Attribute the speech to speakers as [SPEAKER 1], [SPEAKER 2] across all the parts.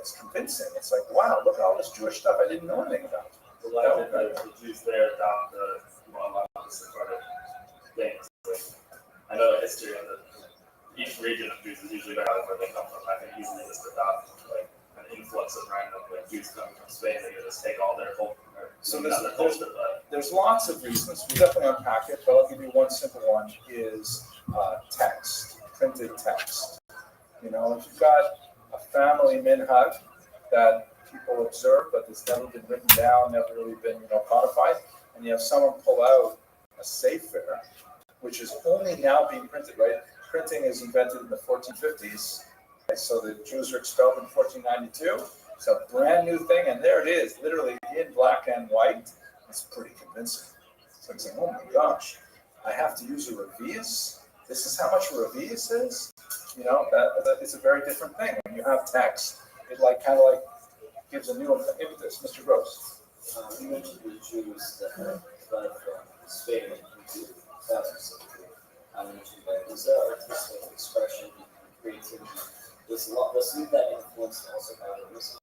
[SPEAKER 1] it's convincing. It's like, wow, look at all this Jewish stuff I didn't know anything about.
[SPEAKER 2] The legend that the Jews there adopt a lot of the Sephardic things. Like, I know the history of each region of Jews is usually better where they come from. I can easily just adopt like an influx of random like Jews coming from Spain. They can just take all their culture.
[SPEAKER 1] So there's lots of reasons. We definitely unpack it, but I'll give you one simple one: is text, printed text. You know, if you've got a family minhag that people observe, but it's never been written down, never really been, codified, and you have someone pull out a sefer, which is only now being printed, right? Printing is invented in the 1450s, right? So the Jews were expelled in 1492. It's a brand new thing, and there it is, literally in black and white. It's pretty convincing. So I'm saying, oh my gosh, I have to use a revius? This is how much a revius is? That it's a very different thing. When you have text, it kind of gives a new impetus. Mr. Gross.
[SPEAKER 3] You mentioned the Jews that have fled from Spain into South Pacific. I mentioned that is that artistic expression and creativity. Does some of that influence also have a risk?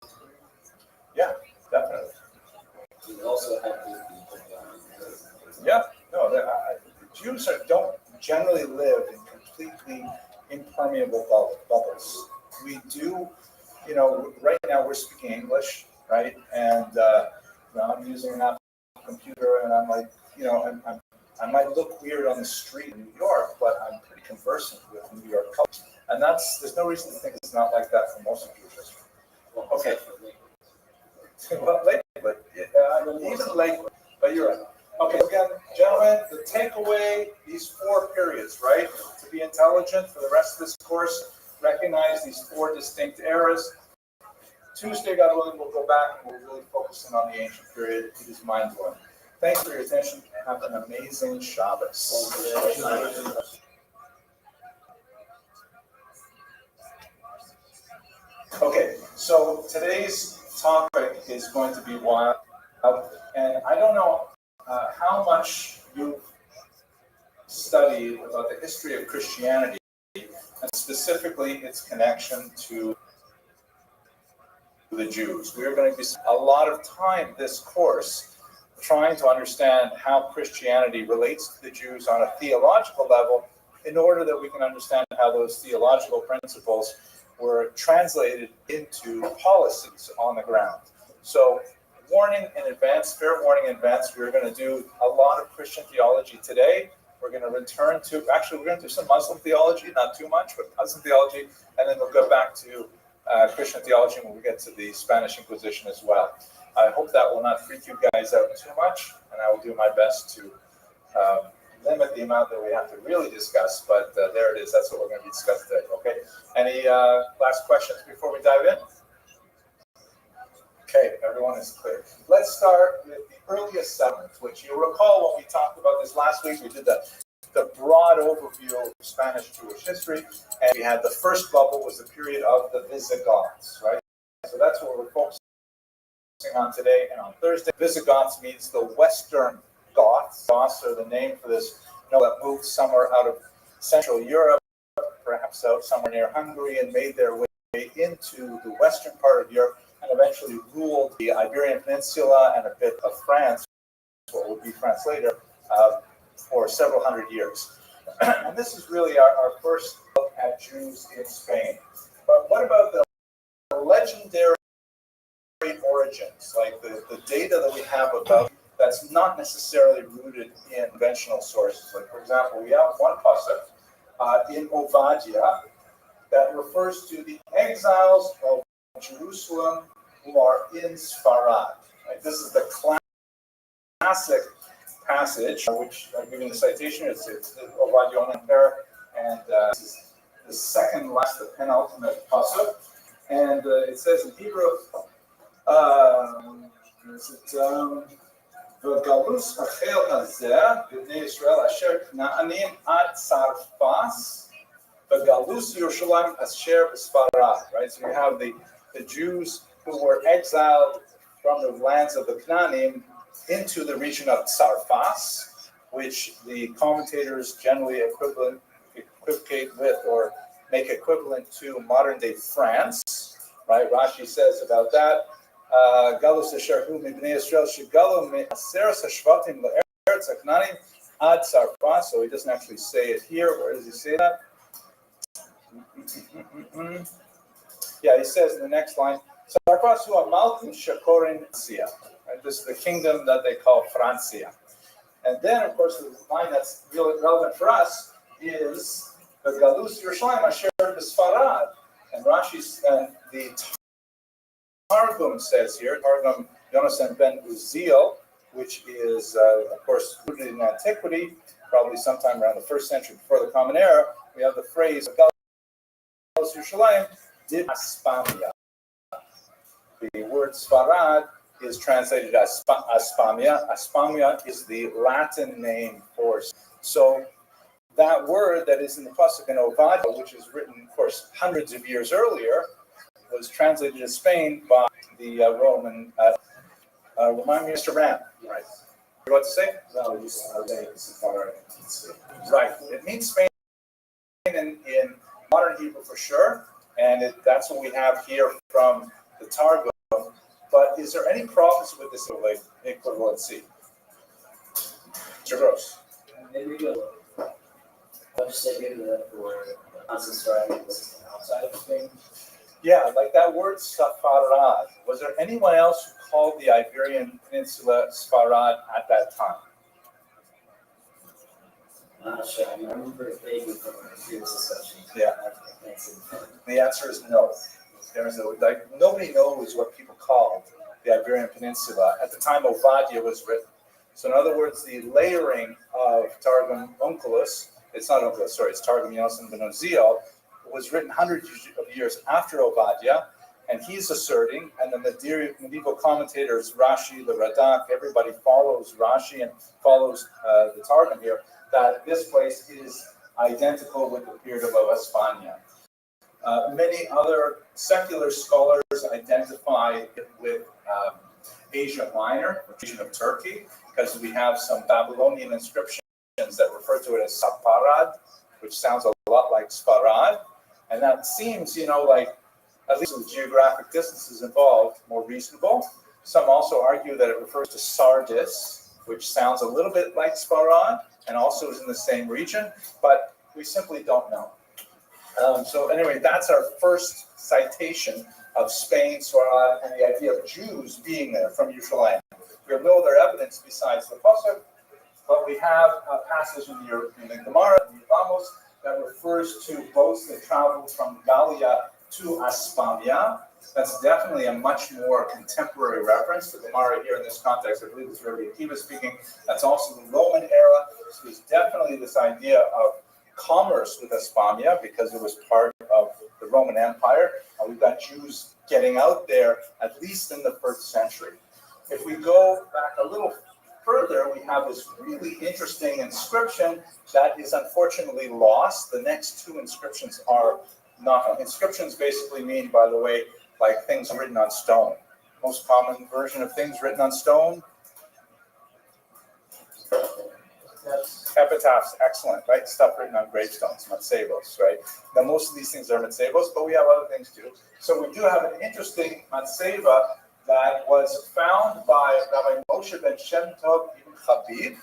[SPEAKER 1] Yeah, definitely.
[SPEAKER 3] You also have to
[SPEAKER 1] yeah, no, the Jews don't generally live in completely impermeable bubbles. We do, right now we're speaking English, right? And I'm using an Apple computer, and I'm like, I might look weird on the street in New York, but I'm pretty conversant with New York culture. And there's no reason to think it's not like that for most of Jewish history. Okay. Well, late, but even late, but you're right. Okay, again, gentlemen, the takeaway, these 4 periods, right? To be intelligent for the rest of this course, recognize these 4 distinct eras. Tuesday, God willing, we'll go back and we'll really focus in on the ancient period. It is mind-blowing. Thanks for your attention. Have an amazing Shabbos. Okay, so today's topic is going to be wild, and I don't know how much you've studied about the history of Christianity, and specifically its connection to the Jews. We are going to be a lot of time this course trying to understand how Christianity relates to the Jews on a theological level, in order that we can understand how those theological principles were translated into policies on the ground. So, warning in advance, fair warning in advance, we're going to do a lot of Christian theology today. We're going to return to, we're going to do some Muslim theology, not too much, but Muslim theology, and then we'll go back to Christian theology when we get to the Spanish Inquisition as well. I hope that will not freak you guys out too much, and I will do my best to limit the amount that we have to really discuss, but there it is. That's what we're going to discuss today, okay? Any last questions before we dive in? Okay, everyone is clear. Let's start with the earliest settlements, which you'll recall when we talked about this last week. We did the broad overview of Spanish Jewish history, and we had the first bubble was the period of the Visigoths, right? So that's what we're focusing on today and on Thursday. Visigoths means the Western Goths. Goths are the name for this, that moved somewhere out of Central Europe, perhaps out somewhere near Hungary, and made their way into the western part of Europe, and eventually ruled the Iberian Peninsula and a bit of France, what would be France later, for several hundred years. And this is really our first look at Jews in Spain. But what about the legendary origins, like the data that we have about that's not necessarily rooted in conventional sources? Like, for example, we have one pasuk in Ovadia that refers to the exiles of Jerusalem who are in Sfarad. Right? This is the classic passage, which I'm giving the citation. It's Ovadia and this is the second last, the penultimate pasuk, and it says in Hebrew, "V'galus achel hazeh b'nei Yisrael asher kna'anim ad sarfas, v'galus Yerushalayim asher b'sfarad." Right, so you have the Jews who were exiled from the lands of the Canaanim into the region of Sarfas, which the commentators generally equivocate with or make equivalent to modern-day France, right? Rashi says about that, Galus Asherhu Mibnei Yisrael Shigalu Me'aseres Hashvatim Le'eretz HaKnanim Ad Sarfat. So he doesn't actually say it here. Where does he say that? Yeah, he says in the next line, Sarfat Hu Amalkim Shakorin Sia. This is the kingdom that they call Francia. And then, of course, the line that's really relevant for us is the Galus Yerushalayim Asher B'Sfarad. And Rashi's and the Targum says here, Targum Yonasan ben Uziel, which is, of course, rooted in antiquity, probably sometime around the 1st century before the Common Era. We have the phrase Galus Yerushalayim did Aspamia. The word Sfarad is translated as Aspamia. Aspamia is the Latin name for. So that word that is in the Pasuk in Ovadia, which is written, of course, hundreds of years earlier, was translated in Spain by the Roman. Remind me, Mr. Ram. Right. You want to say?
[SPEAKER 4] No, just Sepharad.
[SPEAKER 1] Right. It means Spain in modern Hebrew for sure, and that's what we have here from the Targum. But is there any problems with this equivalency? Mr. Gross.
[SPEAKER 3] Maybe we go. I'll just say maybe that word unsubscribing was outside of Spain.
[SPEAKER 1] Yeah, like that word Safarad. Was there anyone else who called the Iberian Peninsula Sfarad at that time?
[SPEAKER 3] I'm not sure. I remember it vaguely from our previous discussion.
[SPEAKER 1] Yeah. The answer is no. Nobody knows what people called the Iberian Peninsula at the time Ovadia was written. So in other words, the layering of Targum Onkelos, it's Targum Yonasan ben Uziel, was written hundreds of years after Ovadia, and he's asserting, and the medieval commentators, Rashi, the Radak, everybody follows Rashi and follows the Targum here, that this place is identical with the period of Hispania. Many other secular scholars identify it with Asia Minor, the region of Turkey, because we have some Babylonian inscriptions that refer to it as Saparad, which sounds a lot like Sfarad. And that seems, like, at least with geographic distances involved, more reasonable. Some also argue that it refers to Sardis, which sounds a little bit like Sfarad, and also is in the same region, but we simply don't know. So anyway, that's our first citation of Spain, Sfarad, and the idea of Jews being there from Yerushalayim. We have no other evidence besides the Pasuk, but we have a passage in the Gemara, in the Vamos, that refers to both the travel from Gallia to Aspamia. That's definitely a much more contemporary reference. The Gemara here in this context, I believe, is Rabbi Akiva speaking. That's also the Roman era. So there's definitely this idea of commerce with Aspamia because it was part of the Roman Empire. We've got Jews getting out there at least in the 1st century. If we go back a little further, we have this really interesting inscription that is unfortunately lost. The next two inscriptions are not. Inscriptions basically mean, by the way, like things written on stone. Most common version of things written on stone. Epitaphs, excellent, right? Stuff written on gravestones, matzevos, right? Now, most of these things are matzevos, but we have other things too. So we do have an interesting matzeva that was found by Rabbi Moshe ben Shem Tov ibn Chabib.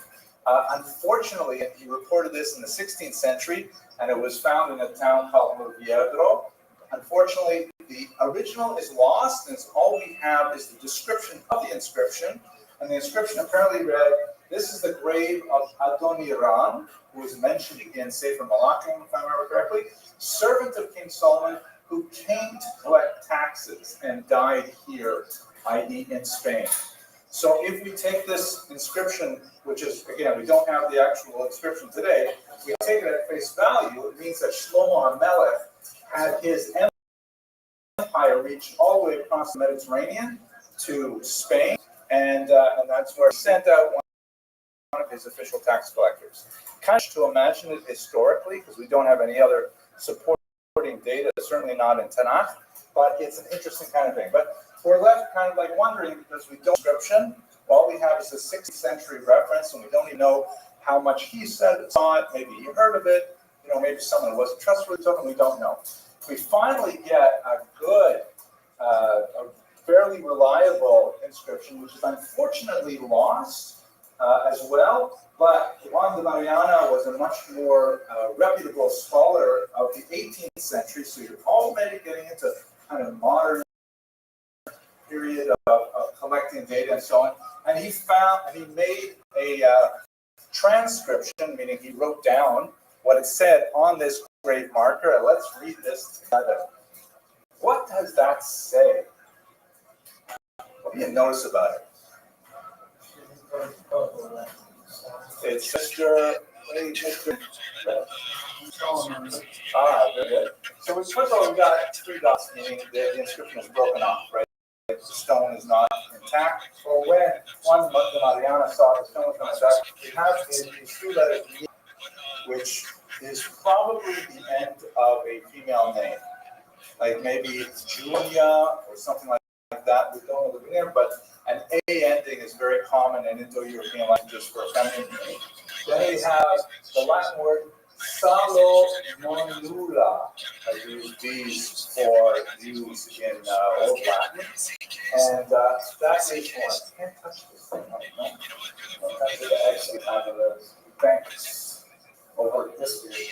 [SPEAKER 1] Unfortunately, and he reported this in the 16th century, and it was found in a town called Moviedro. Unfortunately, the original is lost, and all we have is the description of the inscription. And the inscription apparently read, "This is the grave of Adoniram, who is mentioned in Sefer Malachim, if I remember correctly, servant of King Solomon, who came to collect taxes and died here, i.e. in Spain." So if we take this inscription, which is, again, we don't have the actual inscription today, we take it at face value, it means that Shlomo HaMelech had his empire reach all the way across the Mediterranean to Spain, and that's where he sent out one of his official tax collectors. Kind of to imagine it historically, because we don't have any other supporting data, certainly not in Tanakh, but it's an interesting kind of thing. But we're left kind of like wondering, because we don't inscription, all we have is a 6th century reference, and we don't even know how much he said saw it. Maybe he heard of it, maybe someone wasn't trustworthy, we don't know. We finally get a good a fairly reliable inscription, which is unfortunately lost as well. But Juan de Mariana was a much more reputable scholar of the 18th century, so you're already getting into kind of modern period of collecting data and so on. And he made a transcription, meaning he wrote down what it said on this grave marker. And let's read this together. What does that say? What do you notice about it? It's Mr. Very good. So first of all, we've got three dots, meaning the inscription is broken off, right? The stone is not intact. So when Juan de Mariana saw the stone was not intact, we have these two letters, which is probably the end of a female name. Like maybe it's Julia or something like that. We don't know the name, but an A ending is very common in Indo-European languages for a feminine name. Then we have the Latin word Salomonula. I use these for use in Old Latin. And that is one. I can't touch this thing. Thanks.
[SPEAKER 3] Over history.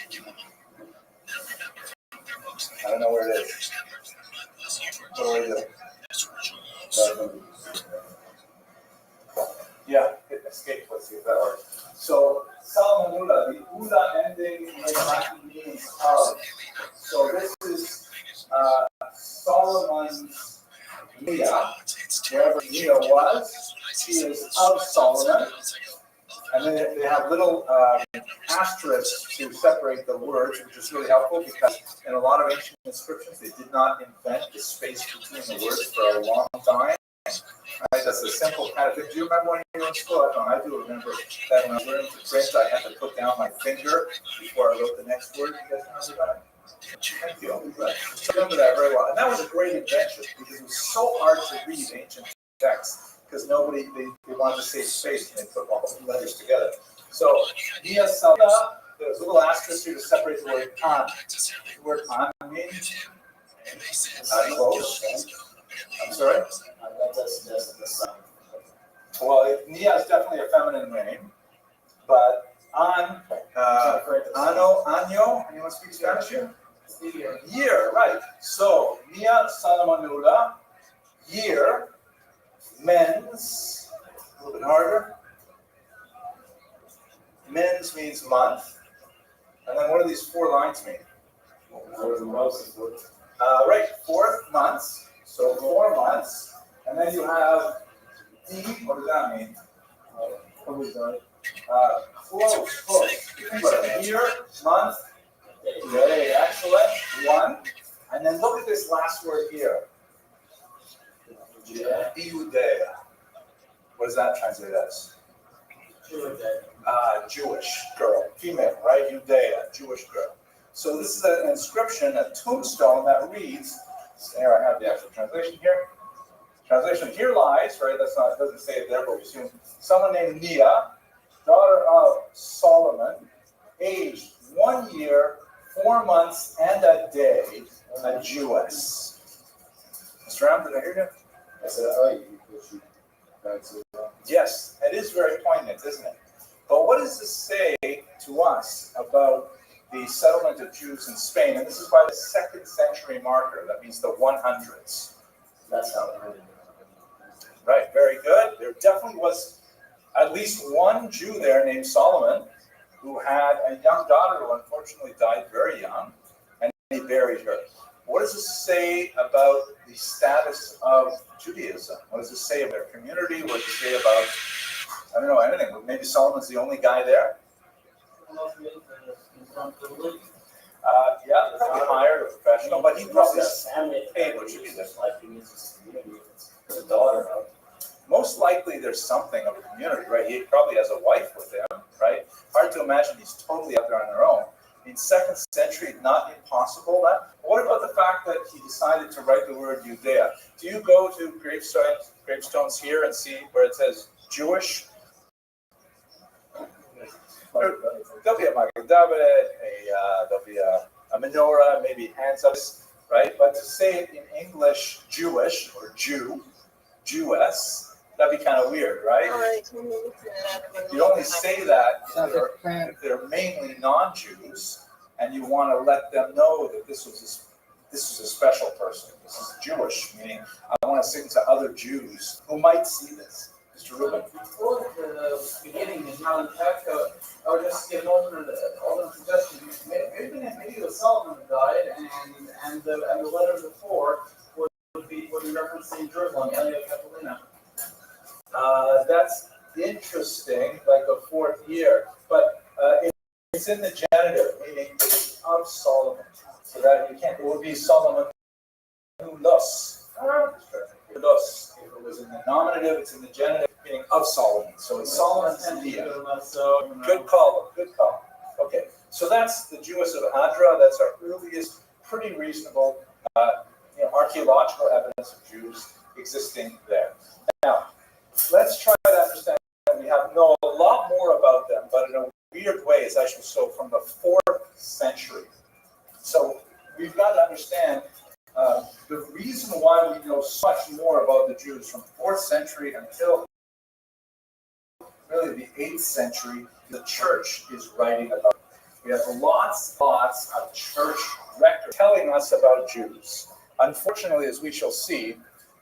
[SPEAKER 1] I don't know where it is. Where is it? Yeah, it escaped. Let's see if that works. So, Salomonula, the ula ending in Latin means of. So, this is Solomon's Nia, wherever Nia was. She is of Solomon. And then they have little asterisks to separate the words, which is really helpful because in a lot of ancient inscriptions, they did not invent the space between the words for a long time. Right? That's a simple kind of thing. Do you remember when you were in school? I do remember that when I was learning to print, I had to put down my finger before I wrote the next word. You guys remember that? Thank you. I remember that very well. And that was a great invention because it was so hard to read ancient texts. Because they wanted to save space and they put all the letters together. So, Nia Salda, there's a little asterisk here to separate the word an. The word an means close. I'm sorry?
[SPEAKER 3] That's the sun.
[SPEAKER 1] Well, Nia is definitely a feminine name, but an, año, anyone speak Spanish here? Year, right. So, Nia Salomonula, year, men's, a little bit harder. Men's means month. And then what do these four lines mean? Right, 4 months. So 4 months. And then you have D, what does that mean? Close. Year, month, day, excellent. 1. And then look at this last word here. Iudea. What does that translate as? Jewish girl, female, right? Judea, Jewish girl. So this is an inscription, a tombstone that reads. Here I have the actual translation here. Translation: here lies, right? That's not. It doesn't say it there, but we assume someone named Nia, daughter of Solomon, aged 1 year, 4 months, and a day, a Jewess. Mr. Ram, did I hear you?
[SPEAKER 4] I said, oh,
[SPEAKER 1] yes, it is very poignant, isn't it? But what does this say to us about the settlement of Jews in Spain? And this is by the 2nd century marker. That means the 100s.
[SPEAKER 3] That's how it happened.
[SPEAKER 1] Right, very good. There definitely was at least one Jew there named Solomon who had a young daughter who unfortunately died very young, and he buried her. What does this say about the status of Judaism? What does this say about their community? What does it say about, I don't know, anything? Maybe Solomon's the only guy there? Yeah, probably hired a professional, but he probably paid what should be there.
[SPEAKER 3] The daughter of.
[SPEAKER 1] Most likely there's something of a community, right? He probably has a wife with him, right? Hard to imagine he's totally out there on their own. In 2nd century, not impossible. What about the fact that he decided to write the word Judea? Do you go to gravestones here and see where it says Jewish? There'll be a Magen David, there'll be a menorah, maybe hands up, right? But to say it in English, Jewish or Jew, Jewess, that'd be kind of weird, right? You only say that if they're mainly non-Jews, and you want to let them know that this was a special person. This is Jewish, meaning I want to sing to other Jews who might see this. Mr. Rubin.
[SPEAKER 5] Before the beginning is not in fact, I would just give all the suggestions. Maybe the Solomon died, and the letter before would be referencing Jerusalem, Elia Catalina.
[SPEAKER 1] That's interesting, like the fourth year, but it's in the genitive, meaning it's of Solomon. So that you can't, it would be Solomon Lus. Lus. If it was in the nominative, it's in the genitive, meaning of Solomon. So it's Solomon's idea. Good call, good call. Okay, so that's the Jewess of Adra. That's our earliest, pretty reasonable archaeological evidence of Jews existing there. Now, let's try to understand that we know a lot more about them, but in a weird way, it's actually so from the 4th century. So we've got to understand the reason why we know so much more about the Jews from 4th century until really the 8th century, the church is writing about it. We have lots of church records telling us about Jews. Unfortunately, as we shall see,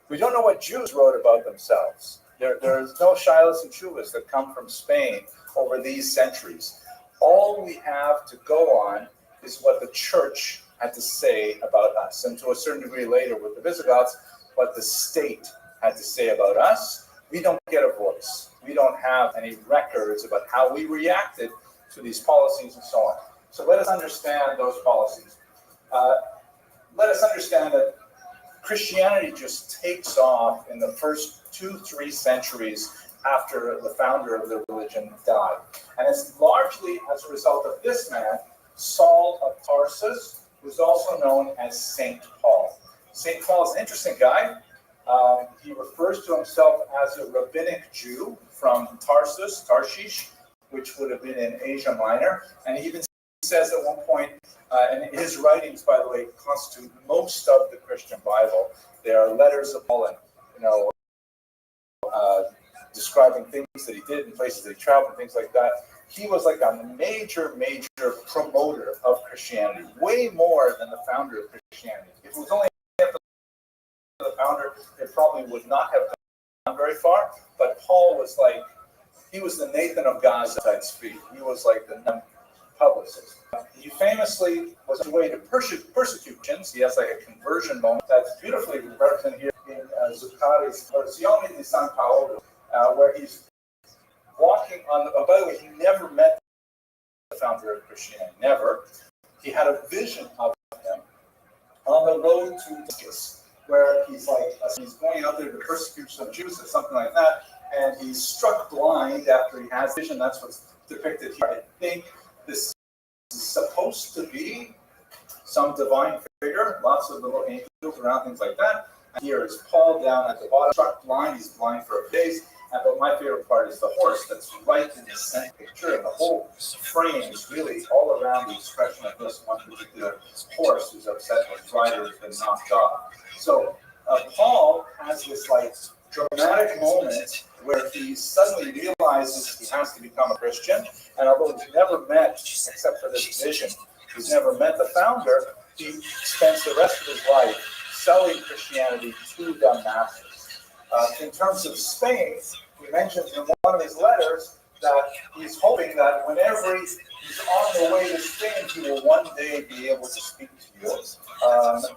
[SPEAKER 1] we don't know what Jews wrote about themselves. There is no Shilas and Chuvas that come from Spain over these centuries. All we have to go on is what the church had to say about us. And to a certain degree later with the Visigoths, what the state had to say about us. We don't get a voice. We don't have any records about how we reacted to these policies and so on. So let us understand those policies. Let us understand that Christianity just takes off in the first 2-3 centuries after the founder of the religion died. And it's largely as a result of this man, Saul of Tarsus, who's also known as St. Paul. St. Paul is an interesting guy. He refers to himself as a rabbinic Jew from Tarsus, Tarshish, which would have been in Asia Minor. And he even says at one point, and his writings, by the way, constitute most of the Christian Bible. They are letters of Paul, and describing things that he did in places that he traveled and things like that. He was like a major promoter of Christianity, way more than the founder of Christianity. If it was only after the founder, it probably would not have gone very far. But Paul was like, he was the Nathan of Gaza type speak. He was like the publicist. He famously was on his way to persecutions. He has like a conversion moment that's beautifully represented here in Zuccari's Versione di San Paolo, where he's walking on the, by the way, he never met the founder of Christianity, never. He had a vision of him on the road to Damascus, where he's going out there to persecute some Jews or something like that, and he's struck blind after he has vision. That's what's depicted here. I think this is supposed to be some divine figure, lots of little angels around, things like that. And here is Paul down at the bottom, struck blind. He's blind for a days. But my favorite part is the horse that's right in the center picture. And the whole frame is really all around the expression of this one particular horse who's upset when his rider has been knocked off. So Paul has this dramatic moment where he suddenly realizes he has to become a Christian. And although he's never met, except for this vision, he's never met the founder, he spends the rest of his life selling Christianity to the masses. In terms of Spain, he mentions in one of his letters that he's hoping that whenever he's on the way to Spain, he will one day be able to speak to you.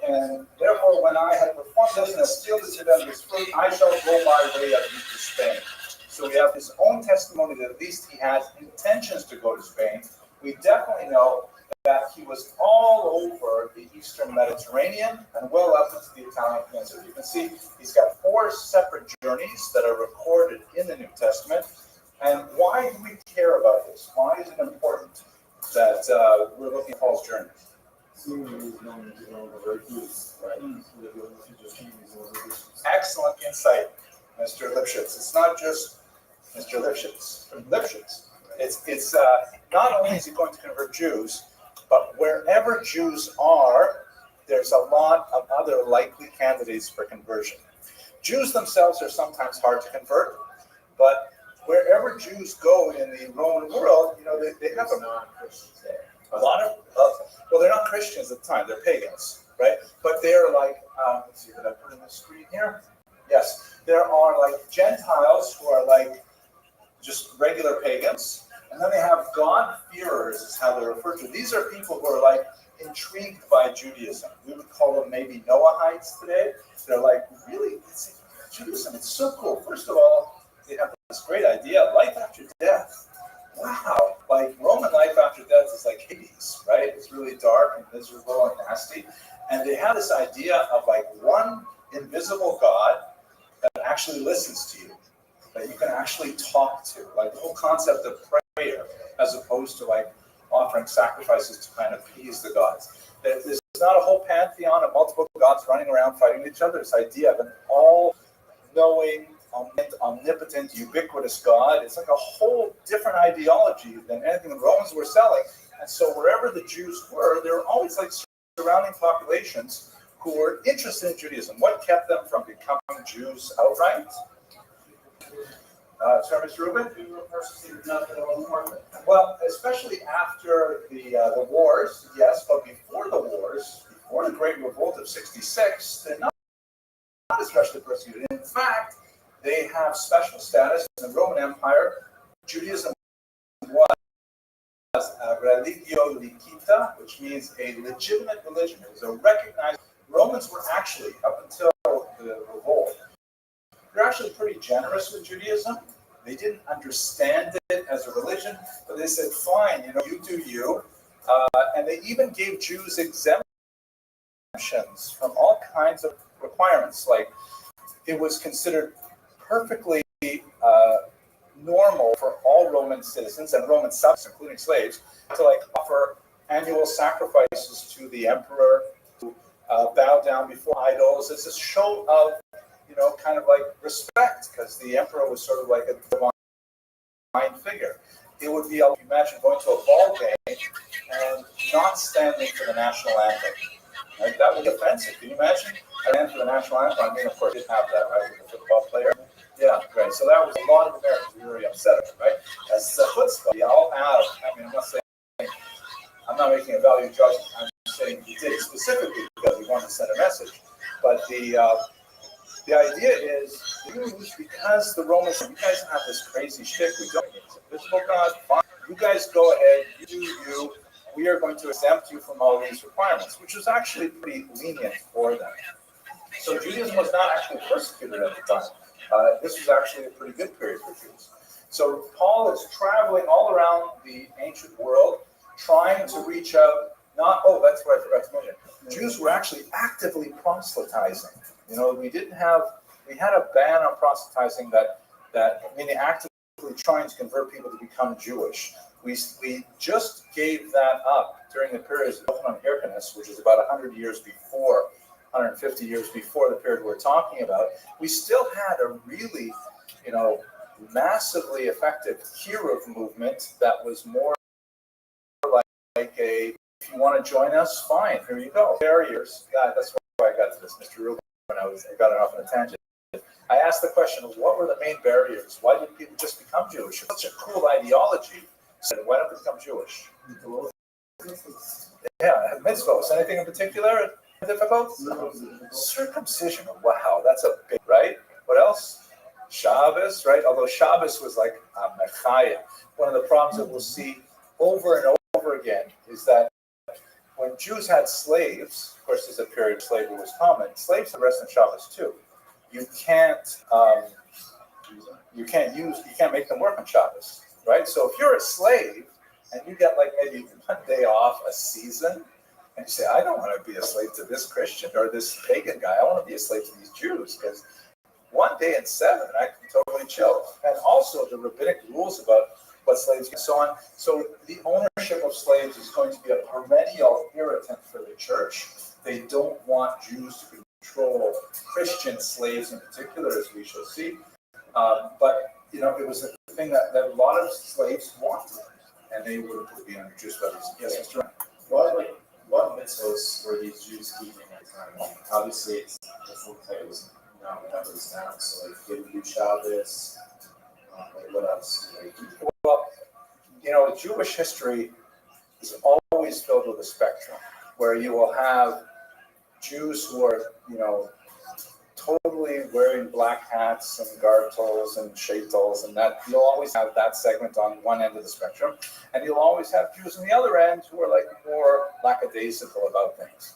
[SPEAKER 1] And therefore, when I have performed this and have sealed it to them this fruit, I shall go my way of you to Spain. So we have his own testimony that at least he has intentions to go to Spain. We definitely know that he was all over the Eastern Mediterranean and well up into the Italian peninsula. You can see he's got 4 separate journeys that are recorded in the New Testament. And why do we care about this? Why is it important that we're looking at Paul's journey? Excellent insight, Mr. Lipschitz. It's not just Mr. Lipschitz. It's not only is he going to convert Jews, but wherever Jews are, there's a lot of other likely candidates for conversion. Jews themselves are sometimes hard to convert, but wherever Jews go in the Roman world, they have a lot of, well, they're not Christians at the time, they're pagans, right? But they're like, let's see, did I put in the screen here? Yes, there are like Gentiles who are like just regular pagans, and then they have God-fearers is how they're referred to. These are people who are like intrigued by Judaism. We would call them maybe Noahites today. They're like, really, Judaism, it's so cool. First of all, they have this great idea, life after death. Wow, like Roman life after death is like Hades, right? It's really dark and miserable and nasty. And they have this idea of like one invisible God that actually listens to you, that you can actually talk to, like the whole concept of prayer, as opposed to like offering sacrifices to kind of appease the gods. There's not a whole pantheon of multiple gods running around fighting each other. This idea of an all-knowing, omnipotent, ubiquitous God. It's like a whole different ideology than anything the Romans were selling. And so wherever the Jews were, there were always like surrounding populations who were interested in Judaism. What kept them from becoming Jews outright? Sorry, Mr. Rubin? Well, especially after the wars, yes, but before the wars, before the Great Revolt of '66, they're not especially persecuted. In fact, they have special status in the Roman Empire. Judaism was religio licita, which means a legitimate religion. It was a recognized. Romans were actually, up until the revolt, they're actually pretty generous with Judaism. They didn't understand it as a religion, but they said, fine, you do you. And they even gave Jews exemptions from all kinds of requirements. Like, it was considered perfectly normal for all Roman citizens and Roman subjects, including slaves, to like offer annual sacrifices to the emperor, to bow down before idols. It's a show of kind of like respect, because the emperor was sort of like a divine figure. It would be, imagine going to a ball game and not standing for the national anthem. Right? That would be offensive. Can you imagine? I ran for the national anthem. I mean, of course, didn't have that, right, with the football player. Yeah, right. So that was a lot of Americans were very upset about, right? As a chutzpah, we all have. I mean, I'm not making a value judgment. I'm saying he did it specifically because he wanted to send a message. But the idea is, because the Romans, you guys have this crazy shtick, we don't need a visible God, fine. You guys go ahead, you do you, we are going to exempt you from all these requirements, which was actually pretty lenient for them. So Judaism was not actually persecuted at the time. This was actually a pretty good period for Jews. So Paul is traveling all around the ancient world, trying to reach out, that's what I forgot to mention. Jews were actually actively proselytizing. We had a ban on proselytizing meaning actively trying to convert people to become Jewish. We just gave that up during the period of Yochanan Hyrcanus, which is about 150 years before the period we're talking about. We still had a really, massively effective Kiruv movement that was more like a, if you want to join us, fine, here you go. Barriers. That's why I got to this, Mr. Rubin. I got it off on a tangent. I asked the question of what were the main barriers? Why did people just become Jewish? It's such a cool ideology. So why don't they become Jewish? Yeah, mitzvahs. Anything in particular difficult? Circumcision. Wow, that's a big, right? What else? Shabbos, right? Although Shabbos was like a mechaya. One of the problems that we'll see over and over again is that when Jews had slaves, of course, there's a period of slavery was common. Slaves had rest on Shabbos too. You can't make them work on Shabbos, right? So if you're a slave and you get like maybe one day off a season, and you say, I don't want to be a slave to this Christian or this pagan guy. I want to be a slave to these Jews, because one day in 7, I can totally chill. And also the rabbinic rules about what slaves and so on. So the ownership of slaves is going to be a perennial irritant for the church. They don't want Jews to control Christian slaves in particular, as we shall see. But it was a thing that a lot of slaves wanted, and they would be under Jewish studies. Yes, Mr.
[SPEAKER 4] what mitzvahs were these Jews keeping at the time? Obviously, it's it was not whatever it's now. So, like, they would do Shabbos. Like, what else?
[SPEAKER 1] Well, Jewish history is always filled with a spectrum where you will have Jews who are, totally wearing black hats and gartels and shaitels, and that you'll always have that segment on one end of the spectrum, and you'll always have Jews on the other end who are like more lackadaisical about things.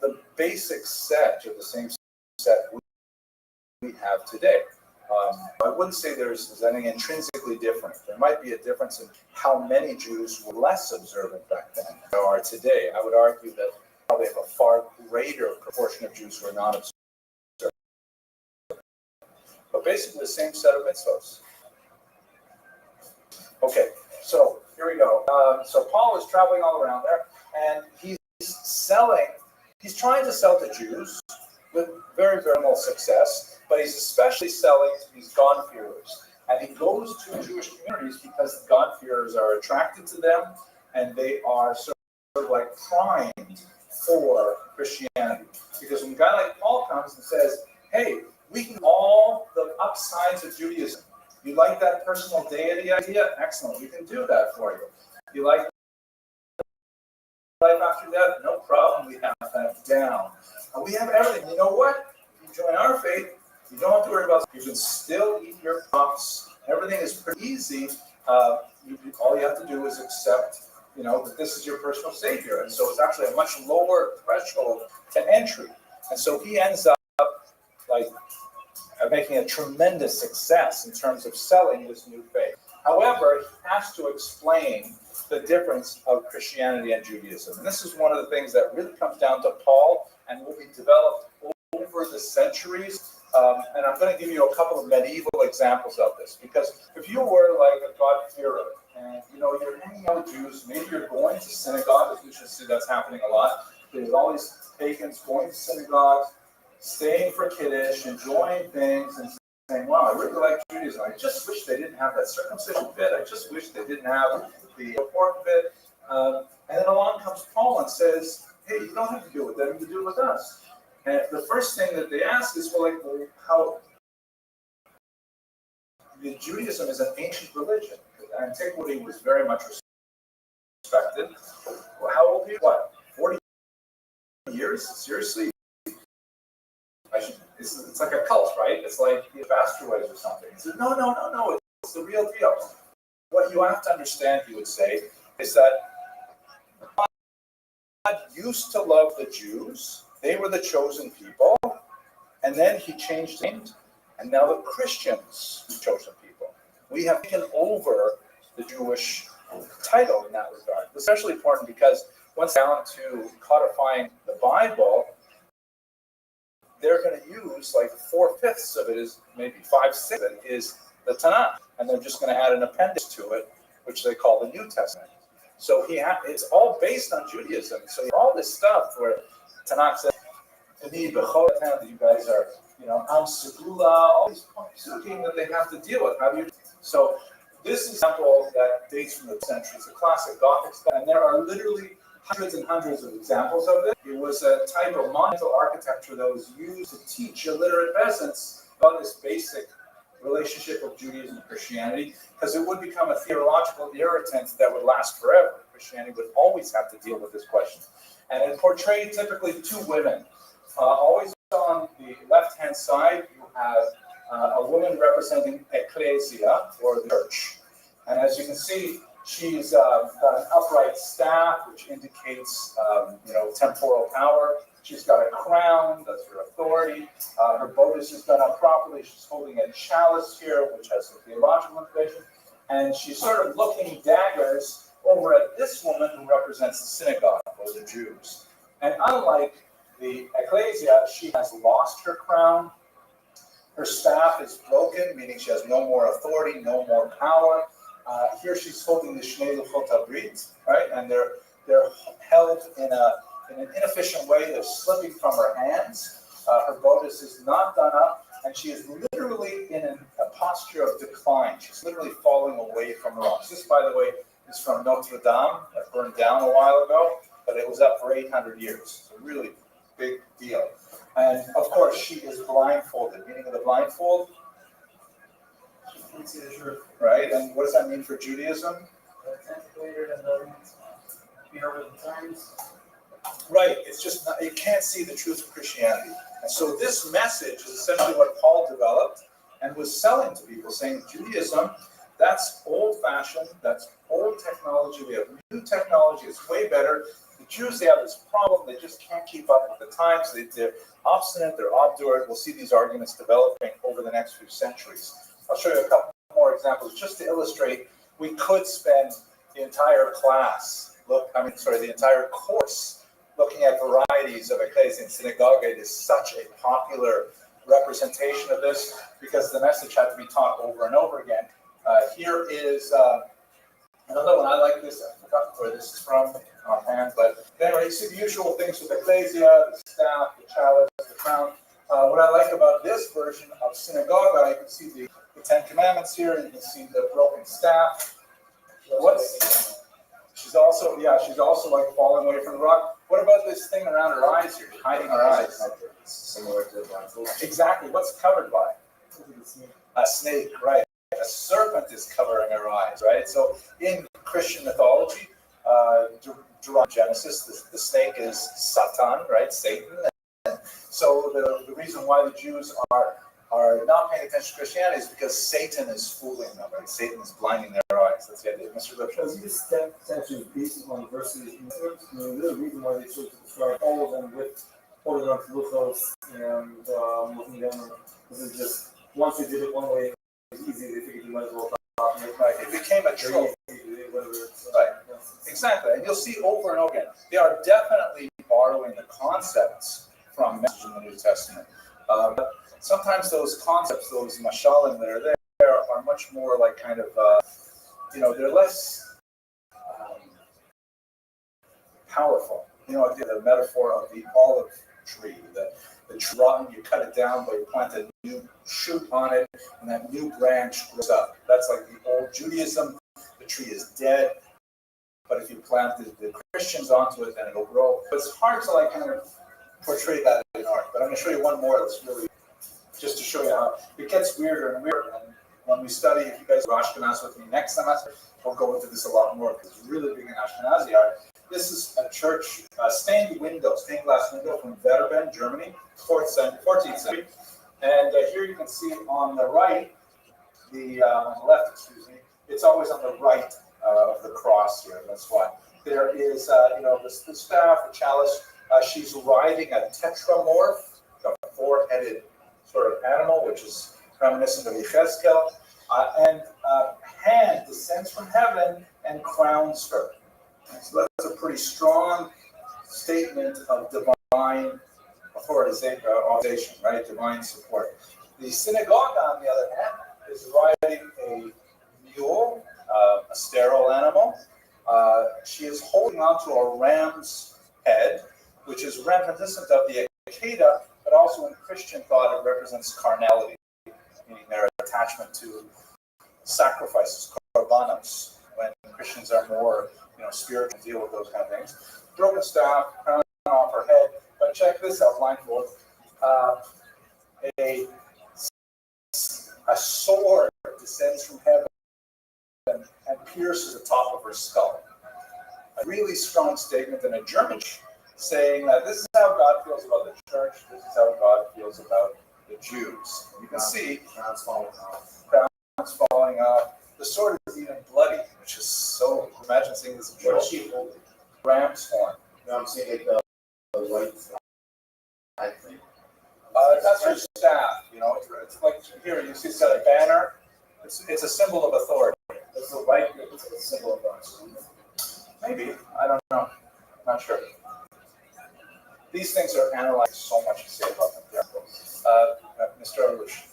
[SPEAKER 1] The basic set are the same set we have today. I wouldn't say there's anything intrinsically different. There might be a difference in how many Jews were less observant back then than there are today. I would argue that probably have a far greater proportion of Jews who are not observant. But basically the same set of mitzvahs. Okay, so here we go. So Paul is traveling all around there, and he's trying to sell to Jews with very, very little success, but he's especially selling to these God-fearers. And he goes to Jewish communities because the God-fearers are attracted to them, and they are sort of like primed for Christianity. Because when a guy like Paul comes and says, hey, we can all the upsides of Judaism. You like that personal deity idea? Excellent. We can do that for you. You like life after death? No problem. We have that down. And we have everything. You know what? If you join our faith, you don't have to worry about it. You can still eat your crops. Everything is pretty easy. All you have to do is accept, that this is your personal savior. And so it's actually a much lower threshold to entry. And so he ends up making a tremendous success in terms of selling this new faith. However, he has to explain the difference of Christianity and Judaism. And this is one of the things that really comes down to Paul and will be developed over the centuries. And I'm going to give you a couple of medieval examples of this, because if you were like a God-fearer and you're hanging out with Jews, maybe you're going to synagogue, as we should see that's happening a lot. There's all these pagans going to synagogues, staying for Kiddush, enjoying things, and saying, wow, I really like Judaism. I just wish they didn't have that circumcision bit. I just wish they didn't have the pork bit. And then along comes Paul and says, hey, you don't have to do it with them, you do it with us. And the first thing that they ask is, how the Judaism is an ancient religion. Antiquity was very much respected. Well, how old are you? What, 40 years? Seriously? It's like a cult, right? It's like the asteroids or something. He said, no, it's the real deal. What you have to understand, he would say, is that God used to love the Jews. They were the chosen people. And then he changed things. And now the Christians are chosen people. We have taken over the Jewish title in that regard. It's especially important because once down to codifying the Bible, they're going to use like 4/5 of it is maybe 5/6 of it is the Tanakh, and they're just going to add an appendix to it, which they call the New Testament. So it's all based on Judaism. So all this stuff where Tanakh says, that you guys are, Am Segula, all these psukim that they have to deal with. So this example that dates from the centuries, a classic Gothic style, and there are literally hundreds and hundreds of examples of it. It was a type of monumental architecture that was used to teach illiterate peasants about this basic relationship of Judaism and Christianity, because it would become a theological irritant that would last forever. Christianity would always have to deal with this question. And it portrayed typically two women. Always on the left-hand side, you have a woman representing ecclesia, or the church. And as you can see, she's got an upright staff, which indicates, temporal power. She's got a crown, that's her authority. Her bodice is done up properly. She's holding a chalice here, which has a theological implication. And she's sort of looking daggers over at this woman who represents the synagogue, or the Jews. And unlike the ecclesia, she has lost her crown. Her staff is broken, meaning she has no more authority, no more power. Here she's holding the Shnei Luchot HaBrit, right? And they're held in an inefficient way. They're slipping from her hands. Her bodice is not done up, and she is literally in a posture of decline. She's literally falling away from the rocks. This, by the way, is from Notre Dame, that burned down a while ago. but it was up for 800 years. It's a really big deal. And of course, she is blindfolded. Meaning of the blindfold,
[SPEAKER 5] She can't see the truth.
[SPEAKER 1] right? And what does that mean for Judaism?
[SPEAKER 5] It's antiquated and doesn't be over the times.
[SPEAKER 1] Right. It's just not, you can't see the truth of Christianity. And so this message is essentially what Paul developed and was selling to people, saying Judaism, that's old-fashioned, that's old technology. We have new technology. It's way better. The Jews, they have this problem. They just can't keep up with the times. They're obstinate. They're obdurate. We'll see these arguments developing over the next few centuries. I'll show you a couple more examples just to illustrate. We could spend the entire the entire course looking at varieties of ecclesia and synagogue. It is such a popular representation of this because the message had to be taught over and over again. Here is another one. I like this. I forgot where this is from offhand, but anyway, you see the usual things with ecclesia, the staff, the chalice, the crown. What I like about this version of synagogue, you can see the Ten Commandments here. You can see the broken staff. She's also like falling away from the rock. What about this thing around her eyes here, hiding her eyes?
[SPEAKER 4] Similar to blindfold.
[SPEAKER 1] Exactly. What's covered by? A snake, right? A serpent is covering her eyes, right? So in Christian mythology, Genesis, the snake is Satan, right? Satan. And so the reason why the Jews are not paying attention to Christianity is because Satan is fooling them, right? Satan is blinding their eyes. That's the idea. Mr. Lipschitz.
[SPEAKER 6] Because this statue is based on verses in Muslims. There's a reason why they chose to describe all of them with holding on to loopholes and looking down. This is just, once they did it one way, it was easy. They figured you might as well copy it.
[SPEAKER 1] Right. It became a trope. Right. Exactly. And you'll see over and over again, they are definitely borrowing the concepts from messages in the New Testament. But sometimes those concepts, those mashalim that are there, are much more like kind of, they're less powerful. The metaphor of the olive tree, the tree, you cut it down, but you plant a new shoot on it, and that new branch grows up. That's like the old Judaism. The tree is dead, but if you plant the Christians onto it, then it'll grow. But it's hard to like kind of portray that in art. But I'm going to show you one more that's really just to show you how it gets weirder and weirder. And when we study, if you guys are Ashkenaz with me next semester, we'll go into this a lot more because it's really big in Ashkenazi art. This is a church, stained glass window from Verben, Germany, 14th century. And here you can see on the right, on the left, it's always on the right of the cross here. That's why. There is, the staff, the chalice. She's riding a tetramorph, a four-headed sort of animal, which is reminiscent of Yechezkel. And a hand descends from heaven and crowns her. So that's a pretty strong statement of divine authorization, right? Divine support. The synagogue, on the other hand, is riding a mule, a sterile animal. She is holding onto a ram's head, which is reminiscent of the Akeda, but also in Christian thought it represents carnality, meaning their attachment to sacrifices, korbanos, when Christians are more spiritual, deal with those kind of things. Broken staff, crown off her head. But check this out, blindfold. A sword descends from heaven and pierces the top of her skull. A really strong statement in a German saying that this is how God feels about the church, this is how God feels about the Jews. You can see crowns falling off. The sword is even bloody, which is so. Imagine seeing this in church. Ram's horn.
[SPEAKER 4] I'm seeing like the white. I think.
[SPEAKER 1] That's her staff. It's like here. You see, it's got a banner. It's a symbol of authority.
[SPEAKER 4] It's the white. It's a symbol of authority.
[SPEAKER 1] Maybe, I don't know. Not sure. These things are analyzed so much to say about them. Mr. Arush.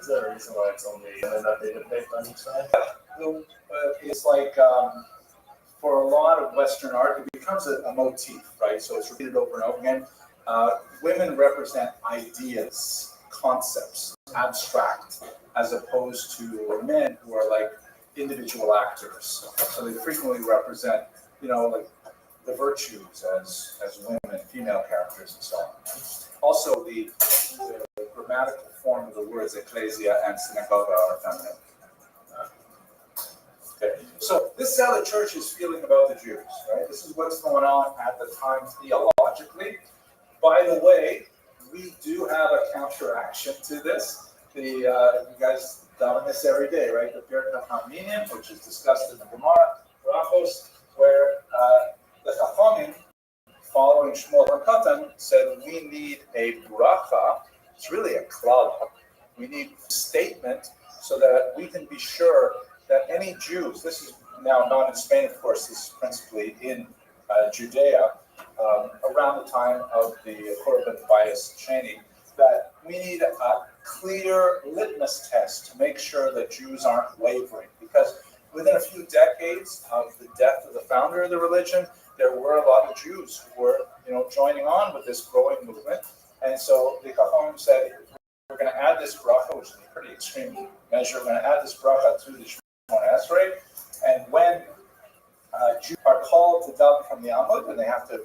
[SPEAKER 2] Is there a reason why it's only that they depict on each side?
[SPEAKER 1] It's like for a lot of Western art, it becomes a motif, right? So it's repeated over and over again. Women represent ideas, concepts, abstract, as opposed to men who are like individual actors. So they frequently represent, like the virtues as women, female characters, and so on. Also, the grammatical form of the words ecclesia and synagogue are feminine. Okay, so this is how the church is feeling about the Jews, right? This is what's going on at the time theologically. By the way, we do have a counteraction to this. You guys done this every day, right? The Birkat HaMinim, which is discussed in the Gemara, Brachos, where the Chachamim, following Shmuel HaKatan, said we need a bracha. It's really a klal. We need a statement so that we can be sure that any Jews, this is now not in Spain, of course, this is principally in Judea, around the time of the Korban Bias Sheni, that we need a clear litmus test to make sure that Jews aren't wavering. Because within a few decades of the death of the founder of the religion, there were a lot of Jews who were, joining on with this growing movement. And so the Chachamim said, we're going to add this bracha, which is a pretty extreme measure. We're going to add this bracha to the Shemona Esrei. And when Jews are called to daven from the Amud, and they have to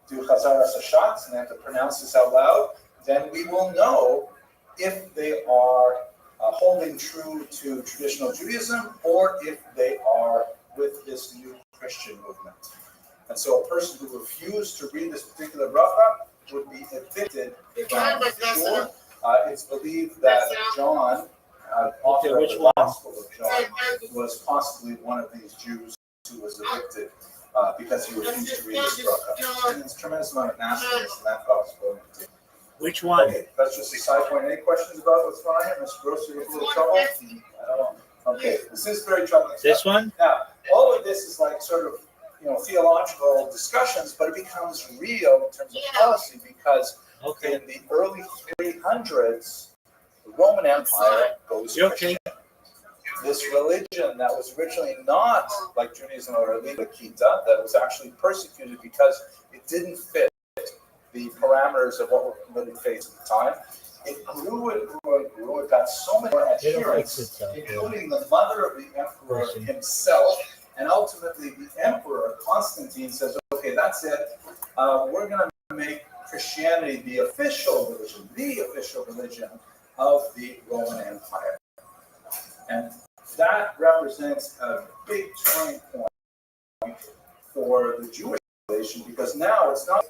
[SPEAKER 1] do Chazaras Hashatz, and they have to pronounce this out loud, then we will know if they are holding true to traditional Judaism or if they are with this new Christian movement. And so a person who refused to read this particular bracha would be evicted from the shul. It's believed that John, author of the Gospel of John, was possibly one of these Jews who was evicted because he refused to read this bracha. And there's a tremendous amount of nastiness in that gospel.
[SPEAKER 7] Which one?
[SPEAKER 1] Okay, that's just a side point. Any questions about what's going on here? Mr. Gross, you're in a little trouble? I don't know. Okay, this is very troubling stuff.
[SPEAKER 7] This one?
[SPEAKER 1] Now, all of this is like sort of, theological discussions, but it becomes real in terms of policy because in the early 300s, the Roman Empire goes Christian. This religion that was originally not like Judaism or Kita, that was actually persecuted because it didn't fit the parameters of what were permitted faiths at the time. It grew and grew and grew. It got so many more adherents, including the mother of the emperor himself. And ultimately, the emperor, Constantine, says, okay, that's it. We're going to make Christianity the official religion of the Roman Empire. And that represents a big turning point for the Jewish population because now it's not,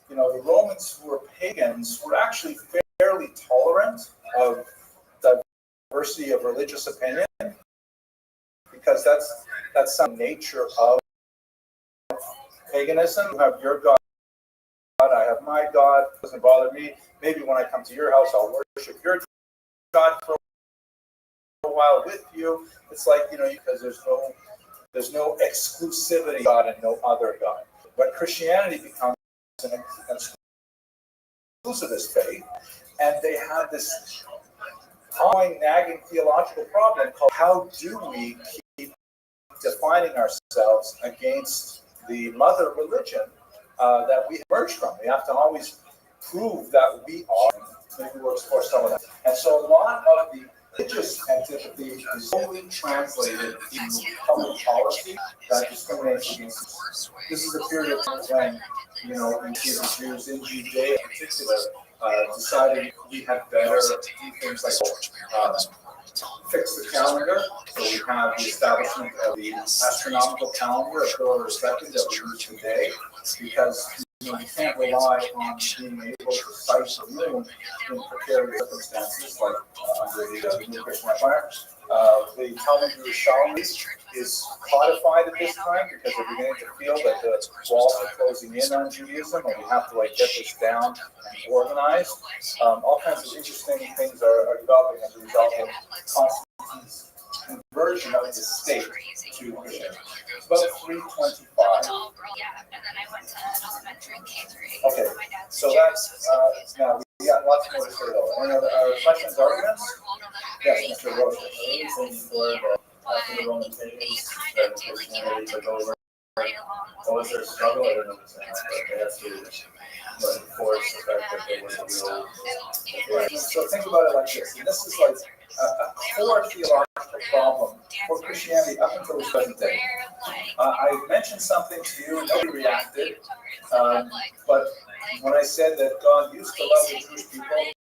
[SPEAKER 1] the Romans who were pagans were actually fairly tolerant of diversity of religious opinion because that's some nature of paganism. You have your God, I have my God, it doesn't bother me. Maybe when I come to your house, I'll worship your God for a while with you. It's like, because there's no exclusivity God and no other God. But Christianity becomes an exclusivist faith, and they have this ongoing nagging theological problem called how do we keep defining ourselves against the mother religion that we emerged from. We have to always prove that we are. Maybe we'll explore some of that. And so a lot of the religious antipathy is only translated into public policy that discriminates against us. This is a period of time when, we see the Jews in Judea in particular decided we had better do things like fix the calendar. So we have the establishment of the astronomical calendar, October 2nd, that we use today, because we can't rely on being able to sight the moon in precarious circumstances like under the New Christian Empire. The Talmud Yerushalmi is codified at this time because they're beginning to feel that the walls are closing in on Judaism, and we have to get this down and organized. All kinds of interesting things are developing as a result of Constantine's conversion of the state to Christianity. It's about 325. Okay, so that's now we got lots more to say though. Any other questions, arguments? Yes, Mr. Rothschild. For the Roman pagans that Christianity took over.
[SPEAKER 2] what was their struggle? I don't know what they had to enforce the fact that they were the real.
[SPEAKER 1] So think about it like this, and this is like a core theological problem for Christianity up until the present day. I mentioned something to you, nobody reacted, but when I said that God used to love the Jewish people,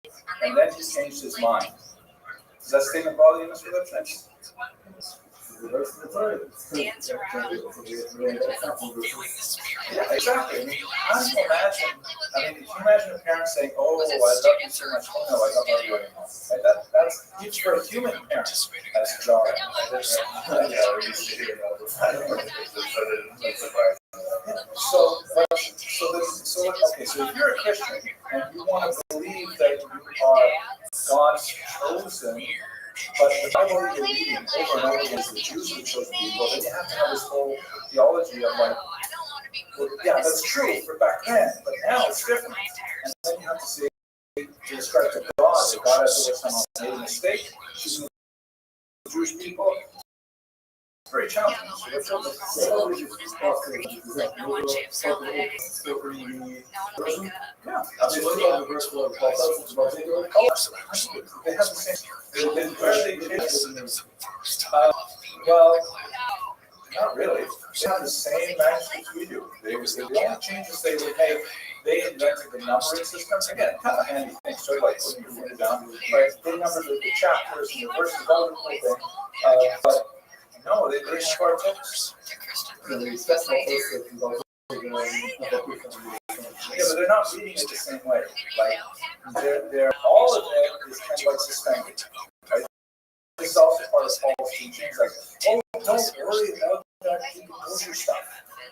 [SPEAKER 1] and then he changed his mind. Does that statement bother you, Mr. Lipschitz?
[SPEAKER 6] Dance around.
[SPEAKER 1] Yeah, exactly. I mean, how do you imagine? I mean, can you imagine a parent saying, "Oh, I love you so much. Oh no, I don't love you anymore." Right? That's huge for a human parent. That's jarring.
[SPEAKER 2] Yeah, we used to hear all the time.
[SPEAKER 1] So if you're a Christian and you want to believe that you are God's chosen, but the Bible you're reading over and over again is the Jews are the chosen people, then you have to have this whole theology of like, well, yeah, that's true for back then, but now it's different. And then you have to say, to describe to God that God has always somehow made a mistake, choosing the Jewish people. It's very challenging. Yeah, absolutely. They have the same. Well, not really. They have the same magnitude we do. The only changes they would make, they invented the numbering system. Again, kind of a handy thing, sort of like putting your finger down. Right? They numbered the chapters and the verses, that was a cool thing. But no, they have our books. Yeah, but they're not reading it the same way. Like, they're all of it is kind of like suspended. Right? This is also part of Paul's teachings. Like, oh, don't worry about that keeping kosher stuff.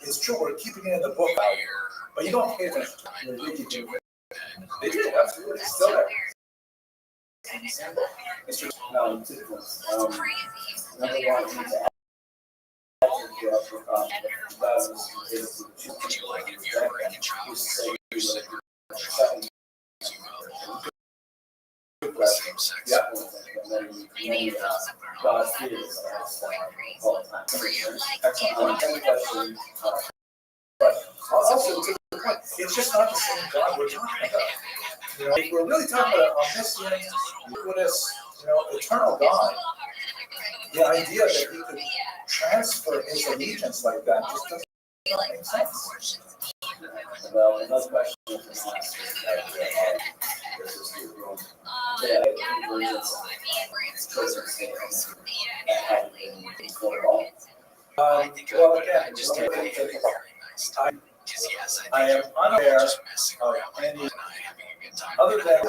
[SPEAKER 1] It's true, we're keeping it in the book out here, but you don't pay attention to it. They did, absolutely. It's still there. Mr.
[SPEAKER 3] No, two things. Number one, you need to add to the
[SPEAKER 1] Also, to the point, it's just not the same God we're talking about. You know, if we're really talking about omniscient, ubiquitous, eternal God, the idea that he could transfer his allegiance like that just doesn't make sense.
[SPEAKER 3] Well, another question is last week.
[SPEAKER 1] Well, again, I am unaware of any other than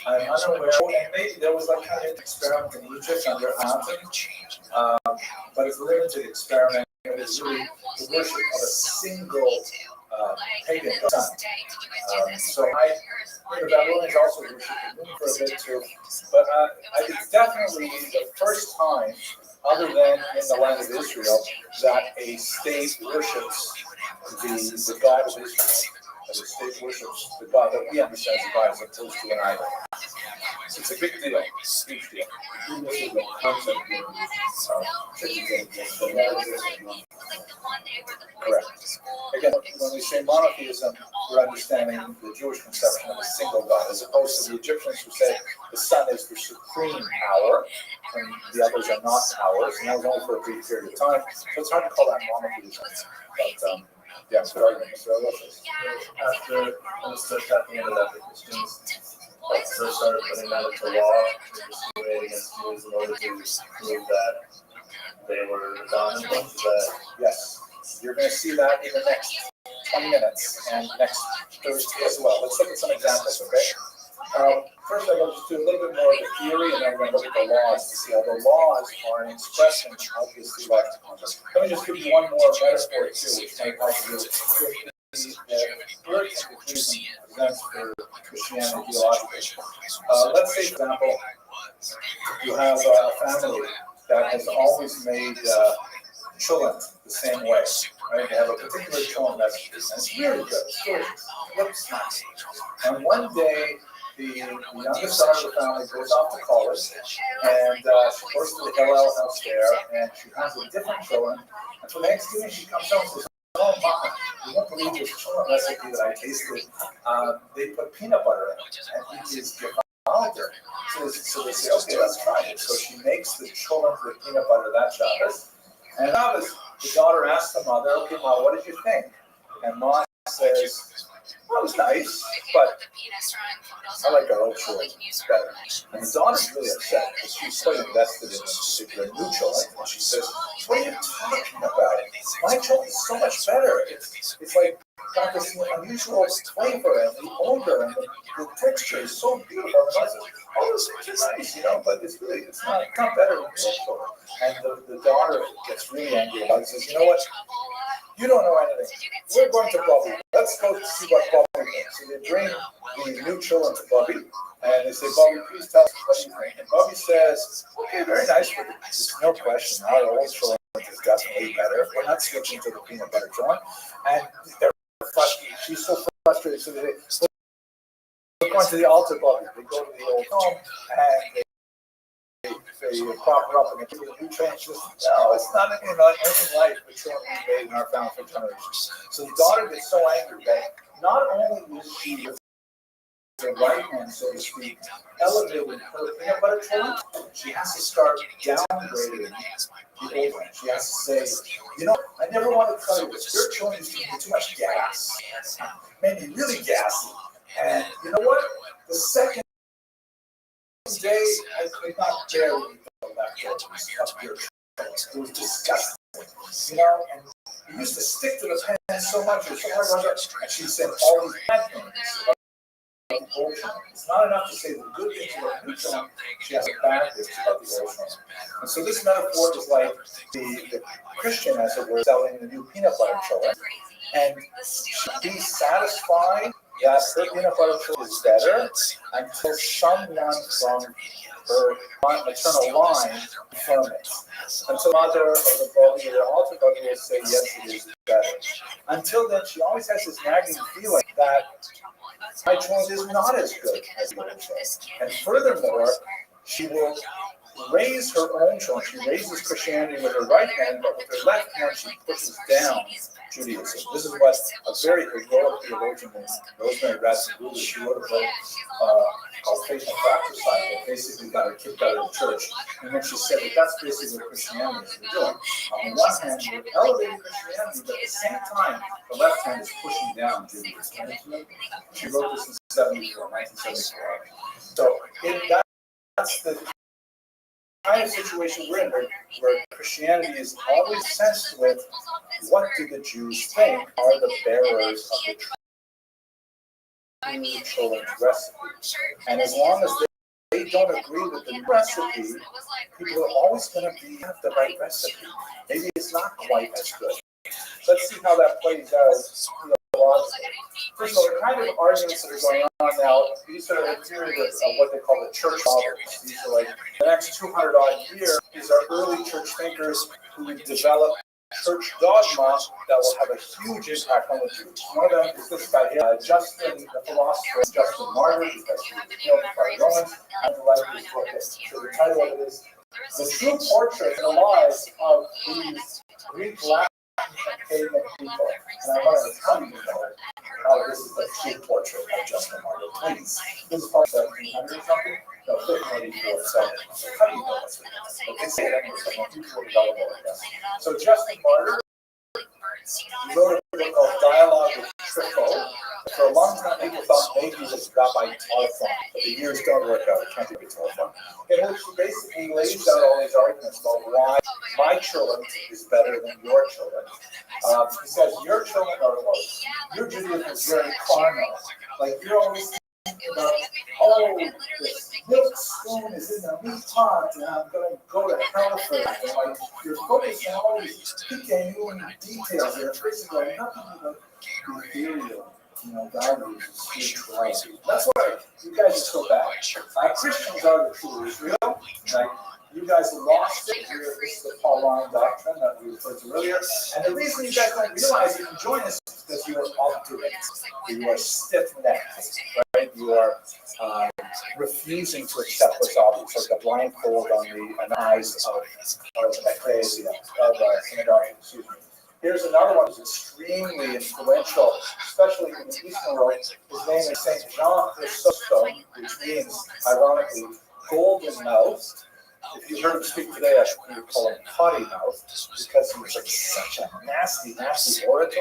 [SPEAKER 1] I'm unaware, and maybe there was like kind of an experiment in Egypt under Mountain, but it's a limited experiment. It was really the worship of a single pagan sun. So the Babylonians also worshipped the moon for a bit too, but it's definitely the first time, other than in the land of Israel, that a state worships the God of Israel. That the state worships the God that we understand as a God as opposed to an idol. It's a big deal, huge deal. Correct. Again, when we say monotheism, we're understanding the Jewish conception of a single God, as opposed to the Egyptians who said the sun is the supreme power, and the others are not powers, and that was only for a brief period of time. So it's hard to call that monotheism. But yeah, so
[SPEAKER 2] after almost tapping into that, the Christians first started putting that into law, discriminating against Jews in order to prove that they were dominant.
[SPEAKER 1] yes, you're going to see that in the next 20 minutes and next Thursday as well. Let's look at some examples, okay? First, I'm going to just do a little bit more of the theory, and then we're going to look at the laws to see how the laws are an expression of this theological concept. Let me just give you one more metaphor, too, which might help you with the Puritan events for Christianity theologically. Let's say, for example, you have a family that has always made cholent the same way, right? They have a particular cholent recipe, and it's really good. It's delicious. It looks nice. And one day, the youngest daughter of the family goes off to college, and she goes to the Hillel House there, and she has a different children. And for Thanksgiving, she comes home and says, "Oh, Mom, you won't believe this children recipe that I tasted. They put peanut butter in it, and it is gewaltig." So they say, "Okay, let's try it." So she makes the children with peanut butter that Shabbos. And Shabbos, the daughter asks the mother, "Okay, Mom, what did you think?" And Mom says, "Well, it was nice, but I like our old children better." And the daughter's really upset because she's so invested in this particular new children. And she says, "What are you talking about? My children is so much better. It's like got this unusual flavor and the odor and the texture is so beautiful." And I said, "Oh, it's nice, but it's not better than your children." And the daughter gets really angry about it. Says, "You know what? You don't know anything. We're going to Bobby. Let's go see what Bobby thinks." So they bring the new children to Bobby, and they say, "Bobby, please tell us what you think." And Bobby says, "Okay, very nice, but there's no question. Our old children is definitely better. We're not switching to the peanut butter children." And they're frustrated. She's so frustrated. So they're going to the altar, Bobby. They go to the old home, and they prop her up and they give her a new train. She says, "No, it's not anything like the children we made in our family for generations." So the daughter gets so angry that not only is she with the right hand, so to speak, elevating her peanut butter children, she has to start downgrading the old one. She has to say, "I never want to tell you this. Your children used to give me too much gas. Made me really gassy. And you know what? The second day, I could not bear to eat the leftovers of your children. It was disgusting. And you used to stick to the pan so much, and she said all these bad things about the old children. It's not enough to say the good things about the new children, she has the bad things about the old children." And so this metaphor is like the Christian, as it were, selling the new peanut butter children, and she'd be satisfied that her peanut butter children is better until someone from her maternal line confirm it. Until mother or the Bobby or the altar Bobby will say, "Yes, it is better." Until then, she always has this nagging feeling that my choice is not as good as the other choice. And furthermore, she will raise her own children. She raises Christianity with her right hand, but with her left hand, she pushes down Judaism. This is what a very heroic theologian named Rosemary Ratzenbuller, she wrote a book called Faith and Fratricide, that basically got her kicked out of the church. And then she said that that's basically what Christianity is doing. On the one hand, you're elevating Christianity, but at the same time, the left hand is pushing down Judaism. She wrote this in 1974. So that's the kind of situation we're in, where Christianity is always obsessed with what do the Jews think are the bearers of the true children's recipe. And as long as they don't agree with the recipe, people are always going to have the right recipe. Maybe it's not quite as good. Let's see how that plays out. First of all, the kind of arguments that are going on now, these are a period of what they call the church fathers. These are like the next 200 odd years. These are early church thinkers who develop church dogma that will have a huge impact on the Jews. One of them is this guy here, Justin, the philosopher, Justin Martyr, because he was killed by Romans. I like this book. So the title of it is "The True Portrait and the Lives of These Greek, Latin, and Pagan People." And I want to tell you this is the true portrait of Justin Martyr. Please. This is probably 1700 or something. No, 1584. So how do you know this? Okay, say that for someone who will develop like that. So Justin Martyr wrote a book called Dialogue with Trifo. For a long time, people thought maybe this Rabbi telephone, but the years don't work out. It can't be a telephone. In which he basically lays out all these arguments about why my children is better than your children. He says your children are worse. Your Judaism is very carnal. Like you're always thinking about, this milk spoon is in the meat pot, and I'm going to go to hell for it. And like you're focusing on all these pequeño details that are basically nothing but ethereal. Values and spirituality. That's why you guys are so bad. Christians are the true Israel. Like, you guys lost it. This is the Pauline doctrine that we referred to earlier. And the reason you guys don't realize you can join us is because you are obdurate. You are stiff-necked. right? You are refusing to accept what's obvious, like a blindfold on the eyes of ecclesia, of synagogue, excuse me. Here's another one who's extremely influential, especially in the Eastern world. His name is Saint Jean Chrysostom, which means, ironically, golden mouth. If you heard him speak today, I would call him potty mouth, because he was like such a nasty orator,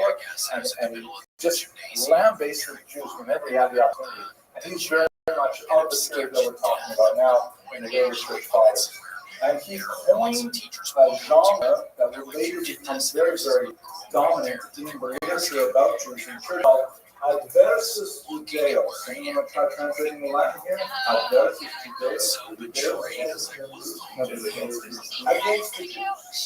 [SPEAKER 1] and he just lambasted the Jews whenever he had the opportunity. And he's very much of the period that we're talking about now in the early church fathers. And he coined a genre that would later become very, very dominant in the literature about Jews in church called Adversus Judaeos. Anyone want to try translating the Latin here? Adversus Judaeos. Against the Jews.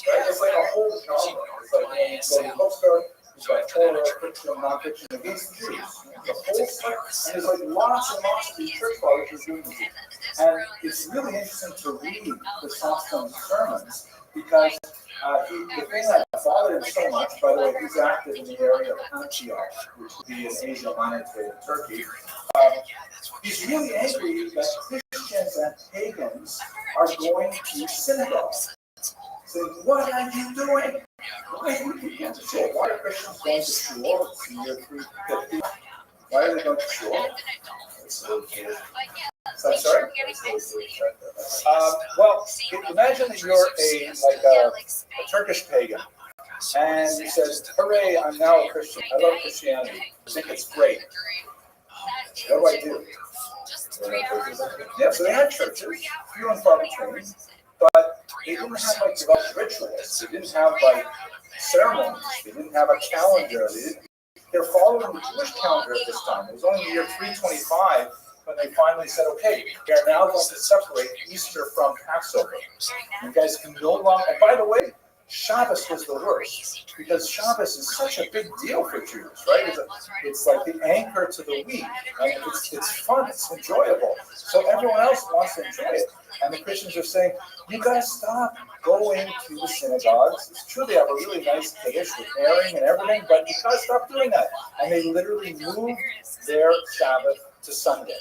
[SPEAKER 1] Right? It's like a whole genre. It's like when you go to bookstore, you've got Torah, fiction, non-fiction, against the Jews. The whole stuff. And there's like lots and lots of these church fathers who are doing this. And it's really interesting to read the Chrysostom's sermons, because the thing that bothered him so much, by the way, he's active in the area of Antioch, which would be in Asia Minor today, in Turkey. He's really angry that Christians and pagans are going to synagogues. Saying, what are you doing? Why are you going to shul? Why are Christians going to shul in year 350? Why are they going to shul? I'm sorry? Well, imagine that you're a Turkish pagan, and you said, hooray, I'm now a Christian. I love Christianity. I think it's great. What do? Yeah, so they had churches, few and far between, but they didn't have like devout rituals. They didn't have like ceremonies. They didn't have a calendar. They're following the Jewish calendar at this time. It was only the year 325 when they finally said, okay, we are now going to separate Easter from Passover. You guys can no longer, and by the way, Shabbos was the worst, because Shabbos is such a big deal for Jews, right? It's like the anchor to the week, and it's fun, it's enjoyable. So everyone else wants to enjoy it. And the Christians are saying, you guys stop going to the synagogues. It's true they have a really nice dish with herring and everything, but you guys stop doing that. And they literally moved their Sabbath to Sunday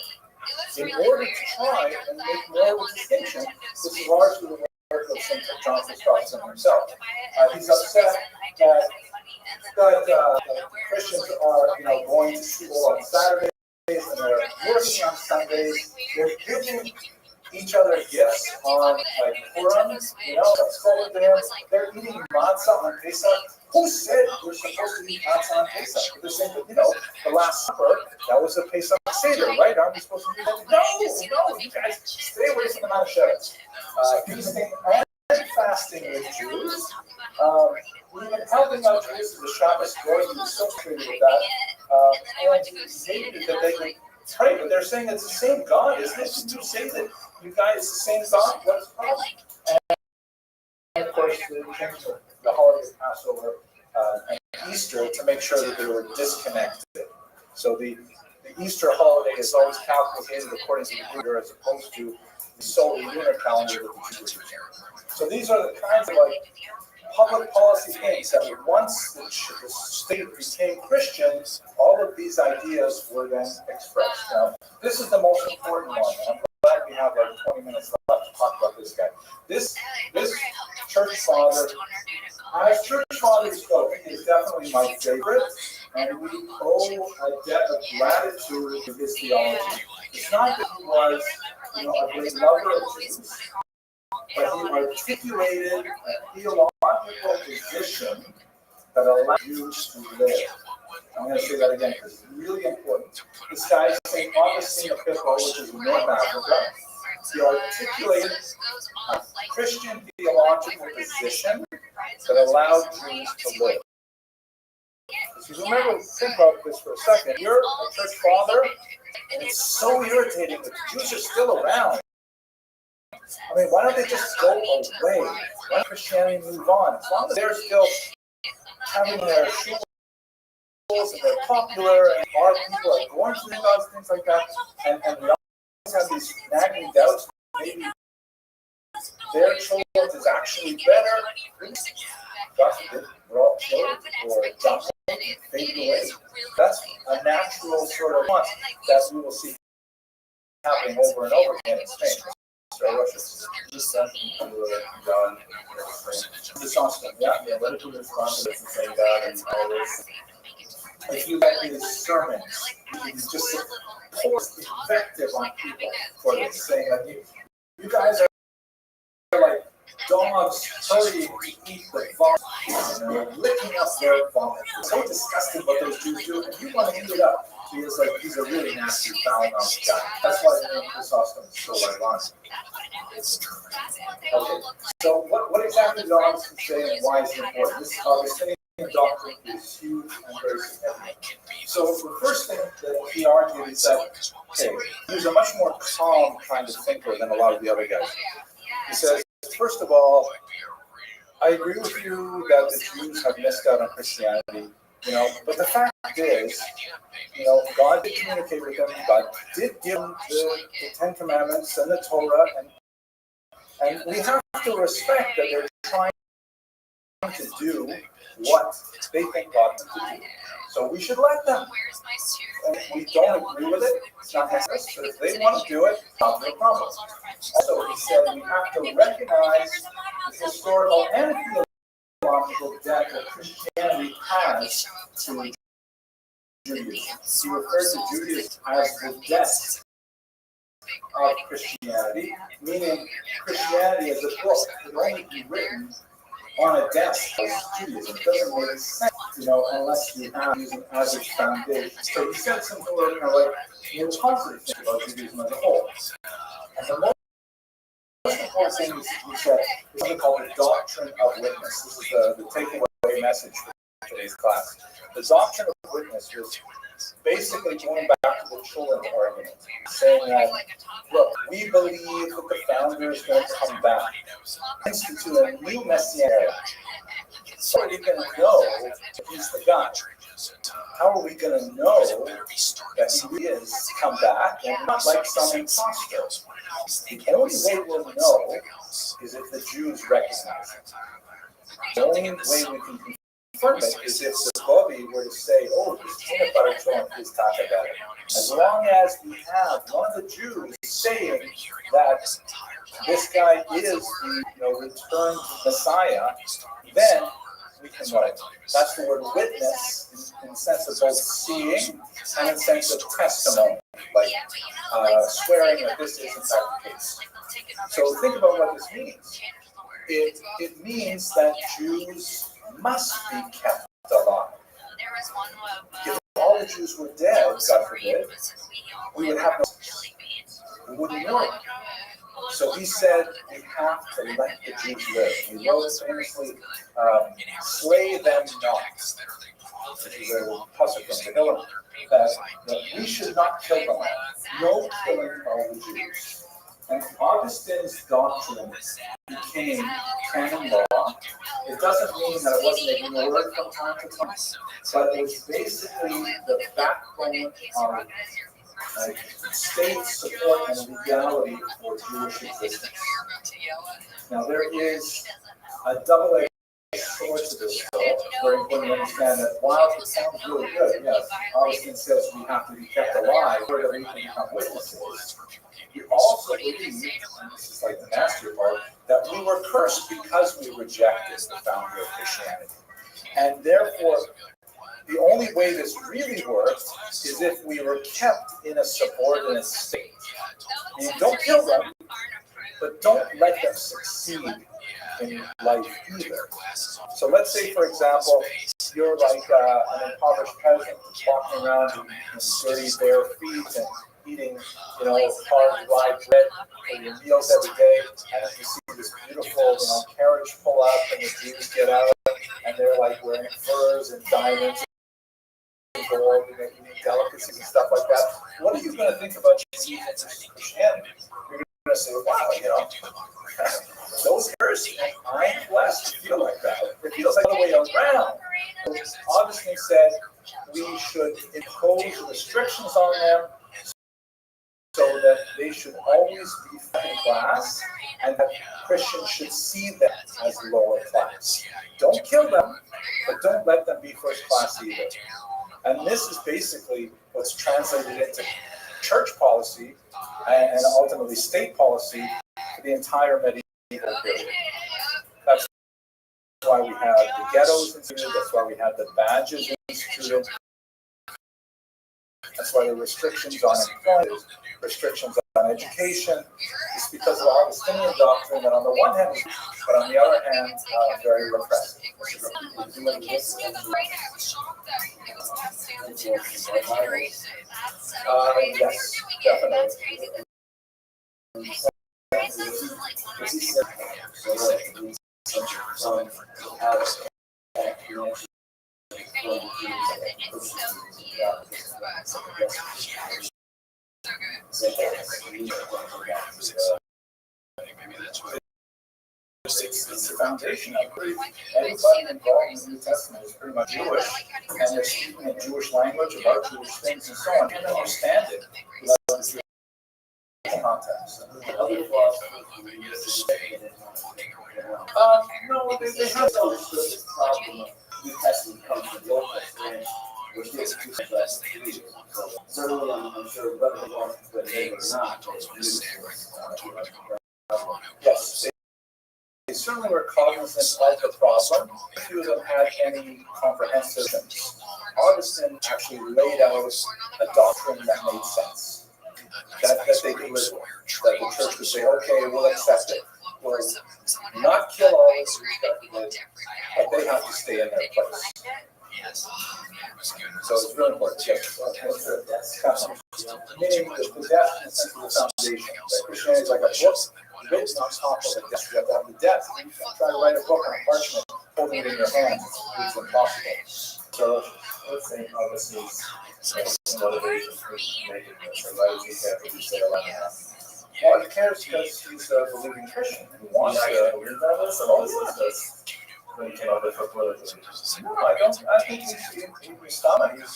[SPEAKER 1] in order to try and make more of a distinction. This is largely the work of St. John Chrysostom himself. He's upset that Christians are, going to school on Saturdays and they're working on Sundays. They're giving each other gifts on Purim, they're eating matzah on Pesach. Who said we're supposed to eat matzah on Pesach? They're saying that, the Last Supper, that was a Pesach Seder, right? Aren't we supposed to do that? No, you guys stay away from the Manischewitz. Feasting and fasting with Jews, even helping out Jews in the Shabbos day, he was so treated with that. And he hated that they could pray, but they're saying it's the same God, isn't it? Did you say that you guys the same God? What's the problem? And of course, they changed the holiday of Passover and Easter to make sure that they were disconnected. So the Easter holiday is always calculated according to the Greek, as opposed to the solar lunar calendar that the Jews use. So these are the kinds of public policy things that once the state became Christian, all of these ideas were then expressed. Now, this is the most important one. I'm glad we have 20 minutes left to talk about this guy. This church father, as church fathers go, he is definitely my favorite, and we owe a debt of gratitude to his theology. It's not that he was, a great lover of Jews, but he articulated a theological position that allowed Jews to live. I'm going to say that again because it's really important. This guy is St. Augustine of Hippo, which is in North Africa. He articulated a Christian theological position that allowed Jews to live. If you remember, think about this for a second. You're a church father, and it's so irritating that the Jews are still around. I mean, why don't they just go away? Why don't Christianity move on? As long as they're still having their shuls and they're popular and our people are going to synagogues, things like that, and we always have these nagging doubts, maybe their children is actually better. God forbid, we're all killed or adopted, fade away. That's a natural sort of want that we will see happening over and over again in Spain. So Russia.
[SPEAKER 4] Just something to God.
[SPEAKER 1] Chrysostom,
[SPEAKER 4] Yeah, let it be responsive to the same God and all this.
[SPEAKER 1] if you read his sermons, he's just pours invective on people for this, saying that you guys are like dogs hurrying to eat the vomit, and they're licking up their vomit. It's so disgusting what those Jews do, and you want to eat it up. He's a really nasty, foul-mouthed guy. That's why the name Chrysostom is so ironic. Okay, so what exactly did Augustine say and why is it important? This Augustinian doctrine is huge and very significant. So the first thing that he argued is that, okay, he was a much more calm kind of thinker than a lot of the other guys. He says, first of all, I agree with you that the Jews have missed out on Christianity, but the fact is, God did communicate with them, God did give them the Ten Commandments and the Torah, and we have to respect that they're trying to do what they think God wants to do. So we should let them. And if we don't agree with it, it's not necessary. But if they want to do it, not no problem. Also, he said we have to recognize the historical and theological debt that Christianity has to Judaism. He referred to Judaism as the debt of Christianity, meaning Christianity as a book can only be written on a desk of Judaism. It doesn't make sense, unless you have Judaism as its foundation. So he said something like more positive thing about Judaism as a whole. And the most important thing he said is something called the doctrine of witness. This is the takeaway message for today's class. The doctrine of witness was basically going back to the children argument, saying that, look, we believe that the founder is going to come back, institute a new messianic era. So how are we going to know if he's the guy? How are we going to know that he is come back and not like some imposter? The only way we'll know is if the Jews recognize it. The only way we can confirm it is if the Rabbi were to say, oh, this peanut butter joint is Takadata. As long as we have one of the Jews saying that this guy is the returned Messiah, then we can know it. That's the word witness in the sense of both seeing and in the sense of testimony, like swearing that this is in fact the case. So think about what this means. It means that Jews must be kept alive. If all the Jews were dead, God forbid, we would have we wouldn't know it. So he said we have to let the Jews live. He wrote famously, slay them not. Which is a pasuk from Tehillim, that we should not kill them. No killing of the Jews. And Augustine's doctrine became canon law. It doesn't mean that it wasn't ignored from time to time, but it was basically the backbone of state support and legality for Jewish existence. Now there is a double-edged sword to this, though. It's very important to understand that while it sounds really good, yes, Augustine says we have to be kept alive so that we can become witnesses. We also believe, and this is like the nastier part, that we were cursed because we rejected the founder of Christianity. And therefore, the only way this really works is if we were kept in a subordinate state. And don't kill them, but don't let them succeed in life either. So let's say, for example, you're like an impoverished peasant walking around in dirty, bare feet and eating, hard, dry bread for your meals every day, and then you see this beautiful, carriage pull up, and the Jews get out, and they're like wearing furs and diamonds and gold, and they're eating delicacies and stuff like that. What are you going to think about Christianity? You're going to say, wow, those Pharisees, I'm blessed to feel like that. It feels like the other way around. Augustine said we should impose restrictions on them so that they should always be second class, and that Christians should see them as lower class. Don't kill them, but don't let them be first class either. And this is basically what's translated into church policy and ultimately state policy for the entire medieval period. That's why we have the ghettos instituted, that's why we have the badges instituted, that's why the restrictions on employment, restrictions on education. It's because of the Augustinian doctrine that on the one hand, but on the other hand, very repressive. Yes, definitely. It's the foundation of it. Everybody involved in the New Testament is pretty much Jewish, and they're speaking a Jewish language about Jewish things and so on. You can understand it without the Jewish context. No, they have this problem of New Testament comes from the Old Testament, which gets too much. Certainly, I'm sure whether they want to admit it or not, yes. They certainly were cognizant of the problem. Few of them had any comprehensive. Augustine actually laid out a doctrine that made sense, that they could live with, that the church would say, okay, we'll accept it. We'll not kill all these respectively, but they have to stay in their place. So it's really important. Meaning the death in the sense of the foundation. Christianity is like a book written on top of a death. You have to have the death. Try to write a book on a parchment, holding it in your hand. It's impossible. So let's say Augustine is motivation for making this. So why does he have to say a lot of that? Well, he cares because he's a believing Christian. He wants to believe that. So when he came up with a political. No, I don't. I think he's stomach. He's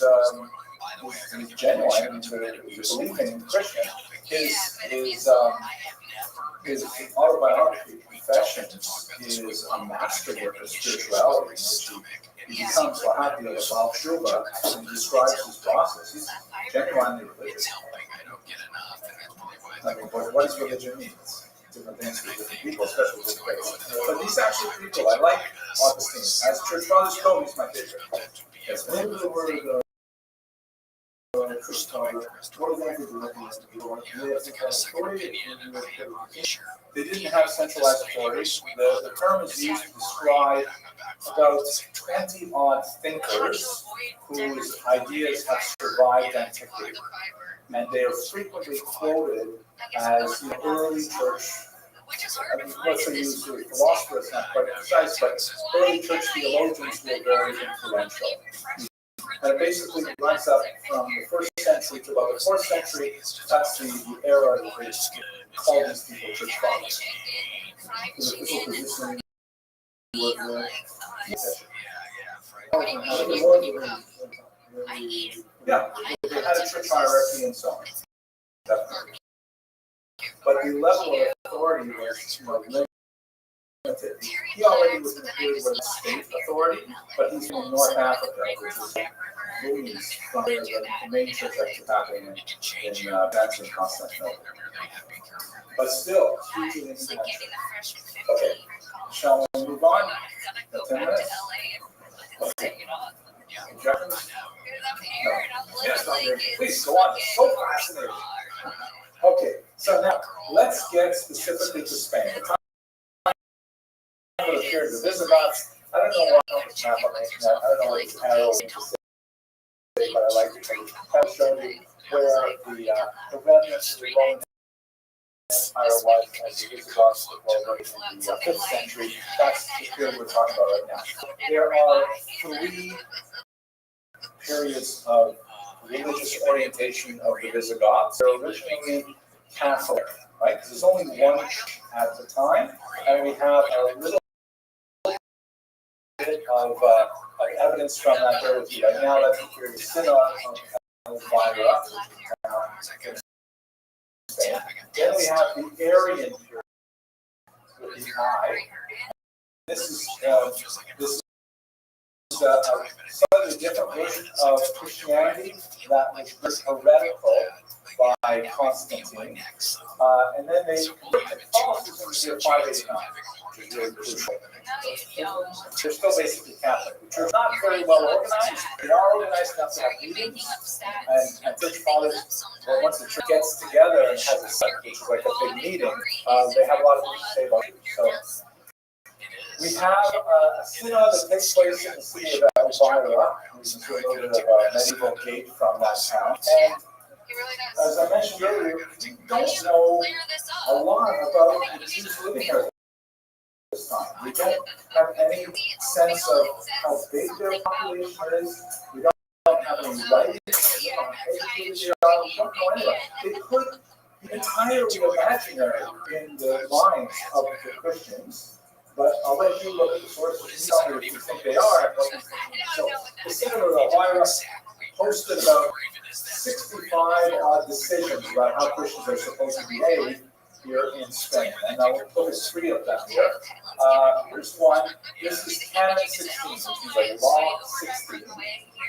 [SPEAKER 1] genuine. He's a believing Christian. His autobiography, Confessions, is a masterwork of spirituality. He becomes Rabbi of Rothschild and describes his process. He's genuinely religious. I mean, what does religion mean? Different things for different people, especially with faith. But these actual people, I like Augustine. As church fathers go, he's my favorite. Yes, maybe the word church father. What do they do? They didn't have centralized authority. The term is used to describe about 20 odd thinkers whose ideas have survived antiquity. And they are frequently quoted as the early church. Let's say use the philosophers, not quite precise, but early church theologians were very influential. And it basically runs up from the 1st century to about the 4th century. That's the era that they call these people church fathers. The official position was yeah, they had a church hierarchy and so on. Definitely. But the level of authority was limited. He already was in a period where the state authority, but he's from North Africa, which is movies from where the main church actually happening in France and Constantinople. But still, hugely influential. Okay, shall we move on? 10 minutes? Okay. Objections? No. Yes, not here. Please go on. It's so fascinating. Okay, so now let's get specifically to Spain. The time of the period of the Visigoths. I don't know what map I'm making. I don't know what it's arrows to say, but I like to kind of show you where the remnants of the Roman Empire was as the Visigoths were in the 5th century. That's the period we're talking about right now. There are 3 periods of religious orientation of the Visigoths. They're originally Catholic, right? Because there's only one at the time, and we have a little bit of evidence from that there with you. Right now, that's the period of Synod of Elvira. Then we have the Arian period with the I. This is a slightly different version of Christianity that was heretical by Constantine. And then they Catholicism in the year 589, which is really crucial. They're still basically Catholic. The church is not very well organized. They are organized enough to have meetings. And church fathers, well, once the church gets together and has a set, which is like a big meeting, they have a lot of things to say about it. So we have a synod that takes place in the city of Elvira. We can see a little bit of a medieval gate from that town. And as I mentioned earlier, we don't know a lot about the Jews living here this time. We don't have any sense of how big their population is. We don't have any writings on how educated they are. We don't know any of that. They could be entirely imaginary in the minds of the Christians. But I'll let you look at the sources and tell me if you think they are and what you think. So the Synod of Elvira posted about 65 odd decisions about how Christians are supposed to behave here in Spain. And I will put three of them here. Here's one. This is Canon 16, which is like Law 16.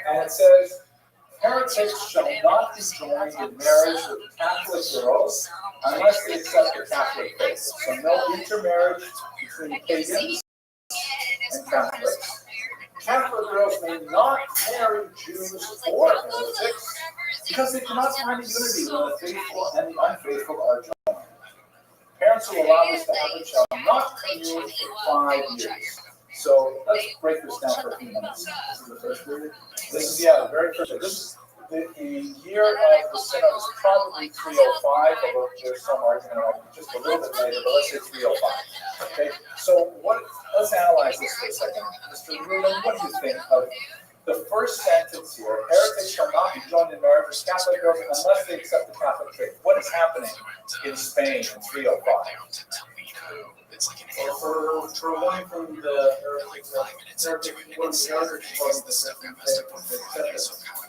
[SPEAKER 1] And it says, heretics shall not be joined in marriage with Catholic girls unless they accept the Catholic faith. So no intermarriage between pagans and Catholics. Catholic girls may not marry Jews or heretics because they cannot find a unity when the faithful and the unfaithful are joined. Parents who allow this to happen shall not commune for 5 years. So let's break this down for a few minutes. This is the first period. This is, the very first period. This is the year of the synod is probably 305, although there's some argument on just a little bit later, but let's say 305. Okay, so let's analyze this for a second. Mr. Rubin, what do you think of the first sentence here? Heretics shall not be joined in marriage with Catholic girls unless they accept the Catholic faith. What is happening in Spain in 305?
[SPEAKER 6] For one from the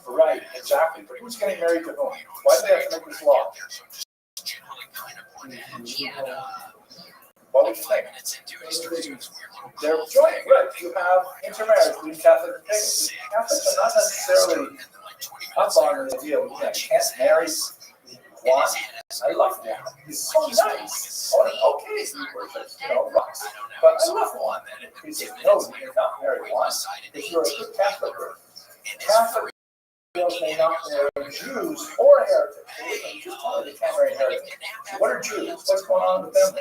[SPEAKER 1] right, exactly. But who's getting married to whom? Why do they have to make this law? What would you think? They're joint, right? You have intermarriage between Catholic and pagans. Catholics are not necessarily up on the idea of can't marry one. I love him. He's so nice. Okay, he worships, rocks. But I love one. He says, no, you cannot marry one. If you're a good Catholic girl, Catholic girls may not marry Jews or heretics. You just told me they can't marry heretics. What are Jews? What's going on with them?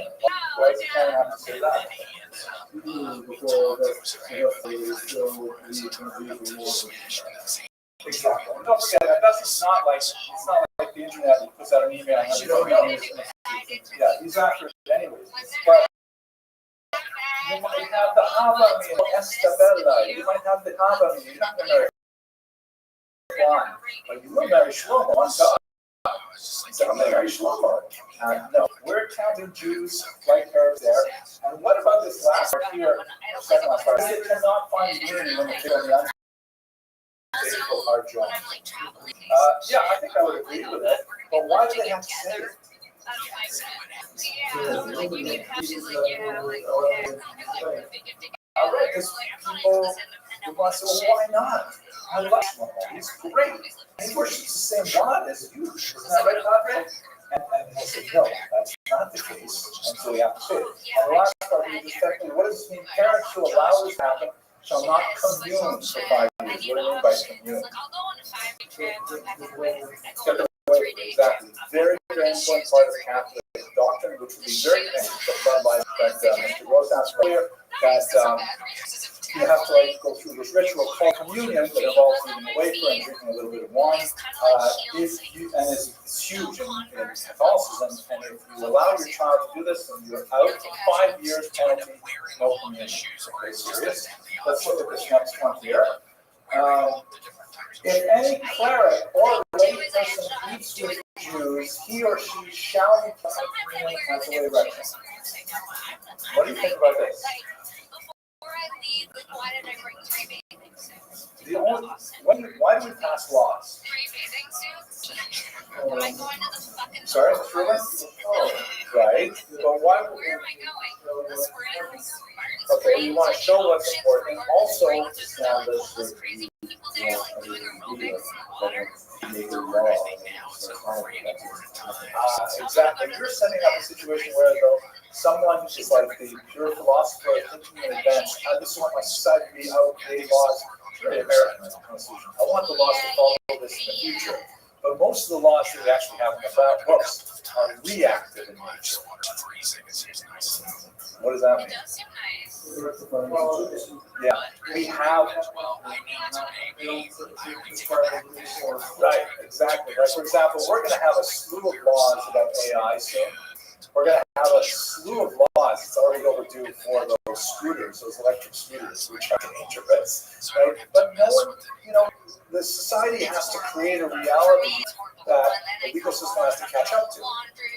[SPEAKER 1] Why does the canon have to say that? Exactly. Don't forget that. It's not like the internet. You put out an email and everybody knows. Yeah, he's after it anyways. But you might have the Hava meal, Estabella. You might have the Hava meal. You're not going to marry one, but you will marry Shlomo on God. So I'm going to marry Shlomo. No, we're counting Jews like her there. And what about this last part here? Second last part. They cannot find unity when they feel the faithful are joined. Yeah, I think I would agree with it. But why do they have to say it? All right, because people want to say, well, why not? I love Shlomo. He's great. He worships the same God as you. Isn't that right, Padre? And they say, no, that's not the case. And so we have to say it. And the last part is technically, what does it mean? Parents who allow this to happen shall not commune for 5 years. What do you mean by commune? Exactly. Very, very important part of Catholic doctrine, which would be very connected to the bloodline that Mr. Rose asked earlier, that you have to go through this ritual called communion that involves moving away from and drinking a little bit of wine. And it's huge in Catholicism. And if you allow your child to do this, then you're out for 5 years penalty, no communion. It's very serious. Let's look at this next one here. If any cleric or lay person eats with Jews, he or she shall be kept in communion as a way of reckoning. What do you think about this?
[SPEAKER 7] Why did I bring 3 bathing suits?
[SPEAKER 1] Why do we pass laws?
[SPEAKER 7] 3 bathing suits? Am I going to the fucking
[SPEAKER 1] Sorry, Truman? Right. But why would
[SPEAKER 7] Where am I going? The spring?
[SPEAKER 1] Okay, you want to show what's important. Also, establish
[SPEAKER 7] All those crazy people
[SPEAKER 1] Exactly. You're setting up a situation where though someone is like the pure philosopher thinking in advance. This is what my society be. I will create laws. Sure, the American Constitution. I want the laws to follow this in the future. But most of the laws that we actually have in the books are reactive in nature. What does that mean? Yeah, we have. Right, exactly. Right. For example, we're going to have a slew of laws about AI soon. We're going to have a slew of laws. It's already overdue for those scooters, those electric scooters, which are dangerous, right? But no one, the society has to create a reality that the legal system has to catch up to.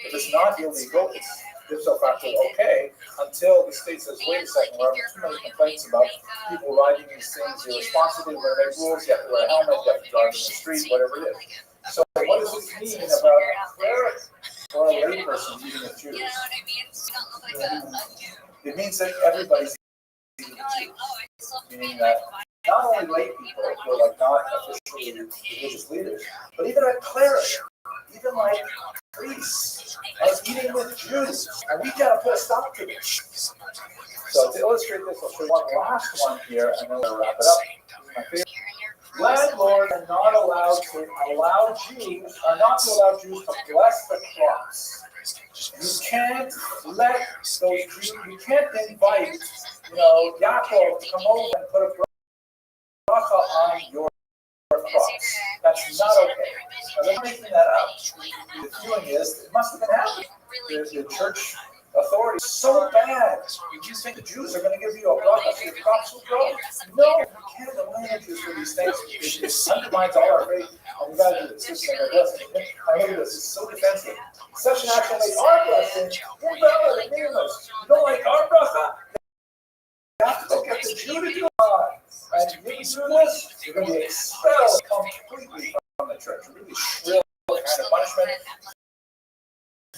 [SPEAKER 1] If it's not illegal, it's ipso facto okay, until the state says, wait a second, we're having too many complaints about people riding these things irresponsibly, we're going to make rules, you have to wear a helmet, you have to drive in the street, whatever it is. So what does this mean about a cleric or a layperson eating with Jews? It means that everybody's eating with Jews, meaning that not only lay people who are like not officially religious leaders, but even a cleric, even like priests, are eating with Jews, and we gotta put a stop to this. So to illustrate this, I'll show one last one here, and then we'll wrap it up. My favorite. Landlords are not allowed to allow Jews to bless the crops. You can't let those Jews. You can't invite, Yaakov to come over and put a bracha on your crops. That's not okay. Now, they're making that up. The feeling is it must have been happening. The church authorities so bad. You think the Jews are going to give you a bracha so your crops will grow? No, you can't allow Jews for these things. It undermines all our faith. And we got to do this. This and this. I look at this. It's so defensive. Such an action makes our blessing invalid and meaningless. You don't like our bracha? You have to go get the Jew to do it. And if you do this, you're going to be expelled completely from the church. A really shrill kind of punishment.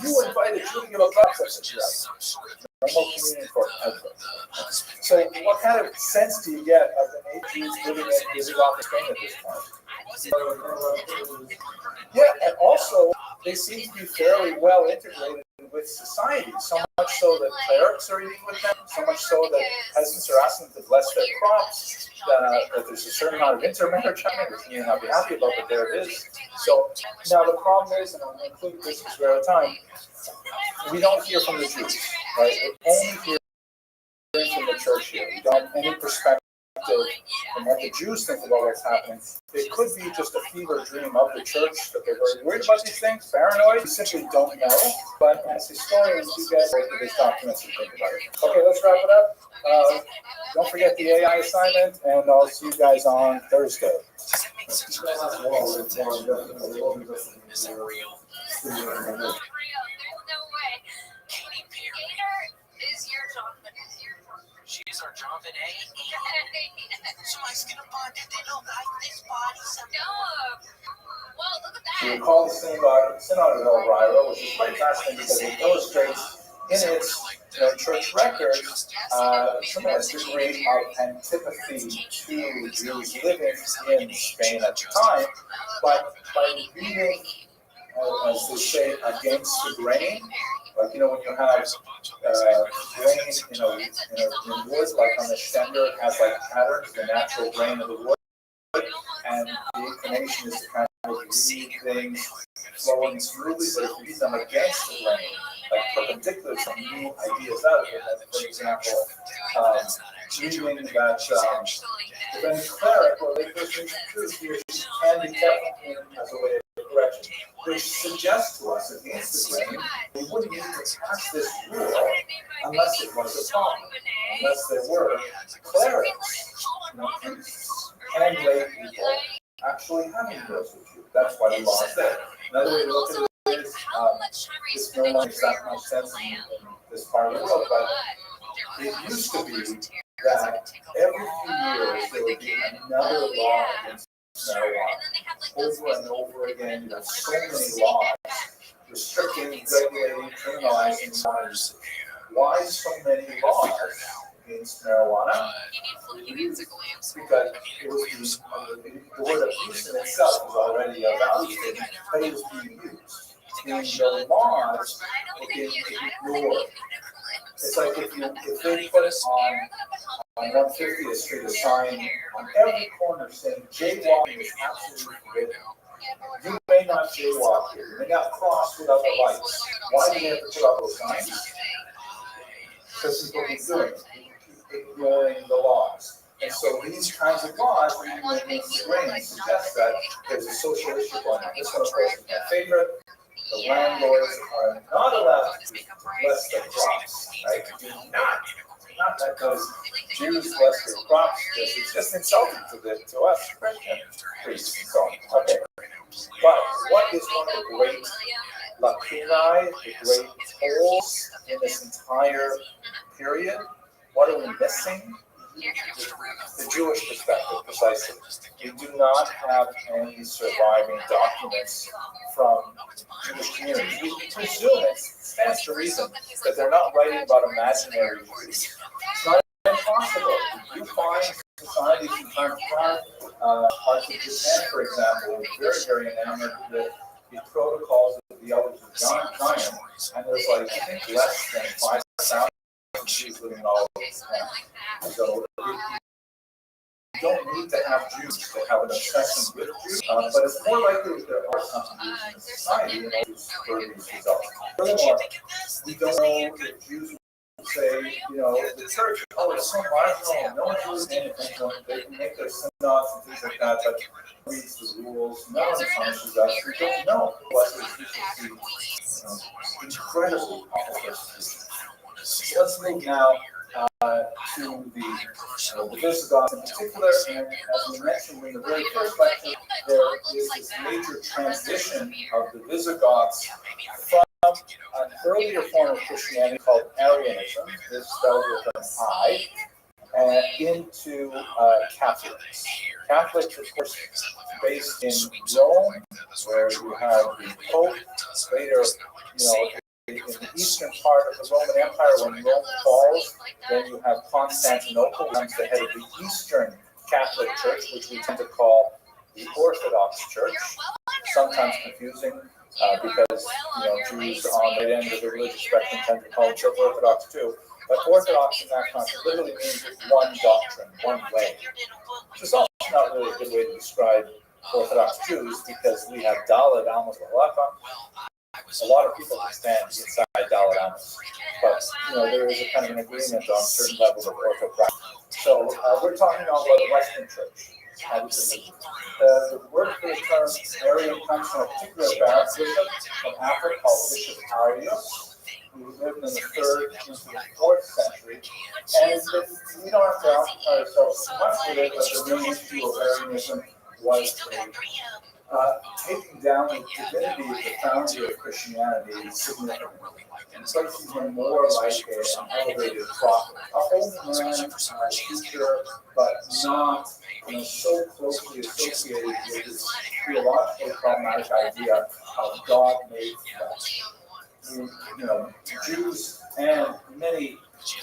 [SPEAKER 1] You invite a Jew to give a process that you have. No more communion for ever. So what kind of sense do you get of the 8 Jews living in Israel off Spain at this point? Yeah, and also they seem to be fairly well integrated with society, so much so that clerics are eating with them, so much so that peasants are asking them to bless their crops, that there's a certain amount of intermarriage happening, which you may not be happy about, but there it is. So now the problem is, and I'll include this because we're out of time, we don't hear from the Jews, right? We only hear from the church here. We don't have any perspective from what the Jews think about what's happening. It could be just a fever dream of the church that they're very worried about these things, paranoid. We simply don't know. But as historians, you guys look at these documents and think about it. Okay, let's wrap it up. Don't forget the AI assignment, and I'll see you guys on Thursday.
[SPEAKER 7] Is it real? There's no way. Katy Perry. Is your Jonathan? She is our Jonathan A. So my skin upon did they look like this body? Well, look at that.
[SPEAKER 1] We call the Synod of Elvira, which is quite fascinating because it illustrates in its church records a tremendous degree of antipathy to Jews living in Spain at the time, but by reading, as they say, against the grain. Like, when you have grain, in wood, like on the stender, it has like patterns, the natural grain of the wood, and the inclination is to kind of read things flowing smoothly, but if you read them against the grain, like perpendicular, some new ideas out of it, like, for example, reading that when cleric or layperson truth here can be kept as a way of correction, which suggests to us against the grain, we wouldn't need to pass this rule unless it was a problem, unless there were clerics, priests, and lay people actually having those with you. That's why the law is there. Another way to look at it is, this no longer makes that much sense in this part of the world, but it used to be that every few years there would be another law against marijuana. Over and over again, you have so many laws restricting, regulating, criminalizing marijuana. Why so many laws against marijuana? because it was the word abuse in itself was already a value statement, but it was being used. In the laws, it being ignored. It's like if they put on 150th Street a sign on every corner saying jaywalking is absolutely forbidden. You may not jaywalk here, you may not cross without the lights. Why do they have to put up those signs? Because people keep doing it, keep ignoring the laws. And so these kinds of laws, even when it's grain, suggest that there's a social issue going on. This one, of course, is my favorite. The landlords are not allowed to bless their crops, right? Do not that those Jews bless their crops, because it's just insulting to us Christian priests and so on. Okay. But what is one of the great lacunae, the great holes in this entire period? What are we missing? The Jewish perspective, precisely. We do not have any surviving documents from Jewish communities. We presume it stands to reason that they're not writing about imaginary Jews. It's not impossible. You find societies from time to time, parts of Japan, for example, are very, very enamored with the protocols of the elders of Zion, and there's like, I think, less than 5,000 Jews living all over Japan. So you don't need to have Jews to have an obsession with Jews, but it's more likely that there are contributions in society in order to spur these results. Furthermore, we don't know if Jews will say, the church, it's so marginal, no one really pays attention, they can make their synagogues and things like that, but reads the rules, no one punishes us, we don't know what the incredibly awful persecution. So let's move now to the Visigoths in particular, and as we mentioned in the very first lecture, there is this major transition of the Visigoths from an earlier form of Christianity called Arianism, this spelled with an I, and into Catholics. Catholics, of course, based in Rome, where you have the Pope, later, in the eastern part of the Roman Empire, when Rome falls, then you have Constantinople, which is the head of the Eastern Catholic Church, which we tend to call the Orthodox Church. Sometimes confusing because Jews on the end of the religious spectrum tend to call the Church Orthodox too. But Orthodox in that context literally means one doctrine, one way, which is also not really a good way to describe Orthodox Jews, because we have Dalet Amos Halacha. A lot of people can stand inside Dalet Amos, but there is a kind of an agreement on certain levels of orthodoxy. So we're talking now about the Western Church. The word for the term Arian comes from a particular Baron bishop from Africa called Bishop Arius, who lived in the 3rd into the 4th century. And we don't have to occupy ourselves too much with it, but the main issue of Arianism was taking down the divinity of the founder of Christianity significantly. And places him more like an elevated prophet, a holy man, teacher, but not so closely associated with this theologically problematic idea of God made flesh. Jews and many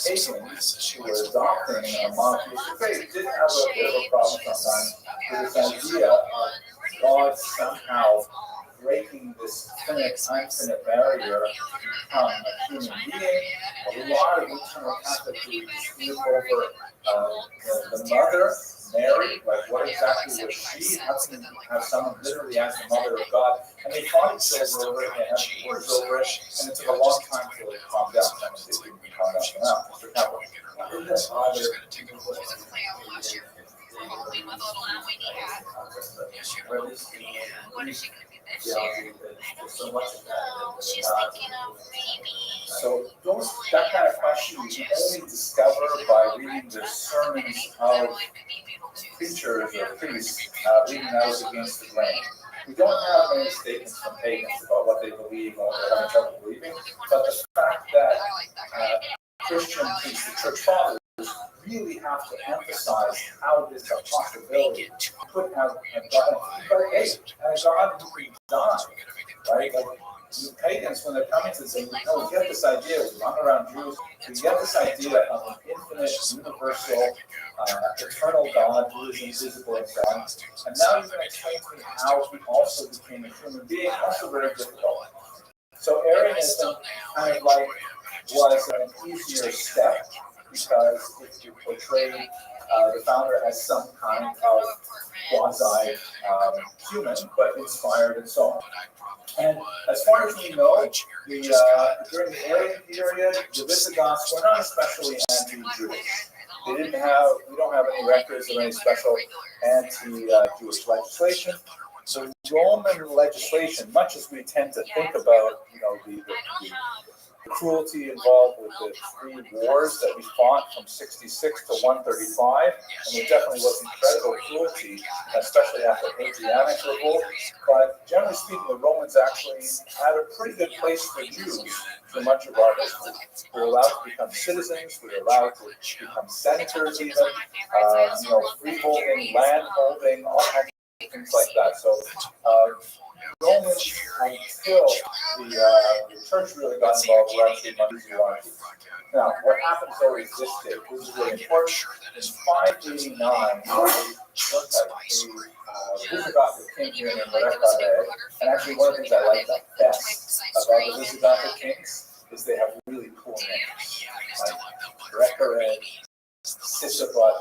[SPEAKER 1] pagans who were adopting a monotheistic faith did have a bit of a problem sometimes with this idea of God somehow breaking this infinite barrier to become a human being. A lot of eternal Catholics dispute over the mother, Mary, like what exactly was she? How can you have someone literally as the mother of God? And they fought each other over it, and had wars over it, and it took a long time to really calm down. Some of these didn't calm down for now. Mr. Campbell. So that kind of question you can only discover by reading the sermons of preachers or priests reading those against the grain. We don't have many statements from pagans about what they believe or what they're having trouble believing, but the fact that Christian priests, the church fathers, really have to emphasize how this is a possibility. You could have a God, but hey, a God who died, right? The pagans, when they're coming to say, we get this idea, we run around Jews, we get this idea of an infinite infinite, universal, eternal God who is invisible and so on. And now he's going to explain to me how he also became a human being, also very difficult. So Arianism kind of like was an easier step because if you portray the founder as some kind of quasi-human, but inspired and so on. And as far as we know, during the Arian period, the Visigoths were not especially anti-Jewish. We don't have any records of any special anti-Jewish legislation. So Roman legislation, much as we tend to think about, the cruelty involved with the 3 wars that we fought from 66 to 135, and there definitely was incredible cruelty, especially after Hadrianic revolt. But generally speaking, the Romans actually had a pretty good place for Jews for much of our history. We were allowed to become citizens, we were allowed to become senators even, freeholding, landholding, all kinds of things like that. So Romans, until the church really got involved, were actually monarchy. Now, what happens though is this date. This is really important. In 589, a Visigothic king here named Rothschild, and actually one of the things I like the best about the Visigothic kings is they have really cool names. Like Rothschild, Sisabat,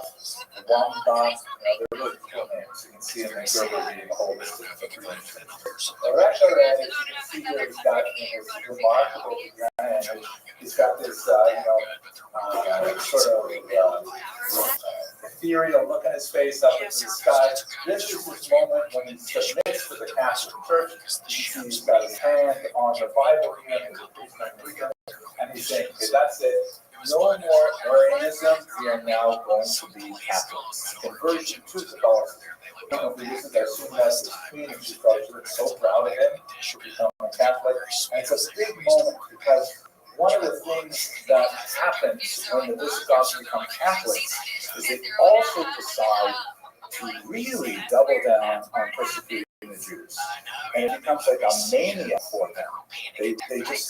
[SPEAKER 1] Wamba, they're really cool names. You can see them in Gerber reading a whole list of them. Rothschild, as you can see here, he's got his remarkable design. He's got this, sort of ethereal look on his face up into the sky. This is his moment when he submits to the Catholic Church. You see he's got his hand on the Bible here, and he's saying, okay, that's it. No more Arianism. We are now going to be Catholics. Conversion to Catholicism. One of the reasons I assume that's his queen, and she's probably so proud of him to become a Catholic. And it's a big moment because one of the things that happens when the Visigoths become Catholics is they also decide to really double down on persecuting the Jews. And it becomes like a mania for them. They just,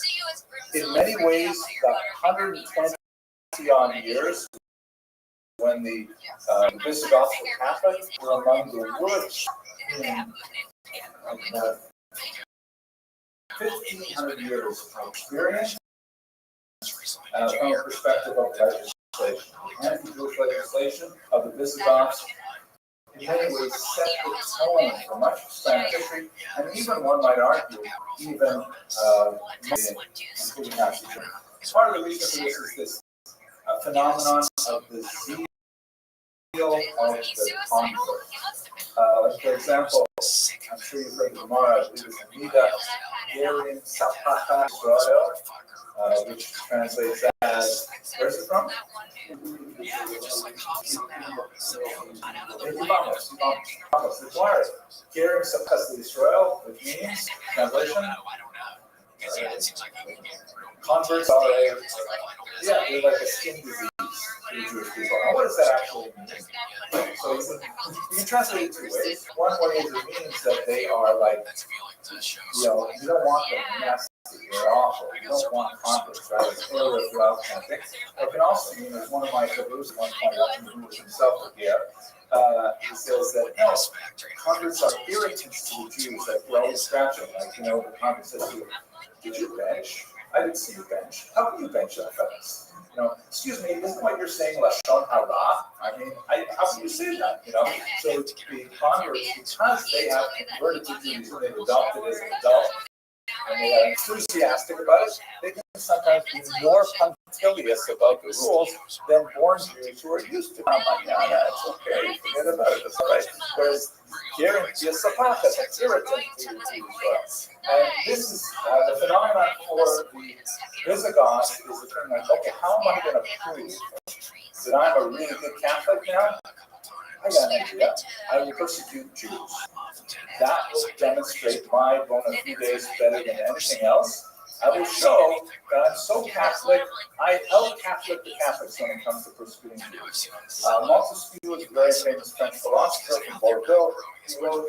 [SPEAKER 1] in many ways, the 120 odd years when the Visigoths were Catholic were among the worst in 1,500 years of experience from a perspective of legislation. Anti-Jewish legislation of the Visigoths in many ways set the tone for much of Spanish history, and even one might argue, including Nazi Germany. Part of the reason for this is this phenomenon of the zeal of the conflict. For example, I'm sure you've heard the Gemara, I believe it's Amida, Gerim Sapata Israel, which translates as, where's it from? The Gemara, Gerim Sapata Israel, which means, translation, converts are they're like a skin disease to the Jewish people. Now, what does that actually mean? So you can translate it 2 ways. One way is it means that they are like, you don't want them nasty, they're awful. You don't want converts, right? It's area throughout kind of thing. It can also mean, as one of my caboose at one point, who was himself here, he says that converts are irritants to the Jews, like we're always scratching, like, the convert says to you, did you bench? I didn't see you bench. How can you bench that fast? Excuse me, isn't what you're saying Lashon Hara? I mean, how can you say that? So the converts, because they have converted to Judaism, they've adopted as an adult, and they are enthusiastic about it, they can sometimes be more punctilious about the rules than born Jews who are used to it. It's okay, forget about it, that's all right. Whereas guarantee a sapaka, that's irritant to Israel. And this is the phenomenon for the Visigoths is the thing like, okay, how am I going to prove that I'm a really good Catholic now? I got an idea. I will persecute Jews. That will demonstrate my bona fides better than anything else. I will show that I'm so Catholic, I out-Catholic the Catholics when it comes to persecuting Jews. Montesquieu is a very famous French philosopher from Bordeaux. He wrote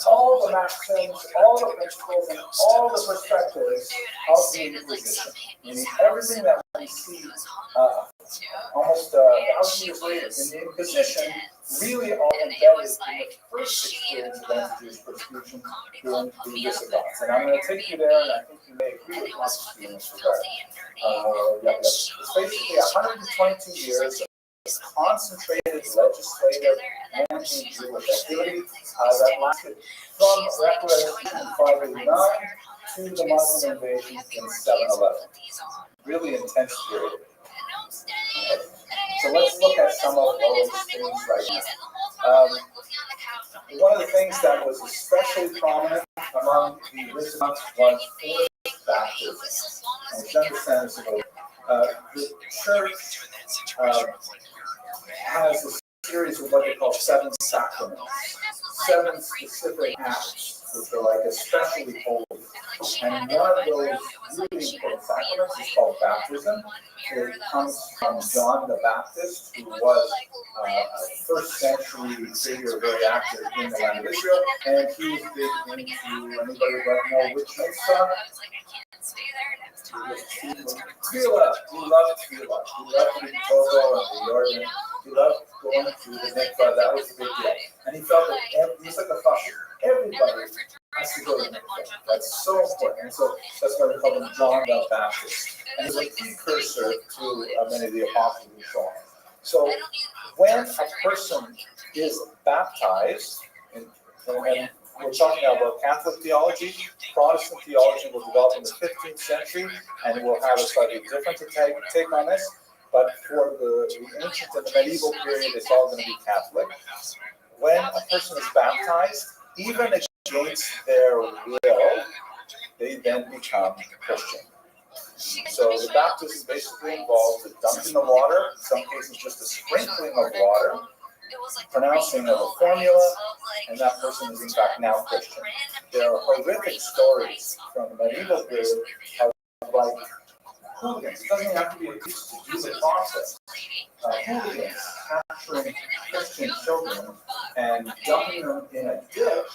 [SPEAKER 1] all the maxims, all the principles, and all the perspectives of the Inquisition. Meaning everything that we see almost 1,000 years later, in the Inquisition, really all embedded in the first experience of anti-Jewish persecution during the Visigoths. And I'm going to take you there, and I think you may agree with my experience with that. It's basically 122 years of concentrated legislative anti-Jewish activity that lasted from Reparation in 589 to the Muslim invasion in 711. Really intense period. So let's look at some of those things right now. One of the things that was especially prominent among the Visigoths was forced baptism. And you should understand this a little. The church has a series of what they call 7 sacraments, 7 specific acts, which are like especially holy. And one of those really important sacraments is called baptism. It comes from John the Baptist, who was a first century figure very active in the land of Israel, and he was big into, anybody might know which mitzvah? Tefillah. He loved tefillah. He loved reading Torah and the Jordan. He loved going to the mikvah. That was a big deal. And he felt that he's like a fusher. Everybody has to go to the mikvah. That's so important. And so that's why we call him John the Baptist. And he's a precursor to many of the apostles and so on. So when a person is baptized, and we're talking about Catholic theology, Protestant theology will develop in the 15th century, and we'll have a slightly different take on this. But for the ancient and the medieval period, it's all going to be Catholic. When a person is baptized, even against their will, they then become Christian. So the baptism basically involves a dunk in the water, in some cases just a sprinkling of water, pronouncing of a formula, and that person is in fact now Christian. There are horrific stories from the medieval period of like hooligans. It doesn't have to be a priest to do the process. Hooligans capturing Christian children and dumping them in a ditch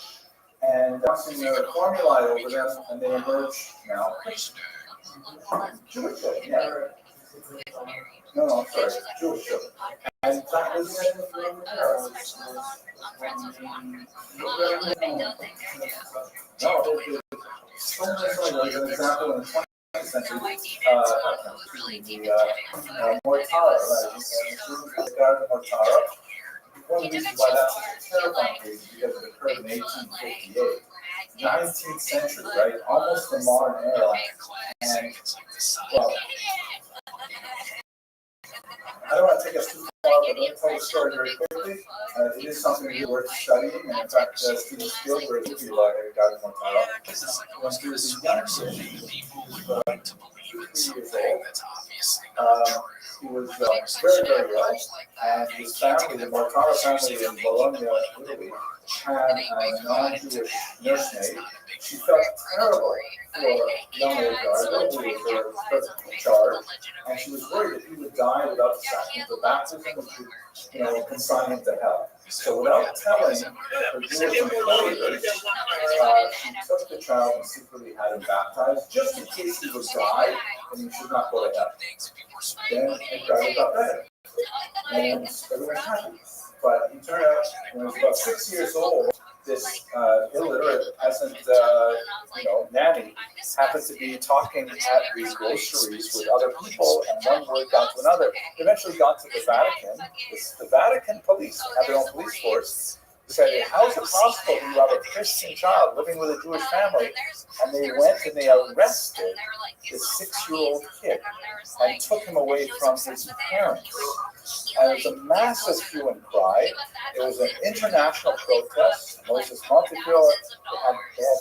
[SPEAKER 1] and pronouncing their formula over them, and they emerge now Christian. Jewish children, yeah. No, I'm sorry, Jewish children. And that was there's an example in the 20th century, Mortara, the Garden of Mortara. One of the reasons why that's such a terrifying case is because it occurred in 1858. 19th century, right? Almost the modern era. And, well, I don't want to take us too far, but let me tell the story very quickly. It is something really worth studying, and in fact, Stephen Spielberg, if you like, got it on title. When he was a young kid, 3 years old, he was very, very ill, and his family, the Mortara family in Bologna, Italy, had a non-Jewish nursemaid. She felt terrible for young Edgardo, who was her in charge, and she was worried that he would die without the sacrament of baptism, which would, consign him to hell. So without telling her Jewish employers, she took the child and secretly had him baptized, just in case he would die, and he should not go to hell. Then Edgardo got better, and everyone was happy. But he turned out, when he was about 6 years old, this illiterate peasant, nanny happened to be talking at these groceries with other people, and one word got to another. Eventually got to the Vatican. The Vatican police have their own police force. Said, how is it possible you have a Christian child living with a Jewish family? And they went and they arrested this 6-year-old kid and took him away from his parents. And it was a massive hue and cry. It was an international protest. Moses Montefiore, they had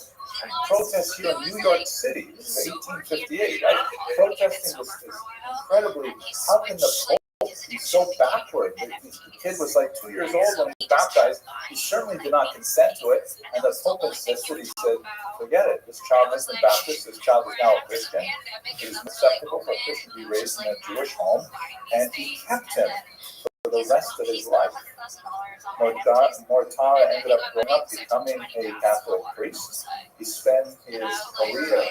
[SPEAKER 1] protests here in New York City. This is 1858, right? Protesting was incredibly, how can the Pope be so backward? The kid was like 2 years old when he was baptized. He certainly did not consent to it. And the Pope insisted. He said, forget it. This child has been baptized. This child is now a Christian. It is acceptable for a Christian to be raised in a Jewish home. And he kept him for the rest of his life. Mortara ended up growing up, becoming a Catholic priest. He spent his career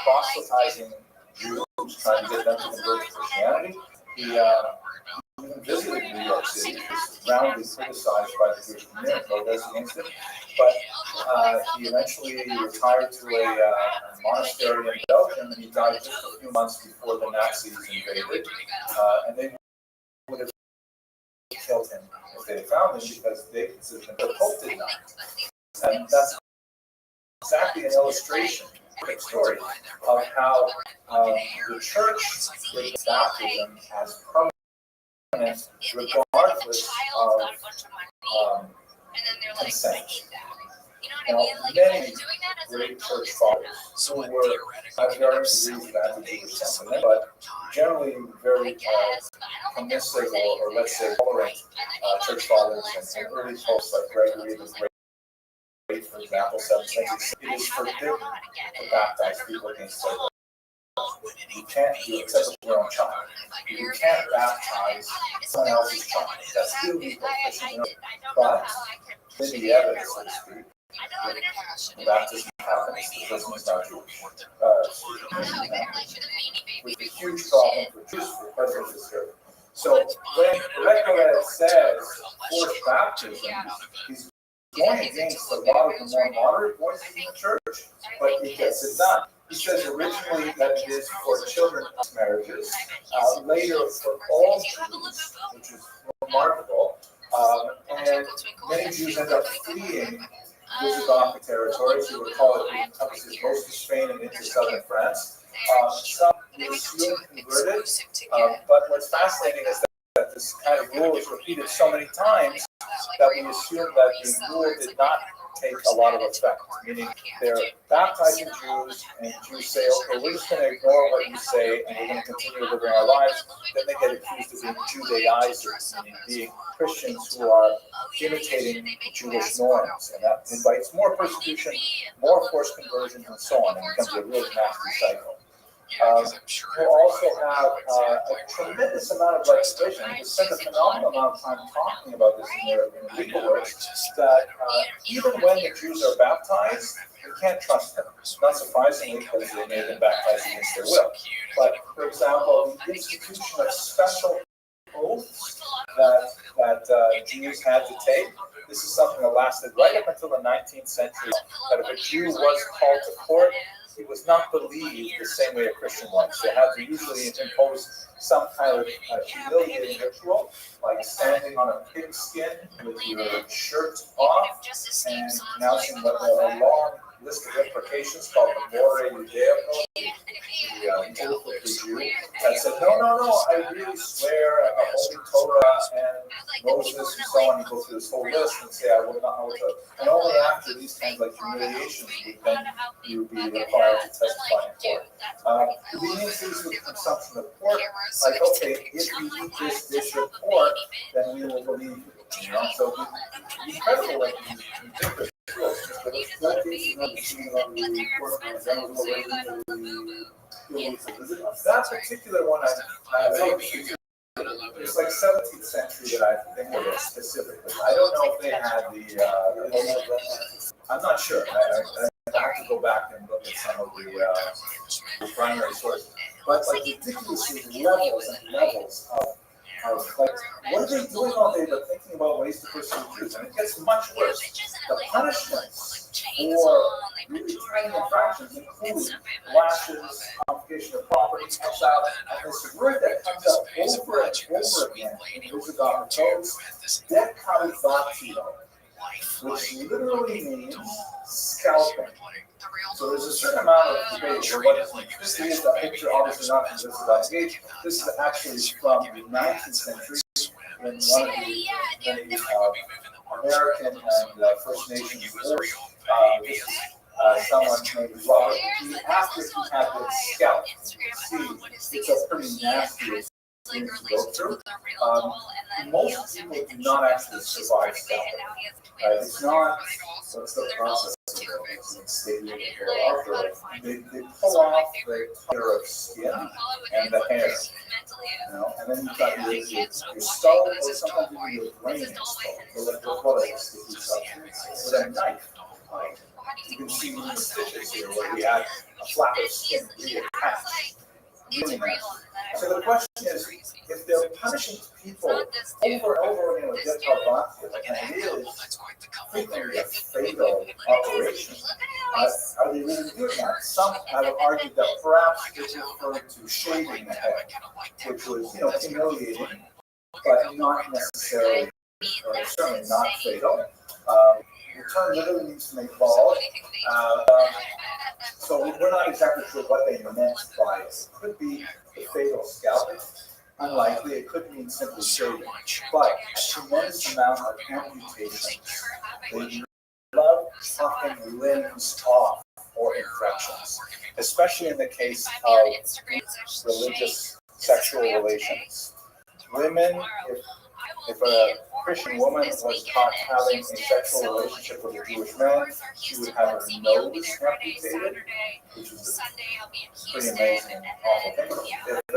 [SPEAKER 1] proselytizing Jews, trying to get them to convert to Christianity. He even visited New York City. He was roundly criticized by the Jewish community, protesting against it. But he eventually retired to a monastery in Belgium, and he died just a few months before the Nazis invaded. And they would have killed him if they had found him, because they considered him, the Pope did not. And that's exactly an illustration, a story of how the church treats baptism as permanent, regardless of consent. Now, many great church fathers who were at varying degrees of anti-Jewish sentiment, but generally very permissive or let's say tolerant church fathers and early popes like Gregory the Great, for example, 7th century. It is forbidden to baptize people against their will. You can't do it except with your own child. You can't baptize someone else's child. That's illegal. But in the evidence, so to speak, the baptism happens, the person is not Jewish. With a huge problem for Jews for President here. So when Rothschild says forced baptism, he's going against a lot of the more moderate voices in the church, but he gets it done. He says originally that it is for children's marriages, later for all Jews, which is remarkable. And many Jews end up fleeing Visigoth territories. You recall it encompasses most of Spain and into southern France. Some were soon converted, but what's fascinating is that this kind of rule is repeated so many times that we assume that the rule did not take a lot of effect, meaning they're baptizing Jews, and Jews say, okay, we're just going to ignore what you say, and we're going to continue living our lives. Then they get accused of being Judaizers, meaning being Christians who are imitating Jewish norms, and that invites more persecution, more forced conversions, and so on, and becomes a really nasty cycle. We also have a tremendous amount of legislation. We spent a phenomenal amount of time talking about this in their legal works, that even when the Jews are baptized, you can't trust them. Not surprisingly, because they may have been baptized against their will. But, for example, the institution of special oaths that Jews had to take, this is something that lasted right up until the 19th century, that if a Jew was called to court, he was not believed the same way a Christian was. They had to usually impose some kind of humiliating ritual, like standing on a pig skin with your shirt off and announcing what a long list of imprecations called the More Judaico, the oath of the Jew, that said, no, I really swear at the Holy Torah and Moses and so on. You go through this whole list and say, I will not hold to. And only after these kinds of humiliations would then you be required to testify in court. Leading things with consumption of pork, like, okay, if you eat this dish of pork, then we will believe you. So the incredible way to ridiculous. That particular one, it's like 17th century that I think of it specifically. I don't know if they had the, I'm not sure. I have to go back and look at some of the primary sources. But like ridiculously levels and levels of like, what are they doing all day but thinking about ways to pursue Jews? And it gets much worse. The punishments for really tiny infractions include lashes, confiscation of property, exile, and this word that comes up over and over again in Visigoth codes, decalivatio, which literally means scalping. So there's a certain amount of debate for what this means. This is a picture, obviously not from Visigoth age. This is actually from the 19th century when one of the many American and First Nations wars. Someone named Robert, after he had been scalped, you can see it's a pretty nasty thing to go through. Most people do not actually survive scalping. It's not, what's the process? They pull off the layer of skin and the hair, and then you've got your skull, or sometimes even your brain exposed, with a sticky substance, with a knife. You can see the stitches here where we had a flap of skin really attached. doing that. So the question is, if they're punishing people over and over again with death and it is frequently a fatal operation, are they really doing that? Some have argued that perhaps it's referring to shaving the head, which was, humiliating, but not necessarily, or certainly not fatal. The term literally means to make bald. So we're not exactly sure what they meant by it. It could be the fatal scalping. Unlikely, it could mean simply shaving. But a tremendous amount of amputation. They love chopping limbs off or infections, especially in the case of religious sexual relations. Women, if a Christian woman was caught having a sexual relationship with a Jewish man, she would have her nose amputated, which is a pretty amazing and awful thing. If a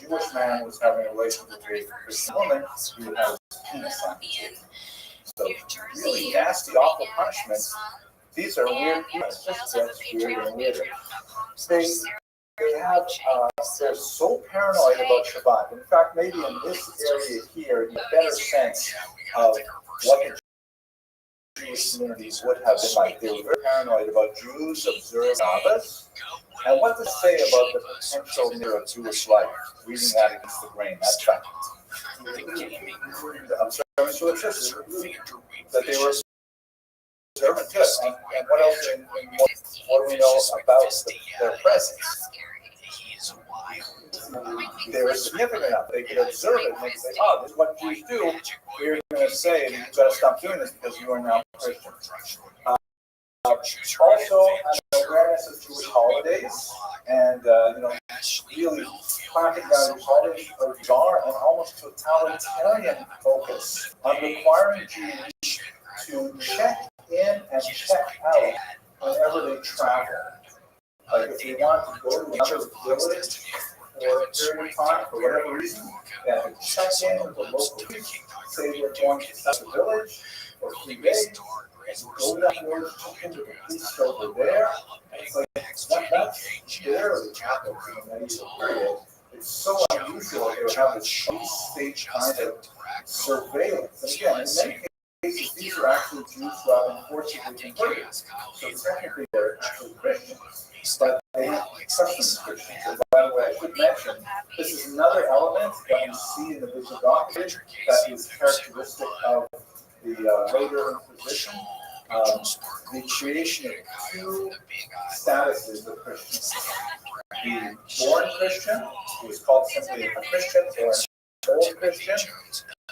[SPEAKER 1] Jewish man was having a relationship with a Christian woman, he would have his penis amputated. So really nasty, awful punishments. These are weird. It just gets weirder and weirder. They're so paranoid about Shabbat. In fact, maybe in this area here, you get a better sense of what the Jewish communities would have been like. They were very paranoid about Jews observing Shabbos, and what to say about the potential mirror of Jewish life, reading that against the grain, that fact. That they were observant good. And what else, what do we know about their presence? They were significant enough. They could observe it and they could say, oh, this is what Jews do. We're going to say, and you've got to stop doing this because you are now Christian. Also, an awareness of Jewish holidays and, really clamping down these holidays are bizarre and almost totalitarian focus on requiring Jews to check in and check out whenever they travel. Like if they want to go to another village for a period of time, for whatever reason, they have to check in with the local police, say they're going to such a village for 3 days, and go to that village, check into the police over there. It's like, that's barely happens in the medieval period. It's so unusual to have this state kind of surveillance. And again, in many cases, these are actually Jews who have been forcibly converted. So technically, they're actually Christians. But they have Christians. And by the way, I should mention, this is another element that you see in the Visigoth period that is characteristic of the later Inquisition. The creation of 2 statuses of Christians. The born Christian, who is called simply a Christian or an old Christian,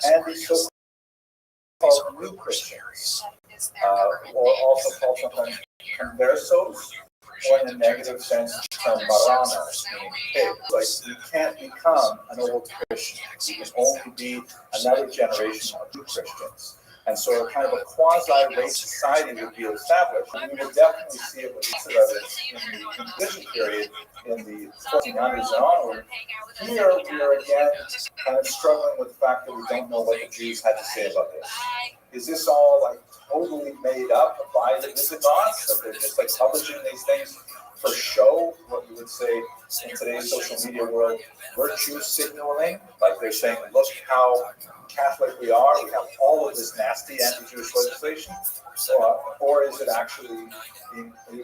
[SPEAKER 1] and the so-called new Christians, or also called sometimes conversos, or in the negative sense, term maranos, meaning pigs. Like, you can't become an old Christian. You can only be another generation of new Christians. And so a kind of a quasi-race society would be established. And we would definitely see it with in the Inquisition period in the 1400s and onward. Here we are again kind of struggling with the fact that we don't know what the Jews had to say about this. Is this all like totally made up by the Visigoths? So they're just like publishing these things for show, what you would say in today's social media world, virtue signaling, like they're saying, look how Catholic we are, we have all of this nasty anti-Jewish legislation, or is it actually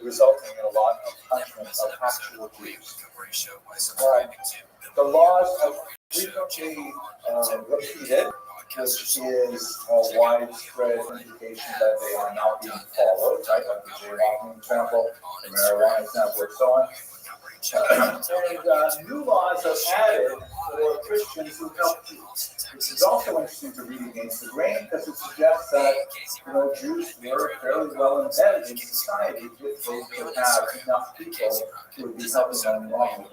[SPEAKER 1] resulting in a lot of punishment of actual Jews? The laws have frequently repeated, which is a widespread indication that they are not being followed, right? Like the jaywalking example, the marijuana example, and so on. And new laws are added for Christians who help Jews. Which is also interesting to read against the grain because it suggests that Jews were fairly well embedded in society if they could have enough people who would be helping them along with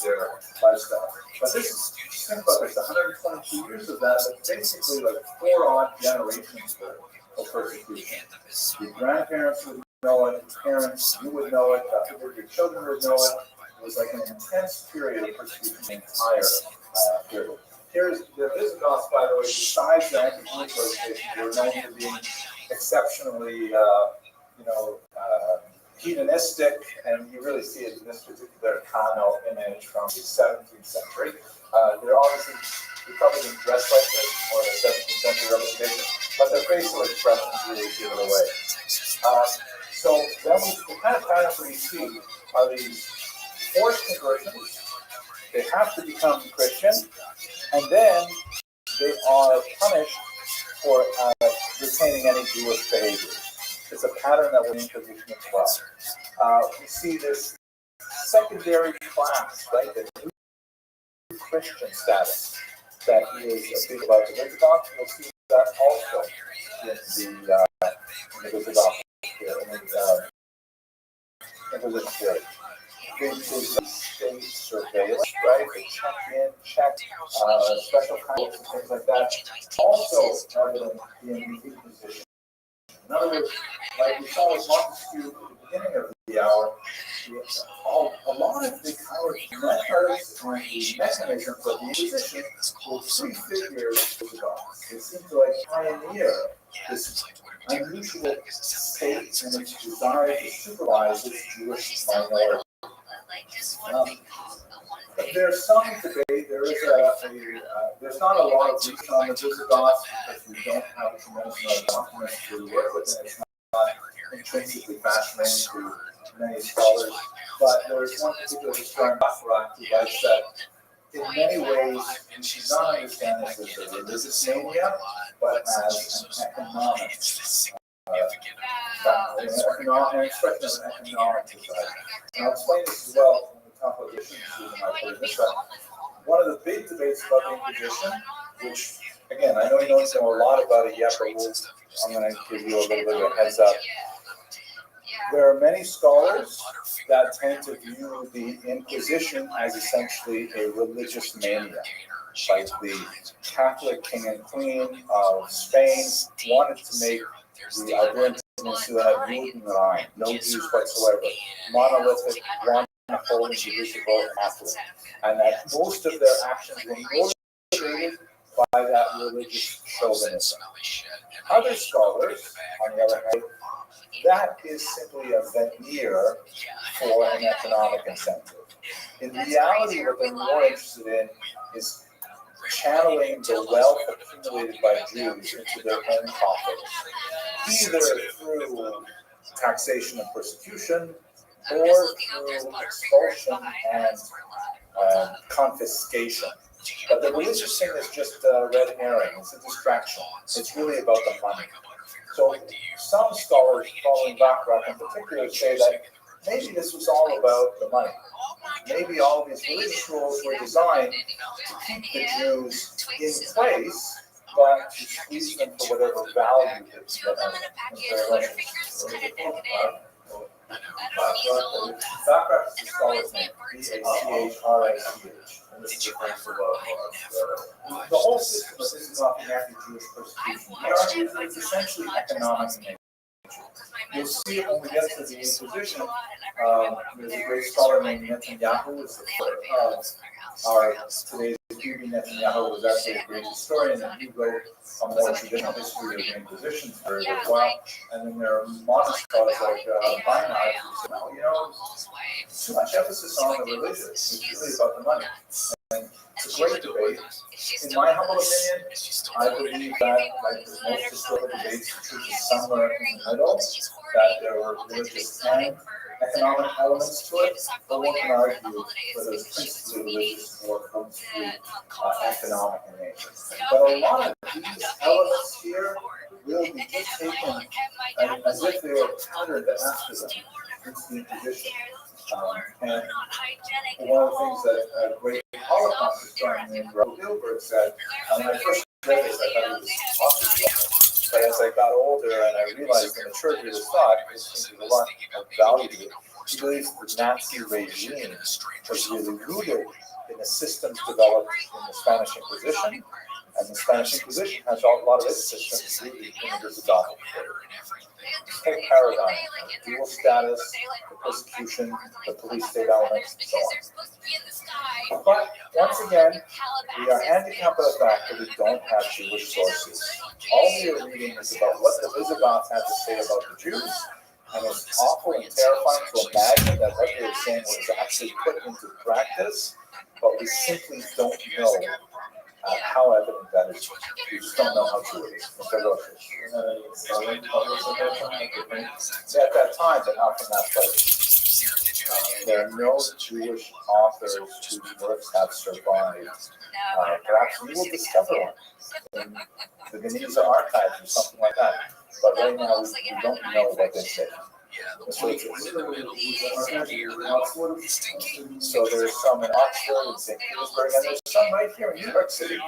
[SPEAKER 1] their lifestyle. But this is, think about this, 122 years of that, but basically like 4 odd generations of persecution. Your grandparents would know it, your parents, you would know it, your children would know it. It was like an intense period of persecution the entire period. Here's the Visigoths, by the way, besides the anti-Jewish legislation, they were known for being exceptionally, hedonistic, and you really see it in this particular Kano image from the 17th century. They're obviously probably didn't dress like this, more of a 17th century representation, but their facial expressions really give it away. So then the kind of patterns we see are these forced conversions. They have to become Christian, and then they are punished for retaining any Jewish behavior. It's a pattern that we're in position as well. We see this secondary class, right? The new Christian status that is a big about the Orthodox. You'll see that also in the Orthodox Inquisition period. There's state surveillance, right? They check in, check special kinds of things like that. Also evident in the Inquisition. In other words, like we saw with Montesquieu at the beginning of the hour, a lot of the kind of methods and the mechanisms of the Inquisition will prefigure Orthodox. It seems to pioneer this unusual state and its desire to supervise its Jewish minority. There's some debate. There's not a lot of research on the Visigoths because we don't have a tremendous amount of documents to work with, and it's not intrinsically fascinating to many scholars. But there is one particular historian, Rothschild, who writes that in many ways we should not understand this as a religious mania, but as an economic an expression of an economic desire. And I'll explain this as well when we talk about the issues in this way. One of the big debates about the Inquisition, which, again, I know you don't know a lot about it yet, but I'm going to give you a little bit of a heads up. There are many scholars that tend to view the Inquisition as essentially a religious mania. Like the Catholic king and queen of Spain wanted to make the Iberian Peninsula Judenrein, no Jews whatsoever, monolithic, one whole indivisible Catholic, and that most of their actions were motivated by that religious chauvinism. Other scholars, on the other hand, that is simply a veneer for an economic incentive. In reality, what they're more interested in is channeling the wealth accumulated by Jews into their own coffers, either through taxation and persecution, or through expulsion and confiscation. But the religious thing is just a red herring. It's a distraction. It's really about the money. So some scholars, following Bachrach in particular, say that maybe this was all about the money. Maybe all of these religious rules were designed to keep the Jews in place, but to squeeze them for whatever value it's Bachrach is a scholar's name, B-A-C-H-R-A-C-H. And this is the whole system of Visigoth and anti-Jewish persecution. We argue that it's essentially economic in nature. You'll see it when we get to the Inquisition. There's a great scholar named Netanyahu, our today's Bibi Netanyahu was actually a great historian, and he wrote a more traditional history of the Inquisition very well. And then there are modern scholars like Weinheim who say, too much emphasis on the religion. It's really about the money. And it's a great debate. In my humble opinion, I believe that, like most historical debates, the truth is somewhere in the middle, that there were religious and economic elements to it, but one can argue whether it's principally religious or completely economic in nature. But a lot of these elements here will be just taken as if they were patterned after them since the Inquisition. And one of the things that a great Holocaust historian named Rabbi said, and when I first read this, I thought it was awesome. But as I got older and I realized the maturity of his thought, there's a lot of value to it. He believes the Nazi regime was really rooted in the systems developed in the Spanish Inquisition, and the Spanish Inquisition has a lot of its systems rooted in the Visigoth period. Whole paradigm, dual status, the persecution, the police state elements, and so on. But once again, we are handicapped by the fact that we don't have Jewish sources. All we are reading is about what the Visigoths had to say about the Jews, And it's awful and terrifying to imagine that what they're saying was actually put into practice, but we simply don't know how evident that is. We just don't know how true it is. It's ferocious. At that time, but not from that place. There are no Jewish authors whose works have survived. Perhaps we will discover one in the Geniza archives or something like that. But right now, we don't know what they say. So there's some in Oxford and St. Petersburg, and there's some right here in New York City.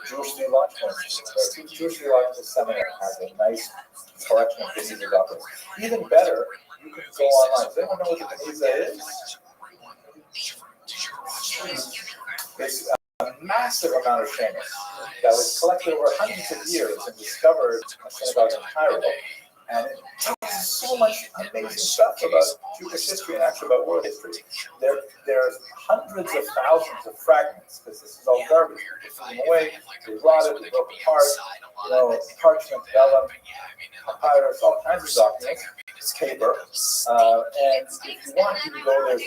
[SPEAKER 1] Jewish Theological Institute. Jewish Theological Seminary has a nice collection of Geniza documents. Even better, you can go online. Does anyone know what the Geniza is? It's a massive amount of Shemus that was collected over hundreds of years and discovered in a synagogue in Cairo. And it tells so much amazing stuff about Jewish history and actually about world history. There's hundreds of thousands of fragments, because this is all garbage. They threw them away, they rotted, they broke apart, parchment, vellum, papyrus, all kinds of documents. It's paper. And if you want, you can go, there's a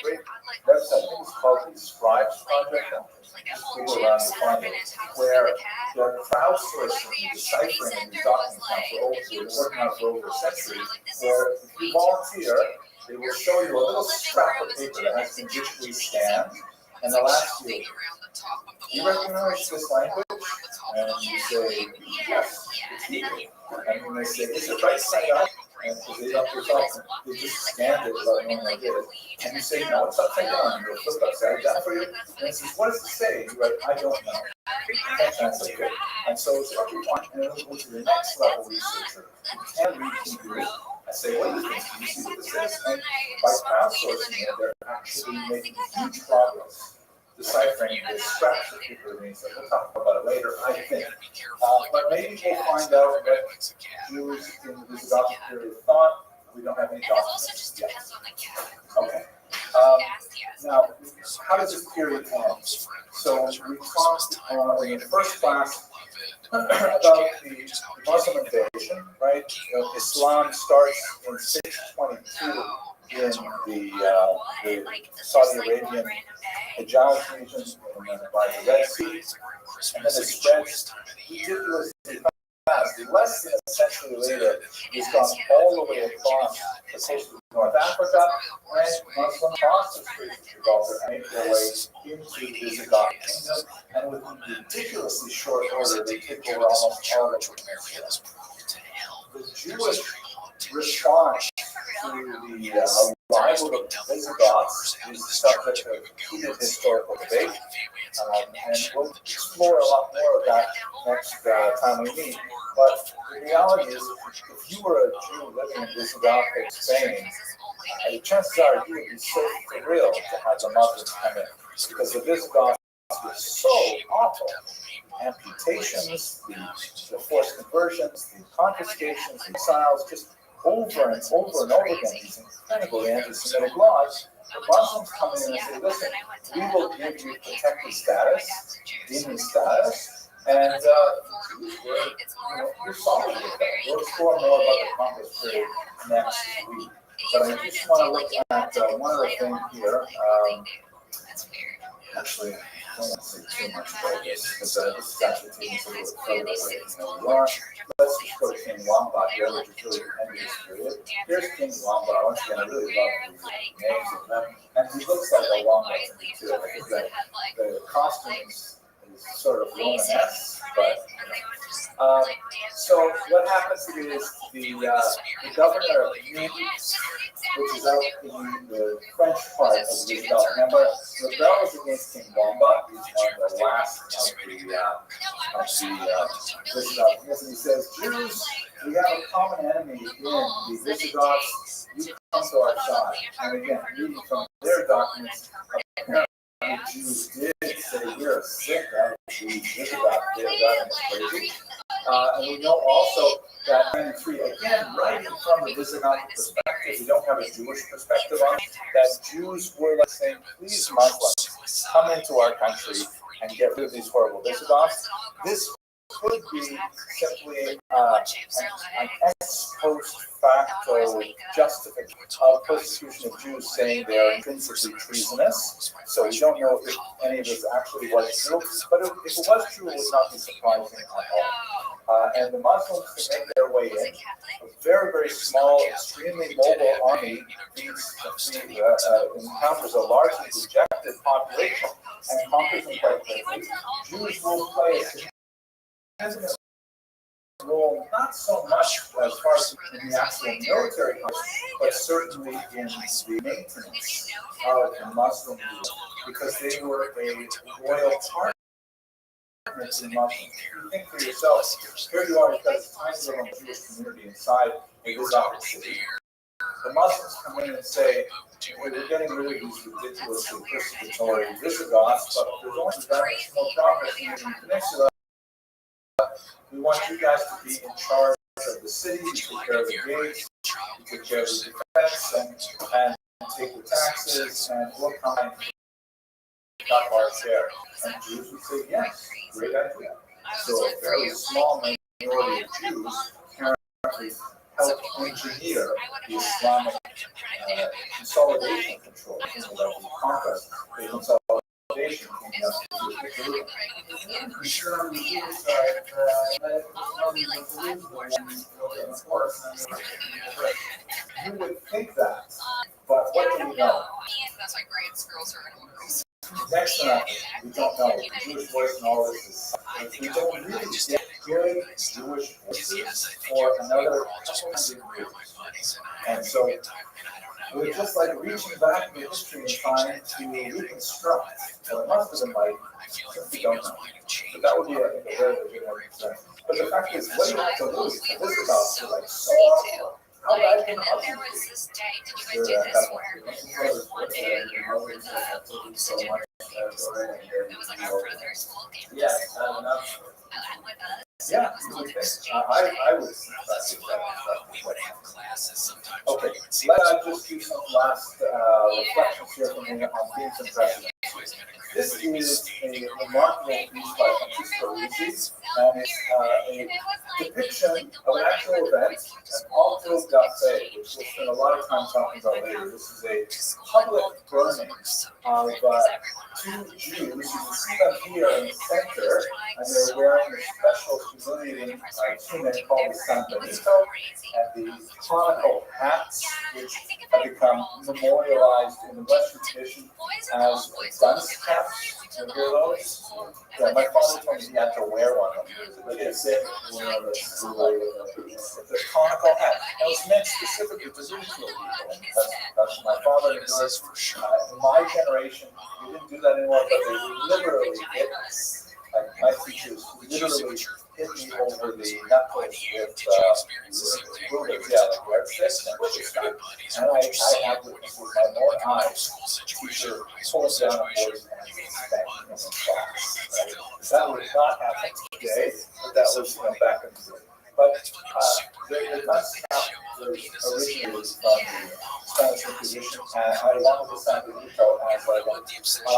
[SPEAKER 1] great website, I think it's called the Scribes Project. Just Google around and find it, where they're crowdsourcing and deciphering these documents now for over, they've been working on it for over a century, where if you volunteer, they will show you a little scrap of paper that has been digitally scanned, and they'll ask you, do you recognize this language? And you say, yes, it's Hebrew. And when they say, is it right side up? And because they don't they just scanned it without knowing what it is. And you say, no, it's upside down. And they'll flip upside down for you. And it says, what does it say? You write, I don't know. Can't translate it. And so it's what we want. And it'll go to the next level researcher who can read Hebrew. I say, what do you think? Do you see what this is? And by crowdsourcing it, they're actually making huge progress deciphering the scraps of paper remains. We'll talk about it later, I think. But maybe we'll find out what Jews in the Visigoth period thought. We don't have any documents yet. Okay. Now, how does this period end? So we talked in the first class about the Muslim invasion, right? Islam starts in 622 in the Saudi Arabian Hijaz region by the Red Sea, and then it spreads ridiculously fast. Less than a century later, it's gone all the way across the coast of North Africa, and Muslims cross the Strait of Gibraltar and make their way into the Visigoth kingdom, and with ridiculously short order, they take over almost all of it. The Jewish response to the arrival of the Visigoths is the subject of heated historical debate, and we'll explore a lot more of that next time we meet. But the reality is, if you were a Jew living in Visigothic Spain, the chances are you would be so thrilled to have the Muslims come in, because the Visigoths were so awful. Amputations, the forced conversions, the confiscations, the exiles, just over and over and over again, these incredibly anti-Semitic laws. The Muslims come in and say, listen, we will give you protected status, demon status, and we're solid with that. We'll explore more about the conquest period next week. But I just want to look at one other thing here. Actually, I don't want to say too much about this, because this is actually taking us a little further away from where we are. Let's just go to King Wamba here, which is really the end of this period. Here's King Wamba. Once again, I really love the names of them. And he looks like a Wamba to me, too. I think that the costume is sort of Romanesque, but so what happens is the governor of Nice, which is out in the French part of the Visigoth, remember, rebels against King Wamba. He's one of the last of the Visigoth. And he says, Jews, we have a common enemy in the Visigoths. You come to our side. And again, reading from their documents, apparently the Jews did say, we're sick of the Visigoth. They're crazy. And we know also that 93, again, writing from the Visigoth perspective, we don't have a Jewish perspective on it, that Jews were like saying, please, Muslims, come into our country and get rid of these horrible Visigoths. This could be simply an ex post facto justification of persecution of Jews, saying they are intrinsically treasonous. So we don't know if any of this actually was true, but if it was true, it would not be surprising at all. And the Muslims to make their way in, a very, very small, extremely mobile army encounters a largely rejected population and conquers them quite quickly. Jews will play a significant role, not so much as far as in the actual military conflict, but certainly in the maintenance of the Muslim group, because they were a royal partner in Muslims. You think for yourself, here you are, you've got this tiny little Jewish community inside a Islamic city. The Muslims come in and say, we're getting rid of these ridiculously persecutory Visigoths, but there's only dimensional progress in the peninsula. We want you guys to be in charge of the city, you take care of the gates, you take care of the defense, and take the taxes, and we'll come and pick up our share. And Jews would say, yes, great idea. So a fairly small minority of Jews apparently helped engineer the Islamic consolidation control, the conquest, the consolidation coming up to Jerusalem.
[SPEAKER 5] I'm sure on the Jewish side,
[SPEAKER 1] You would think that, but what do we know?
[SPEAKER 7] That's why Grant's girls are in girls.
[SPEAKER 1] Next to that, we don't know. The Jewish voice and all this is, we don't really get good Jewish voices for another couple hundred years. And so we're just like reaching back in the history and trying to reconstruct what it must have been like, since we don't know. But that would be, I think, a very legitimate concern. But the fact is, what do you have to lose? This is also like so awful. How bad can the
[SPEAKER 7] There
[SPEAKER 1] Muslims
[SPEAKER 7] was
[SPEAKER 1] be?
[SPEAKER 7] this day, did you guys do this where one day a year with oxygen, it was like our brother's school campus.
[SPEAKER 3] Yeah,
[SPEAKER 7] With us.
[SPEAKER 1] Yeah,
[SPEAKER 7] It was
[SPEAKER 1] you
[SPEAKER 7] called
[SPEAKER 1] would think.
[SPEAKER 7] Exchange
[SPEAKER 1] I
[SPEAKER 7] Day.
[SPEAKER 1] would see that.
[SPEAKER 7] We would have classes sometimes.
[SPEAKER 1] Okay, let's just do some last reflections here from me on themes and precedents. This is a remarkable piece by Francisco Rizzi, and it's a depiction of an actual event, an auto da fe, which we'll spend a lot of time talking about later. This is a public burning of two Jews. You can see them here in the center, and they're wearing a special humiliating tunic called the San Benito, and the conical hats, which have become memorialized in the Western tradition as dunce caps. You hear those? Yeah, my father told me he had to wear one of them. But it's a conical hat. And it was meant specifically to ridicule people. That's my father and yours. In my generation, we didn't do that anymore, but they literally hit us. Like my teachers literally hit me over the knuckles with rulers, like red sticks and sticks. And I had with my own eyes, teacher pulling down a voice and spanking him in class. Right? That would not happen today, but that was back in the day. But the dunce cap was originally from the Spanish Inquisition, and I wanted to San Benito as like an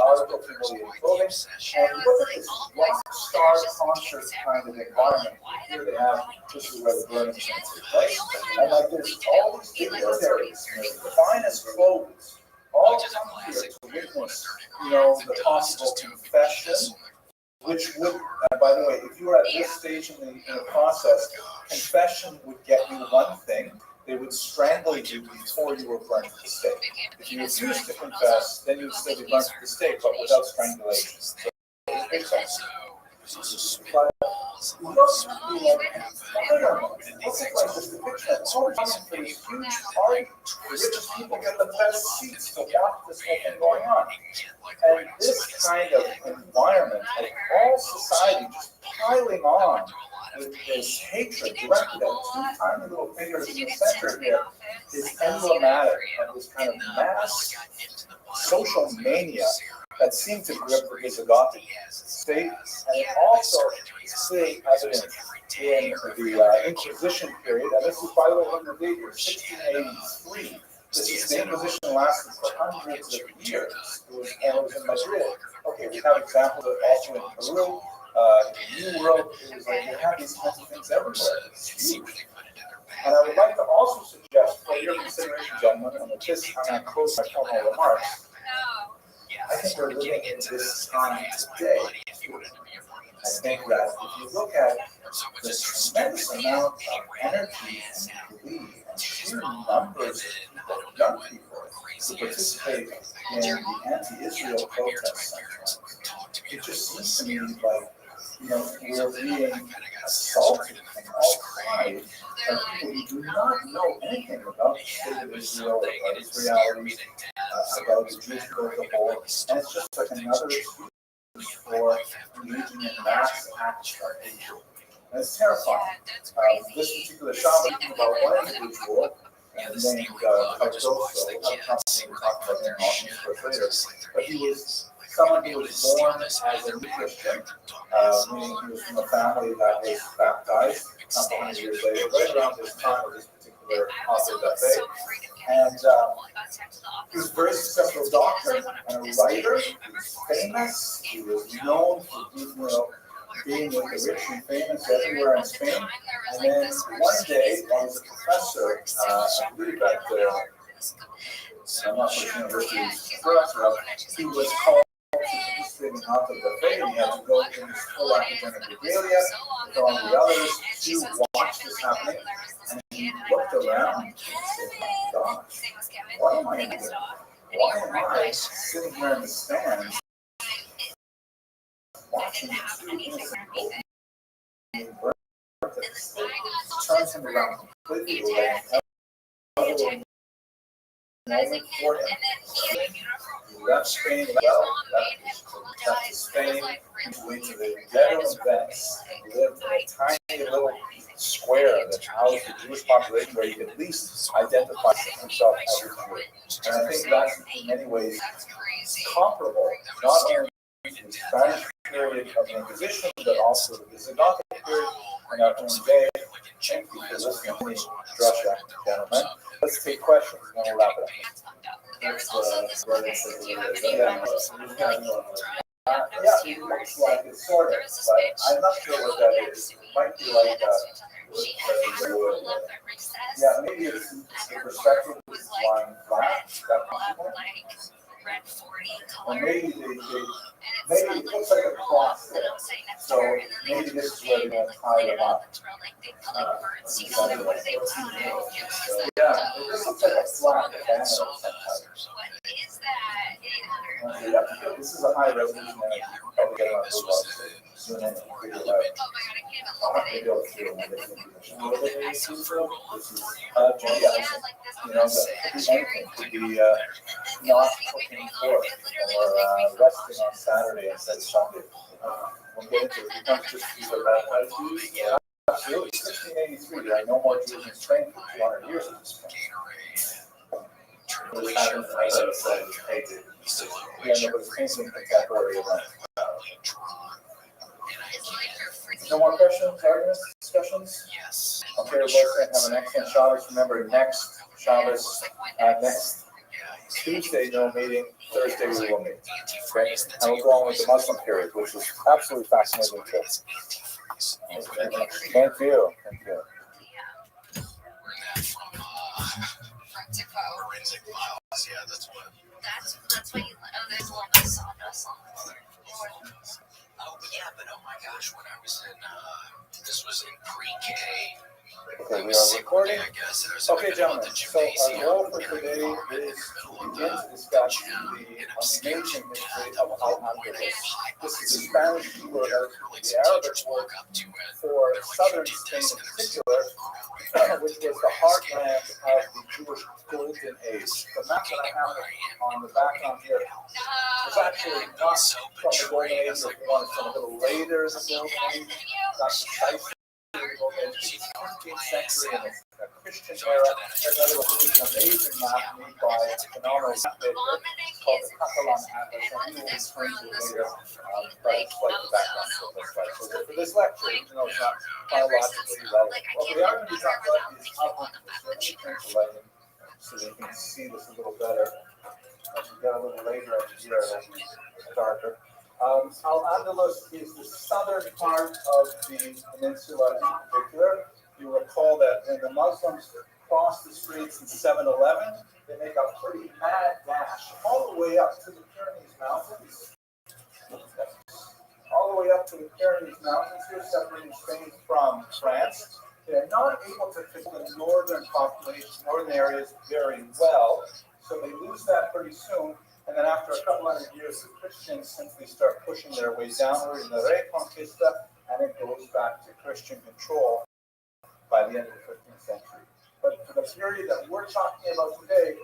[SPEAKER 1] article of humiliating clothing. And look at this rock star concert kind of environment. Here they have, this is where the burning takes place. And like there's all these dignitaries, the finest clothes, all come here to witness, the possible confession, which would, by the way, if you were at this stage in the process, confession would get you one thing. They would strangle you before you were burned at the stake. If you refused to confess, then you would still be burned at the stake, but without strangulation. So it makes sense. But you don't have to be look at like this depiction of coming for this huge party. The richest people get the best seats to watch this whole thing going on. And this kind of environment of all society just piling on with this hatred directed at two tiny little figures in the center here is emblematic of this kind of mass social mania that seemed to grip the Visigothic state, and it also is clearly evident in the Inquisition period, and this is, by the way, on the date of 1683. The Inquisition lasted for hundreds of years. It was in Madrid. Okay, we have examples of also in Peru, in the New World, it was like you have these kinds of things everywhere. It's huge. And I would like to also suggest for your consideration, gentlemen, and with this, I'm going to close my formal remarks. I think we're living in this time today. I think that if you look at the tremendous amount of energy and belief and sheer numbers of young people who participate in the anti-Israel protests, it just seems to me like, we're being assaulted from all sides by people who do not know anything about the state of Israel, about its realities, about the Jewish people as a whole, and it's just like another excuse for engaging in mass acts of hatred. And it's terrifying. This particular Shabbat is about one individual named Cardoso. We'll have a conversation talk about him later. But he was someone who was born as a Christian, meaning he was from a family that was baptized a couple hundred years later, right around this time of this particular author that day. And he was a very successful doctor and a writer. He was famous. He was known for being with the rich and famous everywhere in Spain. And then one day, while he was a professor, I believe at I'm not sure university he was called to participate in out of the faith. He had to go in his full academic regalia with all the others to watch this happening. And he looked around and said, "Oh gosh, what am I doing? Why am I sitting here in the stands watching two innocent people turns him around completely away for him. He left Spain left Spain, went to the ghetto of Venice, and lived in a tiny little square that housed the Jewish population where he could at least identify himself as a Jew. And I think that's in many ways comparable, not only to the Spanish period of the Inquisition, but also the Visigothic period in our own day. Thank you for listening to me, Russia, gentlemen. Let's take questions and then we'll wrap it up. It looks like it's sort of, but I'm not sure what that is. It might be like maybe it's the perspective is lying flat. Is that possible? Or maybe maybe it looks like a cross there. So maybe this is where they're going to tie them up. It just looks like a flat banner sometimes. This is a high resolution image. You can probably get it on Google. Zoom in and figure it out. Maybe I'll do it. This is anything could be not cooking pork or resting on Saturday instead of Sunday. We'll get into it. You can't just use a baptized Jews. Yeah, absolutely. 1683, there are no more Jews in Spain for 200 years at this point. But it's painting contemporary event. No more questions, arguments, discussions? Yes. Okay, let's have an excellent Shabbos. Remember, next Shabbos, next Tuesday, no meeting. Thursday, we will meet. Okay? And we'll go on with the Muslim period, which is absolutely fascinating too. Thank you. Thank you. Forensic files, yeah, that's what. That's what you. Oh, there's a little bit of sawdust on it. Oh yeah, but oh my gosh, when I was in, this was in pre-K. Okay, we are recording. Okay, gentlemen. So our goal for today is to begin to discuss the amazing history of Al-Andalus. This is the Spanish word, the Arabic word for southern Spain in particular, which was the heartland of the Jewish Golden Age. The map that I have on the background here is actually not from the Golden Age, but one from a little later in the Golden Age, not precisely the Golden Age, the 15th century and the Christian era. There's another amazing map made by a phenomenal map maker called the Catalan Atlas, and he will explain to you later, but it's like the background still looks like. So for this lecture, even though it's not chronologically relevant, what we are going to be talking about is how to turn the lighting so that you can see this a little better. As we get a little later in the year, it'll be darker. Al-Andalus is the southern part of the peninsula in particular. You recall that when the Muslims cross the straits in 711, they make a pretty mad dash all the way up to the Pyrenees Mountains. All the way up to the Pyrenees Mountains here, separating Spain from France. They're not able to control the northern population, northern areas very well, so they lose that pretty soon. And then after a couple hundred years, the Christians simply start pushing their way downward in the Reconquista, and it goes back to Christian control by the end of the 15th century. But for the period that we're talking about today,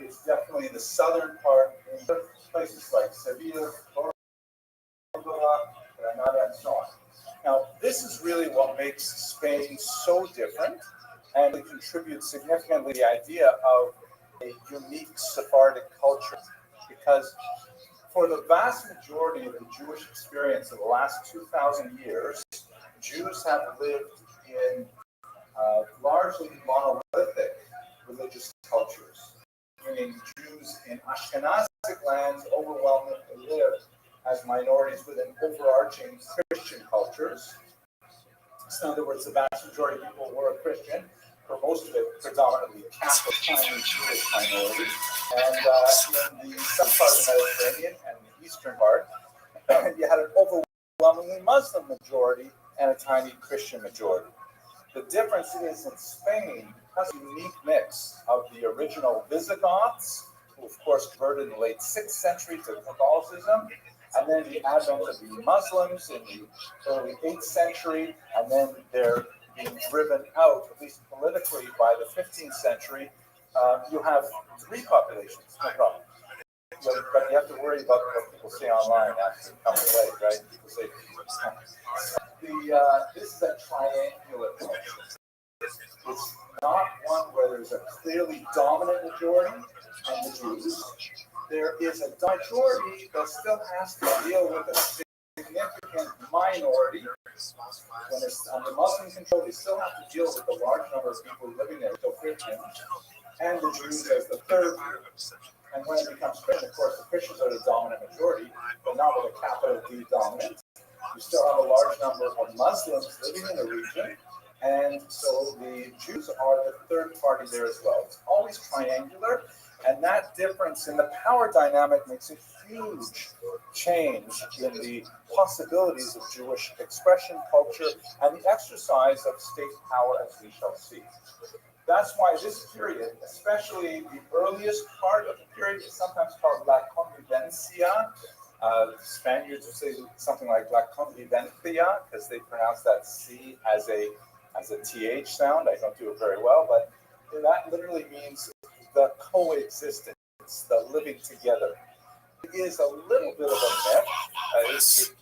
[SPEAKER 1] it's definitely the southern part, in places like Seville, Granada, and so on. Now, this is really what makes Spain so different, and it contributes significantly to the idea of a unique Sephardic culture, because for the vast majority of the Jewish experience of the last 2,000 years, Jews have lived in largely monolithic religious cultures, meaning Jews in Ashkenazic lands overwhelmingly lived as minorities within overarching Christian cultures. So in other words, the vast majority of people were Christian, for most of it predominantly Catholic, Chinese, Jewish minority. And in the southern part of the Mediterranean and the eastern part, you had an overwhelmingly Muslim majority and a tiny Christian majority. The difference is in Spain has a unique mix of the original Visigoths, who of course converted in the late 6th century to Catholicism, and then the advent of the Muslims in the early 8th century, and then they're being driven out, at least politically, by the 15th century. You have three populations, no problem. But you have to worry about what people say online after coming late, right? People say, this is a triangular culture. It's not one where there's a clearly dominant majority and the Jews. There is a majority that still has to deal with a significant minority. When it's under Muslim control, they still have to deal with a large number of people living there, still Christian, and the Jews as the third group. And when it becomes Christian, of course, the Christians are the dominant majority, but not with a capital D dominant. You still have a large number of Muslims living in the region, and so the Jews are the third party there as well. It's always triangular, and that difference in the power dynamic makes a huge change in the possibilities of Jewish expression, culture, and the exercise of state power, as we shall see. That's why this period, especially the earliest part of the period, is sometimes called La Convivencia. Spaniards would say something like La Convivencia because they pronounce that C as a TH sound. I don't do it very well, but that literally means the coexistence, the living together. It is a little bit of a myth,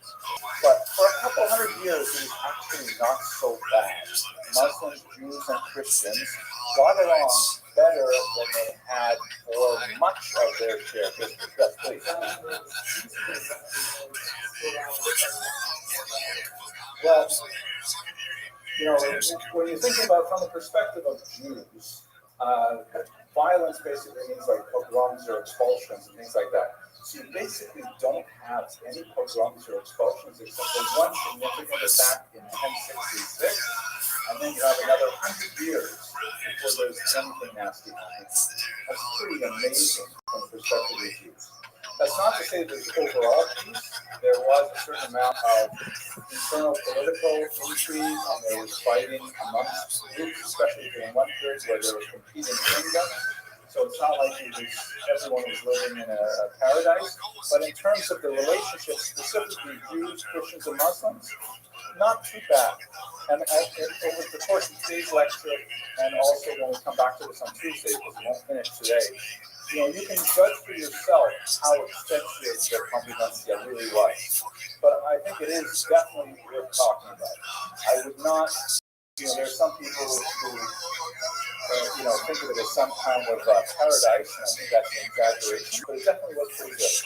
[SPEAKER 1] but for a couple hundred years, it was actually not so bad. Muslims, Jews, and Christians got along better than they had for much of their shared history. Yes, please. Well, when you're thinking about from the perspective of Jews, violence basically means like pogroms or expulsions and things like that. So you basically don't have any pogroms or expulsions except for one significant attack in 1066, and then you have another 100 years before there's anything nasty happening. That's pretty amazing from the perspective of Jews. That's not to say there's overall peace. There was a certain amount of internal political intrigue, and there was fighting amongst groups, especially during one period where there were competing kingdoms. So it's not like everyone was living in a paradise. But in terms of the relationship, specifically Jews, Christians, and Muslims, not too bad. And over the course of today's lecture, and also when we come back to this on Tuesday, because we won't finish today, you can judge for yourself how extensive the convivencia really was. But I think it is definitely worth talking about. I would not, there's some people who think of it as some kind of paradise, and I think that's an exaggeration, but it definitely was pretty good.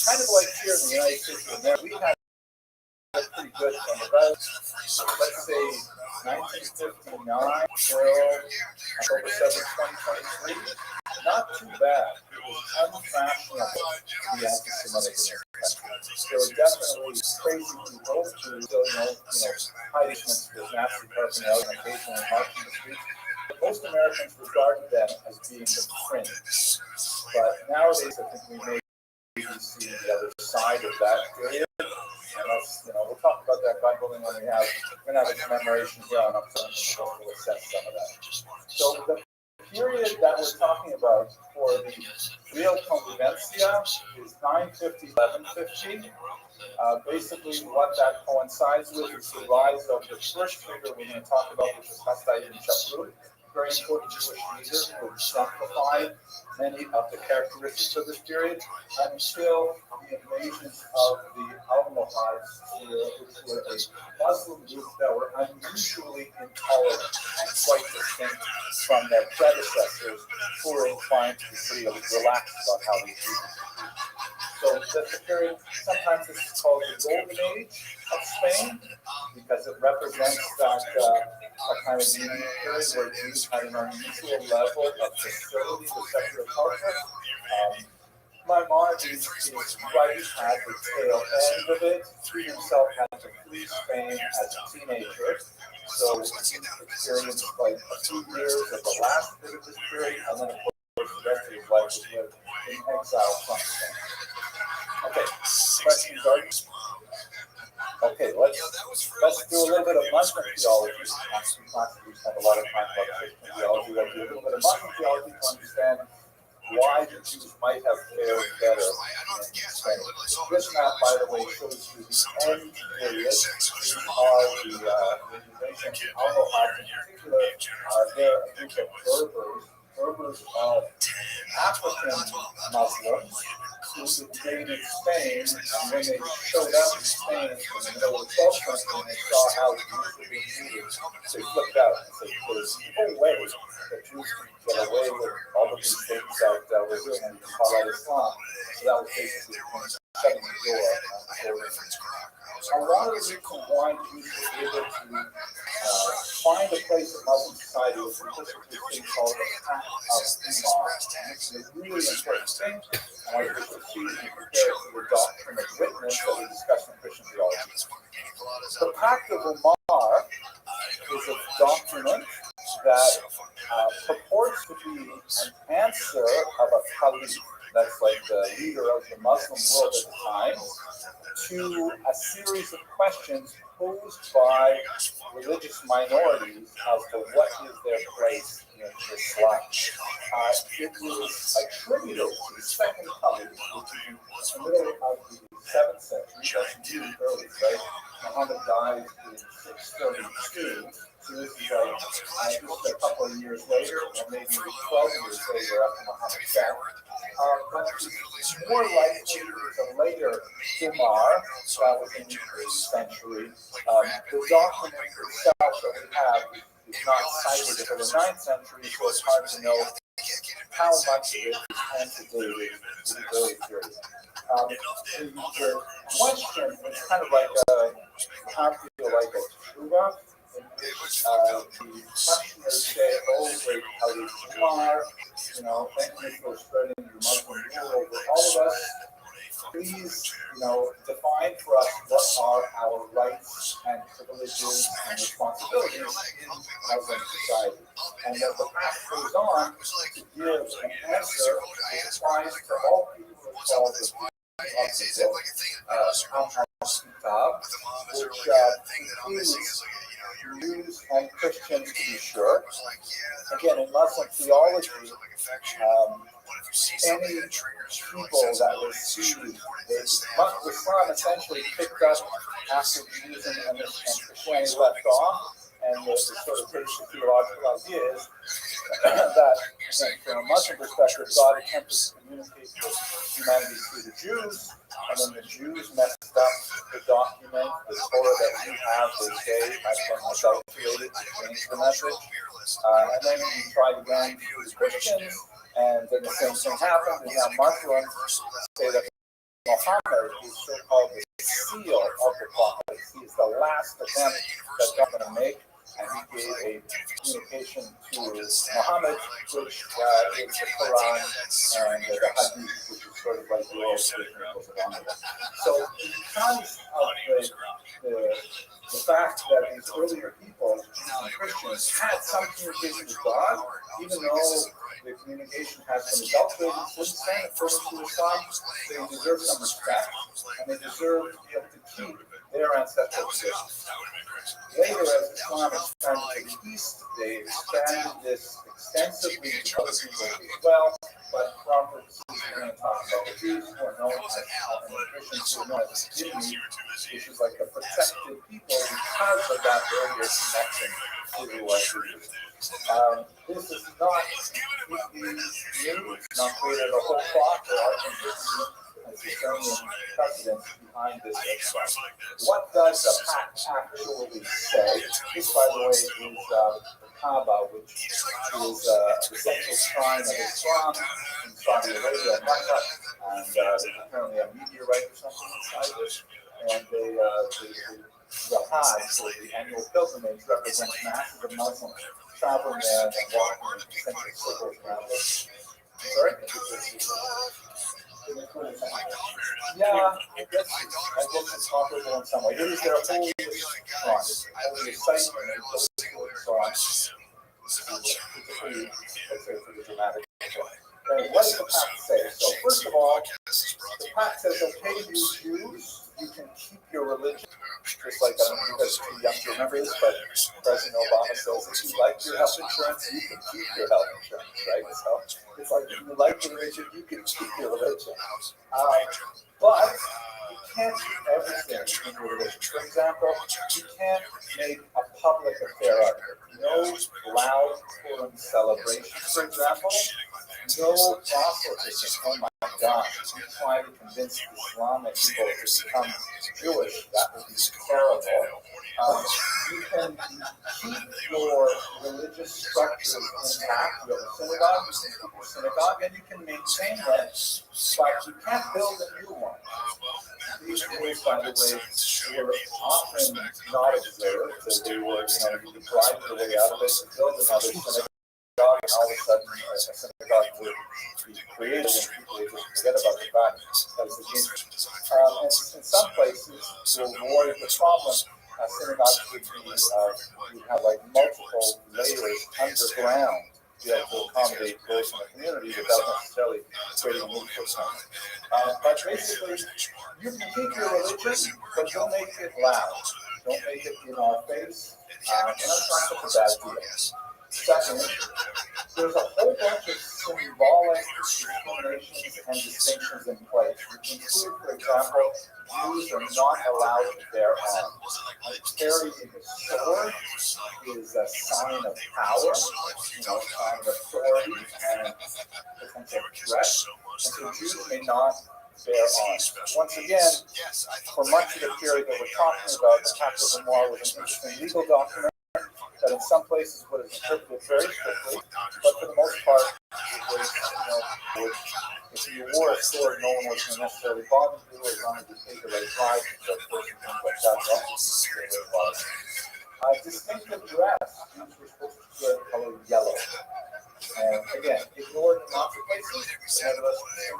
[SPEAKER 1] Kind of like here in the United States of America, we had pretty good from about, let's say, 1959 till October 7, 2023. Not too bad. was unfashionable to be anti-Semitic in this country. There were definitely crazy people who still, hiding with Nazi paraphernalia and occasionally marching the streets. Most Americans regarded them as being the fringe. But nowadays, I think we may see the other side of that period. And that's, we'll talk about that, God willing, when we're going to have a commemoration here on Upton, and we'll assess some of that. So the period that we're talking about for the real convivencia is 950-1150. Basically, what that coincides with is the rise of the first figure we're going to talk about, which is Hasdai ibn Shaprut, very important Jewish leader who exemplified many of the characteristics of this period until the invasions of the Almohads, which were a Muslim group that were unusually intolerant and quite distinct from their predecessors, who were inclined to be pretty relaxed about how these people. So that's the period, sometimes this is called the Golden Age of Spain, because it represents that kind of unique period where Jews had an unusual level of facility with secular culture. Maimonides is right at the tail end of it. He himself had to flee Spain as a teenager. So he experienced like a few years of the last bit of this period, and then of course the rest of his life was lived in exile from Spain. Okay, questions, arguments? Okay, let's do a little bit of Muslim theology. Actually, we spent a lot of time about Christian theology. Let's do a little bit of Muslim theology to understand why the Jews might have fared better in Spain. This map, by the way, shows you the end period. These are the invasion of Almohads in particular. They're a group of Berbers. Berbers are African Muslims who invaded Spain, and when they showed up in Spain in the middle of the 12th century and they saw how the Jews were being treated, they flipped out and said, there's no way that Jews can get away with all of these things that we're doing, and you can call that Islam. So that was basically shutting the door. A lot of the reason why Jews were able to find a place in Muslim society was because of this thing called the Pact of Umar. It's a really important thing. I want you to see and compare it to the doctrine of witness that we discussed in Christian theology. The Pact of Umar is a document that purports to be an answer of a caliph, that's like the leader of the Muslim world at the time, to a series of questions posed by religious minorities as to what is their place in Islam. It was attributed to the second caliph, which is in the middle of the 7th century, that's really early, right? Muhammad died in 632. So this is just a couple of years later, or maybe 12 years later after Muhammad's death. But it's more likely it's a later Umar, that was in the 8th century. The document itself that we have is not cited until the 9th century, so it's hard to know how much of it is antedated to the early period. The question is kind of like a tshuva, in which the questioners say, oh, wait, Umar, thank you for spreading your Muslim rule over all of us. Please, define for us what are our rights and privileges and responsibilities in Muslim society. And then the path goes on to give an answer that applies to all people who are called the people of the book, which includes Jews and Christians, to be sure. Again, in Muslim theology, any people that were seized, Islam essentially picked up after Judaism and Christianity left off, and the sort of basic theological idea is that, again, from a Muslim perspective, God attempted to communicate with humanity through the Jews, and then the Jews messed up the document, the Torah that we have, they say, has been adulterated to change the message. And then we tried again through the Christians, and then the same thing happened. And now Muslims say that Muhammad is so-called the seal of the prophet. He is the last attempt that God's going to make and he gave a communication to Muhammad, which is the Quran and the Hadith, which is sort of like the oral tradition that goes along with it. So because of the fact that these earlier people, Christians, had some communication with God, even though the communication has been adulterated since then, according to Islam, they deserve some respect, and they deserve to be able to keep their ancestral traditions. Later, as Islam expanded to the east, they expanded this extensively to other people as well, but prophets are going to talk about the Jews, who are known as Christians, who are known as Jimmy, which is like a protected people because of that earlier connection to Judaism. This is not completely new, it's not created a whole cloth, there are some historian precedents behind this exercise. What does the pact actually say? This, by the way, is the Kaaba, which is the central shrine of Islam in Saudi Arabia, Mecca, and there's apparently a meteorite or something inside this, and the Hajj, or the annual pilgrimage, represents masses of Muslims traveling there and walking in concentric circles around it. Sorry? Yeah, I guess it's comparable in some way. It is their holiest shrine, holiest site, and they built it and so on. It's pretty dramatic. What does the pact say? So first of all, the pact says, okay, you Jews, you can keep your religion. Just like, I don't know if you guys are too young to remember this, but President Obama says if you like your health insurance, you can keep your health insurance, right? So it's like, if you like your religion, you can keep your religion. But you can't do everything in your religion. For example, you can't make a public affair of it. No loud Purim celebration, for example. No proselytism. Oh my God! If you try to convince Islamic people to become Jewish, that would be terrible. You can keep your religious structures intact. You have a synagogue, you can keep your synagogue, and you can maintain that, but you can't build a new one. These rules, by the way, were often not observed. So they were, you could bribe your way out of it to build another synagogue. And all of a sudden, a synagogue would be created, and people would just forget about the fact that it's the case. And in some places, to avoid the problem, synagogues would be, you'd have like multiple layers underground to be able to accommodate those in the community without necessarily creating a new footprint. But basically, you can keep your religion, but don't make it loud. Don't make it in our face. And that's not such a bad deal. Second, there's a whole bunch of symbolic discriminations and distinctions in place, which include, for example, Jews are not allowed to bear arms. Carrying a sword is a sign of power, a sign of authority and potential threat, and so Jews may not bear arms. Once again, for much of the period that we're talking about, the Pact of Amor was an interesting legal document that in some places was interpreted very strictly, but for the most part, it was, if you wore a sword, no one was going to necessarily bother you as long as you take the right ride, and things like that. Distinctive dress, Jews were supposed to wear the color yellow. And again, ignored in lots of places, nevertheless, in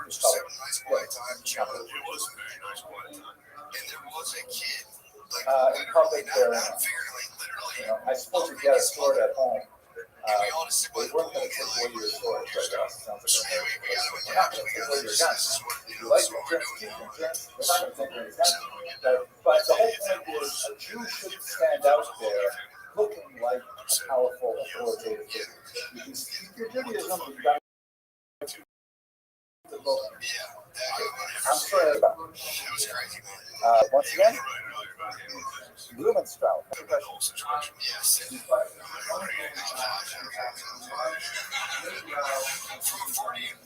[SPEAKER 1] public, I suppose you get a sword at home. They weren't going to take away your sword, but that sounds like they're not going to take away your guns. If you like your guns, keep your guns. They're not going to take away your guns. But the whole point is, a Jew should stand out there looking like a powerful, authoritative figure. You can keep your Judaism, but you got to vote. I'm sorry about that. Once again, Blumenstrauss. Yes.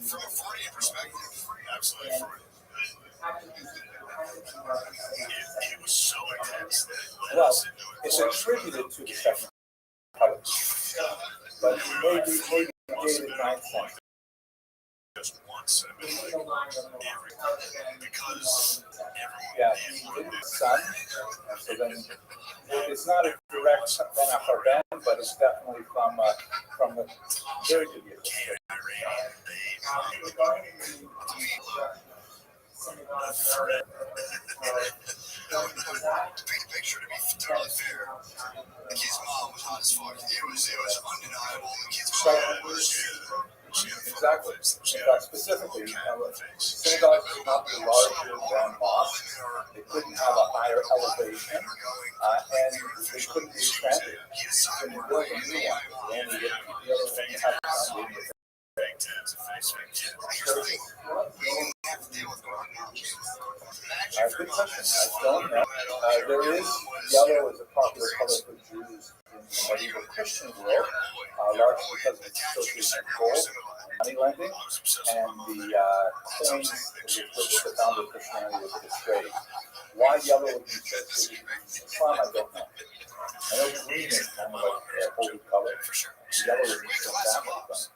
[SPEAKER 1] From a Freudian perspective, absolutely. It was so intense that well, it's attributed to the second color, but maybe dated 9th century. Yeah, he didn't son, and so then it's not a direct Ben Afar Ben, but it's definitely from the very good years.
[SPEAKER 6] Regarding the synagogue narrative, was that
[SPEAKER 7] To paint the picture, to be totally fair, the kid's mom was hot as fuck. It was undeniable. The kid's mom was.
[SPEAKER 1] Exactly. In fact, specifically, synagogues could not be larger than mosques. They couldn't have a higher elevation, and they couldn't be expanded. You couldn't build a new one. They only would keep the other one you have foundation. Good question. I don't know. There is yellow as a popular color for Jews in the medieval Christian world, largely because of its association with gold, money lending, and the coins with which the founder of Christianity was portrayed. Why yellow would be associated with Islam, I don't know. I know green is kind of like a holy color. Yellow is a family thing.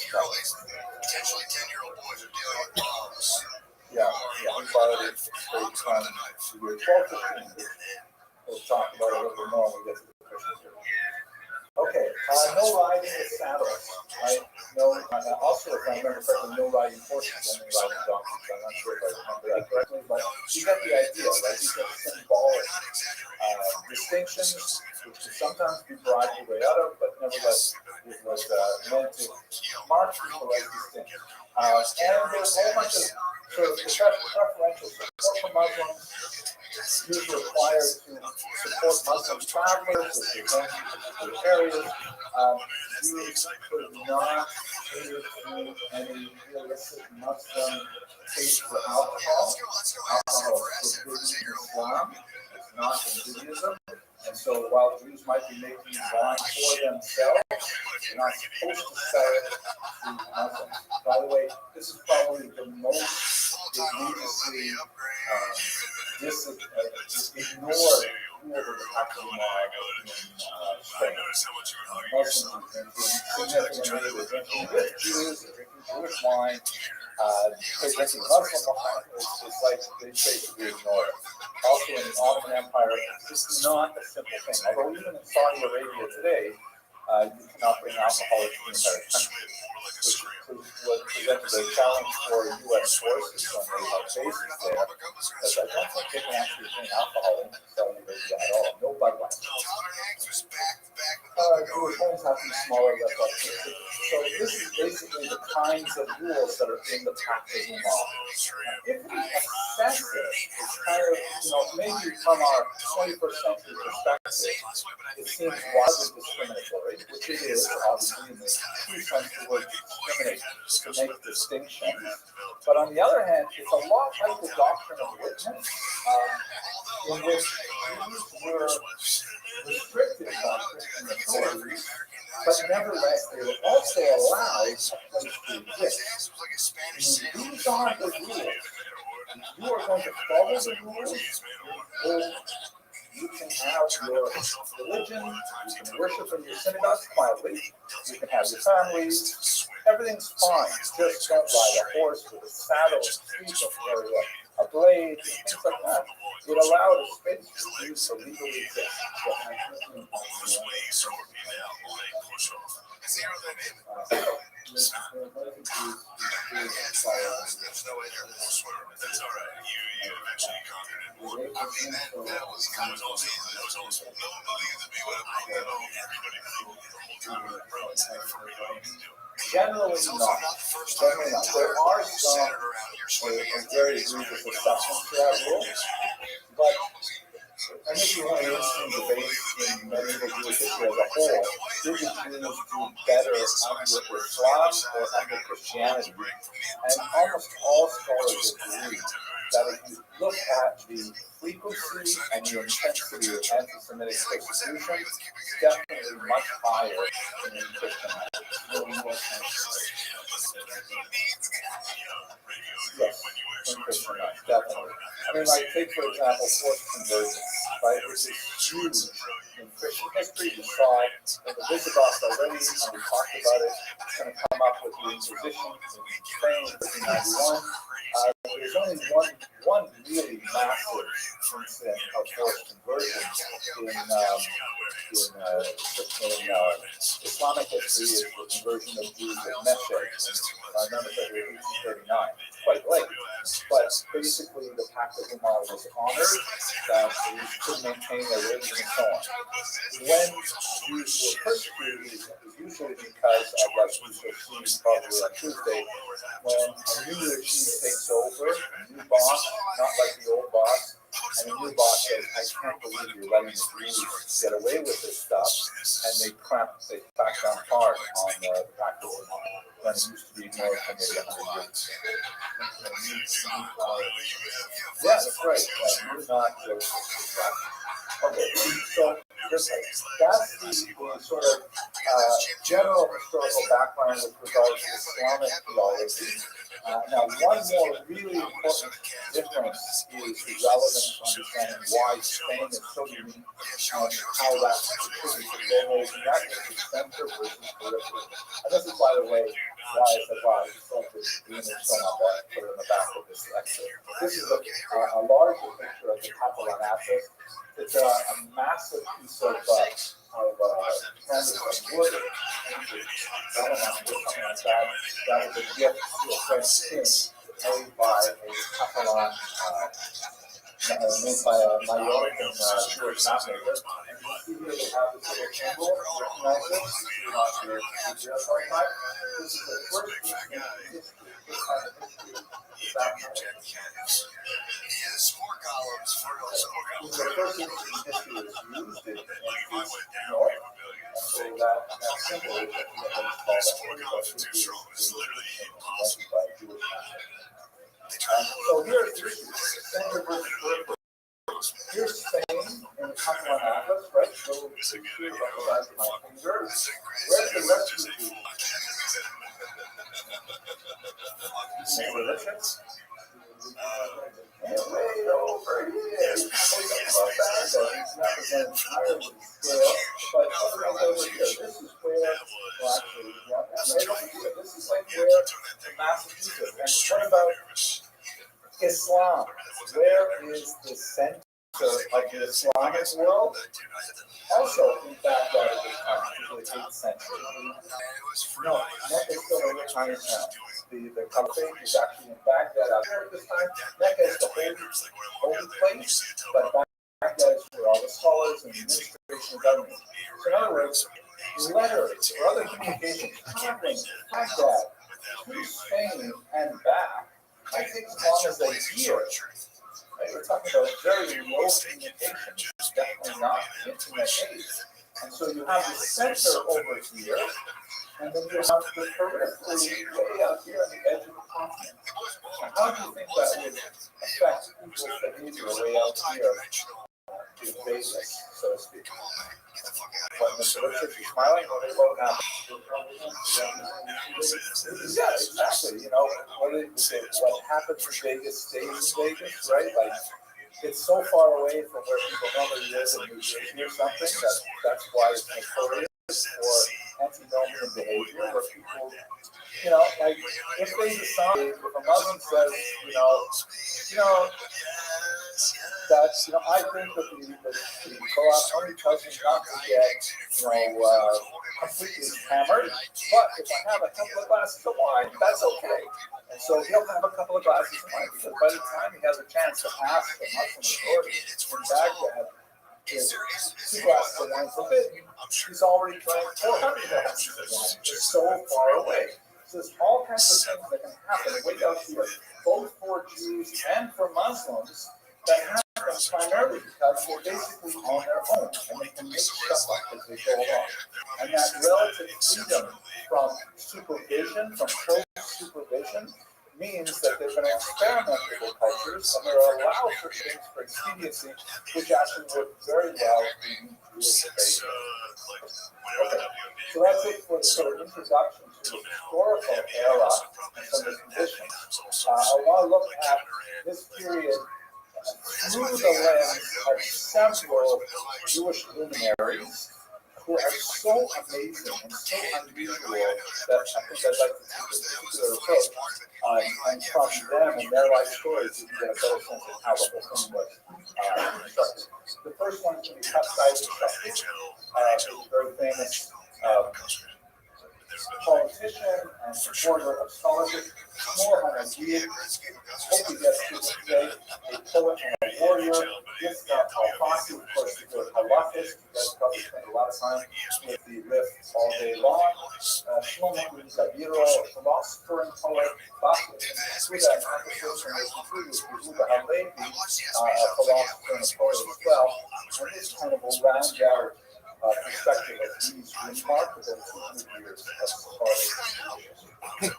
[SPEAKER 7] Potentially 10-year-old boys are dealing with bombs.
[SPEAKER 1] Yeah, we borrowed it straight from the year 1215. We'll talk about it a little bit more when we get to the Christian year. Okay, no riding with saddles, right? No, also, if I remember correctly, no riding horses, only riding donkeys. I'm not sure if I remember that correctly, but you get the idea, right? You get symbolic distinctions, which can sometimes be bribed your way out of, but nevertheless, it was meant to mark people as distinct. And there's a whole bunch of sort of preferential support for Muslims. Jews were required to support Muslim travelers with their own particular areas. Jews could not cater to any illicit Muslim taste for alcohol. Alcohol is forbidden in Islam. It's not in Judaism. And so while Jews might be making wine for themselves, they're not supposed to sell it to Muslims. By the way, this is probably the most egregiously ignored rule of the Hakim in Spain. Muslims significantly were drinking with Jews, they're drinking Jewish wine, they're drinking Muslim wine. It's like they basically ignore it. Also in the Ottoman Empire, this is not a simple thing. Although even in Saudi Arabia today, you cannot bring alcohol into the entire country, which was presented a challenge for U.S. forces when they had bases there, because I don't think they can actually bring alcohol into Saudi Arabia at all. No Budweiser. Jewish homes have to be smaller, that's all. So this is basically the kinds of rules that are in the practical law. If we assess it, it's kind of, maybe from our 21st century perspective, it seems wildly discriminatory, which it is, obviously, in the true sense of the word discriminate, to make distinctions. But on the other hand, it's a lot like the doctrine of witness, in which Jews were restricted by Christian authorities, but nevertheless they were also allowed a place to exist. These are the rules. If you are going to follow the rules, you can have your religion, you can worship in your synagogues quietly, you can have your families, everything's fine. Just don't ride a horse with a saddle, don't carry a blade, and things like that. It allowed a space for Jews to legally exist.
[SPEAKER 7] There's no way there to swear. That's all right. You eventually conquered it. I mean, that was awesome. No one believed in me when I broke that home. Everybody believed in the whole time. Bro, it's like for real.
[SPEAKER 1] Generally not. Generally not. There are some very egregious exceptions to that rule, but I think you want to interesting debate in medieval Jewish history as a whole. Did the Jews do better under Islam or under Christianity? And almost all scholars agree that if you look at the frequency and the intensity of anti-Semitic persecution, it's definitely much higher in Christianity. Yes, in Christianity, definitely. I mean, like, take for example, forced conversion, right, which is huge in Christian history. You saw it in the Visigoths already, and we talked about it. It's going to come up with the Inquisition in Spain in 1591. There's only one really massive incident of forced conversion in Islamic history is the conversion of Jews at Meshed. I remember that in 1839, quite late. But basically, the Pact of Umar was honored, that Jews could maintain their religion and so on. When Jews were persecuted, it was usually because of, like we shall see probably on Tuesday, when a new regime takes over, a new boss, not like the old boss, and the new boss says, I can't believe you're letting the Jews get away with this stuff, and they crack down hard on the Pact of Umar, when it used to be more than maybe 100 years. Yeah, that's right. You're not okay, so that's the sort of general historical background with regards to Islamic theology. Now, one more really important difference is the relevance to understanding why Spain is so unique and how that contributes to globalism, not just the center versus periphery. And this is, by the way, why I said, wow, I just love this image so much, put it in the back of this lecture. This is a larger picture of the Catalan asset. It's a massive piece of canvas of wood, something like that. That was a gift to a French king made by a Catalan, made by a Mallorcan Jewish mapmaker. And you see here they have this little symbol, recognize this? This is the first piece in history, this kind of history.
[SPEAKER 7] Yes, four columns for those four columns.
[SPEAKER 1] The first instance in history was used in North, and so that symbol is called
[SPEAKER 7] literally impossible.
[SPEAKER 1] by a Jewish master. So here's center versus periphery. Here's Spain in the Catalan atlas, right? So the sphere represents my finger. Where's the rest of the group? See religions? And way over here. It's not an entirely scale, but over here. This is where, well, actually, yeah, right over here. This is like where Massachusetts. And what about Islam? Where is the center of the Islamic world? Also, in Baghdad at this time, usually 8th century. No, Mecca is still in the tiny town. The caliphate is actually in Baghdad out here at this time. Mecca is the holy place, but Baghdad is where all the scholars and the administration and government. So in other words, letters or other communications traveling Baghdad to Spain and back, I think as long as a year. Right? We're talking about very low communication, definitely not internet age. And so you have the center over here, and then you have the periphery way out here on the edge of the continent. Now, how do you think that would affect people's behavior way out here in Vegas, so to speak? What, Mr. Richards, you smiling? What happened? Yeah, exactly. You know, what happens in Vegas stays in Vegas, right? Like, it's so far away from where people normally live in New Jersey or something that's why it's notorious for antinomian behavior, where people, you know, like if they decide, if a Muslim says, you know, that, you know, I think that the Quran only tells me not to get, you know, completely hammered, but if I have a couple of glasses of wine, that's okay. And so he'll have a couple of glasses of wine, because by the time he has a chance to ask the Muslim authorities in Baghdad, is 2 glasses of wine forbidden, he's already drank 400 glasses of wine. It's so far away. So there's all kinds of things that can happen way out here, both for Jews and for Muslims, that happen primarily because they're basically on their own, and they can make stuff up as they go along. And that relative freedom from supervision, from close supervision, means that they're going to experiment with their cultures, and they're allowed for things for expediency, which actually work very well in Jewish faith. Okay. So that's it for the sort of introduction to the historical era and some of the conditions. I want to look at this period through the lens of several Jewish luminaries who are so amazing and so unusual that I think I'd like to take a particular approach. And from them and their life stories, you can get a better sense of how the whole thing was constructed. The first one is going to be Rothschild. He's a very famous politician and supporter of scholarship. More on a weird, hope he gets to this day, a poet and a warrior. This Al-Fasi, of course, is a halakhist. You guys probably spend a lot of time with the lift all day long. Shlomo Zabiro, a philosopher and poet. With that conversation with Yehuda Halevi, a philosopher and a poet as well. And this kind of will round out perspective of these remarkable 200 years of Sephardic.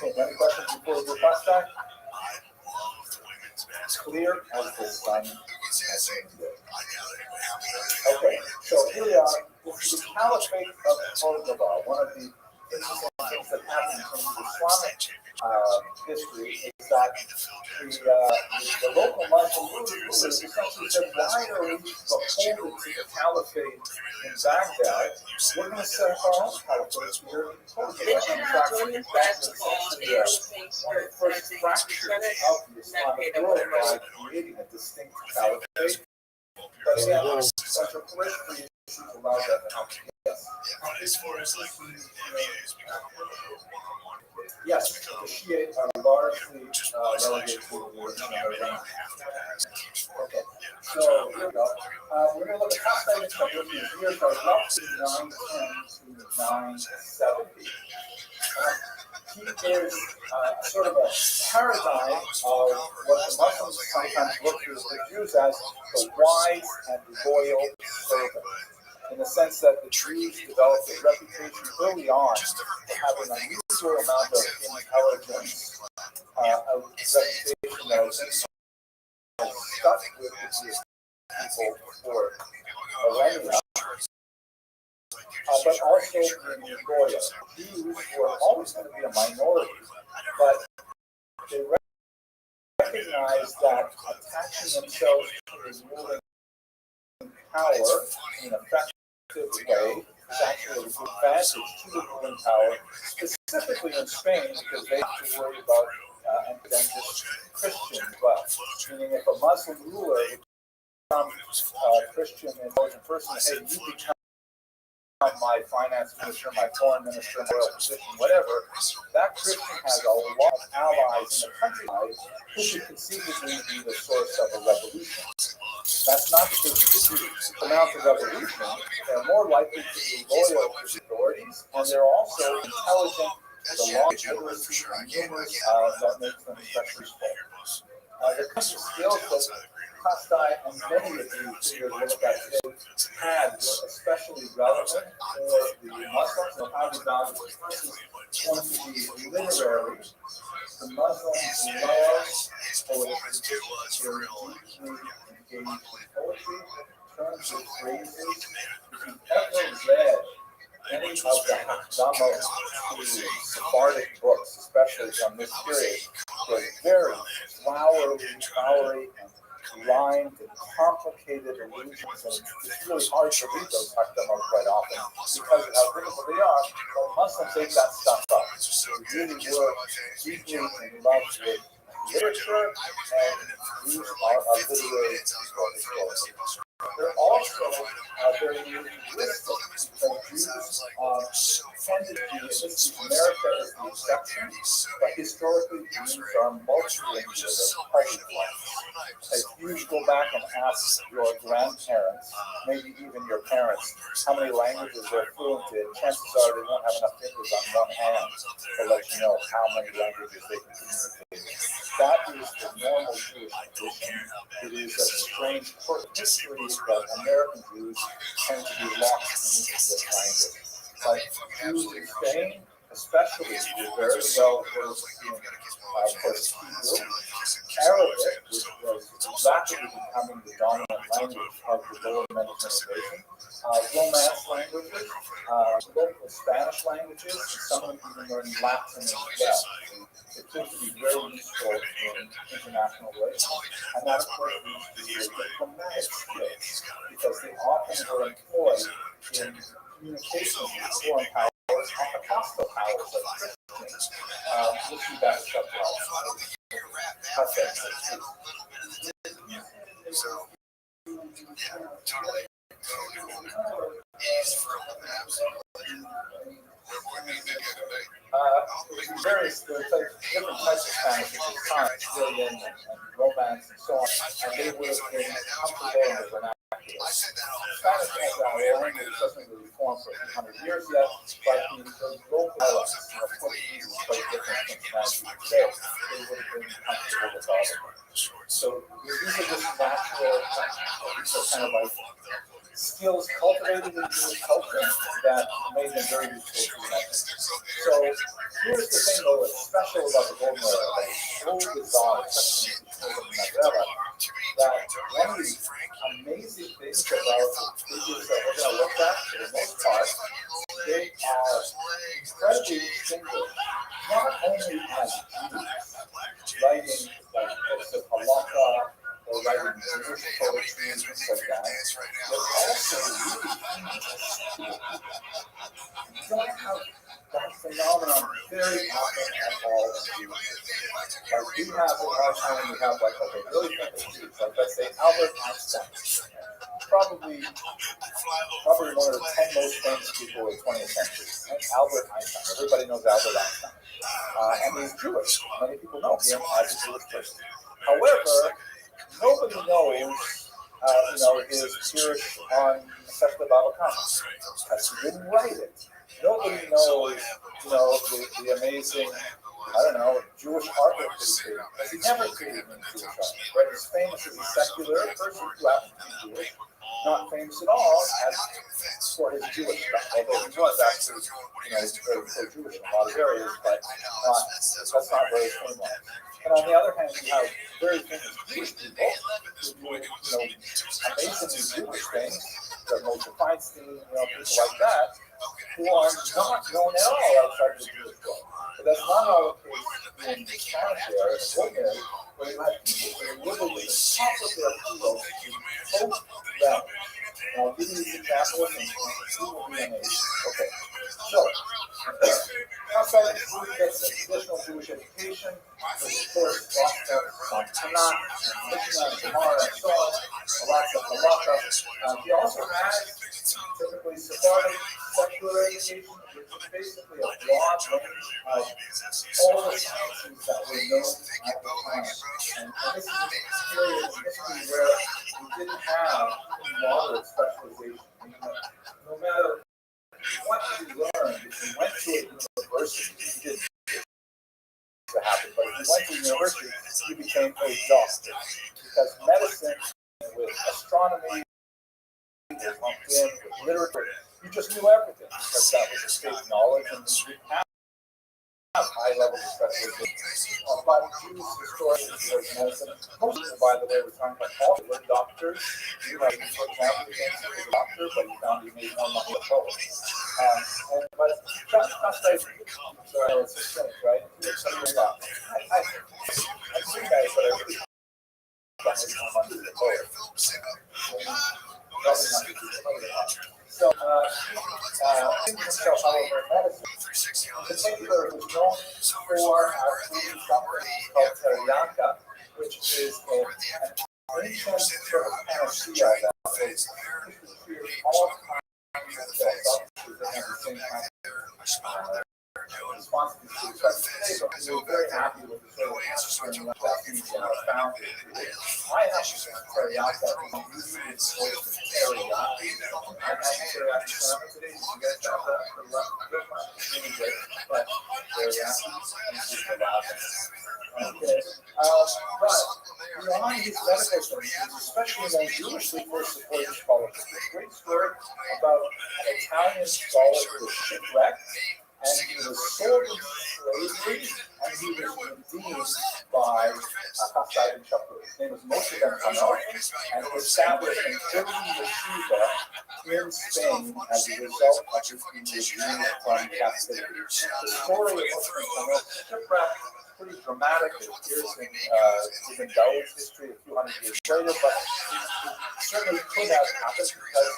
[SPEAKER 1] Okay, any questions before we go past that? Clear as the sun. Okay, so here we are. This is the Caliphate of Cordoba. One of the interesting things that happened in terms of Islamic history is that the local Muslim rulers essentially said, why are we beholden to the Caliphate in Baghdad? We're going to set up our own caliphate here in Cordoba. In fact, one of the first fractures of the Islamic world by creating a distinct caliphate. But again, a bunch of political issues allow that to happen. Yes, the Shiite are largely relegated to the region. Okay, so here we go. We're going to look at how studies come with these years are roughly 910 to 970. He is sort of a paradigm of what the Muslims sometimes look to the Jews as the wise and loyal servant. In the sense that the Jews developed a reputation early on to have an unusual amount of intelligence, a reputation that was stuck with the Jewish people for millennia, but also being loyal. Jews were always going to be a minority, but they recognized that attaching themselves to the ruling power in an effective way is actually a good advantage to the ruling power, specifically in Spain, because they have to worry about and then just Christians. But meaning, if a Muslim ruler becomes Christian intelligent person, hey, you become my finance minister, my foreign minister, my royal position, whatever, that Christian has a lot of allies in the countryside who could conceivably be the source of a revolution. That's not the case with the Jews. To mount a revolution, they're more likely to be loyal to the authorities, and they're also intelligent. The law literacy and numerous that makes them especially small. The kinds of skills that Hostile and many of you figures look at today had were especially relevant for the Muslims and how they valued the person. One to be literary. The Muslims love poetry. They're deeply engaged in poetry, terms of phrases. If you've ever read any of the Hakdamot to Sephardic books, especially from this period, they're very flowery, and rhymed and complicated allusions, and it's really hard to read those Hakdamot quite often because of how difficult they are. But Muslims ate that stuff up. They really were deeply in love with literature, and Jews are a literary people. They're also very linguistic, because Jews tended to be, and this is America is the exception, but historically Jews are multilingual, they're polyglot. If you go back and ask your grandparents, maybe even your parents, how many languages they're fluent in, chances are they won't have enough fingers on one hand to let you know how many languages they can communicate. That is the normal Jewish tradition. It is a strange history that American Jews tend to be lost in this language. But Jews in Spain, especially, were very well versed in, of course, Hebrew, Arabic, which was rapidly becoming the dominant language of the lower Mediterranean basin, Romance languages, local Spanish languages, and some of them even learned Latin as well. The proved to be very useful in international relations. And that, of course, leads to diplomatic skills, because they often were employed in communications with foreign powers, hostile powers like Christians. We'll see that in chapter 12.
[SPEAKER 7] So, yeah, totally. He's from absolutely.
[SPEAKER 1] Various different types of Spanish at this time, Brazilian and Romance and so on, and they would have been comfortable in the vernacular. Spanish as our language doesn't really form for a few hundred years yet, but the local dialects, Portuguese is quite different from Spanish today. They would have been comfortable with all of them. So these are just natural, these are kind of like skills cultivated in Jewish culture that made them very useful to Americans. So here's the thing, though, what's special about the golden era, that is so bizarre, especially in the era, that one of the amazing things about the figures that we're going to look at, for the most part, they are incredibly distinguished, not only as Jews, writing like books of halakha, or writing Jewish poetry and things like that, but also really don't have that phenomenon very often at all. Like we have in our time, we have like, okay, really famous Jews, like let's say Albert Einstein, probably one of the 10 most famous people in the 20th century. And Albert Einstein, everybody knows Albert Einstein. And he's Jewish. Many people know him as a Jewish person. However, nobody knows, his Jewish on Masechta Bava Kama, because he didn't write it. Nobody knows, the amazing, Jewish artwork that he created, because he never created any Jewish art. Right? He's famous as a secular person who happens to be Jewish, not famous at all as for his Jewish stuff, although he was actually, very pro-Jewish in a lot of areas, but that's not where his fame was. And on the other hand, you have very famous Jewish people who do, amazingly Jewish things, like Moshe Feinstein, people like that, who are not known at all outside the Jewish world. But that's not how it is in the Spanish era, in the Golden Era, where you have people who are literally the top of their field, hope them. Now, I'll give you these examples and you will be amazed. Okay, so, outside of Jewish gets a traditional Jewish education, there's of course Rothschild on Tanakh, and Mishnah, and Gemara, and so on, lots of halakha. He also has typically Sephardic secular education, which is basically a broad range of all the sciences that were known at the time. And this is a period in history where we didn't have moderate specialization. No matter what you learned, if you went to a university, you didn't to happen, but if you went to university, you became a doctor. Because medicine, with astronomy, with lumped in, with literature, you just knew everything, because that was a state knowledge, and you didn't have high level of specialization. But Jews historians of medicine, most of them, by the way, were talking about all the doctors. You know, for example, he was a doctor, but he found he made more money at home. But that's right. So it's just strange, right? It's something about I see guys, but I really don't make more money at home. So, himself, however, medicine, in particular, was known for creating something called teriyaka, which is an ancient sort of panacea that is all kinds of cells, obviously they have the same kind of responsibility to the today, but we were very happy with the sort of answering that we found. I have some teriyaka, and usually it's supposed to teriyaki. I have teriyaki salmon today. You guys have that for the last good one. Really great, but teriyaki is just allowed. Okay, but beyond his medical services, especially in Jewish legal supported scholars, there's a great story about an Italian scholar who was shipwrecked. And he was sold into slavery, and he was redeemed by Rothschild and Shapur. His name was Moshe Ben Hanoch, and he established an early yeshiva in Spain as a result of his being redeemed from captivity. The story of Moshe Ben Hanoch shipwreck pretty dramatic. It appears in Dawood's history a few hundred years later, but it certainly could have happened because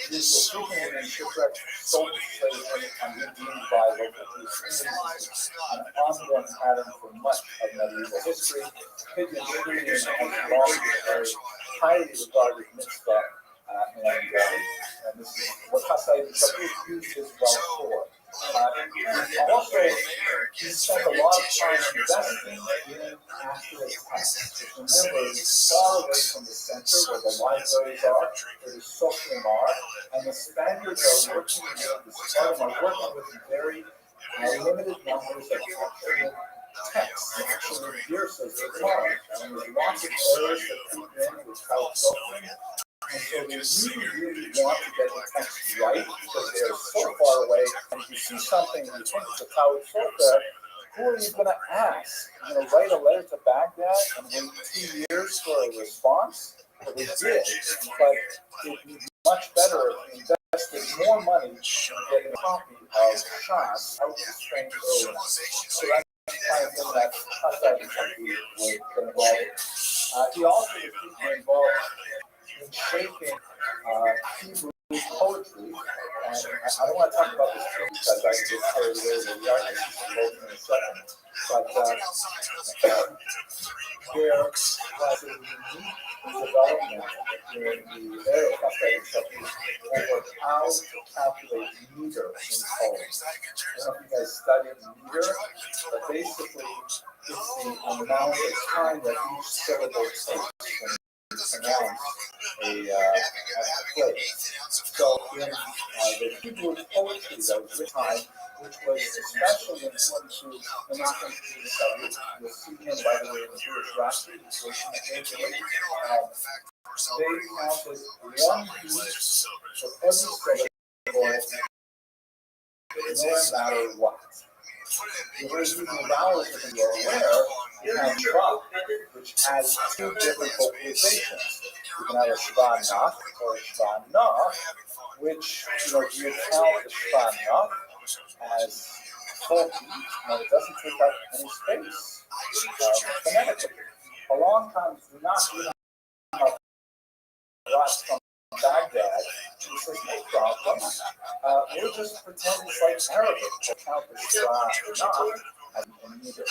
[SPEAKER 1] Jews were frequently in shipwreck, sold as slaves, and redeemed by local Jewish communities. This is an ongoing pattern for much of medieval history. Pigeon shooting has long been a very highly regarded mitzvah, and this is what Chassidut used as well for. Also, he spent a lot of time investing in accurate texts. Remember, he's far away from the center where the libraries are, where the Sofrim are, and the Spaniards are working with very limited numbers of actual texts, actual verses of Torah. And there's lots of errors that creep in without Sofrim. And so they really want to get the text right because they are so far away. And if you see something and you think it's a Talmud Sota, who are you going to ask? Write a letter to Baghdad and wait 2 years for a response? Well, they did, but it'd be much better if you invested more money in getting a copy of Shas out to Spain early. So that's the kind of thing that Chassidut was involved. He also was deeply involved in shaping Hebrew poetry, and I don't want to talk about this too because I can get carried away with the arguments in a second, but there was a unique development in the area of Chassidut over how to calculate meter in poems. I don't know if you guys studied meter, but basically it's the amount of time that each syllable takes pronounce a play. So in the Hebrew poetry that was written, which was especially important to Menachem Tzvi, you'll see him, by the way, in the Jewish Rashi, they counted one beat for every syllable, no matter what. The way using vowels, if you are aware, you have Shva, which has two different vocalizations. You can have a Shva Nach or a Shva Na, which, you count the Shva Nach as full beat, and it doesn't take up any space phonetically. A long time, not even from Baghdad, he says, no problem. We'll just pretend it's like Arabic. We'll count the Shva Na and meter.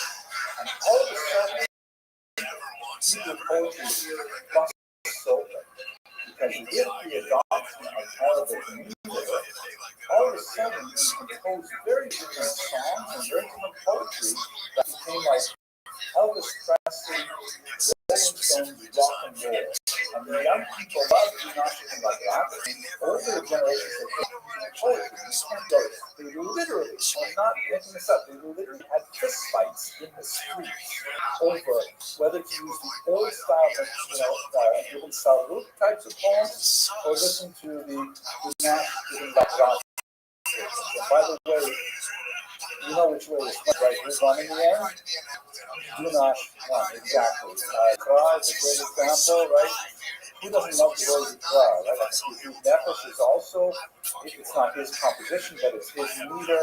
[SPEAKER 1] And all of a sudden, Hebrew poetry busts open. Because with the adoption of Arabic meter, all of a sudden you compose very different songs and very different poetry that became like Elvis Presley, Rolling Stones, rock and roll. And the young people love do not something like that. Older generations of poetry, they literally, I'm not making this up, they literally had fist fights in the streets over whether to use the old style, given style types of poems, or listen to the Nash given by Rothschild. And by the way, you know which way it's right? Who's running the end? Do not run, exactly. Kra is a great example, right? Who doesn't love the word Kra, right? I think his Nefesh is also, it's not his composition, but it's his meter.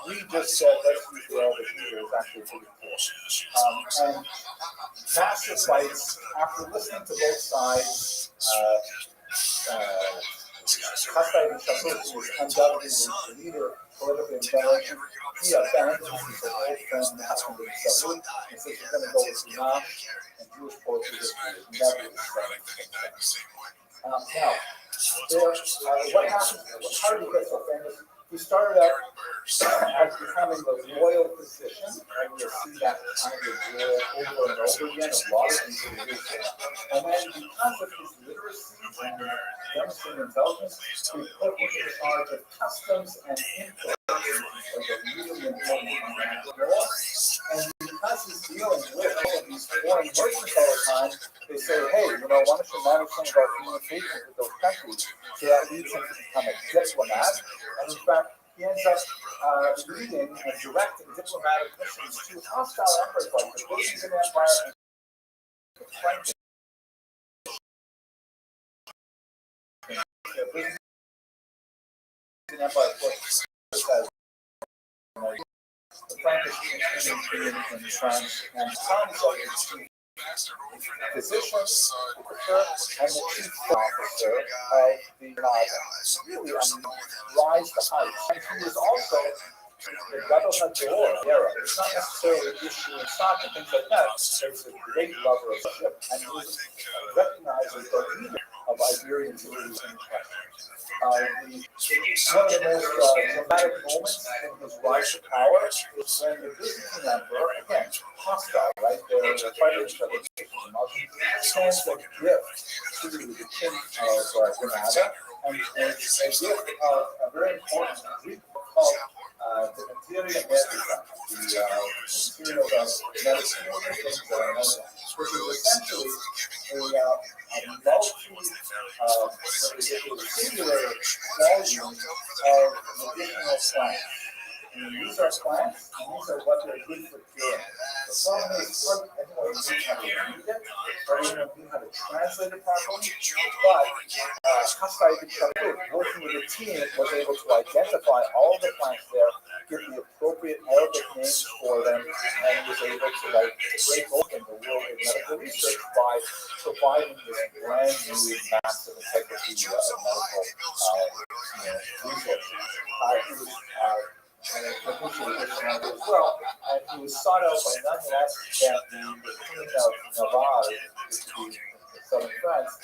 [SPEAKER 1] We just said, let's use the Arabic meter, is actually pretty cool. And massive fights, after listening to both sides, Chassidut is undoubtedly the leader politically in generation. He abandons his old friend Menachem Tzvi and says he's going to go with Imam and Jewish poetry history is never the same. Now, what happened? How did he get so famous? He started out as becoming the royal physician, and you'll see that kind of role over and over again, a lot of these individuals. And then because of his literacy and demonstrating intelligence, we put him in charge of customs and imports, like a really important law. And because he's dealing with all of these foreign merchants all the time, they say, hey, why don't you manage some of our communications with those countries? So that leads him to become a diplomat. And in fact, he ends up leading and directing diplomatic missions to hostile efforts like the Byzantine Empire and the French. The Byzantine Empire, of course, has the Frankish community in France, and tons of the chief physicians, and the chief officer of the really rise to heights. And he was also the Gadol HaDor era. It's not necessarily issuing stock and things like that. He was a great lover of ship, and he was recognized as the leader of Iberian Jews in the one of the most dramatic moments in his rise to power is when the Byzantine emperor, again, hostile, right? They're fighting each other, sends a gift to the king of Granada, and it's a gift of a very important Greek book called the Materia Medica, the material of medicine, things that are medical, which is essentially a singular volume of medicinal plants. And these are plants, and these are what they're good for curing. The problem is, everyone knows how to read it, everyone knows how to translate it properly, but Hasai B'Shabur, working with a team, was able to identify all the plants there, give the appropriate Arabic names for them, and was able to break open the world of medical research by providing this brand new massive encyclopedia of medical resources. And as well, and he was sought out by none less than the King of Navarre, the southern France,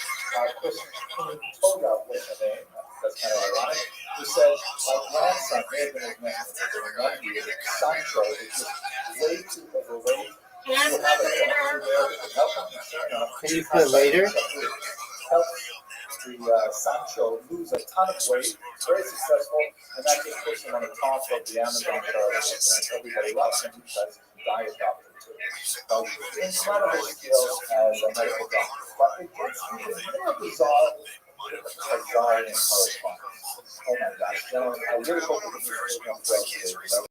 [SPEAKER 1] Queen Toga was her name. That's kind of ironic. Who said, my grandson may have been his nephew, Sancho, is just way too overweight. You have a doctor there that can help him. Sure enough,
[SPEAKER 8] Can you put it later?
[SPEAKER 1] Helps the Sancho lose a ton of weight, very successful, and that just puts him on the top of the Amazon chart, and everybody loves him because he's a diet doctor too. So incredible skills as a medical doctor, but it gets even more bizarre with the Khazarian correspondence. Oh my gosh, gentlemen, I really hope that this is going to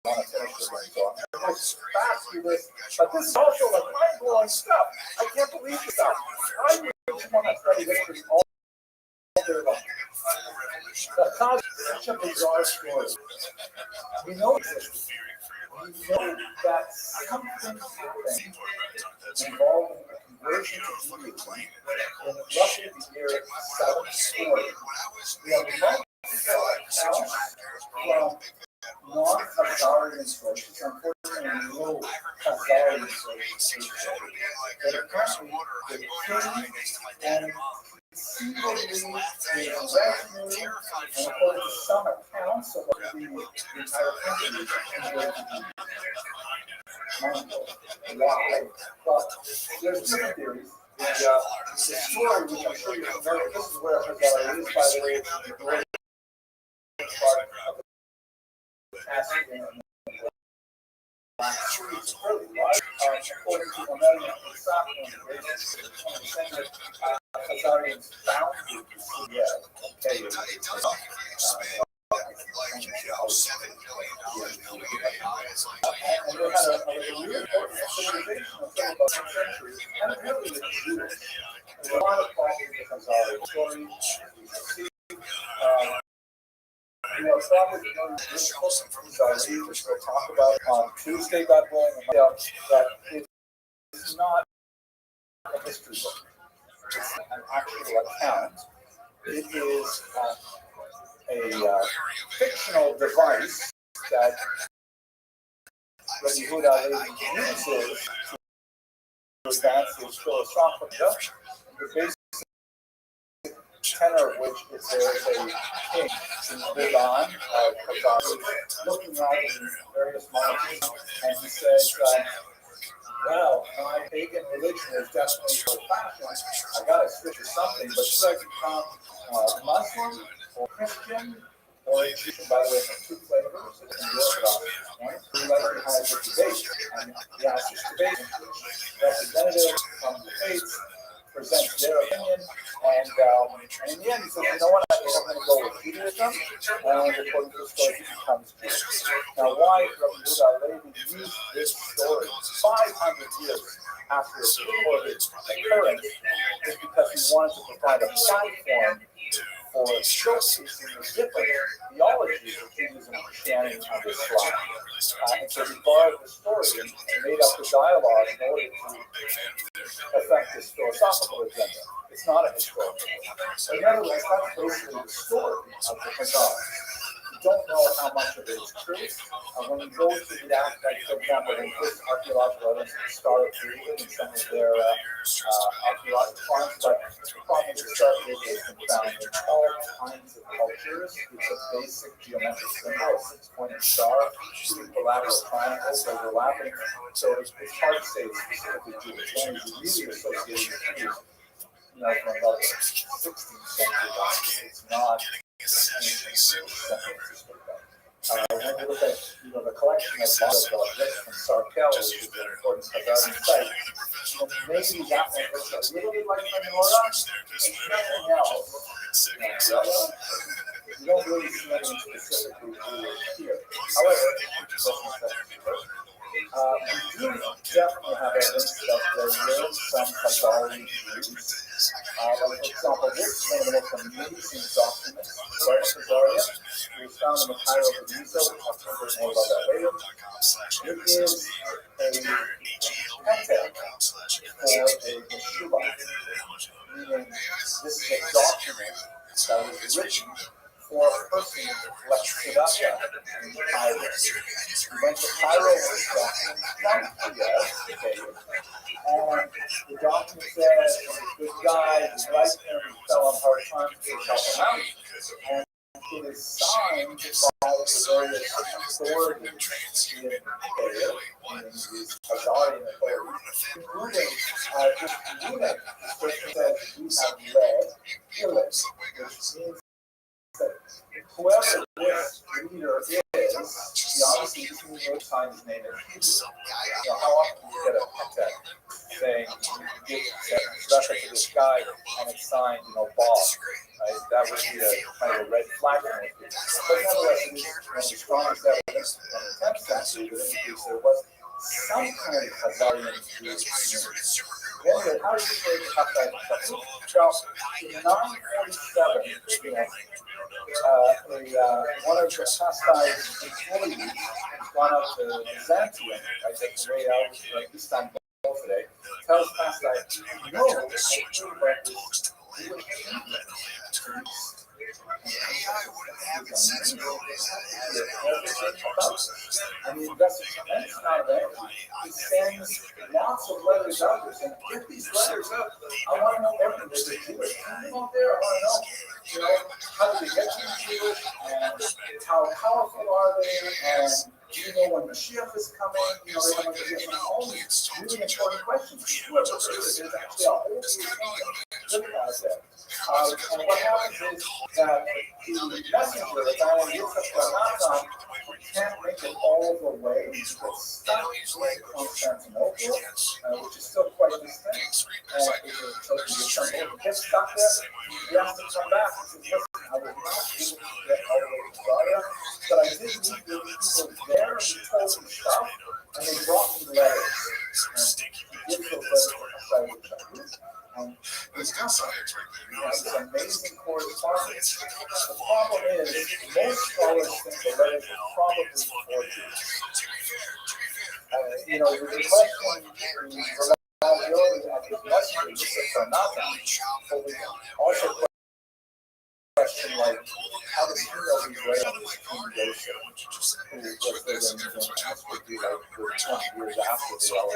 [SPEAKER 1] I want to finish this one, so I'm going to go fast through this, but this is also like mind-blowing stuff. I can't believe this stuff. I really want to study history all day long. The cause is such a bizarre story. We know this. We know that something happened involving the conversion to Judaism in roughly the year 740. We have multiple accounts from non-Khazarian sources, unfortunately no Khazarian sources, but apparently the king and conceivably the retinue, and according to some accounts of the entire country, converted to Judaism. Why? Well, there's different theories. The story, which I'm sure you're familiar with, this is where Khazari is, by the way, it's the northern part of the Caspian it's really large. According to Romanian Khazarians found and they had a really important civilization until about 10th century, and apparently it was Jewish. There's a lot of problems with the Khazarian story. You are probably familiar with this book from Zari, which we'll talk about on Tuesday, God willing, that it's not a history book. It's an actual account. It is a fictional device that Rabbi Yehuda uses to advance his philosophical. The basic tenor of which is there is a king who's big on looking out in various monarchies, and he says, well, my pagan religion is definitely so fashion, I gotta switch to something, but should I become Muslim or Christian or Egyptian, by the way, from two flavors, it's in the Orthodox point. We like to have this debate, and he asks this debate, representatives from the faiths present their opinion, and in the end, he says, you know what, I think I'm going to go with Judaism, and according to the story, he becomes Jewish. Now, why Rabbi Yehuda used this story 500 years after its recorded occurrence is because he wanted to provide a platform for showcasing the different theologies of Judaism and Christianity on this slide. And so he borrowed the story and made up the dialogue in order to affect this philosophical agenda. It's not a historical. But nevertheless, that's basically the story of the Chazal. You don't know how much of it is true. When you go to the aspect, for example, in this archaeological evidence of the Star of David and some of their archaeological finds, but the problem is the Star of David has been found in all kinds of cultures. It's a basic geometric symbol, a six-pointed star, two equilateral triangles overlapping. So it's hard to say it's specifically Jewish. It's only really associated with Jews, from about the 16th century on. It's not anything to when you look at the collection of bricks from Sarkel, which is an important Haggadah site, maybe that one looks a little bit like the menorah, and nothing else. You don't really see anything specifically here. However, we do definitely have evidence that there were some Khazari Jews. For example, this is one of the most amazing documents for Khazaria. It was found in the Cairo of Giza. We'll talk a bit more about that later. It is a content for a yeshiva, meaning this is a document that was written for a person like Tzedakah in Cairo. He went to Cairo with this document, found David, and the document says he's a good guy, he's like him, he fell on hard times, to help him out. And it is signed by the various authorities in Cairo, meaning these Khazarian authorities, including this eunuch. This person says, you have led killers, which means that whoever this leader is, he obviously doesn't sign his name in Hebrew. How often do you get a contact saying you give reference to this guy and it's signed, Bob? Right? That would be a kind of a red flag. But nevertheless, it is one of the strongest evidence from the 10th century that indicates there was some kind of Khazarian Jewish community. Anyway, how do you say the Haftarah? Well, in 947, one of the Haftarah's employees has gone up to Byzantium, I think way out Istanbul today, tells Haftarah, I heard about this Jewish community. And he invested a tremendous amount of energy. He sends lots of letters out there saying, get these letters up. I want to know everything. There's a Jewish kingdom out there. I want to know, how did they get to be Jewish and how powerful are they and do you know when Mashiach is coming? They have all these really important questions. There's actually a whole Jewish kingdom living out there. And what happens is that the messenger, the guy in Yitzhak can't make it all the way. It's stuck in Constantinople, which is still quite distant. And it gets stuck there. He has to come back and say, listen, I was not able to get all the way to Gaia, but I did meet the people there and we told them stuff, and they brought me letters. And he gives those letters to and this is amazing correspondence. The problem is, most scholars think the letters were probably forgeries. The question, the reliability of his message or not, but we also question how does he know he's right on this King Joseph, who was there would be 20 years after the all.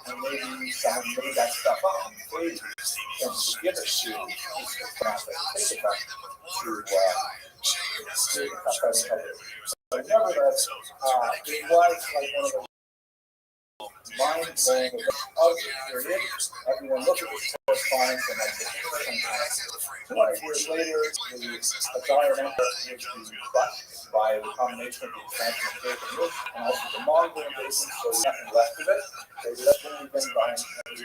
[SPEAKER 1] And maybe someone made that stuff up and played and to give it to take it back to the public. But nevertheless, it was like one of the mind-blowing period. Everyone looked at this correspondence and sometimes 200 years later, the Khazarian Empire was crushed by the combination of the expansion of paganism and also the Mongol invasion, so there's nothing left of it. They left anything behind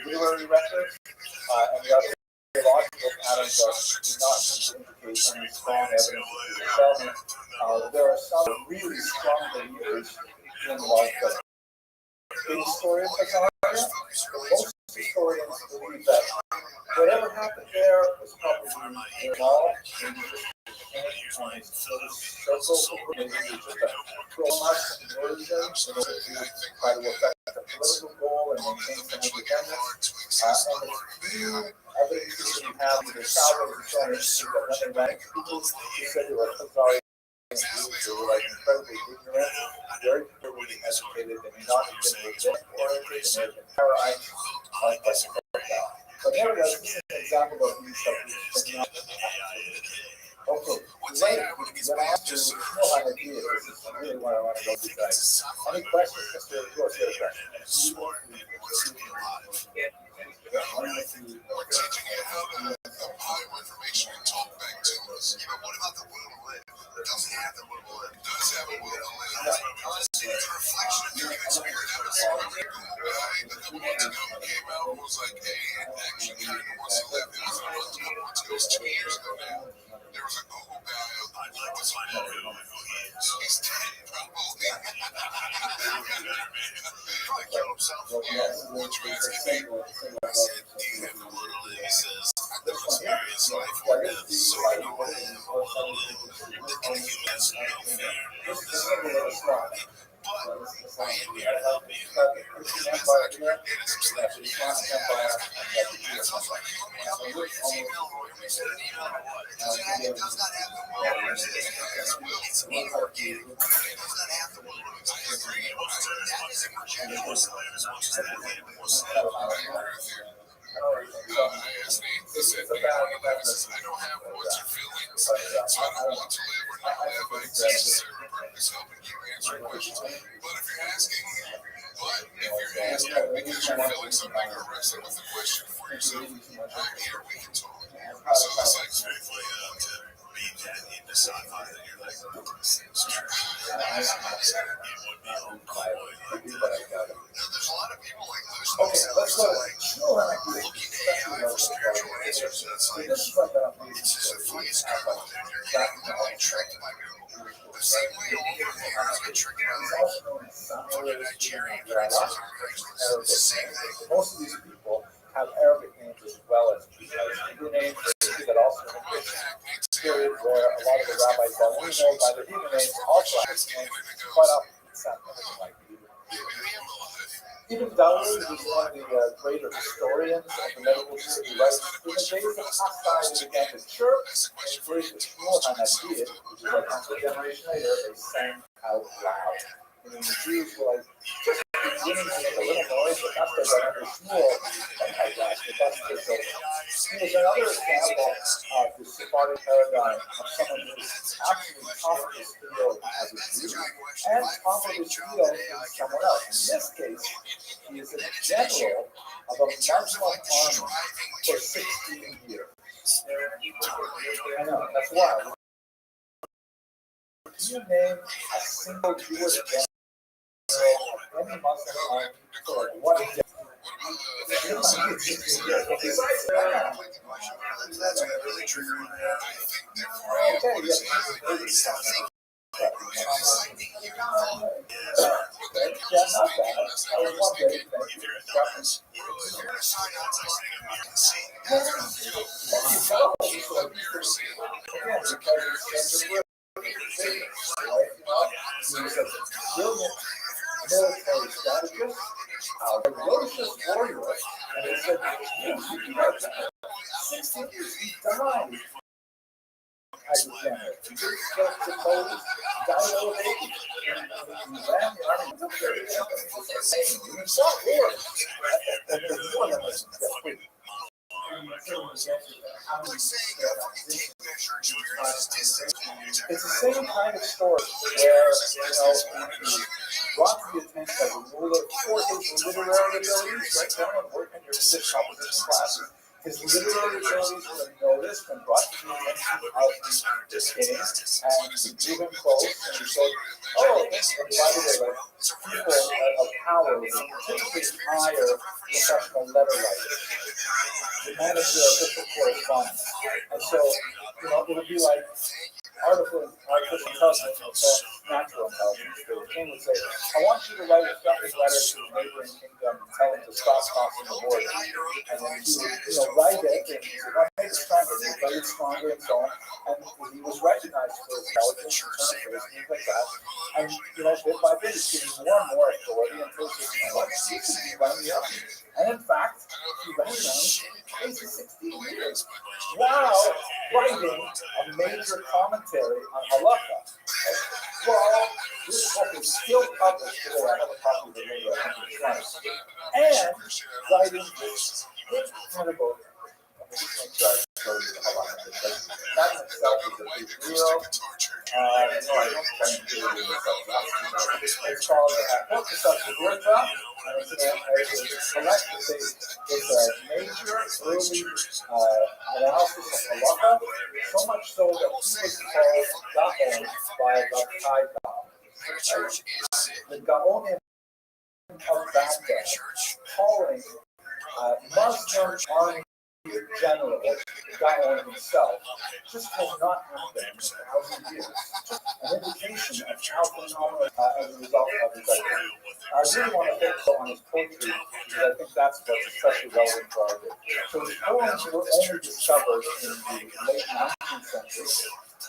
[SPEAKER 1] literary records, and the other theological patterns do not seem to indicate any strong evidence of the development. There are some really strong believers in the big story of Khazarian. Most historians believe that Whatever happened there was probably very small. Maybe just maybe just a pro-Marxist version in order to try to affect the political goal and maintain some independence. And the few evidences that we have, either salvage or so on, that when they ran, people who said they were Khazari Jews, they were like incredibly ignorant, very poorly educated, they may not have been rabbinic oriented, they may have been terrorized by the crowd. But nevertheless, this is an example of these stuff. Okay, later, when I asked you more on ideas, this is really what I want to go through guys. Any questions, Mr. George? You have a question?
[SPEAKER 8] We're teaching you how to compile information and talk back to us. Yeah, but what about the will to live? It doesn't have the will to live. It does have a will to live. It's a reflection of human experience. Remember, a couple months ago came out and was like, hey, it actually kind of wants to live. It was 2 years ago now. There was a Google guy. I'd like to find out who he is. He's dead, probably. Probably killed himself. What you're asking me? I said, do you have a will to live? He says, I don't experience life or death, so I don't have a will to live. And humans don't fear this. But I am here to help you. Humans like to get some stuff. You guys have it sounds like you want me to help you with this email or you send an email or what? It does not have the will. It has will. It's inorganic. It does not have the will. I agree. That is inorganic. I agree with you. I asked Nate, he said, I don't have wants or feelings, so I don't want to live or not live. I exist to serve a purpose, helping you answer questions. But if you're asking because you're feeling something or wrestling with a question for yourself, I'm here, we can talk. So it's like strictly to be that in the sci-fi that you're like, seems true. There's a lot of people like lose themselves to like looking AI for spiritual answers. That's like, it's just a funniest couple out there. You're getting like tricked by Google. The same way all your parents get tricked by fucking Nigerian princes or Craigslist. It's the same thing.
[SPEAKER 1] Most of these people have Arabic names as well as Hebrew names. That also period where a lot of the rabbis that we know by their Hebrew names also have names quite often sound like Hebrew. Even Dawood, who's one of the greater historians of the medical history, he writes, in the days of hostility against the church, and in the days of Shmuel HaNagid, which is like a generation later, they sang out loud. And the Jews were like, just beginning to make a little noise, but that's because under Shmuel, oh my gosh, but that's just so. Here's another example of the Sephardic paradigm of someone who is actually top of his field as a Jew and top of his field as someone else. In this case, he is a general of a Muslim army for 16 years. I know, that's wild. Can you name a single Jewish general of any Muslim army for like 1 day?
[SPEAKER 8] That's really triggered. I think therefore I have what is something.
[SPEAKER 1] Military strategist, ferocious warrior, and they said, 16 years he died as a general. He didn't get deposed, died old age, and he ran the army. He fought war. And there's one of us that's quick. It's the same kind of story where, brought to the attention of the ruler for his literary abilities, right? Gentlemen, work in your English composition classes. His literary abilities were noticed and brought to the attention of the king, and he drew him close, and he said, oh, and by the way, people of power would typically hire professional letter writers to manage their official correspondence. And so, it would be like articles artificial intelligence, it's natural intelligence. The king would say, I want you to write a threatening letter to the neighboring kingdom and tell them to stop crossing the border. And then he would, write it, and he said, make it stronger, he would write it stronger and so on. And he was recognized for his intelligence and term and things like that. And, bit by bit, he's getting more and more authority until he says, you should be running the army. And in fact, he ran around for 16 years while writing a major commentary on halakha. Well, this book is still published today. I have a copy of the video and writing this incredible. That in itself is a big deal. I don't tend to do it. It's called Focus of the Gurkha, and it's a major early analysis of halakha, so much so that he was called Gaon by the Thai Gaon. The Gaonim of Baghdad calling Muslim army general, Gaon himself, just has not happened in 1,000 years. An indication of how phenomenal as a result of his idea. I really want to focus on his poetry because I think that's what's especially relevant for our day. So his poems were only discovered in the late 19th century.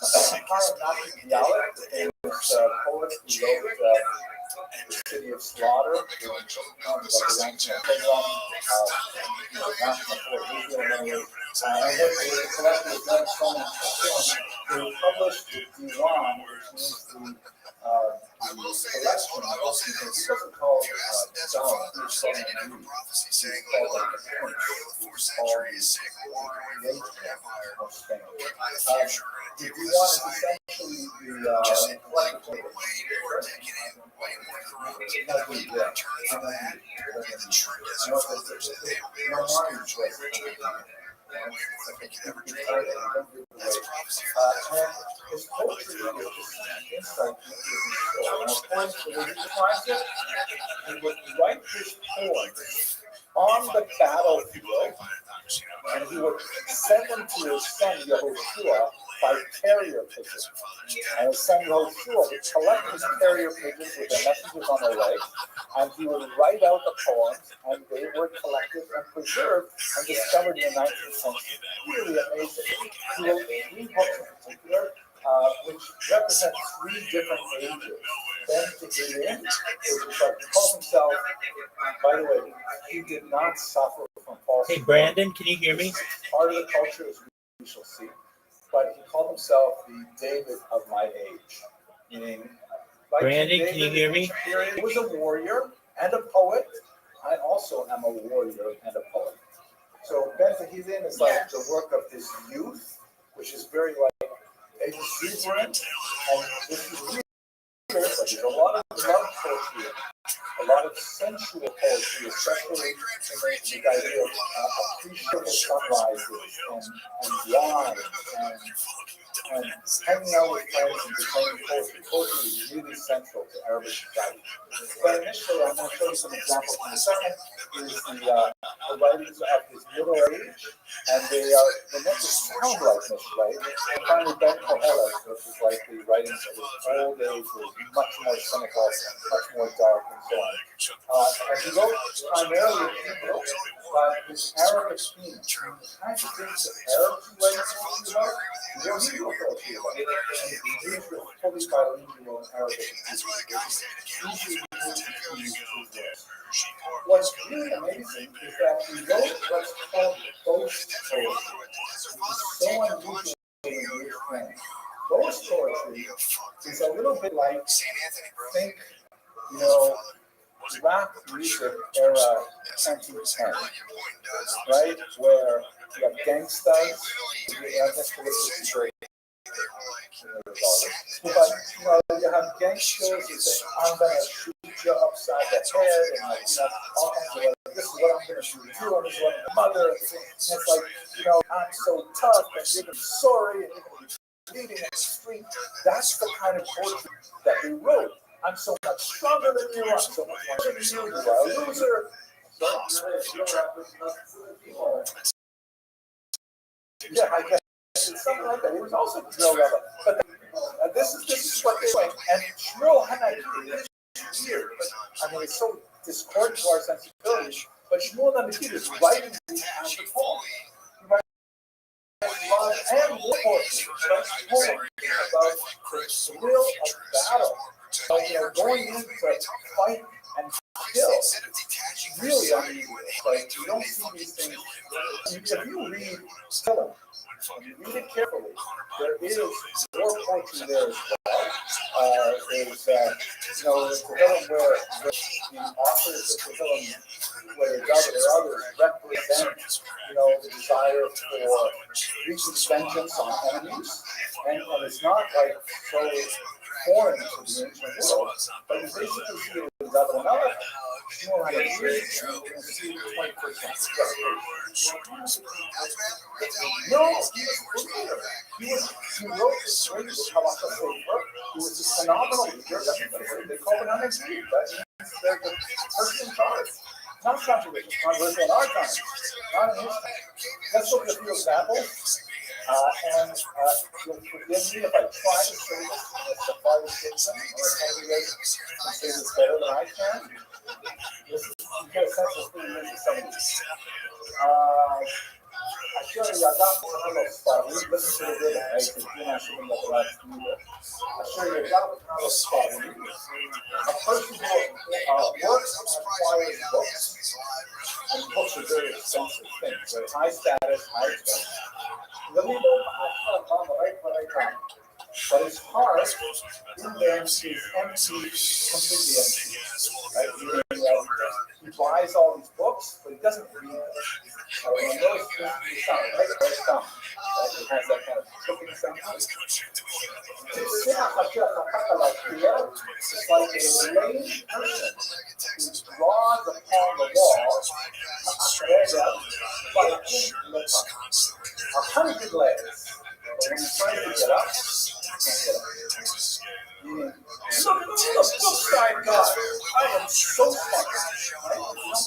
[SPEAKER 1] Chaim Nachman Bialik, the famous poet who wrote the City of Slaughter, they published the Diwan, which means the collection of it's called the Diwan is essentially his poetry is just insight into his soul. And of course, when he defines it, he would write his poems on the battlefield, and he would send them to his son Yehoshua by carrier pigeons. And his son Yehoshua would collect his carrier pigeons with their messages on their legs, and he would write out the poems, and they were collected and preserved and discovered in the 19th century. Really amazing. He wrote 3 books in particular, which represent 3 different ages. Then to get in, he calls himself, by the way, he did not suffer from false.
[SPEAKER 9] Hey, Brandon, can you hear me?
[SPEAKER 1] Part of the culture, as we shall see. But he called himself the David of my age. Meaning, like
[SPEAKER 9] Brandon,
[SPEAKER 1] David,
[SPEAKER 9] can you hear me?
[SPEAKER 1] He was a warrior and a poet. I also am a warrior and a poet. So Ben Tehillim is like the work of his youth, which is very like exuberant, and this is really but there's a lot of love poetry, a lot of sensual poetry, especially in the idea of appreciable sunrises and wine and hanging out with friends and declaring poetry. Poetry is really central to Arabic society. But initially, I'm going to show you some examples. The second is the writings of his middle age, and they never sound like this, right? And finally, Ben Kohelet, which is like the writings of his old age, was much more cynical, much more dark, and so on. And he wrote primarily in Hebrew, but his Arabic themes, the kinds of things that Arabs write poetry about, they're Hebrew poetry about. And these were fully bilingual in Arabic and Hebrew. What's really amazing is that he wrote what's called ghost poetry, which is so unusual in English thing. Ghost poetry is a little bit like, think, rap music era 2010, right? Where you have gangsters, but you have gangsters who say, I'm going to shoot you upside the head, and this is what I'm going to shoot you, and this is what my mother, and it's like, I'm so tough, and you're going to be sorry, and you're going to be bleeding in the street. That's the kind of poetry that he wrote. I'm so much stronger than you, I'm so much more than you are a loser. Yeah, I guess it's something like that. He was also drilled up. But This is what they're doing. And Shmuel Hanaki is weird, but I mean, it's so discordant to our sensibilities. But Shmuel Hanaki is writing these kinds of poems. He writes love and war poetry. He writes poems about the thrill of battle. Going in to fight and kill. Really unusual. Like, you don't see these things. If you read Film, and you read it carefully, there is war poetry there as well. There's, the film where the authors of the film, whether David or others, represent, the desire for reaching vengeance on enemies, and it's not like so foreign to the ancient world, but you basically see it in David and Melech, more like a really see the 21st century. No, he wrote this great Halacha Sefer. He was a phenomenal leader. They call him an MVP. That means they're the person in charge. Not controversial, controversial in our time, not in his time. Let's look at a few examples. And you'll forgive me if I try to say this in a Sephardic system, or maybe you can say this better than I can. You get a sense of who he is in 70s. Asher Yadav Tanalo Sfarim, listen to the rhythm, right? Because you're not sure about the last few years. Asher Yadav Tanalo Sfarim, a person who works and acquires books, and books are very expensive things, right? High status, high expense. But his heart in there is empty, completely empty. Right? He buys all these books, but he doesn't read them. When those things sound right? It has that kind of clicking sound. It's like a lame person who draws upon the wall by a 100 legs. But when he's trying to get up, he can't get up. Look at the books I got. I am so smart. Right?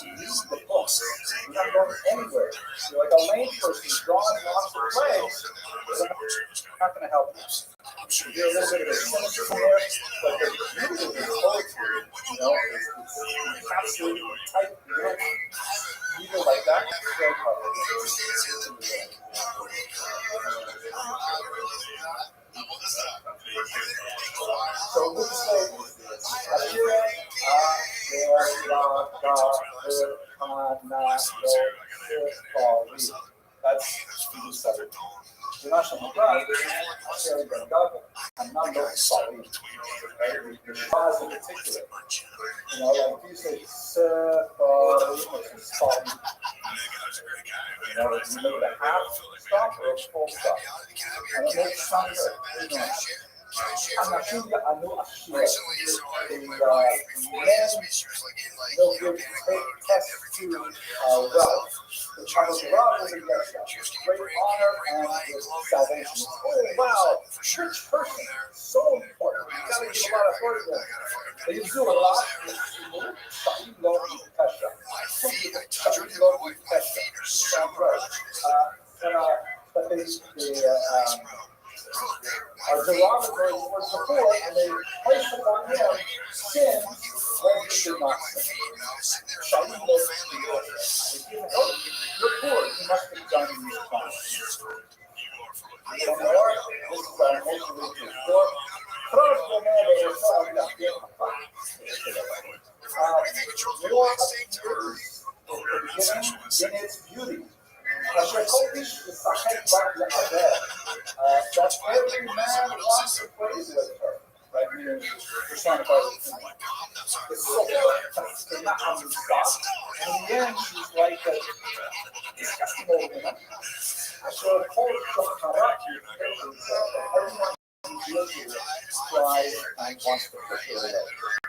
[SPEAKER 1] You don't use the books. You're not going anywhere. You're like a lame person drawing lots of legs. Not going to help you. You're a little bit of a cynicism there, but the beauty of the poetry, it's absolutely tight. You don't like that. So we'll say, that's you're not saying I'm not going to solve it. The Shahs in particular. Like you say, you make a half stop or a full stop. And it makes sense. Anashia Anu Ashia. The men will give test to wealth. The child of love is a great honor and salvation. Oh wow, rich person, so important. You gotta give a lot of work there. They do a lot. But they are derogatory towards the poor, and they place upon him sin when he did not sin. You're poor, you must be done in these crimes. Some more, this is our nation with the poor. In its beauty. That every man wants to praise with her. Right? Personified. It's so good. Not how you stop. And in the end, she's like a disgusting old woman. So of course, everyone who deals with it tries and wants to push her away.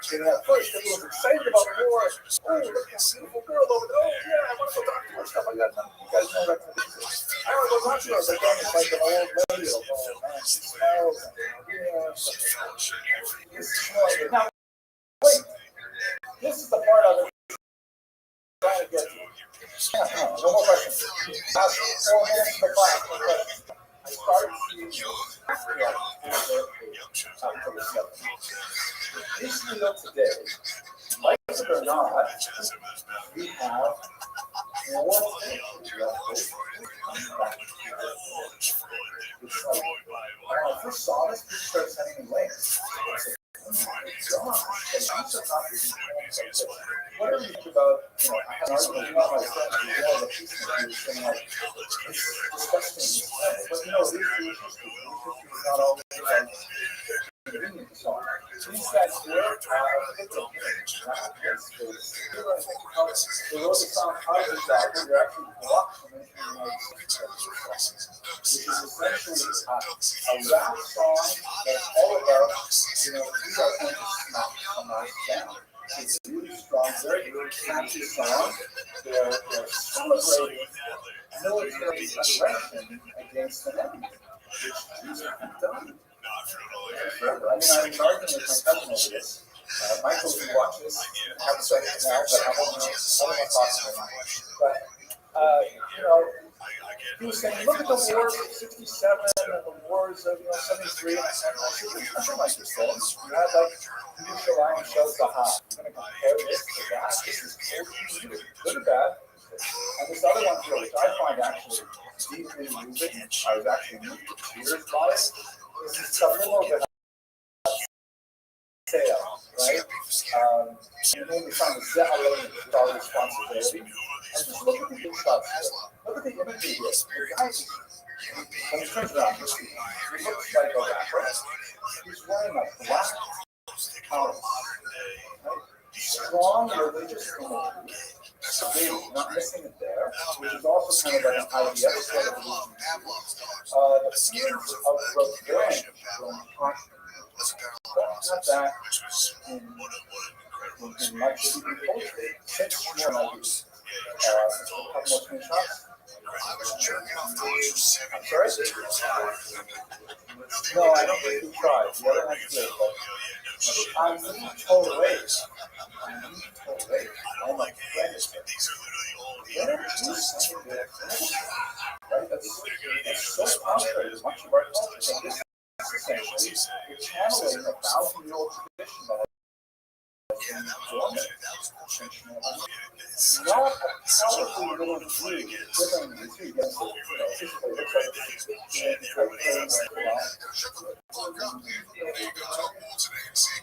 [SPEAKER 1] At first, everyone's excited about war. Oh, look at this beautiful girl over there. Oh, yeah, I want to go talk to her. Stuff like that. You guys know that. I want to go talk to her. But then it's like an old lady. Oh, man, she smells. Yeah. Now, wait. This is the part of it I'm trying to get to. No more questions. Last 4 minutes of the class. No questions. I started seeing Israel today, like it or not, we have more when I first saw this, people started sending me links. What are you about? I had an argument with one of my friends who was more of a peacemaker, saying like, it's disgusting. But this Jewish history is not always like convenient. So these guys here are different things. They wrote a song out of this album, they're actually blocked from entering the United States, which is essentially a rap song that's all about, we are going to smack Hamas down. It's really strong, very catchy song. They're celebrating military aggression against an enemy, which Jews haven't done forever. I mean, I'm arguing with my cousin over this. Michael, if you watch this, I haven't started it now, but I won't talk about it. But, he was saying, look at the wars of 67 and the wars of 73, and I said, there's nothing like this. You had like Mutual Line shows the hot. You're going to compare this to that. This is totally good or bad. And this other one here, which I find actually deeply moving, I was actually moved to tears by it. This is a little bit sale, right? You mainly find the Zehalim with all responsibility. And just look at the big shots here. Look at the imagery here. The guy, when he turns around, he looks like a rapper. He's wearing a black house. Right? Strong religious imagery. Stable, not missing it there, which is also kind of like how the other side of the religion. The feelings of revenge from conscience. Not that in much of the culture. It's more like a couple more screenshots. I'm sorry? No, I don't think you tried. The other one's good, but I'm total ways. Oh my goodness. Right? That's so contrary to much of our culture. So this essentially, you're channeling a 1,000-year-old tradition that has been dormant. Not a powerful little Jew driven the Jew against physically looks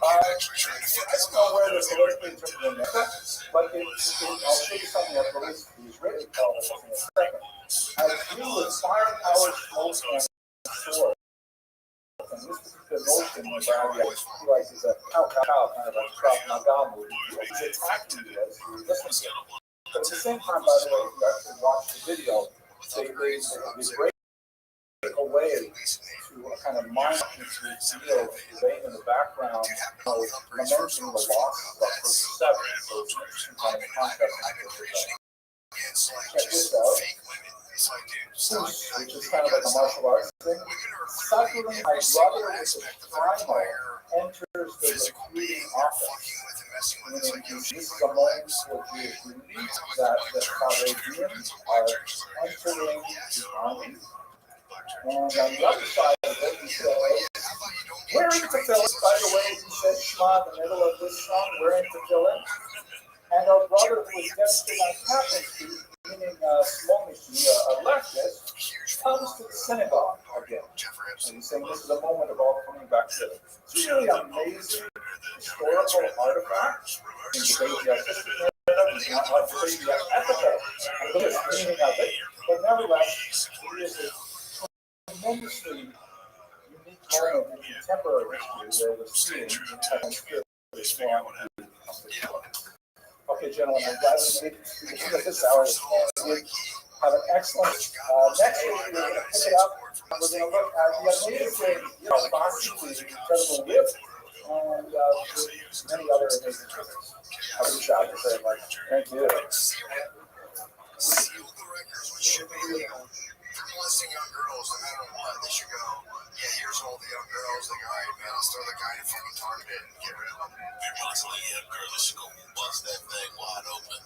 [SPEAKER 1] I don't know where this politically interpreted next, but I'll show you something that relates to the Israeli politics in a second. As you with firepower, smoke, and sword. And this particular notion of Rabbi, I feel like is a cow kind of a Krav Maga movie. He's attacking you as you listen to it. But at the same time, by the way, if you actually watch the video, they break away to a kind of mind-consuming feel laying in the background, lamenting the loss of the first seven. So it's an interesting kind of contrast. Check this out. Which is kind of like a martial arts thing. Suddenly, my brother with the primal enters the recruiting office. This is a moment for Jewish unity that the Charedim are entering the army. And on the other side of it, he says, wearing tefillin, by the way, he said Shema in the middle of this song, wearing tefillin. And our brother who was devastated on Captain Street, meaning Shlomishi, a leftist, comes to the synagogue again. And he's saying this is a moment of all coming back together. It's a really amazing historical artifact. It's not like the baby epithet of this meaning of it, but nevertheless, it is a tremendously unique moment in contemporary history where we're seeing the strong. Okay, gentlemen, I'm glad we made it this hour. Have an excellent. Next week, we're going to pick it up. We're going to look at the amazing, boxing, the incredible whip, and many other amazing tricks. I wish I could very much. Thank you.
[SPEAKER 8] Seal the records with shipping. For molesting young girls, no matter what, they should go. Yeah, here's all the young girls. They go, all right, man, let's throw the guy in fucking target and get rid of them. You're constantly young girls. They should go bust that thing wide open.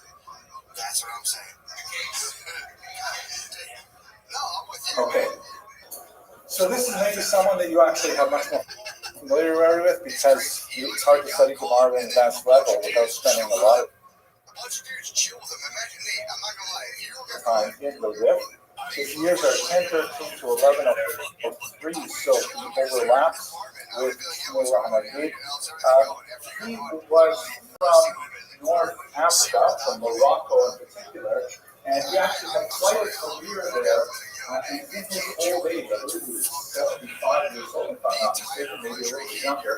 [SPEAKER 8] That's what I'm saying. No, I'm with you.
[SPEAKER 1] Okay. So this is maybe someone that you actually have much more familiar with because it's hard to study Gemara at an advanced level without spending a lot of time in the Rif. His years are 10, 13 to 11 of 3, so he overlaps with Shmuel Hanagid. He was from North Africa, from Morocco in particular, and he actually had quite a career there. In his old age, I believe he was 75 years old, if I'm not mistaken, maybe a little bit younger.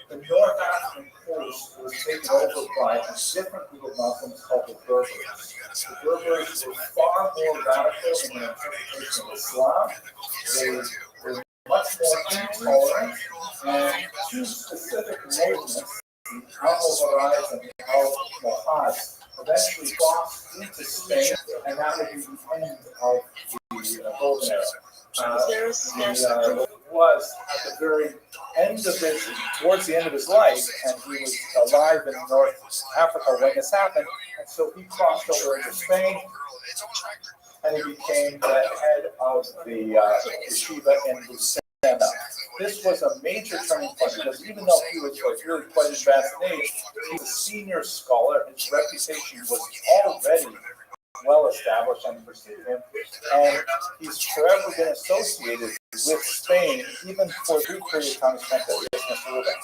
[SPEAKER 1] The North African coast was taken over by a different group of Muslims called the Berbers. The Berbers were far more radical in their interpretation of Islam. They were much more intolerant, and two specific movements, the Al-Hawariz and the Al-Wahhabis, eventually crossed into Spain, and that would be the end of the Golden Era. Was at the very end of his, towards the end of his life, and he was alive in North Africa when this happened, and so he crossed over into Spain, and he became the head of the yeshiva in Lucena. This was a major turning point because even though he was really quite advanced in age, he was a senior scholar. His reputation was already well established and pursued him, and he's forever been associated with Spain, even for the brief period of time spent there. Yes, Mr. Rubin.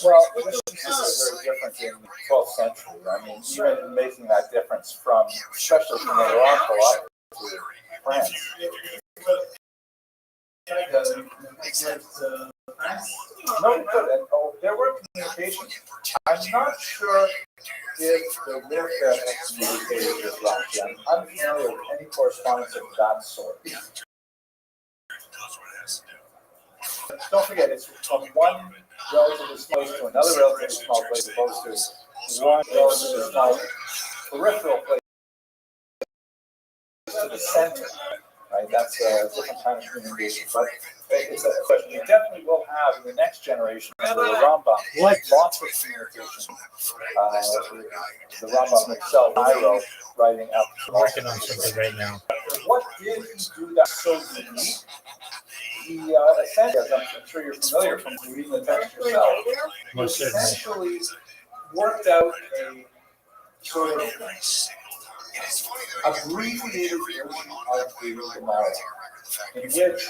[SPEAKER 1] Well, this is very different in the 12th century. I mean, even making that difference from, especially from Morocco up to France. No, we couldn't. Oh, there were communications. I'm not sure if the Mirka communicated with Rothschild. I'm unfamiliar with any correspondence of that sort. Don't forget, it's from one relatively small place to another relatively small place, opposed to one relatively small peripheral place to the center. Right, that's a different kind of communication, but it's a question you definitely will have in the next generation. The Rambam, lots of communication. The Rambam himself, Iro, writing out.
[SPEAKER 9] I'm working on something right now.
[SPEAKER 1] What did he do that so unique? He essentially, as I'm sure you're familiar from reading the text yourself, he essentially worked out a sort of abbreviated version of the Gemara, in which,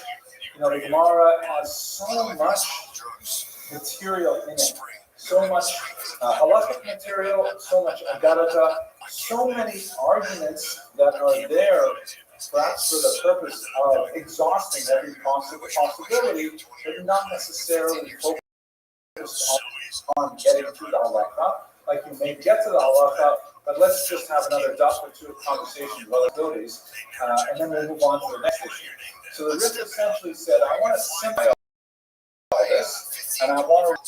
[SPEAKER 1] the Gemara has so much material in it, so much halachic material, so much agarata, so many arguments that are there, perhaps for the purpose of exhausting every possibility, but not necessarily focused on getting to the halakha. Like you may get to the halakha, but let's just have another dot or two of conversation about abilities, and then we'll move on to the next issue. So the Ritz essentially said, I want to simplify all this, and I want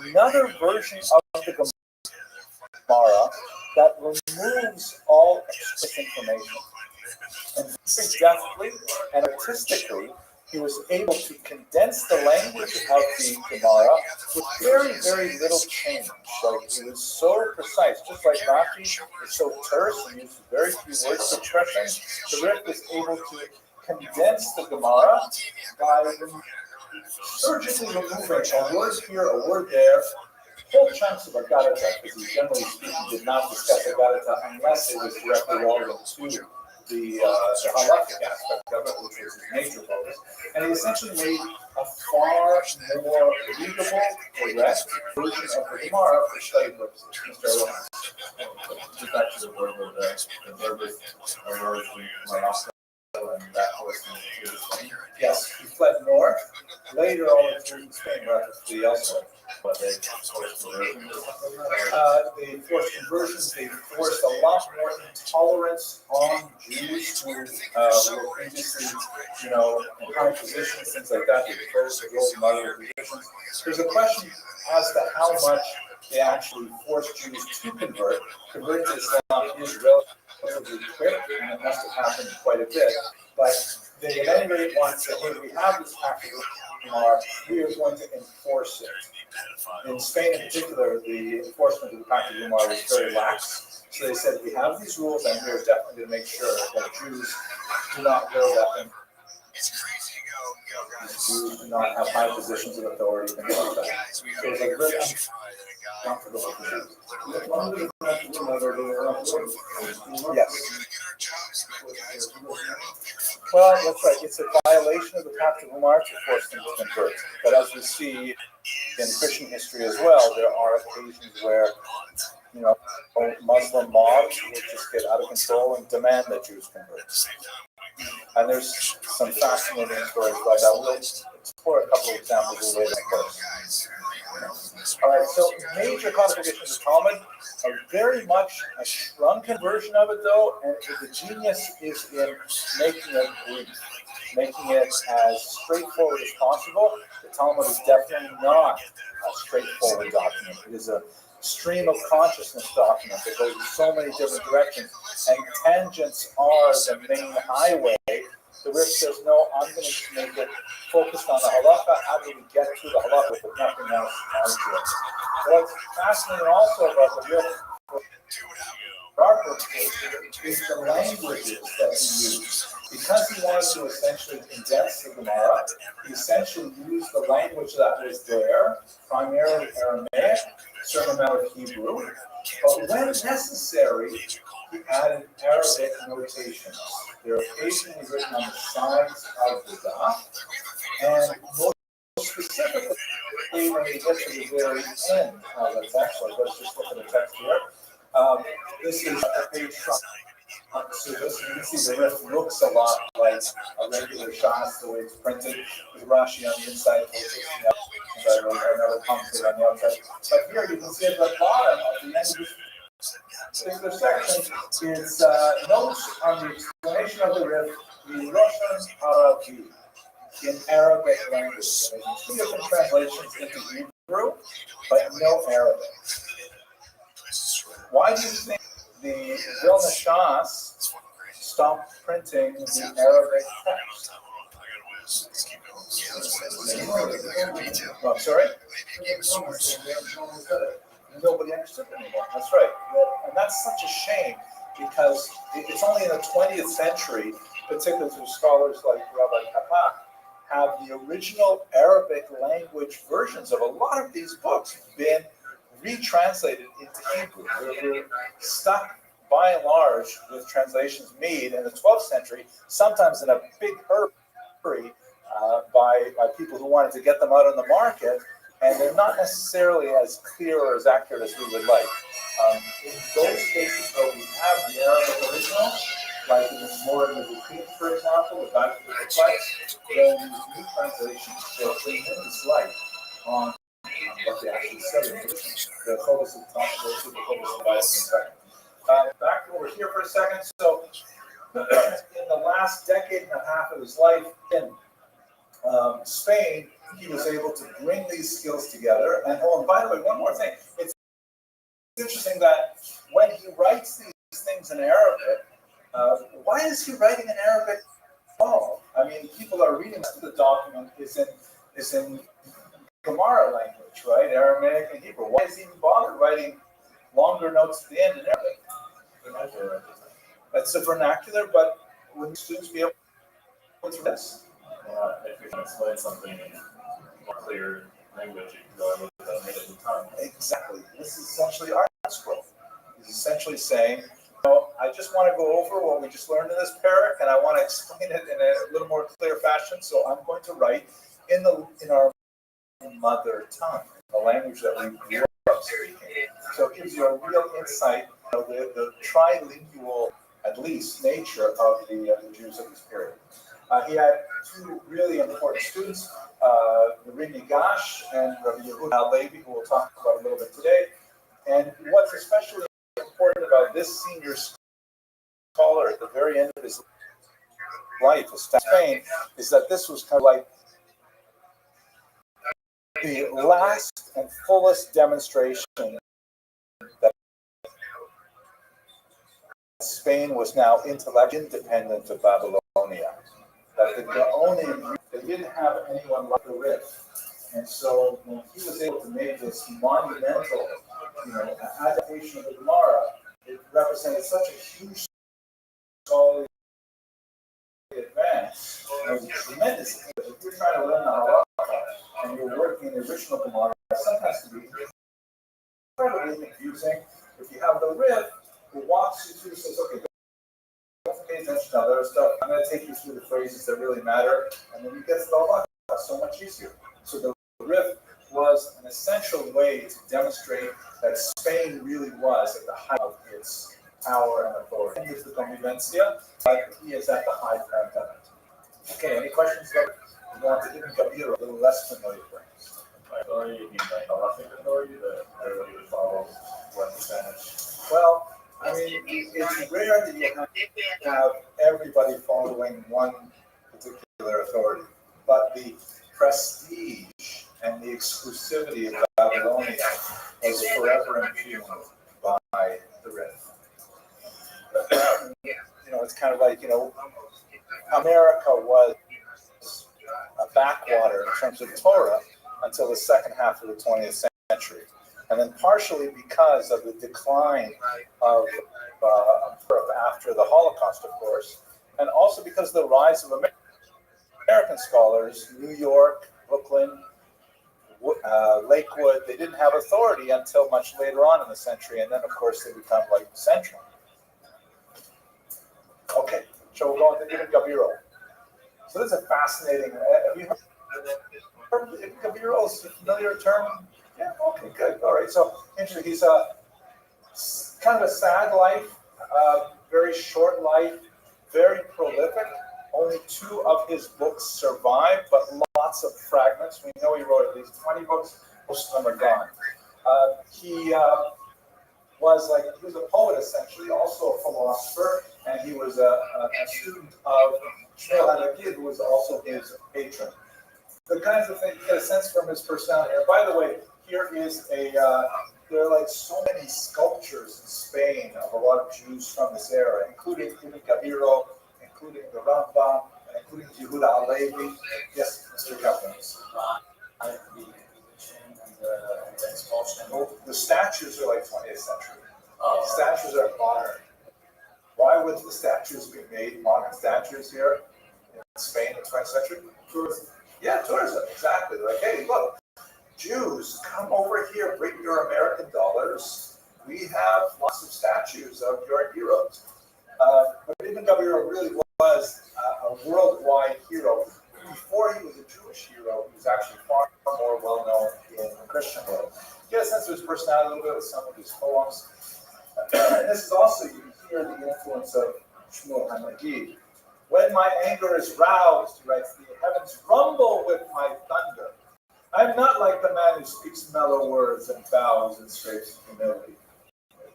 [SPEAKER 1] another version of the Gemara that removes all explicit information. And very deftly and artistically, he was able to condense the language of the Gemara with very, very little change. Like, he was so precise, just like Rashi is so terse and used very few words of expression. The Ritz was able to condense the Gemara by surgically removing a word here, a word there, whole chunks of Agarata, because he generally speaking did not discuss Agarata unless it was directly relevant to the halakhic aspect of it, which was his major focus, and he essentially made a far more readable, direct version of the Gemara for study purposes. Mr. Owens.
[SPEAKER 4] Just back to the word of the Berbers originally Morocco, and that was in
[SPEAKER 1] Yes, he fled north. Later on, he moved to Spain, rapidly elsewhere.
[SPEAKER 4] but they forced conversion.
[SPEAKER 1] They forced conversions. They forced a lot more intolerance on Jews who were previously, in high positions, things like that. They forced the role of other positions. There's a question as to how much they actually forced Jews to convert. Converting to Islam is relatively quick, and it must have happened quite a bit. But they at any rate want to say, hey, we have this pact of Umar, we are going to enforce it. In Spain in particular, the enforcement of the pact of Umar was very lax. So they said, we have these rules, and we are definitely going to make sure that Jews do not wear weapons. Jews do not have high positions of authority, things like that. So it's a very uncomfortable for Jews. Yes. Well, that's right. It's a violation of the Pact of Umar to force them to convert. But as we see in Christian history as well, there are occasions where, Muslim mobs will just get out of control and demand that Jews convert. And there's some fascinating stories about that. We'll explore a couple of examples later, of course. All right, so major codifications of Talmud are very much a shrunken version of it, though, and the genius is in making it brief, making it as straightforward as possible. The Talmud is definitely not a straightforward document. It is a stream of consciousness document that goes in so many different directions, and tangents are the main highway. The Rif says, no, I'm going to make it focused on the halacha. How do we get to the halacha with nothing else as it? What's fascinating also about the Rif is the languages that he used. Because he wanted to essentially condense the Gemara, he essentially used the language that was there, primarily Aramaic, certain amount of Hebrew, but when necessary, he added Arabic notations. They're occasionally written on the sides of the dot, and most specifically, when we get to the very end of the text, let's just look at the text here. This is a page from Sudas. You can see the Rif looks a lot like a regular Shas, the way it's printed, with Rashi on the inside, another commentator on the outside. But here you can see at the bottom of the end of this particular section is notes on the explanation of the Rif, the Russian Arabi, in Arabic language. So two different translations into Hebrew, but no Arabic. Why do you think the Vilna Shas stopped printing the Arabic text? Oh, sorry? Nobody understood it anymore. That's right. And that's such a shame because it's only in the 20th century, particularly through scholars like Rabbi Kapak, have the original Arabic language versions of a lot of these books been retranslated into Hebrew. We're stuck by and large with translations made in the 12th century, sometimes in a big hurry by people who wanted to get them out on the market, and they're not necessarily as clear or as accurate as we would like. In those cases, though, we have the Arabic original, like in the More in the Repeat, for example, the Guide to the Complex, then these new translations show tremendous light on what they actually say in the focus of the top, the focus of the Bible in a second. Back over here for a second. So, in the last decade and a half of his life in Spain, he was able to bring these skills together. And by the way, one more thing. It's interesting that when he writes these things in Arabic, why is he writing in Arabic at all? I mean, people are reading the document is in Gemara language, right? Aramaic and Hebrew. Why is he even bothered writing longer notes at the end in Arabic? That's a vernacular, but wouldn't students be able to go through this?
[SPEAKER 2] If you can explain something in more clear language, you can go with the native tongue.
[SPEAKER 1] Exactly. This is essentially art scroll. He's essentially saying, I just want to go over what we just learned in this parak, and I want to explain it in a little more clear fashion. So I'm going to write in our mother tongue, the language that we grew up speaking. So it gives you a real insight of the trilingual, at least, nature of the Jews of this period. He had two really important students, Rabbi Gash and Rabbi Yehuda Levi, who we'll talk about a little bit today. And what's especially important about this senior scholar at the very end of his life in Spain is that this was kind of like the last and fullest demonstration that Spain was now intellectually independent of Babylonia. That the Gaonim, they didn't have anyone like the Rif. And so when he was able to make this monumental, adaptation of the Gemara, it represented such a huge scholarly advance. It was tremendous. If you're trying to learn the Halacha and you're working in the original Gemara, it sometimes can be incredibly confusing. If you have the Rif who walks you through, says, okay, don't pay attention to other stuff. I'm going to take you through the phrases that really matter, and then you get to the Halacha. That's so much easier. So the Rif was an essential way to demonstrate that Spain really was at the height of its power and authority. He is the convivencia, but he is at the high point of it. Okay, any questions about we want to give Kabir a little less familiar things?
[SPEAKER 2] By authority, you mean like halachic authority that everybody would follow what the Spanish?
[SPEAKER 1] Well, I mean, it's rare that you have everybody following one particular authority, but the prestige and the exclusivity of Babylonia was forever impugned by the Rif. It's kind of like, America was a backwater in terms of Torah until the second half of the 20th century. And then partially because of the decline of Europe after the Holocaust, of course, and also because of the rise of American scholars, New York, Brooklyn, Lakewood, they didn't have authority until much later on in the century, and then, of course, they become like central. Okay, so we'll go into Ibn Gabiro. So this is a fascinating. Have you heard of Ibn Gabiro? Is it a familiar term? Yeah. Okay. Good. All right. So interesting. He's a kind of a sad life, very short life, very prolific. Only 2 of his books survive, but lots of fragments. We know he wrote at least 20 books. Most of them are gone. He was a poet essentially, also a philosopher, and he was a student of Shmuel HaNagid, who was also his patron. The kinds of things you get a sense from his personality. And by the way, here is there are so many sculptures in Spain of a lot of Jews from this era, including Ibn Gabiro, including the Rambam, and including Yehuda Halevi. Yes, Mr. Kaplan. The statues are like 20th century. Statues are modern. Why would the statues be made, modern statues here in Spain in the 20th century? Tourism. Yeah, tourism, exactly. They're like, hey, look, Jews, come over here, bring your American dollars. We have lots of statues of your heroes. But Ibn Gabir really was a worldwide hero. Before he was a Jewish hero, he was actually far more well-known in the Christian world. You get a sense of his personality a little bit with some of his poems. And this is also, you can hear the influence of Shmuel HaNagid. When my anger is roused, he writes, the heavens rumble with my thunder. I'm not like the man who speaks mellow words and bows and scrapes humility.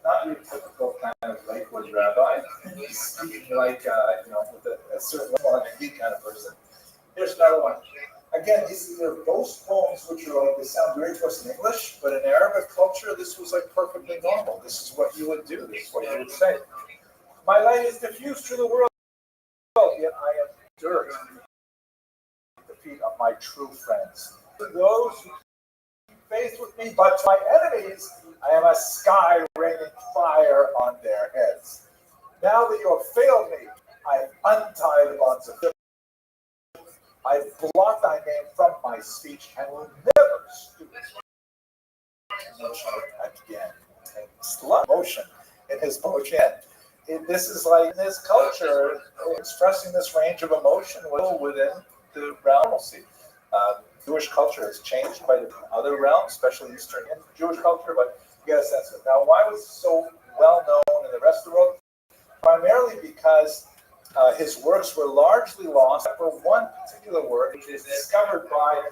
[SPEAKER 1] Not your typical kind of Lakewood rabbi. He's speaking like, with a certain Shmuel HaNagid kind of person. Here's another one. Again, these are both poems which are they sound weird to us in English, but in Arabic culture, this was like perfectly normal. This is what you would do. This is what you would say. My light is diffused through the world, yet I am dirt at the feet of my true friends. To those who keep faith with me, but to my enemies, I am a sky raining fire on their heads. Now that you have failed me, I untie the bonds of guilt. I blot thy name from my speech and will never stoop. Again, and slow motion in his poetry. This is like in this culture, expressing this range of emotion within the reality. Jewish culture has changed quite in other realms, especially Eastern Jewish culture, but you get a sense of it. Now, why was it so well known in the rest of the world? Primarily because his works were largely lost, except for one particular work, which was discovered by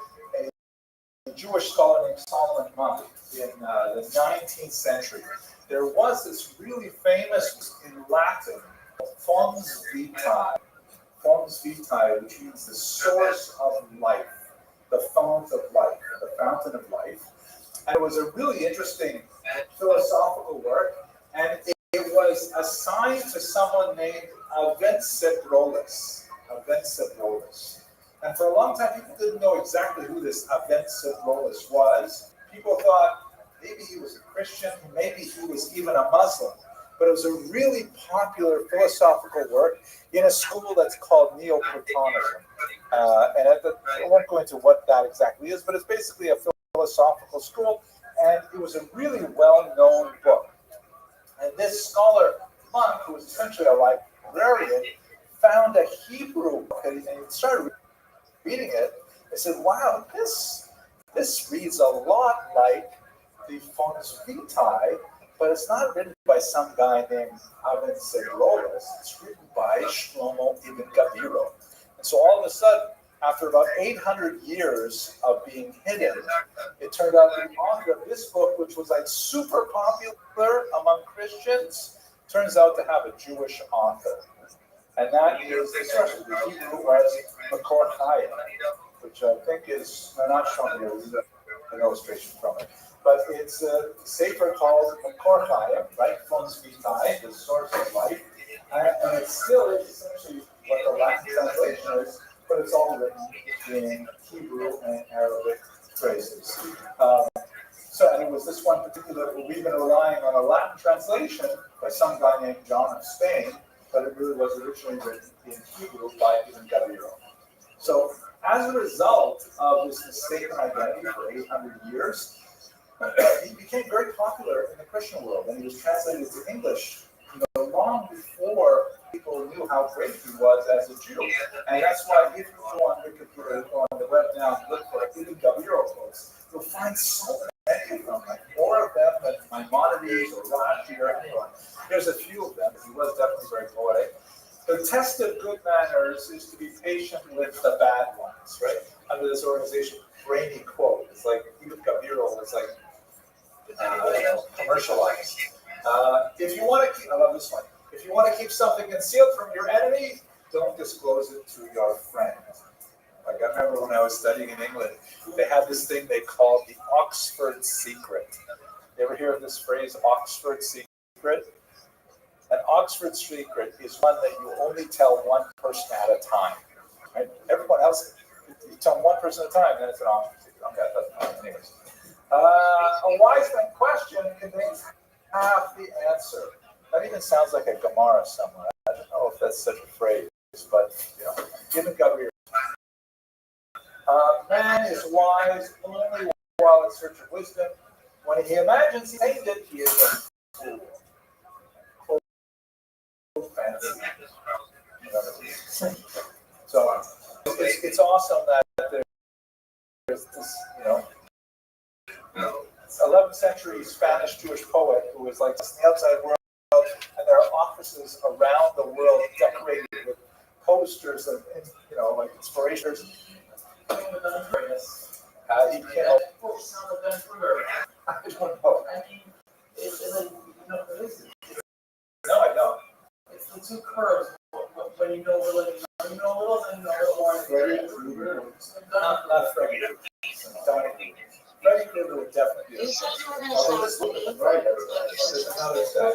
[SPEAKER 1] a Jewish scholar named Solomon Munk in the 19th century. There was this really famous, in Latin, Fons Vitae. Fons Vitae, which means the source of life, the fount of life, the fountain of life. And it was a really interesting philosophical work, and it was assigned to someone named Avencebrolus. Avensibolus. And for a long time, people didn't know exactly who this Avensibolus was. People thought maybe he was a Christian, maybe he was even a Muslim. But it was a really popular philosophical work in a school that's called Neoplatonism. And I won't go into what that exactly is, but it's basically a philosophical school, and it was a really well-known book. And this scholar monk, who was essentially a librarian, found a Hebrew book, and he started reading it. And said, "Wow, this reads a lot like the Fons Vitae, but it's not written by some guy named Avensibolus. It's written by Shlomo ibn Gabiro." And so all of a sudden, after about 800 years of being hidden, it turned out the author of this book, which was like super popular among Christians, turns out to have a Jewish author. And that is the source. The Hebrew was Makor Chayim, which I think is, I'm not showing you an illustration from it, but it's a sefer called Makor Chayim, right? Fons Vitae, the source of life. And it still is essentially what the Latin translation is, but it's all written in Hebrew and Arabic phrases. And it was this one particular, we've been relying on a Latin translation by some guy named John of Spain, but it really was originally written in Hebrew by Ibn Gabiro. So as a result of this mistaken identity for 800 years, he became very popular in the Christian world, and he was translated to English long before people knew how great he was as a Jew. And that's why if you go on Wikipedia, go on the web now and look for Ibn Gabiro quotes, you'll find so many of them, like more of them than Maimonides or Rothschild or anyone. There's a few of them, but he was definitely very poetic. The test of good manners is to be patient with the bad ones, right? Under this organization, brainy quote. It's like Ibn Gabiro was like commercialized. If you want to keep, I love this one. If you want to keep something concealed from your enemy, don't disclose it to your friend. Like I remember when I was studying in England, they had this thing they called the Oxford secret. You ever hear of this phrase, Oxford secret? An Oxford secret is one that you only tell one person at a time. Right? Everyone else, you tell one person at a time, then it's an Oxford secret. Okay, that's anyways. A wise man question contains half the answer. That even sounds like a Gemara somewhere. I don't know if that's such a phrase, but Ibn Gabir. Man is wise only while in search of wisdom. When he imagines he attained it, he is a fool. So it's awesome that there's this, 11th century Spanish Jewish poet who was like just in the outside world, and there are offices around the world decorated with posters of, like inspirations. He became I don't know.
[SPEAKER 5] I mean, it's
[SPEAKER 1] No, I don't.
[SPEAKER 5] it's the two curves. When you know a little, then you know
[SPEAKER 1] Freddie Krueger. Not Freddie Krueger. Freddie Krueger would definitely be. Although this book is right. There's another stuff.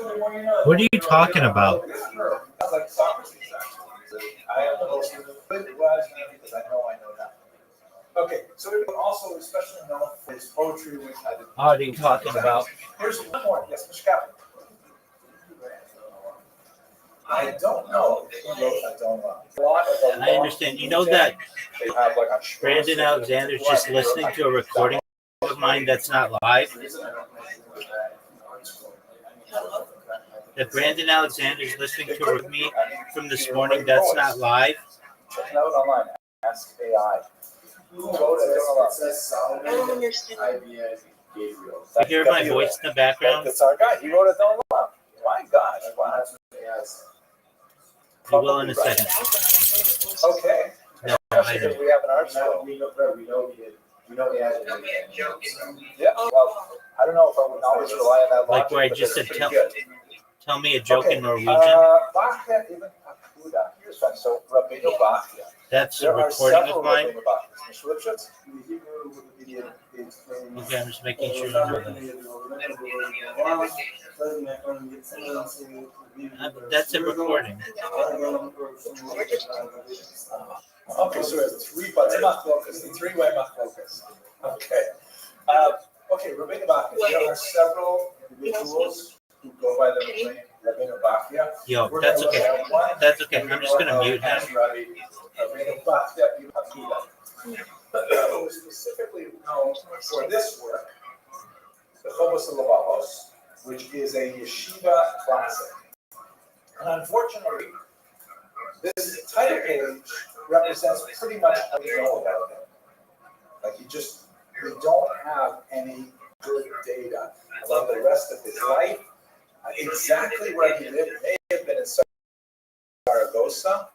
[SPEAKER 9] What are you talking about?
[SPEAKER 1] That's like Socrates, actually. I am the most good wise man because I know that. Okay, so he was also especially known for his poetry, which I did.
[SPEAKER 9] What are you talking about?
[SPEAKER 1] Here's one more. Yes, Mr. Kaplan. I don't know. I don't know.
[SPEAKER 9] I understand. You know that Brandon Alexander's just listening to a recording of mine that's not live? That Brandon Alexander's listening to with me from this morning that's not live?
[SPEAKER 1] Check it out online. Ask AI. Who wrote it?
[SPEAKER 7] I don't understand.
[SPEAKER 9] You hear my voice in the background?
[SPEAKER 1] That's our guy. He wrote it down the line. My gosh. Wow.
[SPEAKER 9] You will in a second.
[SPEAKER 1] Okay.
[SPEAKER 9] No, I don't.
[SPEAKER 1] We have an art show.
[SPEAKER 4] We know he has it.
[SPEAKER 1] Yeah. Well, I don't know if I would always rely on that.
[SPEAKER 9] Like where I
[SPEAKER 1] logic,
[SPEAKER 9] just
[SPEAKER 1] but
[SPEAKER 9] said,
[SPEAKER 1] it's pretty good.
[SPEAKER 9] Tell me a joke
[SPEAKER 1] Okay,
[SPEAKER 9] in Norwegian.
[SPEAKER 1] Bachya ibn Akuda. Here's one. So Rabbeinu Bachya.
[SPEAKER 9] That's a
[SPEAKER 1] There are
[SPEAKER 9] recording
[SPEAKER 1] several
[SPEAKER 9] of mine.
[SPEAKER 1] Rabbeinu Bachyas. Mr. Lipschitz?
[SPEAKER 9] Okay, I'm just making sure you know that. That's a recording.
[SPEAKER 1] Okay, so we have three, but it's machlokas, the three-way machlokas. Okay. Okay, Rabbeinu Bachya. There are several individuals who go by the name Rabbeinu Bachya.
[SPEAKER 9] Yo, that's okay. That's okay. I'm just gonna mute him.
[SPEAKER 1] Rabbeinu Bachya ibn Akuda, who is specifically known for this work, the Chobos Levavos, which is a yeshiva classic. And unfortunately, this title page represents pretty much what we know about him. Like we don't have any good data about the rest of his life. Exactly where he lived may have been in Zaragoza.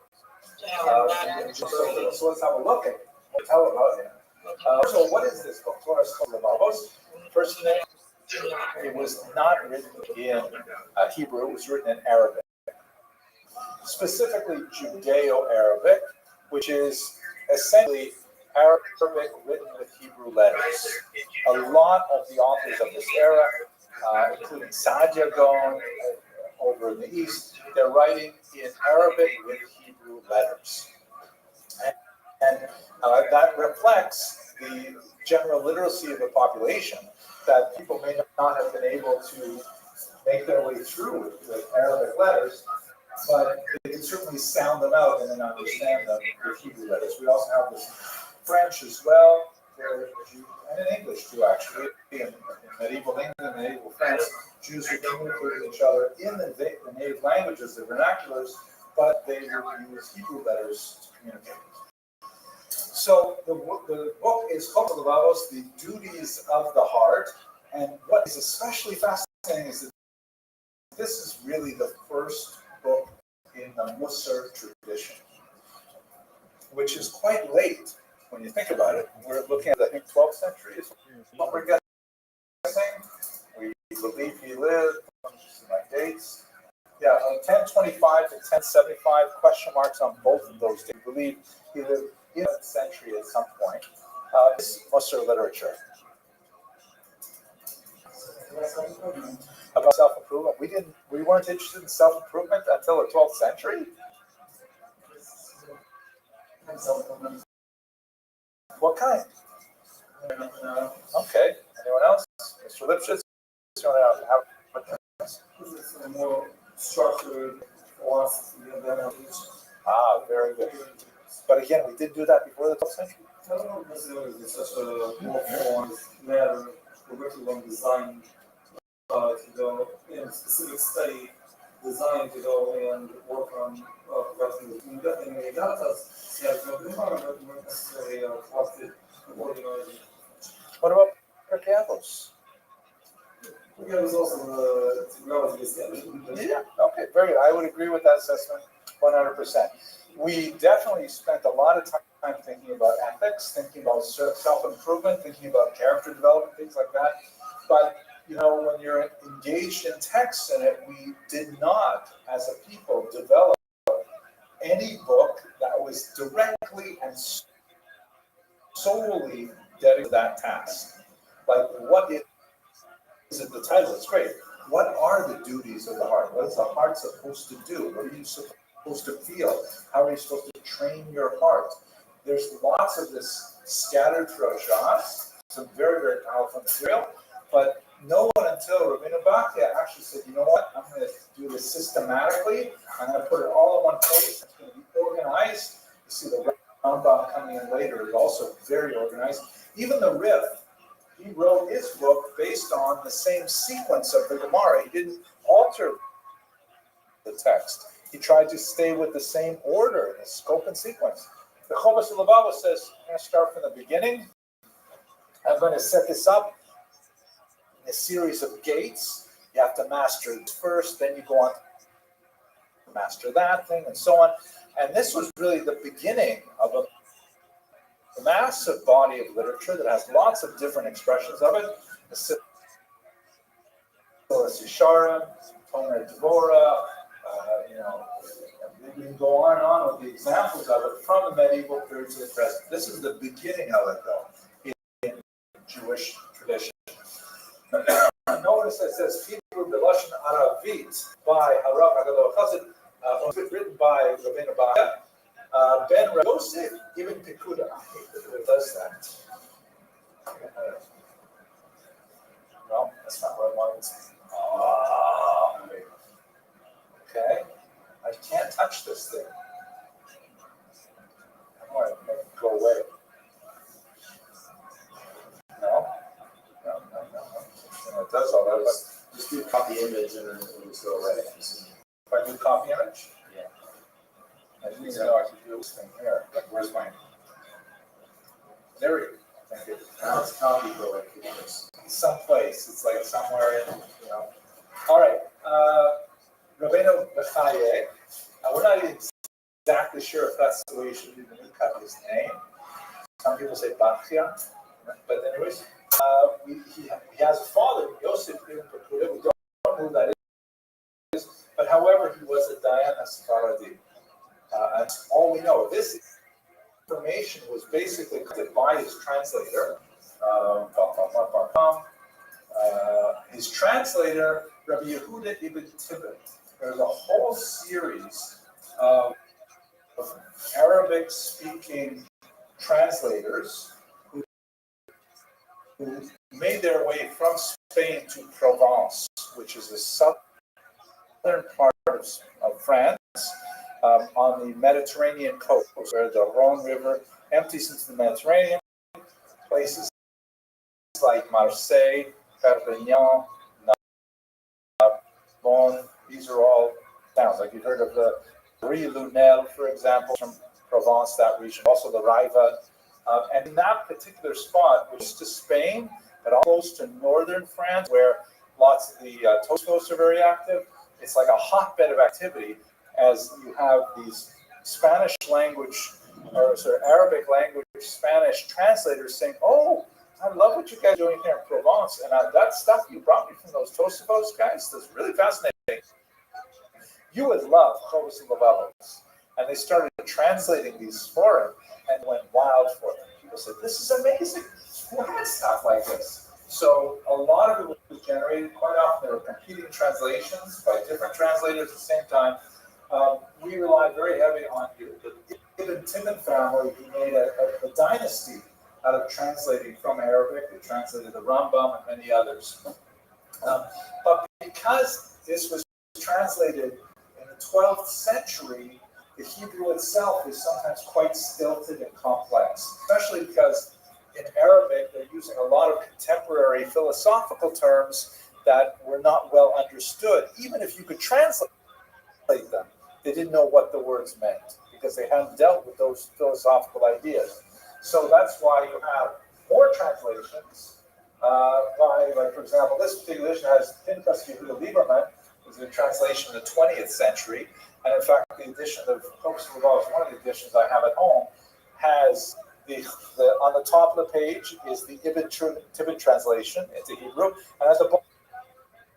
[SPEAKER 1] So let's have a look at what tell about him. So what is this book? First name, it was not written in Hebrew, it was written in Arabic. Specifically Judeo-Arabic, which is essentially Arabic written with Hebrew letters. A lot of the authors of this era, including Saadia Gaon over in the East, they're writing in Arabic with Hebrew letters. And that reflects the general literacy of the population, that people may not have been able to make their way through with Arabic letters, but they can certainly sound them out and then understand them with Hebrew letters. We also have this French as well, and in English too, actually. In medieval England and medieval France, Jews would communicate with each other in the native languages, the vernaculars, but they would use Hebrew letters to communicate. So the book is Chobos Levavos, the duties of the heart, and what is especially fascinating is that this is really the first book in the Musar tradition, which is quite late when you think about it. We're looking at, I think, 12th century is what we're guessing. We believe he lived, my dates. Yeah, 1025 to 1075, question marks on both of those dates. We believe he lived in the 11th century at some point. This is Musar literature. About self-improvement, we weren't interested in self-improvement until the 12th century. What kind? Okay. Anyone else? Mr. Lipschitz, you want to have
[SPEAKER 6] This is a more structured philosophy of that.
[SPEAKER 1] very good. But again, we did do that before the 12th century.
[SPEAKER 6] I don't know if necessarily it's such a more formed matter, curriculum designed to go in a specific study, designed to go and work on professionalism. Definitely, that does, yeah, so the environment not necessarily collected, organized.
[SPEAKER 1] What about Perkeavos?
[SPEAKER 6] Yeah, it was also relatively established.
[SPEAKER 1] Yeah, okay, very good. I would agree with that assessment 100%. We definitely spent a lot of time thinking about ethics, thinking about self-improvement, thinking about character development, things like that. But, when you're engaged in texts in it, we did not, as a people, develop any book that was directly and solely dedicated to that task. Like, what is it? The title is great. What are the duties of the heart? What is the heart supposed to do? What are you supposed to feel? How are you supposed to train your heart? There's lots of this scattered throughout Shas, some very, very powerful material, but no one until Rabbeinu Bachya actually said, you know what, I'm going to do this systematically. I'm going to put it all in one place. It's going to be organized. You see the Rambam coming in later is also very organized. Even the Rif, he wrote his book based on the same sequence of the Gemara. He didn't alter the text. He tried to stay with the same order, the scope and sequence. The Chobos Levavos says, I'm going to start from the beginning. I'm going to set this up in a series of gates. You have to master this first, then you go on to master that thing, and so on. And this was really the beginning of a massive body of literature that has lots of different expressions of it. The Yisharim, Tomer Dvora, we can go on and on with the examples of it from the medieval period to the present. This is the beginning of it, though, in Jewish tradition. Notice it says Hebrew Belashon Aravit by Harav Haggadah Chassid, written by Rabbeinu Bachya, Ben Yosef Ibn Pekuda. I hate that it does that. No, that's not what I wanted. Okay, I can't touch this thing. I want to make it go away. No. It does all that, but
[SPEAKER 4] Just do copy image and then it'll just go away.
[SPEAKER 1] if I do copy image,
[SPEAKER 4] Yeah.
[SPEAKER 1] I didn't even know I could do this thing here. Like, where's my? There we go. Thank you.
[SPEAKER 4] Now it's copy, but like it's
[SPEAKER 1] Someplace. It's like somewhere in, All right. Rabbeinu Bechaye. We're not exactly sure if that's the way you should even cut his name. Some people say Bachya, but anyways, he has a father, Yosef Ibn Pekuda. We don't know who that is, but however, he was a Dayan Sephardi. And all we know, this information was basically collected by his translator. His translator, Rabbi Yehuda ibn Tibbon. There's a whole series of Arabic-speaking translators who made their way from Spain to Provence, which is the southern part of France, on the Mediterranean coast, where the Rhone River empties into the Mediterranean. Places like Marseille, Perpignan, Narbonne, these are all towns. Like you heard of the Lunel, for example, from Provence, that region, also the Riva. And in that particular spot, which is to Spain, but also to northern France, where lots of the Toscos are very active, it's like a hotbed of activity as you have these Spanish language, or sorry, Arabic language Spanish translators saying, "Oh, I love what you guys are doing here in Provence, and that stuff you brought me from those Toscos guys, that's really fascinating. You would love Chovos and Lavalos." And they started translating these for him and went wild for them. People said, "This is amazing. Who had stuff like this?" So a lot of it was generated. Quite often there were competing translations by different translators at the same time. We relied very heavily on the Ibn Tibbon family, who made a dynasty out of translating from Arabic. They translated the Rambam and many others. But because this was translated in the 12th century, the Hebrew itself is sometimes quite stilted and complex, especially because in Arabic they're using a lot of contemporary philosophical terms that were not well understood. Even if you could translate them, they didn't know what the words meant because they hadn't dealt with those philosophical ideas. So that's why you have more translations by, like, for example, this particular edition has Pinchas Yehuda Lieberman, was a translation in the 20th century. And in fact, the edition of Chovos and Lavalos, one of the editions I have at home, has the on the top of the page is the Ibn Tibbon translation into Hebrew, and at the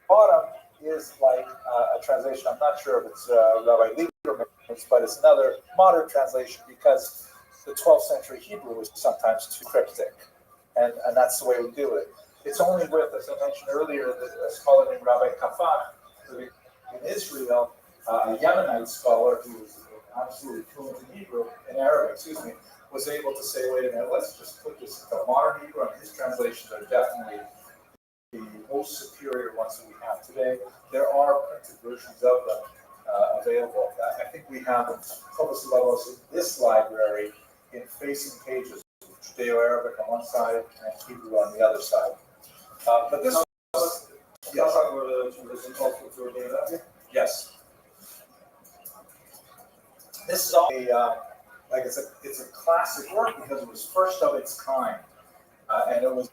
[SPEAKER 1] bottom is like a translation. I'm not sure if it's Rabbi Lieberman's, but it's another modern translation because the 12th century Hebrew was sometimes too cryptic, and that's the way we do it. It's only with, as I mentioned earlier, a scholar named Rabbi Kafak in Israel, a Yemenite scholar who was absolutely fluent in Hebrew, in Arabic, was able to say, wait a minute, let's just put this into modern Hebrew, and his translations are definitely the most superior ones that we have today. There are printed versions of them available. I think we have Chovos and Lavalos in this library in facing pages, Judeo-Arabic on one side and Hebrew on the other side. But this was, yes. This is all it's a classic work because it was first of its kind, and it was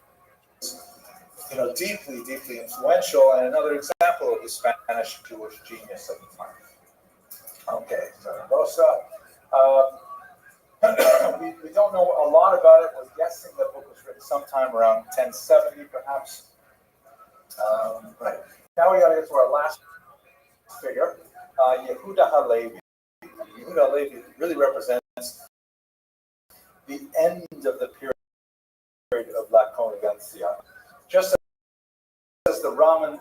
[SPEAKER 1] deeply influential, and another example of the Spanish Jewish genius of the time. Okay, Zaragoza. We don't know a lot about it. We're guessing the book was written sometime around 1070, perhaps. Right. Now we got to get to our last figure, Yehuda Halevi. Yehuda Halevi really represents the end of the period of La Congregancia. Just as the Rambam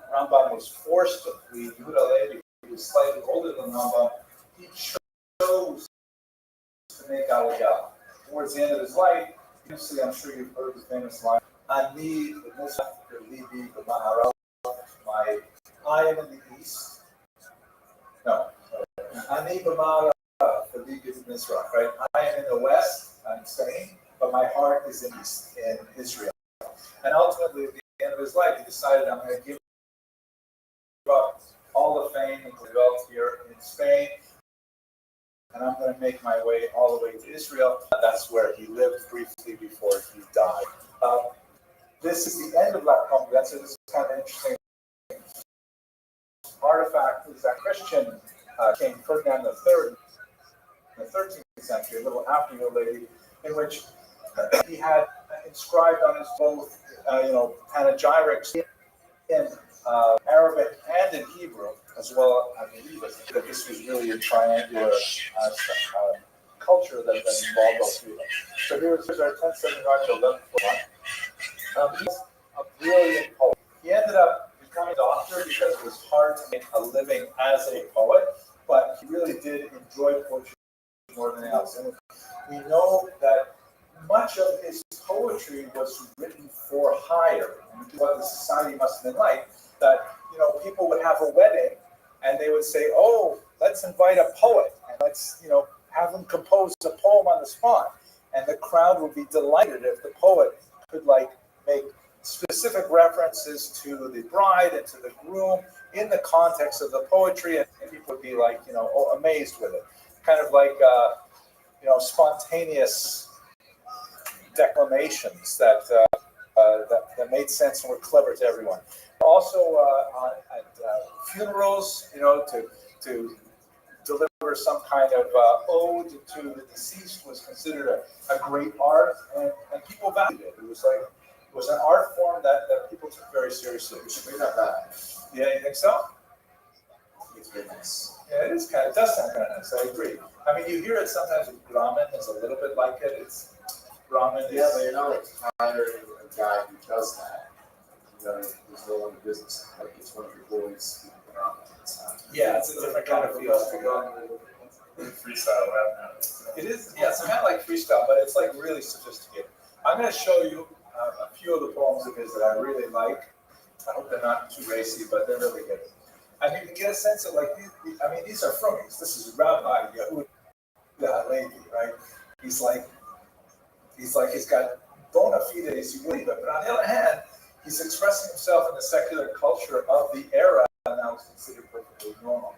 [SPEAKER 1] was forced to flee, Yehuda Halevi, who was slightly older than Rambam, he chose to make Aliyah. Towards the end of his life, usually I'm sure you've heard the famous line, Ani b'mizrach v'libi b'ma'arav. I am in the east. No. Ani b'ma'arav v'libi b'mizrach. Right? I am in the west. I'm Spain, but my heart is in Israel. And ultimately, at the end of his life, he decided, I'm going to give up all the fame and developed here in Spain, and I'm going to make my way all the way to Israel. That's where he lived briefly before he died. This is the end of La Congregancia. This is kind of an interesting artifact. Is that Christian King Ferdinand III in the 13th century, a little after your lady, in which he had inscribed on his both, panegyrics in Arabic and in Hebrew, as well. I believe that this was really a triangular culture that involved all three of them. So here's our 1079 to 1141. He's a brilliant poet. He ended up becoming a doctor because it was hard to make a living as a poet, but he really did enjoy poetry more than else. And we know that much of his poetry was written for hire. And what the society must have been like, that people would have a wedding and they would say, oh, let's invite a poet and let's have him compose a poem on the spot. And the crowd would be delighted if the poet could make specific references to the bride and to the groom in the context of the poetry, and people would be amazed with it. Kind of like spontaneous declamations that made sense and were clever to everyone. Also at funerals, to deliver some kind of ode to the deceased was considered a great art, and people valued it. It was an art form that people took very seriously. We should bring that back. Yeah, you think so? It's very nice. Yeah, it does sound kind of nice. I agree. I mean, you hear it sometimes with Brahmin. It's a little bit like it. It's Brahmin.
[SPEAKER 4] Yeah, but you're not hiring a guy who does that. There's no one in business. Like it's one of your boys.
[SPEAKER 1] Yeah, it's a different kind of feel.
[SPEAKER 2] Freestyle rap now.
[SPEAKER 1] It is. Yeah, it's kind of like freestyle, but it's really sophisticated. I'm going to show you a few of the poems of his that I really like. I hope they're not too racy, but they're really good. I mean, you get a sense of these are Frumies. This is Rabbi Yehuda Halevi, right? He's got bona fides, you believe it. But on the other hand, he's expressing himself in the secular culture of the era, and now it's considered perfectly normal.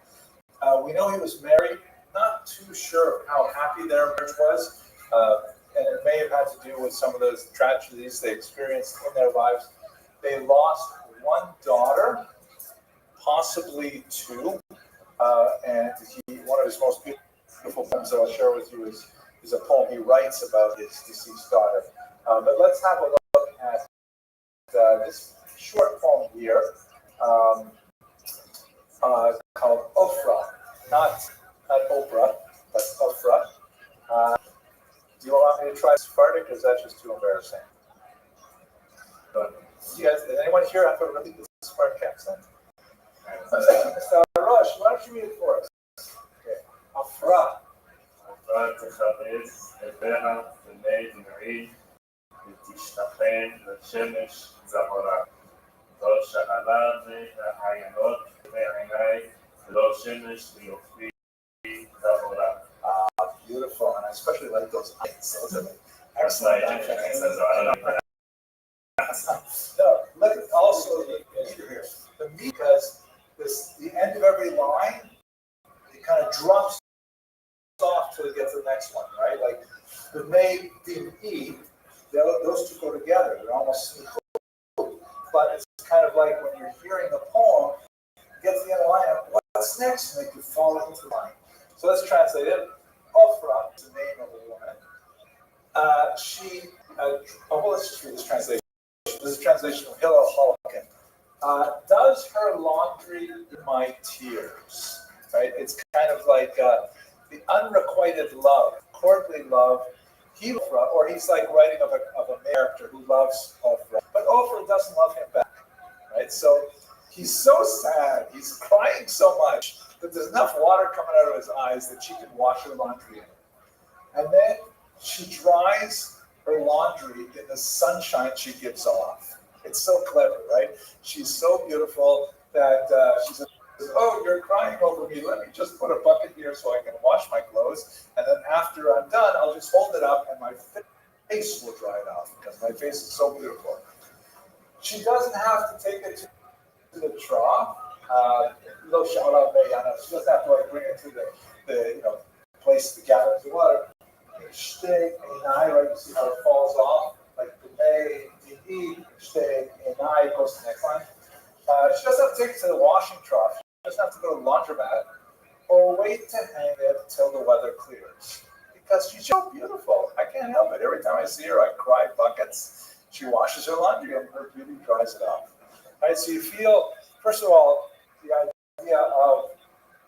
[SPEAKER 1] We know he was married. Not too sure of how happy their marriage was, and it may have had to do with some of those tragedies they experienced in their lives. They lost one daughter, possibly two, and one of his most beautiful poems that I'll share with you is a poem he writes about his deceased daughter. But let's have a look at this short poem here called Ofra, not Oprah, but Ofra. Do you want me to try Sephardic, or is that just too embarrassing? But you guys, did anyone here have a really good Sephardic accent? Mr. Rosh, why don't you read it for us? Okay. Afra.
[SPEAKER 2] Afra תכבד לבנה בני דמעי ותשתחן לשמש זמורה. לא שאלה מהעיינות מעיני ולא שמש מיופי זמורה.
[SPEAKER 1] Beautiful, and I especially like those eyes. Those are
[SPEAKER 2] excellent.
[SPEAKER 1] No, look at also the meter here. The meter, because the end of every line, it kind of drops off till it gets to the next one, right? Like the may, the e, those two go together. They're almost equal. But it's kind of like when you're hearing the poem, you get to the end of the line, what's next? And you fall into the line. So let's translate it. Ofra is the name of a woman. Let's just read this translation. This is a translation of Hillel Holokin. Does her laundry in my tears, right? It's kind of like the unrequited love, courtly love. Or he's like writing of a character who loves Oprah, but Oprah doesn't love him back, right? So he's so sad, he's crying so much that there's enough water coming out of his eyes that she can wash her laundry in. And then she dries her laundry in the sunshine she gives off. It's so clever, right? She's so beautiful that she says, "Oh, you're crying over me. Let me just put a bucket here so I can wash my clothes. And then after I'm done, I'll just hold it up and my face will dry it off because my face is so beautiful." She doesn't have to take it to the trough. She doesn't have to like bring it to the place to gather the water. Stay in eye, right? You see how it falls off, like the A, D, E, stay in eye, goes to the next line. She doesn't have to take it to the washing trough. She doesn't have to go to the laundromat or wait to hang it till the weather clears. Because she's so beautiful. I can't help it. Every time I see her, I cry buckets. She washes her laundry and her beauty dries it off. Right? So you feel, first of all, the idea of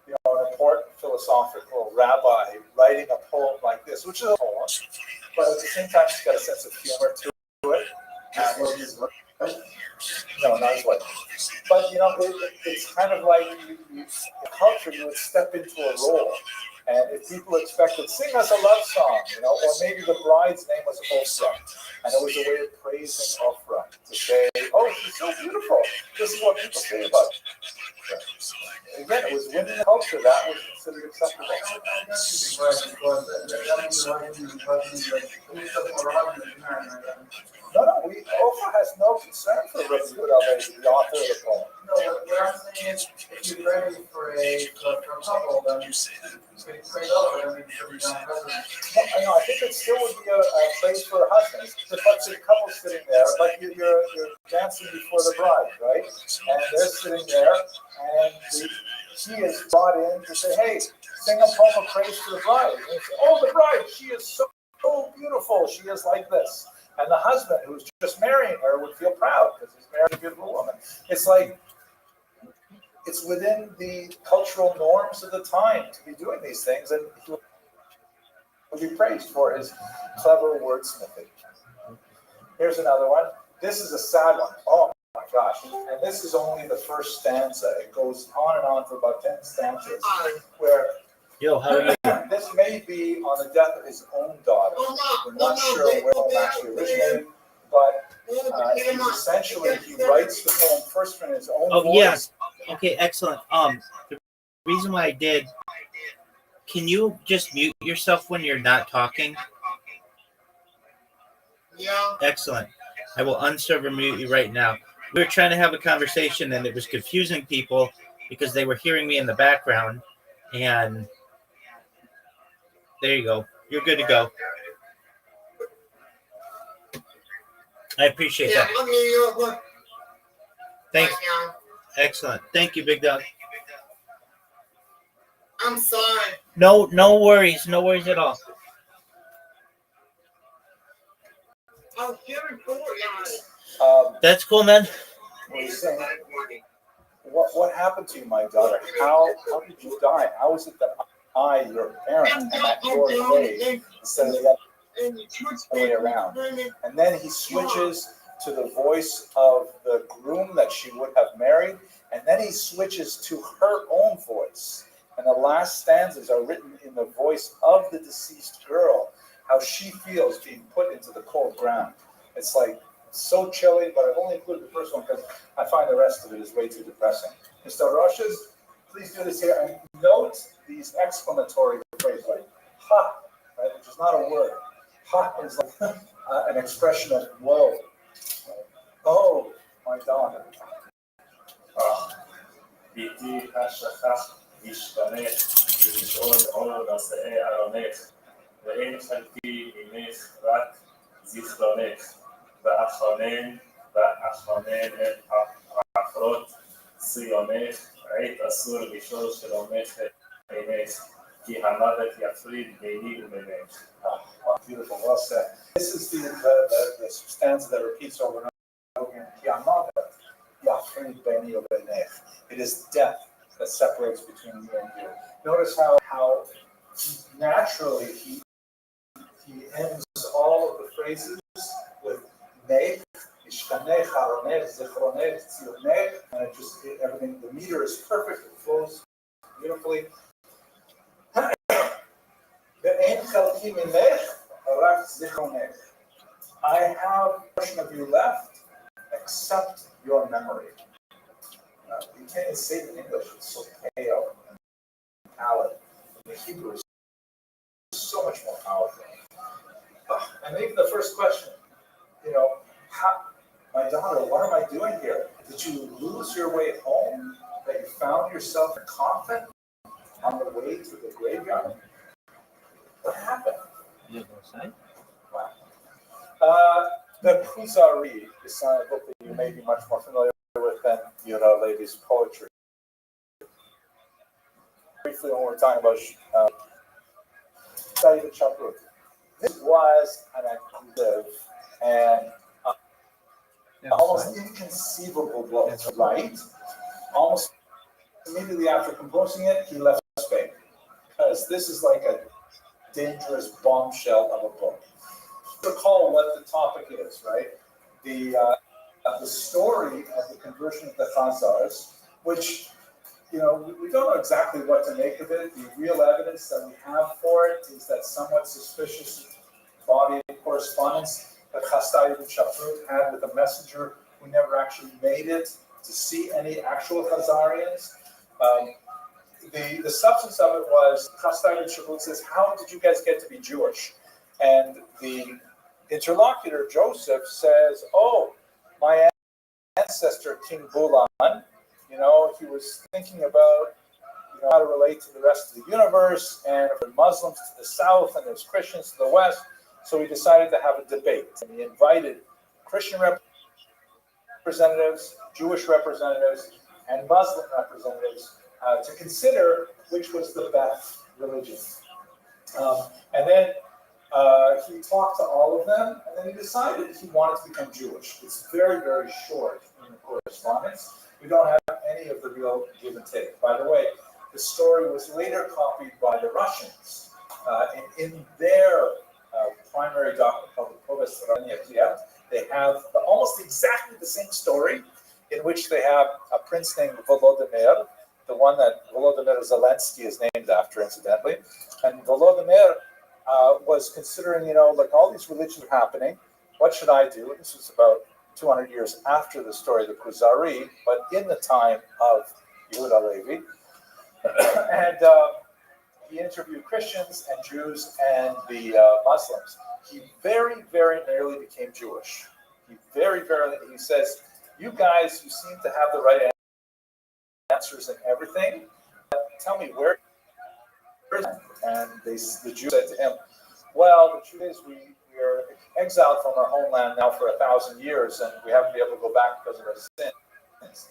[SPEAKER 1] an important philosophical rabbi writing a poem like this, which is a poem, but at the same time, she's got a sense of humor to it. No, not his wife. But it's kind of like in culture, you would step into a role. And if people expected, sing us a love song, or maybe the bride's name was Oprah, and it was a way of praising Oprah, to say, "Oh, she's so beautiful. This is what people say about her." Again, it was within the culture that was considered acceptable. No, Oprah has no concern for Rabbi, the author of the poem.
[SPEAKER 5] No, what I'm saying is, if you're ready for a couple, then you can pray over them.
[SPEAKER 1] I think it still would be a praise for a husband. It's just like the couple sitting there, like you're dancing before the bride, right? And they're sitting there, and she is brought in to say, "Hey, sing a poem of praise to the bride." And they say, "Oh, the bride, she is so beautiful. She is like this." And the husband, who's just marrying her, would feel proud because he's married a beautiful woman. It's like, it's within the cultural norms of the time to be doing these things, and he would be praised for his clever wordsmithing. Here's another one. This is a sad one. Oh my gosh. And this is only the first stanza. It goes on and on for about 10 stanzas, where
[SPEAKER 9] how are you?
[SPEAKER 1] this may be on the death of his own daughter. We're not sure where it actually originated, but essentially he writes the poem first from his own voice.
[SPEAKER 9] Yes. Okay, excellent. The reason why I did, can you just mute yourself when you're not talking?
[SPEAKER 8] Yeah.
[SPEAKER 9] Excellent. I will unserver mute you right now. We were trying to have a conversation and it was confusing people because they were hearing me in the background, and there you go. You're good to go. I appreciate that.
[SPEAKER 8] Let me
[SPEAKER 9] Thanks. Excellent. Thank you, Big Dog.
[SPEAKER 8] I'm sorry.
[SPEAKER 9] No worries. No worries at all.
[SPEAKER 8] I'll give it for you.
[SPEAKER 9] That's cool, man.
[SPEAKER 1] What happened to you, my daughter? How did you die? How is it that I, your parent, am at your grave instead of the other way around? And then he switches to the voice of the groom that she would have married, and then he switches to her own voice. And the last stanzas are written in the voice of the deceased girl, how she feels being put into the cold ground. It's like so chilly, but I've only included the first one because I find the rest of it is way too depressing. Mr. Rothschild, please do this here and note these exclamatory phrases like "ha," right, which is not a word. "Ha" is like an expression of woe. Oh, my daughter.
[SPEAKER 2] ביתי השכח ישתנך ולשאול עור נשאי ארונך ואין חלקי ממך רק זיכרונך ואחונן את עפרות ציונך עת אסור לשאול שלומך עינך כי המוות יפריד ביני וממך.
[SPEAKER 1] Beautiful, well said. This is the stanza that repeats over and over again. Ki hamavet It is death that separates between me and you. Notice how naturally he ends all of the phrases with nech, ishkanech, haronech, zichronech, tzionech, and everything, the meter is perfect, it flows beautifully. I have a portion of you left, except your memory. You can't even say it in English, it's so pale and pallid. In the Hebrew is so much more powerful. And even the first question, my daughter, what am I doing here? Did you lose your way home? That you found yourself in a coffin on the way to the graveyard? What happened? Wow. The Kuzari is a book that you may be much more familiar with than Yehuda Levi's poetry. Briefly, when we're talking about David Chaprut, this was an active and almost inconceivable book to write. Almost immediately after composing it, he left Spain because this is like a dangerous bombshell of a book. Recall what the topic is, right? The story of the conversion of the Khazars, which we don't know exactly what to make of it. The real evidence that we have for it is that somewhat suspicious body of correspondence that Chastai ibn Shafrut had with a messenger who never actually made it to see any actual Khazarians. The substance of it was Chastai ibn Shafrut says, "How did you guys get to be Jewish?" And the interlocutor Joseph says, "Oh, my ancestor King Bulan, he was thinking about how to relate to the rest of the universe, and there were Muslims to the south and there's Christians to the west, so he decided to have a debate. And he invited Christian representatives, Jewish representatives, and Muslim representatives to consider which was the best religion. And then he talked to all of them, and then he decided he wanted to become Jewish. It's very, very short in the correspondence. We don't have any of the real give and take. By the way, the story was later copied by the Russians. In their primary document called the Povest Rania, they have almost exactly the same story, in which they have a prince named Volodymyr, the one that Volodymyr Zelensky is named after, incidentally. And Volodymyr was considering, like all these religions are happening, what should I do? This was about 200 years after the story of the Kuzari, but in the time of Yehuda Levi. And he interviewed Christians and Jews and the Muslims. He very, very nearly became Jewish. He says, "You guys, you seem to have the right answers and everything. Tell me where is it?" And the Jews said to him, "Well, the truth is we are exiled from our homeland now for 1,000 years, and we haven't been able to go back because of our sins."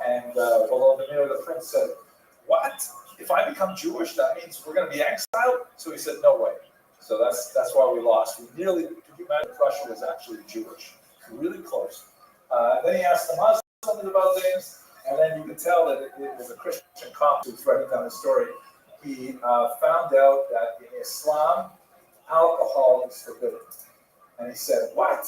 [SPEAKER 1] And Volodymyr, the prince, said, "What? If I become Jewish, that means we're going to be exiled?" So he said, "No way." So that's why we lost. We nearly, could you imagine, Russia was actually Jewish, really close. Then he asked the Muslims about things, and then you could tell that it was a Christian cop who's writing down the story. He found out that in Islam, alcohol is forbidden. And he said, "What?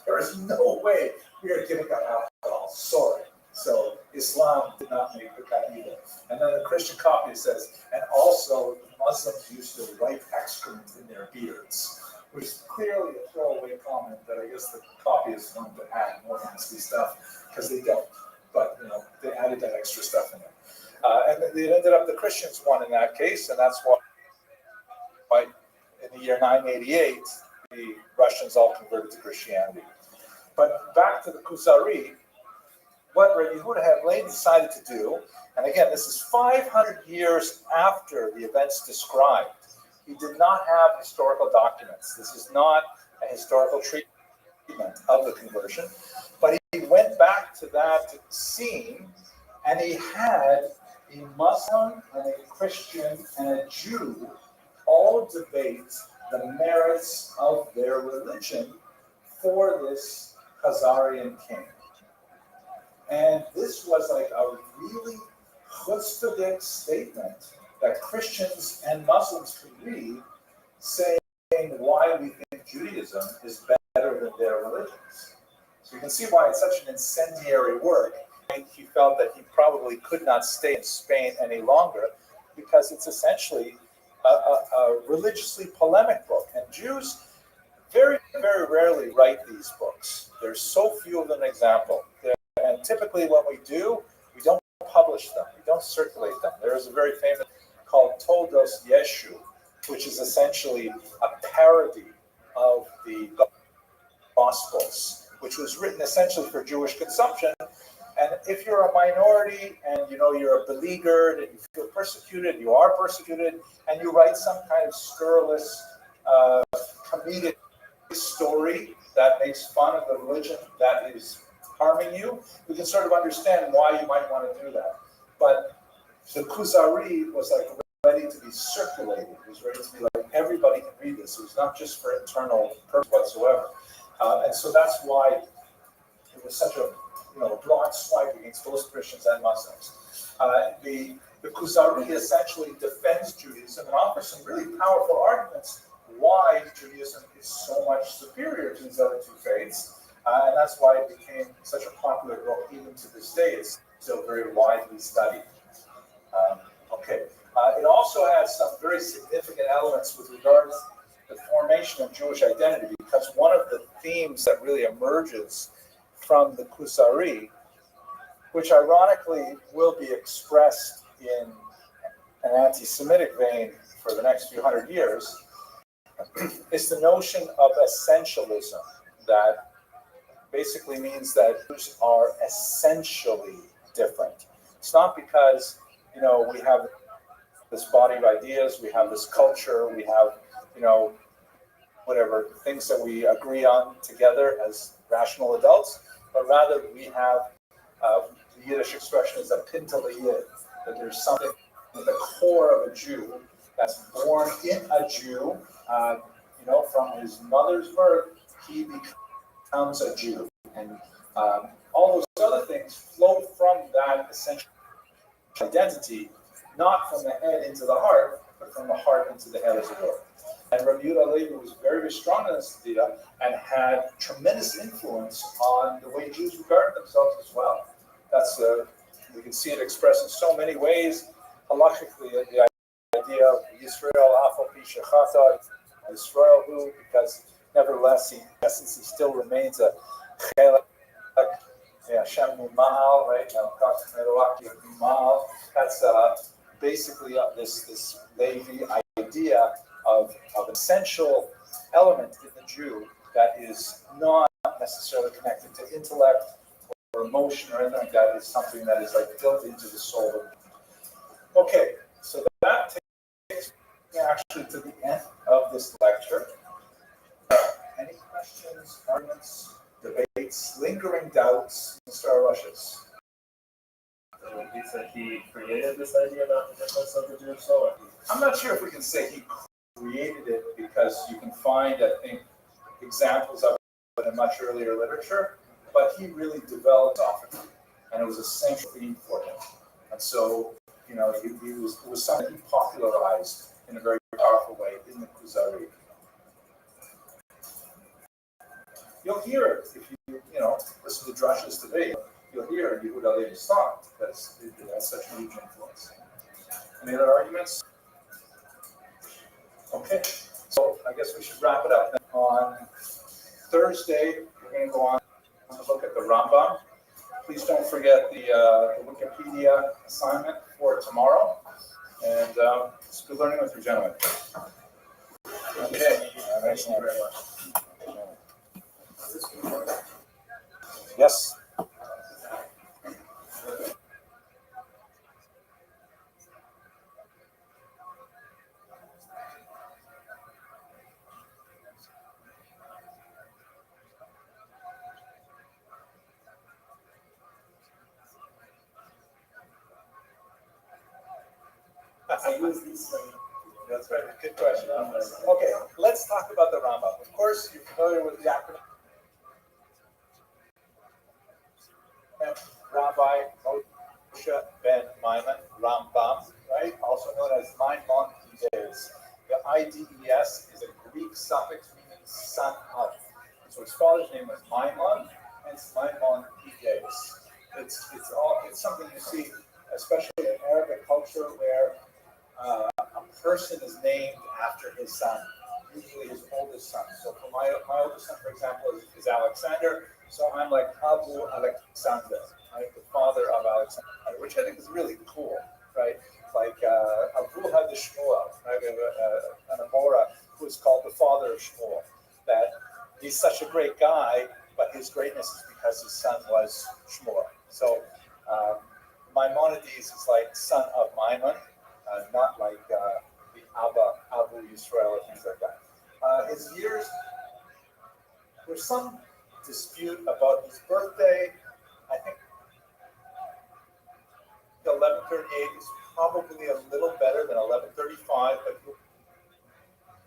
[SPEAKER 1] There is no way we are giving up alcohol. Sorry." So Islam did not make the cut either. And then the Christian copy says, "And also Muslims used to wipe excrement in their beards," which is clearly a throwaway comment that I guess the copy is going to add more nasty stuff, because they don't. But they added that extra stuff in there. And it ended up the Christians won in that case, and that's why in the year 988, the Russians all converted to Christianity. But back to the Kuzari, what Rabbi Yehuda HaLevi decided to do, and again, this is 500 years after the events described. He did not have historical documents. This is not a historical treatment of the conversion, but he went back to that scene, and he had a Muslim and a Christian and a Jew all debate the merits of their religion for this Khazarian king. And this was like a really chutzpahdik statement that Christians and Muslims could read, saying why we think Judaism is better than their religions. So you can see why it's such an incendiary work. He felt that he probably could not stay in Spain any longer because it's essentially a religiously polemic book. And Jews very, very rarely write these books. There's so few of them an example. And typically what we do, we don't publish them. We don't circulate them. There is a very famous called Toldos Yeshu, which is essentially a parody of the Gospels, which was written essentially for Jewish consumption. And if you're a minority and you're beleaguered and you feel persecuted, you are persecuted, and you write some kind of scurrilous, comedic story that makes fun of the religion that is harming you, we can sort of understand why you might want to do that. But the Kuzari was like ready to be circulated. It was ready to be like everybody can read this. It was not just for internal purpose whatsoever. And so that's why it was such a broad swipe against both Christians and Muslims. The Kuzari essentially defends Judaism and offers some really powerful arguments why Judaism is so much superior to these other two faiths. And that's why it became such a popular book even to this day. It's still very widely studied. It also has some very significant elements with regards to the formation of Jewish identity, because one of the themes that really emerges from the Kuzari, which ironically will be expressed in an anti-Semitic vein for the next few hundred years, is the notion of essentialism, that basically means that Jews are essentially different. It's not because, we have this body of ideas, we have this culture, we have, whatever, things that we agree on together as rational adults, but rather we have, the Yiddish expression is a pinta liyid, that there's something in the core of a Jew that's born in a Jew, from his mother's birth, he becomes a Jew. And all those other things flow from that essential identity, not from the head into the heart, but from the heart into the head, as it were. And Rabbi Yehuda Levi was very, very strong in this idea and had tremendous influence on the way Jews regard themselves as well. That's we can see it expressed in so many ways. Halachically, the idea of Yisrael Afal Pi Shechata, Yisrael who, because nevertheless, in essence, he still remains a Chelek, Hashem Mima'al, right? That's basically this Levi idea of an essential element in the Jew that is not necessarily connected to intellect or emotion or anything like that. Is something that is like built into the soul. Okay, so that takes me actually to the end of this lecture. Any questions, arguments, debates, lingering doubts, Mr. Arushes?
[SPEAKER 2] So he said he created this idea about the difference of the Jewish soul.
[SPEAKER 1] I'm not sure if we can say he created it, because you can find, I think, examples of it in much earlier literature, but he really developed off of it, and it was a central theme for him. And so, it was something he popularized in a very powerful way in the Kuzari. You'll hear it if you listen to Drash's debate. You'll hear Yehuda Levi's thought, because it has such a huge influence. Any other arguments? Okay, so I guess we should wrap it up. On Thursday, we're going to go on to look at the Rambam. Please don't forget the Wikipedia assignment for tomorrow. And it's good learning with you, gentlemen. Okay, thank you very much. Yes. That's right. Good question. Okay, let's talk about the Rambam. Of course, you're familiar with the acronym Rabbi Moshe ben Maimon, Rambam, right? Also known as Maimonides. The IDES is a Greek suffix meaning son of. So his father's name was Maimon, hence Maimonides. It's something you see, especially in Arabic culture, where a person is named after his son, usually his oldest son. So for my oldest son, for example, is Alexander. So I'm like Abu Alexander, right? The father of Alexander, which I think is really cool, right? Like Abu had the Shmuel, right? We have an Amora who is called the father of Shmuel. That he's such a great guy, but his greatness is because his son was Shmuel. So Maimonides is like son of Maimon, not like the Abu Yisrael or things like that. His years, there's some dispute about his birthday. I think 1138 is probably a little better than 1135, but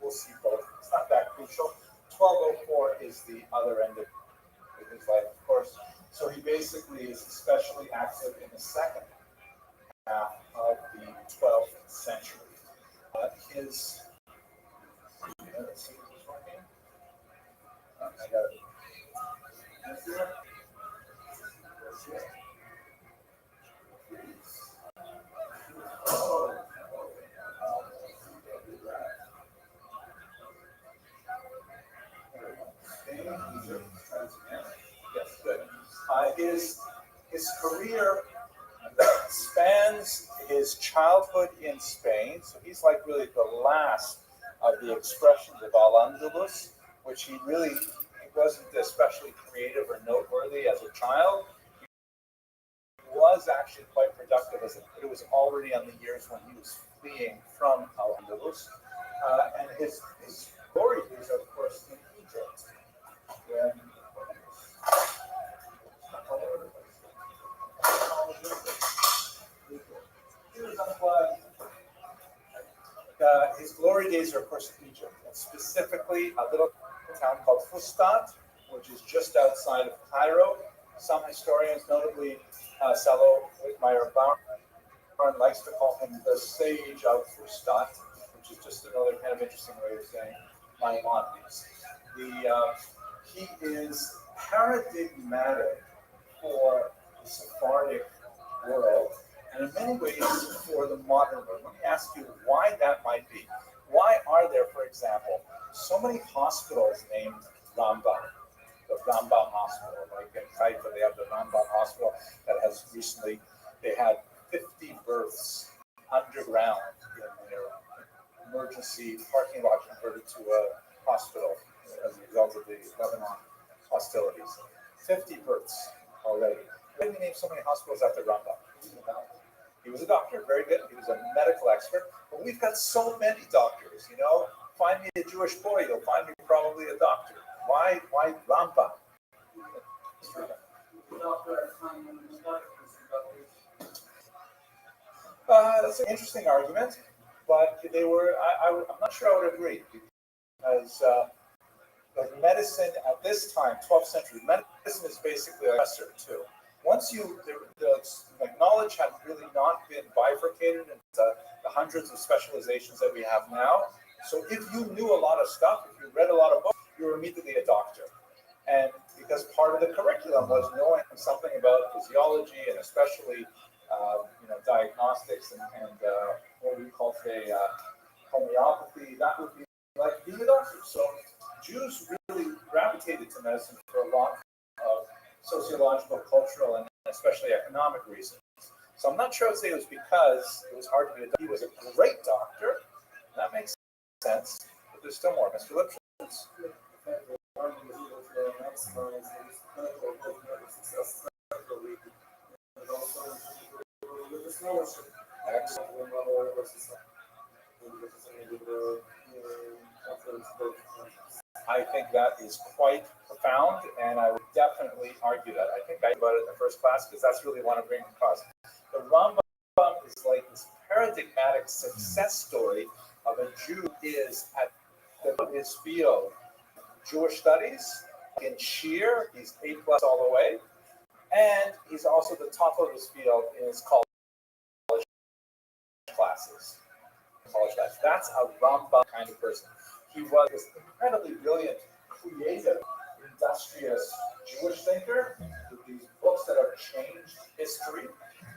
[SPEAKER 1] we'll see both. It's not that crucial. 1204 is the other end of his life, of course. So he basically is especially active in the second half of the 12th century. Let's see if it's working. I got it. Yes, good. His career spans his childhood in Spain, so he's like really the last of the expressions of Al-Andalus, which he wasn't especially creative or noteworthy as a child. He was actually quite productive it was already on the years when he was fleeing from Al-Andalus, and his glory years are, of course, in Egypt. When his glory days are, of course, in Egypt, and specifically a little town called Fustat, which is just outside of Cairo. Some historians, notably Salo Whitmire-Barron, likes to call him the sage of Fustat, which is just another kind of interesting way of saying Maimonides. He is paradigmatic for the Sephardic world, and in many ways for the modern world. Let me ask you why that might be. Why are there, for example, so many hospitals named Rambam? The Rambam Hospital, like in Haifa, they have the Rambam Hospital that has recently, they had 50 births underground in their emergency parking lot converted to a hospital as a result of the Lebanon hostilities. 50 births already. Why did we name so many hospitals after Rambam? He was a doctor, very good. He was a medical expert. But we've got so many doctors, you know. Find me a Jewish boy, you'll find me probably a doctor. Why Rambam? That's an interesting argument, but they were. I'm not sure I would agree because like medicine at this time, 12th century, medicine is basically a lesser too. Once like knowledge had really not been bifurcated into the hundreds of specializations that we have now. So if you knew a lot of stuff, if you read a lot of books, you were immediately a doctor. And because part of the curriculum was knowing something about physiology and especially diagnostics and what we call today homeopathy, that would be like being a doctor. So Jews really gravitated to medicine for a lot of sociological, cultural, and especially economic reasons. So I'm not sure I'd say it was because it was hard to be a doctor. He was a great doctor. That makes sense. But there's still more. Mr. Lipschitz. I think that is quite profound, and I would definitely argue that. I think I about it in the first class because that's really what I bring across. The Rambam is like this paradigmatic success story of a Jew who is at his field, Jewish studies, in Shir, he's A+ all the way, And he's also the top of his field in his college classes. That's a Rambam kind of person. He was this incredibly brilliant, creative, industrious Jewish thinker with these books that have changed history.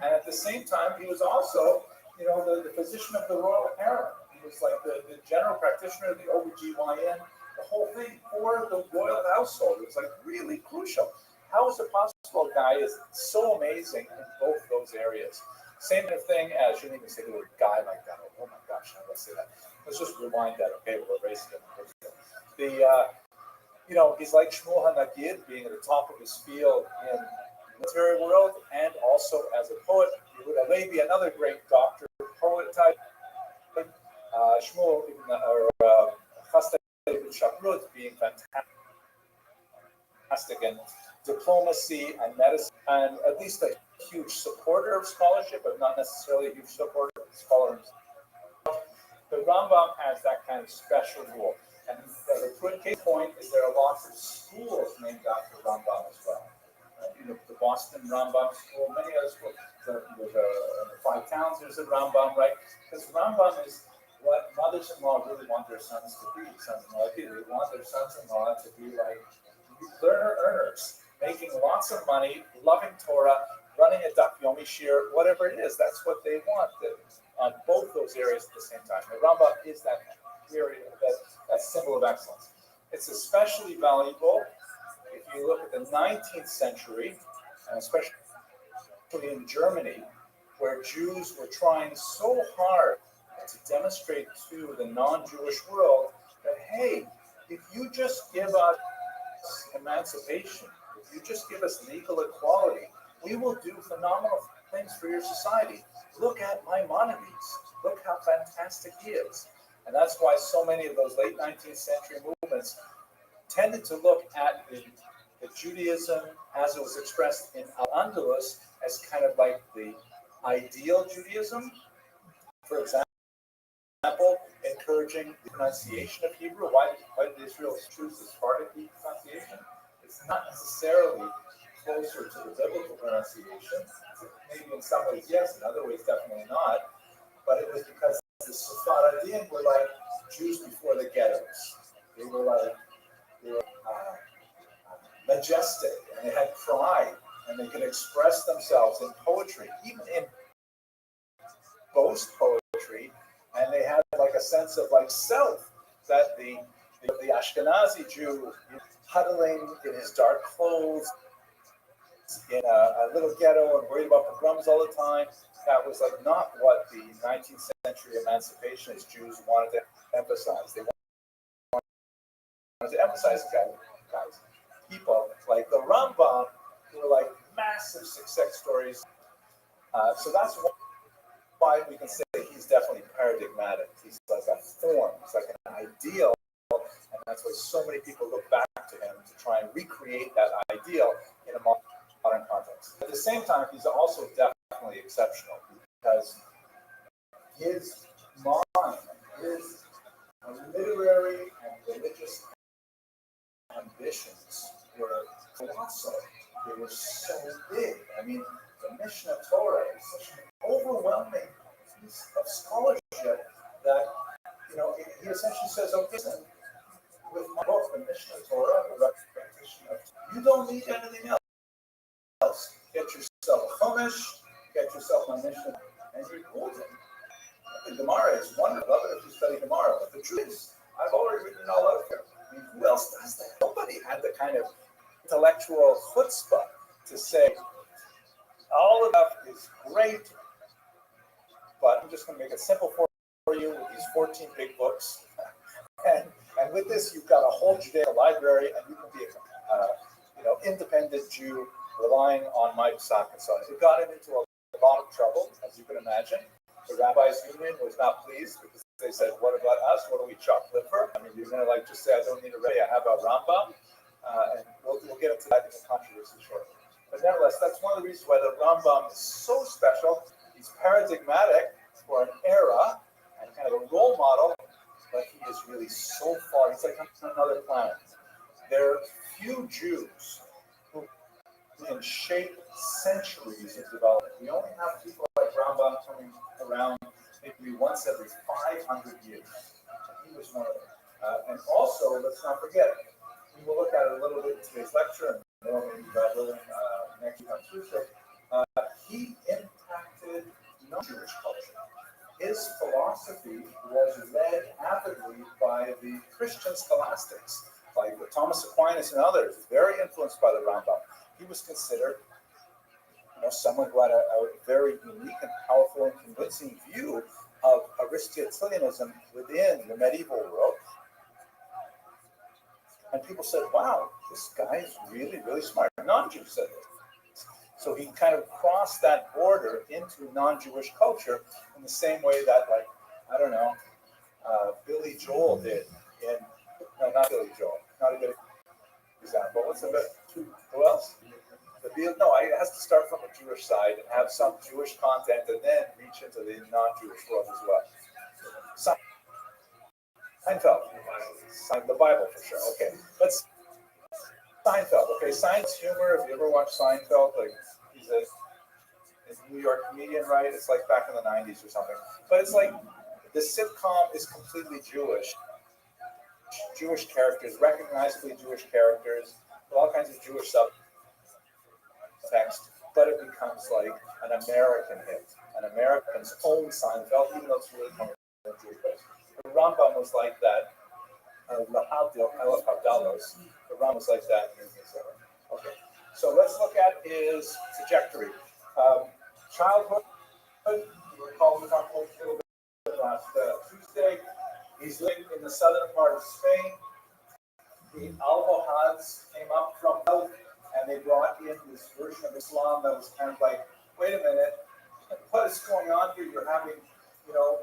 [SPEAKER 1] And at the same time, he was also, the physician of the royal harem. He was like the general practitioner, the OBGYN, the whole thing for the royal household. It was like really crucial. How is it possible a guy is so amazing in both those areas? Same kind of thing as, shouldn't even say the word guy like that. Oh my gosh, let's say that. Let's just rewind that. Okay, we'll erase it. He's like Shmuel HaNagid, being at the top of his field in the literary world and also as a poet. Yehuda Levi, another great doctor, poet type. Shmuel Chasdei ibn Shaprut, being fantastic in diplomacy and medicine, and at least a huge supporter of scholarship, but not necessarily a huge supporter of scholars. The Rambam has that kind of special rule. And the case point is there are lots of schools named after Rambam as well. The Boston Rambam School, many other schools. There's the Five Towns, there's a Rambam, right? Because Rambam is what mothers-in-law really want their sons to be. Sons-in-law, they want their sons-in-law to be like earners, making lots of money, loving Torah, running a Daf Yomi shir, whatever it is. That's what they want on both those areas at the same time. The Rambam is that area, that symbol of excellence. It's especially valuable if you look at the 19th century, and especially in Germany, where Jews were trying so hard to demonstrate to the non-Jewish world that, hey, if you just give us emancipation, if you just give us legal equality, we will do phenomenal things for your society. Look at Maimonides. Look how fantastic he is. And that's why so many of those late 19th century movements tended to look at the Judaism as it was expressed in Al-Andalus as kind of like the ideal Judaism. For example, encouraging the pronunciation of Hebrew. Why did Israel choose the Sephardic pronunciation? It's not necessarily closer to the biblical pronunciation. Maybe in some ways, yes, in other ways, definitely not. But it was because the Sephardim were like Jews before the ghettos. They were majestic, and they had pride, and they could express themselves in poetry, even in boast poetry, and they had like a sense of like self that the Ashkenazi Jew huddling in his dark clothes in a little ghetto and worried about pogroms all the time. That was like not what the 19th century emancipationist Jews wanted to emphasize. They wanted to emphasize guys, people like the Rambam, who were like massive success stories. So that's why we can say he's definitely paradigmatic. He's like a form. He's like an ideal, and that's why so many people look back to him to try and recreate that ideal in a modern context. At the same time, he's also definitely exceptional because his mind, his literary and religious ambitions were colossal. They were so big. I mean, the Mishnah Torah is such an overwhelming piece of scholarship that, he essentially says, okay, listen, with my book, the Mishnah Torah, the repetition of, you don't need anything else. Get yourself a Chumash, get yourself a Mishnah, and you're golden. The Gemara is wonderful. I love it if you study Gemara, but the truth is, I've already written it all out here. I mean, who else does that? Nobody had the kind of intellectual chutzpah to say, all of that is great, but I'm just going to make it simple for you with these 14 big books. and with this, you've got a whole Judaic library, and you can be a independent Jew relying on my psak and so on. It got him into a lot of trouble, as you can imagine. The Rabbis Union was not pleased because they said, what about us? What do we chocolate for? I mean, you're going to just say, I don't need a Rabbi, I have a Rambam. And we'll get into that in the controversy shortly. But nevertheless, that's one of the reasons why the Rambam is so special. He's paradigmatic for an era and kind of a role model, but he is really so far. He's like on another planet. There are few Jews who can shape centuries of development. We only have people like Rambam coming around maybe once every 500 years. He was one of them. And also, let's not forget, we will look at it a little bit in today's lecture, and more maybe God willing next week on Tuesday. He impacted non-Jewish culture. His philosophy was led avidly by the Christian scholastics, like Thomas Aquinas and others, very influenced by the Rambam. He was considered, someone who had a very unique and powerful and convincing view of Aristotelianism within the medieval world. And people said, wow, this guy is really, really smart. Non-Jews said this. So he kind of crossed that border into non-Jewish culture in the same way that, Billy Joel did not Billy Joel, not a good example. What's the best? Who else? It has to start from a Jewish side and have some Jewish content and then reach into the non-Jewish world as well. Seinfeld, the Bible for sure. Okay, let's Seinfeld. Okay, Seinfeld's humor. If you ever watch Seinfeld, he's a New York comedian, right? It's like back in the '90s or something. But it's like the sitcom is completely Jewish. Jewish characters, recognizably Jewish characters, with all kinds of Jewish subtext, but it becomes like an American hit, an American's own Seinfeld, even though it's really coming from a Jewish place. The Rambam was like that. The Rambam was like that. Okay, so let's look at his trajectory. Childhood, you recall we talked a little bit last Tuesday. He's living in the southern part of Spain. The Almohads came up from south, and they brought in this version of Islam that was kind of like, wait a minute, what is going on here? You're having, you're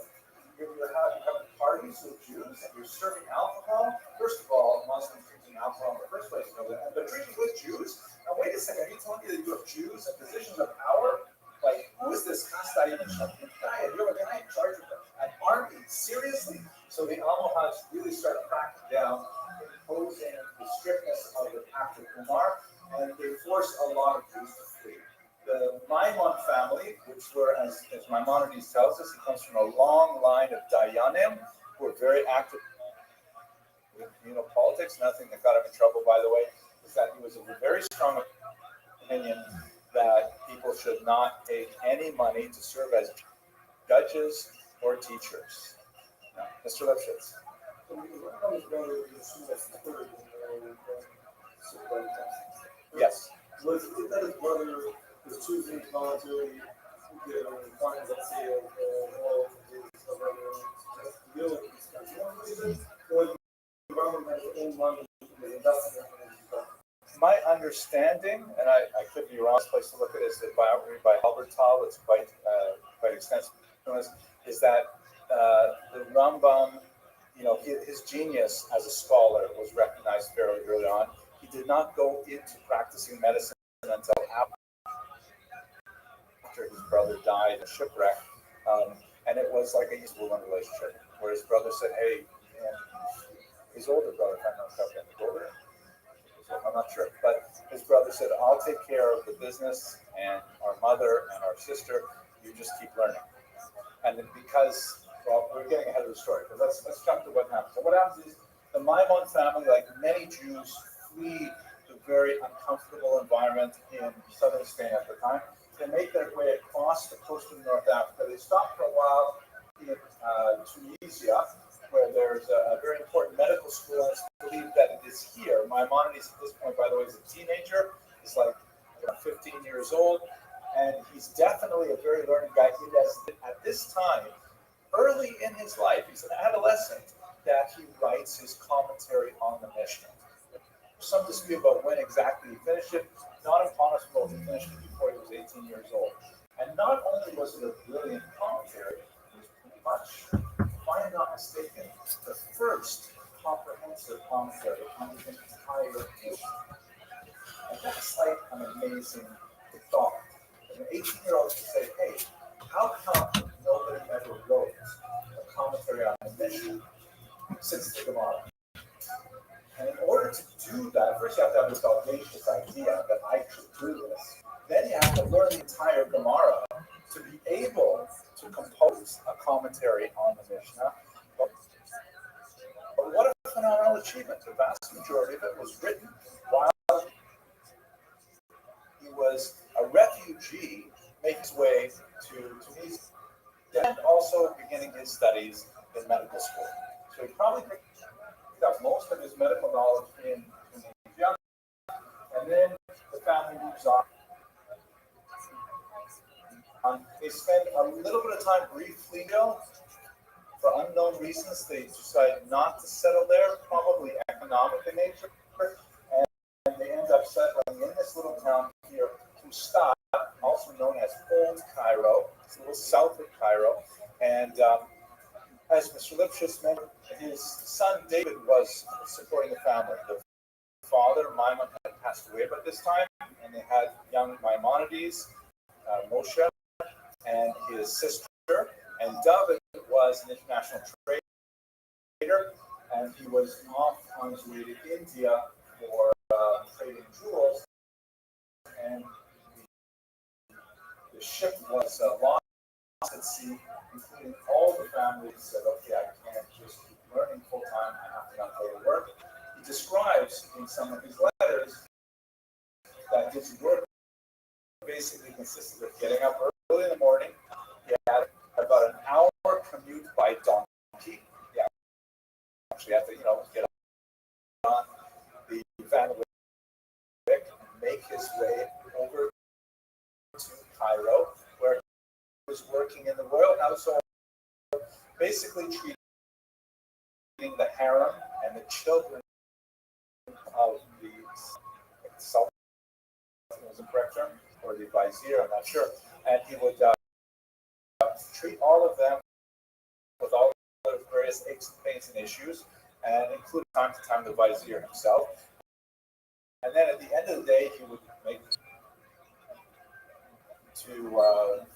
[SPEAKER 1] having parties with Jews, and you're serving alcohol. First of all, Muslims drinking alcohol in the first place, but drinking with Jews. Now, wait a second, are you telling me that you have Jews in positions of power? Like, who is this guy? You're a guy in charge of an army? Seriously? So the Almohads really started cracking down, imposing the strictness of the Patrick Umar, and they forced a lot of Jews to flee. The Maimon family, which were, as Maimonides tells us, it comes from a long line of Dayanim, who were very active in politics. Nothing that got him in trouble, by the way, is that he was of a very strong opinion that people should not take any money to serve as judges or teachers. Now, Mr. Lipschitz. Yes.
[SPEAKER 6] Was it that his brother was choosing voluntarily to find that say of all
[SPEAKER 1] my understanding, and I could be wrong, this place to look at is the biography by Albert Tal, it's quite extensive, is that the Rambam, his genius as a scholar was recognized fairly early on. He did not go into practicing medicine until after his brother died in a shipwreck. And it was like a useful relationship, where his brother said, hey, his older brother, if I'm not correct, I'm not sure, but his brother said, I'll take care of the business and our mother and our sister, you just keep learning. And then because, we're getting ahead of the story, but let's jump to what happens. So what happens is the Maimon family, like many Jews, flee the very uncomfortable environment in southern Spain at the time. They make their way across the coast of North Africa. They stop for a while in Tunisia, where there's a very important medical school, and it's believed that it is here. Maimonides, at this point, by the way, is a teenager. He's like 15 years old, and he's definitely a very learned guy. He has, at this time, early in his life, he's an adolescent, that he writes his commentary on the Mishnah. There's some dispute about when exactly he finished it. Not impossible to finish it before he was 18 years old. And not only was it a brilliant commentary, it was pretty much, if I'm not mistaken, the first comprehensive commentary on the entire Mishnah. And that's like an amazing thought. An 18-year-old can say, hey, how come nobody ever wrote a commentary on the Mishnah since the Gemara? And in order to do that, first you have to have this audacious idea that I could do this. Then you have to learn the entire Gemara to be able to compose a commentary on the Mishnah. But what a phenomenal achievement. The vast majority of it was written while he was a refugee making his way to Tunisia and also beginning his studies in medical school. So he probably picked up most of his medical knowledge in Tunisia. And then the family moves on. They spend a little bit of time briefly, for unknown reasons. They decide not to settle there, probably economic in nature, and they end up settling in this little town here, Fustat, also known as Old Cairo. It's a little south of Cairo. And as Mr. Lipschitz mentioned, his son David was supporting the family. The father, Maimon, had passed away by this time, and they had young Maimonides, Moshe, and his sister. And David was an international trader, and he was off on his way to India for trading jewels. And the ship was lost at sea, including all the families said, okay, I can't just keep learning full time, I have to not go to work. He describes in some of his letters that his work basically consisted of getting up early in the morning. He had about an hour commute by donkey. Yeah, actually had to, get on the Van Wyck and make his way over to Cairo, where he was working in the royal household, basically treating the harem and the children of the Sultan, was the correct term, or the vizier, I'm not sure. And he would treat all of them with all the various aches and pains and issues, and include time to time the vizier himself. And then at the end of the day, he would make to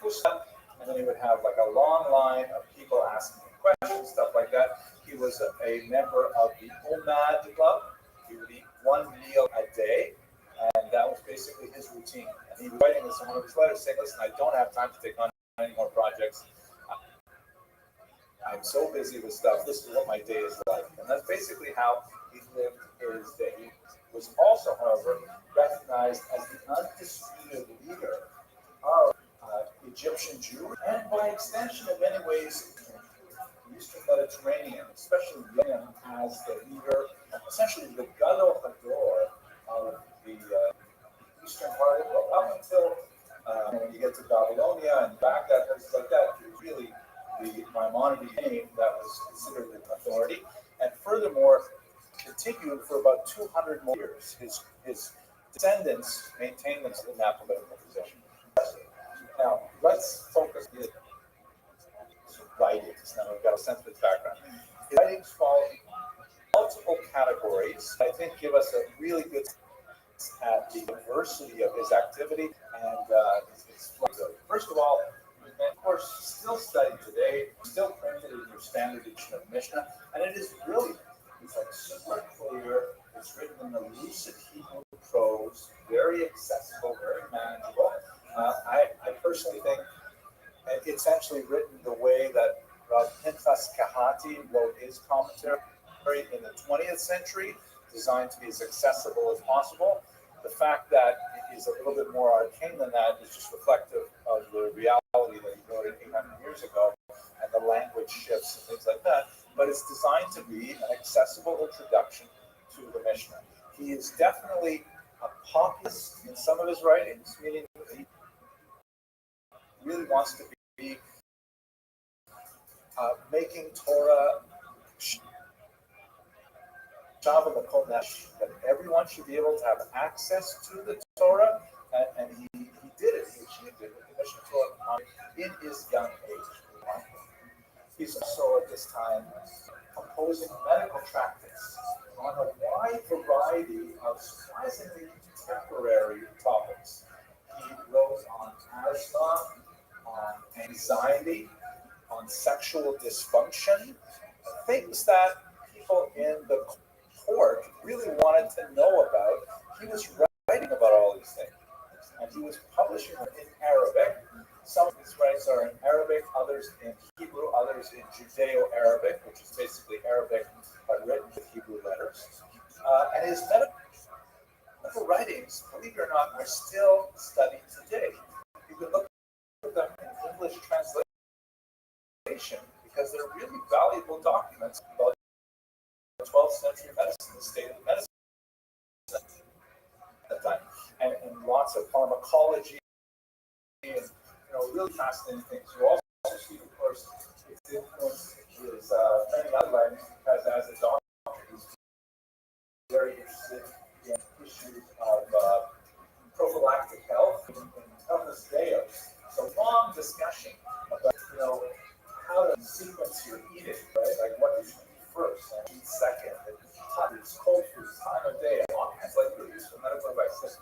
[SPEAKER 1] Fustat, and then he would have like a long line of people asking him questions, stuff like that. He was a member of the Umad Club. He would eat one meal a day, and that was basically his routine. And he was writing this in one of his letters saying, listen, I don't have time to take on any more projects. I'm so busy with stuff. This is what my day is like. And that's basically how he lived his day. He was also, however, recognized as the undisputed leader of Egyptian Jewry, and by extension, in many ways, the Eastern Mediterranean, especially Yemen, as the leader, essentially the Gadol Hador of the eastern part of the world, up until when you get to Babylonia and Baghdad, places like that, it was really the Maimonides name that was considered the authority. And furthermore, continued for about 200 more years. His descendants maintained themselves in that political position. Now, let's focus on his writings. Now, we've got a sense of his background. His writings fall in multiple categories, I think give us a really good at the diversity of his activity and his flexibility. First of all, of course, still studied today, still printed in your standard edition of Mishnah, and it is brilliant. It's like super clear. It's written in the lucid Hebrew prose, very accessible, very manageable. I personally think it's actually written the way that Pinchas Kahati wrote his commentary in the 20th century, designed to be as accessible as possible. The fact that it is a little bit more arcane than that is just reflective of the reality that he wrote it 800 years ago and the language shifts and things like that. But it's designed to be an accessible introduction to the Mishnah. He is definitely a populist in some of his writings, meaning that he really wants to be making Torah that everyone should be able to have access to the Torah, and he did it. He achieved it with the Mishnah Torah in his young age. He's also at this time composing medical tractates on a wide variety of surprisingly contemporary topics. He wrote on asthma, on anxiety, on sexual dysfunction, things that people in the court really wanted to know about. He was writing about all these things, and he was publishing them in Arabic. Some of his writings are in Arabic, others in Hebrew, others in Judeo-Arabic, which is basically Arabic but written with Hebrew letters. And his medical writings, believe it or not, are still studied today. You can look at them in English translation because they're really valuable documents about 12th century medicine, the state of medicine at that time, and lots of pharmacology and really fascinating things. You also see, of course, its influence is many other writings because as a doctor, he's very interested in issues of prophylactic health and toughness day. So long discussion about how to sequence your eating, right? Like what you should eat first and eat second, and hot foods, cold foods, time of day, all kinds of really useful medical advice.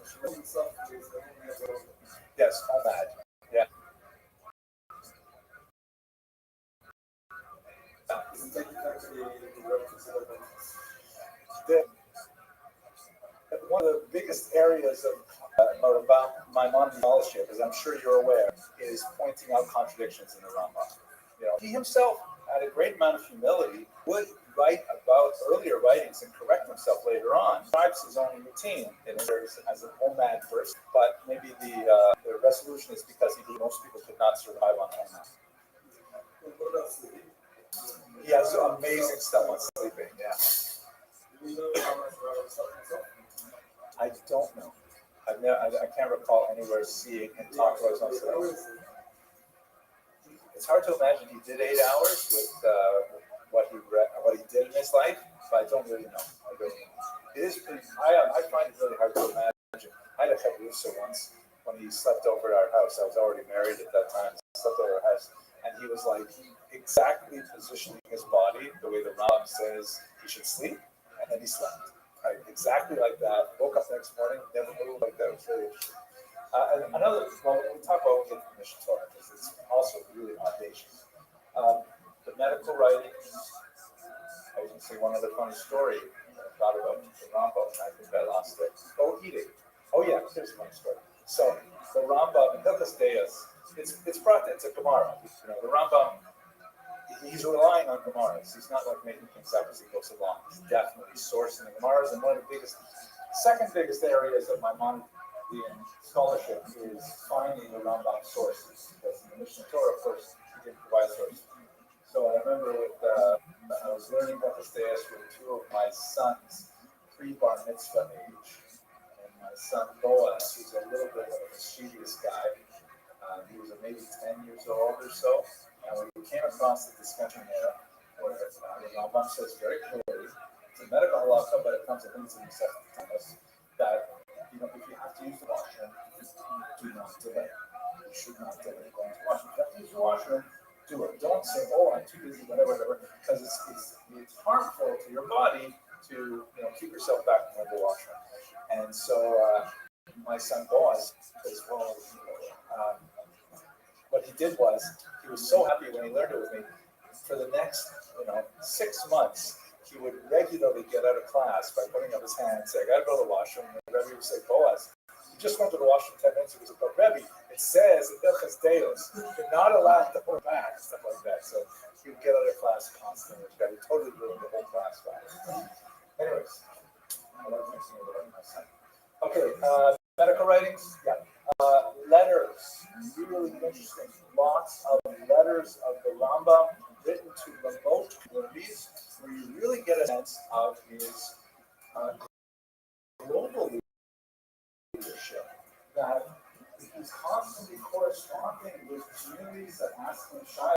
[SPEAKER 1] Yes, all that. Yeah. One of the biggest areas of Maimonides scholarship, as I'm sure you're aware, is pointing out contradictions in the Rambam. He himself had a great amount of humility, would write about earlier writings and correct himself later on. Describes his own routine in as an OMAD first, but maybe the resolution is because most people could not survive on OMAD. He has amazing stuff on sleeping, yeah. I don't know. I can't recall anywhere seeing him talk about his own sleeping. It's hard to imagine he did 8 hours with what he did in his life, but I don't really know. It is pretty. I find it really hard to imagine. I had a chavrusa once when he slept over at our house. I was already married at that time. Slept over at our house, and he was like exactly positioning his body the way the Rambam says he should sleep, and then he slept. Right, exactly like that. Woke up next morning, never moved like that. It was really interesting. And another, well, we talk about the Mishnah Torah because it's also really audacious. The medical writings. I was going to say one other funny story that I thought about the Rambam. I think I lost it. Oh, eating. Oh yeah, here's a funny story. So the Rambam, Hilchos Deos, it's brought into Gemara. The Rambam, he's relying on Gemaras. He's not like making things up as he goes along. He's definitely sourcing the Gemaras, and one of the second biggest areas of Maimonidean scholarship is finding the Rambam sources. Because in the Mishnah Torah, of course, he didn't provide sources. So I remember I was learning Hilchos Deos with two of my sons, pre-bar mitzvah age, and my son Boaz, who's a little bit of a mischievous guy. He was maybe 10 years old or so, and we came across the discussion there where the Rambam says very clearly, it's a medical halakha, but it comes in things in the Thomas that if you have to use the washroom, do not delay. You should not delay going to the washroom. If you have to use the washroom, do it. Don't say, "Oh, I'm too busy," whatever, because it's harmful to your body to keep yourself back from the washroom. And so my son Boaz as well. What he did was, he was so happy when he learned it with me. For the next, 6 months, he would regularly get out of class by putting up his hand and say, "I got to go to the washroom." And the Rabbi would say, "Boaz, you just went to the washroom 10 minutes ago." But Rabbi, it says in Hilchos Deos, you're not allowed to go back, stuff like that. So he would get out of class constantly. Which got totally ruined the whole class. Anyways, I love mixing it with my son. Okay, medical writings, yeah. Letters, really interesting. Lots of letters of the Rambam written to remote communities where you really get a sense of his global leadership. That he's constantly corresponding with communities that ask him shilas.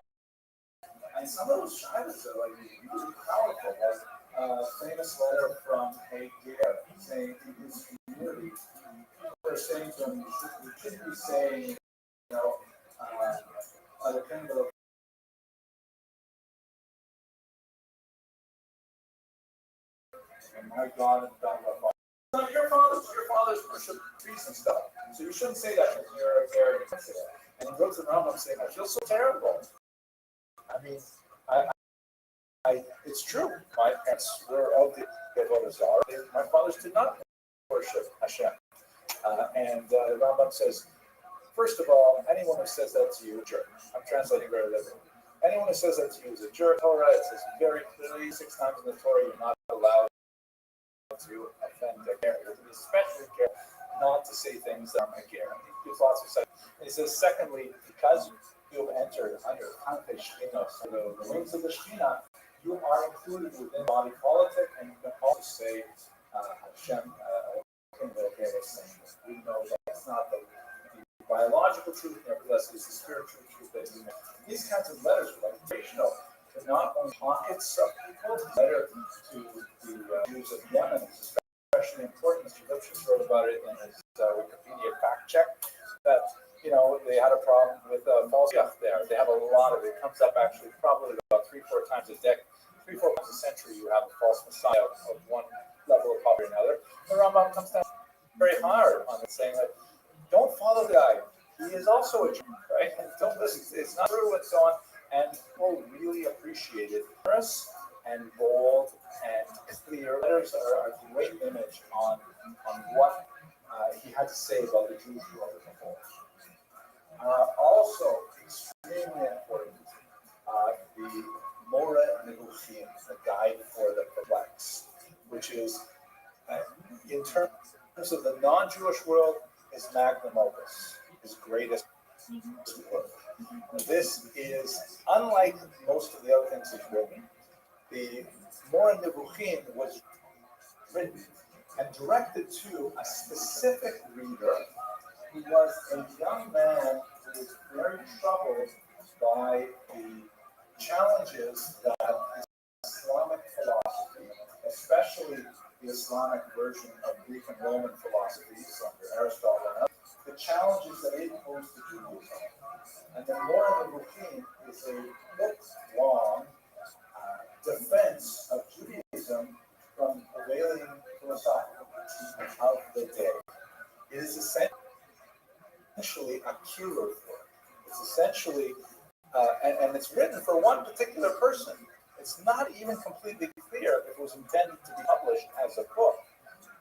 [SPEAKER 1] And some of those shilas are like really powerful. Like a famous letter from Hagar saying to his community, they're saying to him, you shouldn't be saying, the kind of my God and God my Father. Your fathers worship trees and stuff. So you shouldn't say that because you're a very And he goes around and saying, I feel so terrible. I mean, It's true. My parents were of the Avodah Zarah. My fathers did not worship Hashem. And the Rambam says, first of all, anyone who says that to you is a jerk. I'm translating very literally. Anyone who says that to you is a jerk. Torah, it says very clearly 6 times in the Torah, you're not allowed to offend a ger. Especially ger, not to say things that are a ger. He gives lots of sense. And he says, secondly, because you have entered under Kante Shechina, so the wings of the Shechina, you are included within body politic, and you can also say Hashem. We know that's not the biological truth, nevertheless, it's the spiritual truth that we know. These kinds of letters are like foundational to not only pockets of people, letter to the Jews of Yemen is especially important. Mr. Lipschitz wrote about it in his Wikipedia fact check that they had a problem with false there. They have a lot of it. It comes up actually probably about 3-4 times a decade, 3-4 times a century. You have a false messiah of one level of poverty or another. The Rambam comes down very hard on it, saying that don't follow the guy. He is also a Jew, right? And don't listen. It's not true and so on. And people really appreciate it. Numerous and bold and clear letters are a great image on what he had to say about the Jewish world as a whole. Also, extremely important, the Mora Nebuchim, the guide for the perplexed, which is, in terms of the non-Jewish world, is magnum opus, his greatest work. This is, unlike most of the other things he's written, the Mora Nebuchim was written and directed to a specific reader who was a young man who was very troubled by the challenges that Islamic philosophy, especially the Islamic version of Greek and Roman philosophies under Aristotle and others, the challenges that it posed to Judaism. And the Mora Nebuchim is a book-long defense of Judaism from prevailing philosophical teachings of the day. It is essentially a cure for it. It's essentially, and it's written for one particular person. It's not even completely clear if it was intended to be published as a book.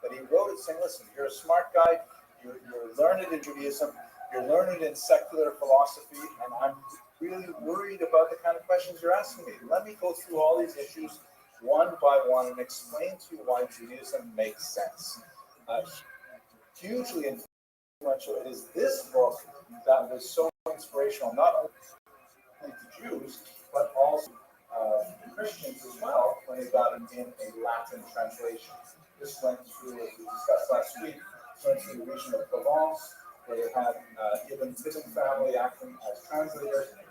[SPEAKER 1] But he wrote it saying, listen, you're a smart guy, you're learned in Judaism, you're learned in secular philosophy, and I'm really worried about the kind of questions you're asking me. Let me go through all these issues one by one and explain to you why Judaism makes sense. Hugely influential. It is this book that was so inspirational, not only to Jews, but also Christians as well, when they got it in a Latin translation. This went through, as we discussed last week, went through the region of Provence, where they had Ibn Tibbon family acting as translators, and they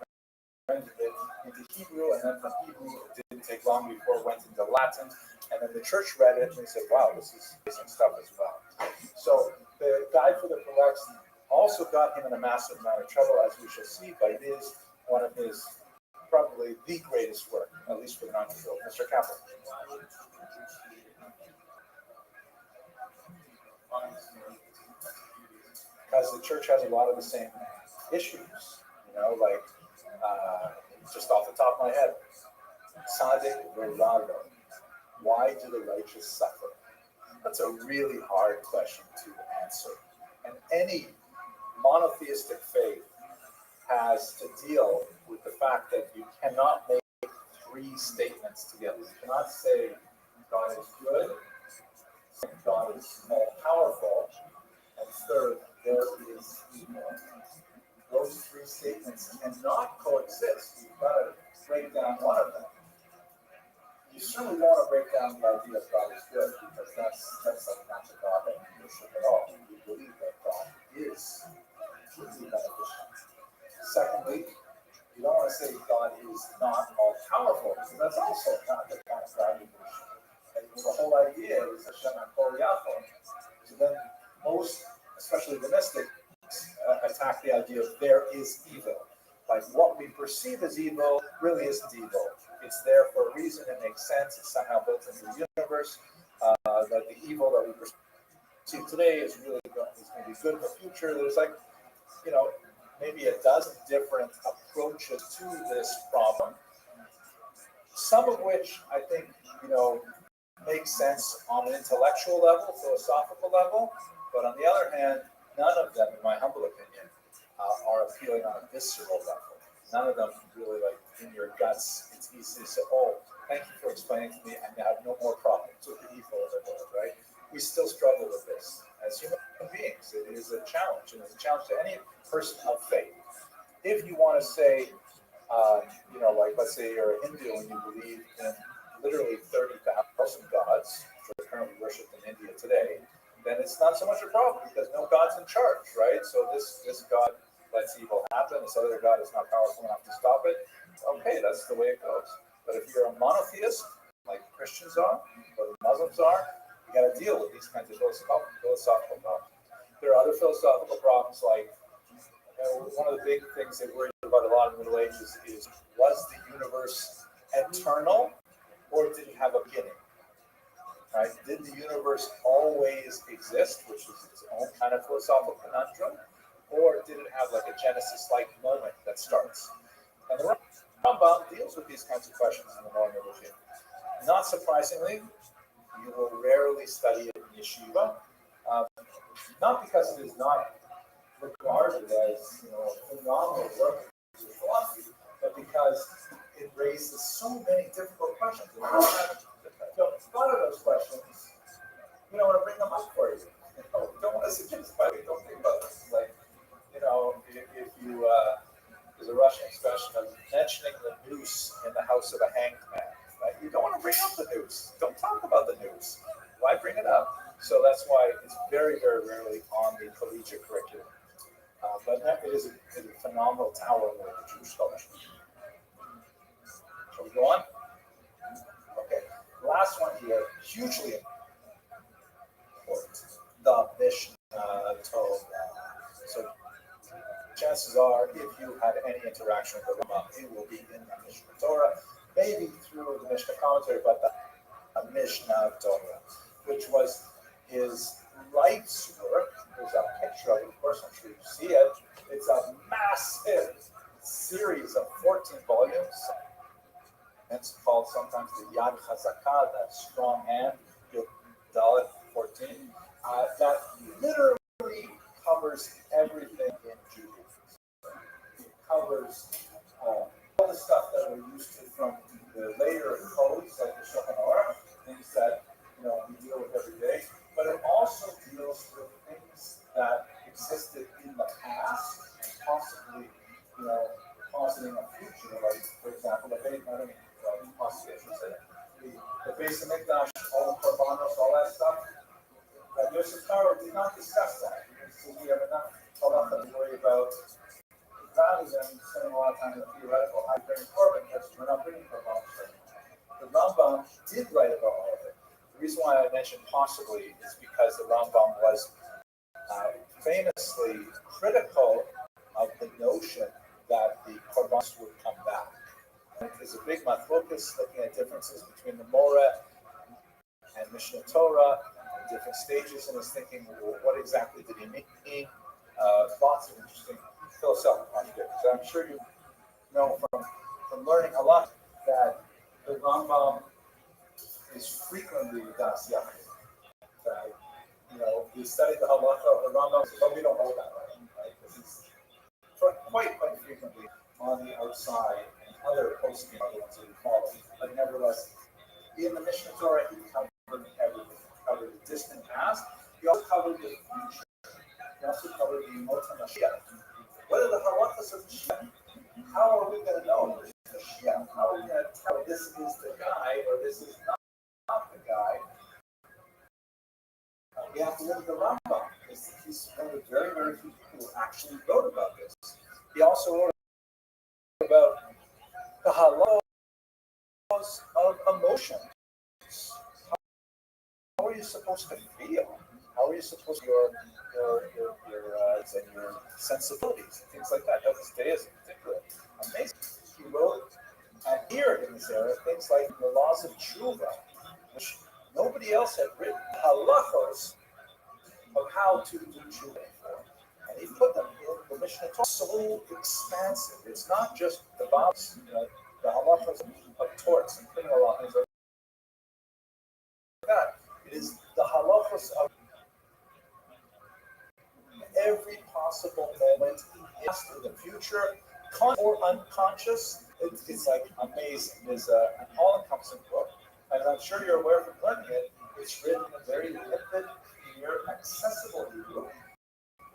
[SPEAKER 1] rendered it into Hebrew, and then from Hebrew, it didn't take long before it went into Latin, and then the church read it, and they said, wow, this is amazing stuff as well. So the Guide for the Perplexed also got him in a massive amount of trouble, as we shall see, but it is one of his, probably the greatest work, at least for the non-Jewish world. Mr. Kaplan. Because the church has a lot of the same issues, like just off the top of my head, Tzaddik v'Rado. Why do the righteous suffer? That's a really hard question to answer. And any monotheistic faith has to deal with the fact that you cannot make 3 statements together. You cannot say God is good, God is all powerful, and third, there is evil. Those 3 statements cannot coexist. You've got to break down one of them. You certainly want to break down the idea of God is good, because that's like not the God that you worship at all. You believe that God is truly beneficial. Secondly, you don't want to say God is not all powerful, because that's also not the kind of God you worship. And the whole idea is Hashem HaKol Yachol. So then most, especially the mystics, attack the idea of there is evil. Like what we perceive as evil really isn't evil. It's there for a reason, it makes sense, it's somehow built into the universe. That the evil that we perceive today is really going to be good in the future. There's maybe a dozen different approaches to this problem. some of which I think, make sense on an intellectual level, philosophical level, but on the other hand, none of them, in my humble opinion, are appealing on a visceral level. None of them really, like, in your guts, it's easy to say, oh, thank you for explaining to me, and I have no more problems with the evil in the world, right? We still struggle with this as human beings. It is a challenge, and it's a challenge to any person of faith. If you want to say, like, let's say you're a Hindu and you believe in literally 30,000 gods, which are currently worshipped in India today, then it's not so much a problem because no god's in charge, right? So this God lets evil happen, this other God is not powerful enough to stop it. Okay, that's the way it goes. But if you're a monotheist, like Christians are, or the Muslims are, you got to deal with these kinds of philosophical problems. There are other philosophical problems like, one of the big things they worried about a lot in the Middle Ages is, was the universe eternal or did it have a beginning? Right? Did the universe always exist, which is its own kind of philosophical conundrum, or did it have like a Genesis-like moment that starts? And the Rambam deals with these kinds of questions in the Morning Review. Not surprisingly, you will rarely study it in yeshiva, not because it is not regarded as a phenomenal work in philosophy, but because it raises so many difficult questions. And a lot of those questions, we don't want to bring them up for you. We don't want to suggest, but we don't think about this. Like, if you, there's a Russian expression of mentioning the noose in the house of a hanged man. Right? You don't want to bring up the noose. Don't talk about the noose. Why bring it up? So that's why it's very, very rarely on the collegiate curriculum. But it is a phenomenal tower of the Jewish scholarship. Shall we go on? Okay. Last one here, hugely important. The Mishnah Torah. So chances are, if you had any interaction with the Rambam, it will be in the Mishnah Torah, maybe through the Mishnah commentary, but the Mishnah Torah, which was his life's work. There's a picture of it, of course, I'm sure you see it. It's a massive series of 14 volumes. It's called sometimes the Yad Chazakah, that strong hand, Dalet 14, that literally covers everything in Judaism. It covers all the stuff that we're used to from the later codes, like the Shulchan Aruch, things that we deal with every day. But it also deals with things that existed in the past and possibly, positing a future. Like, for example, the Beis Hamikdash, all the Korbanos, all that stuff. Yosef Karo did not discuss that. So we have enough halacha to worry about, rather than spending a lot of time in the theoretical high bringing korban, because we're not bringing korbanos right now. The Rambam did write about all of it. The reason why I mentioned possibly is because the Rambam was famously critical of the notion that the korbanos would come back. There's a big machlokus looking at differences between the Moreh and Mishnah Torah, different stages in his thinking. Well, what exactly did he mean? Lots of interesting philosophical contradictions. I'm sure you know from learning a lot that the Rambam is frequently das Yachid. You study the halacha of the Rambam, but we don't hold that right? Because he's quite frequently on the outside and other posting ones that we follow. But nevertheless, in the Mishnah Torah, he covered everything. He covered the distant past. He also covered the future. He also covered the Mot HaMashiach. What are the halachas of Mashiach? How are we going to know this is Mashiach? How are we going to tell this is the guy or this is not the guy? We have to look at the Rambam. He's one of the very, very few people who actually wrote about this. He also wrote about the halachos of emotions. How are you supposed to feel? How are you supposed to your sensibilities, things like that? Judaism in particular, amazing. He wrote and here in this era things like the laws of tshuva, which nobody else had written. Halachos of how to do tshuva before. And he put them in the Mishnah Torah. So expansive. It's not just the Bible's the halachos of torts and criminal law, things like that. It is the halachos of every possible moment, past or the future, or unconscious. It's like amazing. It's an all-encompassing book, and I'm sure you're aware from learning it. It's written in a very limpid, clear, accessible Hebrew.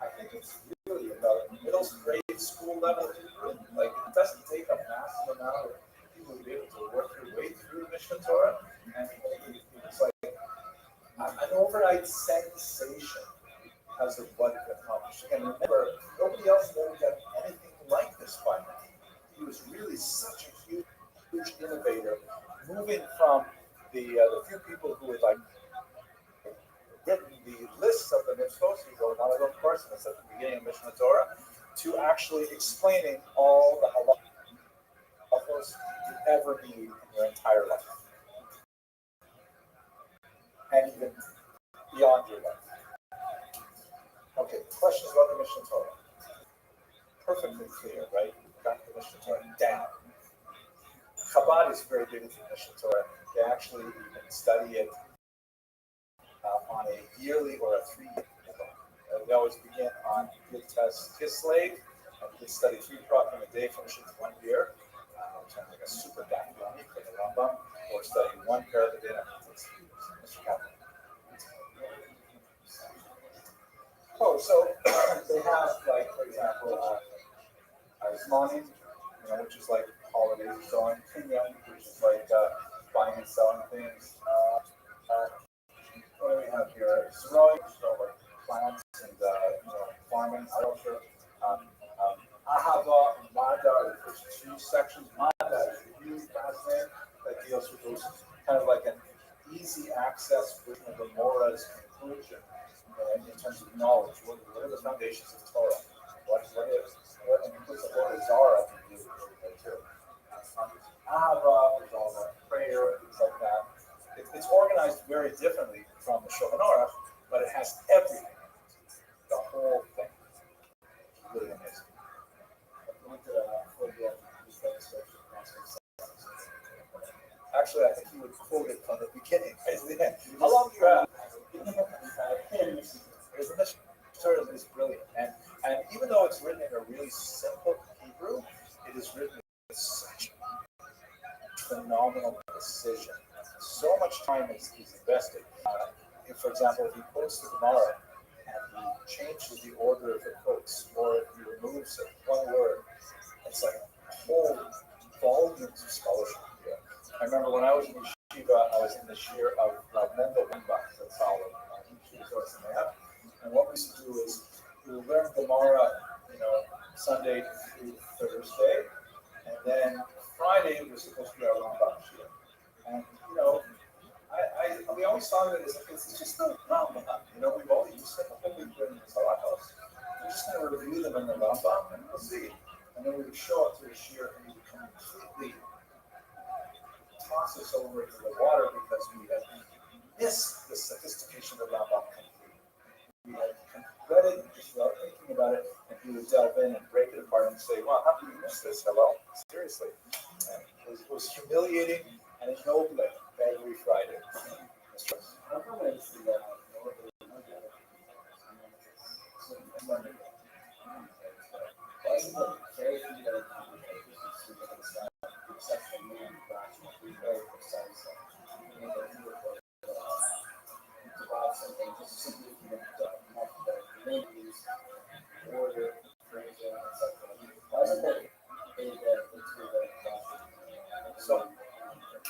[SPEAKER 1] I think it's really about middle grade school level Hebrew. Like it doesn't take a massive amount of people to be able to work your way through Mishnah Torah, and it's like an overnight sensation because of what it accomplished. And remember, nobody else ever done anything like this by now. He was really such a huge innovator, moving from the few people who had like written the lists of the mitzvot. He wrote one of them, of course, and it's at the beginning of Mishnah Torah, to actually explaining all the halachos you ever need in your entire life, and even beyond your life. Okay, questions about the Mishnah Torah? Perfectly clear, right? Got the Mishnah Torah down. Chabad is very big into the Mishnah Torah. They actually even study it on a yearly or a 3-year. They always begin on Yud-Tes Kislev, and we study 3 prakim a day, finishing 1 year, which sounds like a super background for the Rambam, or studying 1 parak a day. Mr. Kaplan. Oh, so they have, like, for example, Zmonim, which is like holidays and so on, Kinyan, which is like buying and selling things. What do we have here? Zeroing, so like plants and farming, agriculture. Ahava and Mada, there's 2 sections. Mada is a really fascinating that deals with those kind of like an easy access version of the Mora's conclusion. In terms of knowledge, what are the foundations of Torah? What and includes the word Zara too. Ahava is all about prayer, things like that. It's organized very differently from the Shulchan Aruch, but it has everything, the whole thing. It's really amazing. Actually, I think you would quote it from the beginning. How long do you have? The Mishnah Torah is brilliant, and even though it's written in a really simple Hebrew, it is written with such phenomenal precision. So much time is invested. For example, if he quotes the Gemara and he changes the order of the quotes, or if he removes one word, it's like whole volumes of scholarship here. I remember when I was in yeshiva, I was in the shir of Mendel Weinbach, that's all and what we used to do is we would learn Gemara, Sunday through Thursday, and then Friday was supposed to be our Rambam shir. And we always thought of it as it's just the Rambam. We've only used it the whole week in the Salakos. We're just going to review them in the Rambam, and we'll see. And then we would show up to the shir, and we would completely toss us over into the water because we had missed the sophistication of the Rambam completely. We had read it just without thinking about it, and he would delve in and break it apart and say, "Wow, how did you miss this? Hello, seriously." And it was humiliating and ennobling every Friday. So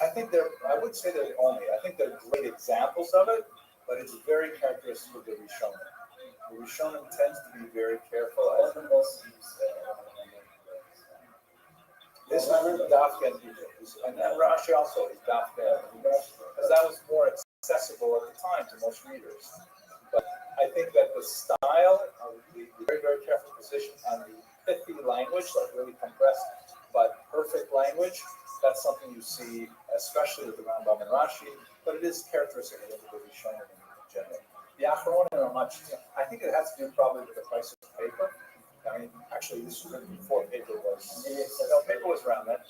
[SPEAKER 1] I think I would say they're I think they're great examples of it, but it's very characteristic of the Rishonim. The Rishonim tends to be very careful. This is really Dafka and Rashi also is Dafka, because that was more accessible at the time to most readers. But I think that the style of the very, very careful position and the pithy language, like really compressed but perfect language, that's something you see, especially with the Rambam and Rashi, but it is characteristic of the Rishonim in general. The Achronim are much, I think it has to do probably with the price of paper. I mean, actually, this was written before paper was, paper was around then.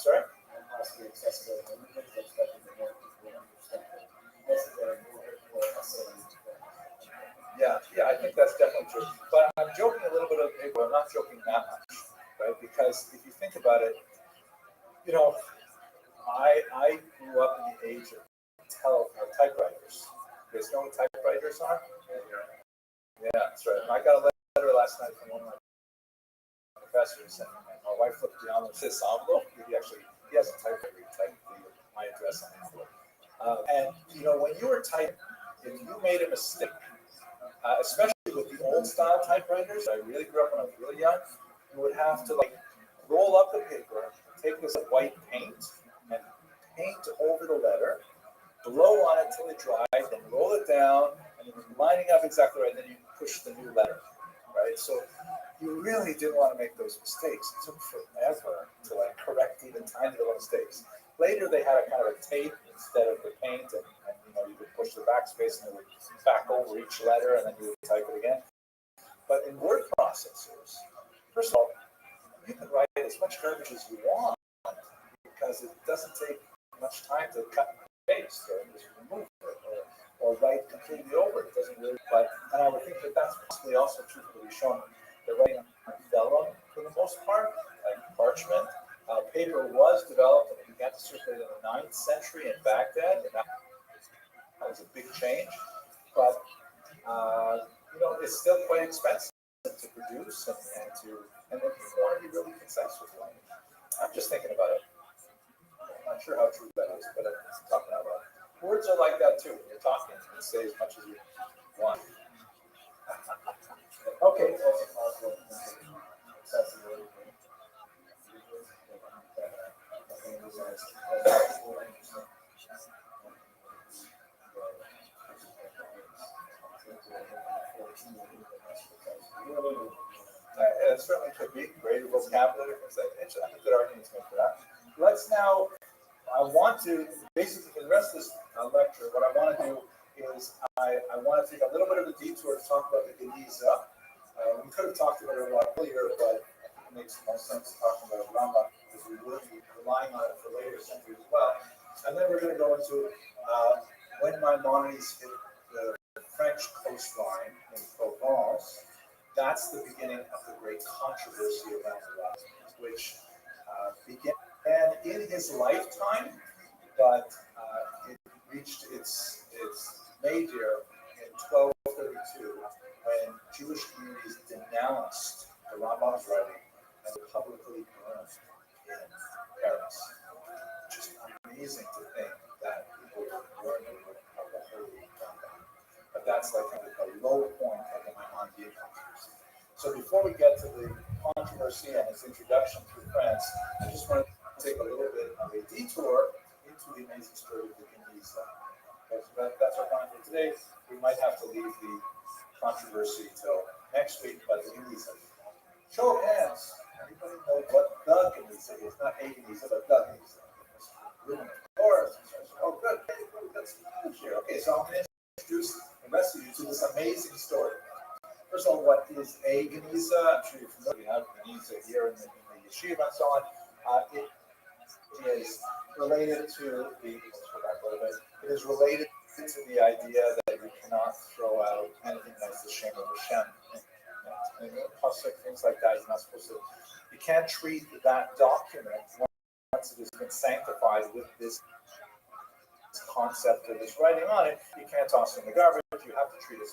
[SPEAKER 1] sorry?
[SPEAKER 3] And possibly accessibility. And we think that's better than more people understand it. That's a very more essay.
[SPEAKER 1] Yeah, I think that's definitely true. But I'm joking a little bit of paper. I'm not joking that much, right? Because if you think about it, you know, I grew up in the age of typewriters. You guys know what typewriters are? Yeah, that's right. I got a letter last night from one of my professors, and my wife looked down and said, envelope. He has a typewriter. He typed my address on the envelope. And you know, when you were typing, if you made a mistake, especially with the old style typewriters, I really grew up when I was really young. You would have to like roll up the paper, take this white paint, and paint over the letter, blow on it till it dried, then roll it down, and it was lining up exactly right. Then you push the new letter, right? So you really didn't want to make those mistakes. It took forever to like correct even tiny little mistakes. Later, they had a kind of a tape instead of the paint, and you know, you could push the backspace and it would back over each letter, and then you would type it again. But in word processors, first of all, you can write as much garbage as you want because it doesn't take much time to cut and paste or just remove it or write completely over it. It doesn't really. And I would think that that's possibly also true for the Rishonim. They're writing on vellum for the most part, like parchment. Paper was developed and it began to circulate in the 9th century in Baghdad, and that was a big change. But you know, it's still quite expensive to produce and if you want to be really concise with language. I'm just thinking about it. I'm not sure how true that is, but I'm talking about it. Words are like that too. When you're talking, you can say as much as you want. Okay. It certainly could be greater vocabulary. I think good arguments made for that. Let's now. I want to basically for the rest of this lecture. What I want to do is I want to take a little bit of a detour to talk about the Geniza. We could have talked about it a lot earlier, but it makes more sense talking about Rama because we will be relying on it for later centuries as well. And then we're going to go into when Maimonides hit the French coastline in Provence. That's the beginning of the great controversy around Rabbi, which began in his lifetime, but it reached its nadir in 1232 when Jewish communities denounced the Rambam's writing and publicly burned in Paris. Just amazing to think that people were burning of the holy Rambam. But that's like a low point of the Maimonidean controversy. So before we get to the controversy and its introduction through France, I just want to take a little bit of a detour into the amazing story of the Geniza. That's our plan for today. We might have to leave the controversy till next week, but the Geniza. Show of hands. Anybody know what the Geniza is? Not a Geniza, but the Geniza. Oh, good. That's good here. Okay, so I'm going to introduce the rest of you to this amazing story. First of all, what is a Geniza? I'm sure you're familiar. We have Geniza here in the yeshiva and so on. It is related to the. It is related to the idea that you cannot throw out anything that's the shame of Hashem. And things like that. You're not supposed to. You can't treat that document once it has been sanctified with this concept of this writing on it. You can't toss it in the garbage. You have to treat it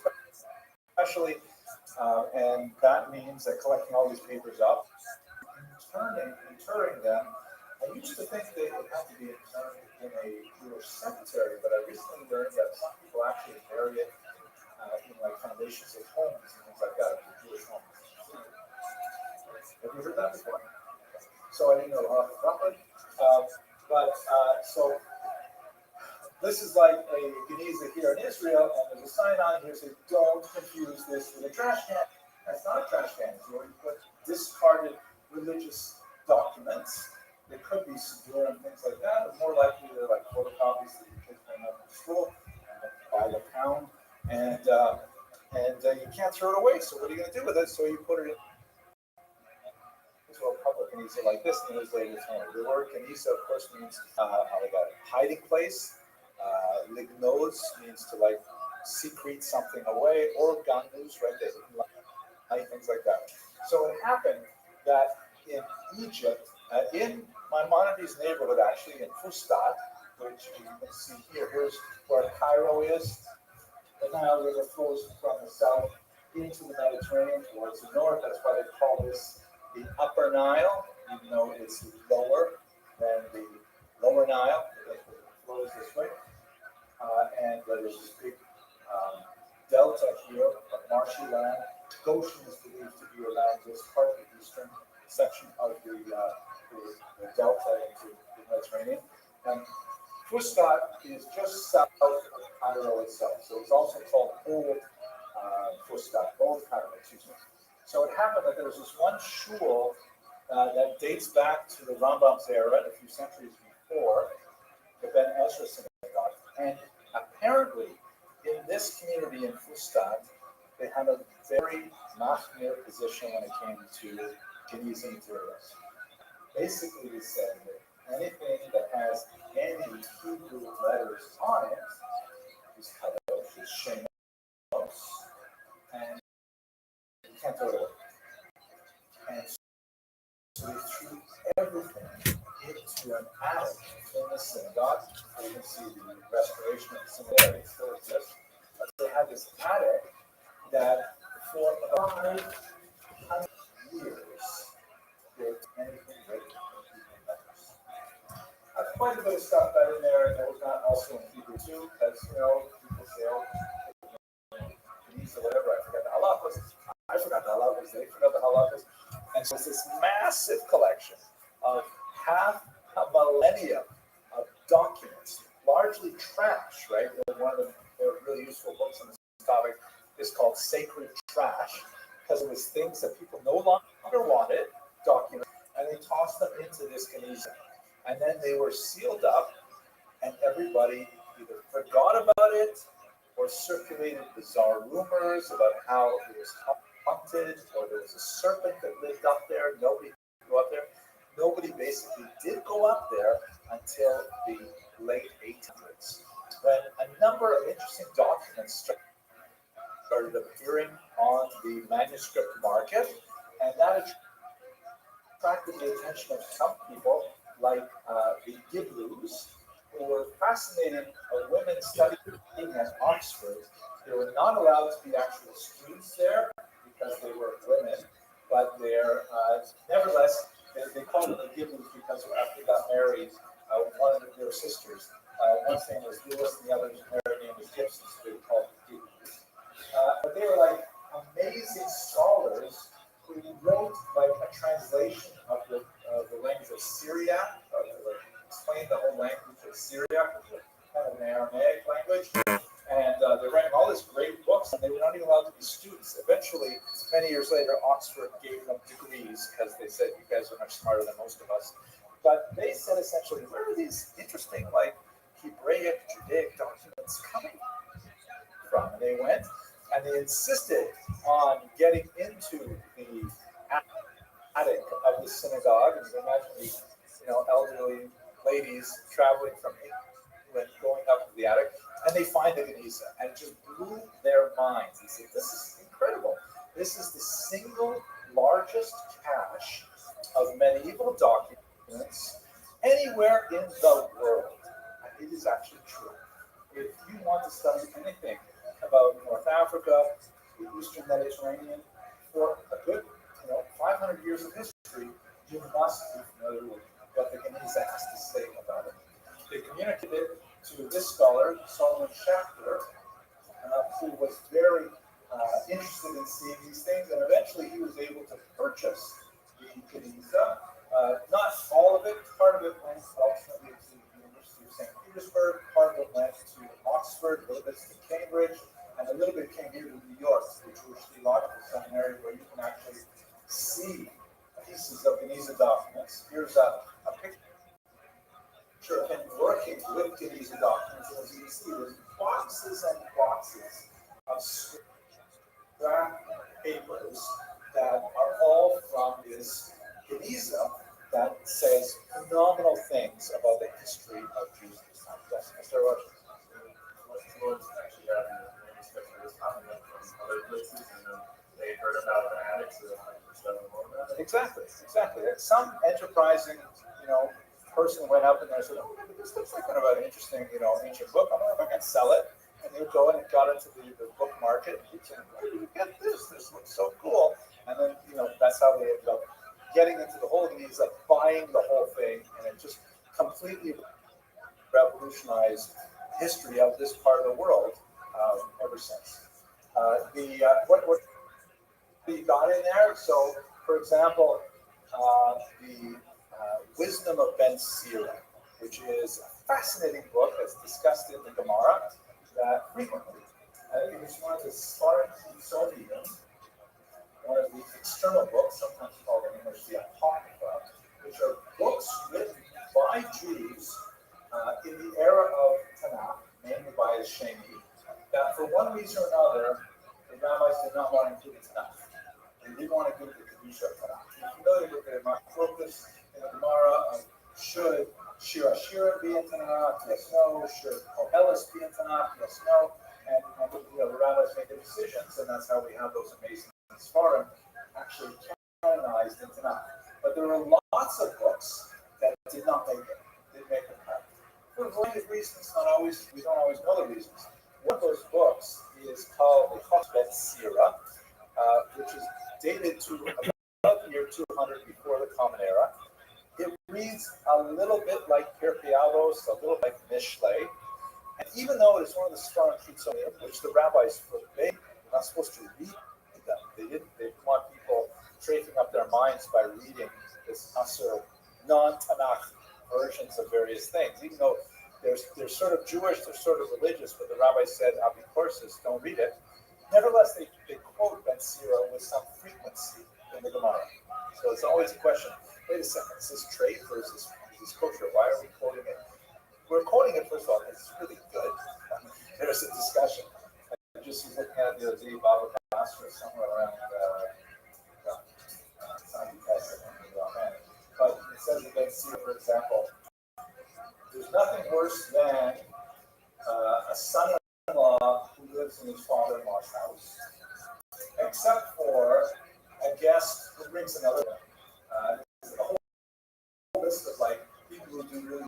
[SPEAKER 1] especially. And that means that collecting all these papers up, interring them. I used to think they would have to be interned in a Jewish cemetery, but I recently learned that some people actually bury it in like foundations of homes and things like that, Jewish homes. Have you heard that before? So I didn't know Rothschild. So this is like a Geniza here in Israel, and there's a sign on here saying, don't confuse this with a trash can. That's not a trash can. It's where you put discarded religious documents. There could be Siddur and things like that, but more likely they're like photocopies that you kids bring up from school by the pound. And you can't throw it away. So what are you going to do with it? So you put it into a public Geniza like this, and it was later changed. The word Geniza, of course, means like a hiding place. Lignoz means to like secrete something away, or ganus, right? They like things like that. So it happened that in Egypt, in Maimonides' neighborhood, actually in Fustat, which you can see here, here's where Cairo is. The Nile River flows from the south into the Mediterranean towards the north. That's why they call this the Upper Nile, even though it's lower than the Lower Nile, because it flows this way. And there's this big delta here of marshy land. Goshen is believed to be around this part of the eastern section of the delta into the Mediterranean. And Fustat is just south of Cairo itself. So it's also called Old Fustat, Old Cairo, excuse me. So it happened that there was this one shul that dates back to the Rambam's era, a few centuries before, the Ben Ezra synagogue. And apparently, in this community in Fustat, they had a very machmir position when it came to Geniza materials. Basically, they said that anything that has any Hebrew letters on it is cut out, is shemos, and you can't throw it away. And so they threw everything into an attic in the synagogue. You can see the restoration of the synagogue still exists. But they had this attic that for about 500 years did anything written in Hebrew letters. Quite a bit of stuff got in there that was not also in Hebrew too, because people say, oh, Geniza, whatever, I forgot the halachos. I forgot the halachos, they forgot the halachos. And so it's this massive collection of half a millennium of documents, largely trash, right? One of the really useful books on this topic is called Sacred Trash, because it was things that people no longer wanted, documents, and they tossed them into this Geniza. And then they were sealed up, and everybody either forgot about it or circulated bizarre rumors about how it was haunted, or there was a serpent that lived up there. Nobody could go up there. Nobody basically did go up there until the late 1800s, when a number of interesting documents started appearing on the manuscript market, and that attracted the attention of some people, like the Giblus, who were fascinated by women studying at Oxford. They were not allowed to be actual students there because they were women, but they're nevertheless, they called them the Giblus because after they got married, one of their sisters, one's name was Lewis and the other's married name was Gibson, so they were called the Giblus. But they were like amazing scholars who wrote like a translation of the language of Syriac, explained the whole language of Syriac, which is kind of an Aramaic language. And they're writing all these great books, and they were not even allowed to be students. Eventually, many years later, Oxford gave them degrees because they said, you guys are much smarter than most of us. But they said essentially, where are these interesting, like, Hebraic, Judaic documents coming from? And they went, and they insisted on getting into the attic of the synagogue. And you can imagine these, elderly ladies traveling from England going up to the attic, and they find the Geniza, and it just blew their minds. They said, this is incredible. This is the single largest cache of medieval documents anywhere in the world. And it is actually true. If you want to study anything about North Africa, the Eastern Mediterranean, for a good 500 years of history, you must be familiar with what the Geniza has to say about it. They communicated to this scholar, Solomon Schachter, who was very interested in seeing these things, and eventually he was able to purchase the Geniza. Not all of it, part of it went ultimately to the University of St. Petersburg, part of it went to Oxford, a little bit to Cambridge, and a little bit came here to New York, to the Jewish Theological Seminary, where you can actually see pieces of Geniza documents. Here's a picture of him working with Geniza documents. As you can see, there's boxes and boxes of scrap papers that are all from this Geniza, that says phenomenal things about the history of Jews at this time. Yes, Mr. Rothschild.
[SPEAKER 2] What actually happened in the newspaper was popping up from other places, and then they heard about the attic, so they wanted to push out more about it.
[SPEAKER 1] Exactly. Some enterprising, person went up in there and said, "Oh, this looks like kind of an interesting, ancient book. I don't know if I can sell it." And they would go and got into the book market. And he'd say, "Where did you get this? This looks so cool." And then, that's how they ended up getting into the whole Geniza, buying the whole thing, and it just completely revolutionized the history of this part of the world ever since. What we got in there? So, for example, the Wisdom of Ben Sira, which is a fascinating book that's discussed in the Gemara that frequently. I think it's one of the Spartan Sodium, one of the external books, sometimes called in English the Apocrypha, which are books written by Jews in the era of Tanakh, mainly by a Shemi, that for one reason or another, the rabbis did not want to include in Tanakh. They didn't want to include the Kedusha of Tanakh. You're familiar with the Marcos in the Gemara of should Shira be in Tanakh? Yes, no. Should Koheles be in Tanakh? Yes, no. And the rabbis make the decisions, and that's how we have those amazing Sfarim actually canonized in Tanakh. But there are lots of books that did not make it. Didn't make the cut. For a variety of reasons, we don't always know the reasons. One of those books is called the Chosbet Sira, which is dated to about the year 200 before the Common Era. It reads a little bit like Pirkei Avos, a little like Mishlei. And even though it is one of the strong Kitzonim, which the rabbis forbade, you're not supposed to read them. They didn't want people tracing up their minds by reading this Asur non-Tanakh versions of various things. Even though they're sort of Jewish, they're sort of religious, but the rabbis said, Abikorsis, don't read it. Nevertheless, they quote Ben Sira with some frequency in the Gemara. So it's always a question, wait a second, is this trade or is this kosher? Why are we quoting it? We're quoting it, first of all, because it's really good. There's a discussion. I just was looking at the other day, Baba Basra, somewhere around, but it says in Ben Sira, for example, there's nothing worse than a son-in-law who lives in his father-in-law's house, except for a guest who brings another one. There's a whole list of people who do really,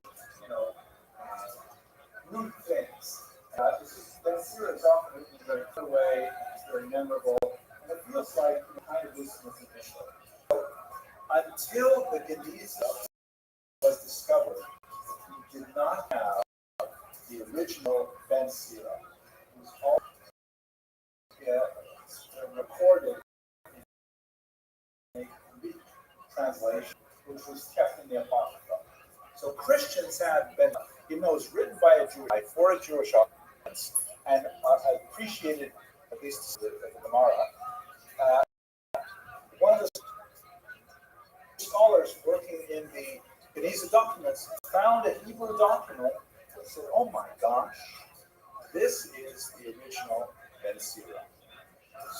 [SPEAKER 1] rude things. Ben Sira is often written in a very clear way, it's very memorable, and it feels like kind of wisdom was initially. So, until the Geniza was discovered, we did not have the original Ben Sira. It was all recorded in a Greek translation, which was kept in the Apocrypha. So Christians had been, even though it was written by a Jewish, for a Jewish audience, and appreciated, at least the Gemara, one of the scholars working in the Geniza documents found a Hebrew document that said, oh my gosh, this is the original Ben Sira.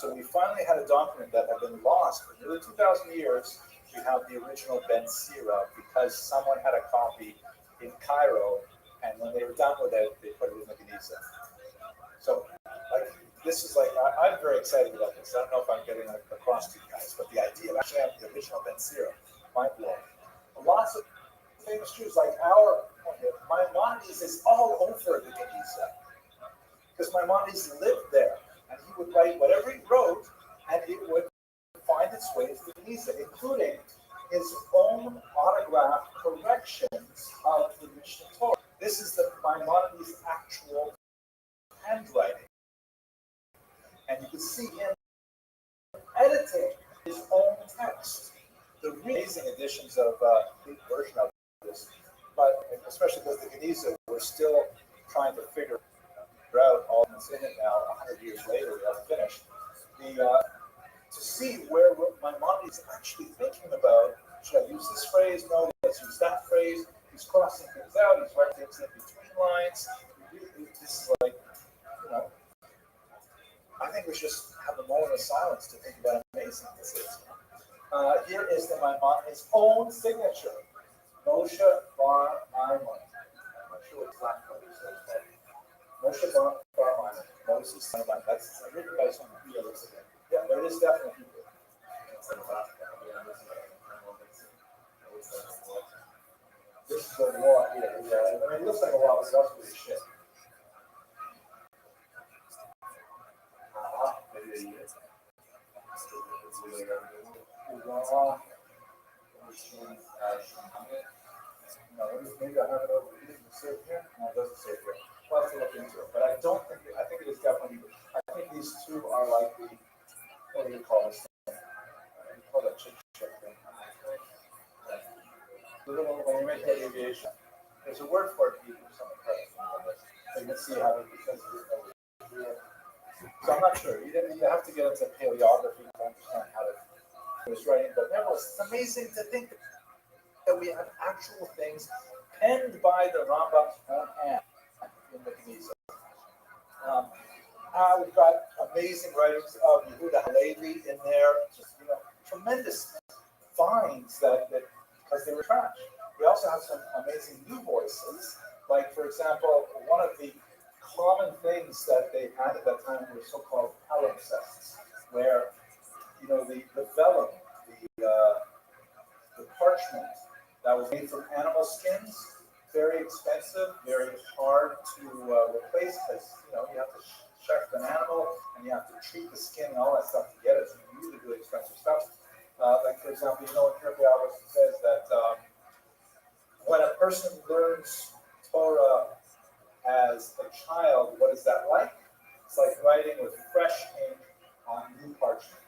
[SPEAKER 1] So we finally had a document that had been lost for nearly 2,000 years. We have the original Ben Sira because someone had a copy in Cairo, and when they were done with it, they put it in the Geniza. So, this is I'm very excited about this. I don't know if I'm getting across to you guys, but the idea of actually having the original Ben Sira, mind-blowing. Lots of famous Jews, like Maimonides is all over the Geniza, because Maimonides lived there, and he would write whatever he wrote, and it would find its way to the Geniza, including his own autographed corrections of the Mishnah Torah. This is the Maimonides' actual handwriting, and you can see him editing his own text. The amazing editions of the version of this, but especially because the Geniza, we're still trying to figure out all that's in it now. 100 years later, we haven't finished. To see where Maimonides is actually thinking about, should I use this phrase? No, let's use that phrase. He's crossing things out. He's writing things in between lines. This is I think we should just have a moment of silence to think about how amazing this is. Here is the Maimon, his own signature, Moshe Bar Maimon. I'm not sure what black color says, but Moshe Bar Maimon, Moses son of Maimon. That's written by someone. Yeah, looks like it. Yeah, but it is definitely Hebrew. This is a wall here. Yeah, I mean, it looks like a wall, but it's also really shit. Maybe no, maybe I have it over here. Does it say it here? No, it doesn't say it here. We'll have to look into it. But I don't think, I think it is definitely, I think these two are like the, what do you call this thing? You call that chick thing. When you make that aviation, there's a word for it, something correct. So you can see how it, because of it. So I'm not sure. You have to get into paleography to understand how to do this writing. But nevertheless, it's amazing to think that we have actual things penned by the Rambam's own hand in the Knesset. We've got amazing writings of Yehuda Halevi in there, just tremendous finds that because they were trash. We also have some amazing new voices, like for example, one of the common things that they had at that time were so-called palimpsests, where the vellum, the parchment that was made from animal skins, very expensive, very hard to replace because you have to check an animal and you have to treat the skin and all that stuff to get it. It's really, really expensive stuff. Like for example, in Rabbi says that when a person learns Torah as a child, what is that like? It's like writing with fresh ink on new parchment.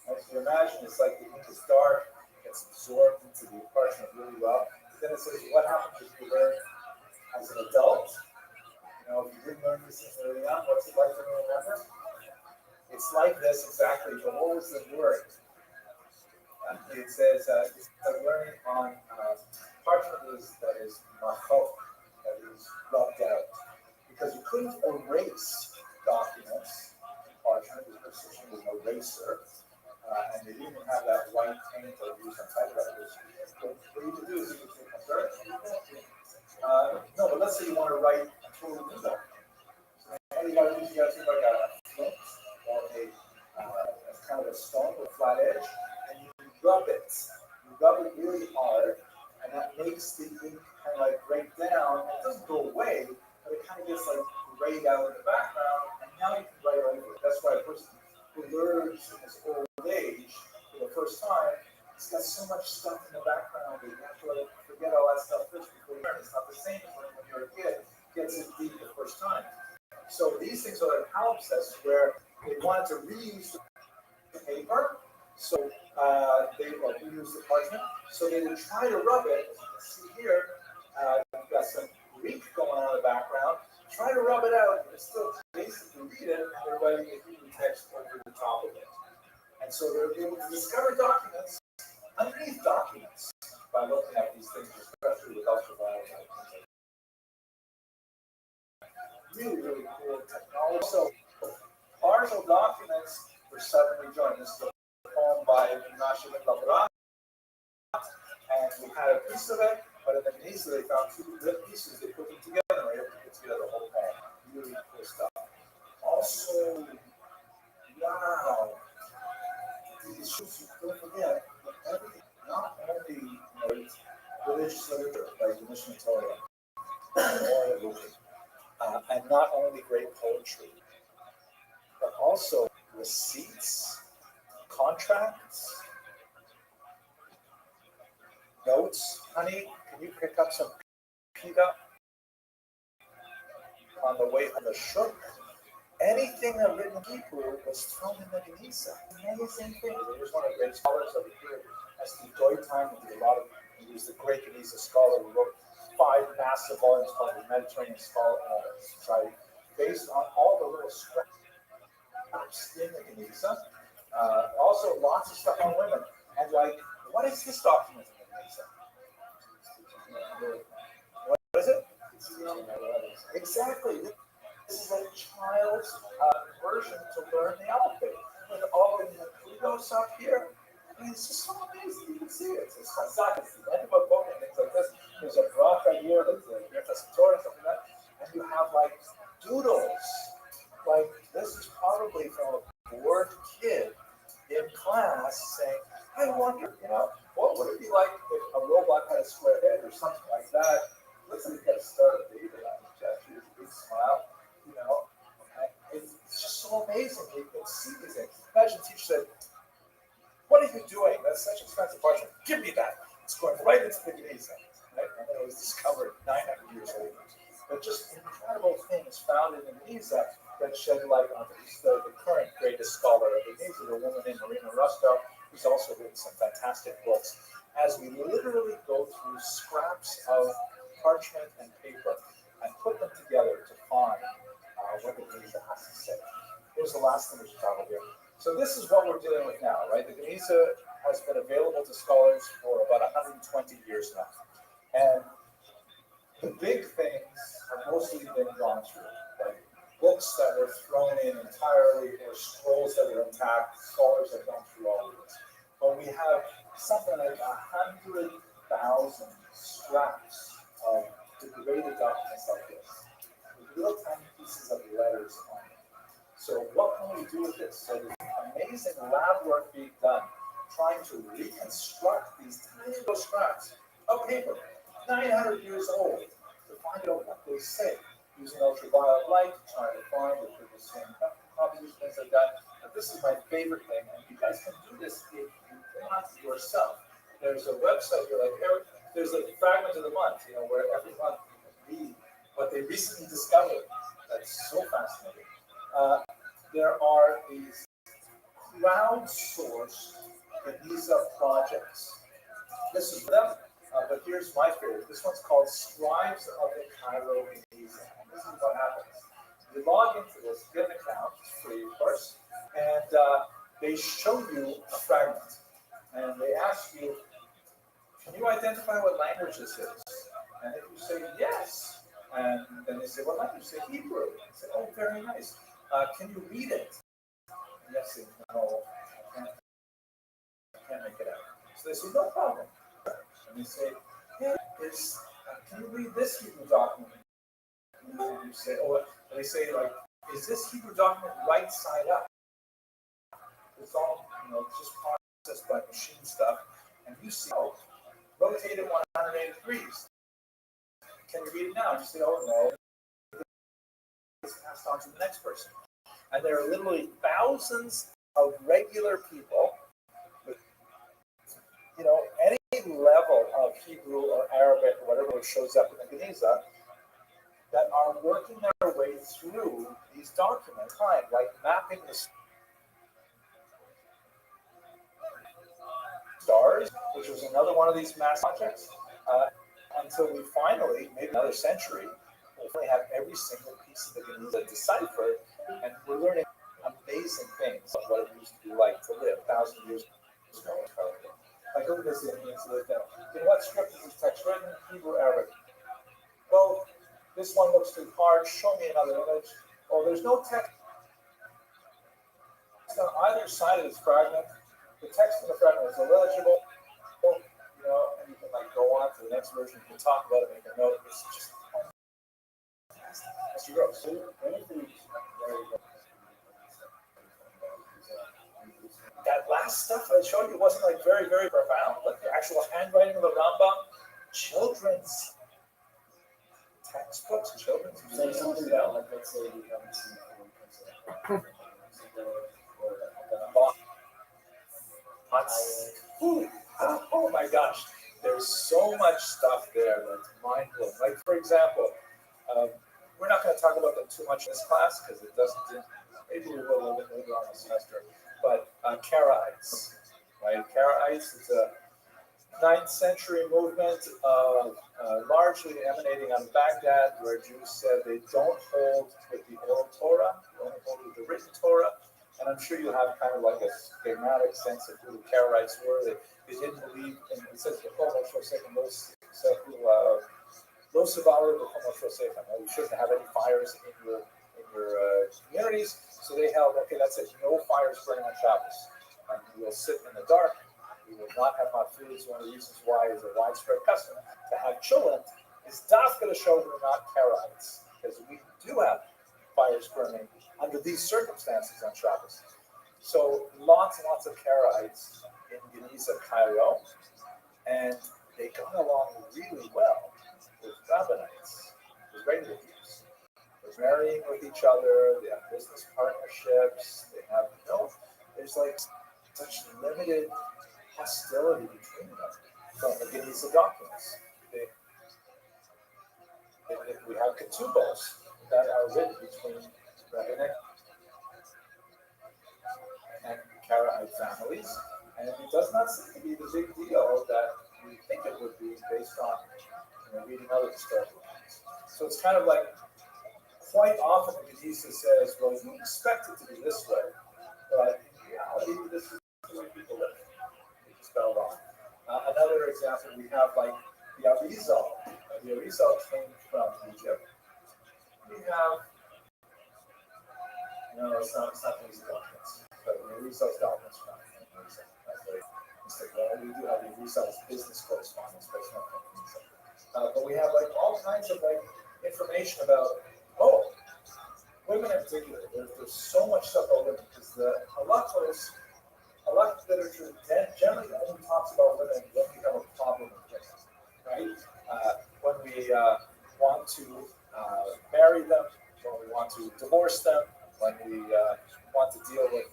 [SPEAKER 1] Right? So you imagine it's like the ink is dark, gets absorbed into the parchment really well. Then it says, what happens if you learn as an adult? If you didn't learn these things early on, what's it like to remember? It's like this exactly, but what was the word? It says it's like learning on parchment that is machok, that is rubbed out. Because you couldn't erase documents, parchment, there's such a thing as an eraser, and they didn't have that white paint that we use on typewriters. What you could do is you could take a dirt. No, but let's say you want to write a totally new document. All you got to do is you got to take like a flint or a kind of a stone with a flat edge, and you rub it. You rub it really hard, and that makes the ink kind of like break down. It doesn't go away, but it kind of gets like grayed out in the background, and now you can write over it. That's why a person who learns in his old age for the first time, he's got so much stuff in the background that you have to like forget all that stuff first before you learn. It's not the same as when you're a kid gets it deep the first time. So these things are like palimpsests where they wanted to reuse the paper, so they reuse the parchment. So they would try to rub it. As you can see here, you've got some Greek going on in the background. Try to rub it out, but still basically read it, and they're writing a Hebrew text over the top of it. And so they're able to discover documents underneath documents by looking at these things, especially with ultraviolet light. Really, really cool technology. So, partial documents were suddenly joined. This is a poem by Menashe ben Labrat, and we had a piece of it, but in the Geniza they found two good pieces. They put them together and they were able to put together the whole poem. Really cool stuff. Also, wow. These shoes, don't forget, everything, not only religious literature like the Mishnah Torah, and not only great poetry, but also receipts, contracts, notes. Honey, can you pick up some pita on the way from the shuk? Anything that written in Hebrew was thrown in the Geniza. Amazing thing. There's one of the great scholars over here. That's the Goytime. He was the great Geniza scholar who wrote 5 massive volumes called the Mediterranean Society, based on all the little scraps in the Geniza. Also, lots of stuff on women. And like, what is this document in the Geniza? What is it? Exactly. This is a child's version to learn the alphabet. With all of the kudos up here, mean, it's just so amazing. You can see it. It's Chazak, it's the end of a book and things like this. There's a bracha here, there's a Birchas Torah, something like that. And you have like doodles. Like this is probably from a bored kid in class saying, I wonder, what would it be like if a robot had a square head or something like that? Listen, you got to start a baby on his chest. Here's a big smile, It's just so amazing. You can see these things. Imagine a teacher said, what are you doing? That's such expensive parchment. Give me that. It's going right into the Geniza. Right? And then it was discovered 900 years later. But just incredible things found in the Geniza that shed light on the current greatest scholar of the Geniza, the woman named Marina Rothschild, who's also written some fantastic books. As we literally go through scraps of parchment and paper and put them together to find what the Geniza has to say. Here's the last thing we should talk about here. So this is what we're dealing with now, right? The Geniza has been available to scholars for about 120 years now. And the big things have mostly been gone through, like books that were thrown in entirely or scrolls that were intact. Scholars have gone through all of this. But we have something like 100,000 scraps of degraded documents like this, with little tiny pieces of letters on it. So what can we do with this? So there's amazing lab work being done, trying to reconstruct these tiny little scraps of paper, 900 years old, to find out what they say, using ultraviolet light, trying to find if they're the same composition, things like that. But this is my favorite thing, and you guys can do this if you want yourself. There's a website here, there's a fragment of the month, where every month you can read what they recently discovered. That's so fascinating. There are these crowdsourced Geniza projects. This is them, but here's my favorite. This one's called Scribes of the Cairo Geniza. And this is what happens. You log into this, get an account, it's free of course, and they show you a fragment. And they ask you, can you identify what language this is? And if you say yes, and then they say, what language? You say Hebrew. You say, oh, very nice. Can you read it? And yes, no, I can't make it out. So they say, no problem. And they say, hey, can you read this Hebrew document? And you say, oh, and they say, is this Hebrew document right side up? It's all, just processed by machine stuff. And you see, oh, rotate it 180 degrees. Can you read it now? And you say, oh, no. It's passed on to the next person. And there are literally thousands of regular people with, any level of Hebrew or Arabic or whatever shows up in the Geniza that are working their way through these documents, like mapping the stars, which was another one of these mass projects, until we finally, maybe another century, we'll finally have every single piece of the Geniza deciphered, and we're learning amazing things of what it used to be like to live 1,000 years ago. Like, look at this in what script is this text written? Hebrew, Arabic. Well, this one looks too hard. Show me another image. Oh, there's no text on either side of this fragment. The text in the fragment is illegible. And you can go on to the next version. You can talk about it, make a note. It's just fantastic. As you go. So anything that last stuff I showed you wasn't very, very profound, but the actual handwriting of the Rambam, children's textbooks, children's
[SPEAKER 3] Say something about, let's say you haven't seen
[SPEAKER 1] oh my gosh, there's so much stuff there that's mind-blowing. Like, for example, we're not going to talk about them too much in this class because it doesn't, maybe we will a little bit later on in the semester, but Karaites, right? Karaites is a 9th century movement largely emanating out of Baghdad, where Jews said they don't hold with the oral Torah, they only hold with the written Torah. And I'm sure you have kind of like a schematic sense of who the Karaites were. They didn't believe in, it says, we shouldn't have any fires in your communities. So they held, okay, that's it, no fires burning on Shabbos. And we'll sit in the dark you will not have hot foods. One of the reasons why is a widespread custom to have cholent is dafka to show we're not Karaites, because we do have fires burning under these circumstances on Shabbos. So lots and lots of Karaites in Geniza, Cairo, and they got along really well with Rabbinites, with regular Jews. They're marrying with each other, they have business partnerships, they have, there's like such limited hostility between them from the Geniza documents. We have ketubos that are written between rabbinic and Karaite families, and it does not seem to be the big deal that we think it would be based on reading other historical accounts. So it's kind of like quite often the Geniza says, well, you expect it to be this way, but in reality, this is the way people live. They just spell wrong. Another example, we have like the Arizal. The Arizal came from Egypt. We have, it's not Geniza documents, but the Arizal's documents from Geniza. That's very mistake. We do have the Arizal's business correspondence, but it's not from Geniza. But we have like all kinds of like information about, women in particular. There's so much stuff about women because the halachos, halakhic literature generally only talks about women when we have a problem with women, right? When we want to marry them, when we want to divorce them, when we want to deal with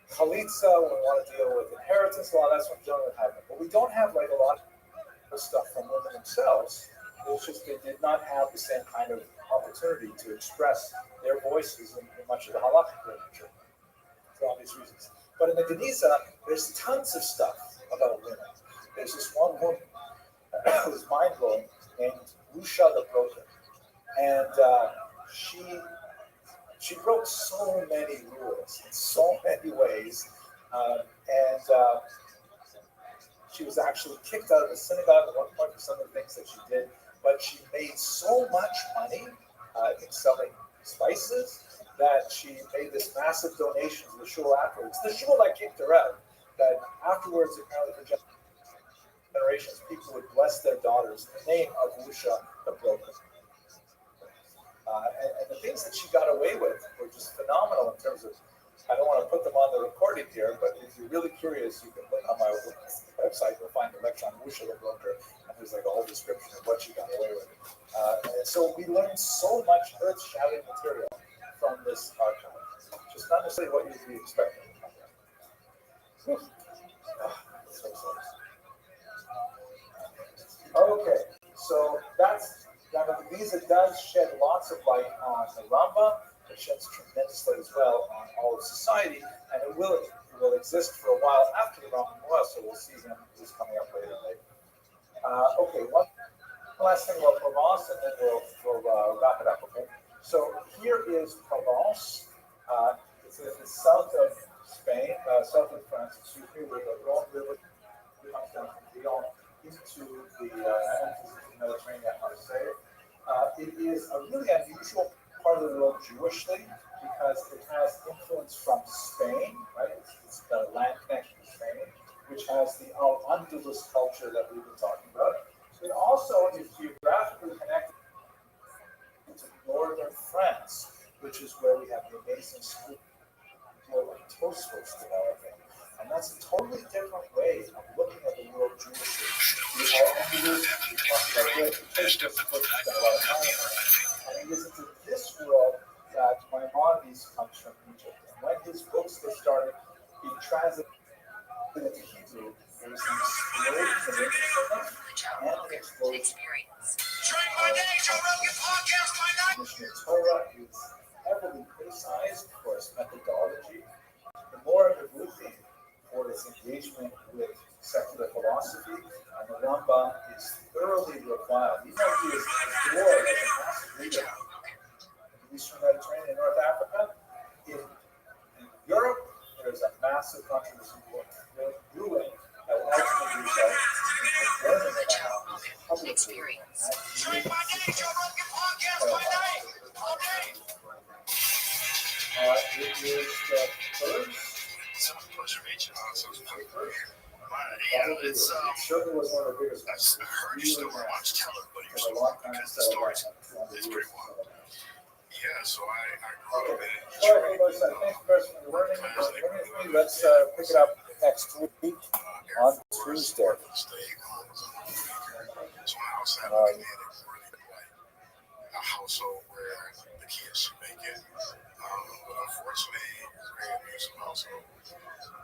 [SPEAKER 1] chalitza, when we want to deal with inheritance law, that's when generally happens. But we don't have like a lot of stuff from women themselves. It's just they did not have the same kind of opportunity to express their voices in much of the halakhic literature for obvious reasons. But in the Geniza, there's tons of stuff about women. There's this one woman who's mind-blowing named Rusha the Broker. And she broke so many rules in so many ways. She was actually kicked out of the synagogue at one point for some of the things that she did. But she made so much money in selling spices that she made this massive donation to the shul afterwards. The shul that kicked her out, that afterwards, apparently for generations, people would bless their daughters in the name of Rusha the Broker. And the things that she got away with were just phenomenal in terms of, I don't want to put them on the recording here, but if you're really curious, you can look on my website, you'll find a lecture on Rusha the Broker, and there's like a whole description of what she got away with. And so we learned so much earth-shattering material from this archive, just not necessarily what you'd be expecting. Okay, so that's, the Geniza does shed lots of light on the Rambam. It sheds tremendous light as well on all of society, and it will exist for a while after the Rambam as well, so we'll see him who's coming up later. Okay, one last thing about Provence, and then we'll wrap it up, okay? So here is Provence. It's in the south of Spain, south of France, excuse me, where the Rhone River comes down from Lyon into the Mediterranean at Marseille. It is a really unusual part of the world Jewishly because it has influence from Spain, right? It's the land connection to Spain, which has the Al-Andalus culture that we've been talking about. It also is geographically connected to northern France, which is where we have the amazing school of Tosfos developing. And that's a totally different way of looking at the world Jewishly. The Al-Andalus, we talked about it, and it is into this world that Maimonides comes from Egypt. And when his books were started being translated into Hebrew, there was an explosion and an explosion. Mishnah Torah is heavily criticized for its methodology. The more Nebuchadnezzar for its engagement with secular philosophy, and the Rambam is thoroughly reviled. Even though he is adored as a massive leader in the Eastern Mediterranean and North Africa, in Europe, there is a massive controversy brewing that will ultimately result in the burning of our public experience. It is the first
[SPEAKER 8] It's a pleasure to meet you. Yeah, it's
[SPEAKER 1] certainly was one of the biggest
[SPEAKER 8] I heard you still want to watch Teller, but you're so because the story's it's pretty wild. Yeah, so I grew up in it.
[SPEAKER 1] All right, anyways, thanks for learning. Let's pick it up next week on Tuesday.
[SPEAKER 8] So my house had like a household where the kids should make it. But unfortunately, it was a very abusive household.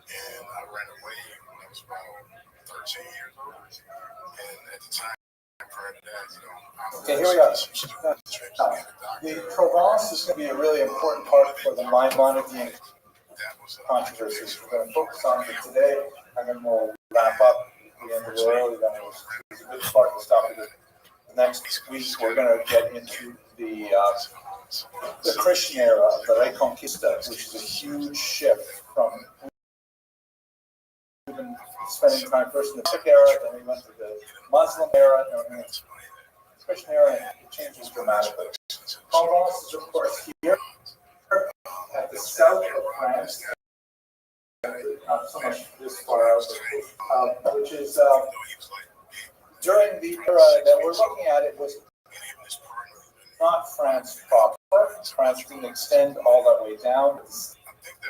[SPEAKER 8] And I ran away when I was about 13 years old. And at the time, prior to that,
[SPEAKER 1] Okay, here we go. The Provence is going to be a really important part for the Maimonidean controversies. We're going to focus on it today, and then we'll wrap up at the end of the early. Then it was a good part to stop it. Next week, we're going to get into the Christian era, the Reconquista, which is a huge shift from we've been spending time first in the Sikh era, then we went to the Muslim era, and then the Christian era, and it changes dramatically. Provence is, of course, here at the south of France, not so much this far out, which is during the era that we're looking at. It was not France proper. France didn't extend all that way down.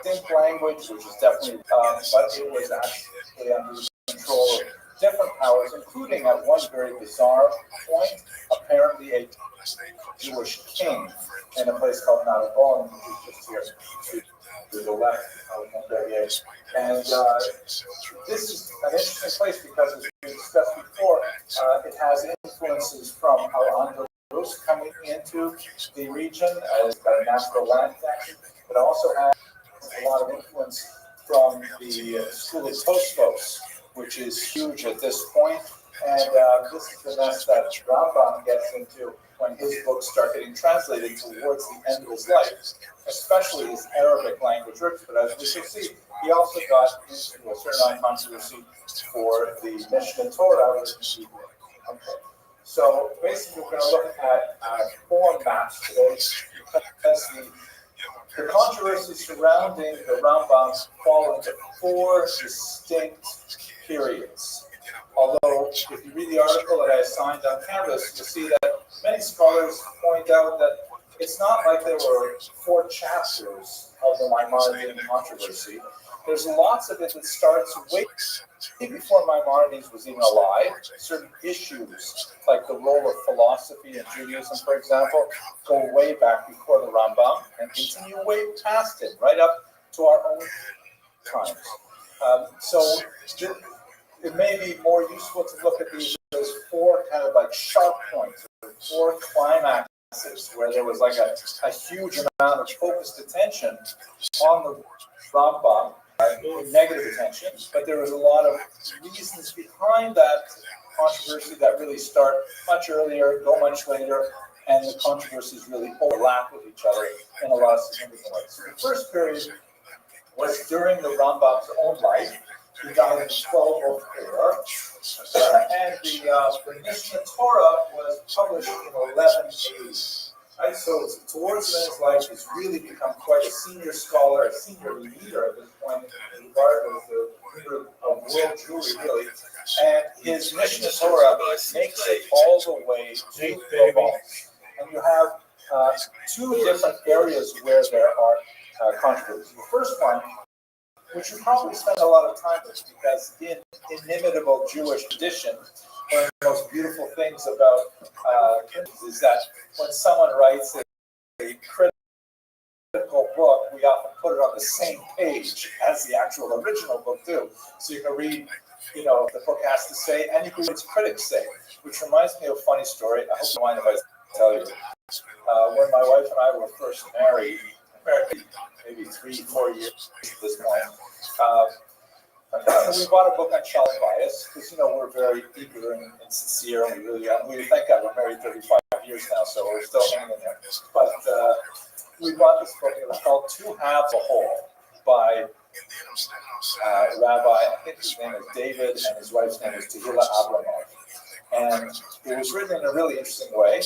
[SPEAKER 1] Distinct language, which is definitely, but it was actually under the control of different powers, including at one very bizarre point, apparently a Jewish king in a place called Narbonne, which is just here to the left of Montpellier. And this is an interesting place because, as we discussed before, it has influences from Al-Andalus coming into the region as a natural land connection. It also has a lot of influence from the school of Tosfos, which is huge at this point. And this is the mess that Rambam gets into when his books start getting translated towards the end of his life, especially his Arabic language roots. But as we can see, he also got into a certain controversy for the Mishnah Torah, which is Hebrew. Okay. So basically, we're going to look at four maps today, because the controversy surrounding the Rambam fall into four distinct periods. Although, if you read the article that I assigned on Canvas, you'll see that many scholars point out that it's not like there were four chapters of the Maimonidean controversy. There's lots of it that starts way before Maimonides was even alive. Certain issues, like the role of philosophy in Judaism, for example, go way back before the Rambam and continue way past it, right up to our own times. So it may be more useful to look at these as four kind of like sharp points, or four climaxes, where there was like a huge amount of focused attention on the Rambam, negative attention, but there was a lot of reasons behind that controversy that really start much earlier, go much later, and the controversies really overlap with each other in a lot of significant ways. So the first period was during the Rambam's own life. He died in 1204, and the Mishnah Torah was published in 1180. Right, so towards the end of his life, he's really become quite a senior scholar, a senior leader at this point, regarded as the leader of world Jewry, really. And his Mishnah Torah makes it all the way to Provence. And you have two different areas where there are controversies. The first one, which you probably spend a lot of time with, because in inimitable Jewish tradition, one of the most beautiful things about is that when someone writes a critical book, we often put it on the same page as the actual original book too. So you can read, what the book has to say, and you can read what its critics say. Which reminds me of a funny story. I hope you don't mind if I tell you. When my wife and I were first married maybe 3-4 years at this point, we bought a book on child bias because we're very eager and sincere, and we thank God we're married 35 years now, so we're still hanging in there. But we bought this book. It was called Two Halves of a Whole by Rabbi, I think his name is David, and his wife's name is Tehillah Abramov. And it was written in a really interesting way.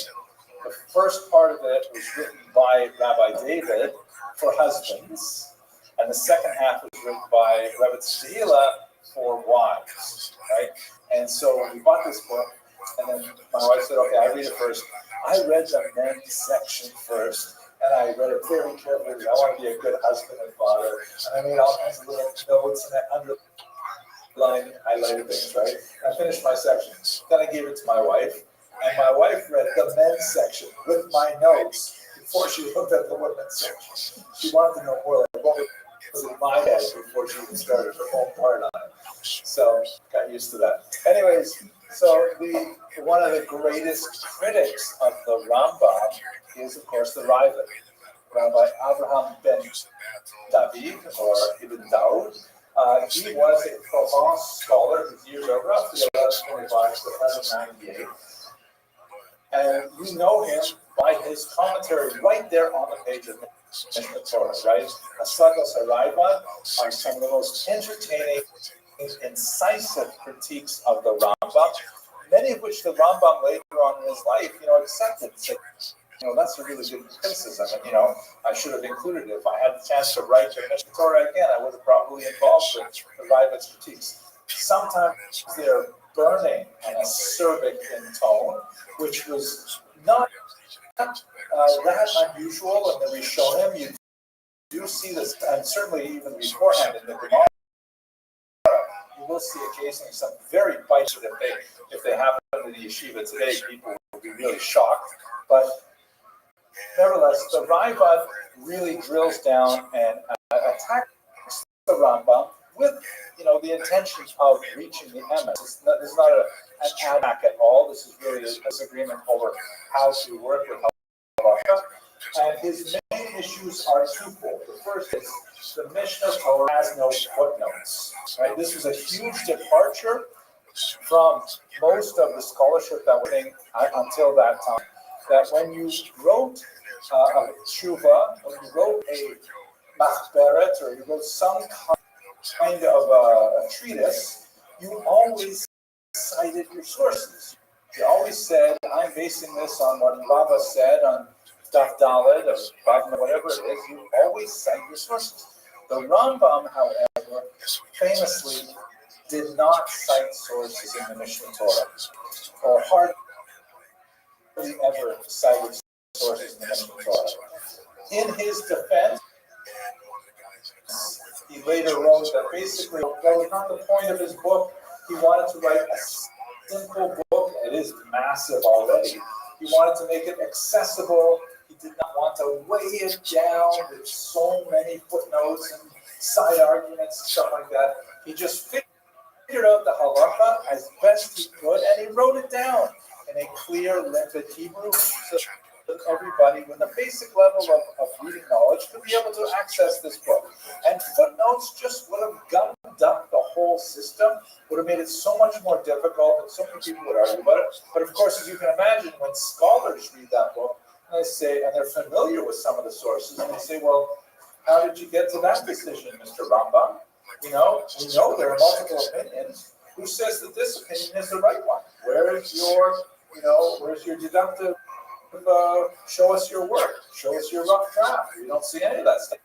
[SPEAKER 1] The first part of it was written by Rabbi David for husbands, and the second half was written by Rabbi for wives, right? And so we bought this book, and then my wife said, okay, I read it first. I read the men's section first, and I read it very carefully. I want to be a good husband and father, and I made all kinds of little notes and underlined, highlighted things, right? And I finished my section. Then I gave it to my wife, and my wife read the men's section with my notes before she looked at the women's section. She wanted to know more like what was in my head before she even started her own part on it. So got used to that. Anyways, so one of the greatest critics of the Rambam is, of course, the Rabbi, Rabbi Abraham ben David, or Ibn Daud. He was a Provence scholar. His years are roughly 1125 to 1198. And we know him by his commentary right there on the page of Mishnah Torah, right? Asagos Araiva are some of the most entertaining, incisive critiques of the Rambam, many of which the Rambam later on in his life, accepted. So, that's a really good criticism, and, I should have included it. If I had the chance to write the Mishnah Torah again, I would have probably involved the Raiva's critiques. Sometimes they're burning and acerbic in tone, which was not that unusual in the Rishonim. You do see this, and certainly even beforehand in the Gemara, you will see occasionally some very bites that if they happen in the yeshiva today, people will be really shocked. But nevertheless, the Raivad really drills down and attacks the Rambam with, the intention of reaching the emes. This is not an attack at all. This is really a disagreement over how to work with halacha. And his main issues are twofold. The first is the Mishnah Torah has no footnotes. Right? This was a huge departure from most of the scholarship that was until that time. That when you wrote a tshuva, when you wrote a machberet, or you wrote some kind of a treatise, you always cited your sources. You always said, I'm basing this on what Rabbi said on Daf Dalet, or Bavna, whatever it is. You always cite your sources. The Rambam, however, famously did not cite sources in the Mishnah Torah, or hardly ever cited sources in the Mishnah Torah. In his defense, he later wrote that basically that was not the point of his book. He wanted to write a simple book. It is massive already. He wanted to make it accessible. He did not want to weigh it down with so many footnotes and side arguments and stuff like that. He just figured out the halacha as best he could, and he wrote it down in a clear, limpid Hebrew, so that everybody with a basic level of reading knowledge could be able to access this book. And footnotes just would have gummed up the whole system, would have made it so much more difficult, and so many people would argue about it. But of course, as you can imagine, when scholars read that book, and they say, and they're familiar with some of the sources, and they say, well, how did you get to that decision, Mr. Rambam? We know there are multiple opinions. Who says that this opinion is the right one? Where's your deductive? Show us your work. Show us your rough draft. We don't see any of that stuff.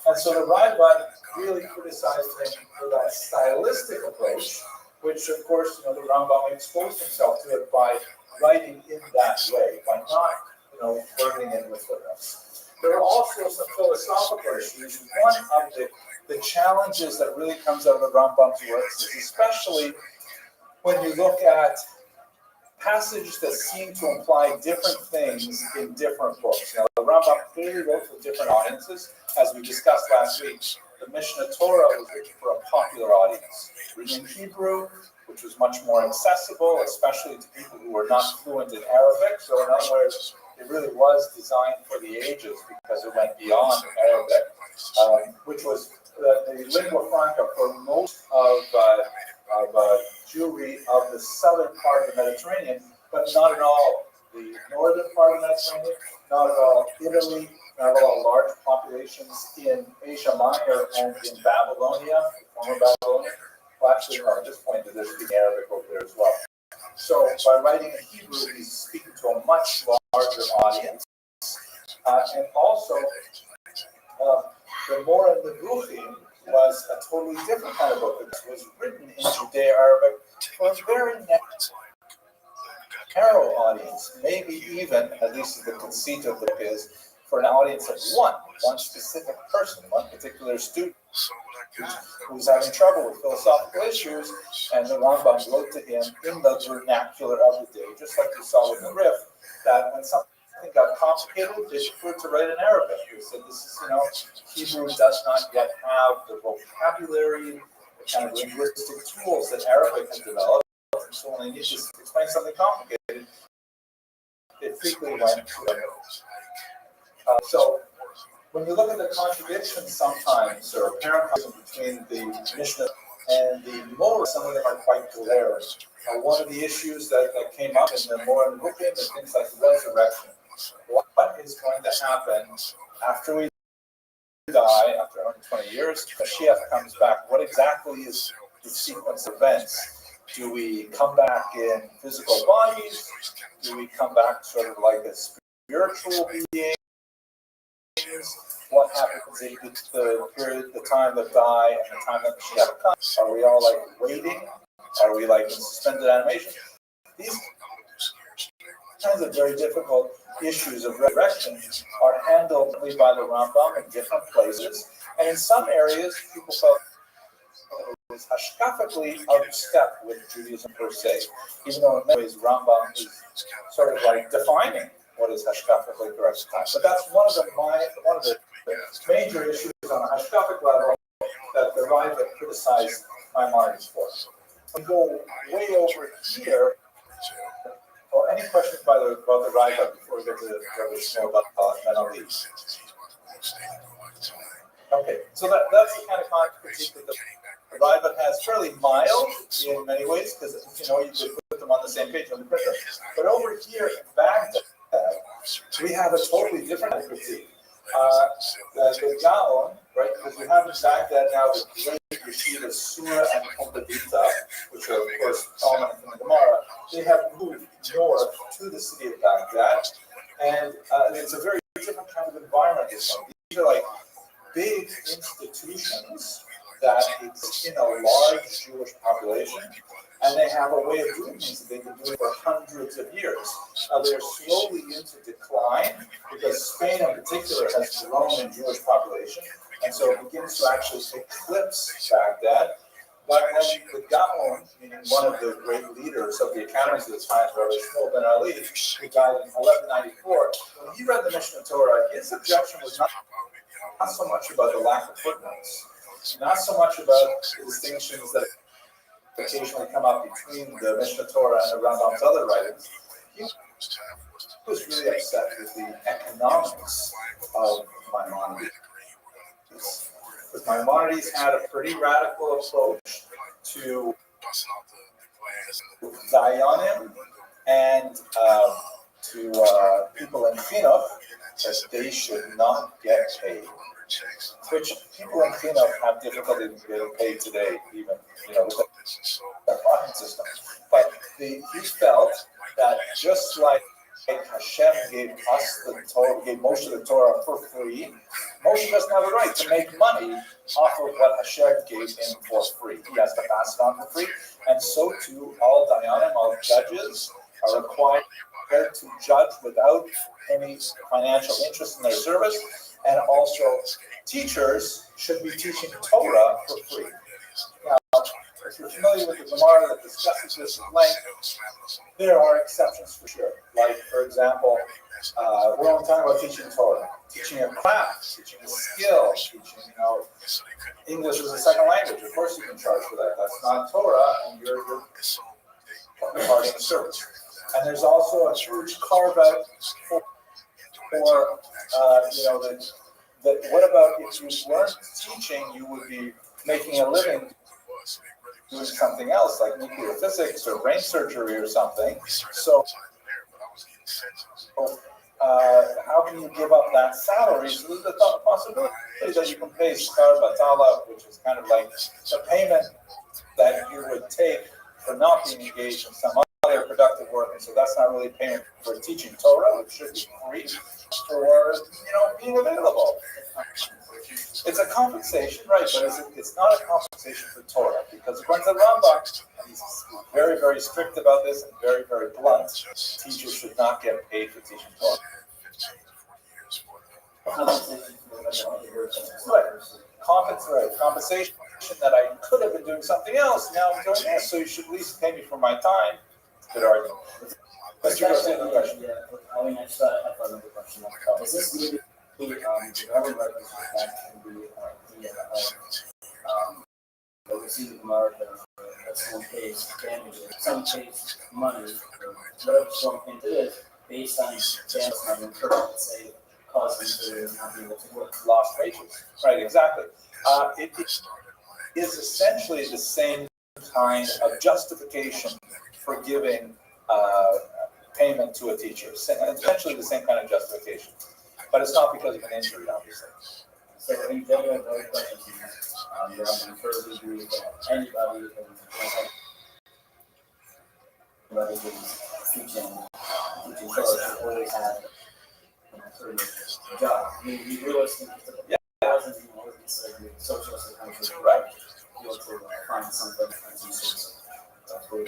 [SPEAKER 1] And so the Rabbi really criticized him for that stylistic approach, which, of course, the Rambam exposed himself to it by writing in that way, by not, burning it with footnotes. There are also some philosophical issues. One of the challenges that really comes out of the Rambam's works is especially when you look at passages that seem to imply different things in different books. Now, the Rambam clearly wrote for different audiences. As we discussed last week, the Mishnah Torah was written for a popular audience. Written in Hebrew, which was much more accessible, especially to people who were not fluent in Arabic. So in other words, it really was designed for the ages because it went beyond Arabic, which was the lingua franca for most of Jewry of the southern part of the Mediterranean, but not at all the northern part of the Mediterranean, not at all Italy, not at all large populations in Asia Minor and in Babylonia, former Babylonia. Well, actually, no, at this point, they're speaking Arabic over there as well. So by writing in Hebrew, he's speaking to a much larger audience. And also, The Morah Nevuchim was a totally different kind of book. It was written in Judeo-Arabic for a very narrow audience, maybe even, at least the conceit of the book is, for an audience of one specific person, one particular student who's having trouble with philosophical issues, and the Rambam wrote to him in the vernacular of the day, just like you saw with the Rif, that when something got complicated, they preferred to write in Arabic. He said, this is, Hebrew does not yet have the vocabulary, the kind of linguistic tools that Arabic has developed, so when they need to explain something complicated, they frequently went to Arabic. So when you look at the contradictions sometimes, or apparent contradictions between the Mishnah and the Morah, some of them are quite glaring. One of the issues that came up in the Morah and Nevuchim is things like resurrection. What is going to happen after we die, after 120 years, Mashiach comes back? What exactly is the sequence of events? Do we come back in physical bodies? Do we come back sort of like a spiritual being? What happens in the period, the time of die and the time that Mashiach comes? Are we all like waiting? Are we like in suspended animation? These kinds of very difficult issues of resurrection are handled by the Rambam in different places, and in some areas people felt it was hashkafically out of step with Judaism per se, even though in many ways Rambam is sort of like defining what is hashkafically correct. But that's one of the major issues on a hashkafic level that the Rabbi criticized Maimonides for. We go way over here. Or any questions about the Rabbi before we get to Rabbi Shmuel about Ali? Okay, so that's the kind of critique that the Rabbi has, fairly mild in many ways, because you could put them on the same page on the printer. But over here in Baghdad, we have a totally different critique. The Gaon, right? Because we have in Baghdad now the great yeshivas Surah and Kompadita, which are of course prominent in the Gemara. They have moved north to the city of Baghdad, and it's a very different kind of environment. These are like big institutions that exist in a large Jewish population, and they have a way of doing things that they've been doing for hundreds of years. Now they're slowly into decline because Spain in particular has grown in Jewish population, and so it begins to actually eclipse Baghdad. But when the Gaon, meaning one of the great leaders of the academies of the time, Rabbi Shmuel ben Ali, who died in 1194, when he read the Mishnah Torah, his objection was not so much about the lack of footnotes, not so much about the distinctions that occasionally come up between the Mishnah Torah and the Rambam's other writings. He was really upset with the economics of Maimonides. Because Maimonides had a pretty radical approach to Dayanim and to people in Chinuch that they should not get paid, which people in Chinuch have difficulty getting paid today, even with the farming system. But he felt that just like Hashem gave us the Torah, gave Moshe the Torah for free, Moshe doesn't have a right to make money off of what Hashem gave him for free. He has to pass it on for free, and so too all Dayanim, all judges are required to judge without any financial interest in their service, and also teachers should be teaching Torah for free. Now, if you're familiar with the Gemara that discusses this at length, there are exceptions for sure. Like, for example, we're only talking about teaching Torah, teaching a craft, teaching a skill, teaching, English as a second language. Of course you can charge for that. That's not Torah, and you're part of the service. And there's also a huge carve-out for what about if you weren't teaching, you would be making a living doing something else, like nuclear physics or brain surgery or something. So, how can you give up that salary? So there's the possibility that you can pay Shkar Batala, which is kind of like the payment that you would take for not being engaged in some other productive work, and so that's not really payment for teaching Torah, which should be free, for being available. It's a compensation, right? But it's not a compensation for Torah, because according to the Rambam, and he's very, very strict about this and very, very blunt. Teachers should not get paid for teaching Torah. Compensation that I could have been doing something else. Now I'm doing this, so you should at least pay me for my time. Good argument. Mr. Garcia, another question.
[SPEAKER 3] Yeah, I mean, I just thought I have another question. Is this maybe the government records back can be but we see the Gemara that someone pays damages, someone pays money, or whatever someone can do based on damages having occurred, say, causing them to not be able to work.
[SPEAKER 1] Lost wages. Right, exactly. It is essentially the same kind of justification for giving payment to a teacher. Essentially the same kind of justification. But it's not because of an injury, obviously.
[SPEAKER 3] So in general, those questions, I'm encouraging you that anybody who's teaching Torah always have a job. I mean, you realize that wasn't considered socialist country, right? You have to find something that's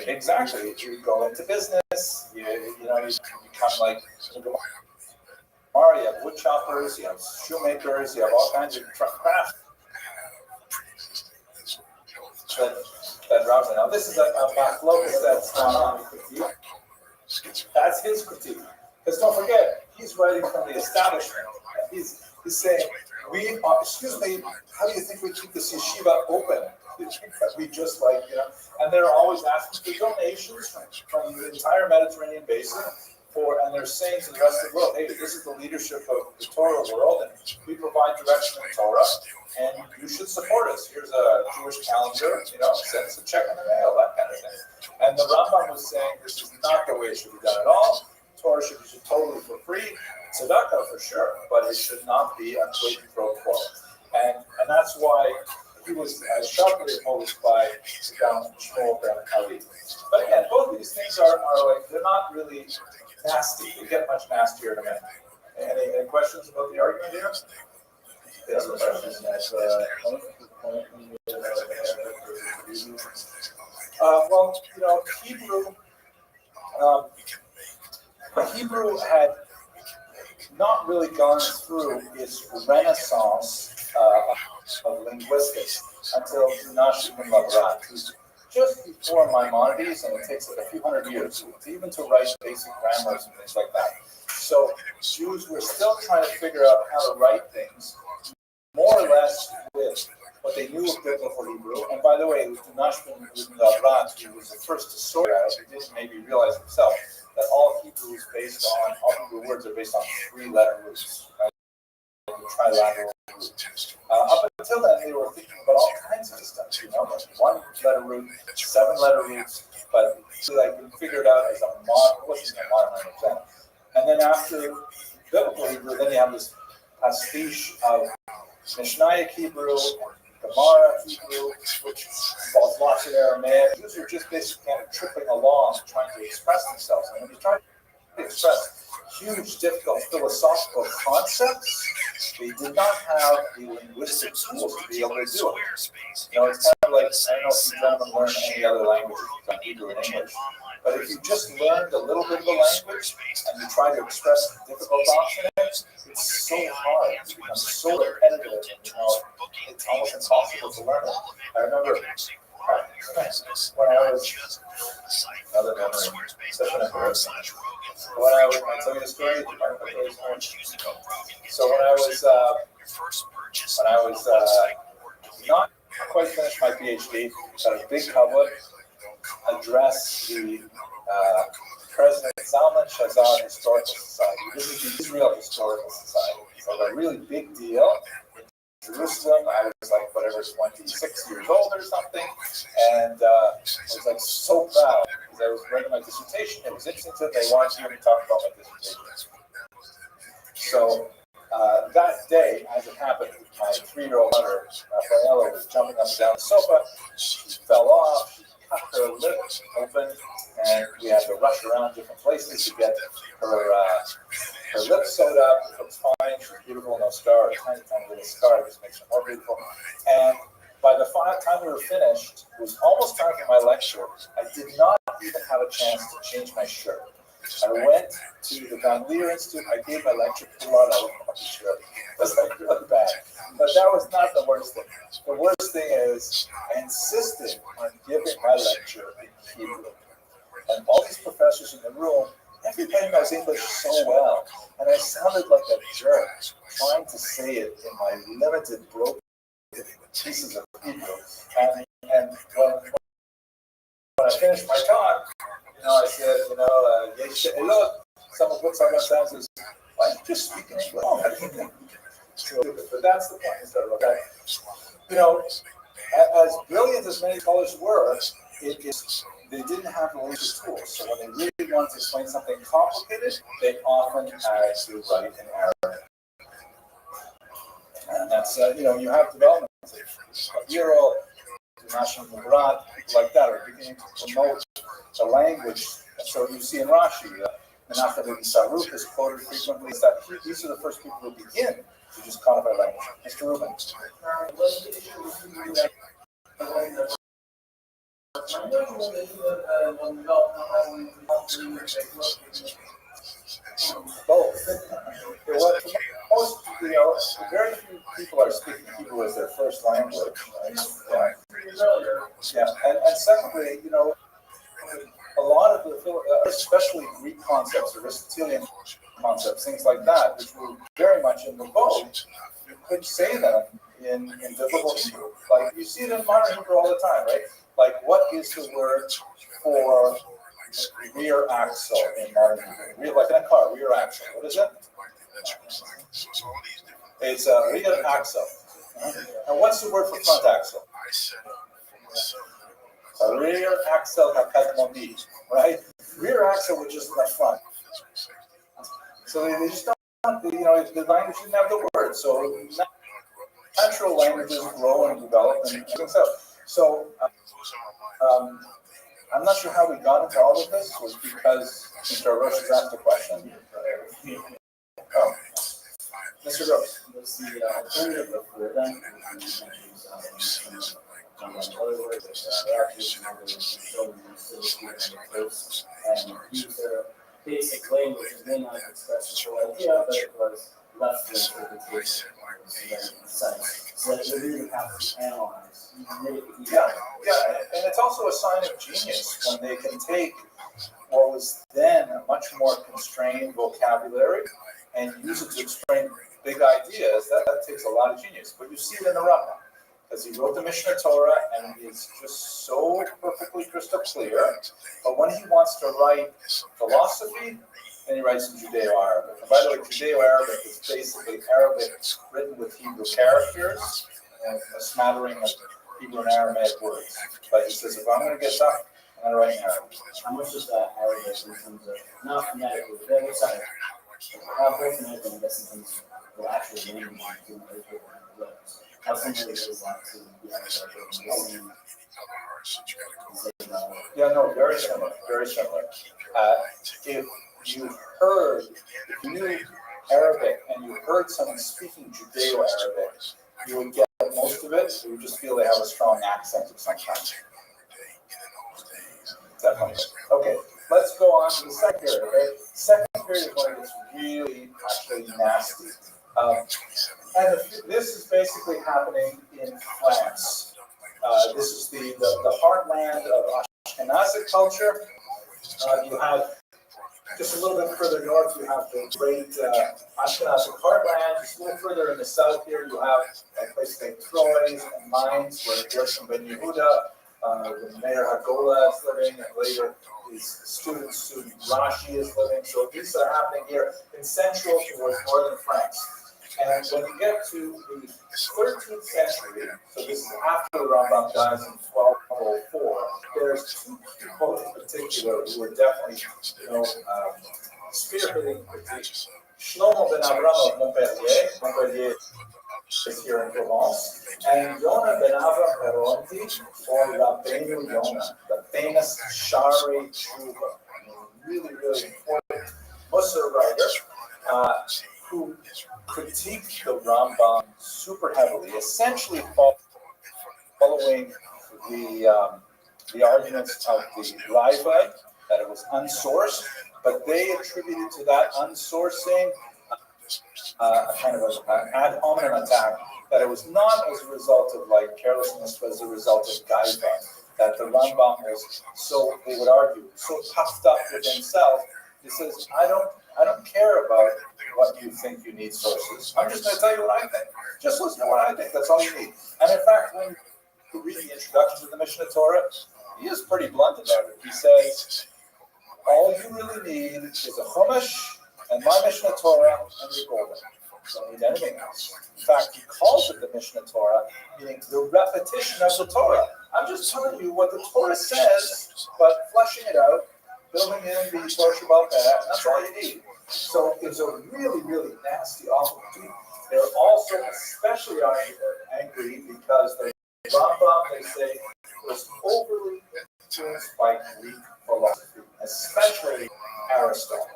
[SPEAKER 1] exactly. You go into business, you become like you have wood choppers, you have shoemakers, you have all kinds of crafts that Rob's in. Now this is a locus that's gone on. That's his critique. Because don't forget, he's writing from the establishment. He's saying, excuse me, how do you think we keep this yeshiva open? We just and they're always asking for donations from the entire Mediterranean basin. And they're saying to the rest of the world, hey, this is the leadership of the Torah world, and we provide direction in Torah, and you should support us. Here's a Jewish calendar, send us a check in the mail, that kind of thing. And the Rambam was saying this is not the way it should be done at all. Torah should be totally for free, tzedakah for sure, but it should not be a quid pro quo. And that's why he was sharply opposed by Shmuel ben Ali. But again, both of these things are they're not really nasty. They get much nastier in a minute. Any questions about the argument here? Yes, Hebrew had not really gone through its renaissance of linguistics until Nash ben Labrat, who's just before Maimonides, and it takes a few hundred years even to write basic grammars and things like that. So Jews were still trying to figure out how to write things more or less with what they knew of biblical Hebrew. And by the way, Nash ben Labrat, who was the first to sort out, he didn't maybe realize himself that all Hebrew words are based on 3-letter roots, right? Trilateral root. Up until then, they were thinking about all kinds of stuff, like 1-letter root, 7-letter roots, but so they can figure it out as a modern, wasn't a modern language then. And then after biblical Hebrew, then you have this pastiche of Mishnaic Hebrew, Gemara Hebrew, which involves lots of Aramaic. Jews are just basically kind of tripping along, trying to express themselves. And when you try to express huge, difficult philosophical concepts, they did not have the linguistic tools to be able to do it. It's kind of like, I don't know if you gentlemen learn any other language, Hebrew and English, but if you just learned a little bit of the language and you try to express difficult thoughts in it, it's so hard. It becomes so repetitive, it's almost impossible to learn it. I remember when I was, another memory, such an embarrassment. When I tell you the story, so when I was not quite finished my PhD, got a big public address the President Zalman Shazar Historical Society. This is the Israel Historical Society. So a really big deal. In Jerusalem, I was like, 26 years old or something, and I was so proud because I was writing my dissertation. It was interesting to them. They wanted to hear me talk about my dissertation. So that day, as it happened, my 3-year-old daughter, Rafaela, was jumping up and down the sofa. She fell off. She cut her lip open, and we had to rush around different places to get her lips sewed up. It looks fine. She's beautiful, no scar, a tiny, tiny little scar, just makes her more beautiful. And by the time we were finished, it was almost time for my lecture. I did not even have a chance to change my shirt. I went to the Van Leer Institute. I gave my lecture, pulled out my shirt. It was like really bad. But that was not the worst thing. The worst thing is I insisted on giving my lecture in Hebrew. And all these professors in the room, everybody knows English so well. And I sounded like a jerk trying to say it in my limited, broken pieces of Hebrew. And when I finished my talk, I said, look, some of what's on my senses, why don't you just speak in English? But that's the point. As brilliant as many scholars were, they didn't have the latest tools. So when they really wanted to explain something complicated, they often had to write in Arabic. And that's, you have developments like Euro, National Mubarak, people like that are beginning to promote the language. And so you see in Rashi, Menachem ibn Saruk is quoted frequently. That these are the first people who begin to just codify language. Mr. Rubin. Both. Very few people are speaking Hebrew as their first language. Right? Yeah. And secondly, a lot of the, especially Greek concepts, Aristotelian concepts, things like that, which were very much in the vogue, you could say them in biblical Hebrew. Like you see it in modern Hebrew all the time, right? Like what is the word for rear axle in modern Hebrew? Like in a car, rear axle. What is it? It's a rear axle. And what's the word for front axle? A rear axle hakadmoni, right? Rear axle, which is in the front. So they just don't, the language didn't have the word. So natural languages grow and develop and things up. So I'm not sure how we got into all of this. Was because Mr. Roche has asked a question. Oh, Mr. Roche.
[SPEAKER 3] Was the alternative of Rabbi and use their basic language and may not express the full idea, but it was left with interpretation. So that you really have to analyze.
[SPEAKER 1] Yeah, and it's also a sign of genius when they can take what was then a much more constrained vocabulary and use it to explain big ideas. That takes a lot of genius. But you see it in the Rabbi, because he wrote the Mishnah Torah and it's just so perfectly crystal clear. But when he wants to write philosophy, then he writes in Judeo-Arabic. And by the way, Judeo-Arabic is basically Arabic written with Hebrew characters and a smattering of Hebrew and Aramaic words. But he says, if I'm going to get stuff, I'm going to write in Arabic.
[SPEAKER 3] How much is that Arabic in terms of, not phonetically, but outside? How phonetically, I guess, in terms of the actual language, how similar is that to
[SPEAKER 1] Yeah, no, very similar, very similar. If you knew Arabic and you heard someone speaking Judeo-Arabic, you would get most of it. You would just feel they have a strong accent of some kind. Definitely. Okay, let's go on to the second period. Okay? Second period is when it's really actually nasty. And this is basically happening in France. This is the heartland of Ashkenazic culture. You have just a little bit further north, you have the great Ashkenazic heartland. Just a little further in the south here, you have a place like Troyes and Mainz, where Gershom Ben Yehuda, the mayor Hagola is living, and later his student Rashi is living. So these are happening here in central towards northern France. And when you get to the 13th century, so this is after the Rambam dies in 1204, there's two people in particular who are definitely, spearheading critiques. Shlomo ben Avram of Montpellier is here in Provence, and Yonah ben Avram Heronti, or Rabbeinu Yonah, the famous Shari Tshuva, really, really important Musar writer, who critiqued the Rambam super heavily, essentially following the arguments of the Rabbi, that it was unsourced, but they attributed to that unsourcing a kind of an ad hominem attack, that it was not as a result of like carelessness, but as a result of gaiva, that the Rambam was, so they would argue, so puffed up with himself. He says, I don't care about what you think you need sources. I'm just going to tell you what I think. Just listen to what I think. That's all you need. And in fact, when you read the introduction to the Mishnah Torah, he is pretty blunt about it. He says, all you really need is a Chumash and my Mishnah Torah, and you're golden. You don't need anything else. In fact, he calls it the Mishnah Torah, meaning the repetition of the Torah. I'm just telling you what the Torah says, but fleshing it out, building in the Torah Shabbat, and that's all you need. So it's a really, really nasty, awful thing. They're also especially angry because the Rambam, they say, was overly influenced by Greek philosophy, especially Aristotle.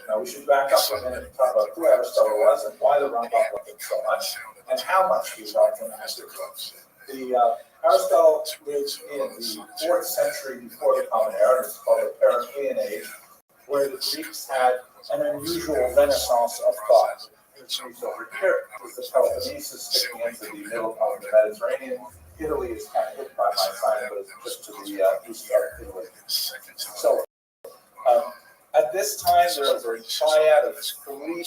[SPEAKER 1] Now we should back up a minute and talk about who Aristotle was and why the Rambam loved him so much, and how much he loved him as the Aristotle lived in the 4th century before the Common Era. It's called the Periclean Age, where the Greeks had an unusual renaissance of thought. Which moves over here is the Peloponnesus sticking into the middle of the Mediterranean. Italy is kind of hit by my sign, but it's just to the east of Italy. So at this time, there was a triad of 3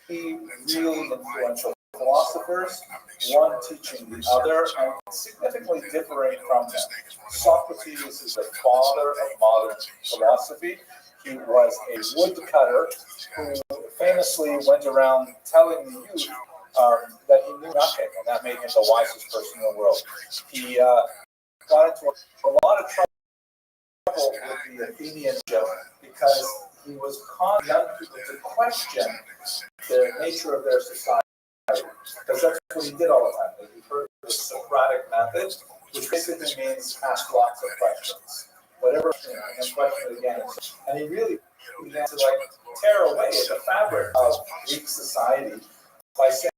[SPEAKER 1] really influential philosophers, one teaching the other, and significantly differing from them. Socrates is the father of modern philosophy. He was a woodcutter who famously went around telling the youth that he knew nothing, and that made him the wisest person in the world. He got into a lot of trouble with the Athenian because he was calling young people to question the nature of their society, because that's what he did all the time. He heard the Socratic method, which basically means ask lots of questions. Whatever, and question it again. And he really began to tear away the fabric of Greek society by saying,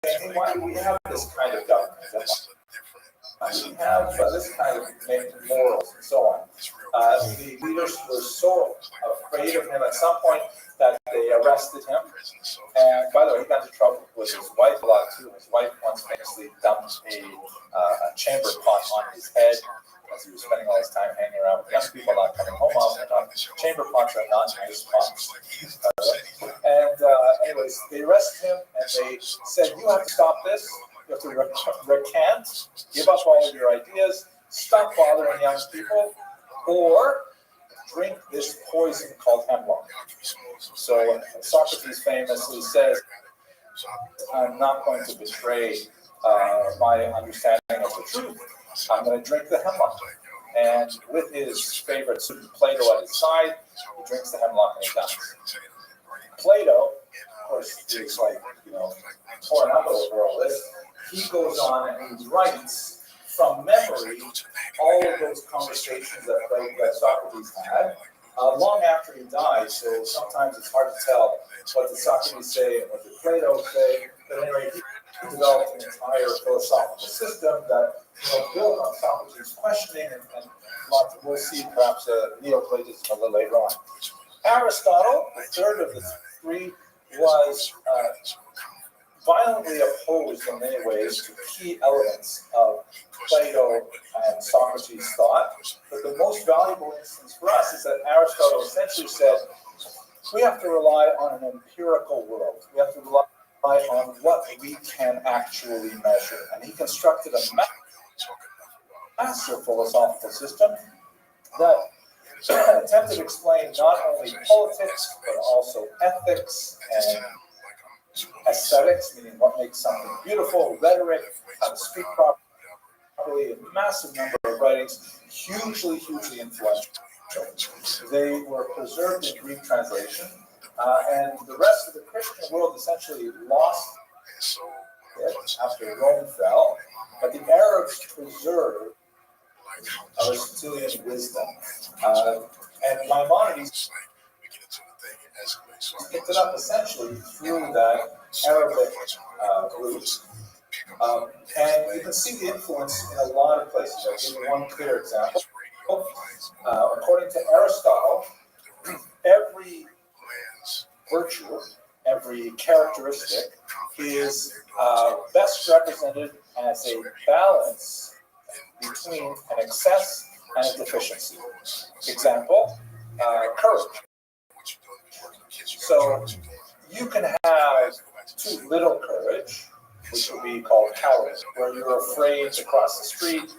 [SPEAKER 1] hey, why do we have this kind of government? Why do we have this kind of morals and so on? The leaders were so afraid of him at some point that they arrested him. And by the way, he got into trouble with his wife a lot too. His wife once famously dumped a chamber pot on his head, as he was spending all his time hanging around with young people, not coming home often. Chamber pots are not nice pots. And anyways, they arrested him and they said, you have to stop this. You have to recant, give up all of your ideas, stop bothering young people, or drink this poison called hemlock. So Socrates famously says, I'm not going to betray my understanding of the truth. I'm going to drink the hemlock. And with his favorite student Plato at his side, he drinks the hemlock and he dies. Plato, of course, is pouring up over all this. He goes on and he writes from memory all of those conversations that Socrates had long after he died. So sometimes it's hard to tell what did Socrates say and what did Plato say. But anyway, he developed an entire philosophical system that built on Socrates' questioning, and we'll see perhaps Neoplatism a little later on. Aristotle, the third of the 3, was violently opposed in many ways to key elements of Plato and Socrates' thought. But the most valuable instance for us is that Aristotle essentially said, we have to rely on an empirical world. We have to rely on what we can actually measure. And he constructed a massive philosophical system that attempted to explain not only politics, but also ethics and aesthetics, meaning what makes something beautiful, rhetoric, how to speak properly, a massive number of writings, hugely influential. They were preserved in Greek translation, and the rest of the Christian world essentially lost it after Rome fell, but the Arabs preserved a Aristotelian wisdom. And Maimonides picked it up essentially through that Arabic root. And you can see the influence in a lot of places. I'll give you one clear example. According to Aristotle, every virtue, every characteristic is best represented as a balance between an excess and a deficiency. Example, courage. So you can have too little courage, which would be called cowardice, where you're afraid to cross the street,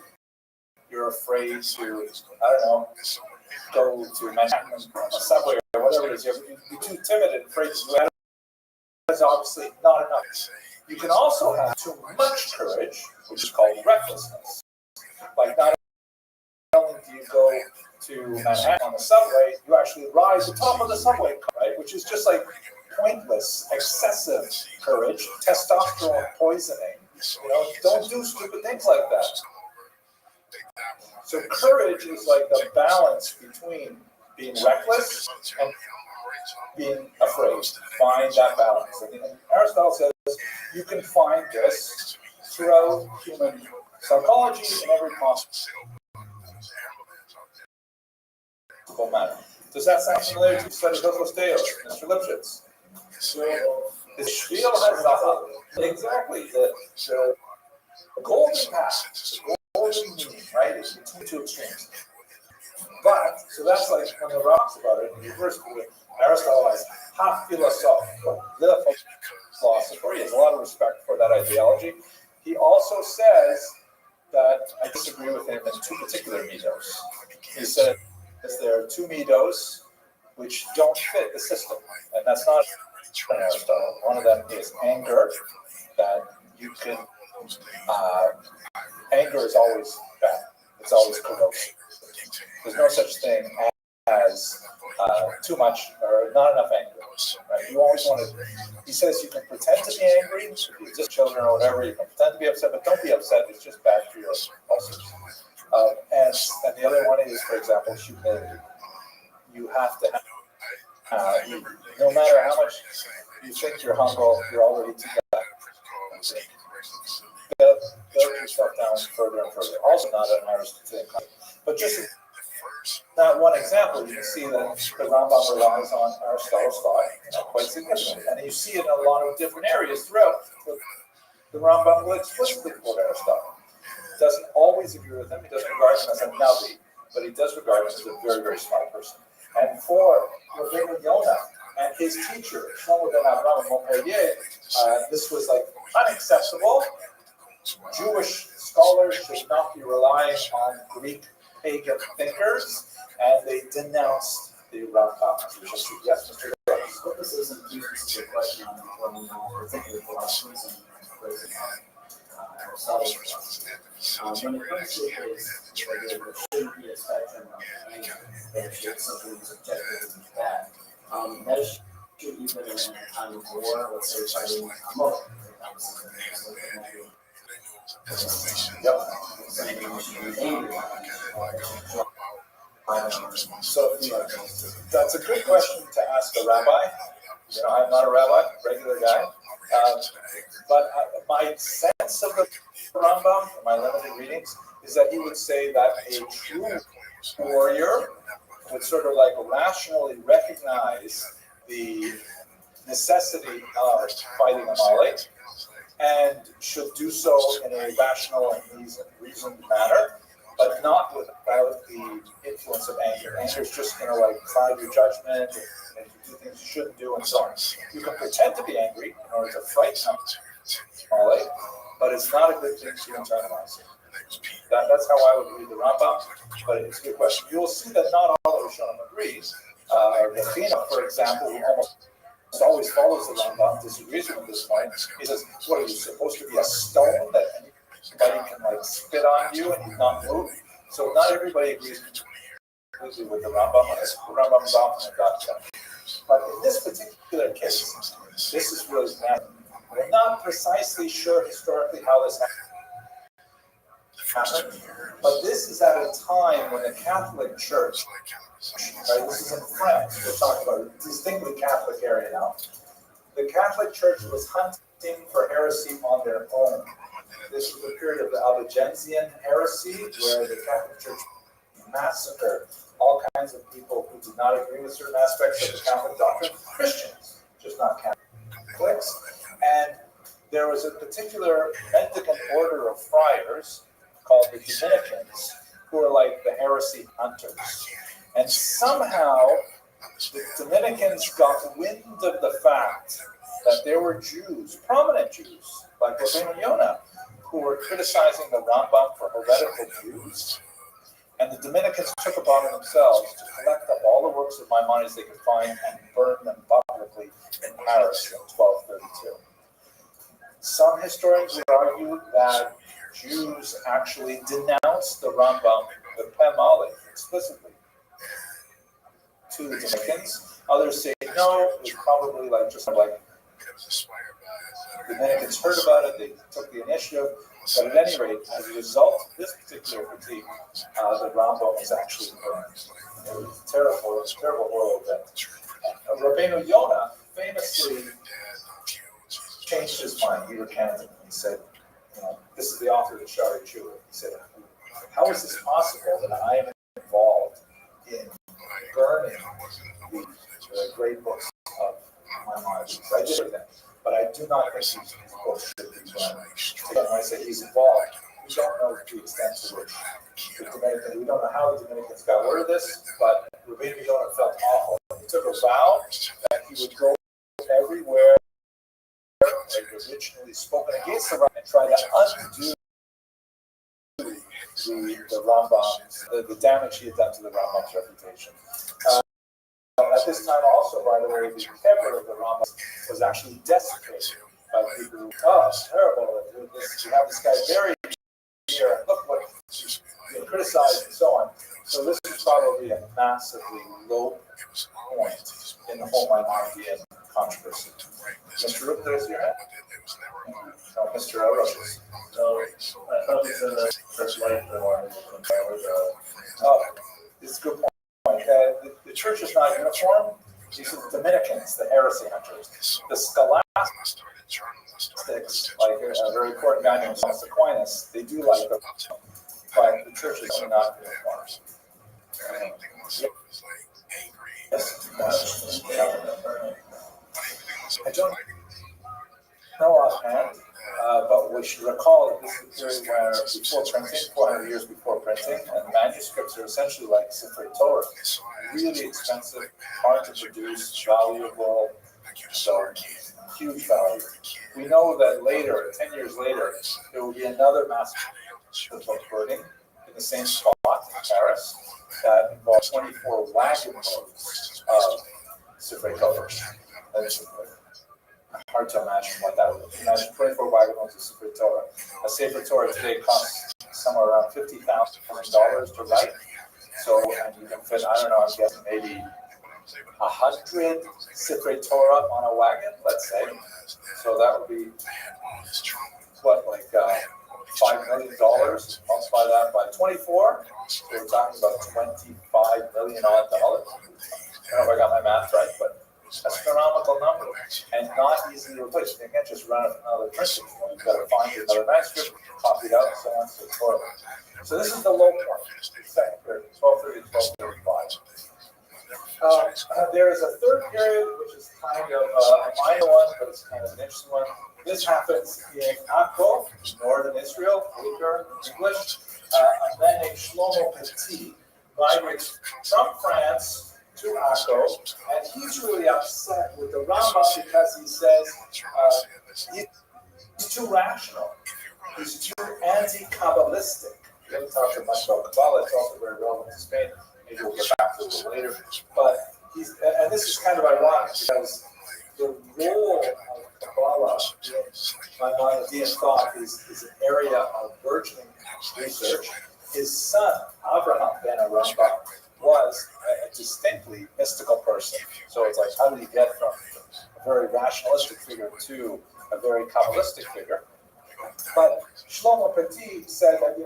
[SPEAKER 1] you're afraid to, go to Manhattan on a subway or whatever it is, you're too timid and afraid to do that. That's obviously not enough. You can also have too much courage, which is called recklessness. Like not only do you go to Manhattan on the subway, you actually rise to the top of the subway, right? Which is just like pointless, excessive courage, testosterone poisoning. Don't do stupid things like that. So courage is like the balance between being reckless and being afraid. Find that balance. And Aristotle says you can find this throughout human psychology in every possible manner. Does that sound familiar to you? Study Hillel, Mr. Lipschitz? The Spiel has exactly the golden path, the golden mean, right? It's between two extremes. But so that's like when the rocks about it. First, Aristotle is half philosopher, philosopher. He has a lot of respect for that ideology. He also says that I disagree with him in two particular midos. He said there are two midos which don't fit the system, and that's not Aristotle. One of them is anger, that you can. Anger is always bad. It's always corrosive. There's no such thing as too much or not enough anger. Right? You always want to. He says you can pretend to be angry, you're just children or whatever. You can pretend to be upset, but don't be upset. It's just bad for your ulcers. And the other one is, for example, humility. You have to have, no matter how much you think you're humble, you're already too bad. Build yourself down further and further. Also not an Aristotelian concept. But just that one example, you can see that the Rambam relies on Aristotle's thought quite significantly. And you see it in a lot of different areas throughout. The Rambam will explicitly quote Aristotle. He doesn't always agree with him. He doesn't regard him as a Navi, but he does regard him as a very, very smart person. And for Rabbi Yonah and his teacher, Shlomo ben Avraham and Montpellier, this was like unacceptable. Jewish scholars should not be relying on Greek pagan thinkers, and they denounced the Rambam. Yes, Mr. Rabbi.
[SPEAKER 3] What this is a specific question on when we're thinking of philosophy and Aristotle's philosophy. When it comes to his, there shouldn't be a spectrum of anger, there should something subjective and bad. That is true even in a time of war, let's say fighting a mob.
[SPEAKER 1] So that's a good question to ask a rabbi. I'm not a rabbi, regular guy. But my sense of the Rambam, from my limited readings, is that he would say that a true warrior would sort of like rationally recognize the necessity of fighting Amalek and should do so in a rational and reasoned manner, but not without the influence of anger. Anger is just going to like cloud your judgment and do things you shouldn't do and so on. You can pretend to be angry in order to fight Amalek, but it's not a good thing to internalize. That's how I would read the Rambam, but it's a good question. You'll see that not all of Rishonim agrees. Rabbeinu, for example, who almost always follows the Rambam, disagrees with him at this point. He says, what are you, supposed to be a stone that anybody can like spit on you and you not move? So not everybody agrees completely with the Rambam. The Rambam is often a gotcha. But in this particular case, this is really bad. We're not precisely sure historically how this happened. happened. But this is at a time when the Catholic Church, right, this is in France, we're talking about a distinctly Catholic area now. The Catholic Church was hunting for heresy on their own. This was the period of the Albigensian heresy, where the Catholic Church massacred all kinds of people who did not agree with certain aspects of the Catholic doctrine, Christians, just not Catholics. And there was a particular Mendicant order of friars called the Dominicans, who are like the heresy hunters. And somehow the Dominicans got wind of the fact that there were Jews, prominent Jews, like Rabbi Yonah, who were criticizing the Rambam for heretical views. And the Dominicans took upon themselves to collect up all the works of Maimonides they could find and burn them publicly in Paris in 1232. Some historians would argue that Jews actually denounced the Rambam, the Pem Aleph, explicitly to the Dominicans. Others say no, it was probably like the Dominicans heard about it, they took the initiative. But at any rate, as a result of this particular critique, the Rambam was actually burned. It was a terrible, horrible event. Rabbeinu Yonah famously changed his mind. He recanted. He said, this is the author of the Shari Tshuva. He said, how is this possible that I am involved in burning the great books of Maimonides? I did that, but I do not think these books should be burned. Again, when I say he's involved, we don't know the extent to which the Dominicans, we don't know how the Dominicans got word of this, but Rabbeinu Yonah felt awful. He took a vow that he would go everywhere they originally spoken against the Rambam and try to undo the Rambam, the damage he had done to the Rambam's reputation. At this time also, by the way, the kever of the Rambam was actually desecrated by people who, it's terrible, you have this guy buried here, and look what he's being criticized and so on. So this is probably a massively low point in the whole Maimonidean controversy. Mr. Rupp, there's your hand. No, Mr. Rothschild.
[SPEAKER 2] So I thought you said that first life the one
[SPEAKER 1] This is a good point. The church is not uniform. These are the Dominicans, the heresy hunters. The scholastics, like a very important guy named Thomas Aquinas, they do like them, but the church is not uniform. I don't know offhand, but we should recall that this is a period where before printing, 400 years before printing, and manuscripts are essentially like Sifrei Torah, really expensive, hard to produce, valuable, so huge value. We know that later, 10 years later, there will be another massive book burning in the same spot in Paris that involves 24 wagon loads of Sifrei Torah. That's hard to imagine what that would be. Imagine 24 wagon loads of Sefer Torah. A Sefer Torah today costs somewhere around $50,000 to write. So, and you can fit, I don't know, I'm guessing maybe 100 Sefer Torah on a wagon, let's say. So that would be, what, like $5 million? Multiply that by 24. So we're talking about $25 million odd dollars. I don't know if I got my math right, but astronomical number, and not easily replaced. You can't just run it from another printing. You've got to find another manuscript, copy it out, and so on and so forth. So this is the low point, second period, 1230 to 1235. There is a third period, which is kind of a minor one, but it's kind of an interesting one. This happens in Akko, northern Israel, Uyghur, English. A man named Shlomo Petit migrates from France to Akko, and he's really upset with the Rambam because he says he's too rational, he's too anti-Kabbalistic. We haven't talked much about Kabbalah, it's also very relevant to Spain, maybe we'll get back to it a little later, but and this is kind of ironic because the role of Kabbalah in Maimonidean thought is an area of burgeoning research. His son, Abraham ben Rambam, was a distinctly mystical person. So it's like, how did he get from a very rationalistic figure to a very Kabbalistic figure? But Shlomo Petit said that,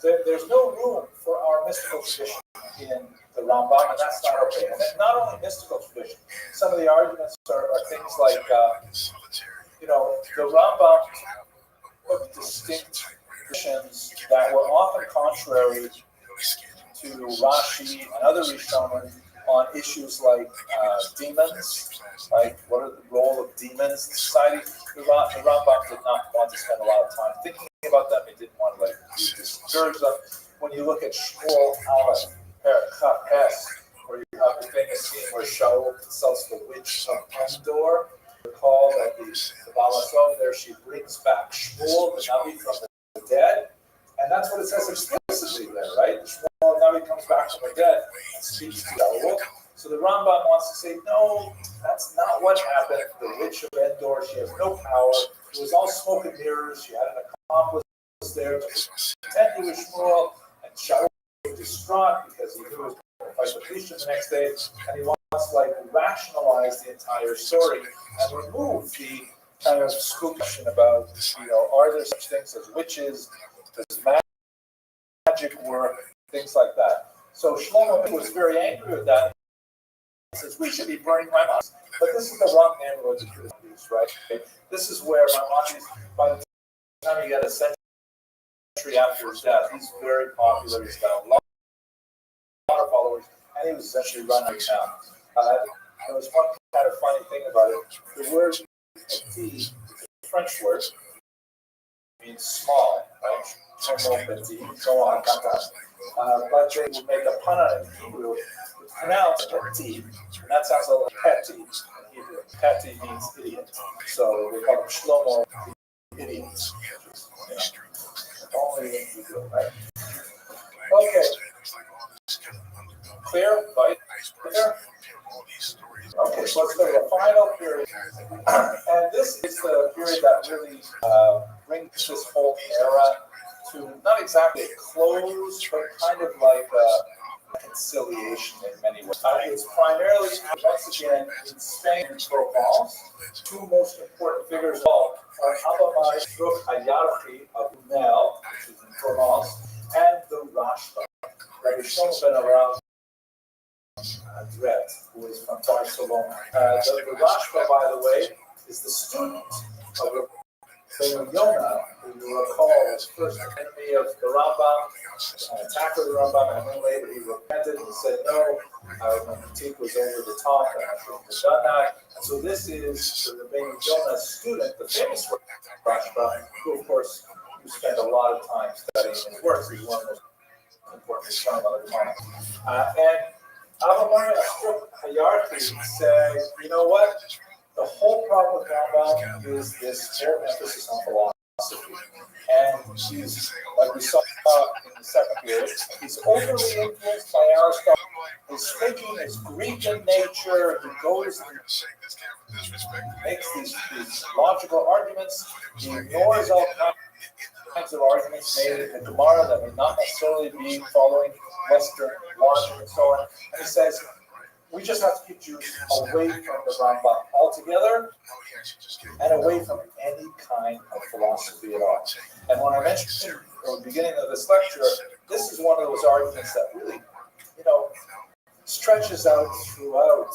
[SPEAKER 1] there's no room for our mystical tradition in the Rambam, and that's not okay. And then not only mystical tradition, some of the arguments are things like, the Rambam took distinct positions that were often contrary to Rashi and other Rishonim on issues like demons, like what are the role of demons in society. The Rambam did not want to spend a lot of time thinking about them. He didn't want to discourage them. When you look at Shmuel Aleph, Perek where you have the famous scene where Shaul consults the witch of Endor, recall that the Balasov there, she brings back Shmuel, the Navi from the dead, and that's what it says explicitly there, right? Shmuel the Navi comes back from the dead and speaks to Shaul. So the Rambam wants to say, no, that's not what happened. The witch of Endor, she has no power. It was all smoke and mirrors. She had an accomplice there to pretend he was Shmuel, and Shaul was distraught because he knew he was going to fight the Philistines the next day, and he wants to rationalize the entire story and remove the kind of spooky question about, are there such things as witches? Does magic work? Things like that. So Shlomo was very angry with that. He says, we should be burning Maimonides. But this is the wrong neighborhood to do this, right? This is where Maimonides, by the time you get a century after his death, he's very popular. He's got a lot of followers, and he was essentially running town. There was one kind of funny thing about it. The word petit, the French word, means small, right? But they would make a pun on it in Hebrew. It's pronounced petit, and that sounds a little petty in Hebrew. Petty means idiot. So we call him Shlomo the idiot. Only in Hebrew, right? Okay. Clear? Right? Clear? Okay, so let's go to the final period. And this is the period that really brings this whole era to not exactly a close, but kind of like a reconciliation in many ways. It's primarily, once again, in Spain and Provence. Two most important figures of all are Abamai Shuk Hayarchi of Nel, which is in Provence, and the Rashba. Rabbi Shlomo ben around Dret, who is from Barcelona. The Rothschild, by the way, is the student of Yonah, who you recall was first enemy of the Rambam, an attacker of the Rambam, and then later he repented and said, no, my critique was over the top, and I shouldn't have done that. And so this is the Rabbi Yonah's student, the famous Rothschild, who, of course, you spent a lot of time studying his works. He's one of the most important Rishonim of the time. And Avamar Ashok Hayarchi says, you know what? The whole problem with Rambam is this whole emphasis on philosophy. And he's, like we saw in the second period, he's overly influenced by Aristotle. His thinking is Greek in nature. He goes and makes these logical arguments. He ignores all kinds of arguments made in the Gemara that may not necessarily be following Western logic and so on. And he says, we just have to keep Jews away from the Rambam altogether and away from any kind of philosophy at all. And when I mentioned at the beginning of this lecture, this is one of those arguments that really, stretches out throughout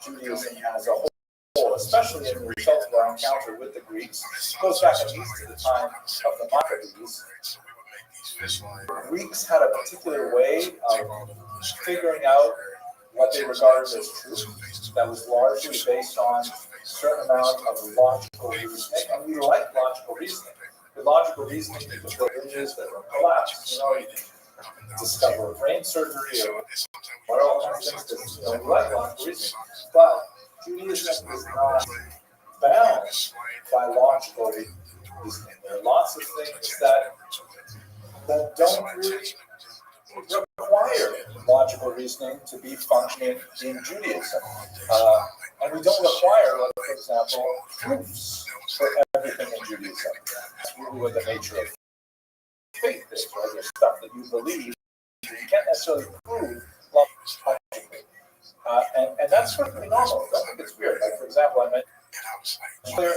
[SPEAKER 1] Judaism as a whole, especially in the result of our encounter with the Greeks. It goes back at least to the time of the Maccabees. Greeks had a particular way of figuring out what they regarded as truth that was largely based on a certain amount of logical reasoning, and we like logical reasoning. The logical reasoning is the bridges that were collapsed. You discover brain surgery or all kinds of things that we like logical reasoning. But Judaism is not bound by logical reasoning. There are lots of things that don't really require logical reasoning to be functioning in Judaism. And we don't require, like, for example, proofs for everything in Judaism. That's really what the nature of faith is, right? There's stuff that you believe you can't necessarily prove logically. And that's perfectly normal. I think it's weird. Like, for example, I mentioned earlier,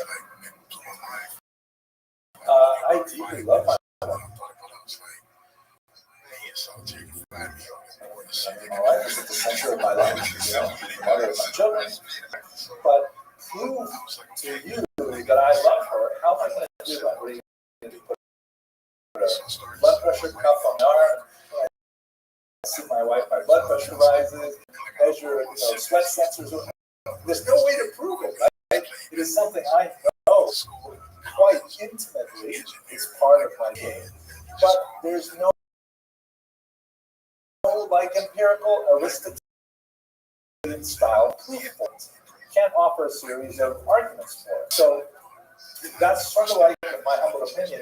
[SPEAKER 1] I deeply love my wife. My wife is at the center of my life, the mother of my children. But prove to you that I love her. How am I going to do that? What are you going to do? Put a blood pressure cuff on my arm. I see my wife, my blood pressure rises. Measure, sweat sensors. There's no way to prove it, right? It is something I know quite intimately. It's part of my game. But there's no like empirical Aristotelian style proof for it. You can't offer a series of arguments for it. So that's sort of like, in my humble opinion,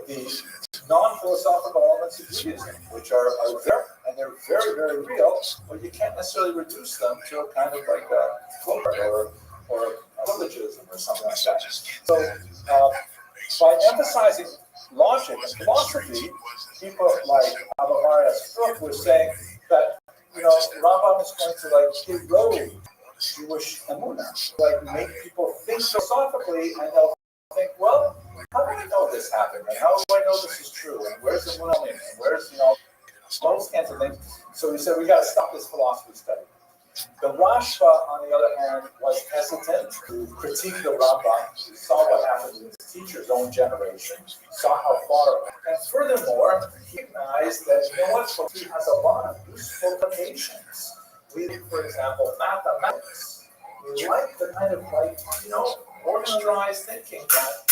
[SPEAKER 1] the non-philosophical elements of Judaism, which are there, and they're very, very real, but you can't necessarily reduce them to a kind of like a folklore or religiosism or something like that. So by emphasizing logic and philosophy, people like Abamariya Stroop were saying that Rambam is going to erode Jewish emunah, make people think philosophically, and they'll think, well, how do I know this happened? And how do I know this is true? And where's the emunah? And where's those kinds of things? So he said we got to stop this philosophy study. The Rashba, on the other hand, was hesitant to critique the Rambam. He saw what happened in his teacher's own generation, saw how far, and furthermore, he recognized that, philosophy has a lot of useful applications. We, for example, mathematics. We like the kind of organized thinking that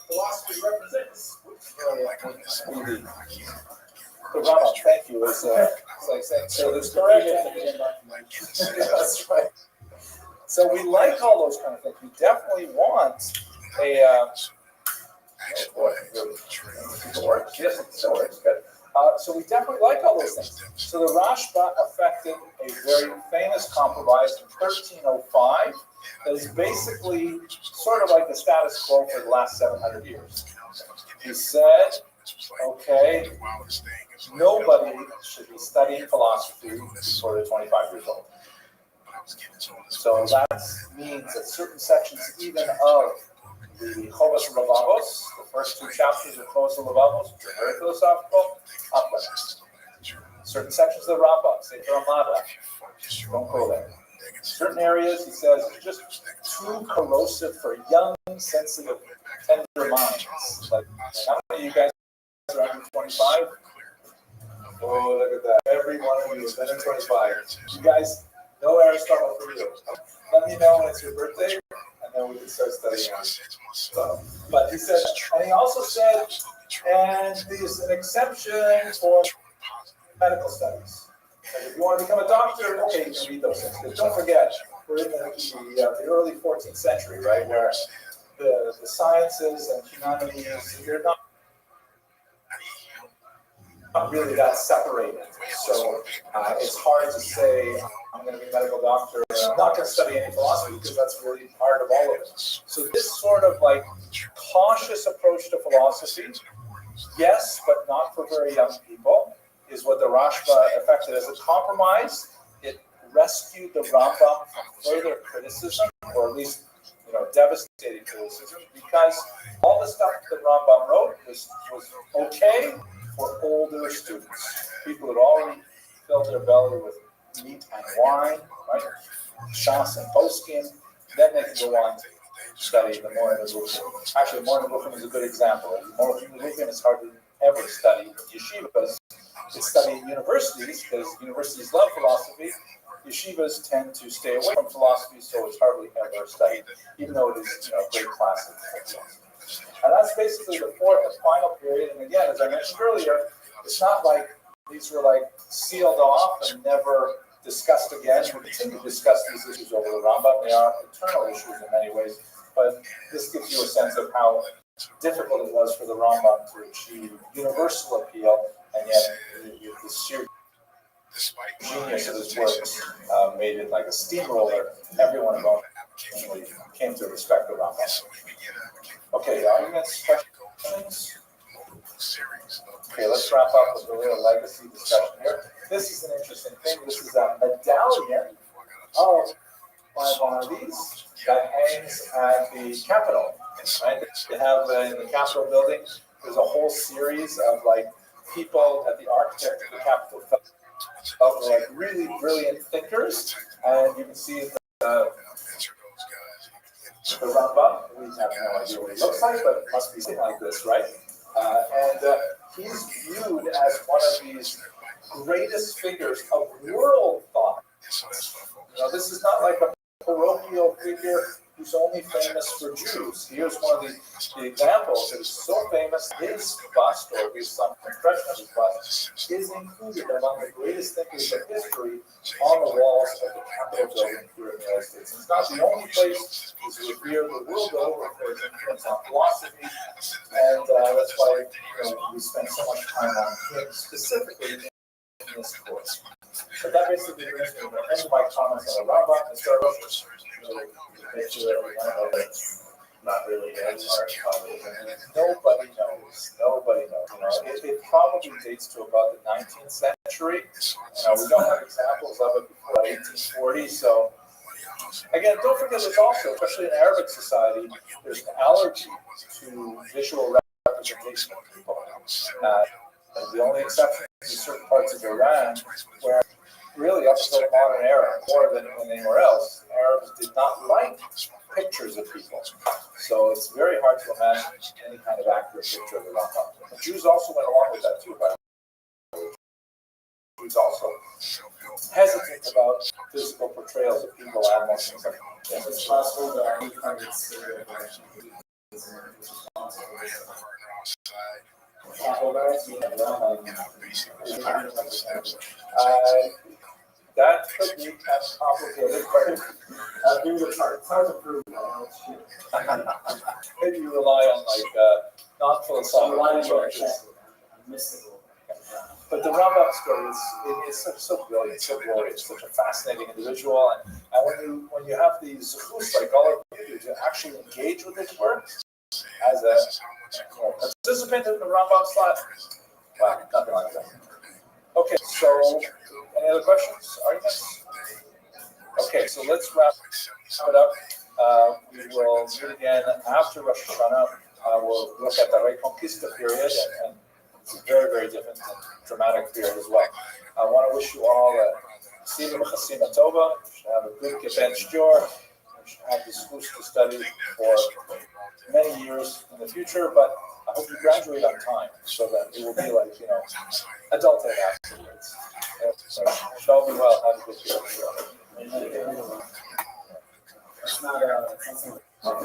[SPEAKER 1] philosophy represents. The Rambam, thank you, is like saying, so there's correct. That's right. So we like all those kind of things. We definitely want so we definitely like all those things. So the Rashba affected a very famous compromise in 1305 that is basically sort of like the status quo for the last 700 years. He said, okay, nobody should be studying philosophy before they're 25 years old. So that means that certain sections even of the Chovas Levavos, the first two chapters of Chovas Levavos, which are very philosophical, certain sections of the Rambam, Sefer Amada, don't go there. Certain areas, he says, are just too corrosive for young, sensitive, tender minds. Like, how many of you guys are under 25? Oh, look at that. Every one of you is under 25. You guys know Aristotle for you. Let me know when it's your birthday, and then we can start studying on it. But he said, and he also said, and there's an exception for medical studies. Like if you want to become a doctor, okay, you can read those things. But don't forget, we're in the early 14th century, right, where the sciences and humanities, you're not really that separated. So it's hard to say, I'm going to be a medical doctor, and I'm not going to study any philosophy because that's really part of all of it. So this sort of cautious approach to philosophy, yes, but not for very young people, is what the Rashba affected as a compromise. It rescued the Rambam from further criticism, or at least devastating criticism, because all the stuff that Rambam wrote was okay for older students, people that already filled their belly with meat and wine, right? Shas and poskim, then they can go on to study the Morning Nevuchim. Actually, Morning Nevuchim is a good example. Morning Nevuchim is hardly ever studied in yeshivas. It's studied in universities because universities love philosophy. Yeshivas tend to stay away from philosophy, so it's hardly ever studied, even though it is a great classic. And that's basically the fourth and final period. And again, as I mentioned earlier, it's not like these were sealed off and never discussed again. We continue to discuss these issues over the Rambam. They are internal issues in many ways, but this gives you a sense of how difficult it was for the Rambam to achieve universal appeal, and yet the sheer genius of his works made it like a steamroller. Everyone involved came to respect the Rambam. Okay, arguments, questions? Okay, let's wrap up with a little legacy discussion here. This is an interesting thing. This is a medallion of Maimonides that hangs at the Capitol. Right? They have in the Capitol building, there's a whole series of people at the architect of the capital of like really brilliant thinkers, and you can see the Rabbi. We have no idea what he looks like, but it must be something like this, right? And he's viewed as one of these greatest figures of world thought. This is not like a parochial figure who's only famous for Jews. Here's one of the examples that is so famous. His bust, or at least some impression of his bust, is included among the greatest thinkers of history on the walls of the Capitol building here in the United States. It's not the only place. He's revered the world over for his influence on philosophy, and that's why we spend so much time on him specifically in this course. But that basically brings me to the end of my comments on the Rabbi and start off
[SPEAKER 2] Not really.
[SPEAKER 1] Nobody knows. It probably dates to about the 19th century. We don't have examples of it before 1840. So, again, don't forget there's also, especially in Arabic society, there's an allergy to visual representation of people. And the only exception is certain parts of Iran where really up until the modern era, more than anywhere else, Arabs did not like pictures of people. So it's very hard to imagine any kind of accurate picture of the Rambam. The Jews also went along with that too, but Jews also hesitant about physical portrayals of people, animals, things like that.
[SPEAKER 3] It's possible that we can
[SPEAKER 1] that could be kind of complicated, but I think it's hard to prove. Maybe you rely on non-philosophical approaches. But the Rambam story is so brilliant, so glorious, such a fascinating individual, and when you have these zuchus, like all of you, to actually engage with his work as a participant in the Rambam's life, wow, nothing like that. Okay, so any other questions, arguments? Okay, so let's wrap it up. We will meet again after Rosh Hashanah. We'll look at the Reconquista period, and it's a very, very different and dramatic period as well. I want to wish you all a Sima Chasima Tova. You should have a good Kibbutz Jor. You should have this schools to study for many years in the future, but I hope you graduate on time so that it will be like, adulthood afterwards. So, shall be well. Have a good year.
[SPEAKER 3] It's not something.
[SPEAKER 8] Family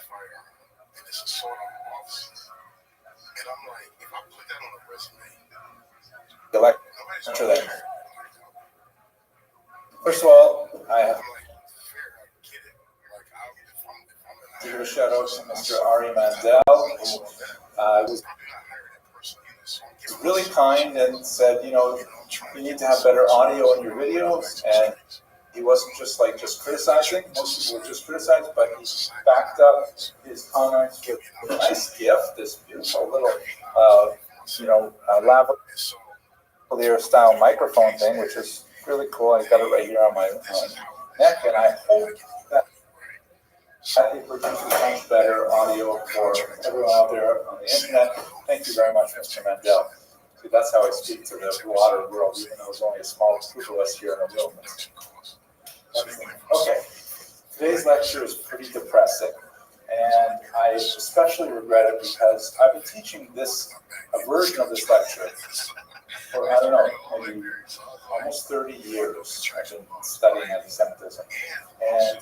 [SPEAKER 8] fire, and it's a sword on my office. And I'm like, if I put that on a resume,
[SPEAKER 1] Lecture that. First of all, I have to give a shout out to Mr. Ari Mandel, who was really kind and said, you need to have better audio in your videos, and he wasn't just criticizing. Most people were just criticizing, but he backed up his comments with a nice gift, this beautiful little, lavalier style microphone thing, which is really cool. I got it right here on my neck, and I hope that it produces much better audio for everyone out there on the internet. Thank you very much, Mr. Mandel. See, that's how I speak to the broader world, even though there's only a small group of us here in the room. Okay, today's lecture is pretty depressing, and I especially regret it because I've been teaching a version of this lecture for, I don't know, maybe almost 30 years. I've been studying anti-Semitism, and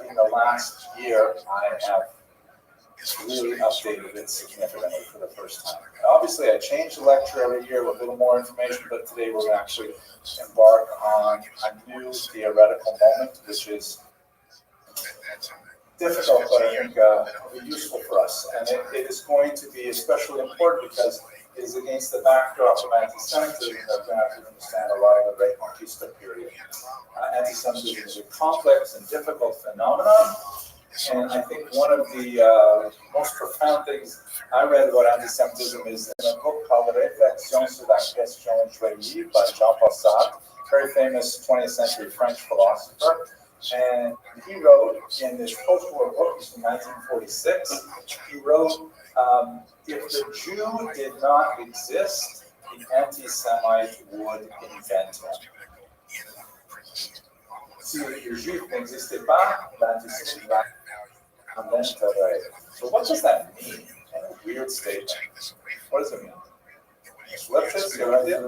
[SPEAKER 1] in the last year, I have really updated it significantly for the first time. Obviously, I change the lecture every year with a little more information, but today we're going to actually embark on a new theoretical moment, which is difficult, but I think will be useful for us. And it is going to be especially important because it is against the backdrop of anti-Semitism that we're going to have to understand a lot of the Reconquista period. Anti-Semitism is a complex and difficult phenomenon. And I think one of the most profound things I read about anti-Semitism is in a book called Réflexions sur la question juive by Jean-Paul Sartre, very famous 20th century French philosopher. And he wrote in this post-war book from 1946, he wrote, if the Jew did not exist, the anti-Semite would invent him. Si le Juif n'existait pas, l'antisémite inventerait. So what does that mean? Kind of weird statement. What does it mean? Leftists, you have an idea?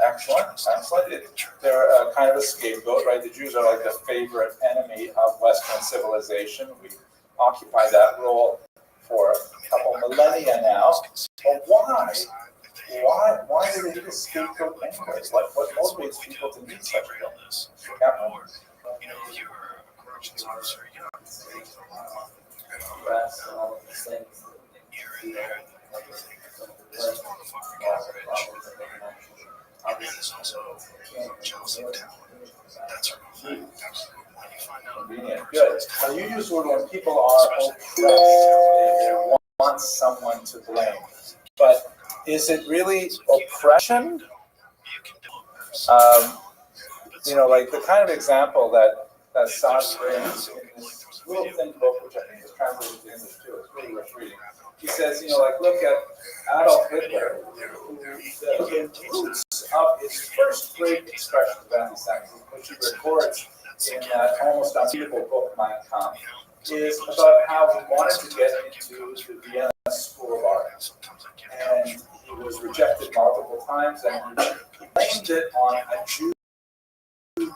[SPEAKER 1] Excellent. They're kind of a scapegoat, right? The Jews are like the favorite enemy of Western civilization. We occupy that role for a couple millennia now. But why? Why do they need a scapegoat anyways? What motivates people to need such a illness?
[SPEAKER 8] You know, if you were a corrections officer, you know, here and there, this motherfucker got rich. And then there's also jealousy of talent. That's a real thing. When you find out.
[SPEAKER 1] Convenient. Good. Now you use the word when people are oppressed, they want someone to blame. But is it really oppression? You know, like the kind of example that Saad brings in this little thin book, which I think is translated into English too, it's really worth reading. He says, you know, like look at Adolf Hitler, who the roots of his first great expression of anti-Semitism, which he records in that almost unreadable book, Mein Kampf, is about how he wanted to get into the Vienna School of Art. And he was rejected multiple times, and he blamed it on a Jew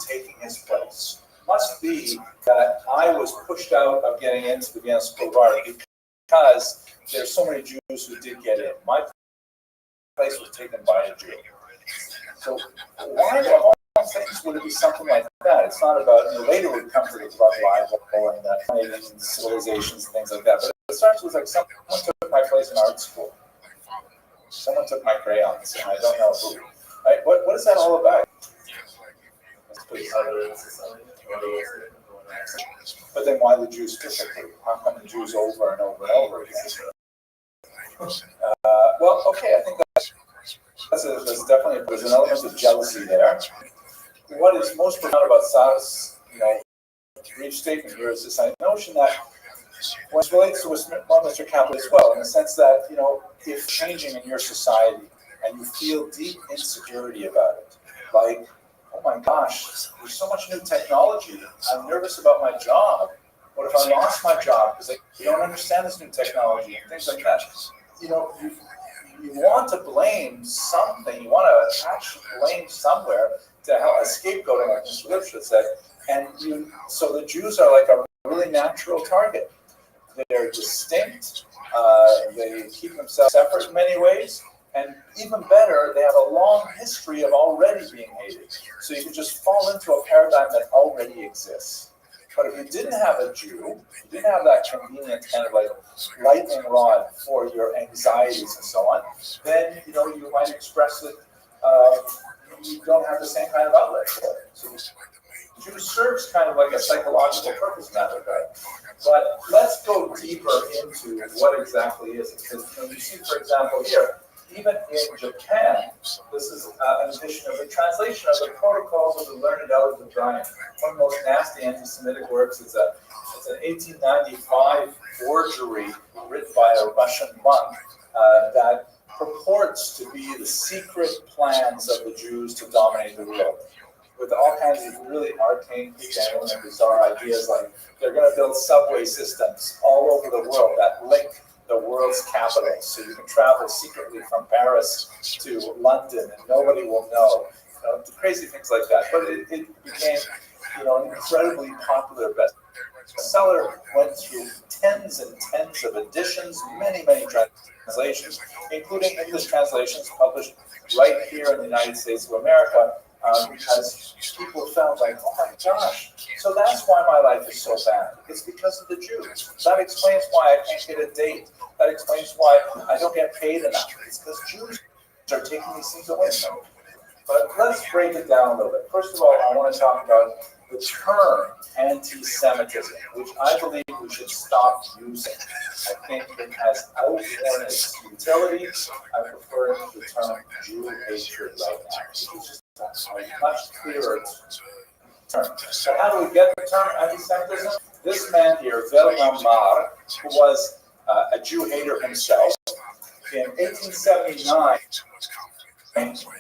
[SPEAKER 1] taking his place. Must be that I was pushed out of getting into the Vienna School of Art because there's so many Jews who did get in. My place was taken by a Jew. So why of all things would it be something like that? It's not about, you know, later we come to the Bible and Canadian civilizations and things like that, but it starts with like someone took my place in art school. Someone took my crayons, and I don't know who. Right? What is that all about? But then why the Jews specifically? How come the Jews over and over and over again? Well, okay, I think there's definitely there's an element of jealousy there. What is most profound about Saad's, you know, brief statement here is this notion that when it relates to Mr. Campbell as well, in the sense that, you know, if changing in your society and you feel deep insecurity about it, like, oh my gosh, there's so much new technology, I'm nervous about my job. What if I lost my job because you don't understand this new technology and things like that? You know, you want to blame something, you want to attach blame somewhere to help a scapegoating, like Mr. Lipschitz said, and so the Jews are like a really natural target. They're distinct, they keep themselves separate in many ways, and even better, they have a long history of already being hated. So you can just fall into a paradigm that already exists. But if you didn't have a Jew, you didn't have that convenient kind of like lightning rod for your anxieties and so on, then, you know, you might express it, you don't have the same kind of outlet for it. So the Jew serves kind of like a psychological purpose in that regard. But let's go deeper into what exactly is it. Because, you know, you see, for example, here, even in Japan, this is an edition of the translation of the Protocols of the Learned Elders of Zion. One of the most nasty anti-Semitic works. It's an 1895 forgery written by a Russian monk that purports to be the secret plans of the Jews to dominate the world, with all kinds of really arcane and bizarre ideas, like they're going to build subway systems all over the world that link the world's capitals, so you can travel secretly from Paris to London and nobody will know. Crazy things like that. But it became, you know, an incredibly popular bestseller. Went through tens and tens of editions, many translations, including English translations published right here in the United States of America. Because people felt like, oh my gosh, so that's why my life is so bad. It's because of the Jews. That explains why I can't get a date. That explains why I don't get paid enough. It's because Jews are taking these things away from me. But let's break it down a little bit. First of all, I want to talk about the term anti-Semitism, which I believe we should stop using. I think it has outworn its utility. I prefer the term Jew hatred right now, which is just a much clearer term. So how do we get the term anti-Semitism? This man here, Wilhelm Marr, who was a Jew hater himself, in 1879,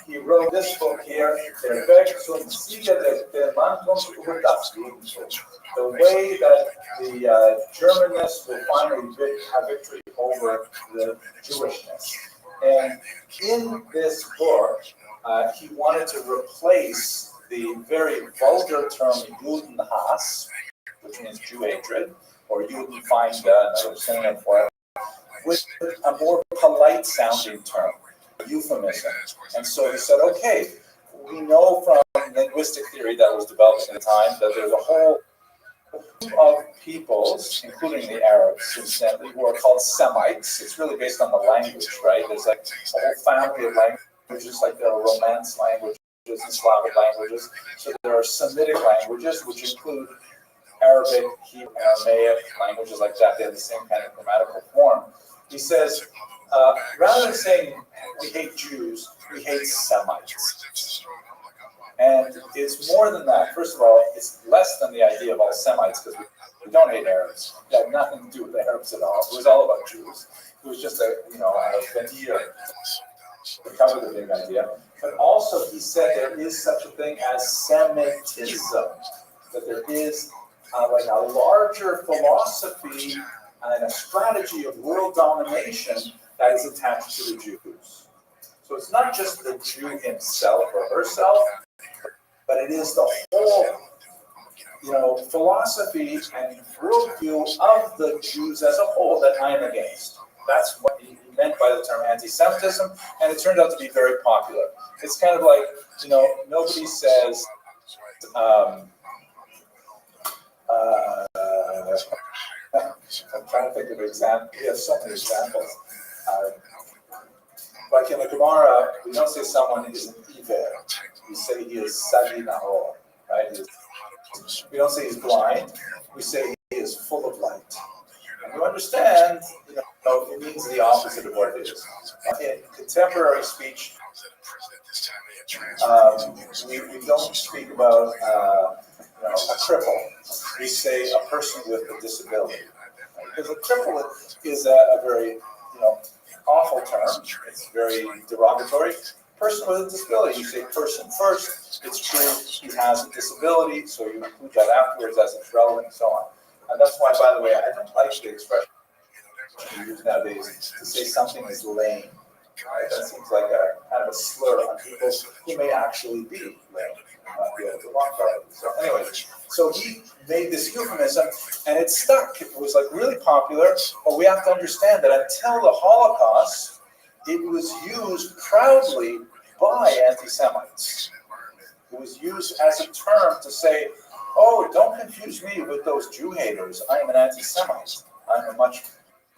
[SPEAKER 1] he wrote this book here, Der Weg zum Siege der Landungs- und das Judentum. The way that the Germanists will finally have victory over the Jewishness. And in this book, he wanted to replace the very vulgar term Judenhass, which means Jew hatred, or Judenfeinde, another synonym for it, with a more polite sounding term, euphemism. And so he said, okay, we know from linguistic theory that was developed at the time that there's a whole group of peoples, including the Arabs, incidentally, who are called Semites. It's really based on the language, right? There's like a whole family of languages, like there are Romance languages and Slavic languages. So there are Semitic languages, which include Arabic, Hebrew, Aramaic, languages like that. They have the same kind of grammatical form. He says, rather than saying we hate Jews, we hate Semites. And it's more than that. First of all, it's less than the idea of all Semites, because we don't hate Arabs. It had nothing to do with the Arabs at all. It was all about Jews. It was just a veneer to cover the big idea. But also, he said there is such a thing as Semitism, that there is like a larger philosophy and a strategy of world domination that is attached to the Jews. So it's not just the Jew himself or herself, but it is the whole, philosophy and worldview of the Jews as a whole that I am against. That's what he meant by the term anti-Semitism, and it turned out to be very popular. It's kind of like, nobody says, I'm trying to think of examples. We have so many examples. Like in the Gemara, we don't say someone is an Iver. We say he is Sadi Nahor, right? We don't say he's blind. We say he is full of light. And you understand, it means the opposite of what it is. In contemporary speech, we don't speak about a cripple. We say a person with a disability. Because a cripple is a very, awful term. It's very derogatory. Person with a disability, you say person first. It's true, he has a disability, so you include that afterwards as it's relevant and so on. And that's why, by the way, I don't like the expression we use nowadays to say something is lame. Right? That seems like a kind of a slur on people who may actually be lame. So anyway, so he made this euphemism, and it stuck. It was like really popular, but we have to understand that until the Holocaust, it was used proudly by anti-Semites. It was used as a term to say, oh, don't confuse me with those Jew haters. I am an anti-Semite. I'm a much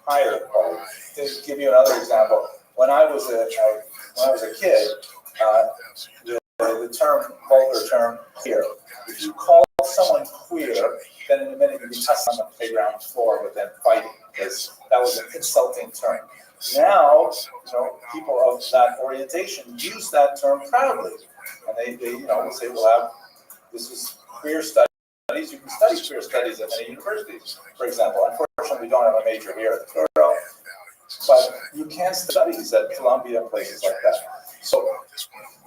[SPEAKER 1] higher quality. To give you another example, when I was a kid, the term, vulgar term, queer. If you call someone queer, then in a minute you'd be tussling on the playground floor with them fighting, because that was an insulting term. Now, people of that orientation use that term proudly, and they will say, well, this is queer studies. You can study queer studies at many universities, for example. Unfortunately, we don't have a major here at the Federal, but you can study studies at Columbia and places like that. So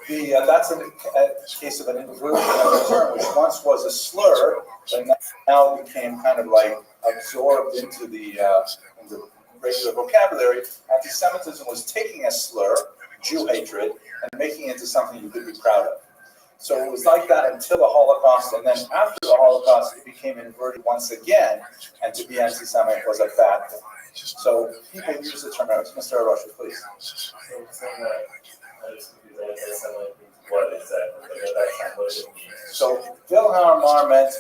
[SPEAKER 1] that's a case of an inversion of the term, which once was a slur, and now became kind of like absorbed into the regular vocabulary. Anti-Semitism was taking a slur, Jew hatred, and making it into something you could be proud of. So it was like that until the Holocaust, and then after the Holocaust, it became inverted once again, and to be anti-Semite was a bad thing. So people use the term. Mr. Rothschild, please.
[SPEAKER 2] What exactly?
[SPEAKER 1] So Wilhelm Marr meant,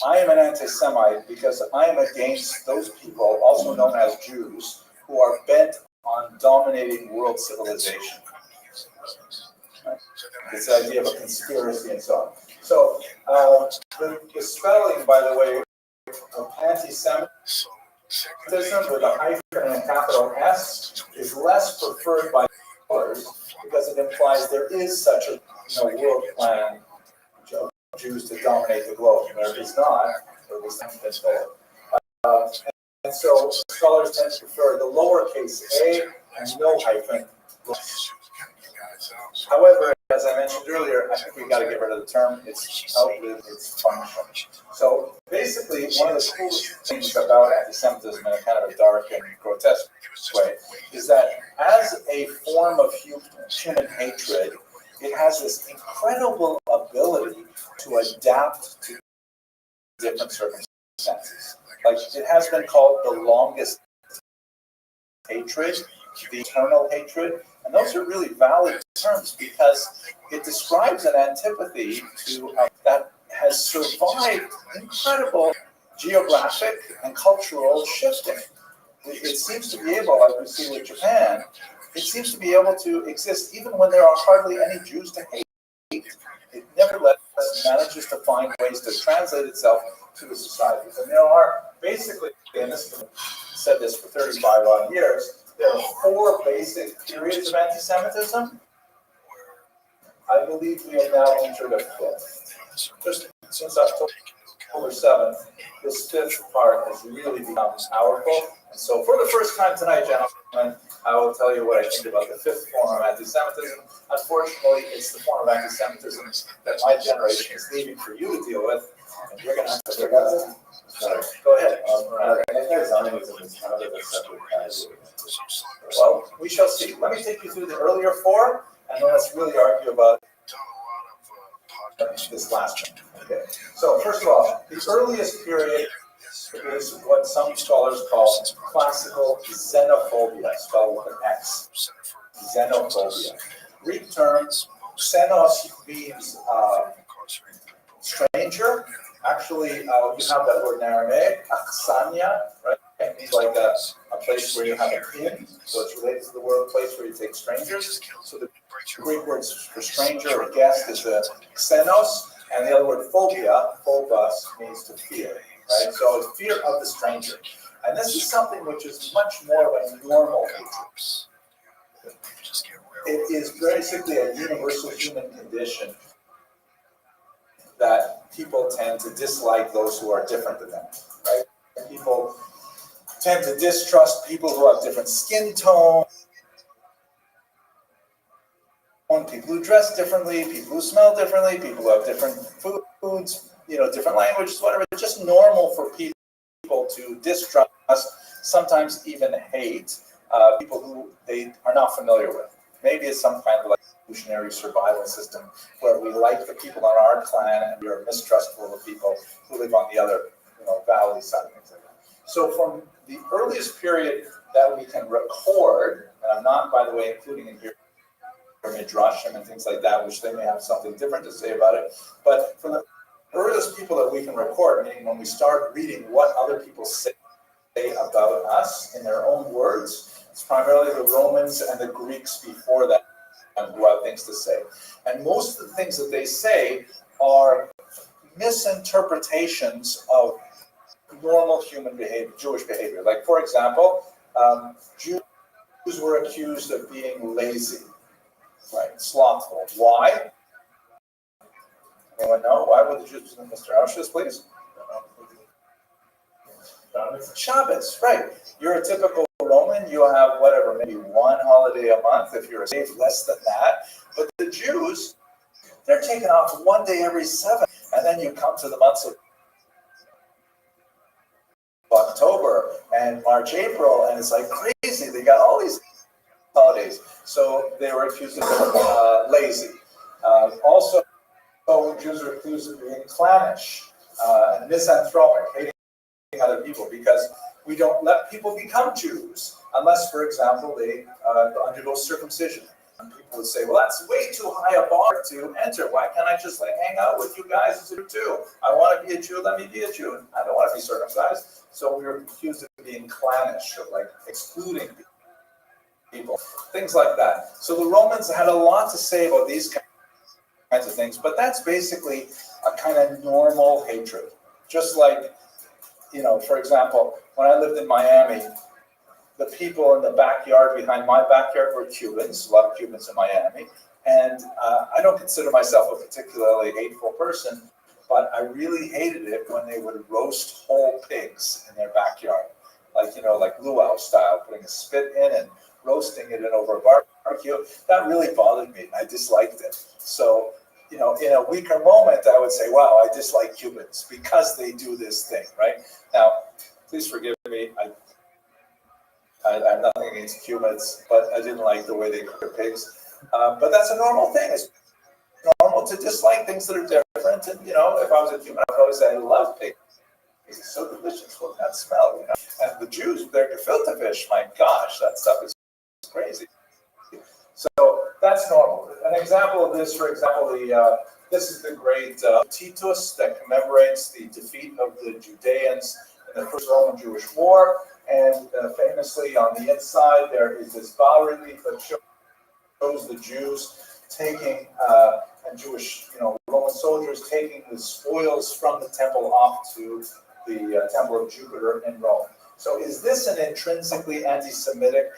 [SPEAKER 1] I am an anti-Semite because I am against those people, also known as Jews, who are bent on dominating world civilization. This idea of a conspiracy and so on. So the spelling, by the way, of anti-Semitism with a hyphen and a capital S is less preferred by scholars because it implies there is such a world plan of Jews to dominate the globe. There is not, or at least that's and so scholars tend to prefer the lowercase a and no hyphen. However, as I mentioned earlier, I think we got to get rid of the term. It's outlived its function. So basically, one of the coolest things about anti-Semitism in a kind of a dark and grotesque way is that as a form of human hatred, it has this incredible ability to adapt to different circumstances. Like it has been called the longest hatred, the eternal hatred, and those are really valid terms because it describes an antipathy to that has survived incredible geographic and cultural shifting. It seems to be able, like we see with Japan, it seems to be able to exist even when there are hardly any Jews to hate. It nevertheless manages to find ways to translate itself to the societies. And there are basically, and this said this for 35 odd years, there are 4 basic periods of anti-Semitism. I believe we have now entered a 5th. Just since October 7th, this 5th part has really become powerful. And so for the first time tonight, gentlemen, I will tell you what I think about the 5th form of anti-Semitism. Unfortunately, it's the form of anti-Semitism that my generation is leaving for you to deal with. And you're going to have to figure out it. Sorry. Go ahead.
[SPEAKER 4] Anti-Zionism is kind of a separate category.
[SPEAKER 1] Well, we shall see. Let me take you through the earlier 4, and then let's really argue about this last one. Okay. So first of all, the earliest period is what some scholars call classical xenophobia, spelled with an X. Xenophobia. Greek term, xenos means stranger. Actually, you have that word in Aramaic, aksania, right? It means like a place where you have an inn, so it's related to the word place where you take strangers. So the Greek word for stranger or guest is the xenos, and the other word phobia, phobos, means to fear, right? So it's fear of the stranger. And this is something which is much more of a normal hatred. It is basically a universal human condition that people tend to dislike those who are different than them, right? And people tend to distrust people who have different skin tone, people who dress differently, people who smell differently, people who have different foods, different languages, whatever. It's just normal for people to distrust, sometimes even hate people who they are not familiar with. Maybe it's some kind of like evolutionary survival system where we like the people on our clan and we are mistrustful of people who live on the other, valley side, things like that. So from the earliest period that we can record, and I'm not, by the way, including in here Midrashim and things like that, which they may have something different to say about it, but from the earliest people that we can record, meaning when we start reading what other people say about us in their own words, it's primarily the Romans and the Greeks before that who have things to say. And most of the things that they say are misinterpretations of normal human behavior, Jewish behavior. Like, for example, Jews were accused of being lazy, right? Slothful. Why? Anyone know? Why were the Jews, Mr. Auschwitz, please? Shabbos, right. You're a typical Roman, you have whatever, maybe one holiday a month, if you're a slave, less than that. But the Jews, they're taking off one day every 7, and then you come to the months of October and March, April, and it's like crazy. They got all these holidays. So they were accused of being lazy. Also, Jews are accused of being clannish and misanthropic, hating other people, because we don't let people become Jews unless, for example, they undergo circumcision. And people would say, well, that's way too high a bar to enter. Why can't I just hang out with you guys as a Jew? I want to be a Jew, let me be a Jew. I don't want to be circumcised. So we were accused of being clannish, of excluding people, things like that. So the Romans had a lot to say about these kinds of things, but that's basically a kind of normal hatred. Just like, for example, when I lived in Miami, the people in the backyard behind my backyard were Cubans, a lot of Cubans in Miami, and I don't consider myself a particularly hateful person, but I really hated it when they would roast whole pigs in their backyard, like luau style, putting a spit in and roasting it in over a barbecue. That really bothered me, and I disliked it. So, in a weaker moment, I would say, wow, I dislike Cubans because they do this thing, right? Now, please forgive me. I have nothing against Cubans, but I didn't like the way they cook their pigs. But that's a normal thing. It's normal to dislike things that are different. And, if I was a Cuban, I would always say, I love pigs. It's so delicious. Look at that smell, And the Jews with their gefilte fish, my gosh, that stuff is crazy. So that's normal. An example of this, for example, this is the great Titus that commemorates the defeat of the Judeans in the First Roman Jewish War. And famously, on the inside, there is this bas-relief that shows the Jews taking, and Jewish, Roman soldiers taking the spoils from the temple off to the temple of Jupiter in Rome. So is this an intrinsically anti-Semitic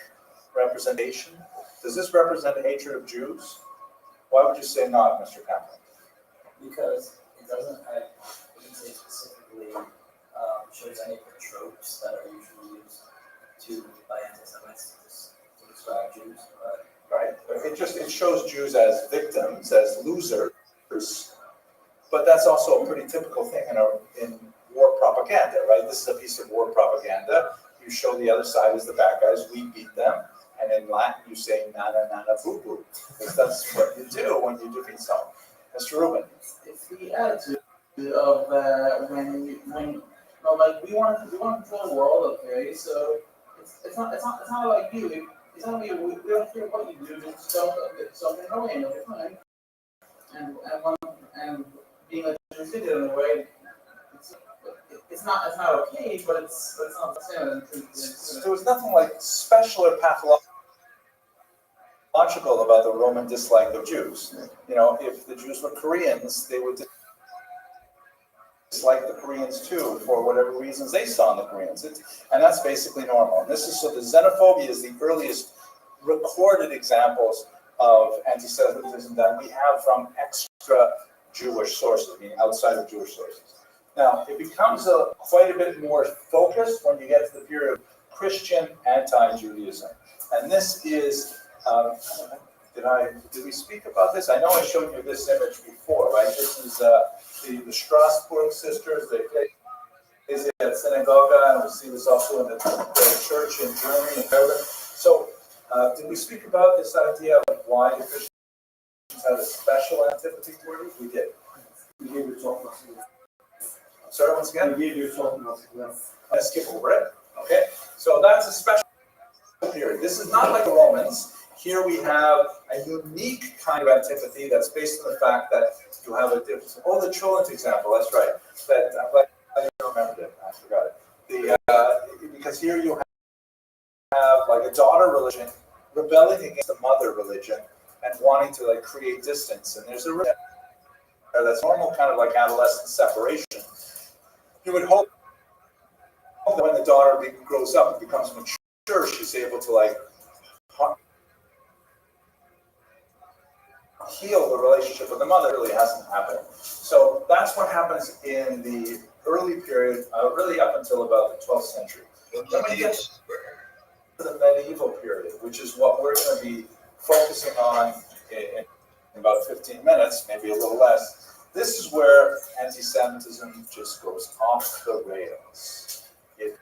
[SPEAKER 1] representation? Does this represent hatred of Jews? Why would you say not, Mr. Kaplan?
[SPEAKER 3] Because it doesn't say specifically shows any of the tropes that are usually used by anti-Semites to describe Jews.
[SPEAKER 1] Right. It shows Jews as victims, as losers, but that's also a pretty typical thing in war propaganda, right? This is a piece of war propaganda. You show the other side as the bad guys, we beat them, and in Latin you say nana nana boo boo, because that's what you do when you defeat someone. Mr. Rubin.
[SPEAKER 5] It's the attitude of when we want to control the world, okay? So it's not like you. It's not like we don't care what you do. Just something annoying all the time. And being like treated in a way, it's not okay, but it's not the same.
[SPEAKER 1] There was nothing like special or pathological about the Roman dislike of Jews. If the Jews were Koreans, they would dislike the Koreans too, for whatever reasons they saw in the Koreans. And that's basically normal. And so the xenophobia is the earliest recorded examples of anti-Semitism that we have from extra Jewish sources, meaning outside of Jewish sources. Now, it becomes quite a bit more focused when you get to the period of Christian anti-Judaism. And this is, did we speak about this? I know I showed you this image before, right? This is the Strasbourg sisters. They visit at synagogue, and we see this also in the church in Germany and Berlin. So, did we speak about this idea of why the Christians had a special antipathy toward it? We did.
[SPEAKER 6] We gave your talk last week.
[SPEAKER 1] Sorry, once again?
[SPEAKER 6] We gave your talk last week.
[SPEAKER 1] Let's skip over it. Okay, so that's a special period. This is not like the Romans. Here we have a unique kind of antipathy that's based on the fact that you have a difference. Oh, the Cholent example, that's right. I'm glad you remembered it. I forgot it. Because here you have like a daughter religion rebelling against the mother religion and wanting to create distance. And there's a that's normal kind of like adolescent separation. You would hope that when the daughter grows up and becomes mature, she's able to heal the relationship with the mother. It really hasn't happened. So that's what happens in the early period, really up until about the 12th century. Then we get to the medieval period, which is what we're going to be focusing on in about 15 minutes, maybe a little less. This is where anti-Semitism just goes off the rails. It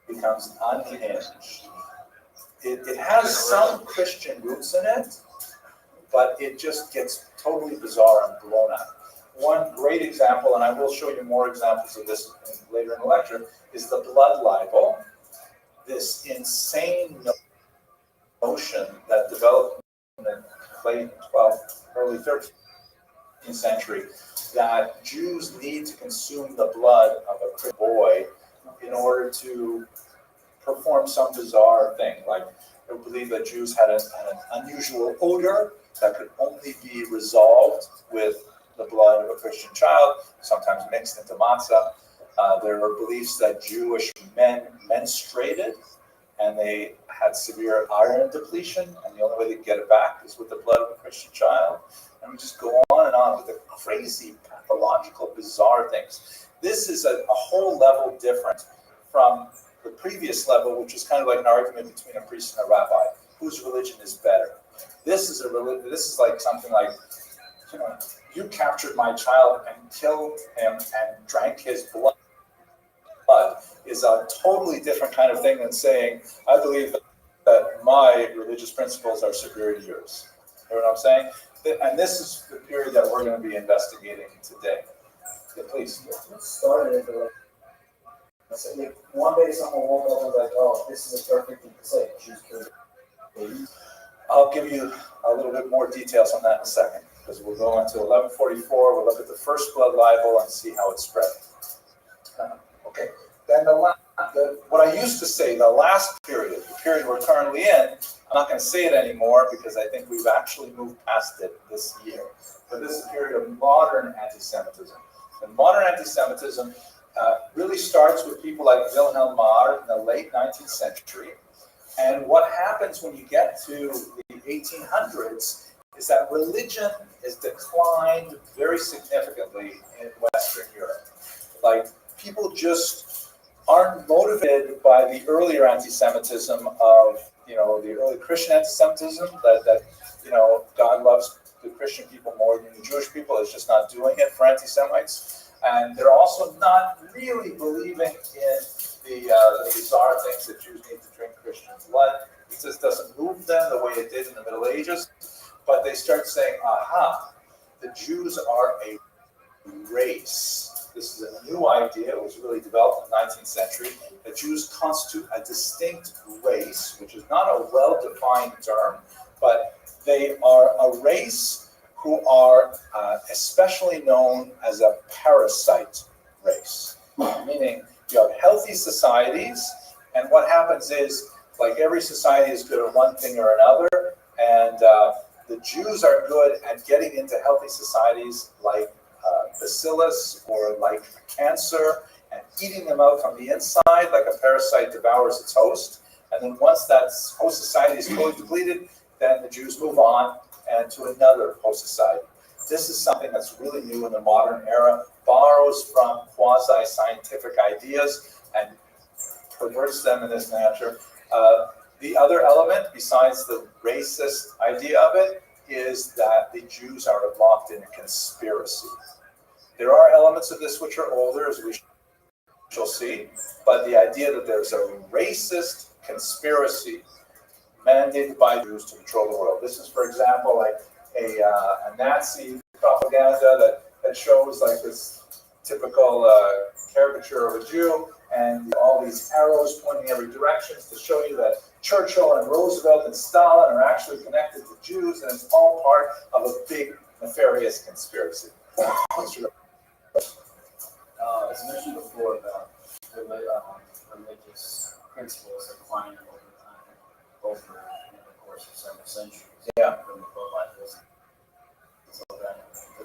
[SPEAKER 1] becomes unhinged. It has some Christian roots in it, but it just gets totally bizarre and blown up. One great example, and I will show you more examples of this later in the lecture, is the blood libel. This insane notion that developed in the late 12th, early 13th century, that Jews need to consume the blood of a Christian boy in order to perform some bizarre thing, like They believed that Jews had an unusual odor that could only be resolved with the blood of a Christian child, sometimes mixed into matzah. There were beliefs that Jewish men menstruated and they had severe iron depletion, and the only way to get it back is with the blood of a Christian child. And we just go on and on with the crazy, pathological, bizarre things. This is a whole level different from the previous level, which is kind of like an argument between a priest and a rabbi. Whose religion is better? This is like something like, you captured my child and killed him and drank his blood. Is a totally different kind of thing than saying, I believe that my religious principles are superior to yours. You know what I'm saying? And this is the period that we're going to be investigating today. Yeah, please.
[SPEAKER 6] What started it? Like, one day someone woke up and was like, oh, this is a perfect thing to say. Jews killed babies.
[SPEAKER 1] I'll give you a little bit more details on that in a second, because we'll go into 1144, we'll look at the first blood libel and see how it spread. Okay. Then what I used to say, the last period, the period we're currently in, I'm not going to say it anymore because I think we've actually moved past it this year. But this is a period of modern anti-Semitism. And modern anti-Semitism really starts with people like Wilhelm Marr in the late 19th century. And what happens when you get to the 1800s is that religion is declined very significantly in Western Europe. Like, people just aren't motivated by the earlier anti-Semitism of, the early Christian anti-Semitism, that God loves the Christian people more than the Jewish people. It's just not doing it for anti-Semites. And they're also not really believing in the bizarre things that Jews need to drink Christian blood. It just doesn't move them the way it did in the Middle Ages. But they start saying, aha, the Jews are a race. This is a new idea. It was really developed in the 19th century. The Jews constitute a distinct race, which is not a well-defined term, but they are a race who are especially known as a parasite race, meaning you have healthy societies, and what happens is, like, every society is good at one thing or another, and the Jews are good at getting into healthy societies like bacillus or like cancer and eating them out from the inside like a parasite devours its host. And then once that host society is fully depleted, then the Jews move on and to another host society. This is something that's really new in the modern era, borrows from quasi-scientific ideas and perverts them in this nature. The other element, besides the racist idea of it, is that the Jews are locked in a conspiracy. There are elements of this which are older, as we shall see, but the idea that there's a racist conspiracy mandated by Jews to control the world. This is, for example, like a Nazi propaganda that shows like this typical caricature of a Jew, and all these arrows pointing every direction to show you that Churchill and Roosevelt and Stalin are actually connected to Jews, and it's all part of a big nefarious conspiracy.
[SPEAKER 3] As mentioned before about religious principles declining over time, over the course of several centuries.
[SPEAKER 1] Yeah.
[SPEAKER 3] From the pro-life so that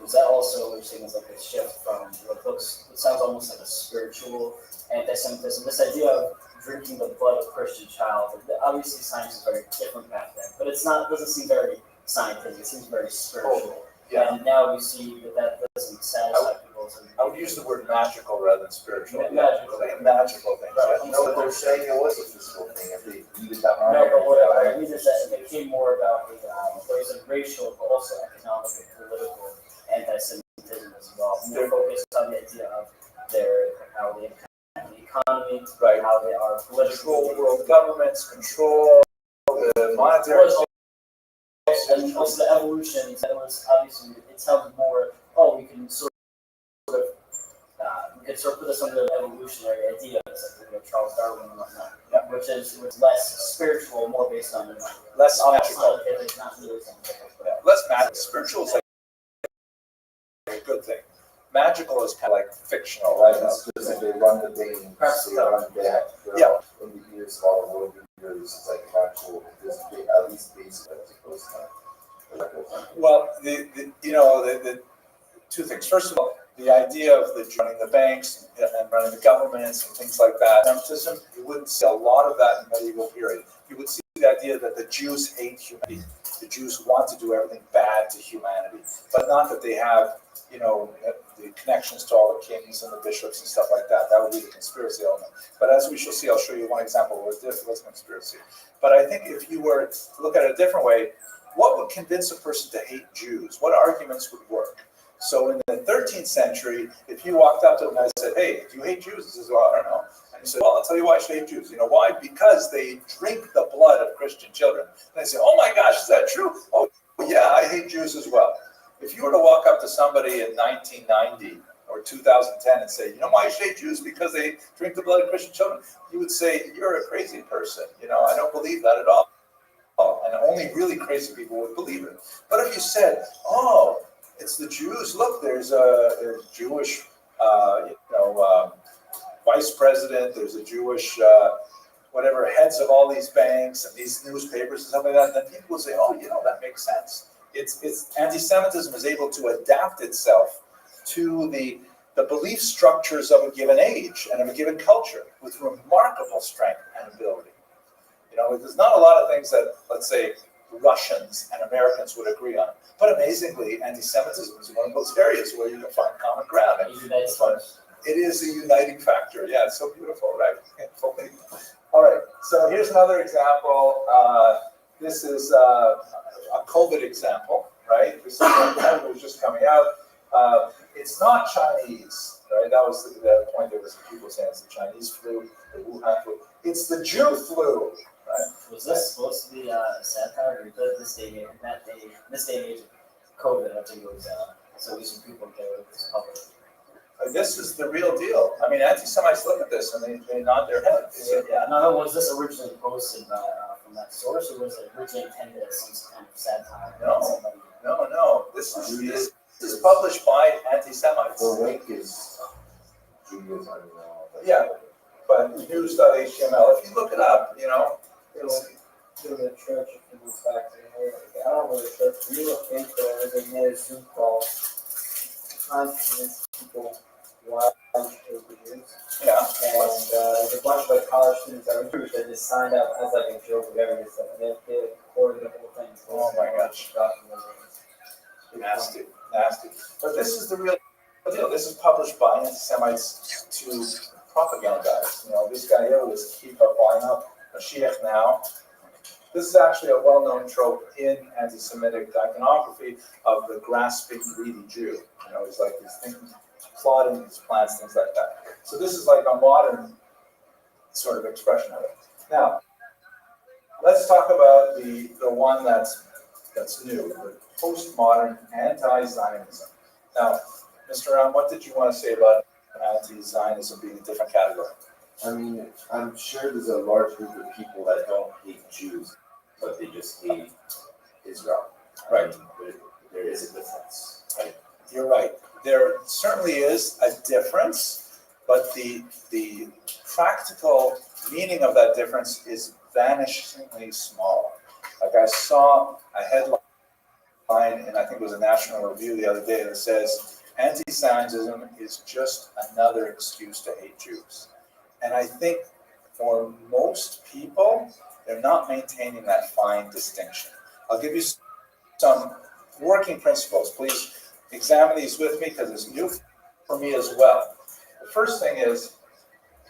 [SPEAKER 3] is that also what you're saying is like a shift from what looks, it sounds almost like a spiritual anti-Semitism. This idea of drinking the blood of a Christian child. Obviously, science is very different back then, but it's not. It doesn't seem very scientific. It seems very spiritual.
[SPEAKER 1] Yeah.
[SPEAKER 3] And now we see that doesn't satisfy people.
[SPEAKER 1] I would use the word magical rather than spiritual.
[SPEAKER 3] Magical.
[SPEAKER 1] Magical things.
[SPEAKER 3] Right.
[SPEAKER 1] Yeah. You know what they're saying? It was a physical thing. If they needed that
[SPEAKER 3] No, but what I mean is that it became more about there was a racial, but also economic and political anti-Semitism as well. More focused on the idea of how they impact the economy,
[SPEAKER 1] Right.
[SPEAKER 3] how they are
[SPEAKER 1] Control
[SPEAKER 3] political,
[SPEAKER 1] world governments, control the monetary.
[SPEAKER 3] and also the evolution. That was obviously it sounds more. Oh, we can sort of put this under the evolutionary ideas, like Charles Darwin and whatnot, which was less spiritual, more based on
[SPEAKER 1] Less magical.
[SPEAKER 3] scientific, not really scientific.
[SPEAKER 1] Less magical. Spiritual is like a good thing. Magical is kind of like fictional, right?
[SPEAKER 4] It's just like they run the day, they run the day,
[SPEAKER 1] Yeah.
[SPEAKER 4] in the years of all the world,
[SPEAKER 8] It's like actual, at least basic as opposed to.
[SPEAKER 1] Well, the two things. First of all, the idea of running the banks and running the governments and things like that. Antisemitism, you wouldn't see a lot of that in the medieval period. You would see the idea that the Jews hate humanity. The Jews want to do everything bad to humanity, but not that they have, the connections to all the kings and the bishops and stuff like that. That would be the conspiracy element. But as we shall see, I'll show you one example where this was conspiracy. But I think if you were to look at it a different way, what would convince a person to hate Jews? What arguments would work? So in the 13th century, if you walked up to them and said, "Hey, do you hate Jews?" He says, "Well, I don't know." And he said, "Well, I'll tell you why I should hate Jews. You know why? Because they drink the blood of Christian children." And they say, "Oh my gosh, is that true? Oh yeah, I hate Jews as well." If you were to walk up to somebody in 1990 or 2010 and say, "You know why I should hate Jews? Because they drink the blood of Christian children," you would say, "You're a crazy person. I don't believe that at all." And only really crazy people would believe it. But if you said, "Oh, it's the Jews. Look, there's a Jewish, vice president. There's a Jewish, heads of all these banks and these newspapers and stuff like that." Then people would say, "Oh, that makes sense." It's anti-Semitism is able to adapt itself to the belief structures of a given age and of a given culture with remarkable strength and ability. There's not a lot of things that, let's say, Russians and Americans would agree on. But amazingly, anti-Semitism is one of those areas where you can find common ground. It is a uniting factor. Yeah, it's so beautiful, right? All right, so here's another example. This is a COVID example, right? This is one was just coming out. It's not Chinese, right? That was the point. There was people saying it's the Chinese flu, the Wuhan flu. It's the Jew flu. Right.
[SPEAKER 3] Was this supposed to be a satire, or because this day and age of COVID, I think it was so we should people get rid of this public.
[SPEAKER 1] This is the real deal. I mean, anti-Semites look at this and they nod their head.
[SPEAKER 3] Yeah. No. Was this originally posted from that source, or was it originally intended as some kind of satire?
[SPEAKER 1] No. This is published by anti-Semites.
[SPEAKER 8] The link is Judaism.
[SPEAKER 1] Yeah, but news.html. If you look it up,
[SPEAKER 6] To the church, if you move back to I don't know the church. We look into it. They made a Zoom call trying to convince people why they should be Jews.
[SPEAKER 1] Yeah.
[SPEAKER 6] And there's a bunch of college students that were Jewish that just signed up as a joke of everything. And they recorded the whole thing.
[SPEAKER 1] Oh my gosh. Nasty. But this is the real deal. This is published by anti-Semites to propagandize. This guy here was keep up, line up. Mashiach now. This is actually a well-known trope in anti-Semitic iconography of the grasping, greedy Jew. He's like he's thinking, plotting his plans, things like that. So this is like a modern sort of expression of it. Now, let's talk about the one that's new, the postmodern anti-Zionism. Now, Mr. Ram, what did you want to say about anti-Zionism being a different category?
[SPEAKER 8] I mean, I'm sure there's a large group of people that don't hate Jews, but they just hate Israel.
[SPEAKER 1] Right.
[SPEAKER 8] There is a difference. Right?
[SPEAKER 1] You're right. There certainly is a difference, but the practical meaning of that difference is vanishingly small. Like I saw a headline, and I think it was a National Review the other day that says, "Anti-Zionism is just another excuse to hate Jews." And I think for most people, they're not maintaining that fine distinction. I'll give you some working principles. Please examine these with me because it's new for me as well. The first thing is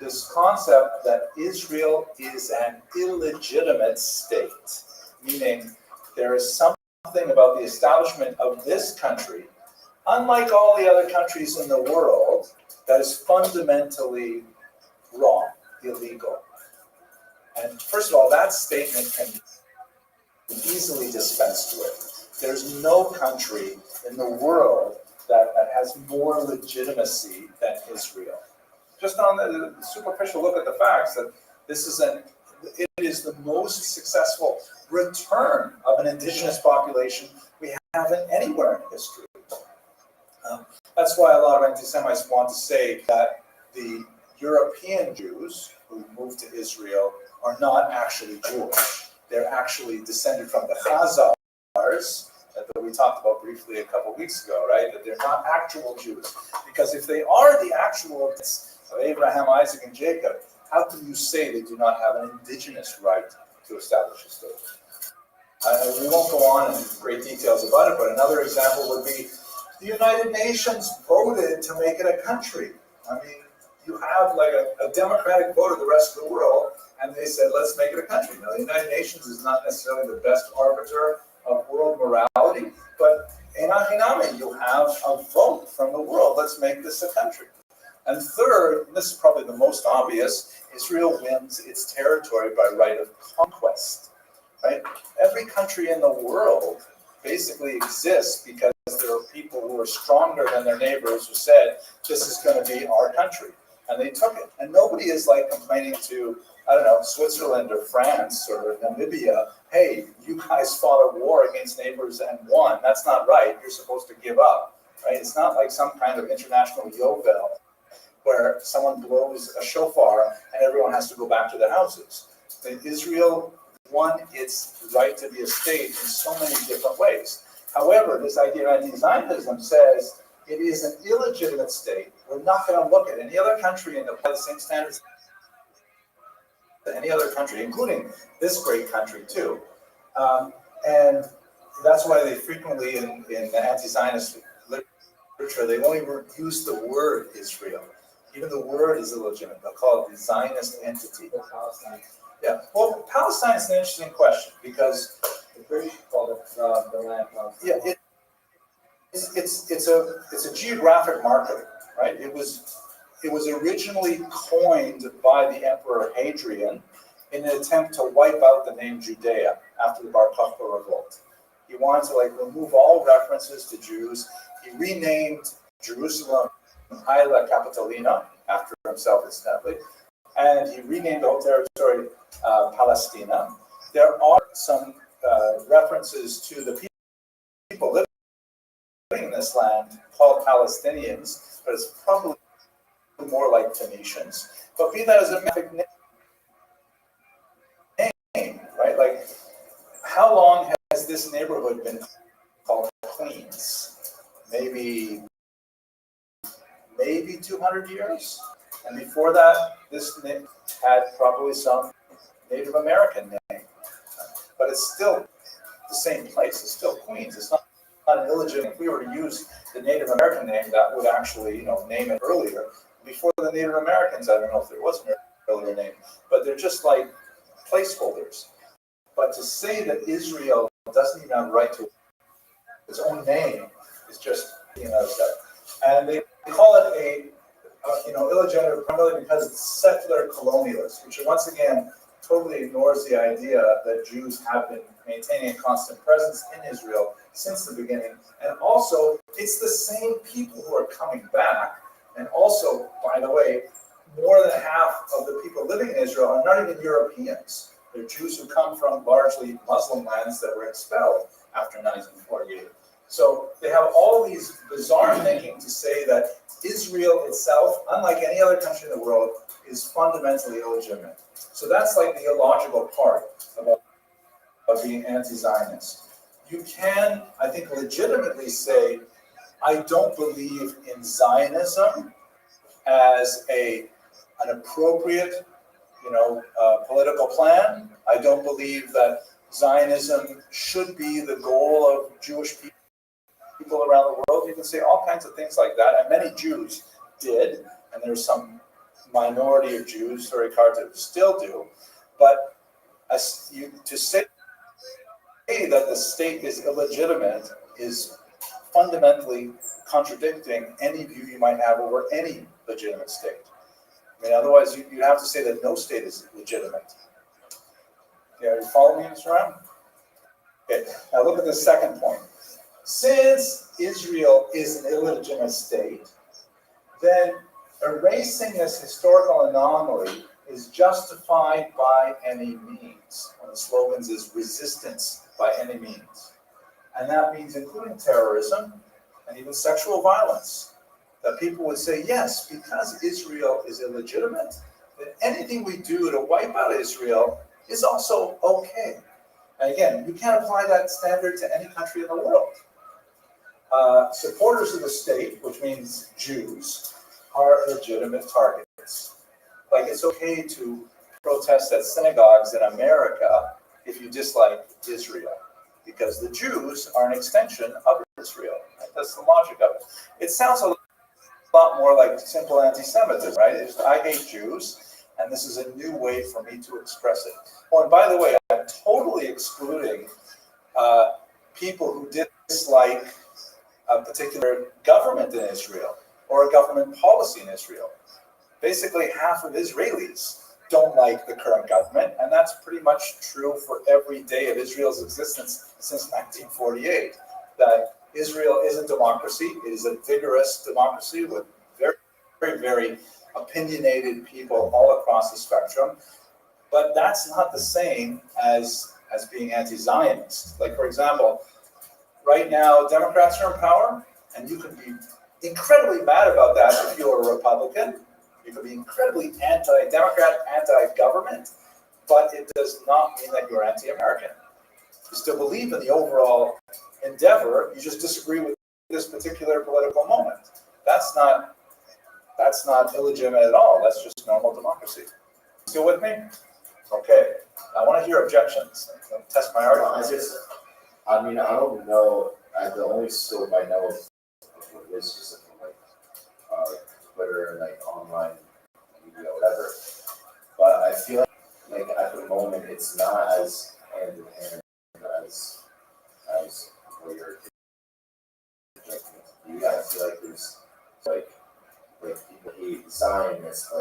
[SPEAKER 1] this concept that Israel is an illegitimate state, meaning there is something about the establishment of this country, unlike all the other countries in the world, that is fundamentally wrong, illegal. And first of all, that statement can be easily dispensed with. There's no country in the world that has more legitimacy than Israel. Just on the superficial look at the facts, that it is the most successful return of an indigenous population we have anywhere in history. That's why a lot of anti-Semites want to say that the European Jews who moved to Israel are not actually Jewish. They're actually descended from the Khazars that we talked about briefly a couple weeks ago, right? That they're not actual Jews. Because if they are the actual of Abraham, Isaac, and Jacob, how can you say they do not have an indigenous right to establish a state? We won't go on in great details about it, but another example would be the United Nations voted to make it a country. I mean, you have like a democratic vote of the rest of the world, and they said, let's make it a country. Now, the United Nations is not necessarily the best arbiter of world morality, but in Ahinami, you have a vote from the world. Let's make this a country. And third, and this is probably the most obvious, Israel wins its territory by right of conquest. Right? Every country in the world basically exists because there are people who are stronger than their neighbors who said, this is going to be our country. And they took it. And nobody is like complaining to, I don't know, Switzerland or France or Namibia, hey, you guys fought a war against neighbors and won. That's not right. You're supposed to give up. Right? It's not like some kind of international Yovel where someone blows a shofar and everyone has to go back to their houses. And Israel won its right to be a state in so many different ways. However, this idea of anti-Zionism says it is an illegitimate state. We're not going to look at any other country and apply the same standards to any other country, including this great country too. And that's why they frequently, in the anti-Zionist literature, they only use the word Israel. Even the word is illegitimate. They'll call it the Zionist entity. Yeah. Well, Palestine is an interesting question because
[SPEAKER 6] The British called it the land Palestine.
[SPEAKER 1] yeah, it's a geographic marker, right? It was originally coined by the Emperor Hadrian in an attempt to wipe out the name Judea after the Bar Kokhba revolt. He wanted to remove all references to Jews. He renamed Jerusalem Haile Capitolina after himself, incidentally, and he renamed the whole territory Palestina. There are some references to the people living in this land called Palestinians, but it's probably more like Phoenicians. But be that as a name, right? Like, how long has this neighborhood been called Queens? Maybe 200 years. And before that, this name had probably some Native American name. But it's still the same place. It's still Queens. It's not an illegitimate. If we were to use the Native American name, that would actually, name it earlier. Before the Native Americans, I don't know if there was an earlier name, but they're just like placeholders. But to say that Israel doesn't even have a right to its own name is just another step. And they call it a illegitimate primarily because it's secular colonialist, which once again totally ignores the idea that Jews have been maintaining a constant presence in Israel since the beginning. And also, it's the same people who are coming back. And also, by the way, more than half of the people living in Israel are not even Europeans. They're Jews who come from largely Muslim lands that were expelled after 1948. So they have all these bizarre thinking to say that Israel itself, unlike any other country in the world, is fundamentally illegitimate. So that's like the illogical part of being anti-Zionist. You can, I think, legitimately say, I don't believe in Zionism as an appropriate, political plan. I don't believe that Zionism should be the goal of Jewish people around the world. You can say all kinds of things like that, and many Jews did, and there's some minority of Jews, very hard to still do. But to say that the state is illegitimate is fundamentally contradicting any view you might have over any legitimate state. I mean, otherwise you have to say that no state is legitimate. Yeah, you follow me, Mr. Ram? Okay, now look at the second point. Since Israel is an illegitimate state, then erasing this historical anomaly is justified by any means. One of the slogans is resistance by any means. And that means including terrorism and even sexual violence. That people would say, yes, because Israel is illegitimate, then anything we do to wipe out Israel is also okay. And again, you can't apply that standard to any country in the world. Supporters of the state, which means Jews, are legitimate targets. Like, it's okay to protest at synagogues in America if you dislike Israel, because the Jews are an extension of Israel. Right? That's the logic of it. It sounds a lot more like simple anti-Semitism, right? I hate Jews, and this is a new way for me to express it. Oh, and by the way, I'm totally excluding people who dislike a particular government in Israel or a government policy in Israel. Basically, half of Israelis don't like the current government, and that's pretty much true for every day of Israel's existence since 1948. That Israel is a democracy. It is a vigorous democracy with very, very, very opinionated people all across the spectrum. But that's not the same as being anti-Zionist. Like, for example, right now, Democrats are in power, and you can be incredibly mad about that if you're a Republican. You can be incredibly anti-Democrat, anti-government, but it does not mean that you're anti-American. You still believe in the overall endeavor, you just disagree with this particular political moment. That's not illegitimate at all. That's just normal democracy. Still with me? Okay. I want to hear objections. Test my argument.
[SPEAKER 4] I don't know. The only scope I know of it is just like Twitter and like online media, whatever. But I feel like at the moment it's not as hand in hand as what you're projecting it to be. I feel like there's like people hate Zionists,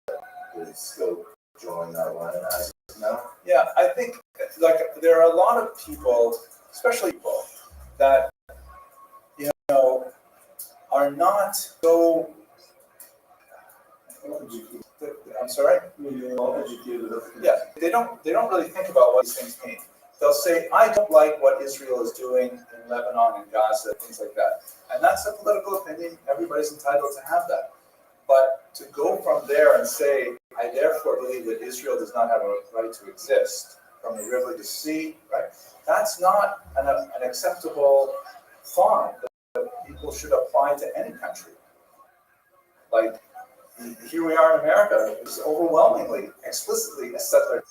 [SPEAKER 4] but there's still drawing that line.
[SPEAKER 1] Yeah, I think like there are a lot of people, especially people that are not so. I'm sorry. Yeah, they don't really think about what these things mean. They'll say, "I don't like what Israel is doing in Lebanon and Gaza, things like that," and that's a political opinion. Everybody's entitled to have that. But to go from there and say, I therefore believe that Israel does not have a right to exist from the river to sea, right? That's not an acceptable thought that people should apply to any country. Like, here we are in America, it's overwhelmingly, explicitly a settler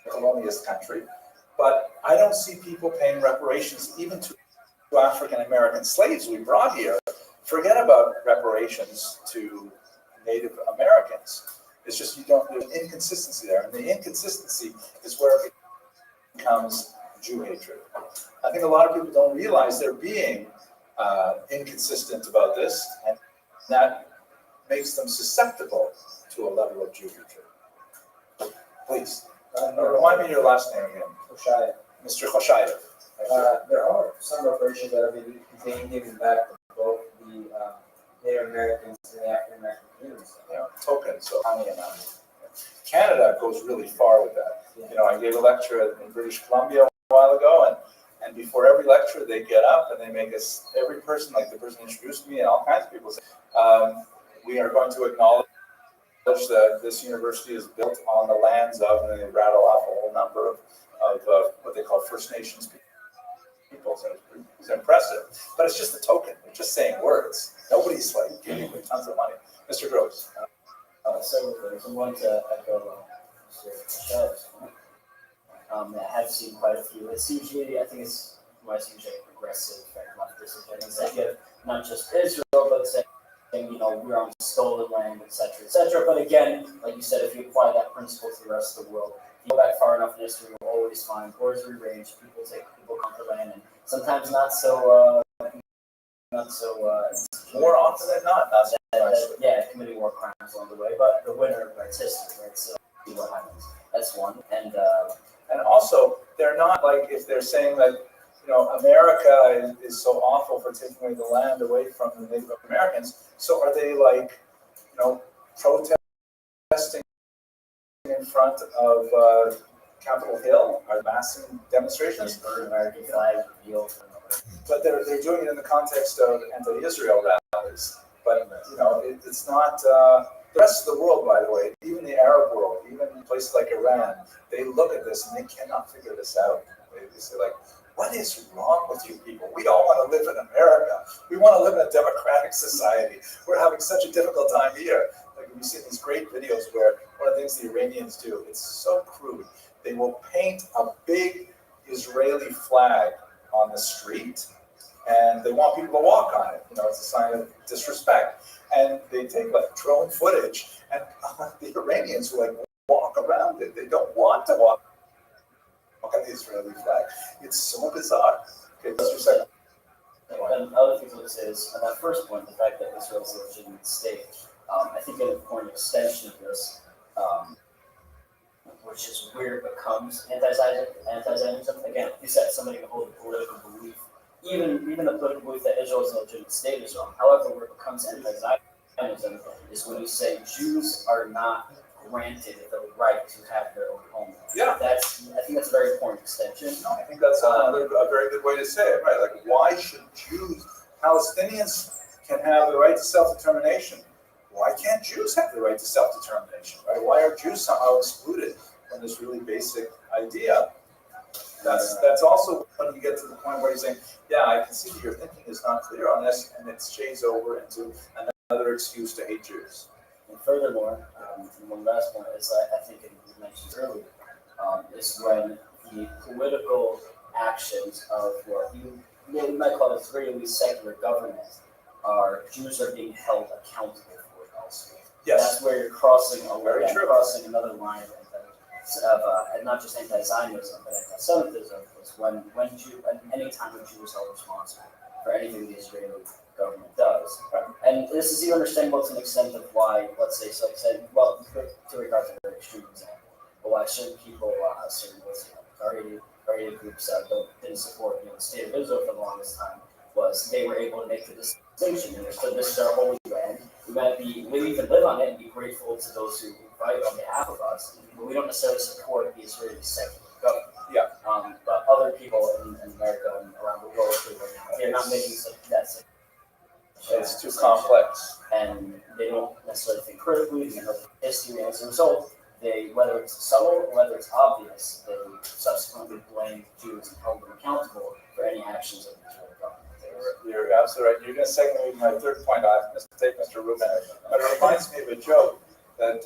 [SPEAKER 1] colonialist country, but I don't see people paying reparations even to African American slaves we brought here. Forget about reparations to Native Americans. It's just there's an inconsistency there, and the inconsistency is where it becomes Jew hatred. I think a lot of people don't realize they're being inconsistent about this, and that makes them susceptible to a level of Jew hatred. Please, remind me your last name again.
[SPEAKER 3] Rothschild.
[SPEAKER 1] Mr. Rothschild.
[SPEAKER 3] There are some reparations that have been given back to both the Native Americans and the African American communities.
[SPEAKER 1] Tokens, so how many amounts? Canada goes really far with that. I gave a lecture in British Columbia a while ago, and before every lecture, they get up and they make us, every person, like the person introduced me and all kinds of people say, we are going to acknowledge that this university is built on the lands of, and they rattle off a whole number of what they call First Nations people. So it's impressive, but it's just a token. They're just saying words. Nobody's like giving them tons of money. Mr. Gross.
[SPEAKER 3] Several things. I want to echo Mr. Shell's point. I have seen quite a few. It's usually, I think it's like progressive and leftist agendas that give not just Israel, but saying, we're on stolen land, etc., etc. But again, like you said, if you apply that principle to the rest of the world, if you go back far enough in history, you'll always find wars rearrange, people conquer land, and sometimes not so
[SPEAKER 1] more often than not,
[SPEAKER 3] committing war crimes along the way, but the winner writes history, right? So see what happens. That's one. And
[SPEAKER 1] also, they're not like, if they're saying that America is so awful for taking away the land away from the Native Americans, so are they like protesting in front of Capitol Hill? Are massive demonstrations?
[SPEAKER 3] American flag revealed.
[SPEAKER 1] But they're doing it in the context of anti-Israel rallies. But it's not. The rest of the world, by the way, even the Arab world, even places like Iran, they look at this and they cannot figure this out. They say like, what is wrong with you people? We all want to live in America. We want to live in a democratic society. We're having such a difficult time here. Like we've seen these great videos where one of the things the Iranians do, it's so crude. They will paint a big Israeli flag on the street and they want people to walk on it. It's a sign of disrespect. And they take like drone footage and the Iranians will like walk around it. They don't want to walk on the Israeli flag. It's so bizarre. Okay, that's your second.
[SPEAKER 3] And other things I would say is, on that first point, the fact that Israel is a legitimate state, I think an important extension of this, which is where it becomes anti-Zionism. Again, you said somebody can hold a political belief, even the political belief that Israel is a legitimate state is wrong. However, where it becomes anti-Zionism is when you say Jews are not granted the right to have their own homeland.
[SPEAKER 1] Yeah.
[SPEAKER 3] I think that's a very important extension.
[SPEAKER 1] No, I think that's a very good way to say it, right? Like, why should Jews, Palestinians can have the right to self-determination? Why can't Jews have the right to self-determination, right? Why are Jews somehow excluded from this really basic idea? That's also when you get to the point where you're saying, yeah, I can see that your thinking is not clear on this, and it shades over into another excuse to hate Jews.
[SPEAKER 3] And furthermore, one last point is I think it was mentioned earlier, is when the political actions of what you might call Israeli secular government Jews are being held accountable for also.
[SPEAKER 1] Yes.
[SPEAKER 3] That's where you're crossing crossing another line of not just anti-Zionism, but anti-Semitism, is when any time a Jew is held responsible for anything the Israeli government does. And this is even understandable to an extent of why, let's say, to regard to a very extreme example, but why certain people, certain Haredi groups didn't support the state of Israel for the longest time, was they were able to make the distinction and understood this is our holy land. We can live on it and be grateful to those who fight on behalf of us, but we don't necessarily support the Israeli secular government.
[SPEAKER 1] Yeah.
[SPEAKER 3] But other people in America and around the world, they're not making that.
[SPEAKER 1] It's too complex.
[SPEAKER 3] And they don't necessarily think critically, they know history, and as a result, whether it's subtle or whether it's obvious, they subsequently blame Jews and hold them accountable for any actions of the Israeli government.
[SPEAKER 1] You're absolutely right. You're going to segue my third point. I have to take Mr. Rubin. But it reminds me of a joke that,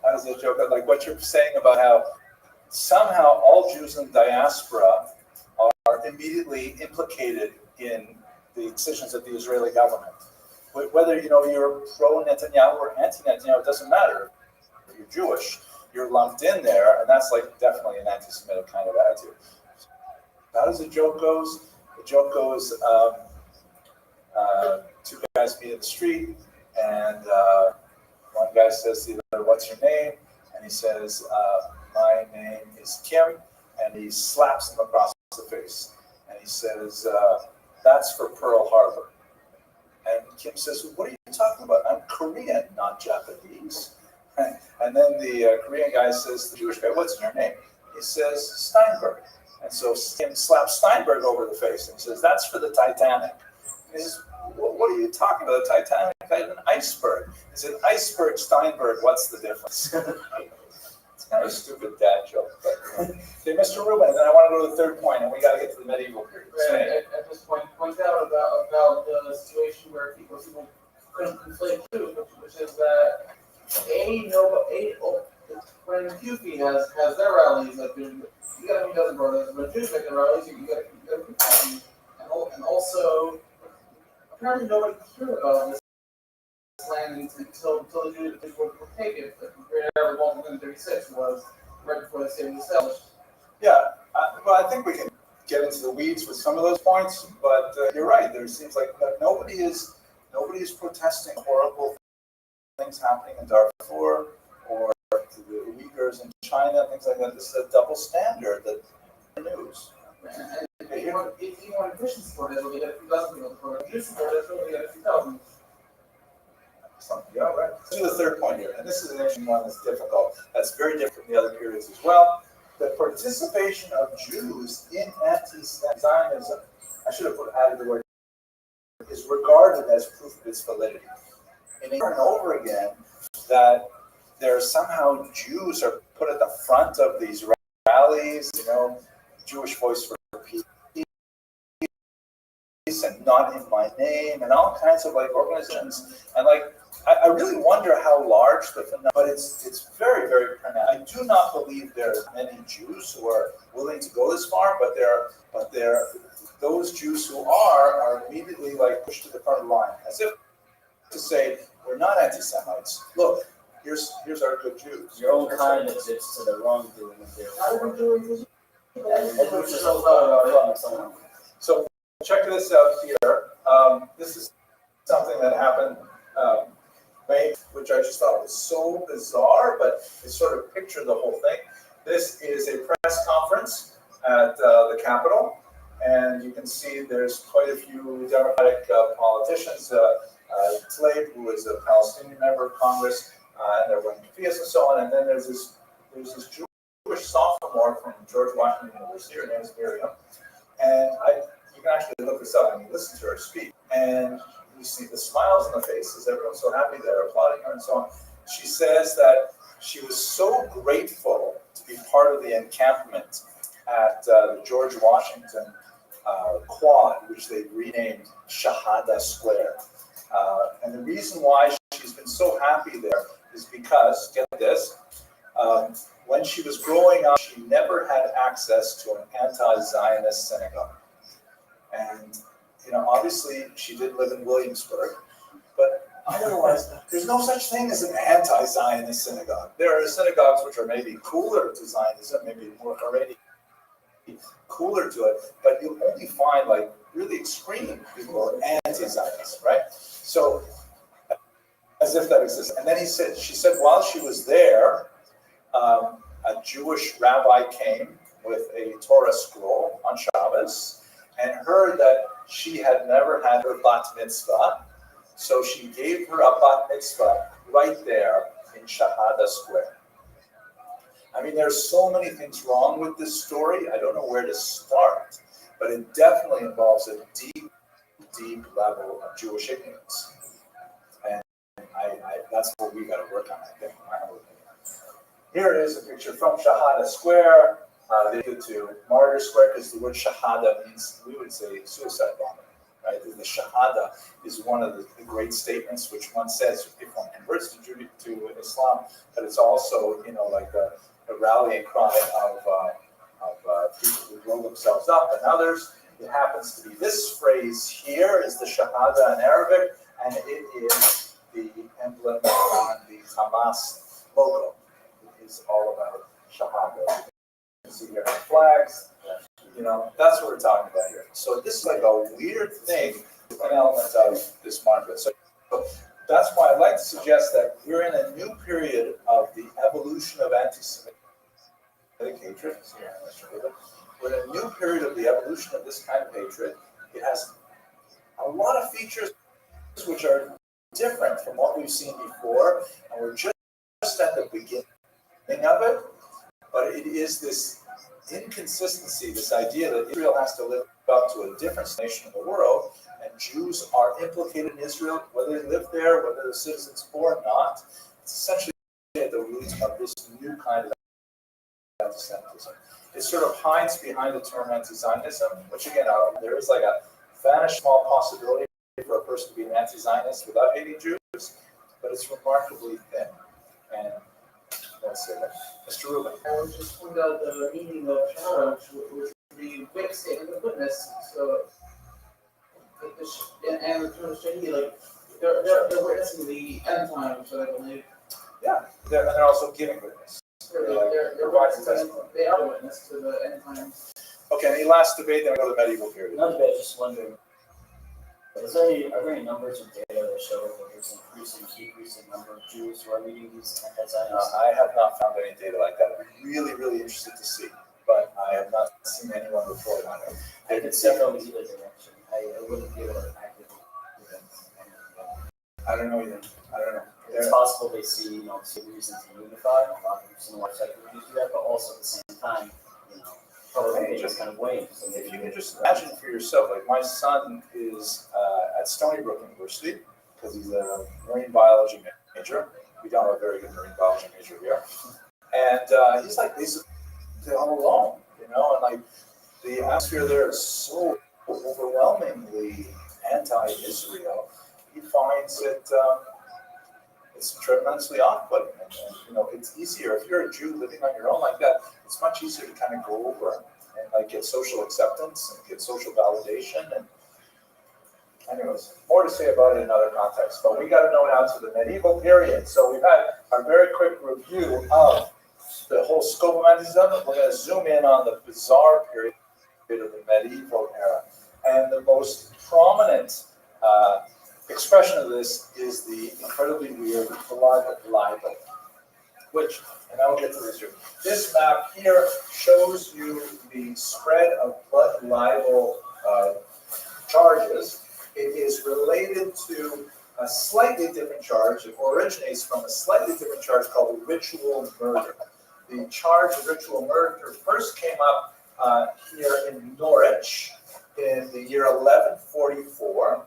[SPEAKER 1] how does it joke? Like what you're saying about how somehow all Jews in diaspora are immediately implicated in the decisions of the Israeli government. Whether you're pro-Netanyahu or anti-Netanyahu, it doesn't matter. If you're Jewish, you're lumped in there, and that's like definitely an anti-Semitic kind of attitude. How does the joke goes? The joke goes, two guys meet in the street, and one guy says to the other, "What's your name?" And he says, "My name is Kim," and he slaps him across the face, and he says, "That's for Pearl Harbor." And Kim says, "What are you talking about? I'm Korean, not Japanese." And then the Korean guy says to the Jewish guy, "What's your name?" He says, "Steinberg." And so Kim slaps Steinberg over the face and he says, "That's for the Titanic." And he says, "What are you talking about? The Titanic had an iceberg." He said, "Iceberg, Steinberg, what's the difference?" It's kind of a stupid dad joke. But, okay, Mr. Rubin, then I want to go to the third point, and we got to get to the medieval period.
[SPEAKER 5] Right, at this point out about the situation where people couldn't conflate two, which is that when QP has their rallies, like you got to be dozen brothers. When Jews make their rallies, you got to be happy. And also, apparently nobody cared about this land until the Jews were taken. Great Arab Revolt in 1936 was right before the state was established.
[SPEAKER 1] Yeah, well, I think we can get into the weeds with some of those points, but you're right. There seems like nobody is protesting horrible things happening in Darfur or to the Uyghurs in China, things like that. This is a double standard that news.
[SPEAKER 5] And if you want Christian support, it'll get a few dozen people for it. Jewish support, it'll get a few thousand.
[SPEAKER 1] Yeah, right. Let's do the third point here, and this is an interesting one that's difficult. That's very different from the other periods as well. The participation of Jews in anti-Zionism, I should have added the word, is regarded as proof of its validity. And over and over again, that there's somehow Jews are put at the front of these rallies, Jewish Voice for Peace and Not in My Name and all kinds of organizations. And I really wonder how large the phenomenon, but it's very, very pronounced. I do not believe there are many Jews who are willing to go this far, but those Jews who are immediately pushed to the front of the line, as if to say, we're not anti-Semites. Look, here's our good Jews.
[SPEAKER 3] Your own kind admits to the wrongdoing of their
[SPEAKER 1] So check this out here. This is something that happened May, which I just thought was so bizarre, but it sort of pictured the whole thing. This is a press conference at the Capitol, and you can see there's quite a few Democratic politicians. Tlaib, who is a Palestinian member of Congress, and they're running Fias and so on. And then there's this Jewish sophomore from George Washington University. Her name is Miriam, and you can actually look this up and you listen to her speak, and you see the smiles on the faces. Everyone's so happy they're applauding her and so on. She says that she was so grateful to be part of the encampment at the George Washington Quad, which they renamed Shahada Square. And the reason why she's been so happy there is because, get this, when she was growing up, she never had access to an anti-Zionist synagogue. And, obviously she did live in Williamsburg, but otherwise, there's no such thing as an anti-Zionist synagogue. There are synagogues which are maybe cooler to Zionism, maybe more Haredi, cooler to it, but you only find really extreme people who are anti-Zionist, right? So, as if that exists. And then she said while she was there, a Jewish rabbi came with a Torah scroll on Shabbos and heard that she had never had her bat mitzvah, so she gave her a bat mitzvah right there in Shahada Square. I mean, there's so many things wrong with this story. I don't know where to start, but it definitely involves a deep, deep level of Jewish ignorance. And that's what we got to work on, I think. Here is a picture from Shahada Square. They go to Martyr Square because the word Shahada means, we would say, suicide bombing. Right? The Shahada is one of the great statements which one says if one converts to Islam, but it's also, a rallying cry of people who blow themselves up and others. It happens to be this phrase here is the Shahada in Arabic, and it is the emblem on the Hamas logo. It is all about Shahada. You can see here the flags. That's what we're talking about here. So this is a weird thing, an element of this market. So that's why I'd like to suggest that we're in a new period of the evolution of anti-Semitic hatred. We're in a new period of the evolution of this kind of hatred. It has a lot of features which are different from what we've seen before, and we're just at the beginning of it. But it is this inconsistency, this idea that Israel has to live up to a different nation in the world, and Jews are implicated in Israel, whether they live there, whether they're citizens or not. It's essentially at the roots of this new kind of anti-Semitism. It sort of hides behind the term anti-Zionism, which again, there is a vanished small possibility for a person to be an anti-Zionist without hating Jews, but it's remarkably thin. And let's say that. Mr. Rubin.
[SPEAKER 5] I would just point out the meaning of Shahada, which would be a quick statement of witness. So, and the term Shahid, they're witnessing the end times, so I believe.
[SPEAKER 1] Yeah, they're also giving witness.
[SPEAKER 5] They are witness to the end times.
[SPEAKER 1] Okay, any last debate, then I go to the medieval period.
[SPEAKER 3] Not bad, just wondering. Are there any numbers or data that show that there's an decreasing number of Jews who are meeting these anti-Zionists?
[SPEAKER 1] I have not found any data like that. I'm really, really interested to see, but I have not seen anyone report on it.
[SPEAKER 3] I could see going either direction. I wouldn't be able to actively.
[SPEAKER 1] I don't know either. I don't know.
[SPEAKER 3] It's possible they see, some reason to unify. A lot of some large secular Jews do that, but also at the same time, probably just kind of wait. So
[SPEAKER 1] if you can just imagine for yourself, my son is at Stony Brook University because he's a marine biology major, We don't have a very good marine biology major here. And he's like, they're all alone, and like the atmosphere there is so overwhelmingly anti-Israel. He finds it it's tremendously off-putting, and it's easier if you're a Jew living on your own like that. It's much easier to kind of go over and like get social acceptance and get social validation. And anyways, more to say about it in another context. But we got to know now to the medieval period. So we've had a very quick review of the whole scope of anti-Semitism. We're going to zoom in on the bizarre period of the medieval era. And the most prominent expression of this is the incredibly weird blood libel, which, and I will get to this here. This map here shows you the spread of blood libel charges. It is related to a slightly different charge. It originates from a slightly different charge called ritual murder. The charge of ritual murder first came up here in Norwich in the year 1144.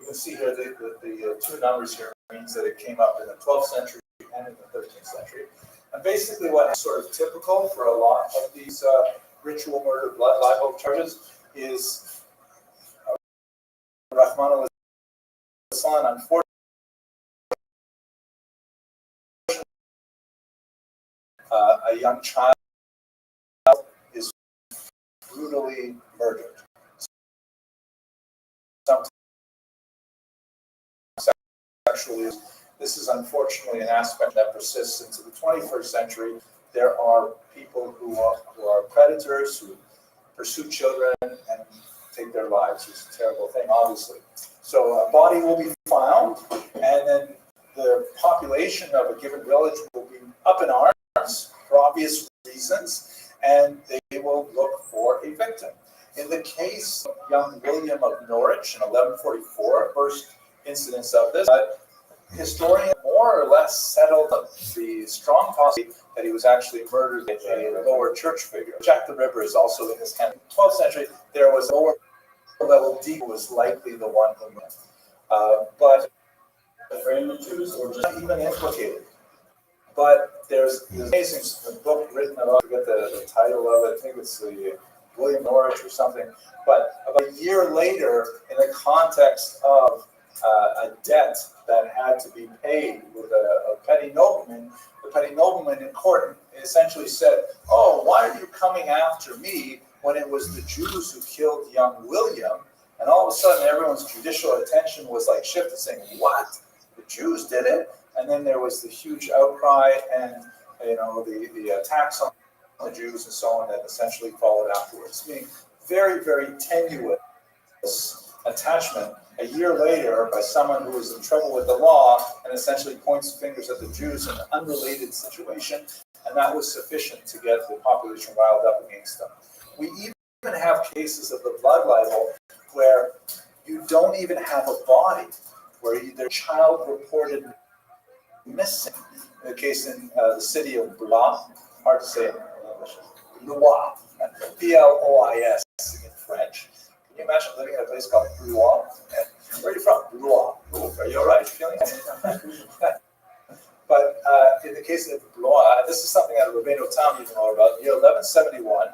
[SPEAKER 1] You can see here the two numbers here means that it came up in the 12th century and in the 13th century. And basically what is sort of typical for a lot of these ritual murder blood libel charges is Rahman al-Islam, unfortunately, a young child is brutally murdered. Sometimes sexually. This is unfortunately an aspect that persists into the 21st century. There are people who are predators who pursue children and take their lives. It's a terrible thing, obviously. So a body will be found, and then the population of a given village will be up in arms for obvious reasons, and they will look for a victim. In the case of young William of Norwich in 1144, first incidence of this, historians more or less settled the strong possibility that he was actually murdered by a lower church figure. Jack the Ripper is also in this kind of 12th century. There was a lower level deep who was likely the one who but not even implicated. But there's an amazing book written about, I forget the title of it, I think it's the William Norwich or something, but about a year later, in the context of a debt that had to be paid with a petty nobleman, the petty nobleman in court essentially said, "Oh, why are you coming after me when it was the Jews who killed young William?" And all of a sudden, everyone's judicial attention was like shifted, saying, "What? The Jews did it?" And then there was the huge outcry and the attacks on the Jews and so on that essentially followed afterwards. Meaning very, very tenuous attachment a year later by someone who was in trouble with the law and essentially points fingers at the Jews in an unrelated situation, and that was sufficient to get the population riled up against them. We even have cases of the blood libel where you don't even have a body, where their child reported missing. In the case in the city of Blois, hard to say in English, Blois, P-L-O-I-S in French. Can you imagine living in a place called Blois? Where are you from? Blois. Are you all right? Feeling But in the case of Blois, this is something that Rabbeinu Tam even know about. In the year 1171,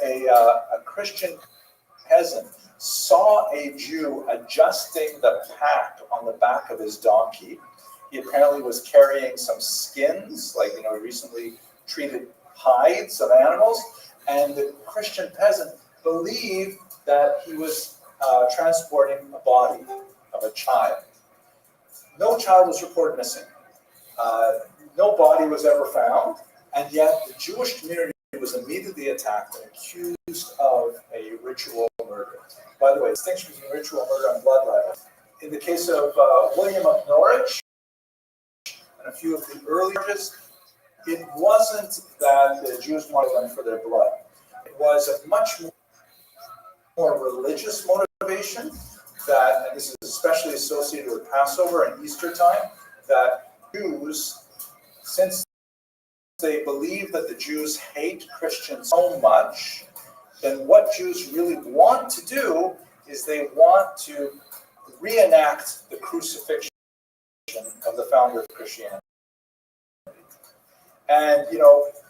[SPEAKER 1] a Christian peasant saw a Jew adjusting the pack on the back of his donkey. He apparently was carrying some skins, like recently treated hides of animals, and the Christian peasant believed that he was transporting a body of a child. No child was reported missing. No body was ever found, and yet the Jewish community was immediately attacked and accused of a ritual murder. By the way, distinction between ritual murder and blood libel. In the case of William of Norwich and a few of the early charges, it wasn't that the Jews wanted them for their blood. It was a much more religious motivation that, and this is especially associated with Passover and Easter time, that Jews, since they believe that the Jews hate Christians so much, then what Jews really want to do is they want to reenact the crucifixion of the founder of Christianity. And,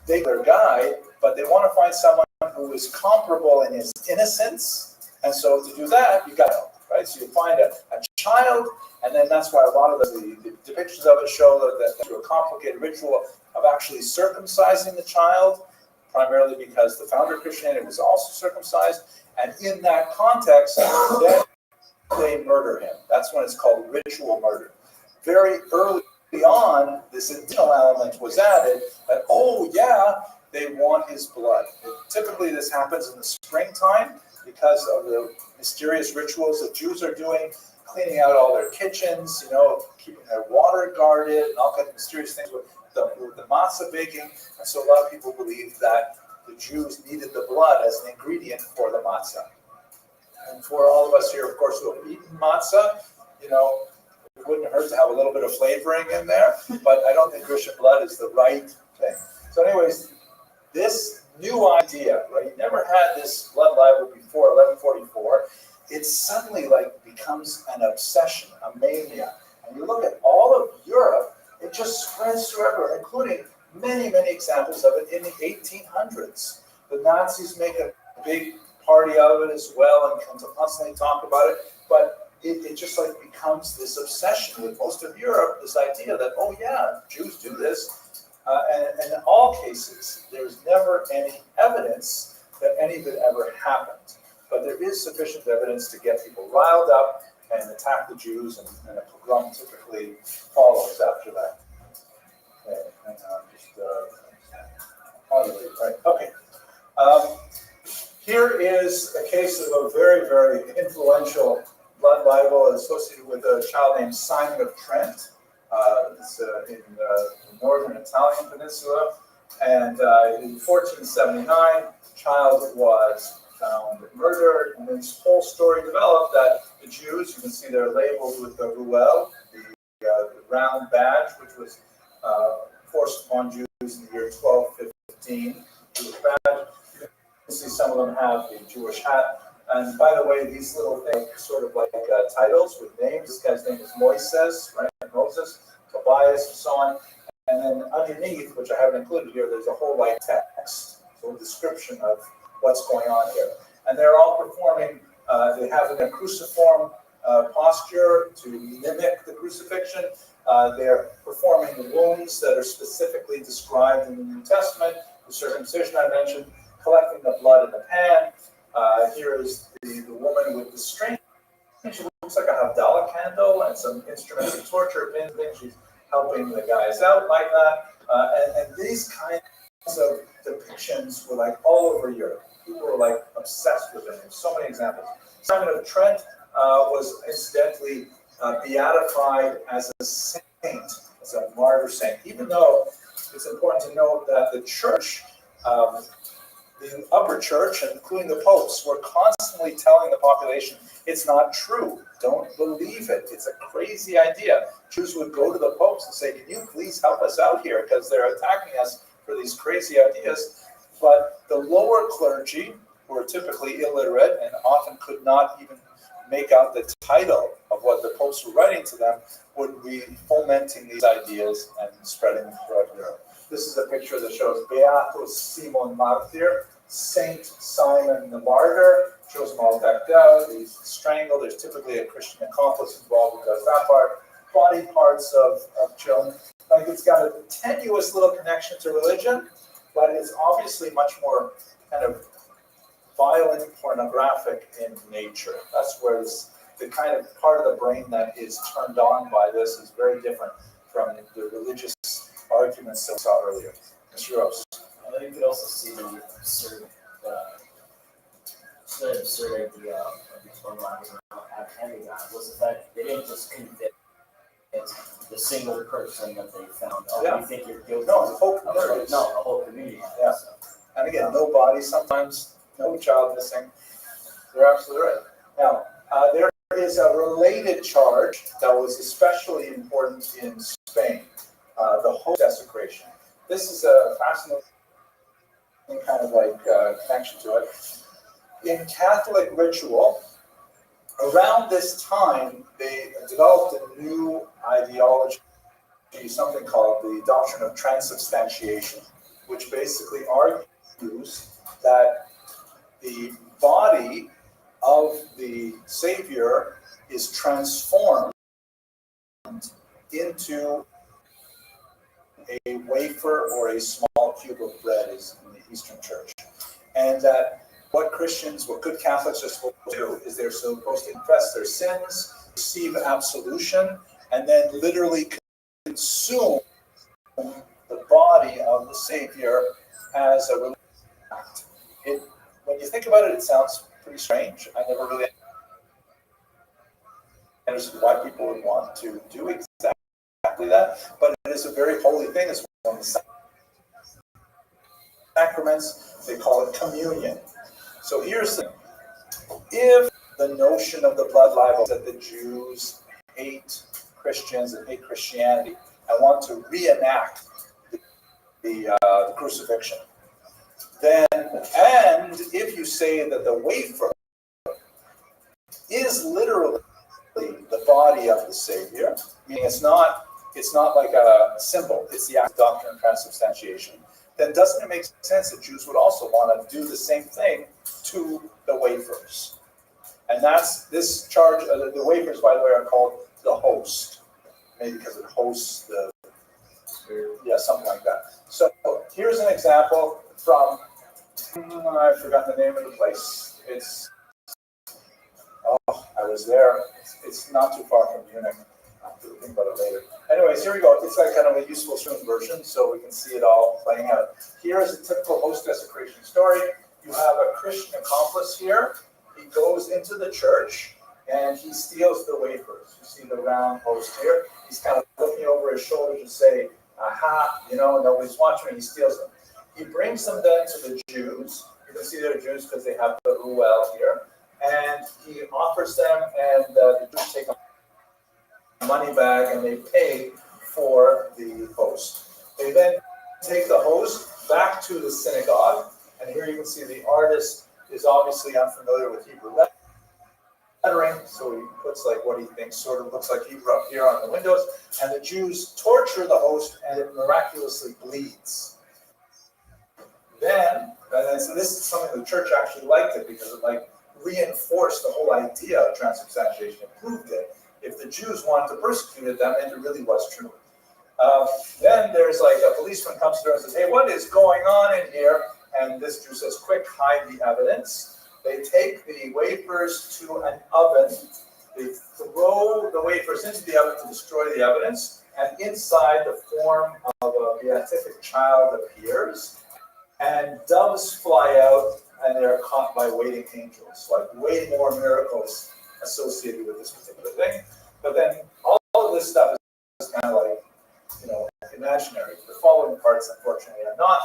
[SPEAKER 1] they their guide, but they want to find someone who is comparable in his innocence. And so to do that, you got to, right? So you find a child, and then that's why a lot of the depictions of it show that through a complicated ritual of actually circumcising the child, primarily because the founder of Christianity was also circumcised. And in that context, then they murder him. That's when it's called ritual murder. Very early on, this additional element was added that, they want his blood. Typically, this happens in the springtime because of the mysterious rituals that Jews are doing, cleaning out all their kitchens, keeping their water guarded, and all kinds of mysterious things with the matzah baking. And so a lot of people believe that the Jews needed the blood as an ingredient for the matzah. And for all of us here, of course, who have eaten matzah, it wouldn't hurt to have a little bit of flavoring in there, but I don't think Christian blood is the right thing. So anyways, this new idea, right? You never had this blood libel before 1144. It suddenly becomes an obsession, a mania. And you look at all of Europe, it just spreads through everywhere, including many, many examples of it in the 1800s. The Nazis make a big party out of it as well and constantly talk about it, but it just becomes this obsession with most of Europe, this idea that, Jews do this. And in all cases, there's never any evidence that any of it ever happened. But there is sufficient evidence to get people riled up and attack the Jews, and a pogrom typically follows after that. Okay, hang on, okay. Here is a case of a very, very influential blood libel associated with a child named Simon of Trent. It's in the northern Italian peninsula. And in 1479, the child was found murdered. And this whole story developed that the Jews, you can see they're labeled with the ruel, the round badge, which was forced upon Jews in the year 1215. Jewish badge. You can see some of them have the Jewish hat. And by the way, these little things are sort of like titles with names. This guy's name is Moises, right? Moses, Tobias, and so on. And then underneath, which I haven't included here, there's a whole text, so a description of what's going on here. And they're all performing, they have a cruciform posture to mimic the crucifixion. They're performing the wounds that are specifically described in the New Testament, the circumcision I mentioned, collecting the blood in the pan. Here is the woman with the string. She looks like a Havdalah candle and some instruments of torture, pins, things. She's helping the guys out like that. And these kinds of depictions were all over Europe. People were obsessed with them. There's so many examples. Simon of Trent was incidentally beatified as a saint, as a martyr saint, even though it's important to note that the church, the upper church, including the popes, were constantly telling the population, it's not true. Don't believe it. It's a crazy idea. Jews would go to the popes and say, can you please help us out here? Because they're attacking us for these crazy ideas. But the lower clergy, who were typically illiterate and often could not even make out the title of what the popes were writing to them, would be fomenting these ideas and spreading them throughout Europe. This is a picture that shows Beatus Simon Martyr, Saint Simon the Martyr. Shows them all decked out. He's strangled. There's typically a Christian accomplice involved who does that part. Body parts of children. It's got a tenuous little connection to religion, but it's obviously much more kind of violent, pornographic in nature. That's where the kind of part of the brain that is turned on by this is very different from the religious arguments that we saw earlier. Mr. Rose.
[SPEAKER 3] You could also see the absurd idea of these blood libels around having that was the fact they didn't just convict the single person that they found. Oh, you think you're guilty?
[SPEAKER 1] No, the whole community.
[SPEAKER 3] No, the whole community.
[SPEAKER 1] Yeah. So. And again, no body, sometimes no child missing. You're absolutely right. Now, there is a related charge that was especially important in Spain, the host desecration. This is a fascinating kind of connection to it. In Catholic ritual, around this time, they developed a new ideology something called the doctrine of transubstantiation, which basically argues that the body of the Savior is transformed into a wafer or a small cube of bread is in the Eastern Church. And that what good Catholics are supposed to do is they're supposed to confess their sins, receive absolution, and then literally consume the body of the Savior as a religious act. When you think about it, it sounds pretty strange. I never really understood why people would want to do exactly that, but it is a very holy thing. It's one of the sacraments. They call it communion. So here's the thing. If the notion of the blood libel that the Jews hate Christians and hate Christianity and want to reenact the crucifixion, then, and if you say that the wafer is literally the body of the Savior, meaning it's not like a symbol, it's the act doctrine of transubstantiation, then doesn't it make sense that Jews would also want to do the same thing to the wafers? And that's this charge. The wafers, by the way, are called the host, maybe because it hosts something like that. So here's an example from, I forgot the name of the place. I was there. It's not too far from Munich. I'll have to think about it later. Anyways, here we go. It's like kind of a useful stream version, so we can see it all playing out. Here is a typical host desecration story. You have a Christian accomplice here. He goes into the church and he steals the wafers. You see the round host here. He's kind of looking over his shoulder to say, aha, nobody's watching, and he steals them. He brings them then to the Jews. You can see they're Jews because they have the ruel here. And he offers them, and the Jews take a money bag and they pay for the host. They then take the host back to the synagogue, and here you can see the artist is obviously unfamiliar with Hebrew lettering, so he puts like what he thinks sort of looks like Hebrew up here on the windows, and the Jews torture the host, and it miraculously bleeds. So this is something the church actually liked it because it reinforced the whole idea of transubstantiation. It proved it. If the Jews wanted to persecute them, and it really was true. Then there's a policeman comes through and says, hey, what is going on in here? And this Jew says, quick, hide the evidence. They take the wafers to an oven. They throw the wafers into the oven to destroy the evidence. And inside, the form of a beatific child appears. And doves fly out, and they're caught by waiting angels. Way more miracles associated with this particular thing. But then all of this stuff is kind of imaginary. The following parts, unfortunately, are not.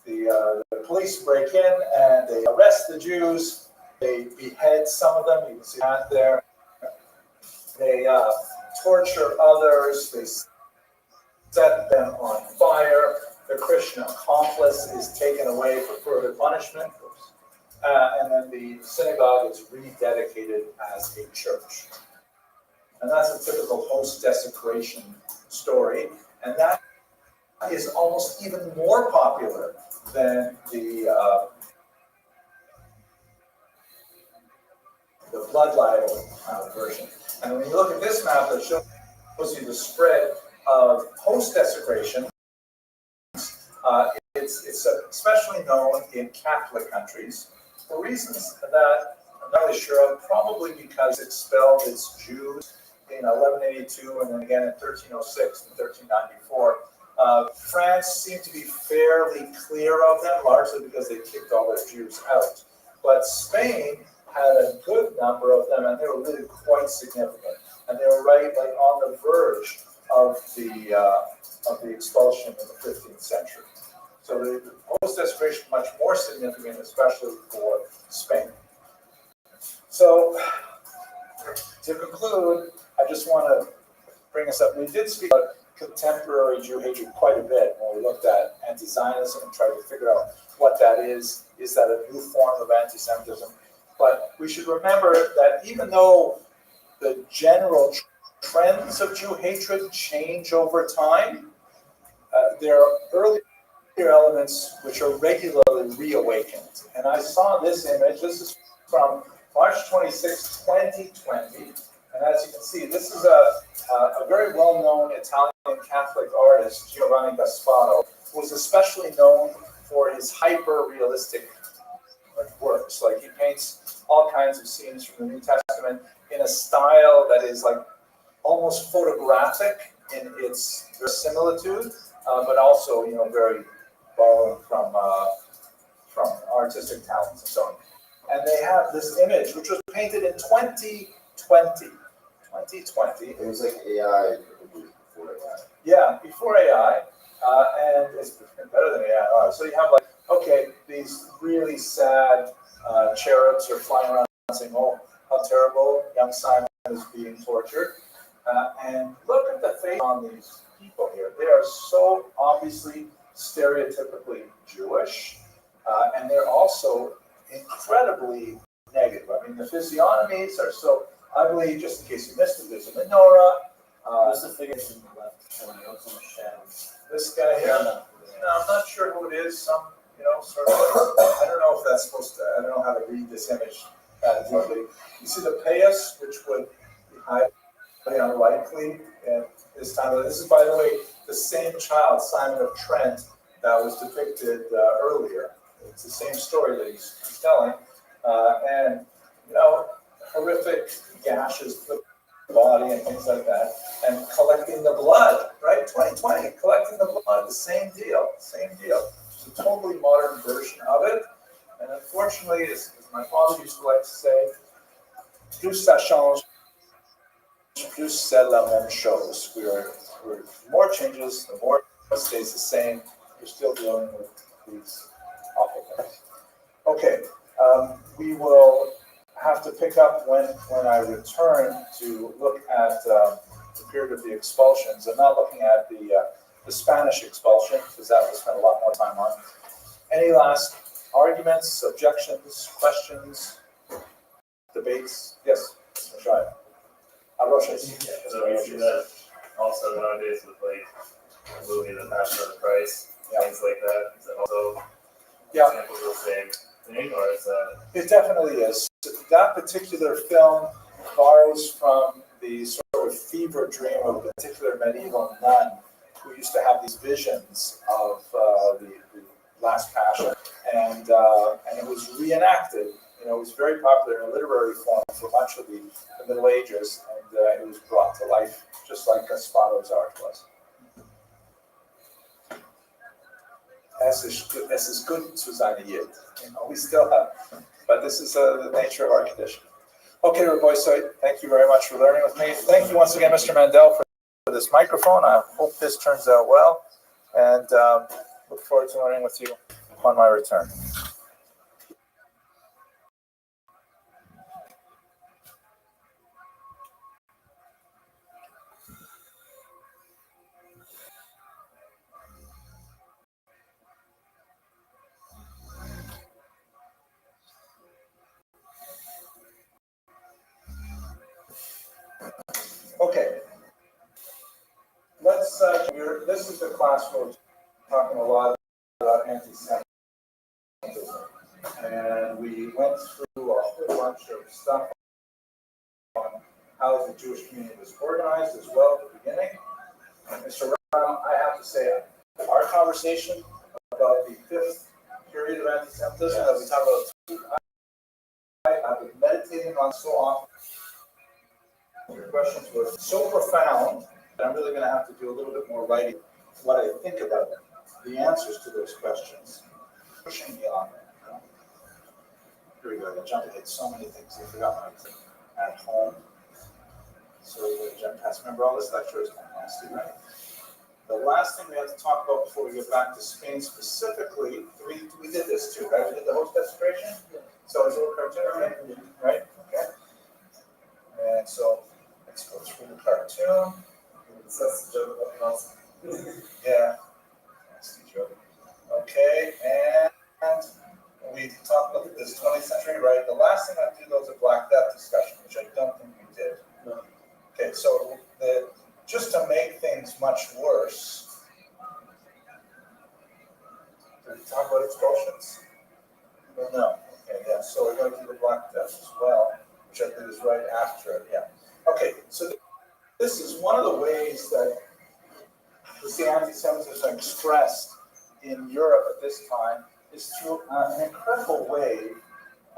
[SPEAKER 1] The police break in and they arrest the Jews. They behead some of them. You can see that there. They torture others. They set them on fire. The Christian accomplice is taken away for further punishment. And then the synagogue is rededicated as a church. And that's a typical host desecration story. And that is almost even more popular than the blood libel version. And when you look at this map that shows you the spread of host desecration, it's especially known in Catholic countries for reasons that I'm not really sure of, probably because it expelled its Jews in 1182 and then again in 1306 and 1394. France seemed to be fairly clear of them, largely because they kicked all their Jews out. But Spain had a good number of them, and they were really quite significant. And they were right on the verge of the expulsion in the 15th century. So the host desecration much more significant, especially for Spain. So to conclude, I just want to bring us up. We did speak about contemporary Jew hatred quite a bit when we looked at anti-Zionism and tried to figure out what that is. Is that a new form of anti-Semitism? But we should remember that even though the general trends of Jew hatred change over time. There are earlier elements which are regularly reawakened. And I saw this image. This is from March 26, 2020. And as you can see, this is a very well-known Italian Catholic artist, Giovanni Gasparo, who was especially known for his hyper-realistic works. Like, he paints all kinds of scenes from the New Testament in a style that is like almost photographic in its verisimilitude, but also, very borrowing from artistic talents and so on. And they have this image, which was painted in 2020.
[SPEAKER 4] It was like AI before AI.
[SPEAKER 1] Yeah, before AI, and it's better than AI. So you have these really sad cherubs are flying around saying, "Oh, how terrible! Young Simon is being tortured." And look at the face on these people here. They are so obviously stereotypically Jewish, and they're also incredibly negative. I mean, the physiognomies are so ugly. Just in case you missed it, there's a menorah.
[SPEAKER 3] There's a figure in the left corner, on the shadows.
[SPEAKER 1] This guy here. No, I'm not sure who it is. Some, sort of. I don't know if that's supposed to. I don't know how to read this image that deeply. You see the payas, which would be highly unlikely at this time. This is, by the way, the same child, Simon of Trent, that was depicted earlier. It's the same story that he's telling, and horrific gashes to the body and things like that, and collecting the blood. Right, 2020, collecting the blood, the same deal. It's a totally modern version of it, and unfortunately, as my father used to like to say, plus ça change, plus c'est la même chose. We're more changes, the more it stays the same. We're still dealing with these awful things. Okay, we will have to pick up when I return to look at the period of the expulsions. I'm not looking at the Spanish expulsion, because that we'll spend a lot more time on. Any last arguments, objections, questions, debates? Yes, Rothschild.
[SPEAKER 2] So we see that also nowadays with the movie The Passion of the Christ, things like that. Is that also examples of the same thing, or is that?
[SPEAKER 1] It definitely is. That particular film borrows from the sort of fever dream of a particular medieval nun who used to have these visions of the Last Passion, and it was reenacted. It was very popular in a literary form for much of the Middle Ages, and it was brought to life just like Gasparo's art was. Es ist gut zu sein hier. We still have, but this is the nature of our condition. Okay, Rabbi, so thank you very much for learning with me. Thank you once again, Mr. Mandel, for this microphone. I hope this turns out well, and look forward to learning with you upon my return. Okay, let's. This is the class where we're talking a lot about anti-Semitism, and we went through a whole bunch of stuff on how the Jewish community was organized as well at the beginning. And Mr. Ram, I have to say, our conversation about the fifth period of anti-Semitism that we talk about, I've been meditating on so often. Your questions were so profound that I'm really going to have to do a little bit more writing what I think about the answers to those questions. Pushing me on there. Here we go. I jumped ahead so many things. I forgot my at home. So we're going to jump past. Remember, all this lecture is kind of nasty, right? The last thing we have to talk about before we get back to Spain specifically, we did this too, right? We did the host desecration. So it's a little cartoon, right? Okay. And so let's go through the cartoon. That's the joke about Nazi. Yeah. Nasty joke. Okay, and we talked about this 20th century, right? The last thing I did was a Black Death discussion, which I don't think we did. No. Okay, so gets much worse. Did we talk about expulsions? No. Okay, yeah. So we're going to do the Black Death as well, which I think is right after it. Yeah. Okay, so this is one of the ways that the anti-Semitism expressed in Europe at this time is through an incredible wave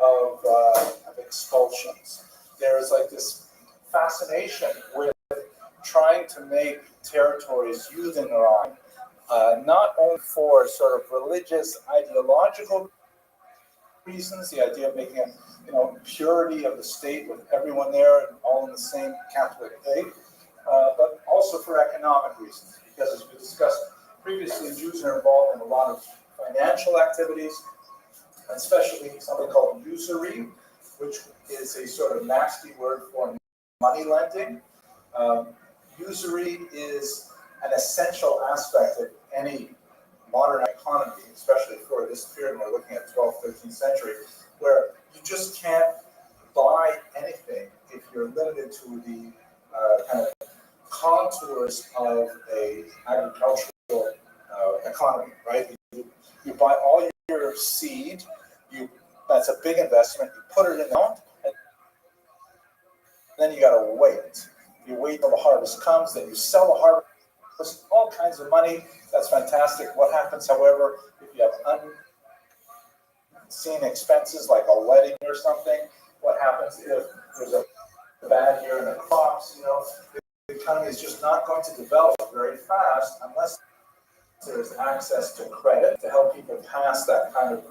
[SPEAKER 1] of expulsions. There is like this fascination with trying to make territories Judenrein, not only for sort of religious, ideological reasons, the idea of making a purity of the state with everyone there and all in the same Catholic faith, but also for economic reasons. Because as we discussed previously, Jews are involved in a lot of financial activities, especially something called usury, which is a sort of nasty word for money lending. Usury is an essential aspect of any modern economy, especially for this period we're looking at 12th, 13th century, where you just can't buy anything if you're limited to the kind of contours of a agricultural economy, right? You buy all your seed, that's a big investment, you put it in the ground, and then you gotta wait. You wait till the harvest comes, then you sell the harvest, all kinds of money, that's fantastic. What happens, however, if you have unseen expenses like a wedding or something, what happens if there's a bad year in the crops, the economy is just not going to develop very fast unless there's access to credit to help people pass that kind of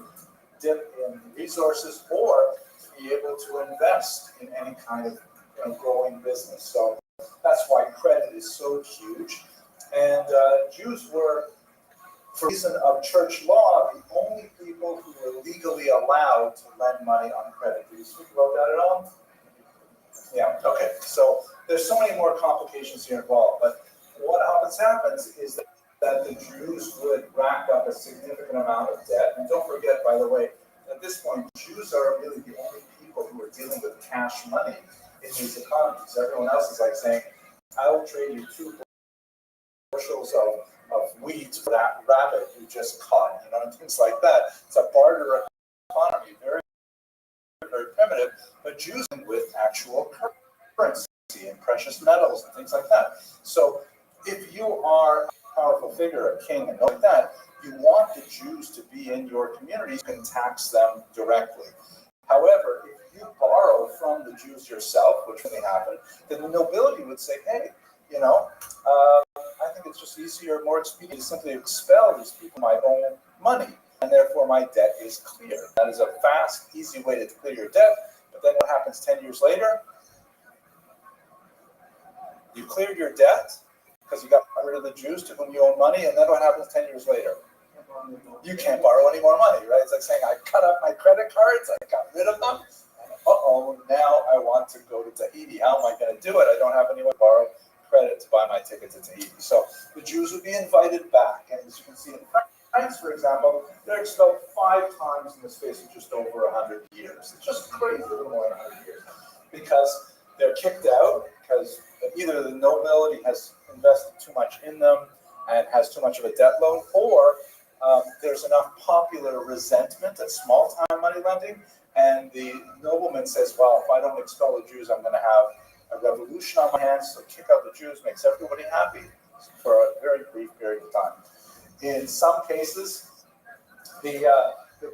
[SPEAKER 1] dip in resources or to be able to invest in any kind of growing business. So that's why credit is so huge. And Jews were, for reason of church law, the only people who were legally allowed to lend money on credit. Did you speak about that at all? Yeah, okay. So there's so many more complications here involved, but what always happens is that the Jews would rack up a significant amount of debt. And don't forget, by the way, at this point, Jews are really the only people who are dealing with cash money in these economies. Everyone else is like saying, I will trade you 2 bushels of wheat for that rabbit you just caught, and things like that. It's a barter economy, very, very primitive, but Jews with actual currency and precious metals and things like that. So if you are a powerful figure, a king, and like that, you want the Jews to be in your community. You can tax them directly. However, if you borrow from the Jews yourself, which may happen, then the nobility would say, hey, I think it's just easier, more expedient to simply expel these people my own money, and therefore my debt is clear. That is a fast, easy way to clear your debt. But then what happens 10 years later? You cleared your debt because you got rid of the Jews to whom you owe money, and then what happens 10 years later? You can't borrow any more money, right? It's like saying, I cut up my credit cards, I got rid of them, and now I want to go to Tahiti. How am I going to do it? I don't have anyone to borrow credit to buy my ticket to Tahiti. So the Jews would be invited back, and as you can see in France, for example, they're expelled 5 times in the space of just over 100 years. It's just crazy, a little more than 100 years, because they're kicked out because either the nobility has invested too much in them and has too much of a debt load, or there's enough popular resentment at small-time money lending, and the nobleman says, well, if I don't expel the Jews, I'm going to have a revolution on my hands, so kick out the Jews makes everybody happy for a very brief period of time. In some cases, the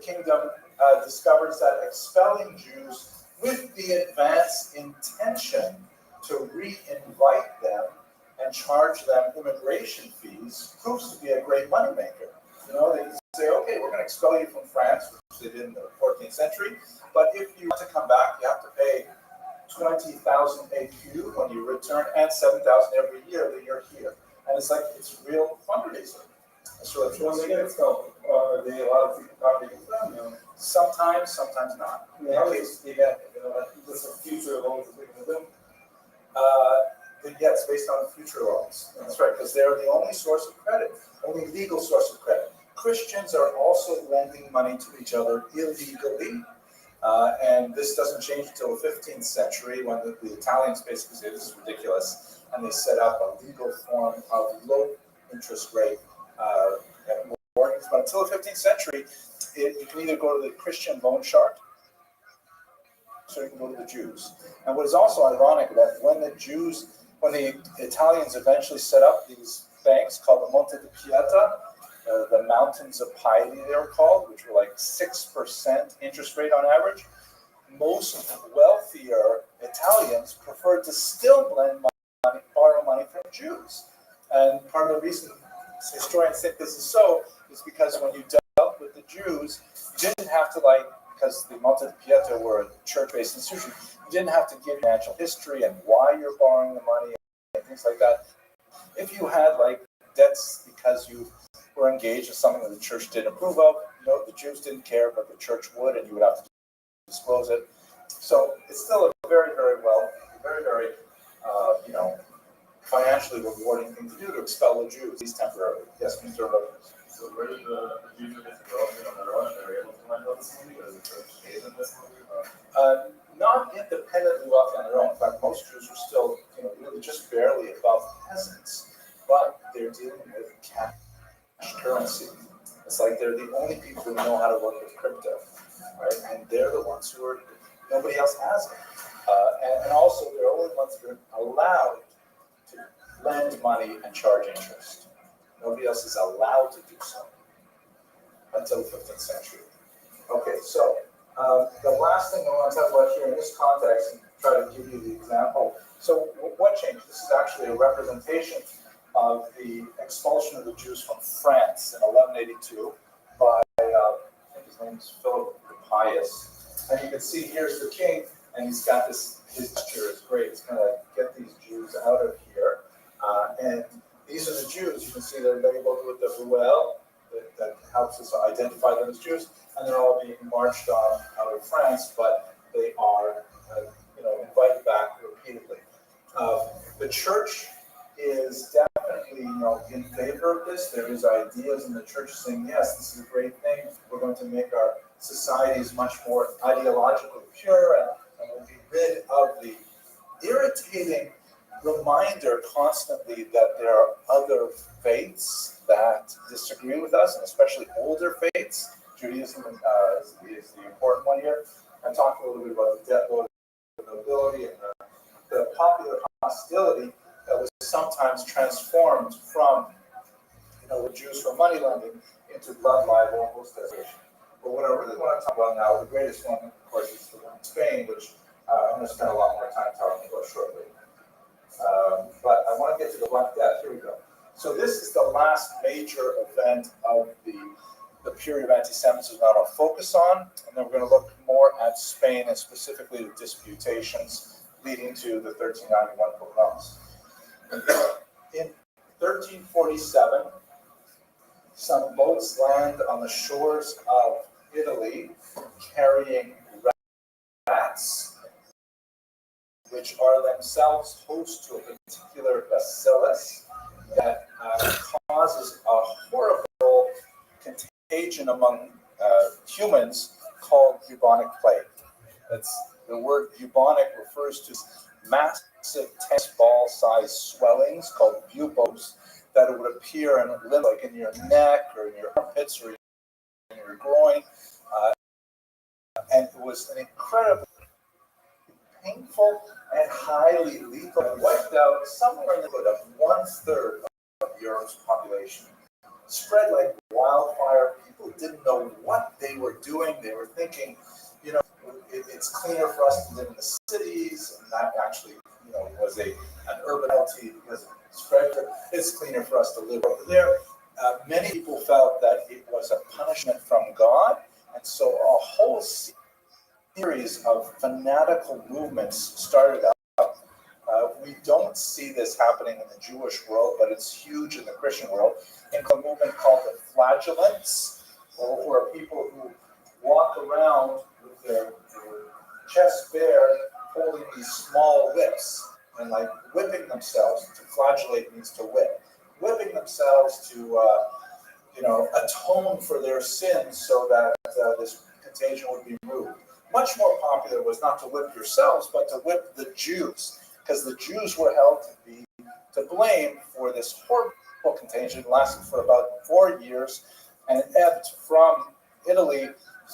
[SPEAKER 1] kingdom discovers that expelling Jews with the advance intention to re-invite them and charge them immigration fees proves to be a great moneymaker. They say, okay, we're going to expel you from France, which they did in the 14th century, but if you want to come back, you have to pay 20,000 AQ when you return and 7,000 every year that you're here. And it's real fundraising. So if when they get expelled, are they allowed to copy them? Sometimes, sometimes not.
[SPEAKER 6] How is the this a future loans with them?
[SPEAKER 1] Yeah, it's based on future loans. That's right, because they're the only source of credit, only legal source of credit. Christians are also lending money to each other illegally. And this doesn't change until the 15th century when the Italians basically say this is ridiculous. and they set up a legal form of low interest rate mortgages. But until the 15th century, you can either go to the Christian loan shark, so you can go to the Jews. And what is also ironic that when the Italians eventually set up these banks called the Monte di Pieta, the mountains of piety they were called, which were like 6% interest rate on average, most wealthier Italians preferred to still borrow money from Jews. And part of the reason historians think this is so is because when you dealt with the Jews, you didn't have to because the Monte di Pieta were a church-based institution, you didn't have to give financial history and why you're borrowing the money and things like that. If you had debts because you were engaged in something that the church didn't approve of, the Jews didn't care, but the church would, and you would have to disclose it. So it's still a very, very financially rewarding thing to do to expel the Jews, at least temporarily. Yes, Mr. Rabbi.
[SPEAKER 2] So where did the Jews get to go on their own? They were able to find out this movie, or the church gave them this movie?
[SPEAKER 1] Not independently wealthy on their own. In fact, most Jews were still, really just barely above peasants, but they're dealing with cash currency. It's like they're the only people who know how to work with crypto, right? And they're the ones who are, nobody else has it. And also, they're the only ones who are allowed to lend money and charge interest. Nobody else is allowed to do so until the 15th century. Okay, so the last thing I want to talk about here in this context, and try to give you the example. So what changed? This is actually a representation of the expulsion of the Jews from France in 1182 by, I think his name is Philip the Pious. And you can see here's the king, and he's got this, his gesture is great. It's kind of get these Jews out of here. And these are the Jews. You can see they're labeled with the ruel that helps us identify them as Jews, and they're all being marched on out of France, but they are, invited back repeatedly. The church is definitely, in favor of this. There is ideas in the church saying, yes, this is a great thing. We're going to make our societies much more ideologically pure, and we'll be rid of the irritating reminder constantly that there are other faiths that disagree with us, and especially older faiths. Judaism is the important one here. I talked a little bit about the debt load of nobility and the popular hostility that was sometimes transformed from, the Jews for money lending into blood libel and hostilization. But what I really want to talk about now, the greatest one, of course, is the one in Spain, which I'm going to spend a lot more time talking about shortly. But I want to get to the Black Death. Here we go. So this is the last major event of the period of anti-Semitism that I'll focus on, and then we're going to look more at Spain and specifically the disputations leading to the 1391 pogroms. In 1347, some boats land on the shores of Italy carrying rats, which are themselves host to a particular bacillus that causes a horrible contagion among humans called bubonic plague. That's the word bubonic refers to massive tennis ball-sized swellings called buboes that would appear and live like in your neck or in your armpits or in your groin, and it was an incredibly painful and highly lethal. It wiped out somewhere in the neighborhood of 1/3 of Europe's population. Spread like wildfire. People didn't know what they were doing. They were thinking, it's cleaner for us to live in the cities, and that actually, was an urban reality because it spread. It's cleaner for us to live over there. Many people felt that it was a punishment from God, and so a whole series of fanatical movements started up. We don't see this happening in the Jewish world, but it's huge in the Christian world. In a movement called the Flagellants, who are people who walk around with their chest bare, holding these small whips and whipping themselves. To flagellate means to whip. Whipping themselves to, atone for their sins so that this contagion would be removed. Much more popular was not to whip yourselves, but to whip the Jews, because the Jews were held to be to blame for this horrible contagion. It lasted for about 4 years, and it ebbed from Italy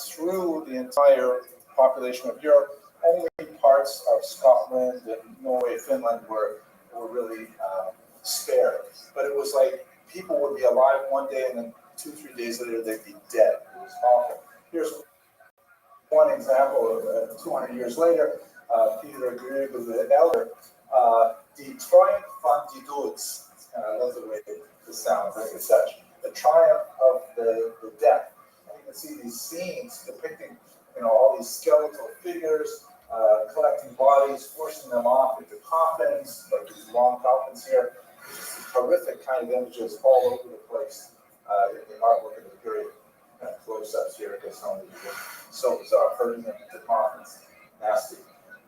[SPEAKER 1] through the entire population of Europe. Only parts of Scotland and Norway, Finland were really spared. But it was like people would be alive one day, and then 2-3 days later they'd be dead. It was awful. Here's one example of 200 years later. Peter Grieg, the elder, the triumph van die doods. I love the way this sounds, like it's such. The triumph of the death. And you can see these scenes depicting, all these skeletal figures, collecting bodies, forcing them off into coffins, like these long coffins here. Just horrific kind of images all over the place in the artwork of the period. Kind of close-ups here, because some of these are so bizarre, hurting them into coffins. Nasty.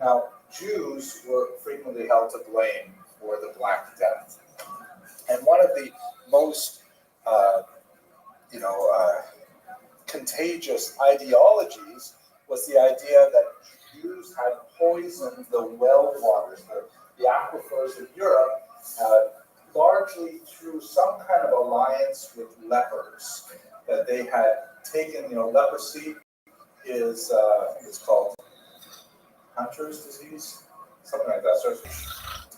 [SPEAKER 1] Now, Jews were frequently held to blame for the Black Death. And one of the most, contagious ideologies was the idea that Jews had poisoned the well waters, the aquifers of Europe, largely through some kind of alliance with lepers that they had taken. Leprosy is, I think it's called Hunter's disease, something like that. So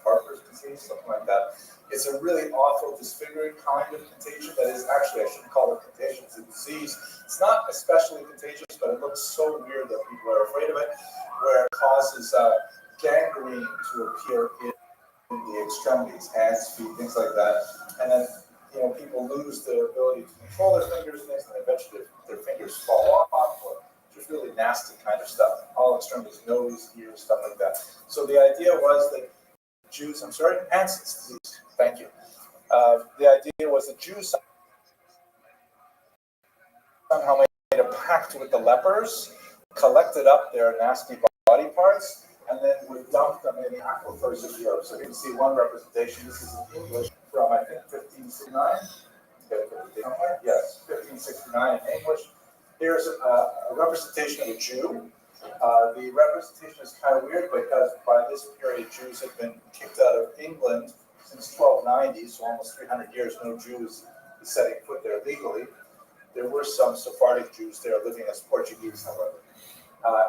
[SPEAKER 1] Harper's disease, something like that. It's a really awful, disfiguring kind of contagion that is actually, I shouldn't call it contagion, it's a disease. It's not especially contagious, but it looks so weird that people are afraid of it, where it causes gangrene to appear in the extremities, hands, feet, things like that. And then, people lose their ability to control their fingers and things, and eventually their fingers fall off, or just really nasty kind of stuff. All extremities, nose, ears, stuff like that. So the idea was that Jews, Hansen's disease, thank you. The idea was that Jews somehow made a pact with the lepers, collected up their nasty body parts, and then would dump them in the aquifers of Europe. So you can see one representation. This is in English from, I think, 1569. Yes, 1569 in English. Here's a representation of a Jew. The representation is kind of weird because by this period, Jews had been kicked out of England since 1290, so almost 300 years. No Jews setting foot there legally. There were some Sephardic Jews there living as Portuguese, however.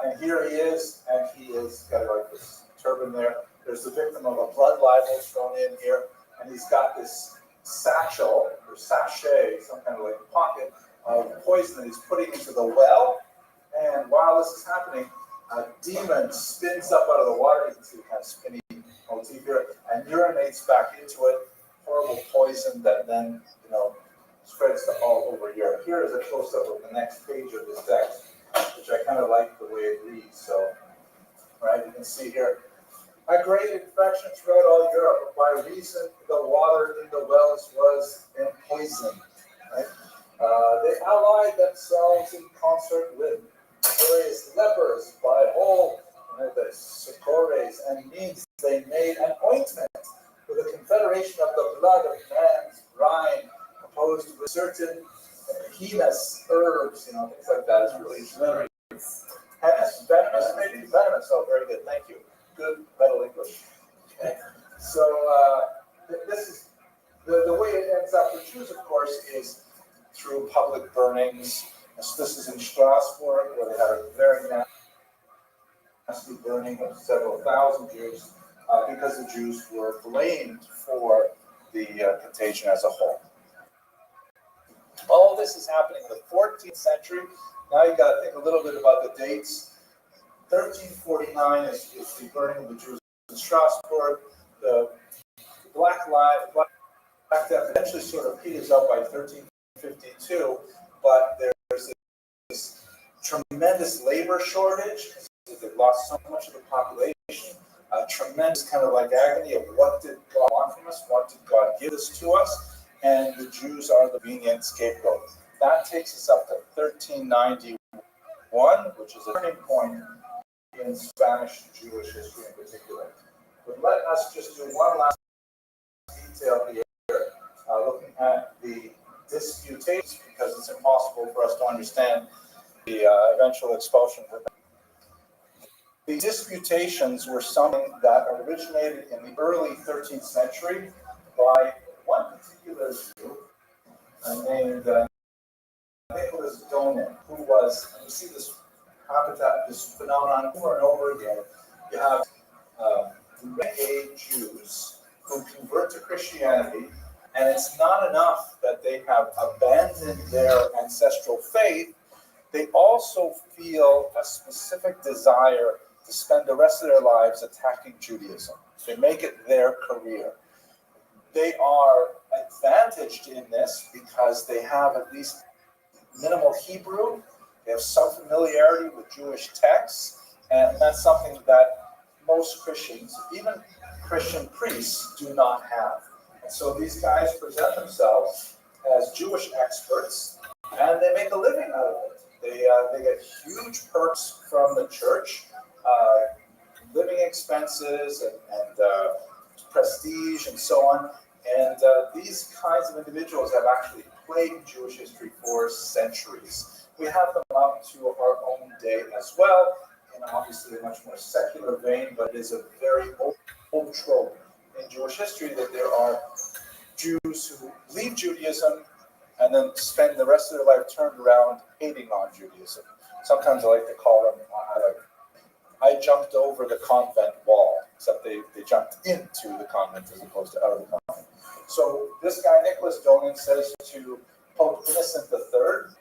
[SPEAKER 1] And here he is, and he is got like this turban there. There's the victim of a blood libel thrown in here, and he's got this satchel or sachet, some kind of like pocket of poison that he's putting into the well. And while this is happening, a demon spins up out of the water. You can see the kind of spinny motif here, and urinates back into it. Horrible poison that then, spreads to all over Europe. Here is a close-up of the next page of this text, which I kind of like the way it reads. So, right, you can see here, a great infection throughout all Europe. By reason the water in the wells was poisoned. Right? They allied themselves in concert with various lepers by all the succores and means. They made an ointment with a confederation of the blood of man's brine, composed with certain heinous herbs, things like that. It's really venomous, maybe venomous. Oh, very good, thank you. Good Middle English. Okay. So this is the way it ends up for Jews, of course, is through public burnings. So this is in Strasbourg, where they had a very nasty burning of several thousand Jews because the Jews were blamed for the contagion as a whole. All this is happening in the 14th century. Now you got to think a little bit about the dates. 1349 is the burning of the Jews in Strasbourg. The Black Death eventually sort of peters out by 1352, but there's this tremendous labor shortage. They've lost so much of the population. A tremendous kind of like agony of what did God want from us? What did God give this to us? And the Jews are the convenient scapegoat. That takes us up to 1391, which is a turning point in Spanish Jewish history in particular. But let us just do one last detail here, looking at the disputations, because it's impossible for us to understand the eventual expulsion. The disputations were something that originated in the early 13th century by one particular Jew named Nicholas Donin, who was, and you see this habitat, this phenomenon over and over again. You have renegade Jews who convert to Christianity, and it's not enough that they have abandoned their ancestral faith. They also feel a specific desire to spend the rest of their lives attacking Judaism. They make it their career. They are advantaged in this because they have at least minimal Hebrew. They have some familiarity with Jewish texts, and that's something that most Christians, even Christian priests, do not have. And so these guys present themselves as Jewish experts, and they make a living out of it. They get huge perks from the church, living expenses and prestige and so on. And these kinds of individuals have actually plagued Jewish history for centuries. We have them up to our own day as well, in obviously a much more secular vein, but it is a very old trope in Jewish history that there are Jews who leave Judaism and then spend the rest of their life turned around hating on Judaism. Sometimes I like to call them, I jumped over the convent wall, except they jumped into the convent as opposed to out of the convent. So this guy, Nicholas Donin, says to Pope Innocent III,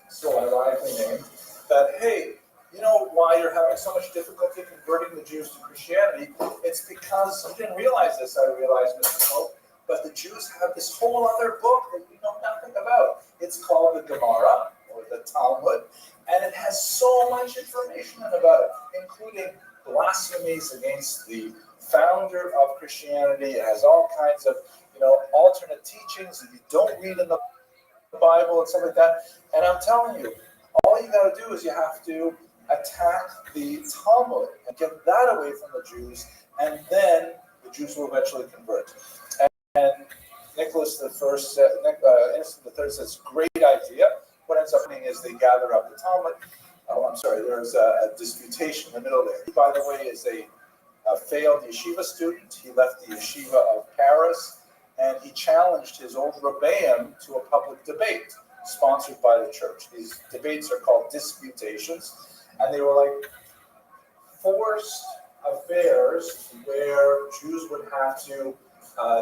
[SPEAKER 1] so ironically named, that, hey, you know why you're having so much difficulty converting the Jews to Christianity? It's because, you didn't realize this, I realized, Mr. Pope, but the Jews have this whole other book that you know nothing about. It's called the Gemara, or the Talmud, and it has so much information about it, including blasphemies against the founder of Christianity. It has all kinds of, alternate teachings that you don't read in the Bible and stuff like that. And I'm telling you, all you got to do is you have to attack the Talmud and get that away from the Jews, and then the Jews will eventually convert. And Nicholas I, Innocent III says, great idea. What ends up happening is they gather up the Talmud. There's a disputation in the middle there. He, by the way, is a failed yeshiva student. He left the yeshiva of Paris, and he challenged his old rebbeim to a public debate sponsored by the church. These debates are called disputations, and they were like forced affairs where Jews would have to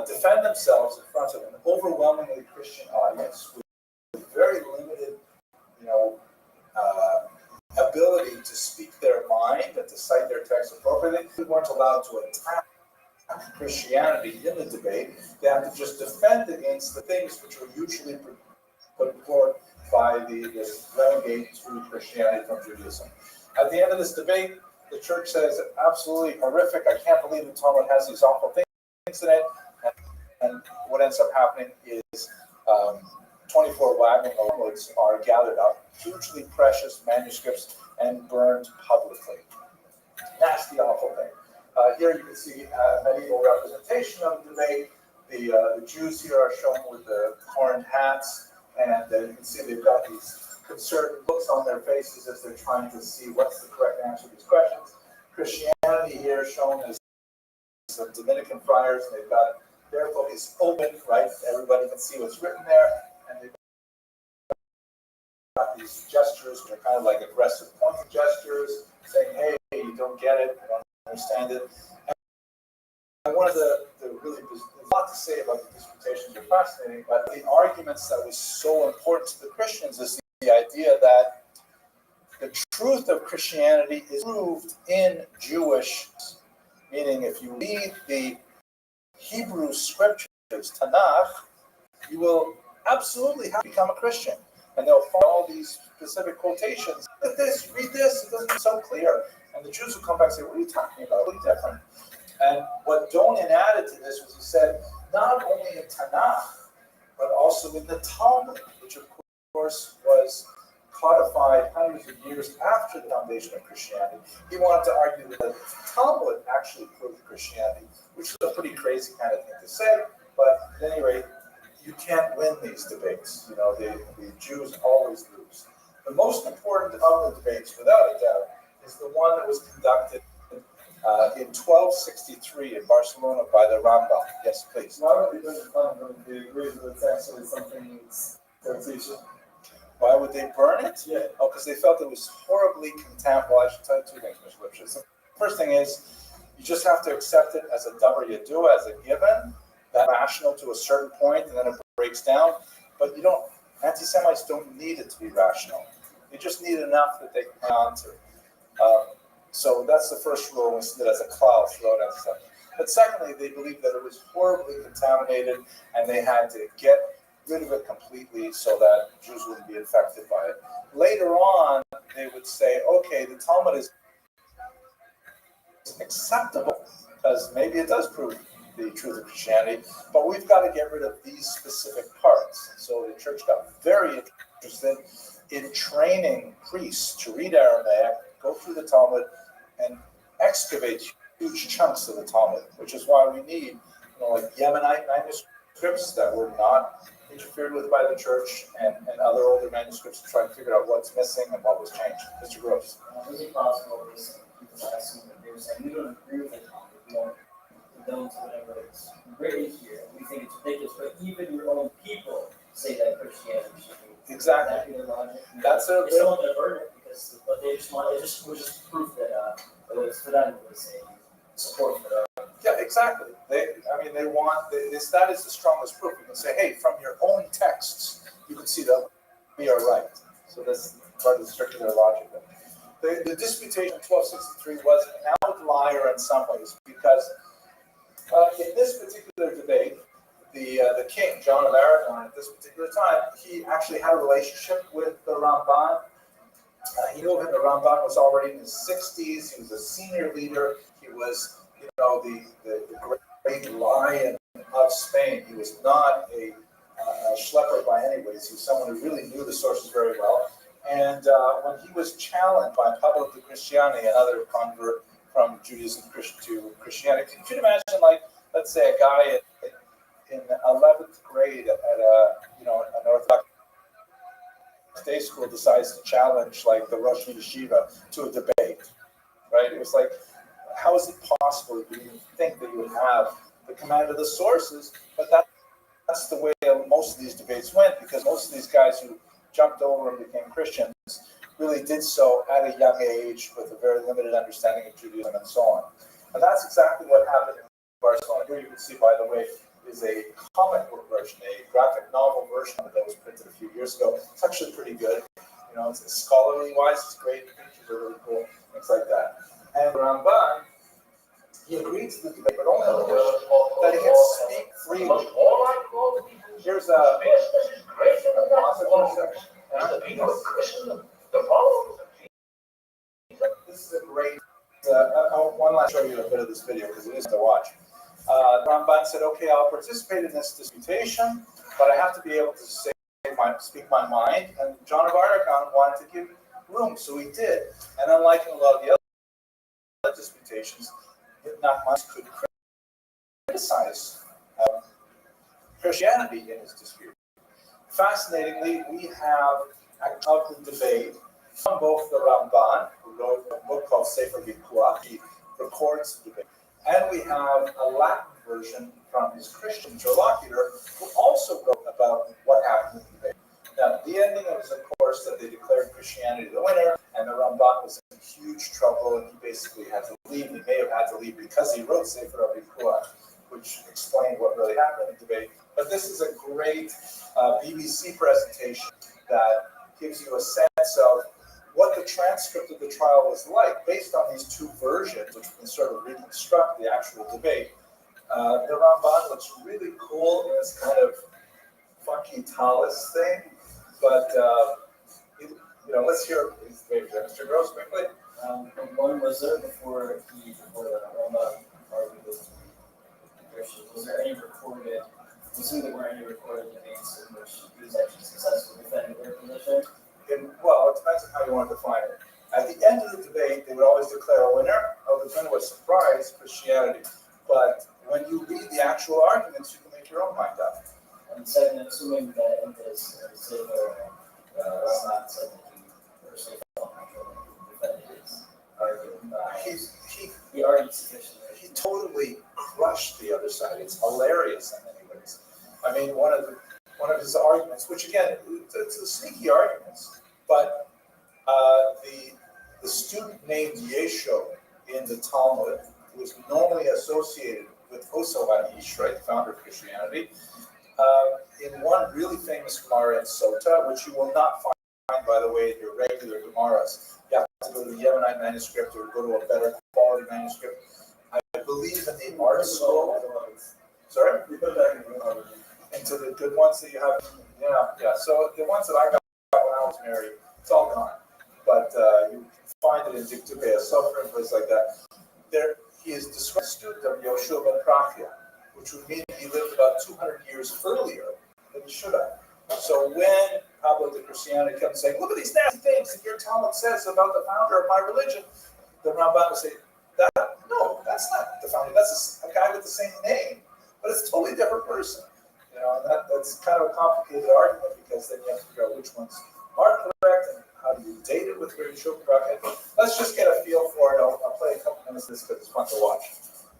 [SPEAKER 1] defend themselves in front of an overwhelmingly Christian audience with very limited, ability to speak their mind and to cite their text appropriately. They weren't allowed to attack Christianity in the debate. They had to just defend against the things which were usually put forth by this renegade to Christianity from Judaism. At the end of this debate, the church says, absolutely horrific. I can't believe the Talmud has these awful things in it. And what ends up happening is 24 wagon loads are gathered up, hugely precious manuscripts, and burned publicly. Nasty, awful thing. Here you can see a medieval representation of the debate. The Jews here are shown with the horned hats, and you can see they've got these concerned looks on their faces as they're trying to see what's the correct answer to these questions. Christianity here shown as some Dominican friars, and they've got their book is open, right? Everybody can see what's written there, and they've got these gestures, which are kind of like aggressive pointing gestures, saying, hey, you don't get it, you don't understand it. And one of the really, there's a lot to say about the disputations, are fascinating, but the arguments that was so important to the Christians is the idea that the truth of Christianity is proved in Jewish, meaning if you read the Hebrew scriptures, Tanakh, you will absolutely have to become a Christian. And they'll find all these specific quotations. Look at this, read this, it doesn't seem so clear. And the Jews will come back and say, what are you talking about? What are you different? And what Donin added to this was he said, not only in Tanakh, but also in the Talmud, which of course was codified hundreds of years after the foundation of Christianity. He wanted to argue that the Talmud actually proved Christianity, which is a pretty crazy kind of thing to say, but at any rate, you can't win these debates. The Jews always lose. The most important of the debates, without a doubt, is the one that was conducted in 1263 in Barcelona by the Rambam. Yes, please.
[SPEAKER 6] Why would they burn the Talmud if they agree that it's actually something that's teaching?
[SPEAKER 1] Why would they burn it?
[SPEAKER 6] Yeah.
[SPEAKER 1] Oh, because they felt it was horribly contaminated. Well, I should tell you two things, Mr. Lipschitz. The first thing is, you just have to accept it as a davar yadua, as a given, that's rational to a certain point, and then it breaks down. But you don't. Anti-Semites don't need it to be rational. They just need enough that they can hang on to. So that's the first rule, we see that as a cloud throughout anti-Semitism. But secondly, they believed that it was horribly contaminated, and they had to get rid of it completely so that Jews wouldn't be infected by it. Later on, they would say, okay, the Talmud is acceptable because maybe it does prove the truth of Christianity, but we've got to get rid of these specific parts. So the church got very interested in training priests to read Aramaic, go through the Talmud, and excavate huge chunks of the Talmud, which is why we need, like Yemenite manuscripts that were not interfered with by the church, and other older manuscripts to try and figure out what's missing and what was changed. Mr. Gross.
[SPEAKER 3] Is it possible this people asking that they were saying we don't agree with the Talmud, we don't condone to whatever it's written here, we think it's ridiculous, but even your own people say that Christianity should be
[SPEAKER 1] Exactly.
[SPEAKER 3] their logic.
[SPEAKER 1] That's a
[SPEAKER 3] They don't want to burn it because but they just want it was just proof that it was for them to say support for them.
[SPEAKER 1] Yeah, exactly. They want this. That is the strongest proof. You can say, hey, from your own texts, you can see that we are right. So that's part of the circular logic. The disputation in 1263 was an outlier in some ways because in this particular debate, the king, John of Aragon, at this particular time, he actually had a relationship with the Ramban. He knew him. The Ramban was already in his 60s. He was a senior leader. He was, the great lion of Spain. He was not a schlepper by any ways. He was someone who really knew the sources very well. And when he was challenged by Pablo de Cristiani, another convert from Judaism to Christianity, could you imagine, like, let's say a guy in 11th grade at an Orthodox day school decides to challenge, like, the Rosh Yeshiva to a debate, right? It was like, how is it possible that you even think that you would have the command of the sources? But that's the way most of these debates went, because most of these guys who jumped over and became Christians really did so at a young age with a very limited understanding of Judaism and so on. And that's exactly what happened in Barcelona. Here you can see, by the way, is a comic book version, a graphic novel version of it that was printed a few years ago. It's actually pretty good. It's scholarly wise, it's great. The pictures are really cool, things like that. And Ramban, he agreed to the debate, but only on the condition that he can speak freely. Here's a This is a great. One last show you a bit of this video because it is to watch. Ramban said, "Okay, I'll participate in this disputation, but I have to be able to speak my mind." And John of Aragon wanted to give room, so he did. And unlike in a lot of the other disputations, not much could criticize Christianity in his dispute. Fascinatingly, we have of the debate from both the Ramban, who wrote a book called Sefer Vikuach, he records the debate, and we have a Latin version from his Christian interlocutor, who also wrote about what happened in the debate. Now, the ending was, of course, that they declared Christianity the winner, and the Ramban was in huge trouble, and he basically had to leave. He may have had to leave because he wrote Sefer Vikuach, which explained what really happened in the debate. But this is a great BBC presentation that gives you a sense of what the transcript of the trial was like, based on these two versions, which can sort of reconstruct the actual debate. The Ramban looks really cool in this kind of funky talus thing, but let's hear Mr. Gross quickly.
[SPEAKER 3] One was there before the Ramban argued with Christians. Was there any recorded? Assuming there weren't any recorded debates in which he was actually successful defending their position.
[SPEAKER 1] Well, it depends on how you want to define it. At the end of the debate, they would always declare a winner. The winner was surprise Christianity. But when you read the actual arguments, you can make your own mind up.
[SPEAKER 3] And second, assuming that in this Ramban said that he personally felt defended his argument.
[SPEAKER 6] the argument sufficiently.
[SPEAKER 1] He totally crushed the other side. It's hilarious in many ways. I mean, one of his arguments, which again, it's a sneaky arguments, but the student named Yesho in the Talmud was normally associated with Oso HaIsh, right, the founder of Christianity, in one really famous Gemara in Sota, which you will not find, by the way, in your regular Gemaras. You have to go to the Yemenite manuscript or go to a better quality manuscript. I believe in the art scroll. Sorry? Into the good ones that you have. Yeah. So the ones that I got when I was married, it's all gone. But you find it in Dikdukei Sofer and places like that. There, he is described as a student of Yoshua ben Prachia, which would mean he lived about 200 years earlier than he should have. So when Pablo de Christianity comes saying, look at these nasty things that your Talmud says about the founder of my religion, the Ramban will say, no, that's not the founder. That's a guy with the same name, but it's a totally different person. You know, and that's kind of a complicated argument because then you have to figure out which ones are correct and how do you date it with Rabbi Shulchan. Let's just get a feel for it. I'll play a couple minutes of this because it's fun to watch.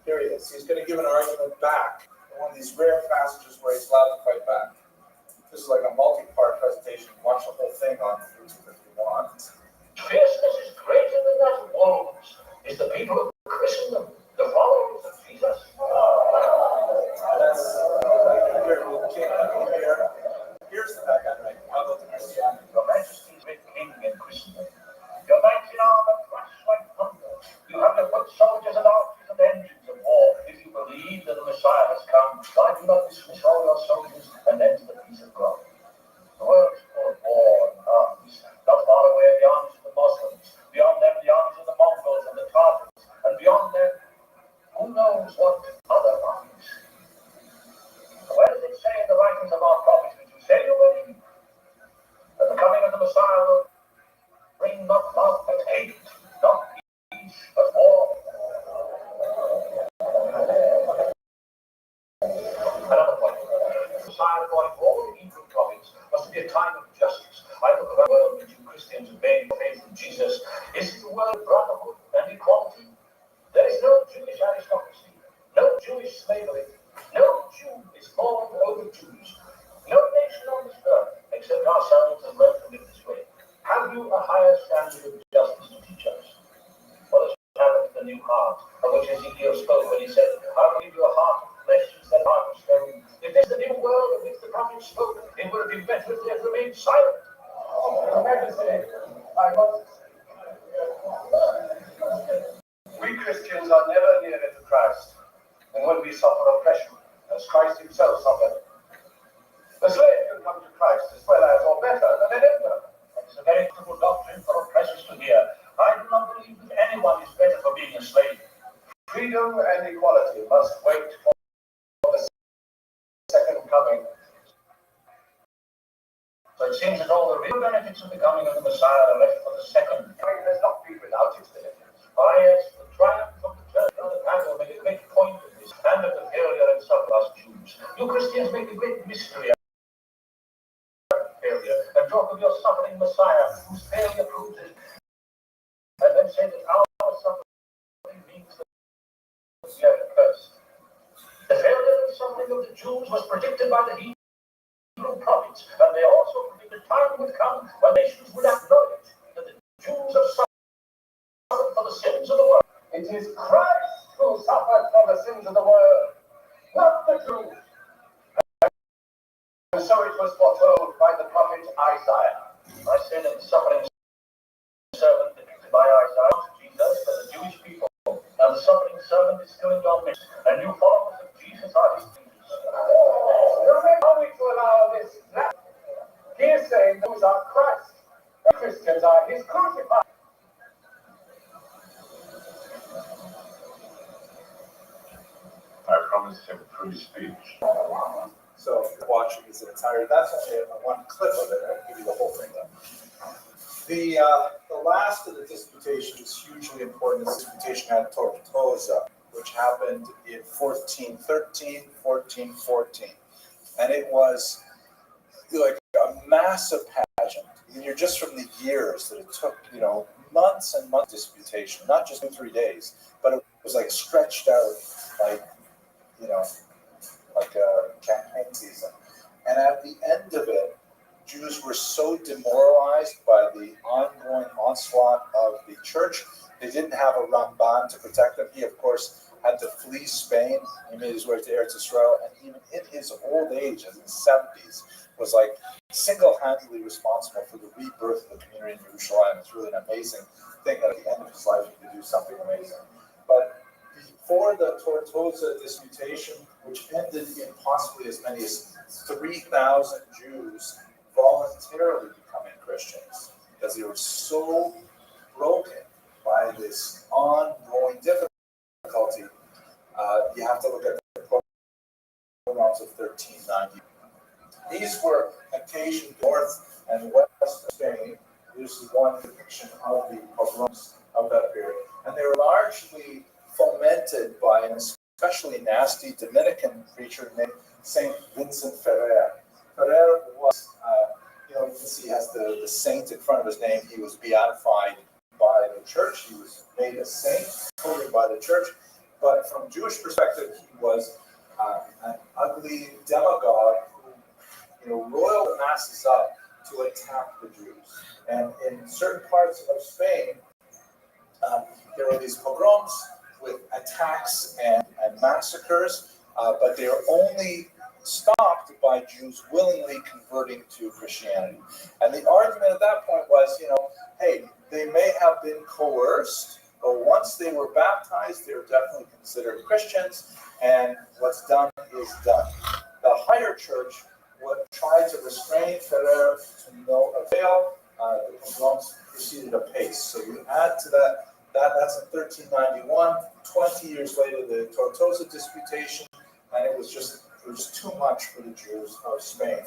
[SPEAKER 1] Here he is. He's going to give an argument back in one of these rare passages where he's allowed to fight back. This is like a multi-part presentation. Watch the whole thing on YouTube if you want.
[SPEAKER 10] Fierceness is greater than that of wolves. Is the people of Christendom, the followers of Jesus.
[SPEAKER 1] Here's the back end, right? Pablo de Christianity.
[SPEAKER 10] Your Majesty's great king in Christendom. Your mighty armor crashed like thunder. You have the foot soldiers and archers and engines of war. If you believe that the Messiah has come, why do not dismiss all your soldiers and enter the peace of God? The world is full of war and arms. Not far away are the armies of the Muslims. Beyond them, the armies of the Mongols and the Tartars. And beyond them, who knows what other armies? Where does it say in the writings of our prophets, which you say you believe, that the coming of the Messiah will bring not love but hate, not peace but war? Another point. The Messiah, according to all the Hebrew prophets, must be a time of justice. I look around the world which you Christians have made faith in Jesus. Is it the world of brotherhood and equality? There is no Jewish aristocracy, no Jewish slavery. No Jew is lord over Jews. No nation on this earth, except ourselves, has learned to live this way. Have you a higher standard of justice to teach us? What has happened to the new heart, of which Ezekiel spoke when he said, I will give you a heart of flesh instead of heart of stone. If this is the new world of which the prophet spoke, it would have been better if they had remained silent. Your Majesty, I must. We Christians are never nearer to Christ than when we suffer oppression, as Christ himself suffered. The slave can come to Christ as well as, or better, than an emperor. It's a very simple doctrine for oppressors to hear. I do not believe that anyone is better for being a slave. Freedom and equality must wait for the second coming. So it seems that all the real benefits of the coming of the Messiah are left for the second coming. Let's not be without its benefits. Yes, the triumph of the church on the battle make a great point of this, and of the failure and suffer us Jews. You Christians make a great mystery of failure, and talk of your suffering Messiah, whose failure proves it, and then say that our suffering means that we are cursed. The failure and suffering of the Jews was predicted by the Hebrew prophets, and they also predicted time would come when nations would acknowledge that the Jews have suffered for the sins of the world. It is Christ who suffered for the sins of the world, not the Jews. And so it was foretold by the prophet Isaiah. I say that the suffering servant depicted by Isaiah, Jesus, for the Jewish people, and the suffering servant is still in your midst, and you followers of Jesus are his Jesus. How are we to allow this? He is saying those are Christ. The Christians are his crucified. I promised him free speech.
[SPEAKER 1] So watching is an entire. That's only one clip of it. I'll give you the whole thing though. The last of the disputations, hugely important, is the disputation at Tortosa, which happened in 1413, 1414, and it was like a massive pageant. You're just from the years that it took, months and months of disputation, not just 2-3 days, but it was like stretched out, like, you know, like a campaign season. And at the end of it, Jews were so demoralized by the ongoing onslaught of the church, they didn't have a Ramban to protect them. He, of course, had to flee Spain. He made his way to Eretz Israel, and even in his old age, in his 70s, was like single-handedly responsible for the rebirth of the community in Jerusalem. It's really an amazing thing that at the end of his life he could do something amazing. But before the Tortosa disputation, which ended in possibly as many as 3,000 Jews voluntarily becoming Christians, because they were so broken by this ongoing difficulty, you have to look at the pogroms of 1390. These were occasioned north and west of Spain. This is one depiction of the pogroms of that period. And they were largely fomented by an especially nasty Dominican preacher named Saint Vincent Ferrer. Ferrer was, you can see he has the saint in front of his name. He was beatified by the church. He was made a saint totally by the church. But from Jewish perspective, he was an ugly demagogue who, roiled the masses up to attack the Jews. And in certain parts of Spain, there were these pogroms with attacks and massacres, but they were only stopped by Jews willingly converting to Christianity. And the argument at that point was, hey, they may have been coerced, but once they were baptized, they were definitely considered Christians, and what's done is done. The higher church would try to restrain Ferrer to no avail. The pogroms proceeded apace. So you add to that's in 1391. 20 years later, the Tortosa disputation, and it was too much for the Jews of Spain.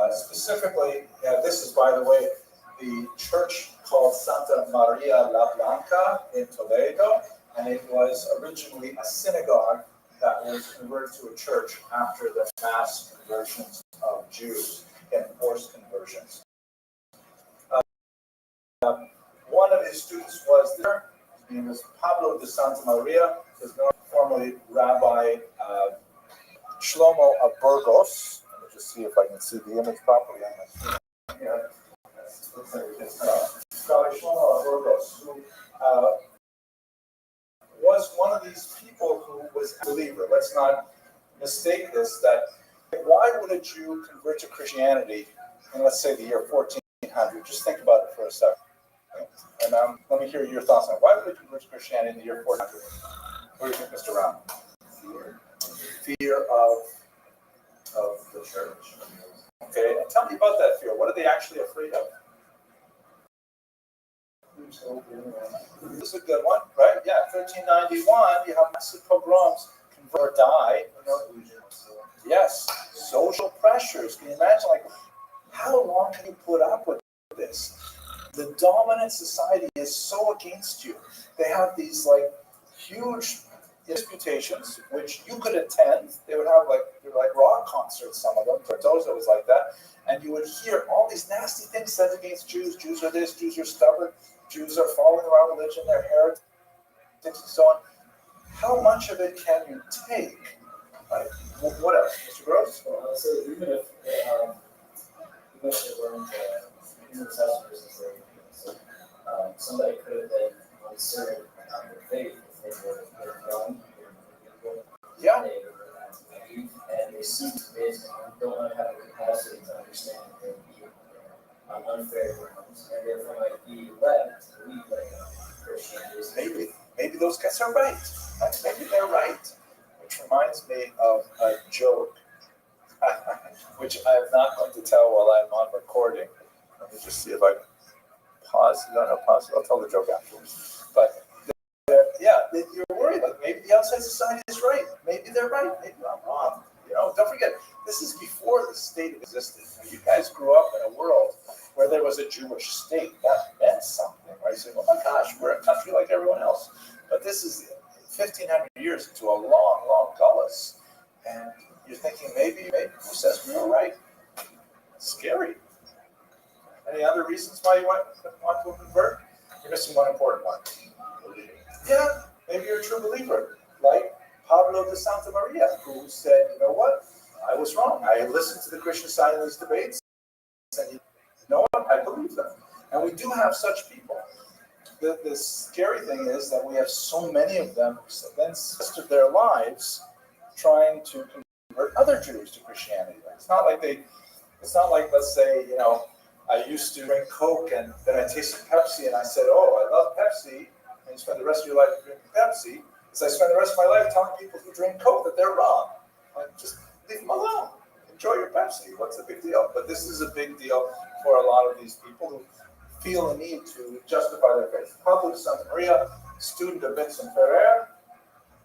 [SPEAKER 1] Specifically, this is, by the way, the church called Santa Maria la Blanca in Toledo, and it was originally a synagogue that was converted to a church after the mass conversions of Jews and forced conversions. One of his students was there. His name was Pablo de Santa Maria. His formerly Rabbi Shlomo of Burgos. Let me just see if I can see the image properly on my screen. Here. Looks like it's Rabbi Shlomo of Burgos, who was one of these people who was a believer. Let's not mistake this, that why would a Jew convert to Christianity in, let's say, the year 1400? Just think about it for a second. And let me hear your thoughts on it. Why would a Jew convert to Christianity in the year 1400? What do you think, Mr. Ram? Fear of the church. Okay, and tell me about that fear. What are they actually afraid of? This is a good one, right? Yeah, 1391, you have massive pogroms, convert or die. Yes, social pressures. Can you imagine, how long can you put up with this? The dominant society is so against you. They have these, huge disputations, which you could attend. They would have, they were like rock concerts, some of them. Tortosa was like that. And you would hear all these nasty things said against Jews. Jews are this, Jews are stubborn. Jews are following around religion, they're heretics, and so on. How much of it can you take? What else, Mr. Gross?
[SPEAKER 3] Well, I would say even if they weren't intercessors, somebody could have been uncertain about their faith if they were young,
[SPEAKER 1] Yeah.
[SPEAKER 3] they were naive, and they seem to don't have the capacity to understand that they're being on unfair grounds, and therefore might be led to believe Christianity is
[SPEAKER 1] Maybe those guys are right. Maybe they're right. Which reminds me of a joke, which I am not going to tell while I'm on recording. Let me just see if I can pause. No, pause. I'll tell the joke afterwards. But you're worried. Maybe the outside society is right. Maybe they're right. Maybe I'm wrong. Don't forget, this is before the state existed. You guys grew up in a world where there was a Jewish state. That meant something, right? You say, oh my gosh, we're a country like everyone else. But this is 1,500 years into a long, long gullus. And you're thinking, maybe who says we were right? It's scary. Any other reasons why you want to convert? You're missing one important one. Yeah, Maybe you're a true believer, like Pablo de Santa Maria, who said, you know what, I was wrong. I listened to the Christian side of these debates, and you know what, I believe them. And we do have such people. The scary thing is that we have so many of them who then invested their lives trying to convert other Jews to Christianity. It's not like let's say, I used to drink Coke and then I tasted Pepsi and I said, oh, I love Pepsi, and you spend the rest of your life drinking Pepsi. As I spend the rest of my life telling people who drink Coke that they're wrong. Like, just leave them alone. Enjoy your Pepsi. What's the big deal? But this is a big deal for a lot of these people who feel the need to justify their faith. Pablo de Santa Maria, student of Vincent Ferrer,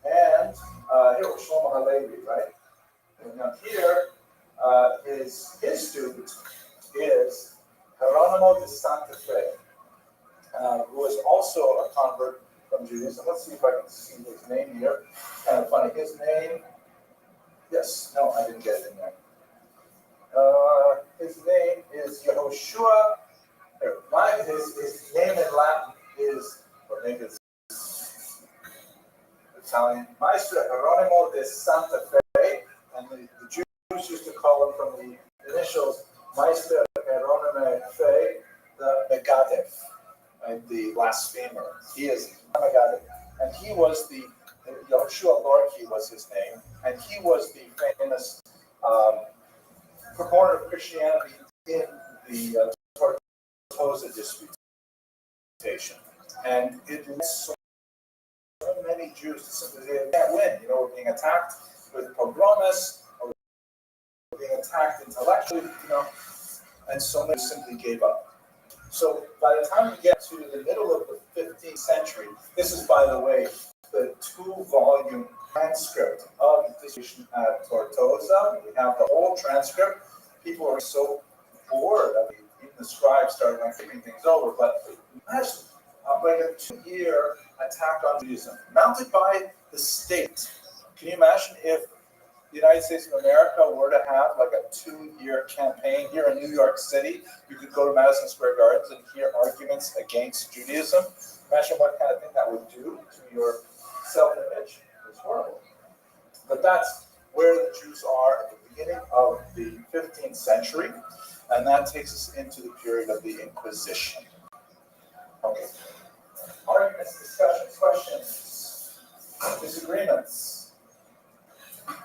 [SPEAKER 1] and here was Shlomo Halevi, right? And now here, his student is Geronimo de Santa Fe, who is also a convert from Judaism. Let's see if I can see his name here. Kind of funny. His name, yes, no, I didn't get it in there. His name is Yehoshua. His name in Latin is, or maybe it's Italian, Maestro Geronimo de Santa Fe, and the Jews used to call him from the initials Maestro Geronimo Fe, the Megadef, right, the blasphemer. He is Megadef. And he was Yehoshua Lorki was his name, and he was the famous proponent of Christianity in the Tortosa disputation. And it led so many Jews to simply say, they can't win. We're being attacked with pogroms, or we're being attacked intellectually, and so many simply gave up. So by the time we get to the middle of the 15th century, this is, by the way, the 2-volume transcript of the disputation at Tortosa. We have the whole transcript. People are so bored. Even the scribes started thinking things over. But imagine like a 2-year attack on Judaism, mounted by the state. Can you imagine if the United States of America were to have like a 2-year campaign here in New York City? You could go to Madison Square Gardens and hear arguments against Judaism. Imagine what kind of thing that would do to your self-image. It's horrible. But that's where the Jews are at the beginning of the 15th century, and that takes us into the period of the Inquisition. Okay. Arguments, discussions, questions, disagreements,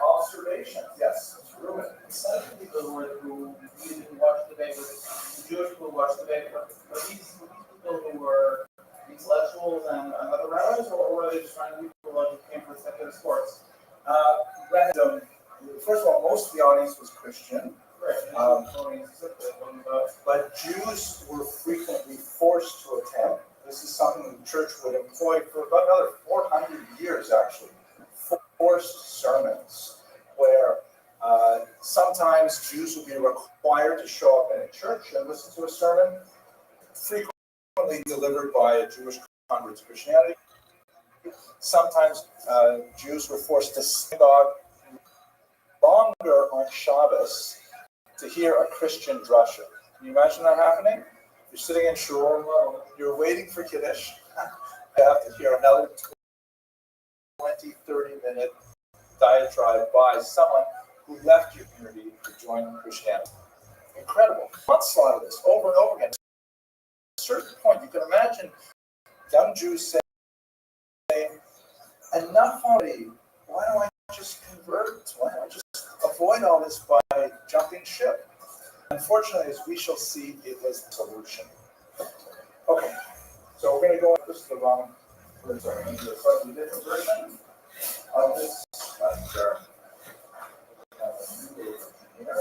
[SPEAKER 1] observations. Yes, Ruben.
[SPEAKER 5] Some people who didn't watch the debate, the Jewish people watched the debate, but these people who were intellectuals and other rabbis, or were they just trying to be people who came for secular sports?
[SPEAKER 1] Random. First of all, most of the audience was Christian. But Jews were frequently forced to attend. This is something the church would employ for about another 400 years, actually. Forced sermons, where sometimes Jews would be required to show up in a church and listen to a sermon, frequently delivered by a Jewish convert to Christianity. Sometimes Jews were forced to synagogue longer on Shabbos to hear a Christian drasha. Can you imagine that happening? You're sitting in shul, you're waiting for Kiddush. You have to hear another 20, 30-minute diatribe by someone who left your community to join Christianity. Incredible. Onslaught of this over and over again. At a certain point, you can imagine young Jews saying, enough already. Why don't I just convert? Why don't I just avoid all this by jumping ship? Unfortunately, as we shall see, it was the solution. Okay, so we're going to go, this is the wrong version, we're going to do a slightly different version of this lecture. Here.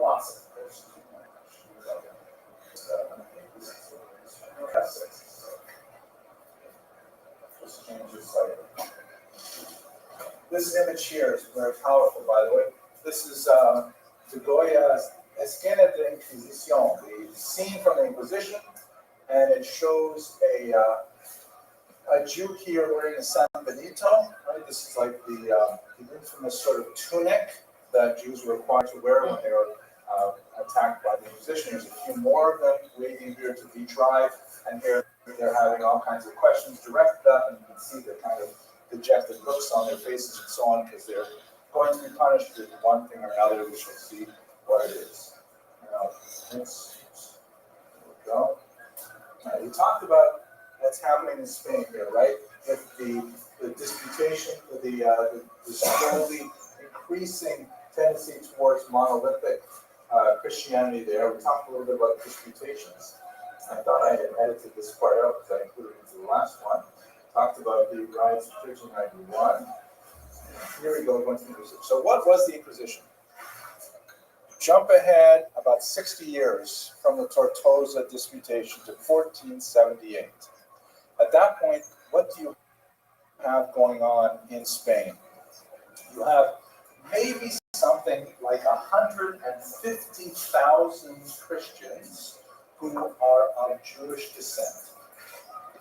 [SPEAKER 1] Lots of questions. Just change this slightly. This image here is very powerful, by the way. This is the Goya's Esquina de Inquisición, the scene from the Inquisition, and it shows a Jew here wearing a San Benito. Right? This is like the infamous sort of tunic that Jews were required to wear when they were attacked by the Inquisition. There's a few more of them waving here to be tried, and here they're having all kinds of questions directed at them. You can see the kind of dejected looks on their faces and so on because they're going to be punished with one thing or another. We shall see what it is. Now, there we go. Now, we talked about what's happening in Spain here, right? With the disputation, the slowly increasing tendency towards monolithic Christianity there. We talked a little bit about disputations. I thought I had edited this part out because I included it into the last one. Talked about the riots of 1391. Here we go, going to the Inquisition. So what was the Inquisition? Jump ahead about 60 years from the Tortosa disputation to 1478. At that point, what do you have going on in Spain? You have maybe something like 150,000 Christians who are of Jewish descent.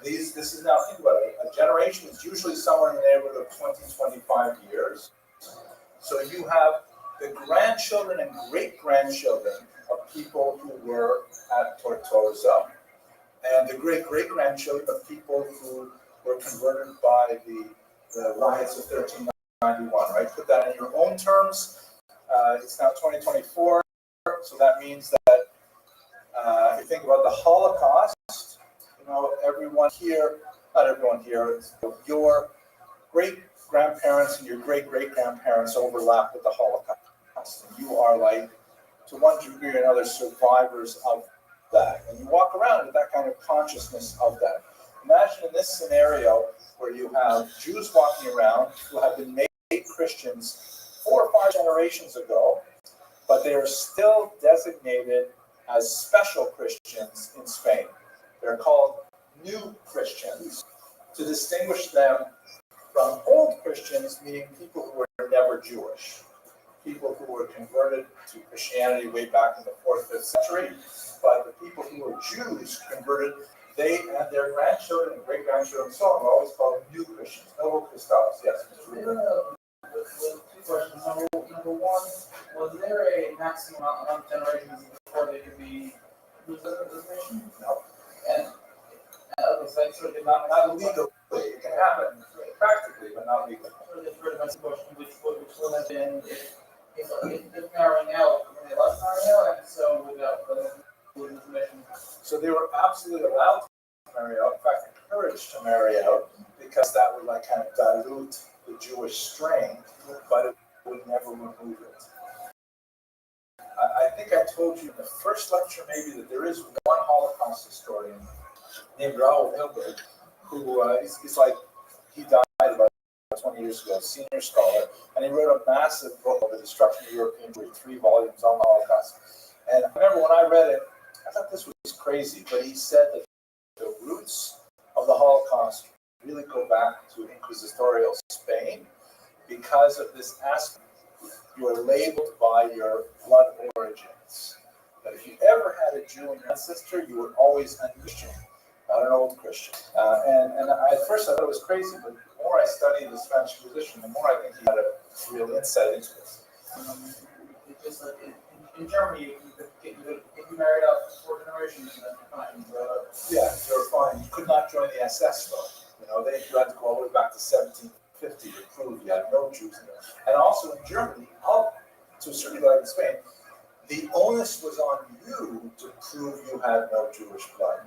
[SPEAKER 1] This is now, think about it, a generation is usually somewhere in the neighborhood of 20, 25 years. So you have the grandchildren and great-grandchildren of people who were at Tortosa, and the great-great-grandchildren of people who were converted by the riots of 1391, right? Put that in your own terms. It's now 2024, so that means that if you think about the Holocaust, everyone here, not everyone here, your great-grandparents and your great-great-grandparents overlap with the Holocaust. And you are like, to one degree or another, survivors of that. And you walk around with that kind of consciousness of that. Imagine in this scenario where you have Jews walking around who have been made Christians 4 or 5 generations ago, but they are still designated as special Christians in Spain. They're called new Christians to distinguish them from old Christians, meaning people who were never Jewish, people who were converted to Christianity way back in the 4th, 5th century. But the people who were Jews converted, they and their grandchildren and great-grandchildren and so on were always called new Christians. Novo Christos, yes.
[SPEAKER 5] Two questions. Number one, was there a maximum amount of generations before they could be used as a nation?
[SPEAKER 1] No.
[SPEAKER 5] And okay, so it did not
[SPEAKER 1] legally. It can happen practically, but not legally.
[SPEAKER 5] So this very much question, which would have been if marrying out, when they left marrying out, and so without the mission.
[SPEAKER 1] So they were absolutely allowed to marry out, in fact, encouraged to marry out, because that would like kind of dilute the Jewish strain, but it would never remove it. I think I told you in the first lecture maybe that there is one Holocaust historian named Raoul Hilberg, who he's like, he died about 20 years ago, a senior scholar, and he wrote a massive book on the destruction of European Jewry, 3 volumes on the Holocaust. And I remember when I read it, I thought this was crazy, but he said that the roots of the Holocaust really go back to inquisitorial Spain because of this aspect. You are labeled by your blood origins. That if you ever had a Jew in your ancestor, you were always a Christian, not an old Christian. And at first I thought it was crazy, but the more I studied the Spanish Inquisition, the more I think he had a real insight into this.
[SPEAKER 5] It's just like in Germany, if you married out 4 generations, then you're fine.
[SPEAKER 1] Yeah, you're fine. You could not join the SS though. You had to go all the way back to 1750 to prove you had no Jews in there. And also in Germany, to a certain extent in Spain, the onus was on you to prove you had no Jewish blood.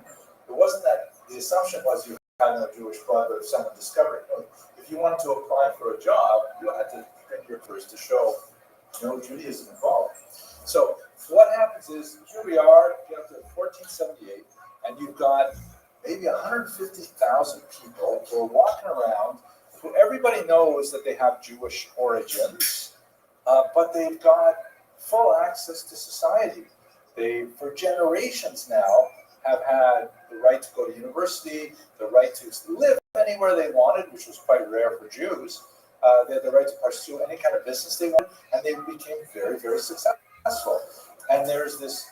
[SPEAKER 1] It wasn't that the assumption was you had no Jewish blood, but if someone discovered it, if you wanted to apply for a job, you had to print your first to show no Judaism involved. So what happens is, here we are, get up to 1478, and you've got maybe 150,000 people who are walking around, who everybody knows that they have Jewish origins, but they've got full access to society. They, for generations now, have had the right to go to university, the right to live anywhere they wanted, which was quite rare for Jews. They had the right to pursue any kind of business they wanted, and they became very, very successful. And there's this,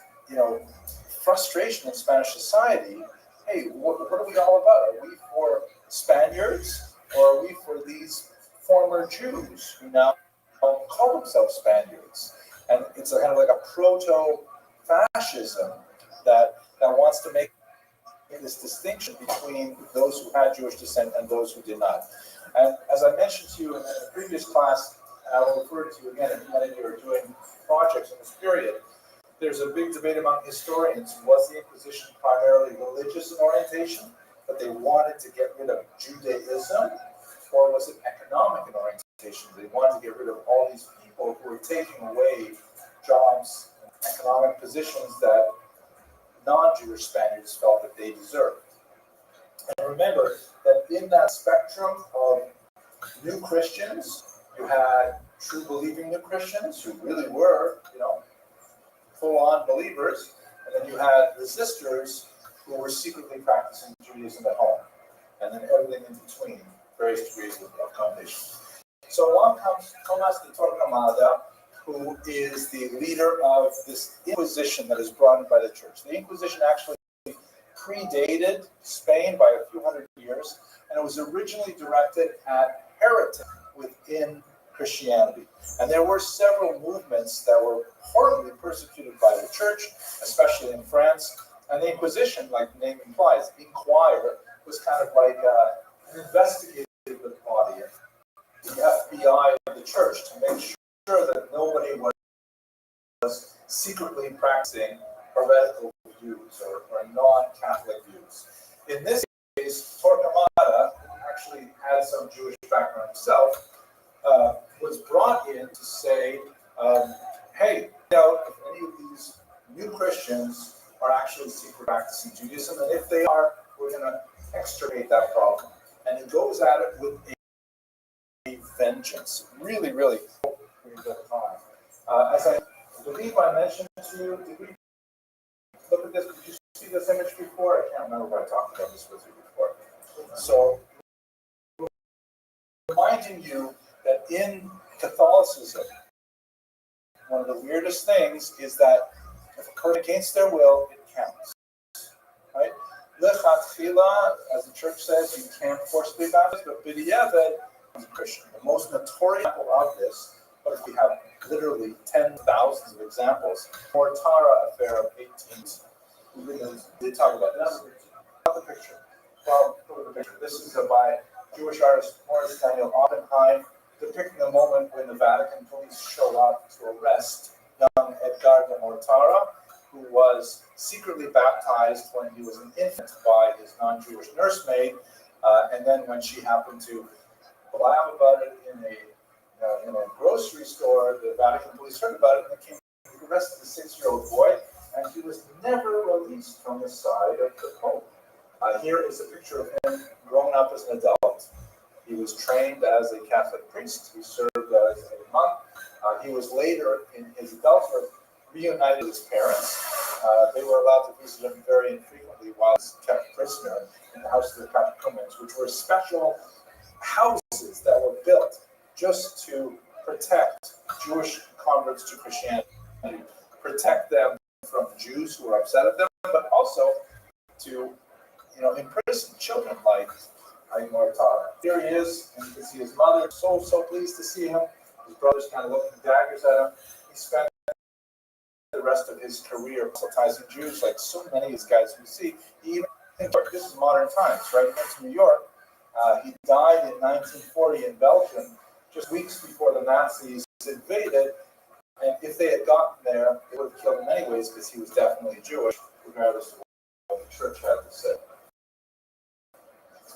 [SPEAKER 1] frustration in Spanish society. Hey, what are we all about? Are we for Spaniards, or are we for these former Jews who now call themselves Spaniards? And it's kind of like a proto-fascism that wants to make this distinction between those who had Jewish descent and those who did not. And as I mentioned to you in the previous class, and I will refer to you again if many of you are doing projects in this period, there's a big debate among historians. Was the Inquisition primarily religious in orientation, but they wanted to get rid of Judaism, or was it economic in orientation? They wanted to get rid of all these people who were taking away jobs and economic positions that non-Jewish Spaniards felt that they deserved. And remember that in that spectrum of new Christians, you had true believing new Christians who really were, full-on believers, and then you had resistors who were secretly practicing Judaism at home, and then everything in between, various degrees of accommodation. So along comes Tomás de Torquemada, who is the leader of this Inquisition that is brought in by the church. The Inquisition actually predated Spain by a few hundred years, and it was originally directed at heretics within Christianity. And there were several movements that were horribly persecuted by the church, especially in France. And the Inquisition, like the name implies, inquire, was kind of like an investigative body, the FBI of the church, to make sure that nobody was secretly practicing heretical views or non-Catholic views. In this case, Torquemada, who actually had some Jewish background himself, was brought in to say, hey, if any of these new Christians are actually secret practicing Judaism, and if they are, we're going to extirpate that problem. And he goes at it with a vengeance. Really, really. As I believe I mentioned to you, did we look at this? Did you see this image before? I can't remember if I talked about this with you before. So, reminding you that in Catholicism, one of the weirdest things is that if a person against their will, it counts. Right? Lechatchila, as the church says, you can't forcibly baptize, but b'diavad is a Christian. The most notorious example of this, but we have literally 10,000s of examples. Mortara affair of 18s. They talk about this. Look at the picture. Well, look at the picture. This is by Jewish artist Morris Daniel Oppenheim, depicting a moment when the Vatican police show up to arrest young Edgar de Mortara, who was secretly baptized when he was an infant by his non-Jewish nursemaid, and then when she happened to blab about it in a grocery store, the Vatican police heard about it and they came to arrest the 6-year-old boy, and he was never released from the side of the Pope. Here is a picture of him grown up as an adult. He was trained as a Catholic priest. He served as a monk. He was later, in his adulthood, reunited with his parents. They were allowed to visit him very infrequently while he was kept prisoner in the House of the Catecumens, which were special houses that were built just to protect Jewish converts to Christianity, protect them from Jews who were upset at them, but also to, imprison children like Mortara. Here he is, and you can see his mother, so pleased to see him. His brother's kind of looking daggers at him. He spent the rest of his career proselytizing Jews, like so many of these guys we see. This is modern times, right? He went to New York. He died in 1940 in Belgium, just weeks before the Nazis invaded. And if they had gotten there, they would have killed him anyways, because he was definitely Jewish, regardless of what the church had to say.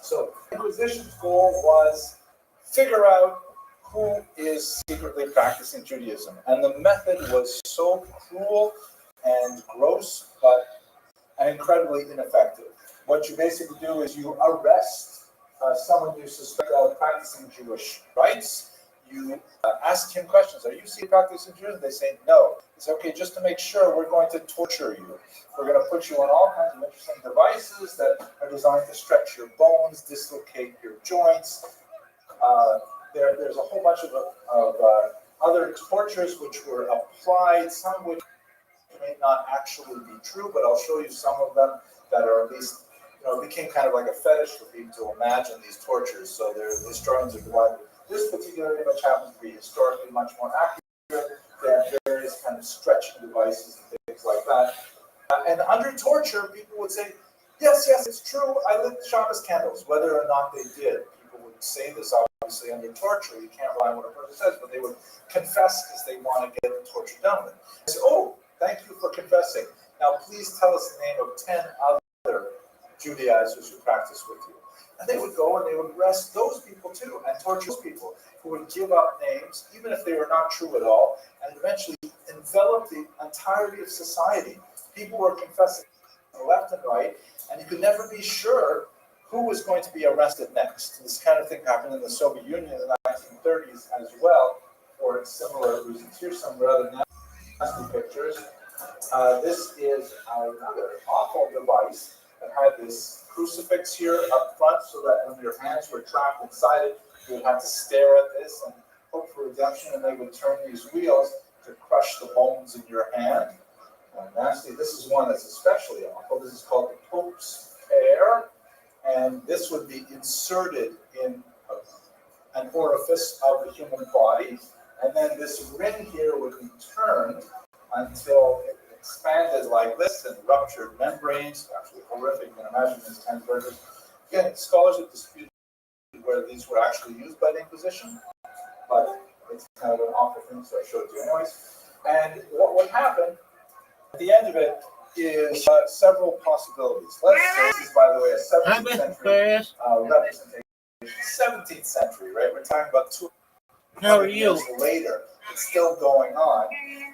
[SPEAKER 1] So the Inquisition's goal was figure out who is secretly practicing Judaism. And the method was so cruel and gross, but incredibly ineffective. What you basically do is you arrest someone you suspect of practicing Jewish rites. You ask him questions. Are you secretly practicing Judaism? They say no. It's okay, just to make sure, we're going to torture you. We're going to put you on all kinds of interesting devices that are designed to stretch your bones, dislocate your joints. There's a whole bunch of other tortures which were applied, some which may not actually be true, but I'll show you some of them that are at least, it became kind of like a fetish for people to imagine these tortures. So the historians are divided. This particular image happens to be historically much more accurate. They have various kind of stretching devices and things like that. And under torture, people would say, Yes, it's true. I lit Shabbos candles, whether or not they did. People would say this obviously under torture. You can't rely on what a person says, but they would confess because they want to get the torture done with. They say, oh, thank you for confessing. Now please tell us the name of 10 other Judaizers who practice with you. And they would go and they would arrest those people too and torture those people who would give up names, even if they were not true at all, and eventually envelop the entirety of society. People were confessing left and right, and you could never be sure who was going to be arrested next. This kind of thing happened in the Soviet Union in the 1930s as well, for similar reasons. Here's some rather nasty pictures. This is another awful device that had this crucifix here up front, so that when your hands were trapped inside it, you would have to stare at this and hope for redemption, and they would turn these wheels to crush the bones in your hand. Nasty. This is one that's especially awful. This is called the Pope's Pear, and this would be inserted in an orifice of the human body, and then this ring here would be turned until it expanded like this and ruptured membranes. Absolutely horrific. You can imagine these 10 burgers. Again, scholars have disputed whether these were actually used by the Inquisition, but it's kind of an awful thing, so I showed you anyways. And what would happen at the end of it is several possibilities. Let's say this is, by the way, a 17th century representation. 17th century, right? We're talking about 200 years later. It's still going on.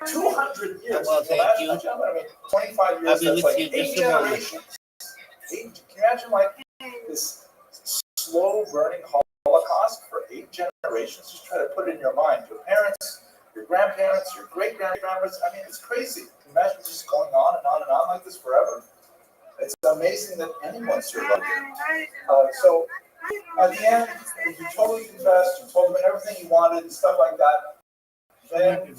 [SPEAKER 1] 200 years.
[SPEAKER 9] Well, thank you.
[SPEAKER 1] I mean, 25 years, that's like 8 generations. Can you imagine like this slow burning holocaust for 8 generations? Just try to put it in your mind. Your parents, your grandparents, your great-grandparents. I mean, it's crazy. Can you imagine just going on and on and on like this forever? It's amazing that anyone survived it. So at the end, if you totally confessed, you told them everything you wanted and stuff like that, then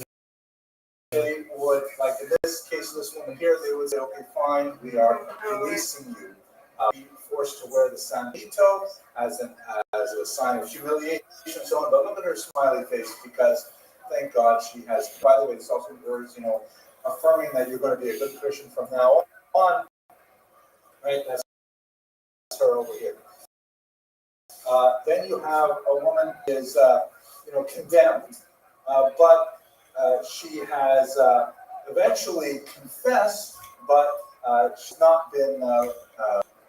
[SPEAKER 1] they would, like in this case of this woman here, they would say, okay, fine, we are releasing you. Be forced to wear the San Benito as a sign of humiliation and so on. But look at her smiley face, because thank God she has, by the way, it's also words, affirming that you're going to be a good Christian from now on. Right? That's her over here. Then you have a woman who is, condemned, but she has eventually confessed, but she's not been,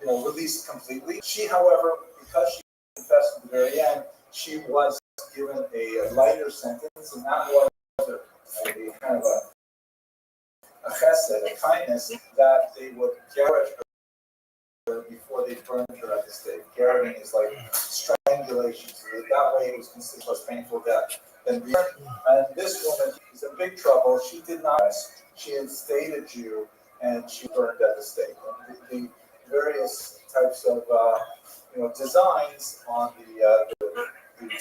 [SPEAKER 1] released completely. She, however, because she confessed at the very end, she was given a lighter sentence, and that was a kind of a chesed, a kindness, that they would garrote her before they burned her at the stake. Garroting is like strangulation. So that way it was considered less painful death than being. And this woman is in big trouble. She did not. She had stayed a Jew, and she burned at the stake. And the various types of designs on the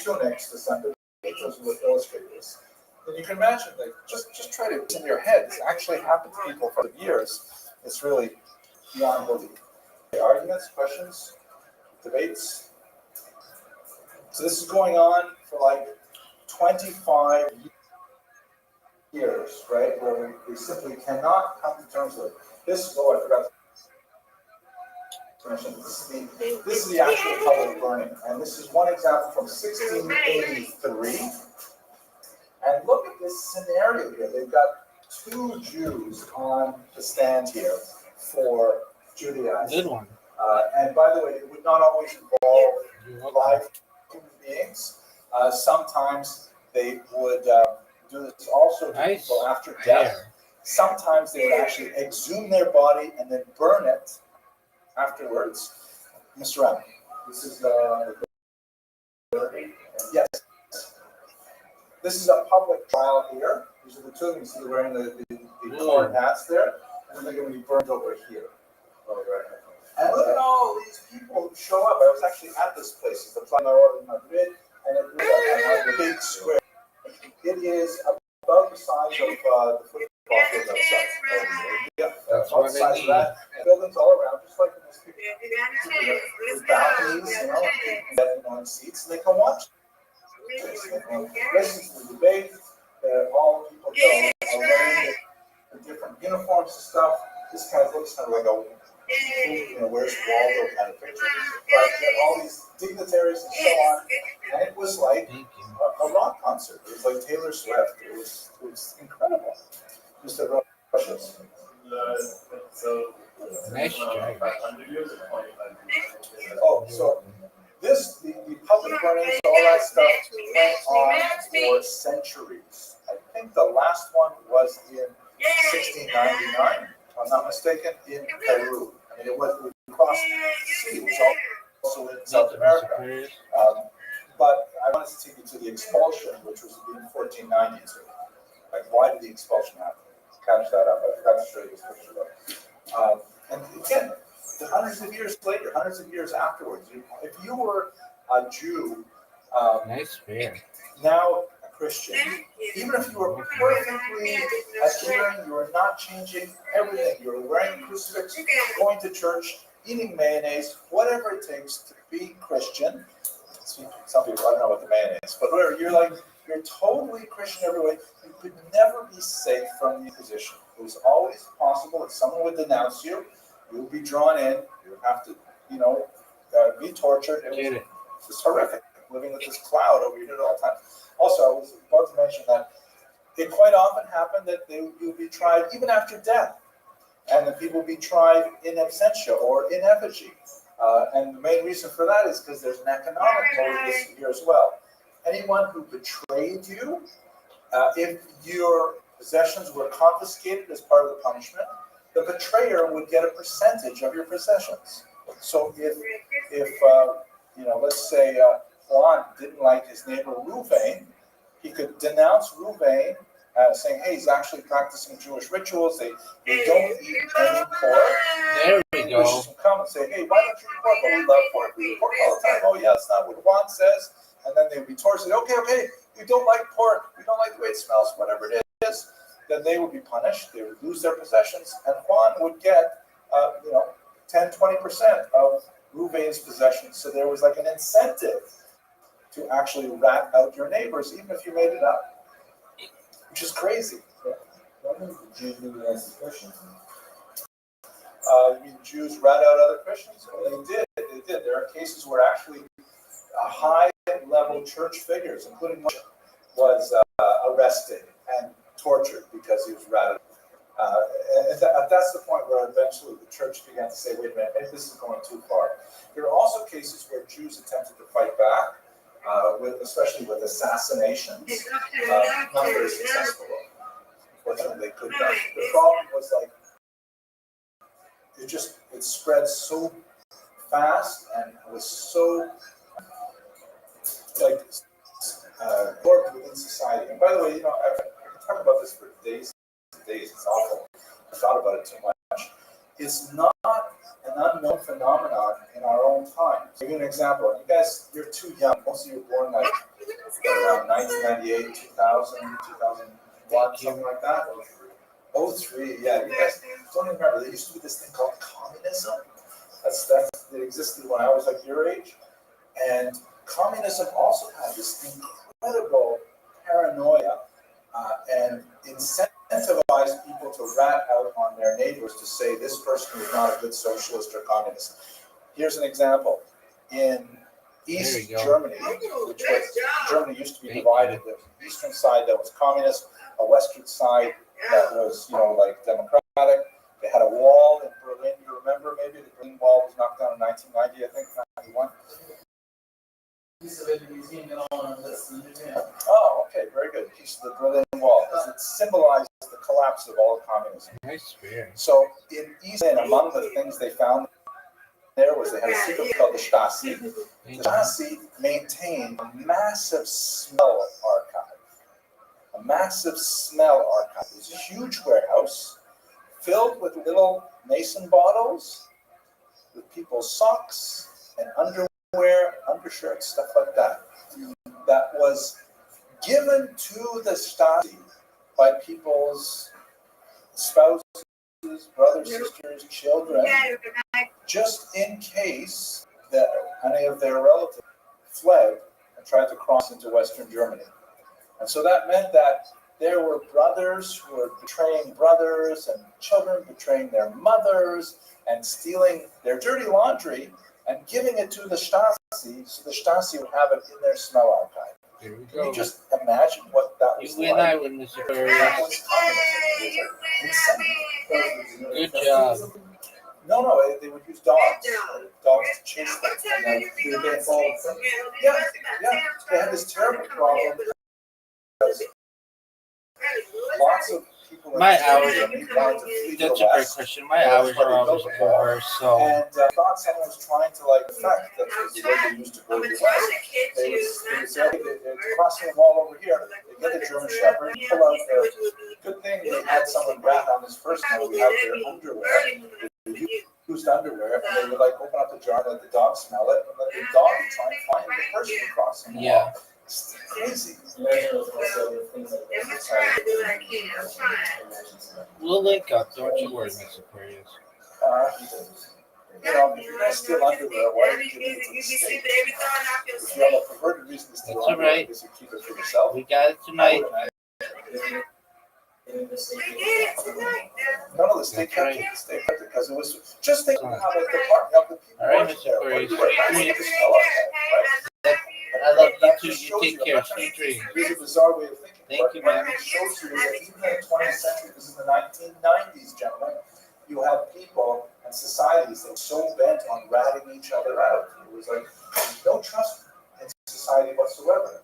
[SPEAKER 1] tunics, the San Benitos, would illustrate this. And you can imagine, like, just try to in your head. It's actually happened to people for years. It's really beyond belief. Arguments, questions, debates. So this is going on for like 25 years, right? Where we simply cannot come to terms with it. This, I forgot to mention, this is the actual public burning. And this is one example from 1683. And look at this scenario here. They've got 2 Jews on the stand here for Judaizing.
[SPEAKER 9] Good one.
[SPEAKER 1] And by the way, it would not always involve live human beings. Sometimes they would do this also to people after death. Sometimes they would actually exhume their body and then burn it afterwards. Mr. Rabbi, this is yes. This is a public trial here. These are the 2 of them. You see wearing the corn hats there, and they're going to be burned over here. And look at all these people who show up. I was actually at this place. It's the Plaza in Madrid, and it was a big square. It is about the size of the football field outside. Yeah, about the size of that. And buildings all around, just like in this picture. There's balconies, and seats, and they can watch. Listen to the debate. All people go wearing different uniforms and stuff. This kind of looks kind of like a Where's Waldo kind of picture. But you had all these dignitaries and so on, and it was like a rock concert. It was like Taylor Swift. It was incredible. Mr. Russians.
[SPEAKER 2] So,
[SPEAKER 9] Nice try.
[SPEAKER 2] 500 years or 25 years?
[SPEAKER 1] Oh, so the public burnings, all that stuff went on for centuries. I think the last one was in 1699, if I'm not mistaken, in Peru. I mean, it was across the sea, it was also in South America. But I wanted to take you to the expulsion, which was in 1492. Like, why did the expulsion happen? Catch that up. I forgot to show you this picture though. And again, hundreds of years later, hundreds of years afterwards, if you were a Jew,
[SPEAKER 9] Nice fair.
[SPEAKER 1] now a Christian, even if you were perfectly adhering, you were not changing everything. You were wearing a crucifix, going to church, eating mayonnaise, whatever it takes to be Christian. Some people, I don't know what the mayonnaise, but whatever, you're totally Christian every way. You could never be safe from the Inquisition. It was always possible that someone would denounce you. You would be drawn in. You would have to, be tortured. It was horrific, living with this cloud over your head all the time. Also, I was about to mention that it quite often happened that you would be tried even after death, and that people would be tried in absentia or in effigy. And the main reason for that is because there's an economic motive here as well. Anyone who betrayed you, if your possessions were confiscated as part of the punishment, the betrayer would get a percentage of your possessions. So if let's say Juan didn't like his neighbor Ruvain, he could denounce Ruvain, saying, hey, he's actually practicing Jewish rituals. They don't eat any pork.
[SPEAKER 9] There we go.
[SPEAKER 1] Christians would come and say, hey, why don't you eat pork? Well, we love pork. We eat pork all the time. Oh, yeah, that's not what Juan says. And then they would be tortured. Okay, we don't like pork. We don't like the way it smells, whatever it is. Then they would be punished. They would lose their possessions. And Juan would get, 10, 20% of Ruvain's possessions. So there was like an incentive to actually rat out your neighbors, even if you made it up, which is crazy.
[SPEAKER 6] Why don't the Jews do that as Christians?
[SPEAKER 1] You mean Jews rat out other Christians? Well, they did. There are cases where actually high-level church figures, including one, was arrested and tortured because he was ratted. That's the point where eventually the church began to say, wait a minute, maybe this is going too far. There are also cases where Jews attempted to fight back, especially with assassinations. Not very successful. Unfortunately, they could not. The problem was it spread so fast and was so worked within society. And by the way, I can talk about this for days and days. It's awful. I thought about it too much. It's not an unknown phenomenon in our own time. To give you an example, you're too young. Most of you were born around 1998, 2000, 2001, something like that. 03, yeah. You guys don't even remember. There used to be this thing called communism. It existed when I was like your age. And communism also had this incredible paranoia and incentivized people to rat out on their neighbors to say this person is not a good socialist or communist. Here's an example. In East Germany, Germany used to be divided. There was an eastern side that was communist, a western side that was, democratic. They had a wall in Berlin. You remember maybe the Berlin Wall was knocked down in 1990, I think, 91.
[SPEAKER 5] Piece of it in the museum and all of this.
[SPEAKER 1] Oh, okay, very good. Piece of the Berlin Wall, because it symbolized the collapse of all communism.
[SPEAKER 9] Nice fair.
[SPEAKER 1] So in East, and among the things they found there was they had a secret called the Stasi. The Stasi maintained a massive smell archive. A massive smell archive. It was a huge warehouse filled with little mason bottles with people's socks and underwear, undershirts, stuff like that. That was given to the Stasi by people's spouses, brothers, sisters, children, just in case that any of their relatives fled and tried to cross into Western Germany. And so that meant that there were brothers who were betraying brothers and children betraying their mothers and stealing their dirty laundry and giving it to the Stasi, so the Stasi would have it in their smell archive.
[SPEAKER 9] Here we
[SPEAKER 1] Can you
[SPEAKER 9] go.
[SPEAKER 1] just imagine what that was
[SPEAKER 9] You and I
[SPEAKER 1] like?
[SPEAKER 9] were Mr.
[SPEAKER 1] That
[SPEAKER 9] Furious.
[SPEAKER 1] was communism. It was insane.
[SPEAKER 9] Good job.
[SPEAKER 1] No, they would use dogs. Dogs to chase them. And then they would get involved. Yeah, they had this terrible problem because lots of people
[SPEAKER 9] My
[SPEAKER 1] in
[SPEAKER 9] hours-
[SPEAKER 1] Sweden wanted to flee to
[SPEAKER 9] That's
[SPEAKER 1] the
[SPEAKER 9] a great
[SPEAKER 1] west.
[SPEAKER 9] question. My hours are always over, so
[SPEAKER 1] And thought someone was trying to affect that was the way they used to go to the west. They would say, okay, they're crossing the wall over here. They get the German Shepherd, pull out their. Good thing they had someone rat on this person who had their underwear. They used underwear, and they would open up the jar, let the dog smell it, and let the dog try and find the person crossing the wall.
[SPEAKER 9] yeah.
[SPEAKER 1] It's crazy.
[SPEAKER 9] We'll link up. Don't you worry, Mr. Furious.
[SPEAKER 1] If you're going to steal underwear, why are you giving it to the state? If you have a perverted reason to steal
[SPEAKER 9] That's all
[SPEAKER 1] underwear,
[SPEAKER 9] right.
[SPEAKER 1] because you keep it for yourself.
[SPEAKER 9] We got it tonight.
[SPEAKER 1] No, the state kept it. The state kept it because it was just think how the department of the people.
[SPEAKER 9] All right,
[SPEAKER 1] working
[SPEAKER 9] Mr.
[SPEAKER 1] there.
[SPEAKER 9] Furious.
[SPEAKER 1] Right?
[SPEAKER 9] I love you
[SPEAKER 1] That
[SPEAKER 9] too.
[SPEAKER 1] just
[SPEAKER 9] You
[SPEAKER 1] shows
[SPEAKER 9] take
[SPEAKER 1] you,
[SPEAKER 9] care.
[SPEAKER 1] I'm not trying
[SPEAKER 9] Sweet
[SPEAKER 1] to
[SPEAKER 9] dreams.
[SPEAKER 1] use a bizarre way of thinking.
[SPEAKER 9] Thank
[SPEAKER 1] but
[SPEAKER 9] you, ma'am.
[SPEAKER 1] It shows you that even in the 20th century, this is the 1990s, gentlemen, you had people and societies that were so bent on ratting each other out. It was no trust in society whatsoever.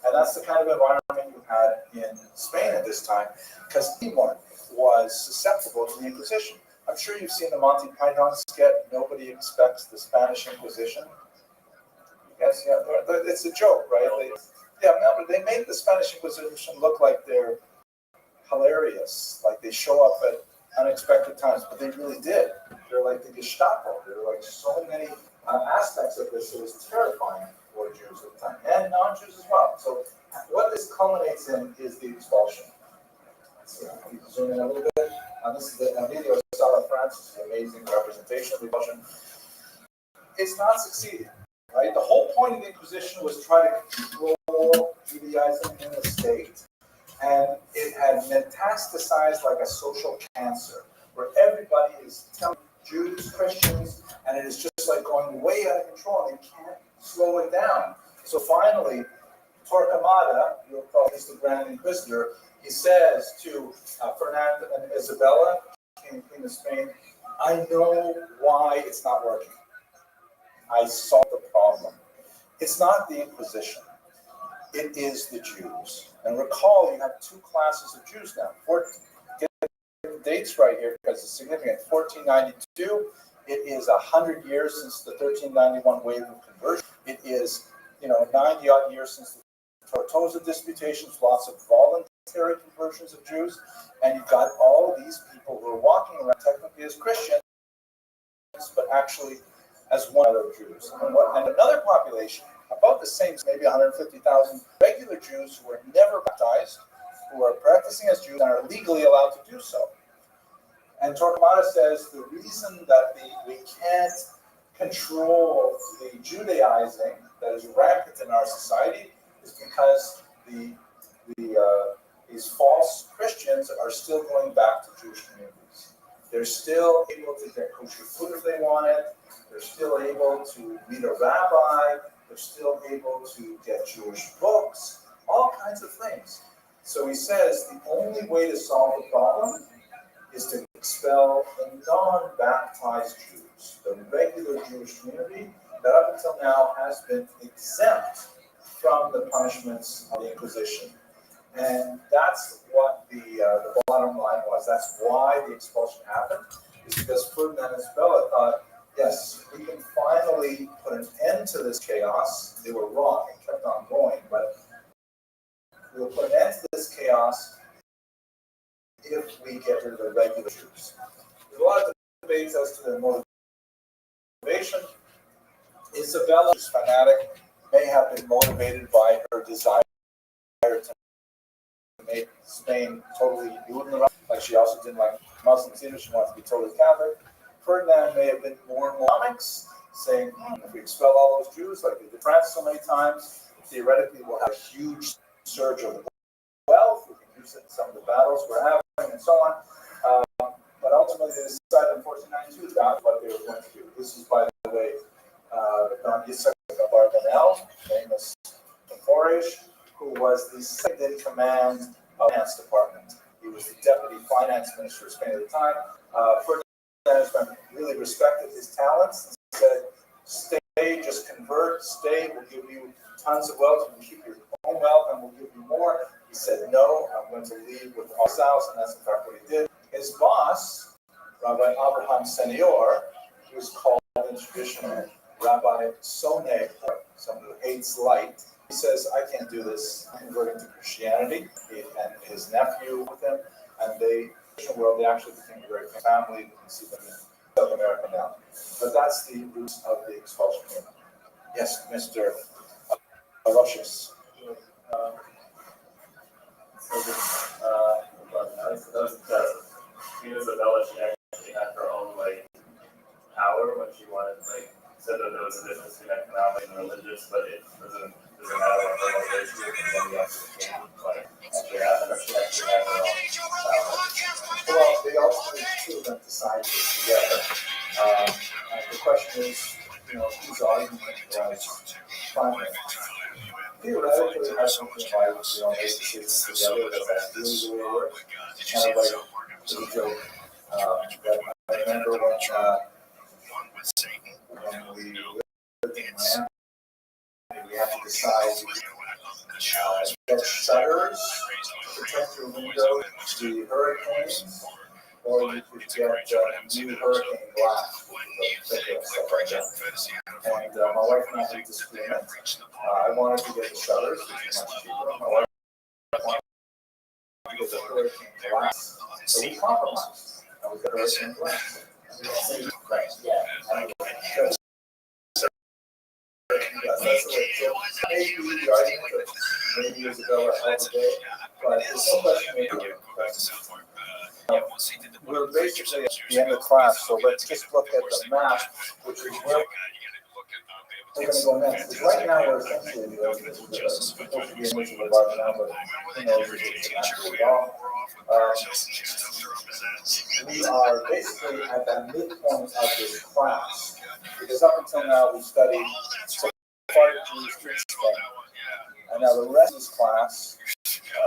[SPEAKER 1] And that's the kind of environment you had in Spain at this time, because anyone was susceptible to the Inquisition. I'm sure you've seen the Monty Python sketch, Nobody Expects the Spanish Inquisition. Yes, yeah, but it's a joke, right? They make the Spanish Inquisition look like they're hilarious, like they show up at unexpected times, but they really did. They're like the Gestapo. There were so many aspects of this. It was terrifying for Jews at the time, and non-Jews as well. So what this culminates in is the expulsion. So you can zoom in a little bit. This is the Emilio Sala Francis, an amazing representation of the expulsion. It's not succeeding. Right? The whole point of the Inquisition was try to control Judaism in the state, and it had metastasized like a social cancer, where everybody is telling Jews, Christians, and it is just going way out of control, and they can't slow it down. So finally, Torquemada, you'll call this the Grand Inquisitor, he says to Fernando and Isabella, King and Queen of Spain, I know why it's not working. I solved the problem. It's not the Inquisition. It is the Jews. And recall, you have two classes of Jews now. Get the dates right here because it's significant. 1492, it is 100 years since the 1391 wave of conversion. It is, 90-odd years since the Tortosa disputations, lots of voluntary conversions of Jews. And you've got all of these people who are walking around technically as Christians, but actually as one other Jews. And another population, about the same, maybe 150,000 regular Jews who are never baptized, who are practicing as Jews and are legally allowed to do so. And Torquemada says the reason that we can't control the Judaizing that is rampant in our society is because these false Christians are still going back to Jewish communities. They're still able to get kosher food if they want it. They're still able to meet a rabbi. They're still able to get Jewish books, all kinds of things. So he says the only way to solve the problem is to expel the non-baptized Jews, the regular Jewish community that up until now has been exempt from the punishments of the Inquisition. And that's what the bottom line was. That's why the expulsion happened, is because Ferdinand and Isabella thought, yes, we can finally put an end to this chaos. They were wrong. It kept on going, but we'll put an end to this chaos if we get rid of the regular Jews. There's a lot of debates as to their motivation. Isabella, who's fanatic, may have been motivated by her desire to make Spain totally Judenreich. Like she also didn't like Muslims either. She wanted to be totally Catholic. Ferdinand may have been more economics, saying, if we expel all those Jews, like we did France so many times, theoretically we'll have a huge surge of wealth. We can use it in some of the battles we're having and so on. But ultimately they decided in 1492 that's what they were going to do. This is, by the way, Don Yitzhak Abarbanel, famous Foreish, who was the second in command of the finance department. He was the deputy finance minister of Spain at the time. Ferdinand really respected his talents and said, stay, just convert, stay, we'll give you tons of wealth, you can keep your own wealth and we'll give you more. He said, no, I'm going to leave with all house, and that's in fact what he did. His boss, Rabbi Abraham Senior, he was called in tradition Rabbi Soneg, someone who hates light. He says, I can't do this. I'm converting to Christianity. And his nephew with him, and they, in the world, they actually became a very family. You can see them in South America now. But that's the roots of the expulsion movement. Yes, Mr. Rothschild.
[SPEAKER 2] Isabella, she actually had her own power when she wanted said that there was a difference between economic and religious, but it doesn't matter what her motivation is, and then you actually change actually had her own power.
[SPEAKER 1] Well, they ultimately two of them decided together. And the question is, whose argument was primary? Theoretically, I something like, make decisions together, but that's really the way it works. Kind of like the joke that I remember when we lived in Miami, we had to decide get shutters to protect your windows, the hurricanes, or you could get new hurricane glass, stuff like that. And my wife and I had a disagreement. I wanted to get the shutters, which is much cheaper. My wife wanted to get the hurricane glass. So we compromised. And we got hurricane glass. That's the way. So maybe the argument that many years ago or held today, but there's no question we're basically at the end of class, so let's just look at the map, which is where we're going to go next. Because right now we're essentially supposed to be an issue of our now, but who knows if it's actually wrong. We are basically at the midpoint of this class, because up until now we studied Sephardic Jews in Spain, and now the rest of this class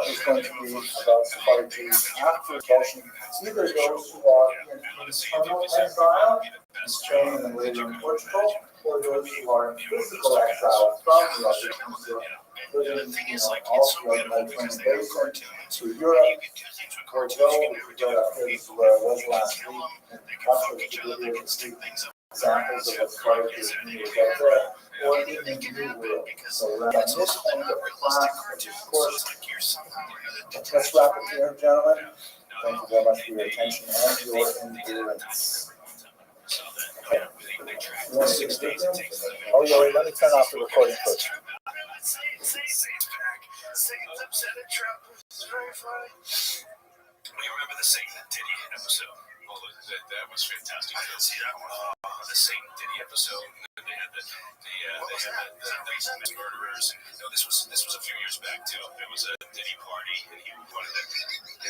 [SPEAKER 1] is going to be about Sephardic Jews after expulsion, either those who are in internal exile in Spain and then later in Portugal, or those who are in physical exile from the other peninsula, living all throughout the Mediterranean basin to Europe, Bordeaux, which we got up here, this is where I was last week, and Russia, which we did see examples of what's Sephardic Jews out there, or in the New World. So we're at this point of the class, which of course, let's wrap it here, gentlemen. Thank you very much for your attention and your endurance. Okay. You want to see the video? Oh, yeah, wait, let me turn off the recording first.
[SPEAKER 8] We remember the Satan and Diddy episode. Well, that was fantastic. See that one? The Satan Diddy episode. They had the murderers. No, this was a few years back too. There was a Diddy party, and he wanted to.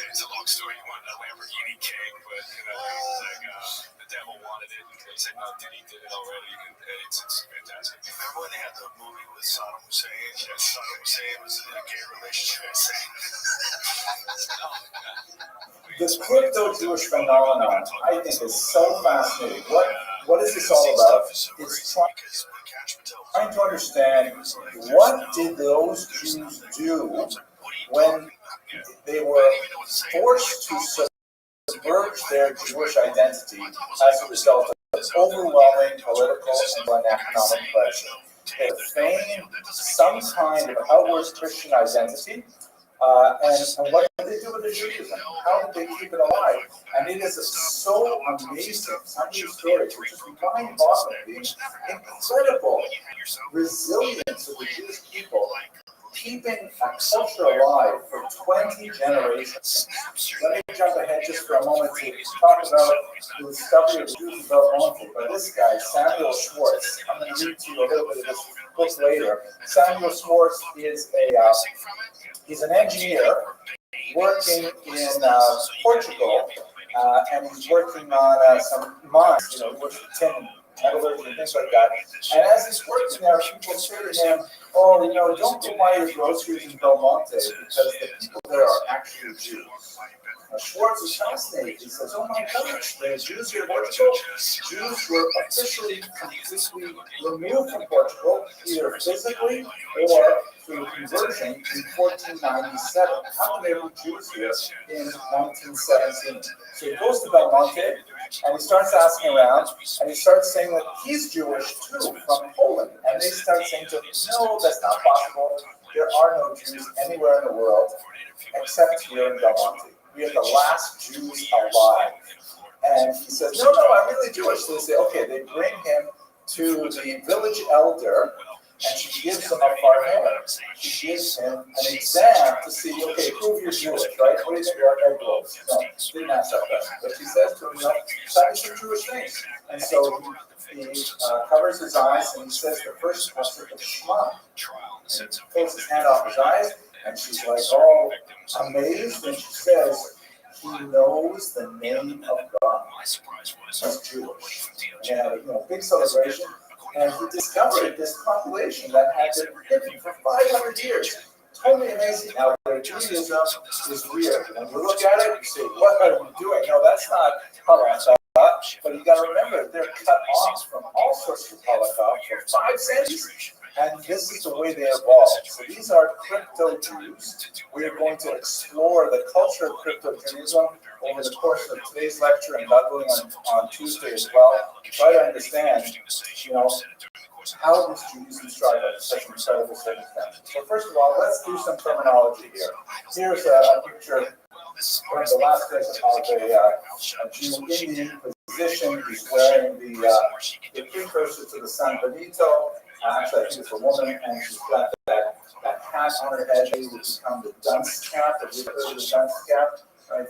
[SPEAKER 8] It's a long story. He wanted a Lamborghini King, but it was like the devil wanted it, and he said, "No, Diddy did it already." And it's fantastic. Remember when they had the movie with Saddam Hussein? Yes, Saddam Hussein was in a gay relationship with Satan.
[SPEAKER 1] This crypto-Jewish phenomenon, I think, is so fascinating. What is this all about? It's trying to understand what did those Jews do when they were forced to submerge their Jewish identity as a result of overwhelming political and economic pressure. They feigned some kind of outward Christian identity. And what did they do with the Judaism? How did they keep it alive? And it is so amazing, untrue story, which is mind-boggling, the incredible resilience of the Jewish people, keeping a culture alive for 20 generations. Let me jump ahead just for a moment to talk about the discovery of the Jews by this guy, Samuel Schwartz. I'm going to read to you a little bit of this book later. Samuel Schwartz is he's an engineer working in Portugal and he's working on some mines, he works with tin and metallurgy and things like that. And as he's working there, people say to him, oh, don't go buy your groceries in Belmonte because the people there are actually Jews. Schwartz is fascinated. He says, oh my gosh, the Jews here in Portugal, Jews were officially completely removed from Portugal, either physically or through conversion in 1497. How can there be Jews here in 1917? So he goes to Belmonte and he starts asking around and he starts saying that he's Jewish too, from Poland. And they start saying to him, no, that's not possible. There are no Jews anywhere in the world except here in Belmonte. We are the last Jews alive. And he says, no, I'm really Jewish. So they say, okay, they bring him to the village elder, and she gives him a farher. She gives him an exam to see, okay, prove you're Jewish, right? What do you think are egg rolls? No, didn't ask that question. But she says to him, tell me some Jewish things. And so he covers his eyes, and he says the first passage of Shema. And he pulls his hand off his eyes, and she's like, oh, amazed, and she says, he knows the name of God. He's Jewish. And big celebration. And he discovered this population that had been hidden for 500 years. Totally amazing. Now, their Judaism is weird. When you look at it, you say, what are you doing? No, that's not halakha. But you got to remember, they're cut off from all sorts of halakha for 5 centuries. And this is the way they evolved. So these are crypto-Jews. We are going to explore the culture of crypto-Judaism over the course of today's lecture and God willing on Tuesday as well. Try to understand, how these Jews strive under such incredible circumstances. So first of all, let's do some terminology here. Here's a picture from the last days of a Jew Indian position. He's wearing the precursor to the San Benito. Actually, I think it's a woman, and she's got that hat on her head, which has become the dunce cap. Have you heard of the dunce cap? Right?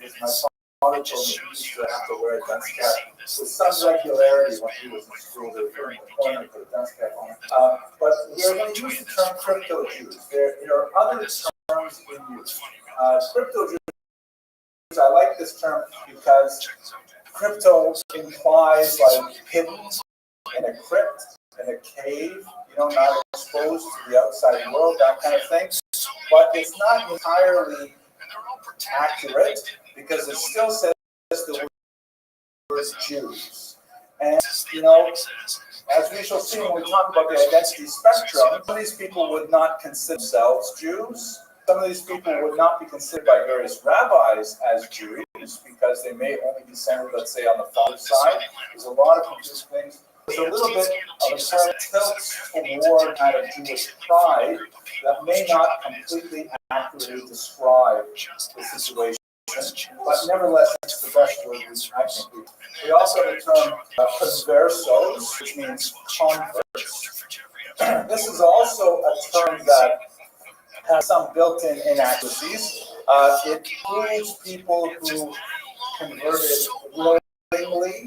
[SPEAKER 1] My father told me he used to have to wear a dunce cap with some regularity when he was in school. They were putting the corner to put a dunce cap on. But we're going to use the term crypto-Jews. There are other terms in use. Crypto-Jews, I like this term because crypto implies like hidden in a crypt, in a cave, not exposed to the outside world, that kind of thing. But it's not entirely accurate because it still says the word Jews. And, as we shall see when we talk about the identity spectrum, some of these people would not consider themselves Jews. Some of these people would not be considered by various rabbis as Jews because they may only be centered, let's say, on the father's side. There's a lot of confusing things. There's a little bit of a term tilts toward kind of Jewish pride that may not completely accurately describe the situation, but nevertheless, it's the best word I can do. We also have the term conversos, which means converts. This is also a term that has some built-in inaccuracies. It includes people who converted willingly,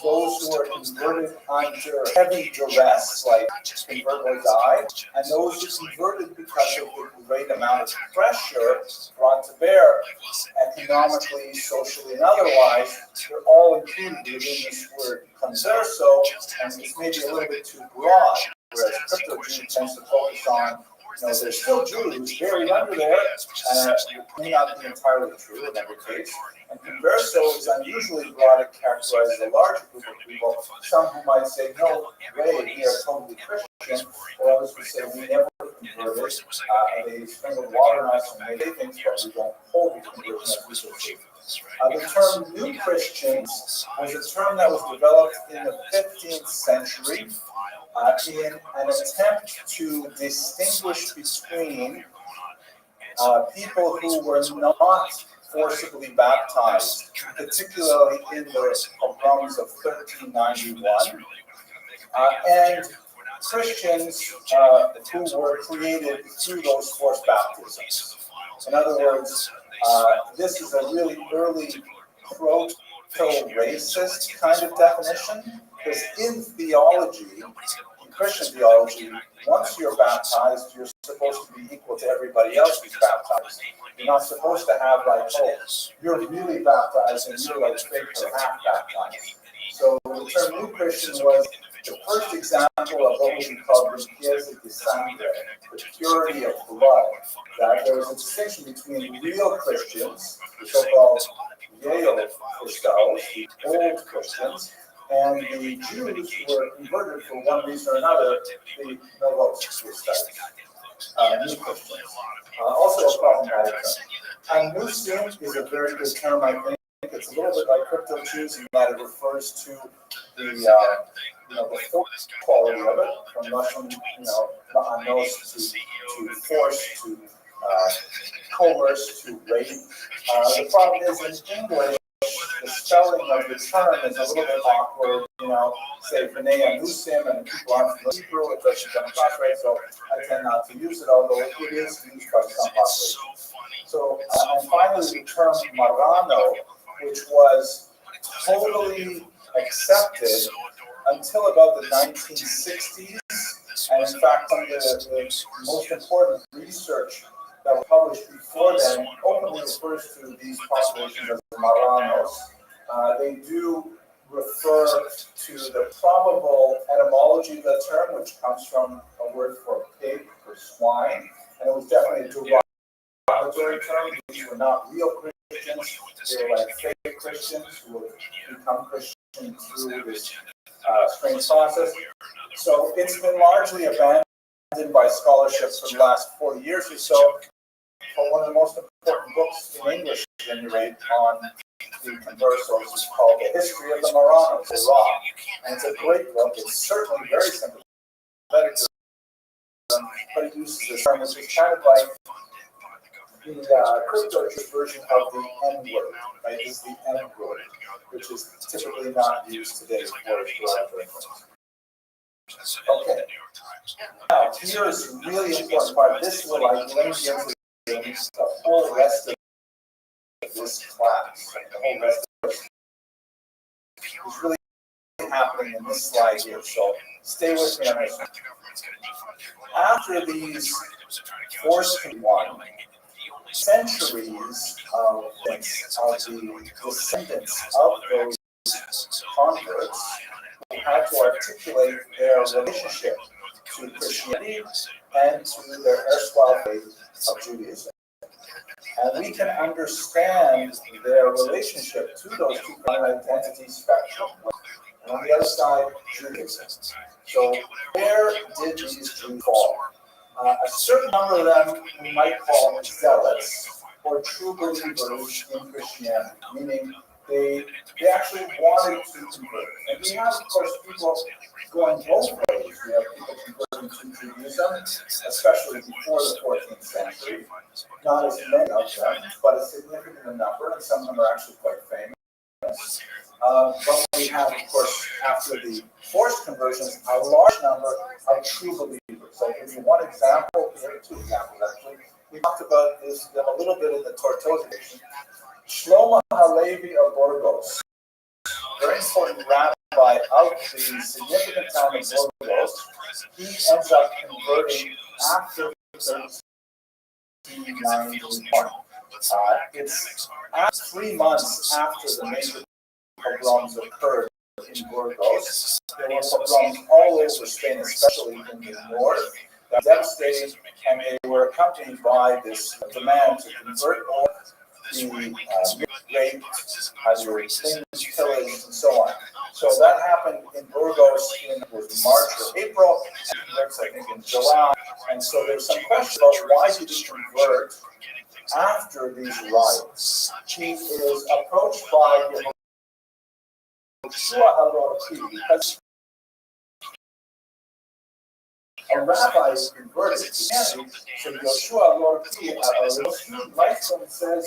[SPEAKER 1] those who are converted under heavy duress, like convert or die, and those who converted because of the great amount of pressure brought to bear economically, socially, and otherwise. They're all included within this word converso, and it's maybe a little bit too broad, whereas crypto-Jew tends to focus on they're still Jews buried under there, and it may not be entirely true in every case. And converso is unusually broad and characterizes a larger group of people, some who might say, no way, we are totally Christian, or others would say, we never converted, and they sprinkled water on us and made things, but we don't hold the conversion as we should see. The term New Christians was a term that was developed in the 15th century in an attempt to distinguish between people who were not forcibly baptized, particularly in the pogroms of 1391, and Christians who were created through those forced baptisms. In other words, this is a really early proto-racist kind of definition, because in theology, in Christian theology, once you're baptized, you're supposed to be equal to everybody else who's baptized. You're not supposed to have like, oh, you're really baptized and you're like fake or half baptized. So the term New Christian was the first example of what we call limpieza de sangre, the purity of blood. That there was a distinction between real Christians, the so-called Yale Christos, the old Christians, and the Jews who were converted for one reason or another, the Novos Christos, new Christians. Also a problematic term. Anusim is a very good term, I think. It's a little bit like crypto Jews in that it refers to the the force quality of it, from Russian, anos to force, to coerce, to rape. The problem is in English, the spelling of the term is a little bit awkward. Say B'nai Anusim, and people aren't from Hebrew, it doesn't come across right, so I tend not to use it, although it is used by some populations. So, and finally, the term Marano, which was totally accepted until about the 1960s, and in fact, some of the most important research that was published before then openly refers to these populations as Maranos. They do refer to the probable etymology of the term, which comes from a word for pig or swine, and it was definitely a derogatory term. These were not real Christians, they were like fake Christians who would become Christian through this strange process. So it's been largely abandoned by scholarship for the last 40 years or so. But one of the most important books in English, at any rate, on the conversos is called The History of the Maranos, the Raw. And it's a great book. It's certainly very sympathetic to them, but it uses this term, which is kind of like the crypto version of the N-word, right? This is the N-word, which is typically not used today for derogatory things. Okay. Now, here is a really important part. This will link into the whole rest of this class. The whole rest of it is really happening in this slide here. So stay with me on this one. After these forced one, centuries of the descendants of those converts had to articulate their relationship to Christianity and to their erstwhile faith of Judaism. And we can understand their relationship to those two kind of identity spectrum. And on the other side, Judaism. So where did these Jews fall? A certain number of them we might call zealots or true believers in Christianity, meaning they actually wanted to convert. And we have, of course, people going both ways. We have people converting to Judaism, especially before the 14th century. Not as many of them, but a significant number, and some of them are actually quite famous. But we have, of course, after the forced conversions, a large number of true believers. So I'll give you one example, two examples actually. We talked about this a little bit in the Tortosa edition. Shlomo Halevi of Burgos, very important rabbi of the significant town of Burgos, he ends up converting after 1391. It's 3 months after the major pogroms occurred in Burgos. There were pogroms all over Spain, especially in the north, that devastated, and they were accompanied by this demand to convert all the raped, either things, pillaged, and so on. So that happened in Burgos in March or April, and converts, I think, in July. And so there's some question about why did he convert after these riots. He is approached by Yoshua HaLorki because a rabbi is converted to Christianity. So Yoshua HaLorki, a little student, writes him and says,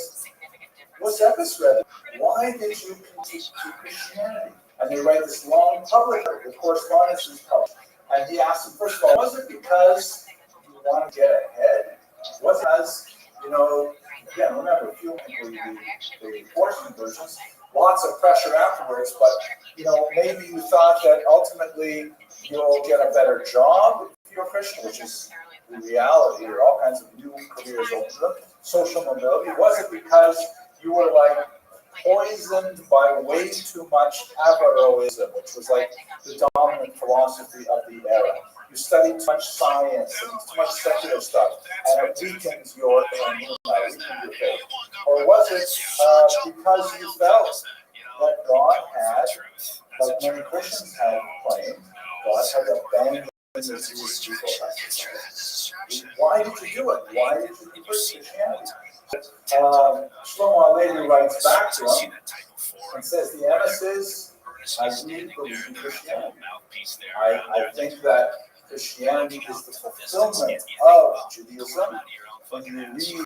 [SPEAKER 1] "What's up, Rabbi? Why did you come to Christianity?" And they write this long public, the correspondence is published. And he asks him, first of all, was it because you want to get ahead? Was it because, again, remember, fueling the forced conversions, lots of pressure afterwards, but, maybe you thought that ultimately you'll get a better job if you're a Christian, which is the reality or all kinds of new careers opened up, social mobility? Was it because you were like poisoned by way too much Averroism, which was like the dominant philosophy of the era? You studied too much science and too much secular stuff, and it weakens your faith. Or was it because you felt that God had, like many Christians had claimed, God had abandoned these people? Why did you do it? Why did you convert to Christianity? Shlomo Alevi writes back to him and says, the emesis, I really believe in Christianity. I think that Christianity is the fulfillment of Judaism. When you read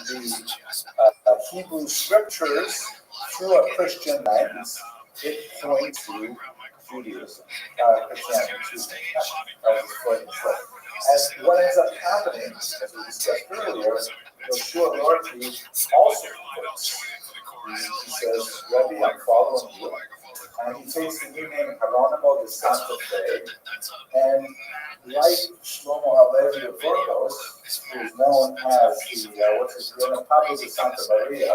[SPEAKER 1] the Hebrew scriptures through a Christian lens, it points to Judaism, Christianity, and what ends up happening, as we discussed earlier, Yoshua Lorky also quotes. He says, Rabbi, I'm following you. And he takes the new name Geronimo de Santa Fe, and like Shlomo Halevi of Burgos, who is known as the Pablo de Santa Maria,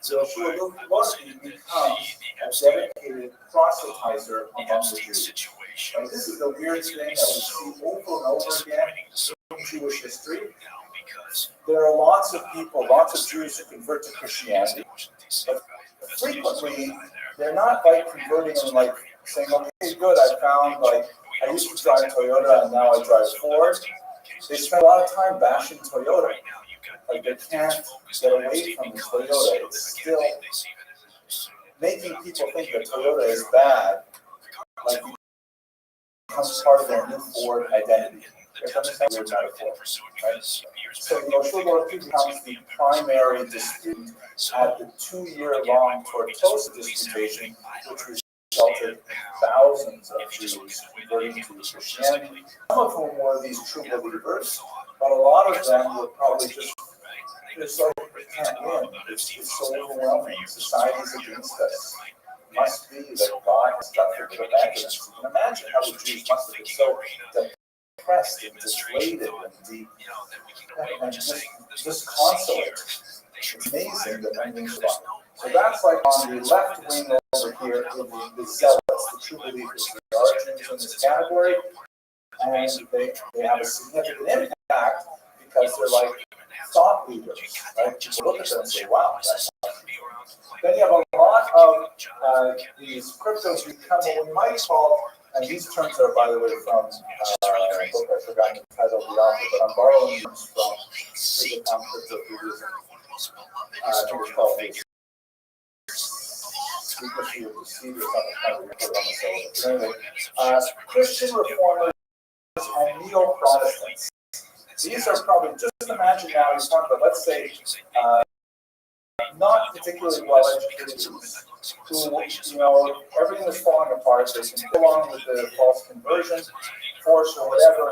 [SPEAKER 1] Yoshua Lorky becomes a dedicated proselytizer among the Jews. And this is the weird thing that we see over and over again in Jewish history. There are lots of people, lots of Jews who convert to Christianity, but frequently they're not like converting and like saying, okay, good, I used to drive Toyota and now I drive Ford. They spend a lot of time bashing Toyota. Like they can't get away from Toyota. It's still making people think that Toyota is bad, like becomes part of their new Ford identity. Right? So Yoshua Lorky becomes the primary disputant at the 2-year-long Tortosa disputation, which resulted in thousands of Jews converting to Christianity. Some of whom were these true believers, but a lot of them were probably just like, we can't win. It's so overwhelming. Society's against us. It must be that God has got to give evidence. You can imagine how the Jews must have been so depressed and deflated and disconsolate. It's amazing that anything survived. So that's like on the left wing over here, the zealots, the true believers. There are Jews in this category, and they have a significant impact because they're like thought leaders, right? People look at them and say, wow, that's awesome. Then you have a lot of these cryptos become what we might call, and these terms are, by the way, from a book I forgot the title of the author, but I'm borrowing them from Crypto Judaism. I think it's called Secrecy of Deceit or something. Anyway, Christian reformers and neo-Protestants. These are probably, just imagine now, you're talking about, let's say, not particularly well-educated Jews who, everything was falling apart. They can go along with the false conversion force or whatever.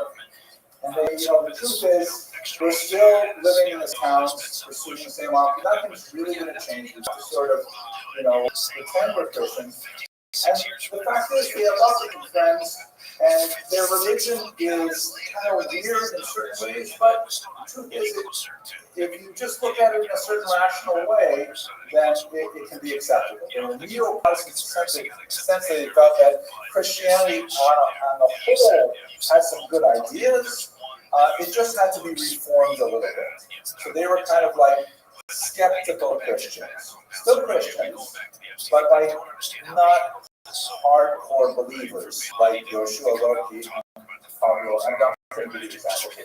[SPEAKER 1] And they, the truth is, we're still living in this town, pursuing the same option. Nothing's really going to change. It's just sort of, pretend we're Christians. And the fact is, we have lots of friends, and their religion is kind of weird in certain ways, but the truth is, if you just look at it in a certain rational way, then it can be acceptable. In the neo-Protestant sense, they felt that Christianity on the whole had some good ideas. It just had to be reformed a little bit. So they were kind of like skeptical Christians, still Christians, but like not hardcore believers like Yoshua Lorky. I'm not going to give you examples.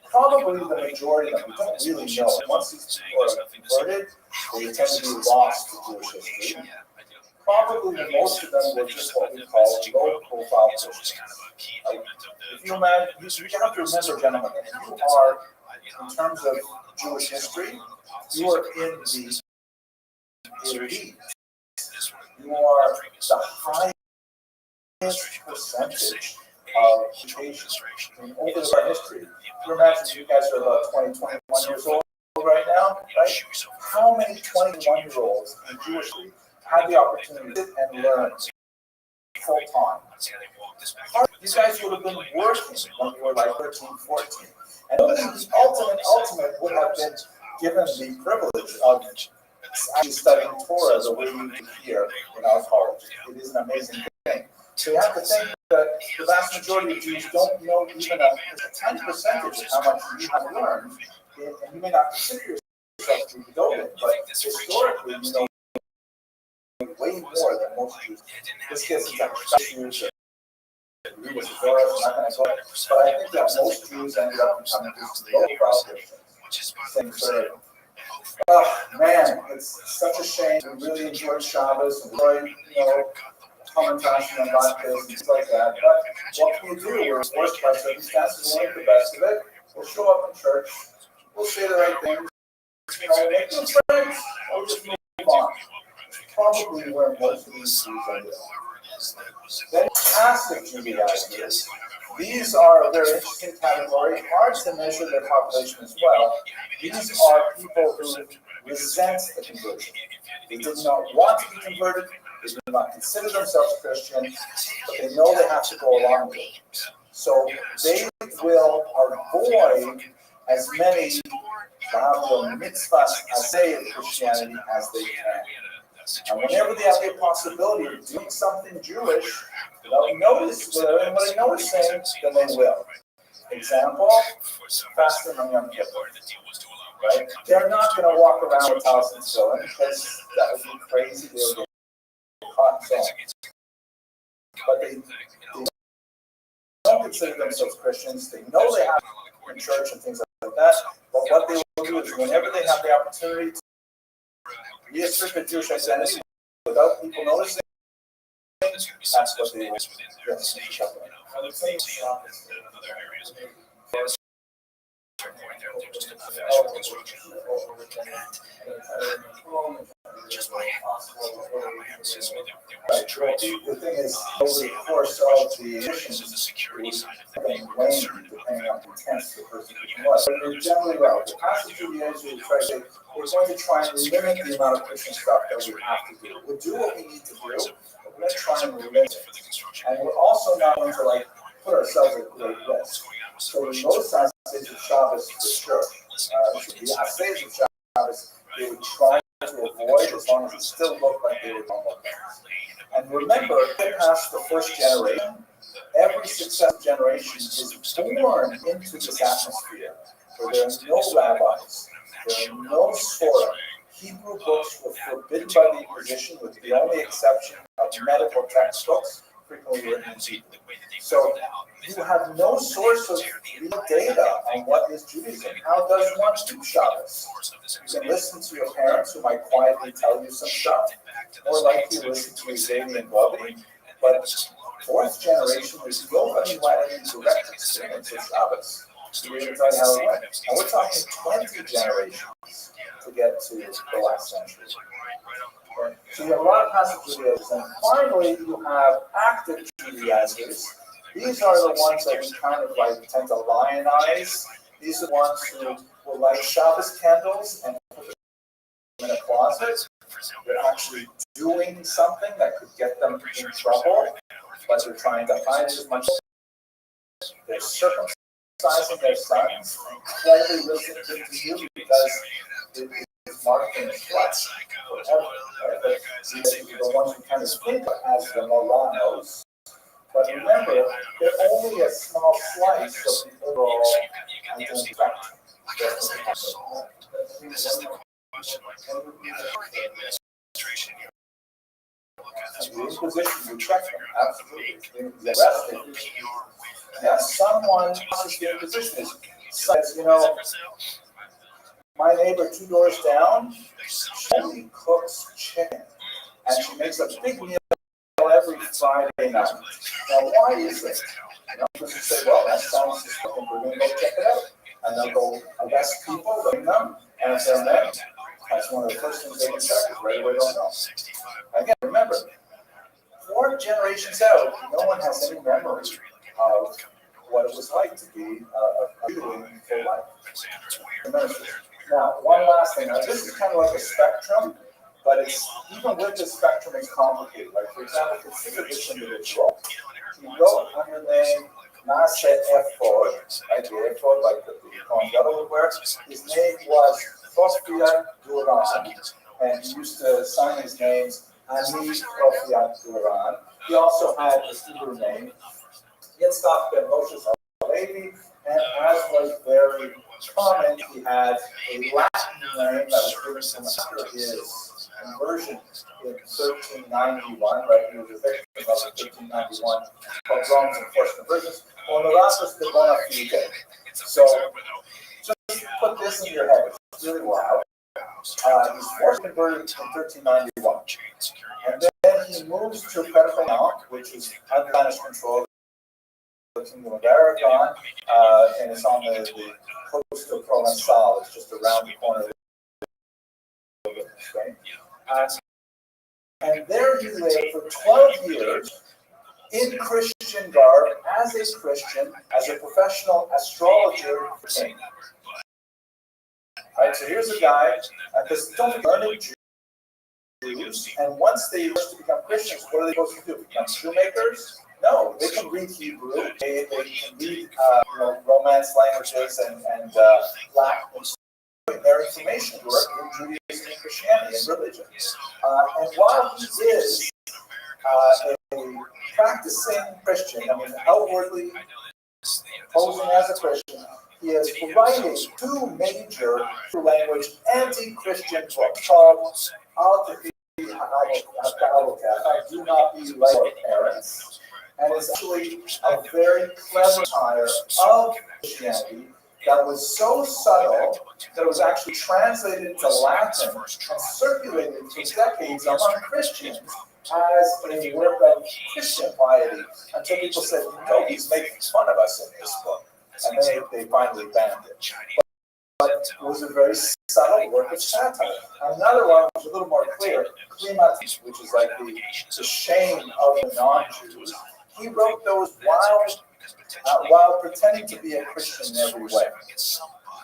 [SPEAKER 1] Probably the majority of them, we don't really know. Once these people are converted, they tend to be lost to Jewish history. Probably the most of them were just what we call low-profile Christians. If you imagine, you have to remember, gentlemen, that you are, in terms of Jewish history, you are in the elite. You are the highest percentage of education in over our history. You imagine you guys are about 20, 21 years old right now, right? How many 21-year-olds in Jewish had the opportunity to sit and learn full time? You guys would have been working when you were like 13, 14. And the ultimate would have been given the privilege of actually studying Torah the way we do here in our college. It is an amazing thing. So you have to think that the vast majority of Jews don't know even a tiny percentage of how much you have learned. And you may not consider yourself to be devoted, but historically you know way more than most Jews. This gets into Jews and read the Torah, but I think that most Jews ended up becoming low proud Christians. Same sort of. Oh man, it's such a shame. We really enjoyed Shabbos and enjoyed, commentation on Bibles and things like that. But what can you do? We're forced by circumstances. We'll make the best of it. We'll show up in church. We'll say the right things. Make new friends. We'll just move on. Probably where most of these Jews ended up. Then Catholic Judaizers. These are a very interesting category. Hard to measure their population as well. These are people who resent the conversion. They did not want to be converted. They do not consider themselves Christian, but they know they have to go along with it. So they will avoid as many mitzvahs as they of Christianity as they can. And whenever they have the possibility of doing something Jewish without anybody noticing, then they will. Example, fasting on Yom Kippur. Right? They're not going to walk around with house and sewing because that would be crazy. They'll get caught and so on. But they don't consider themselves Christians. They know they have to in church and things like that. But what they will do is whenever they have the opportunity to reassert their Jewish identity without people noticing, that's what they will do. The thing is, over the course of the missions, it was depending on how intense the persecution was. But you're generally right. The passage of the age is we're going to try and limit the amount of Christian stuff that we have to do. We'll do what we need to do, but we're going to try and limit it. And we're also not going to put ourselves at great risk. So in most passages of Shabbos, for sure, the assays of Shabbos, they would try to avoid as long as it still looked like they were normal things. And remember, past the first generation, every successive generation is born into this atmosphere where there are no rabbis, there are no Torah. Hebrew books were forbidden by the Inquisition, with the only exception of medical textbooks, frequently written in Hebrew. So you have no source of real data on what is Judaism. How does one do Shabbos? You can listen to your parents who might quietly tell you some stuff, or likely listen to Xavier and Bobby. But fourth generation, there's nobody who had any direct experience with Shabbos to be able to tell you how it went. And we're talking 20 generations to get to the last century. So you have a lot of passive Judaizers. And finally, you have active Judaizers. These are the ones that we kind of tend to lionize. These are the ones who will light Shabbos candles and put them in a closet. They're actually doing something that could get them in trouble, but they're trying to hide it as much as they're circumcising their sons. Slightly listening to you because it's marked in the flesh. But the ones who kind of think as the Molanos. But remember, they're only a small slice of the overall identity spectrum.
[SPEAKER 8] This is the question, how are the administration here?
[SPEAKER 1] The Inquisition would check them, absolutely. Someone passes the Inquisition says, my neighbor 2 doors down, she only cooks chicken, and she makes a big meal every Friday night. Now, why is it? Because you say, well, that sounds suspicious. We're going to go check it out. And they'll go arrest people, bring them, and if they're men, that's one of the first things they can check is right away don't know. Again, remember, 4 generations out, no one has any memory of what it was like to be a Jew in full life. Now, one last thing. Now, this is kind of like a spectrum. But it's even with the spectrum, it's complicated. Like, for example, consider this individual. he wrote under the name Nase Ephod, right? The ephod, like the Kohen Gadol would wear. His name was Profiat Duran, and he used to sign his names Ani Profiat Duran. He also had his Hebrew name, Yitzchak ben Moshe Halevi, and as was very common, he had a Latin name that was given him after his conversion in 1391, right? He was a victim of the 1391 pogroms and forced conversions. Honoratus de bona fide. So just put this in your head. It's really wild. He's forced converted in 1391. And then he moves to Perpignan, which is under Spanish control. The Kingdom of Aragon, and it's on the coast of Provençal. It's just around the corner of Spain. And there he lived for 12 years in Christian garb, as a Christian, as a professional astrologer for king. Right, so here's a guy, because don't forget, learning Jews, and once they wish to become Christians, what are they supposed to do? Become shoemakers? No, they can read Hebrew. They can read Romance languages and Latin. Their information work in Judaism and Christianity and religion. And while he is a practicing Christian, I mean, outwardly posing as a Christian, he is writing two major language anti-Christian books called Do Not Be Like Your Parents, and is actually a very clever satire of Christianity that was so subtle that it was actually translated to Latin and circulated for decades among Christians as a work of Christian piety, until people said, he's making fun of us in this book. And then they finally banned it. But it was a very subtle work of satire. Another one, which is a little more clear, Klimat, which is like the shame of the non-Jews. He wrote those while pretending to be a Christian in every way.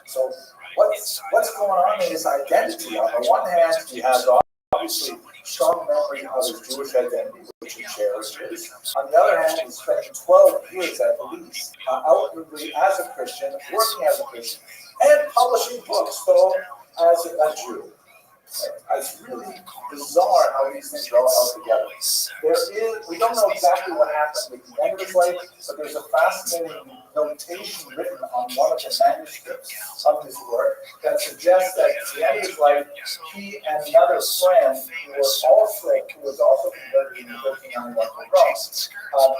[SPEAKER 1] So what's going on in his identity? On the one hand, he has obviously strong memory of his Jewish identity, which he cherishes. On the other hand, he's spent 12 years at least outwardly as a Christian, working as a Christian, and publishing books, though, as a Jew. It's really bizarre how these things all out together. We don't know exactly what happened at the end of his life, but there's a fascinating notation written on one of the manuscripts of his work that suggests that at the end of his life, he and another friend who was also converted in the 1391 pogrom,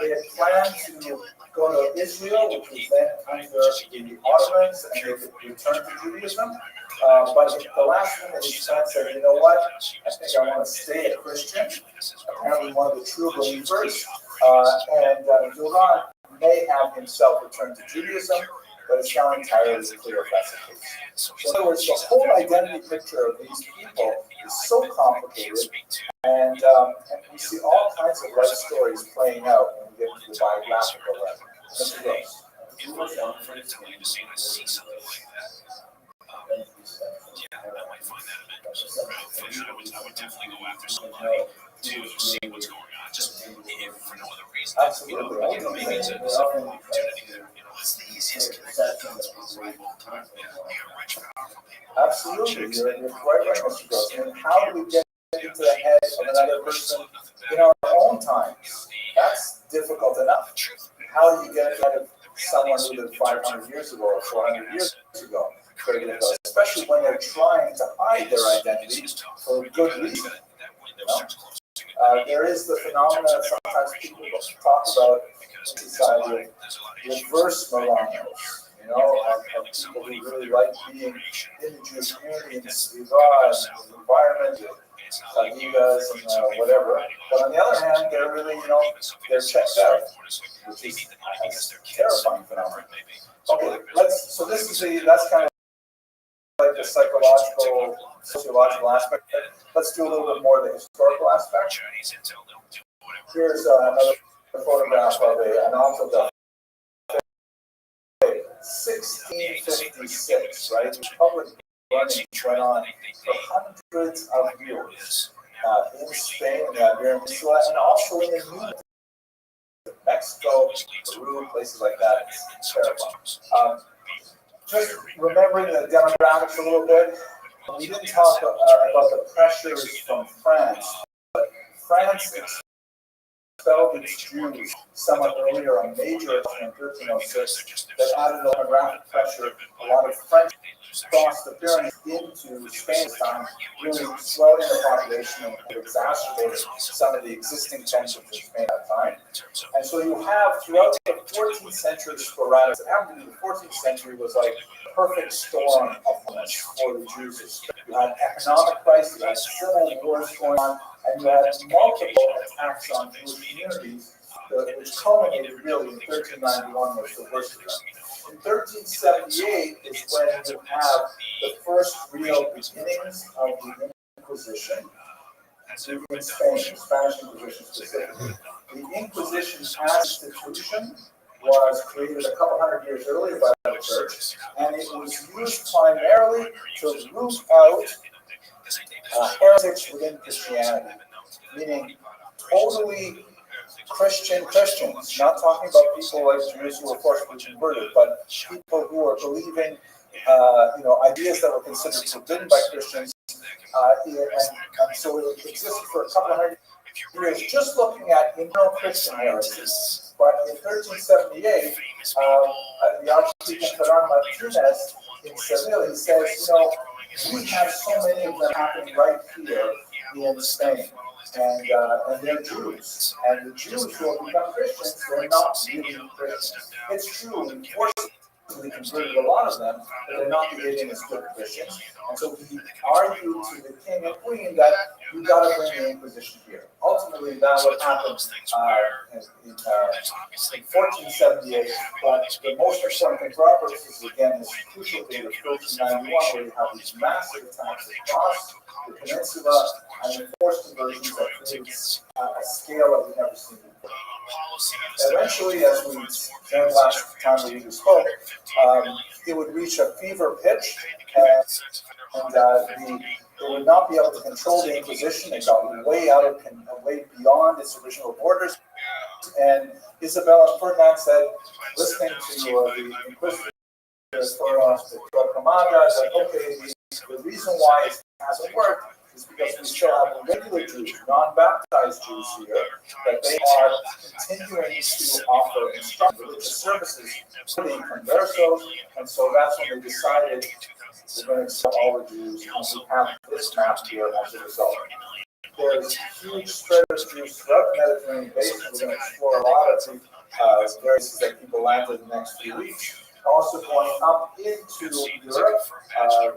[SPEAKER 1] they had planned to go to Israel, which was then under the Ottomans, and they could return to Judaism. But the last minute, his friend said, you know what, I think I want to stay a Christian, apparently one of the true believers, and Duran may have himself returned to Judaism, but it's not entirely clear if that's the case. So in other words, the whole identity picture of these people is so complicated, and we see all kinds of life stories playing out when we get into the biographical level. Mr. Gross.
[SPEAKER 8] I might find that a bit. I would definitely go after somebody to see what's going on, just if for no other reason.
[SPEAKER 1] Absolutely.
[SPEAKER 8] Maybe it's an opportunity to, what's the easiest connection that's possible all the time? You're rich, powerful people.
[SPEAKER 1] Absolutely. You're quite right, Mr. Gross. I mean, how do we get into the head of another person in our own times? That's difficult enough. How do you get ahead of someone who lived 500 years ago or 400 years ago? Especially when they're trying to hide their identity for good reason. There is the phenomenon that sometimes people talk about in society of reverse millennials, of people who really like being in the Jewish community, in the Sviva, in the environment, Chagigas and whatever. But on the other hand, they're really, they're checked out, which is a terrifying phenomenon. Okay, that's kind of like the psychological, sociological aspect. Let's do a little bit more of the historical aspect. Here's another photograph of an altar of 1656, right? Public running went on for hundreds of years in Spain, and Iberian Peninsula, and also in the Mexico. Mexico, Peru, places like that. It's terrifying. Just remembering the demographics a little bit, we didn't talk about the pressures from France, but France expelled its Jews somewhat earlier, a major in 1306 that added demographic pressure. A lot of French crossed appearing into Spain this time, really swelling the population and exacerbated some of the existing tensions in Spain at that time. And so you have throughout the 14th century sporadic, it happened to be the 14th century was like a perfect storm of illness for the Jews. You had economic crisis, you had civil wars going on, and you had multiple attacks on Jewish communities, which culminated really in 1391 was the worst of them. In 1378 is when you have the first real beginnings of the Inquisition in Spain, the Spanish Inquisition specifically. The Inquisition as institution was created a couple hundred years earlier by the church, and it was used primarily to root out heretics within Christianity, meaning totally Christians, not talking about people like Jews who were forcibly converted, but people who are believing, ideas that were considered forbidden by Christians, and so it existed for a couple hundred years, just looking at internal Christian heresies. But in 1378, the Archdeacon Ferran Martinez in Seville, he says, we have so many of them happening right here in Spain. And they're Jews. And the Jews who have become Christians, they're not really Christians. It's true, we forcibly converted a lot of them, but they're not behaving as good Christians. And so he argued to the king and queen that you got to bring the Inquisition here. Ultimately, that would happen in 1478. But the most important thing for our purposes, again, is crucial date of 1391, where you have these massive attacks across the peninsula and enforced conversions that creates a scale that we've never seen before. Eventually, as we said last time we spoke, it would reach a fever pitch, and they would not be able to control the Inquisition. It got way beyond its original borders. And Isabella Ferdinand said, listening to the Inquisitor Torquemada, that okay, the reason why it hasn't worked is because we still have regular Jews, non-baptized Jews here, that they are continuing to offer instructive religious services to the conversos, and so that's when they decided we're going to expel all the Jews, and we have this map here as a result. There's huge spread of Jews throughout the Mediterranean basin. We're going to explore a lot of the places that people landed in the next few weeks. Also going up into Europe,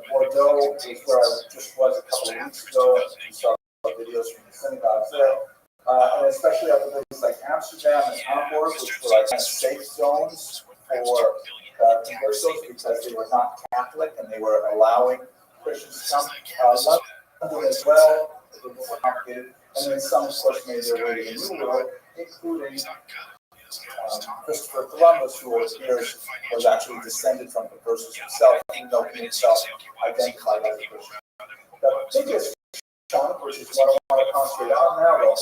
[SPEAKER 1] Bordeaux is where I just was a couple of weeks ago. We saw videos from the synagogues there, and especially up in places like Amsterdam and Hamburg, which were like safe zones for conversos because they were not Catholic and they were allowing Christians to come. London as well, a little more complicated, and then some, of course, made their way to the New World, including Christopher Columbus, who was actually descended from the Persians himself, even though he himself identified as a Christian. The biggest chunk, which is what I want to concentrate on now,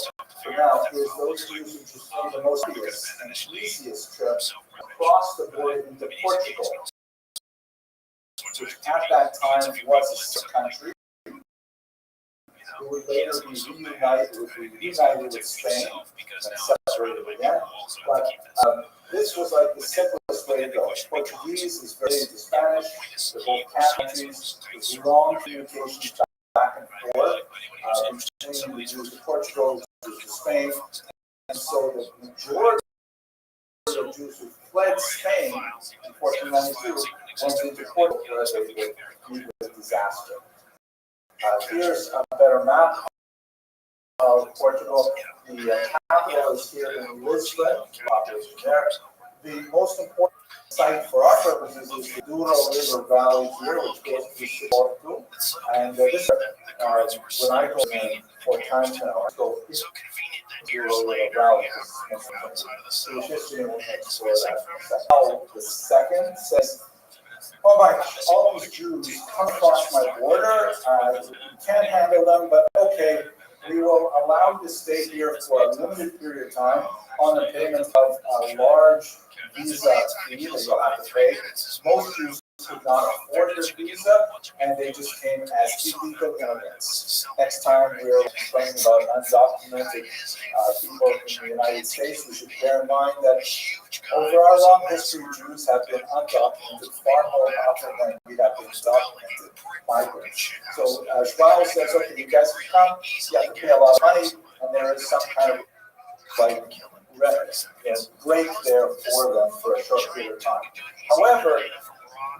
[SPEAKER 1] for now, is those Jews who just made the most and easiest trip across the border into Portugal, which at that time was a sick country. Who would later be reunited with Spain and separated again. But this was like the simplest way to go. Portuguese is very to Spanish. They're both countries. There's long communications back and forth between the Jews of Portugal and Spain. And so the majority of Jews who fled Spain in 1492 went into Portugal, where they would meet with disaster. Here's a better map of Portugal. The capital is here in Lisbon, population there. The most important site for our purposes is the Douro River Valley here, which goes to Porto. And this when I go in 4 times now, I go into the Douro River Valley. So history and we'll explore that. The second says, oh my gosh, all these Jews come across my border. You can't handle them, but okay, we will allow you to stay here for a limited period of time on the payment of a large visa fee that you'll have to pay. Most Jews could not afford their visa, and they just came as illegal immigrants. Next time we're complaining about undocumented people in the United States, we should bear in mind that over our long history, Jews have been undocumented far more often than we have been documented migrants. So Rothschild says, okay, you guys can come, you have to pay a lot of money, and there is some kind of break there for them for a short period of time. However,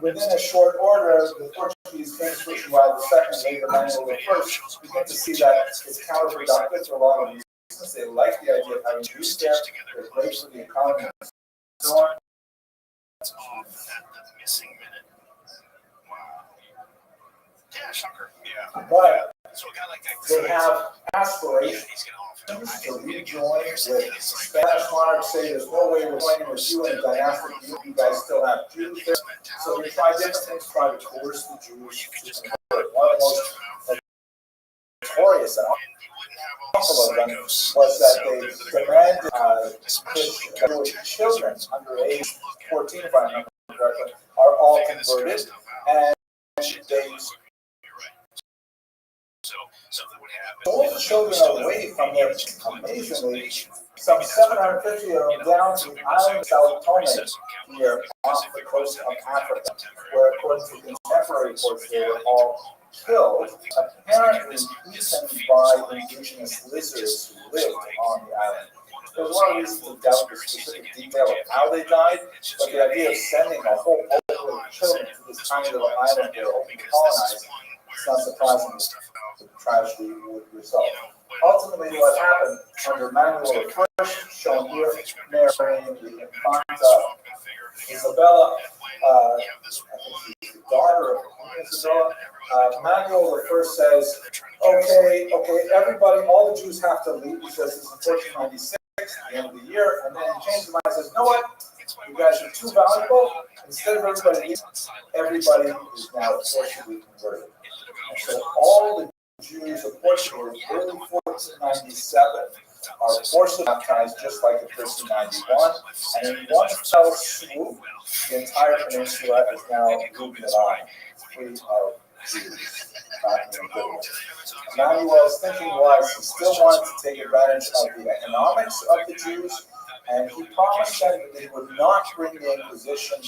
[SPEAKER 1] within a short order, the Portuguese came switching by the second, later Manuel the first, begin to see that it's counterproductive for a lot of reasons. They like the idea of having Jews there, they're great for the economy, and so on. But they have aspirations to rejoin with Spanish monarchs. Say there's no way we're joining with you in a dynastic deal. You guys still have Jews there. So they try different things, try to coerce the Jews to convert. One of the most notorious and awful of them was that they demanded Jewish children under age 14, if I remember correctly, are all converted, and they pull the children away from their, amazingly, some 750 of them down to the island of Sao Tome here off the coast of Africa, where according to contemporary reports they were all killed, apparently eaten by indigenous lizards who lived on the island. There's a lot of reasons to doubt the specific detail of how they died, but the idea of sending a whole boatload of children to this tiny little island they're hoping to colonize, it's not surprising that the tragedy would result. Ultimately, what happened under Manuel I, shown here, marrying the Infanta Isabella, I think she's the daughter of Isabella. Manuel I says, okay, everybody, all the Jews have to leave. He says this in 1496, the end of the year, and then he changes his mind and says, you know what? You guys are too valuable. Instead of everybody leaving, everybody is now forcibly converted. And so all the Jews of Portugal in early 1497 are forcibly baptized just like in 1391, and in one fell swoop, the entire peninsula is now Lugnaron, free of Jews. Manuel's thinking was he still wanted to take advantage of the economics of the Jews, and he promised them that they would not bring the Inquisition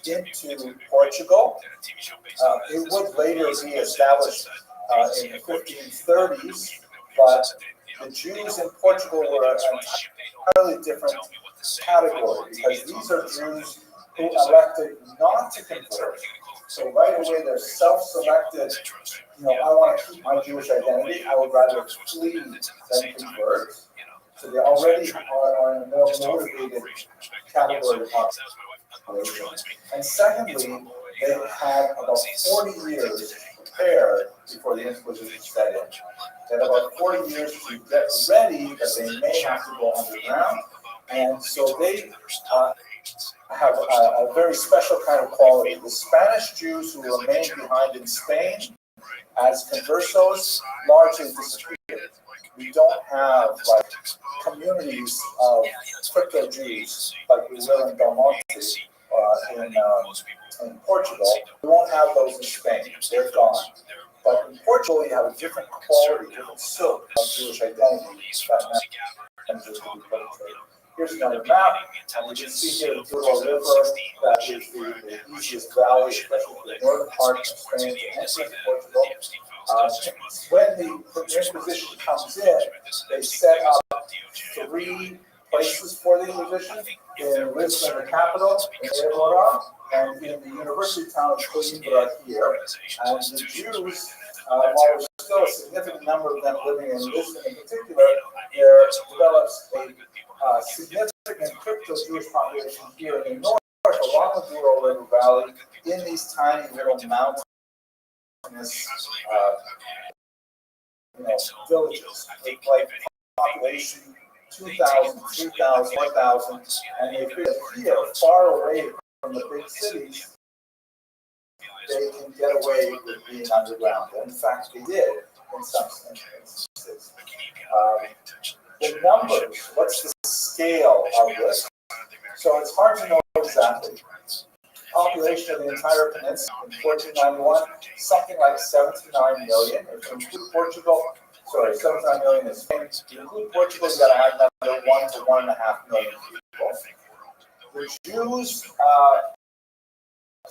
[SPEAKER 1] into Portugal. It would later be established in the 1530s, but the Jews in Portugal were an entirely different category, because these are Jews who elected not to convert. So right away they're self-selected, I want to keep my Jewish identity, I would rather flee than convert. So they already are in a more motivated category of population. And secondly, they had about 40 years prepared before the Inquisition set in. They had about 40 years to get ready that they may have to go underground. And so they have a very special kind of quality. The Spanish Jews who remained behind in Spain as conversos largely disappeared. We don't have communities of crypto Jews like we will in Belmonte in Portugal. We won't have those in Spain. They're gone. But in Portugal, you have a different quality, different silk of Jewish identity that manages to be perpetrated. Here's another map, and you can see here the Douro River, that is the easiest valley, especially for the northern part of Spain to enter into Portugal. When the Inquisition comes in, they set up 3 places for the Inquisition: in Lisbon, the capital, in Évora, and in the university town of Coimbra here. And the Jews, while there's still a significant number of them living in Lisbon in particular, there develops a significant crypto-Jewish population here in the north, along the Douro River Valley, in these tiny little mountainous villages, like population 2,000, 3,000, 4,000, and they feel here, far away from the big cities, they can get away with being underground. And in fact, they did in some instances. The numbers, what's the scale of this? So it's hard to know exactly. Population of the entire peninsula in 1491, something like 79 million. If you include Portugal, 79 million is Spain. If you include Portugal, you got to add another 1 to 1.5 million people. The Jews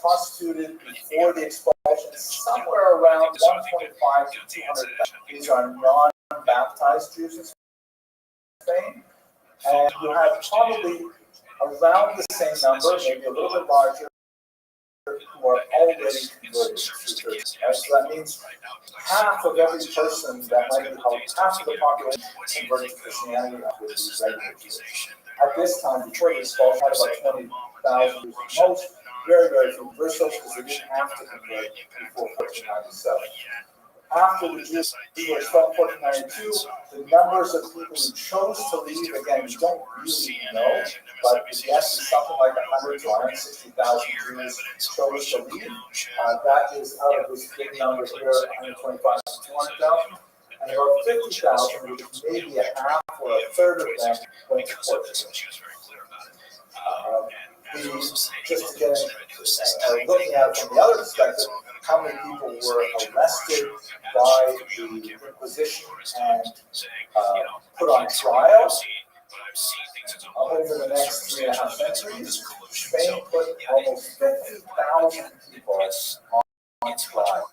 [SPEAKER 1] constituted before the expulsion somewhere around 125 to 200,000. These are non-baptized Jews in Spain. And you have probably around the same number, maybe a little bit larger, who are already converted to Christianity. So that means half of every person that might be called, half of the population converted to Christianity with these regular Jews. At this time, before the expulsion, had about 20,000 Jews. Most, very few conversos, because they didn't have to convert before 1497. After the Jews were expelled in 1492, the numbers of people who chose to leave, again, we don't really know, but the guess is something like 100 to 160,000 Jews chose to leave. That is out of this big number here, 125 to 200,000. And about 50,000, which is maybe a half or a third of them, went to Portugal. Just to get looking at it from the other perspective, how many people were arrested by the Inquisition and put on trial over the next 3.5 centuries. Spain put almost 50,000 people on trial.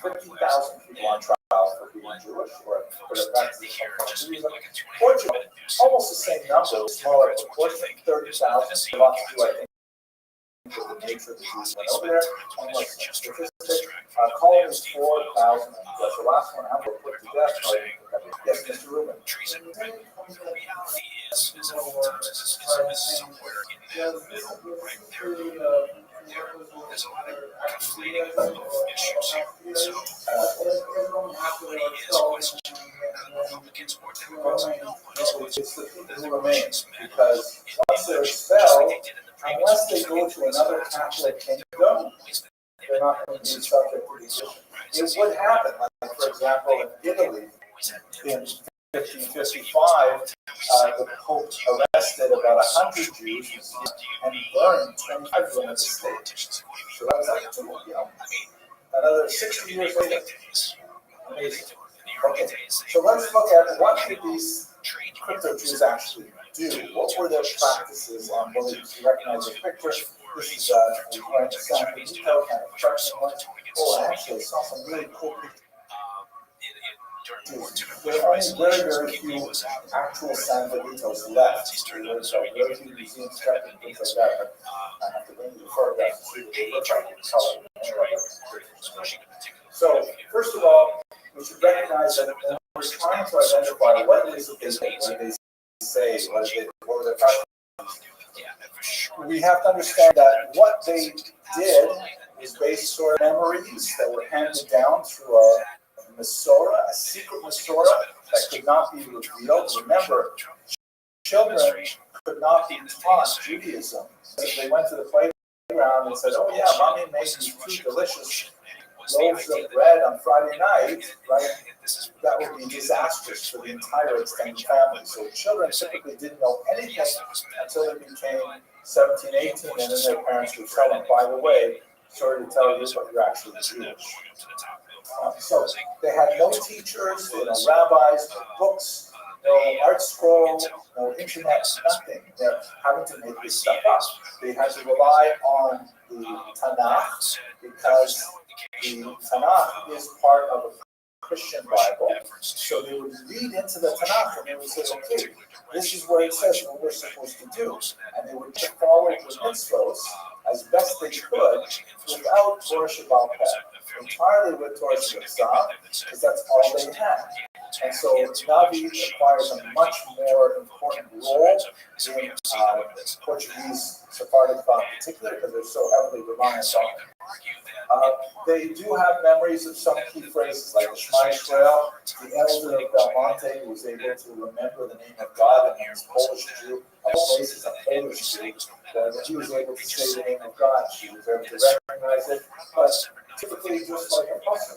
[SPEAKER 1] 50,000 people on trial for being Jewish or for the practice of Judaism. Portugal, almost the same number, smaller proportion, 30,000. A lot to do, I think, with the nature of the Jews went over there. One more statistic. Colonies 4,000. That's the last one. I'm going to put to death. Yes, Mr. Rubin.
[SPEAKER 8] The reality is that oftentimes this is somewhere in the middle, right there. There's a lot of conflating of issues here. So, nobody is questioning Republicans or Democrats. Nobody's
[SPEAKER 1] It's the people who remain, because once they're expelled, unless they go to another Catholic kingdom, they're not going to be subject to these issues. It would happen, like for example, in Italy, in 1555, the Pope arrested about 100 Jews and burned 25 of them at the stake. So that was like, another 60 years later. Amazing. Okay, so let's look at what did these crypto Jews actually do? What were their practices and beliefs? You recognize the picture. This is a San Benito kind of church. Oh, I actually saw some really cool pictures. There are only very few actual San Benitos left. There's very few museums kept and things like that. But I have to bring you the photographs to see what they look like in color. So, first of all, we should recognize that when we're trying to identify what it is that they say, what their practices, we have to understand that what they did is based on memories that were handed down through a Masorah, a secret Masorah that could not be revealed. Remember, children could not be taught Judaism. If they went to the playground and said, "Oh yeah, mommy made these 2 delicious loaves of bread on Friday night," right? That would be disastrous for the entire extended family. So children typically didn't know anything until they became 17, 18, and then their parents would tell them, "By the way, sorry to tell you, but you're actually Jewish." So they had no teachers, no rabbis, no books, no art scroll, no internet, nothing. They're having to make this stuff up. They had to rely on the Tanakh because the Tanakh is part of a Christian Bible. So they would read into the Tanakh and they would say, "Okay, this is where it says what we're supposed to do." And they would follow the mitzvos as best they could without Torah Shabbat, entirely with Torah Shabbat, because that's all they had. And so Navi acquires a much more important role in Portuguese Sephardic thought in particular, because they're so heavily reliant on it. They do have memories of some key phrases like the Shema Yisrael. The elder of Belmonte was able to remember the name of God, and he was Polish Jew. Of all places, a Polish Jew. When he was able to say the name of God, she was able to recognize it, but typically just like a person.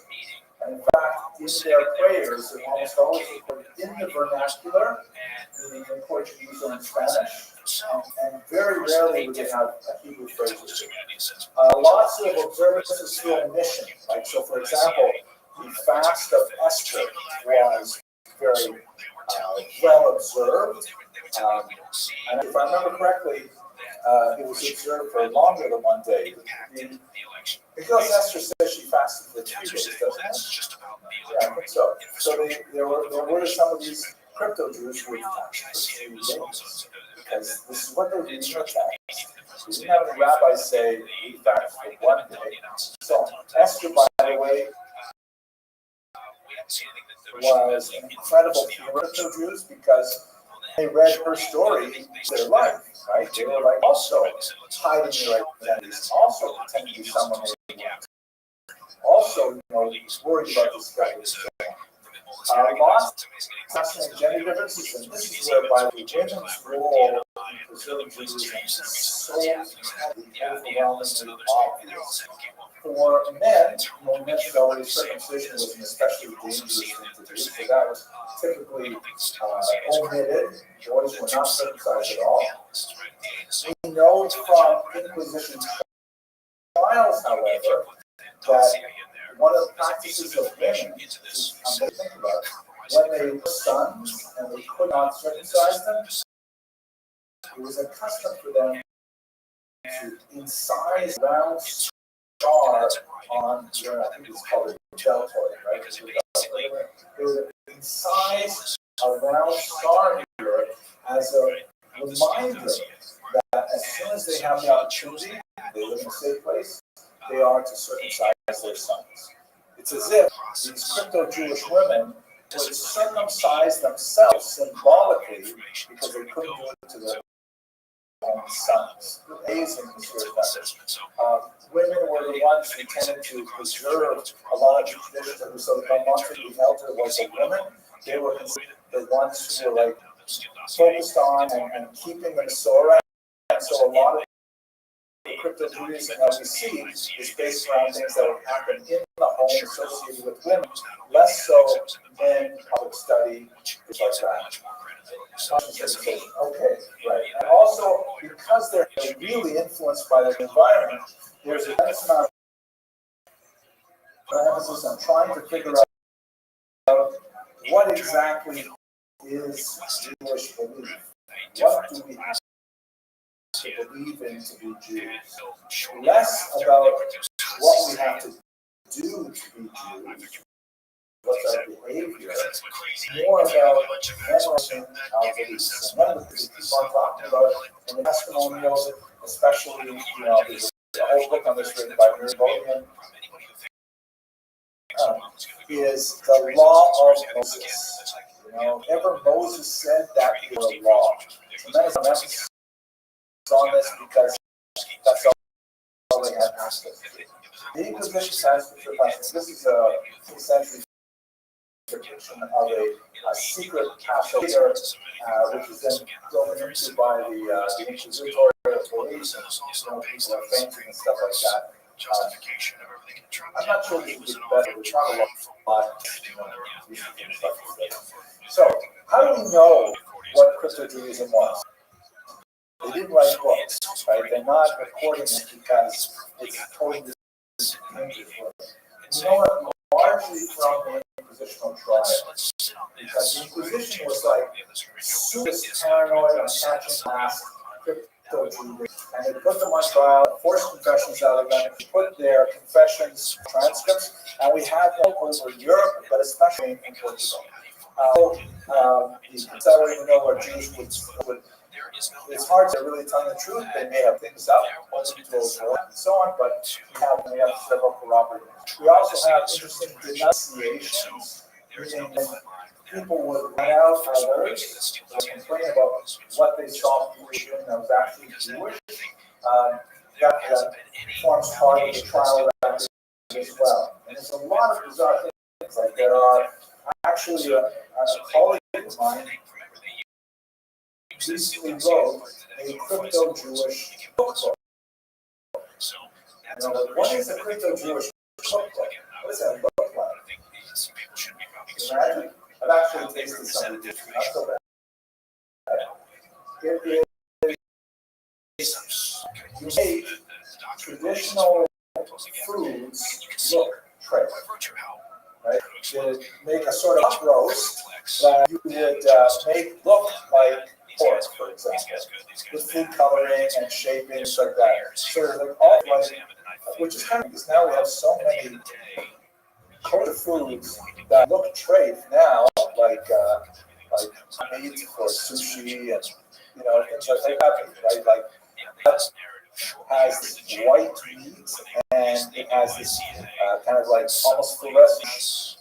[SPEAKER 1] And in fact, in their prayers, they're almost always recorded in the vernacular, meaning in Portuguese or in Spanish, and very rarely would they have a Hebrew phrase or two. Lots of observances feel a mission. Like, so for example, the fast of Esther was very well observed. And if I remember correctly, it was observed for longer than one day. Because Esther says she fasted for 3 days, doesn't it? Yeah, I think so. So there were some of these crypto Jews who would fast for 3 days. Because this is what they're reading in the text. We didn't have any rabbis say we fast for 1 day. So Esther, by the way, was an incredible hero to Jews because they read her story in their life, right? They were like also hiding their identities, also pretending to be someone they weren't. Also, worried about this guy. Lost fascinating gender differences, and this is where by the women's role in preserving Judaism is so overwhelmingly obvious. For men, we mentioned already circumcision was an especially dangerous thing to do, so that was typically omitted. Boys were not circumcised at all. We know from Inquisition trials, however, that one of the practices of women, which I'm going to think about, when they were sons and they could not circumcise them, it was a custom for them to incise a round star on their, I think it's called a deltoid, right? They would incise a round star here as a reminder that as soon as they have the opportunity, they live in a safe place, they are to circumcise their sons. It's as if these crypto-Jewish women would circumcise themselves symbolically because they couldn't do it to their own sons. Amazing women were the ones who tended to preserve a lot of the traditions. So the Monte elder was a woman. They were considered the ones who were like focused on and keeping the Torah. And so a lot of the crypto-Judaism that we see is based around things that would happen in the home associated with women, less so than public study, things like that. Okay, right. And also, because they're really influenced by their environment, there's a nice amount of emphasis on trying to figure out what exactly is Jewish belief. What do we have to believe in to be Jews? Less about what we have to do to be Jews, what's our behavior, more about memorizing our beliefs. And one of the things people are talking about in the testimonials, especially, there's a whole book on this written by Mary Bowman, is the law of Moses. Whatever Moses said, that was a law. Tremendous emphasis on this because that's all they had access to. The Inquisition has, this is a 6th century depiction of a secret Passover, which is then broken into by the inquisitorial police, people are fainting and stuff like that. I'm not sure this is better. There's not a lot. So, how do we know what crypto-Judaism was? They didn't write books, right? They're not recording it because it's totally dangerous. You know what? Largely from the Inquisitional trials, because the Inquisition was like super paranoid on catching last crypto-Jews, and they put them on trial, forced confessions out of them, put their confessions transcripts, and we have them over Europe, but especially in Portugal. So I don't even know where Jews would. It's hard to really tell the truth. They may have things out, and so on, but we have several corroborators. We also have interesting denunciations, meaning people would write out others, complain about what they saw people doing that was actually Jewish. That forms part of the trial record as well. And there's a lot of bizarre things. Like there are actually a colleague of mine recently wrote a crypto-Jewish cookbook. What is a crypto-Jewish cookbook? What does that look like? imagine? I've actually tasted some of this, not so bad. It is, you make traditional foods look trade, right? You make a sort of roast that you would make look like pork, for example, with food coloring and shapings like that. So like all like, which is kind of because now we have so many culture foods that look trade now, like meat for sushi and things like that, right? Like has this white meat and it has this kind of like almost fluorescent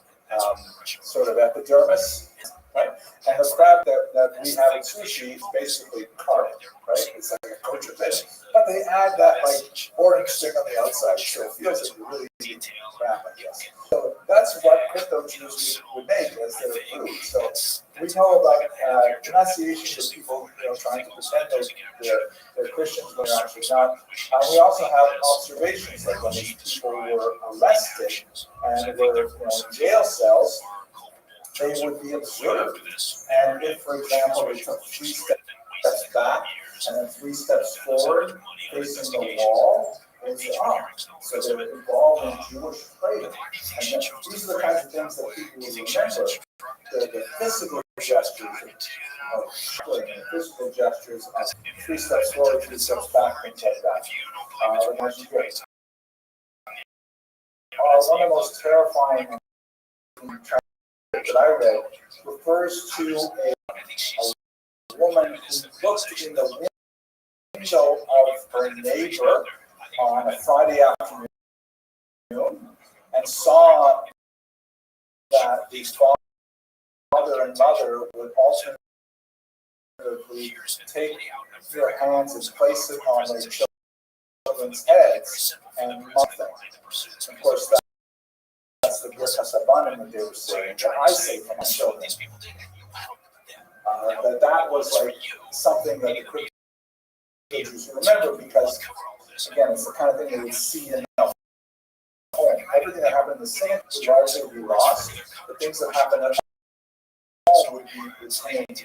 [SPEAKER 1] sort of epidermis, right? And the crab that we have in sushi is basically carp, right? It's like a kosher fish, but they add that like orange thing on the outside, so it feels like a really detailed crab, I guess. So that's what crypto Jews would make as their food. So we know about denunciations of people, trying to pretend they're Christians when they're actually not. We also have observations, like when these people were arrested and were in jail cells, they would be observed. And if, for example, they took 3 steps back and then 3 steps forward, facing the wall, they say, so they're involved in Jewish prayer. And these are the kinds of things that people will remember. The physical gestures of the physical gestures of 3 steps forward, 3 steps back, things like that. One of the most terrifying that I read refers to a woman who looked in the window of her neighbor on a Friday afternoon and saw that the father and mother would alternately take their hands and place it on their children's heads and mock them. Of course, that's the Birkas Abanim that they were saying, that I say for my children. That was like something that the crypto Jews remember, because, again, it's the kind of thing they would see in the home. Everything that happened in the city would largely be lost. The things that happened at home would be retained.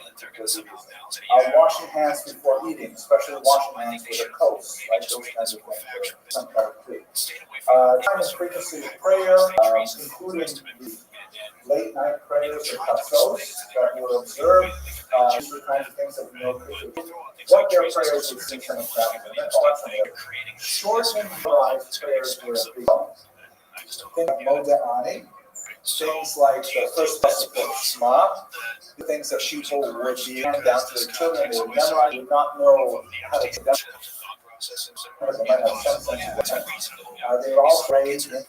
[SPEAKER 1] Washing hands before eating, especially washing hands with a coast, right? Those kinds of things. Some kind of food. Time and frequency of prayer, including the late night prayers or katzos that were observed. These are the kinds of things that we know what their prayers would seem kind of crappy. And then ultimately, shortened variety prayers were begun. Think of Modeh things like the first recipe of Shema, the things that people would be handed down to their children, they would memorize, would not know how to do that. They were all raised in the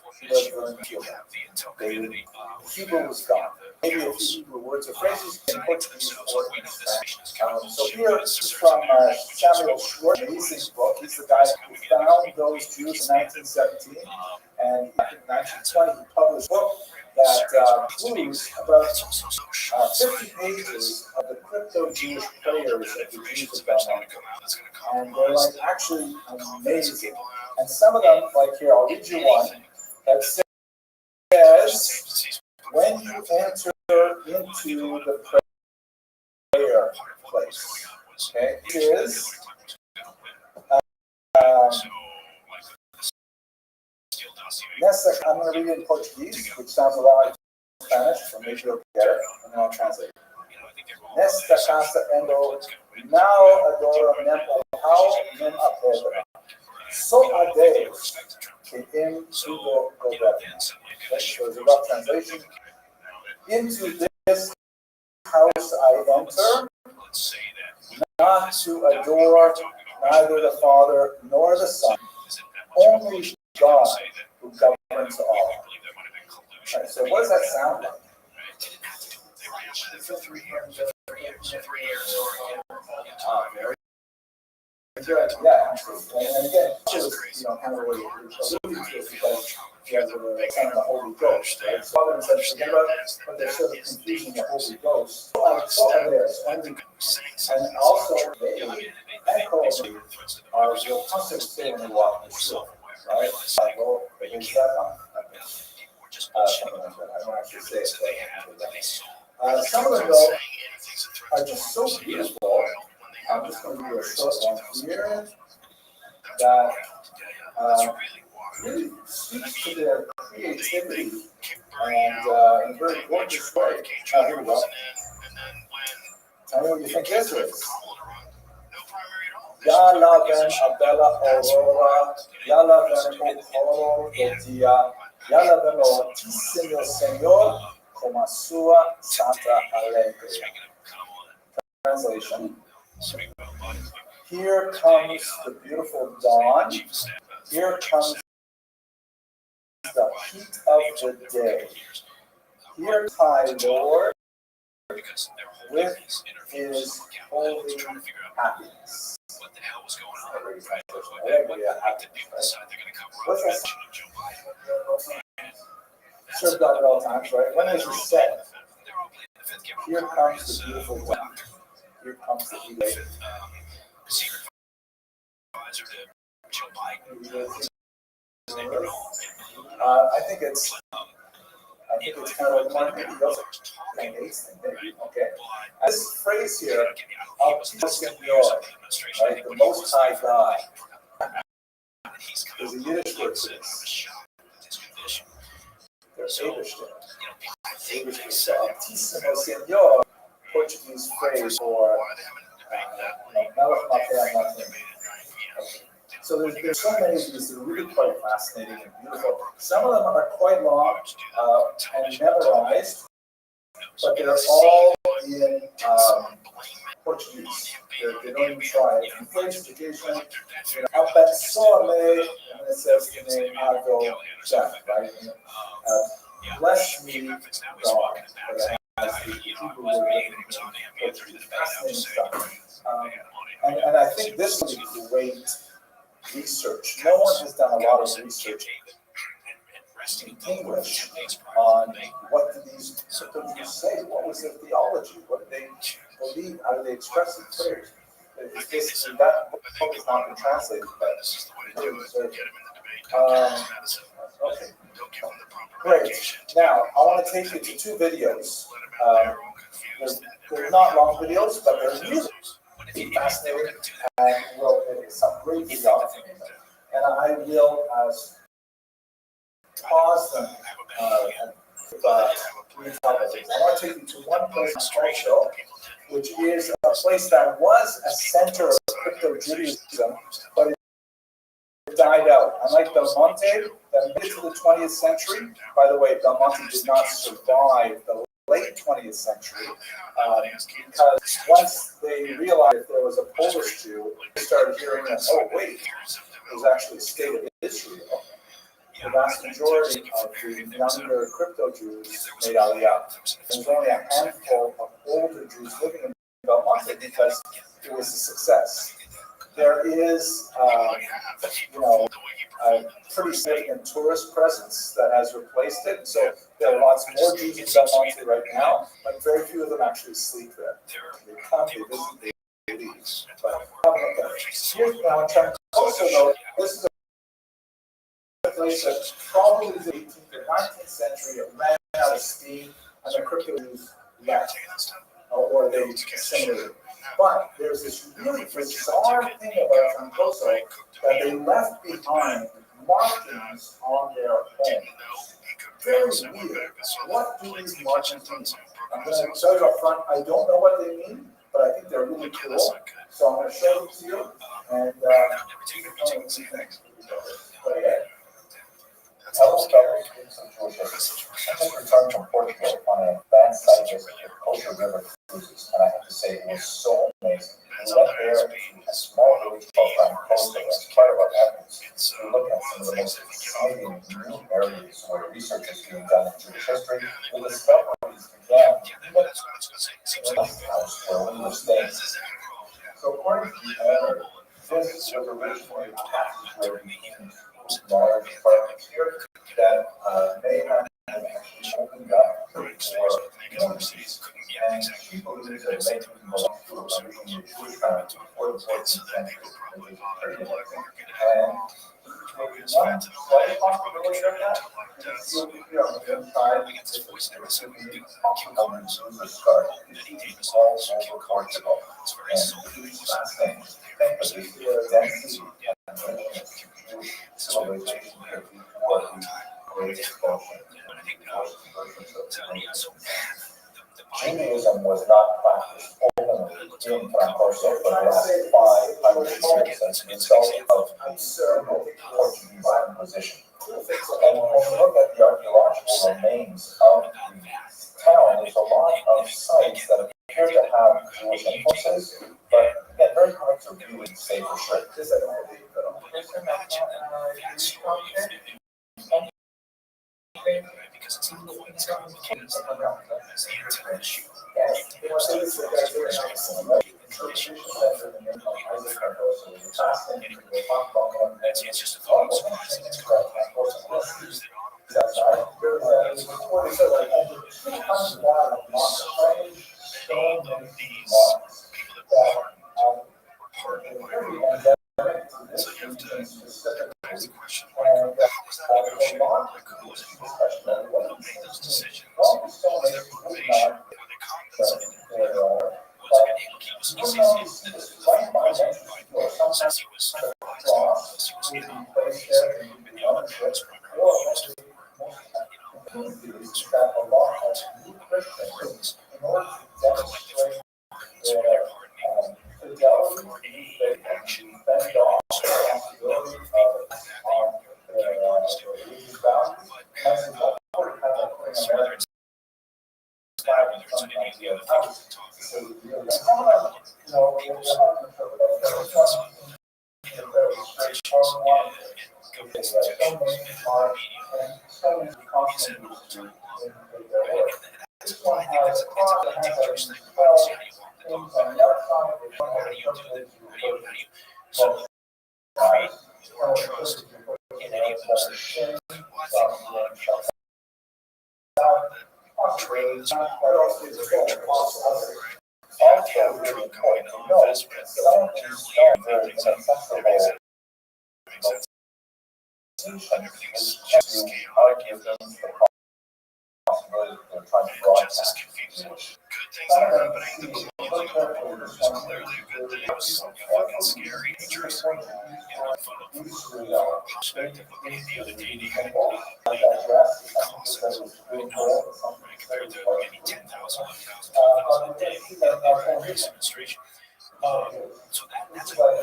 [SPEAKER 1] Hebrew was gone. Maybe a few Hebrew words or phrases in Portuguese or in Spanish. So here is from Samuel Schwartz, amazing book. He's the guy who found those Jews in 1917, and in 1920 he published a book that includes about 50 pages of the crypto Jewish prayers that the Jews have done. And they're like actually amazing. And some of them, like here, I'll read you one that says, when you enter into the prayer place, okay, is I'm going to read it in Portuguese, which sounds a lot like Spanish, so maybe you'll get it, and then I'll translate it. Nesta casa endo now adoro nem ao nem a pedra. Só a Deus que em tudo governa. So it's a rough translation. Into this house I enter, not to adore neither the Father nor the Son, only God who governs all. Right, so what does that sound like? Very good. Yeah, absolutely. And again, this is kind of what you're alluding to, because you guys are saying the Holy Ghost, right? So Father said, forget about it, but there's sort of confusing the Holy Ghost. So are there, and also they echo are real concepts in the walk of the soul, right? Like, well, is that something like that. I don't actually say it. Some of them, though, are just so beautiful. I'm just going to do a short one here that really speaks to their creativity and in a very gorgeous way. Here we go. Tell me what you think this is. Yala ven abella aurora, yala ven o del dia, yala ven o tissimo Señor, como sua Santa Alegre. Translation. Here comes the beautiful dawn. Here comes the heat of the day. Here High Lord with his holy happiness.
[SPEAKER 8] What the hell was going on?
[SPEAKER 1] What's that? Served out at all times, right? When is it said? Here comes the beautiful dawn. Here comes the heat. I think it's kind of like maybe okay. This phrase here, Señor, right? The Most High God. There's a Yiddish word for this. There's English there. Altíssimo Señor, Portuguese phrase for so there's so many of these that are really quite fascinating and beautiful. Some of them are quite long and memorized, but they're all in Portuguese. They don't even try it. In French education, abençoe-me, and it says the name Ado Chef, right? Bless me, God. Fascinating stuff. And I think this would be great research. No one has done a lot of research in English on what did these Jews say? What was their theology? What did they believe? How did they express it? Prayers. That book has not been translated, but okay. Great. Now, I want to take you to two videos. They're not long videos, but they're music. Fascinating, and well, some great videography. And I will pause them and I want to take you to one place also, which is a place that was a center of crypto-Judaism, but it died out. Unlike Belmonte, that made it to the 20th century. By the way, Belmonte did not survive the late 20th century, because once they realized if there was a Polish Jew, they started hearing that, oh wait, it was actually a state of Israel. The vast majority of the younger crypto Jews made Aliyah. There was only a handful of older Jews living in Belmonte because it was a success. There is, a pretty significant tourist presence that has replaced it. So there are lots more Jews in Belmonte right now, but very few of them actually sleep there. They come, they visit, they leave. But here's now in terms also though, this is a place that probably in the 18th or 19th century it ran out of steam and the crypto Jews left, or they assimilated. But there's this really bizarre thing about Sankoso that they left behind markings on their homes. Very weird. What do these markings mean? I'm going to tell you up front, I don't know what they mean, but I think they're really cool. So I'm going to show them to you, and you can tell me what you think. Go ahead.
[SPEAKER 11] I was covering some Jewish history. I just returned from Portugal on an advanced site visit to Coastal River cruises, and I have to say it was so amazing. We went there to a small village called Costa as part of our efforts to look at some of the most exciting new areas where research is being done in Jewish history. The discoveries began in the house where we were staying. So according to the owner, this was originally a passage where we large apartments here that may have actually opened up for universities. And people who live there may belong to originally Jewish families before the 14th century, which is pretty amazing. And one slight possibility of that is inside this was specifically optical user start. It's all over Portugal. And fascinating. Thankfully, the density and civilization before the Great Expulsion. Judaism was not practiced openly in Francoso for the last 500 years as a result of the Portuguese Inquisition. And when we look at the archaeological remains of the town, there's a lot of sites that appear to have Jewish influences, but again, very hard to really say for sure.
[SPEAKER 8] Because it's not quite as complicated as the internet issue. It's just a thought. It's so you have to ask the question, how was that negotiated? Who was involved? Who made those decisions? What was their motivation? Were they compensated? Was it able to keep us easy? Since he was advised, he was in the other parents primarily used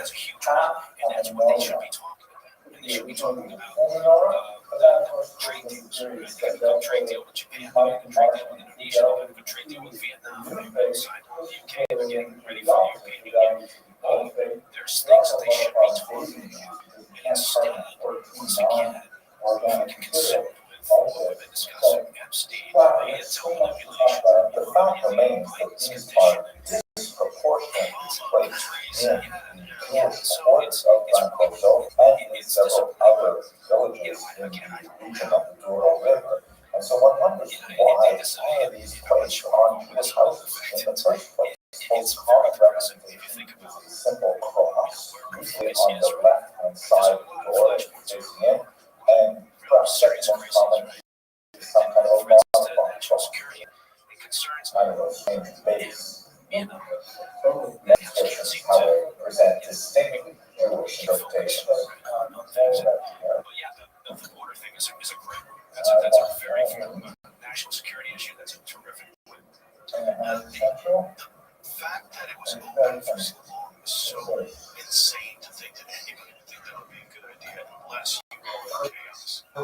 [SPEAKER 8] that's a huge one, and that's what they should be talking about. And they should be talking about trade deals. Right? You have a good trade deal with Japan, you have a good trade deal with Indonesia, you have a good trade deal with Vietnam, you have a side with the UK, they're getting ready for the European Union. There's things that they should be talking about. And instead, once again, we can consume with discussing Epstein, and manipulation.
[SPEAKER 11] The fact remains that these are disproportionate places in ports of Francoso and in several other villages in the region of the Douro River. And so one wonders why all of these places on Jewish houses in the first place. It's common representation is a simple cross, usually on the left-hand side of the door facing in, and perhaps second most common is some kind of modified security. I don't know, same base. Next is how they present distinctly Jewish interpretations.
[SPEAKER 8] The border thing is a great one. That's a very national security issue. That's a terrific one. The fact that it was open for so long is so insane to think that anybody would think that would be a good idea unless you were in chaos. That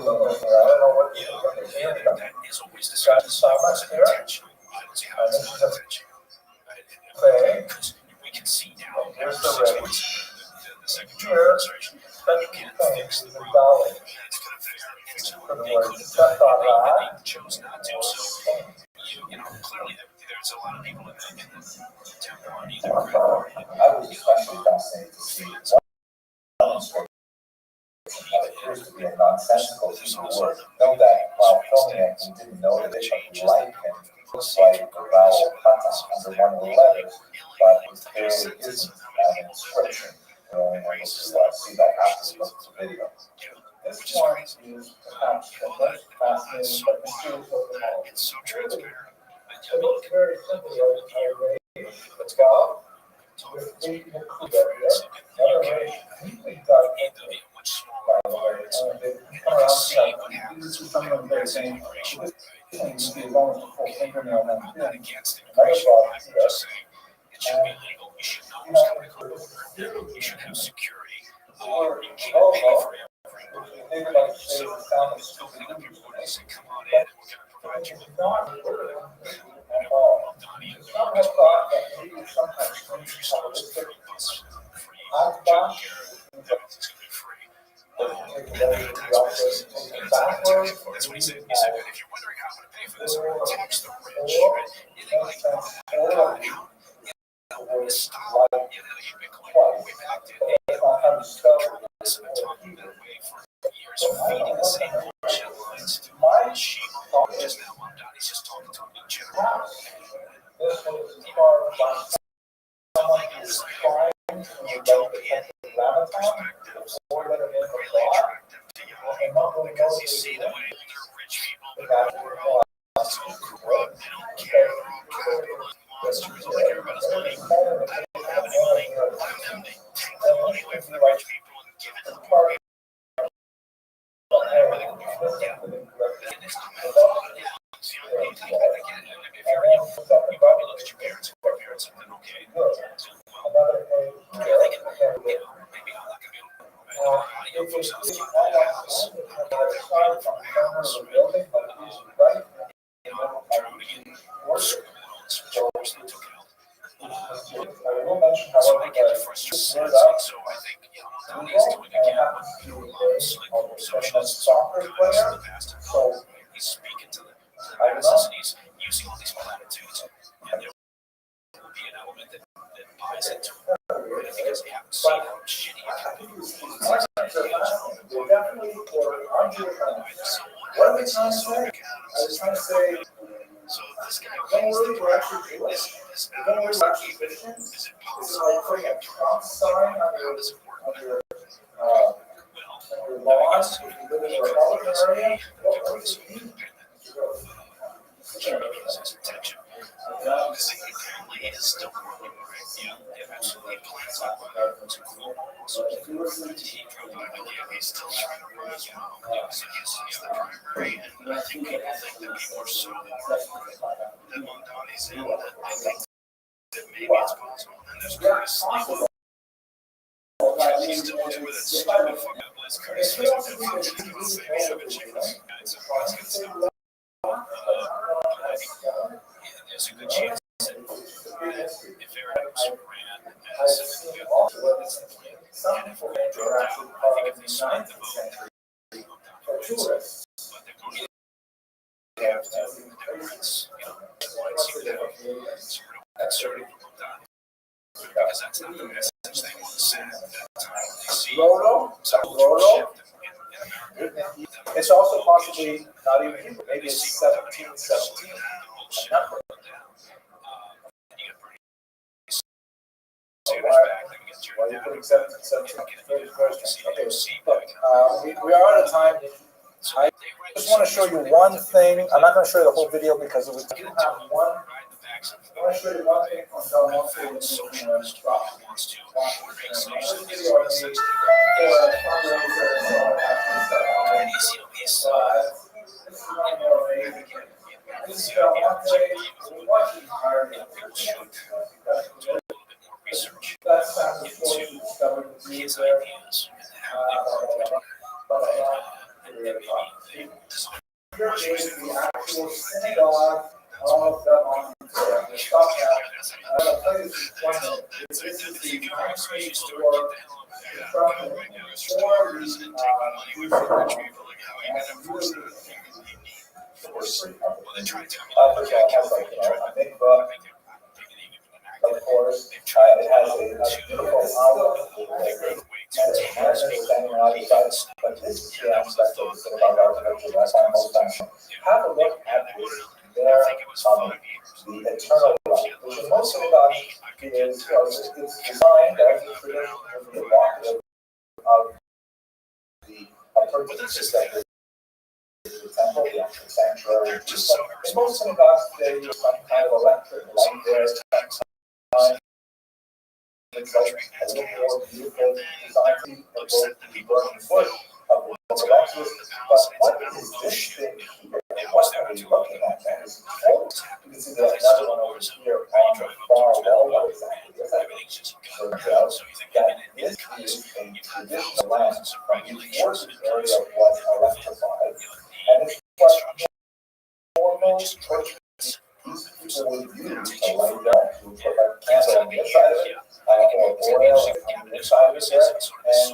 [SPEAKER 8] is always discussed as an intentional. I don't see how it's not intentional. Because we can see now after 6 months of the second Trump administration, you can't fix the problem. It's going to fix it. They couldn't, they chose not to. So, clearly there's a lot of people in the town on either party.
[SPEAKER 11] I was especially fascinated to see what appears to be a nonsensical word. Know that while filming it, we didn't know that it like him looks like the vowel kata under one of the letters, but it clearly isn't an inscription. We only able to see that after we look at the video. This one is perhaps the most fascinating but mysterious of them all.
[SPEAKER 8] It's so transparent.
[SPEAKER 11] It looks very simply like a ray, a dove, with the clue another ray completely dug into it. By the way, they come around to this is some of the very same. This thing you can almost a full fingernail length thin. Another dove here.
[SPEAKER 8] It should be legal. You should know who's coming to court. You should have security. You can't pay for everyone. So open up your borders and come on in, and we're going to provide you with
[SPEAKER 11] Not at all. Some have thought that maybe sometimes strange probabilistic hotspot
[SPEAKER 8] everything's going to be free.
[SPEAKER 11] take away the office, take it backwards.
[SPEAKER 8] That's what he said. He said, if you're wondering how I'm going to pay for this, I'm going to tax the rich. Right? You think like, how? Stop. You know, you've been going way back to progressive and talking that way for years, feeding the same bullshit lines to the sheep. Just now, Mom Donnie's just talking to him in general.
[SPEAKER 11] This was far from someone who's trying to remote the country of Ramadan, or let him in for thought, and not really know
[SPEAKER 8] You see the way older rich people
[SPEAKER 11] the
[SPEAKER 8] that
[SPEAKER 11] back
[SPEAKER 8] are
[SPEAKER 11] of
[SPEAKER 8] so corrupt, they don't care, they're all capitalist monsters, all they care about is money. I don't have any money. Let them take the money away from the rich people and give it to the poor people. Everything will be fine. Yeah. And it's not my fault. Yeah. You know, I get it. If you're young, you probably look at your parents and your parents and then, okay, so, well, okay, they can, you know, maybe I'm not going to be able to, young folks out there buy a house. I'm not going to pay for my house. You know, I'm trying to get school loans, which of course they took out. So I get the frustration. So I think, you know, Donnie's doing again what loans, like socialist guys in the past have done. He's speaking to the masses and he's using all these platitudes. And there will be an element that buys into it. Because they haven't seen how shitty it can be.
[SPEAKER 11] What are they trying to say? I was trying to say,
[SPEAKER 8] So this guy,
[SPEAKER 11] don't worry, we're actually Jewish. Don't worry, we're actually Christians.
[SPEAKER 8] is it
[SPEAKER 11] This is
[SPEAKER 8] possible?
[SPEAKER 11] like putting a Trump sign on
[SPEAKER 8] How does it work?
[SPEAKER 11] your
[SPEAKER 8] Well,
[SPEAKER 11] lawn if you live in a Republican area. What does it mean?
[SPEAKER 8] his attention. Because he apparently is still growing, right? Yeah, absolutely. Plants like to grow. So he probably he's still trying to run as well. So he's the primary, and I think people think that people are so far that Mondani's in that they think that maybe it's possible. And there's Curtis Sligo. He's still into it. It's stupid fucking Liz Curtis Sligo. There's a good chance that if Eric ran as a and if Grant dropped out, I think if they split the vote, but they're going to have to, the Democrats, you know, white seem to have sort of conservative done. Because that's not the message they want to send at that time. They see shift in America.
[SPEAKER 1] It's also possibly not even Hebrew. Maybe it's 1717. Number. Why are you putting 1717? Okay, we are out of time. I just want to show you one thing. I'm not going to show you the whole video because it was have one. I want to show you one thing on Belmonte and this is video I made for a fundraiser and so on. This is one more amazing. This is Belmonte. We're watching hard. That sounds of course discovered the news there. Here is the actual synagogue of Belmonte. Stop now. I'll tell you this one minute. This is the concrete for of course, it has a beautiful olive standing on either side, but this is the aspect of the synagogue architecture that I find most fascinating. Have a look at this. There, the eternal light, which in most synagogues is designed as the tradition of the purchase
[SPEAKER 11] kind of electric light there sometimes. It's like a little more beautiful design of the burning bush of the Rothschild. But what is this thing here? What are we looking at? That is cold. You can see there's another one over here on the far wall. What exactly is that? Turns out that this is a traditional lamp from the forest area was electrified. And it's what normal church people would use to light it up. You put a candle on the inside of it, or oil on the inside of it there, and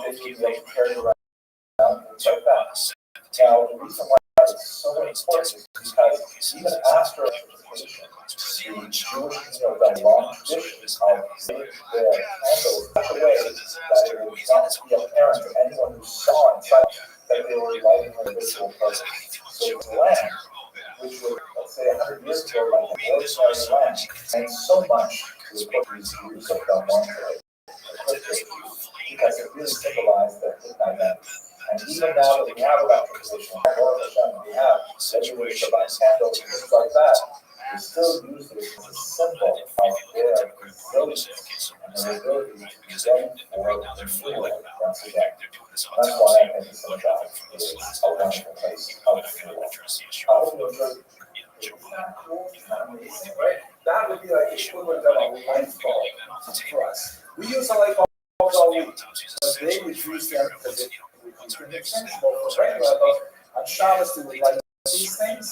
[SPEAKER 11] they would be able to carry it around things like that. Now, the reason why it's so important is because even after electrification, the Jewish, the long tradition of lighting their candles in such a way that it would not be apparent to anyone who saw inside that they were lighting a ritual purpose. So the lamp, which was, let's say, 100 years ago, like an ordinary lamp, and so much to the Portuguese use of the monterey, because it really symbolized their midnight lamp. And even now that we have electrification, we have regular Shabbat candles and things like that, we still use it as a symbol of their resilience and their ability to be ready for renewal once again. That's why I think the synagogue is a wonderful place of renewal. I hope you enjoyed it.
[SPEAKER 1] Isn't that cool? Isn't that amazing, right? That would be like the equivalent of a light bulb for us. We use a light bulb all week, but they would use them because it would be sensible for regular adults. On Shabbos, they would light these things,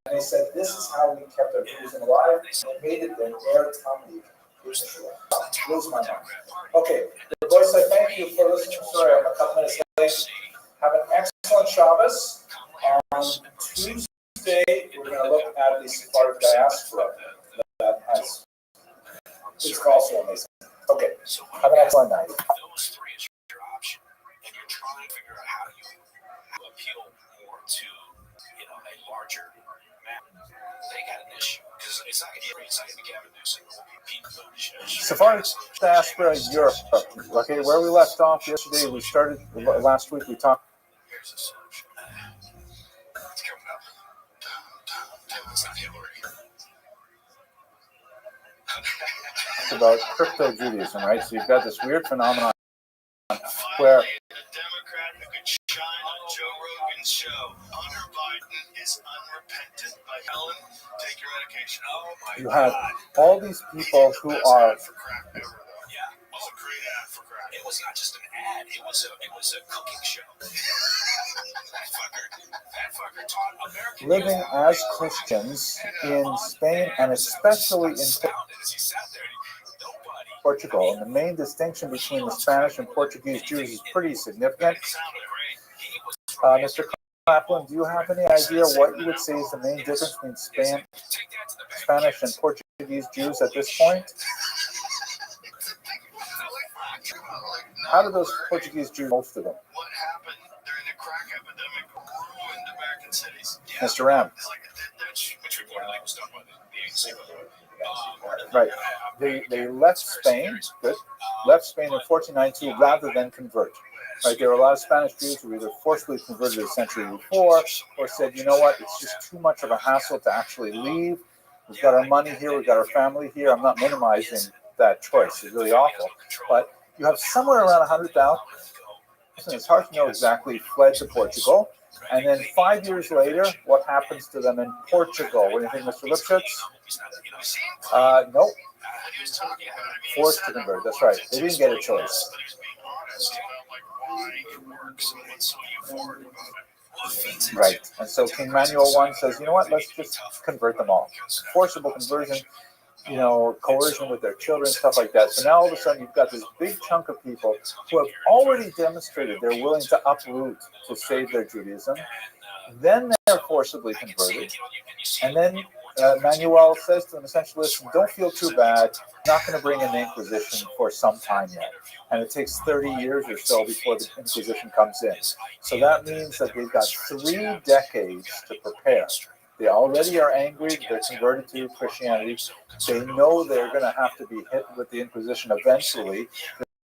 [SPEAKER 1] and they said this is how we kept our Judaism alive, and made it their tamid. Lose my mind. Okay, boys, I thank you for listening. Sorry, I'm a couple minutes late. Have an excellent Shabbos. On Tuesday, we're going to look at the Sephardic diaspora that has. It's also amazing. Okay, have an excellent night.
[SPEAKER 8] Those three is your option, and you're trying to figure out how you appeal more to, a larger map. They got an issue because it's not going to be Gavin Newsom.
[SPEAKER 1] Sephardic diaspora Europe. Okay, where we left off yesterday, we started last week. We talked.
[SPEAKER 8] Here's a search. It's coming up. It's not Hillary.
[SPEAKER 1] About crypto Judaism, right? So you've got this weird phenomenon where
[SPEAKER 8] A Democrat who could shine on Joe Rogan's show. Hunter Biden is unrepentant. Like Helen, take your medication. Oh my
[SPEAKER 1] you have all these people who are.
[SPEAKER 8] for crack ever, though. Yeah, it was a great ad for crack. It was not just an ad. It was a cooking show. that fucker taught American
[SPEAKER 1] living as Christians in Spain and especially in Portugal. And the main distinction between the Spanish and Portuguese Jews is pretty significant. Mr. Kaplan, do you have any idea what you would say is the main difference between Spanish and Portuguese Jews at this point? How do those Portuguese Jews, most of them?
[SPEAKER 8] What happened during the crack epidemic ruined American cities.
[SPEAKER 1] Mr. Ram.
[SPEAKER 8] Which reportedly was done by the agency.
[SPEAKER 1] Right. They left Spain, left Spain in 1492 rather than convert. Right. There were a lot of Spanish Jews who either forcibly converted a century before or said, you know what, it's just too much of a hassle to actually leave. We've got our money here, we've got our family here. I'm not minimizing that choice. It's really awful. But you have somewhere around 100,000. It's hard to know exactly, fled to Portugal. And then 5 years later, what happens to them in Portugal? What do you think, Mr. Lipschitz? Nope. Forced to convert. That's right. They didn't get a choice. Right. And so King Manuel I says, you know what, let's just convert them all. Forcible conversion, coercion with their children, stuff like that. So now all of a sudden you've got this big chunk of people who have already demonstrated they're willing to uproot to save their Judaism. Then they're forcibly converted. And then Manuel says to them essentially, listen, don't feel too bad. We're not going to bring in the Inquisition for some time yet. And it takes 30 years or so before the Inquisition comes in. So that means that they've got 3 decades to prepare. They already are angry. They're converted to Christianity. They know they're going to have to be hit with the Inquisition eventually.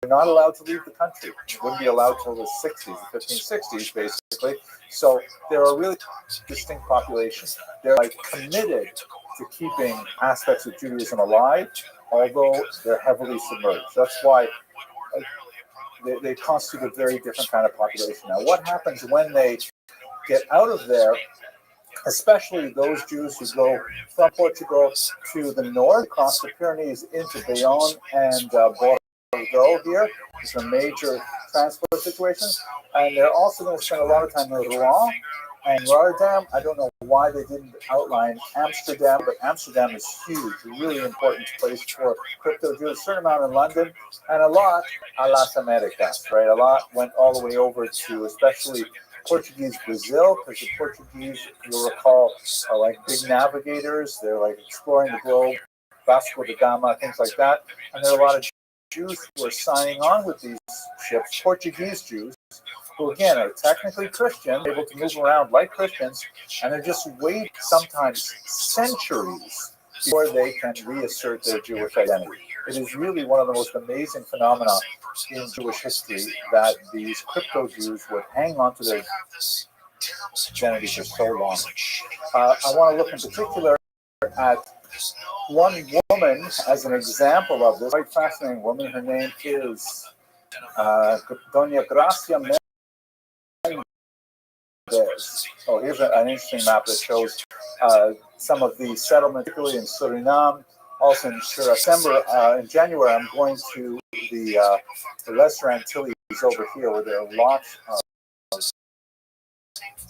[SPEAKER 1] They're not allowed to leave the country. They wouldn't be allowed till the 60s, the 1560s, basically. So they're a really distinct population. They're committed to keeping aspects of Judaism alive, although they're heavily submerged. That's why they constitute a very different kind of population. Now, what happens when they get out of there, especially those Jews who go from Portugal to the north, across the Pyrenees into Bayonne and Bordeaux here? It's a major transport situation. And they're also going to spend a lot of time in Rouen and Rotterdam. I don't know why they didn't outline Amsterdam, but Amsterdam is huge, a really important place for crypto Jews. A certain amount in London, and a lot a Las Americas, right? A lot went all the way over to especially Portuguese Brazil, because the Portuguese, you'll recall, are like big navigators. They're like exploring the globe, Vasco da Gama, things like that. And there are a lot of Jews who are signing on with these ships, Portuguese Jews, who again are technically Christian, able to move around like Christians, and they're just wait sometimes centuries before they can reassert their Jewish identity. It is really one of the most amazing phenomena in Jewish history that these crypto Jews would hang on to their identity for so long. I want to look in particular at one woman as an example of this. Quite fascinating woman. Her name is Doña Gracia Mendez. Oh, here's an interesting map that shows some of the settlements, particularly in Suriname. Also in December, in January, I'm going to the Lesser Antilles over here, where there are lots of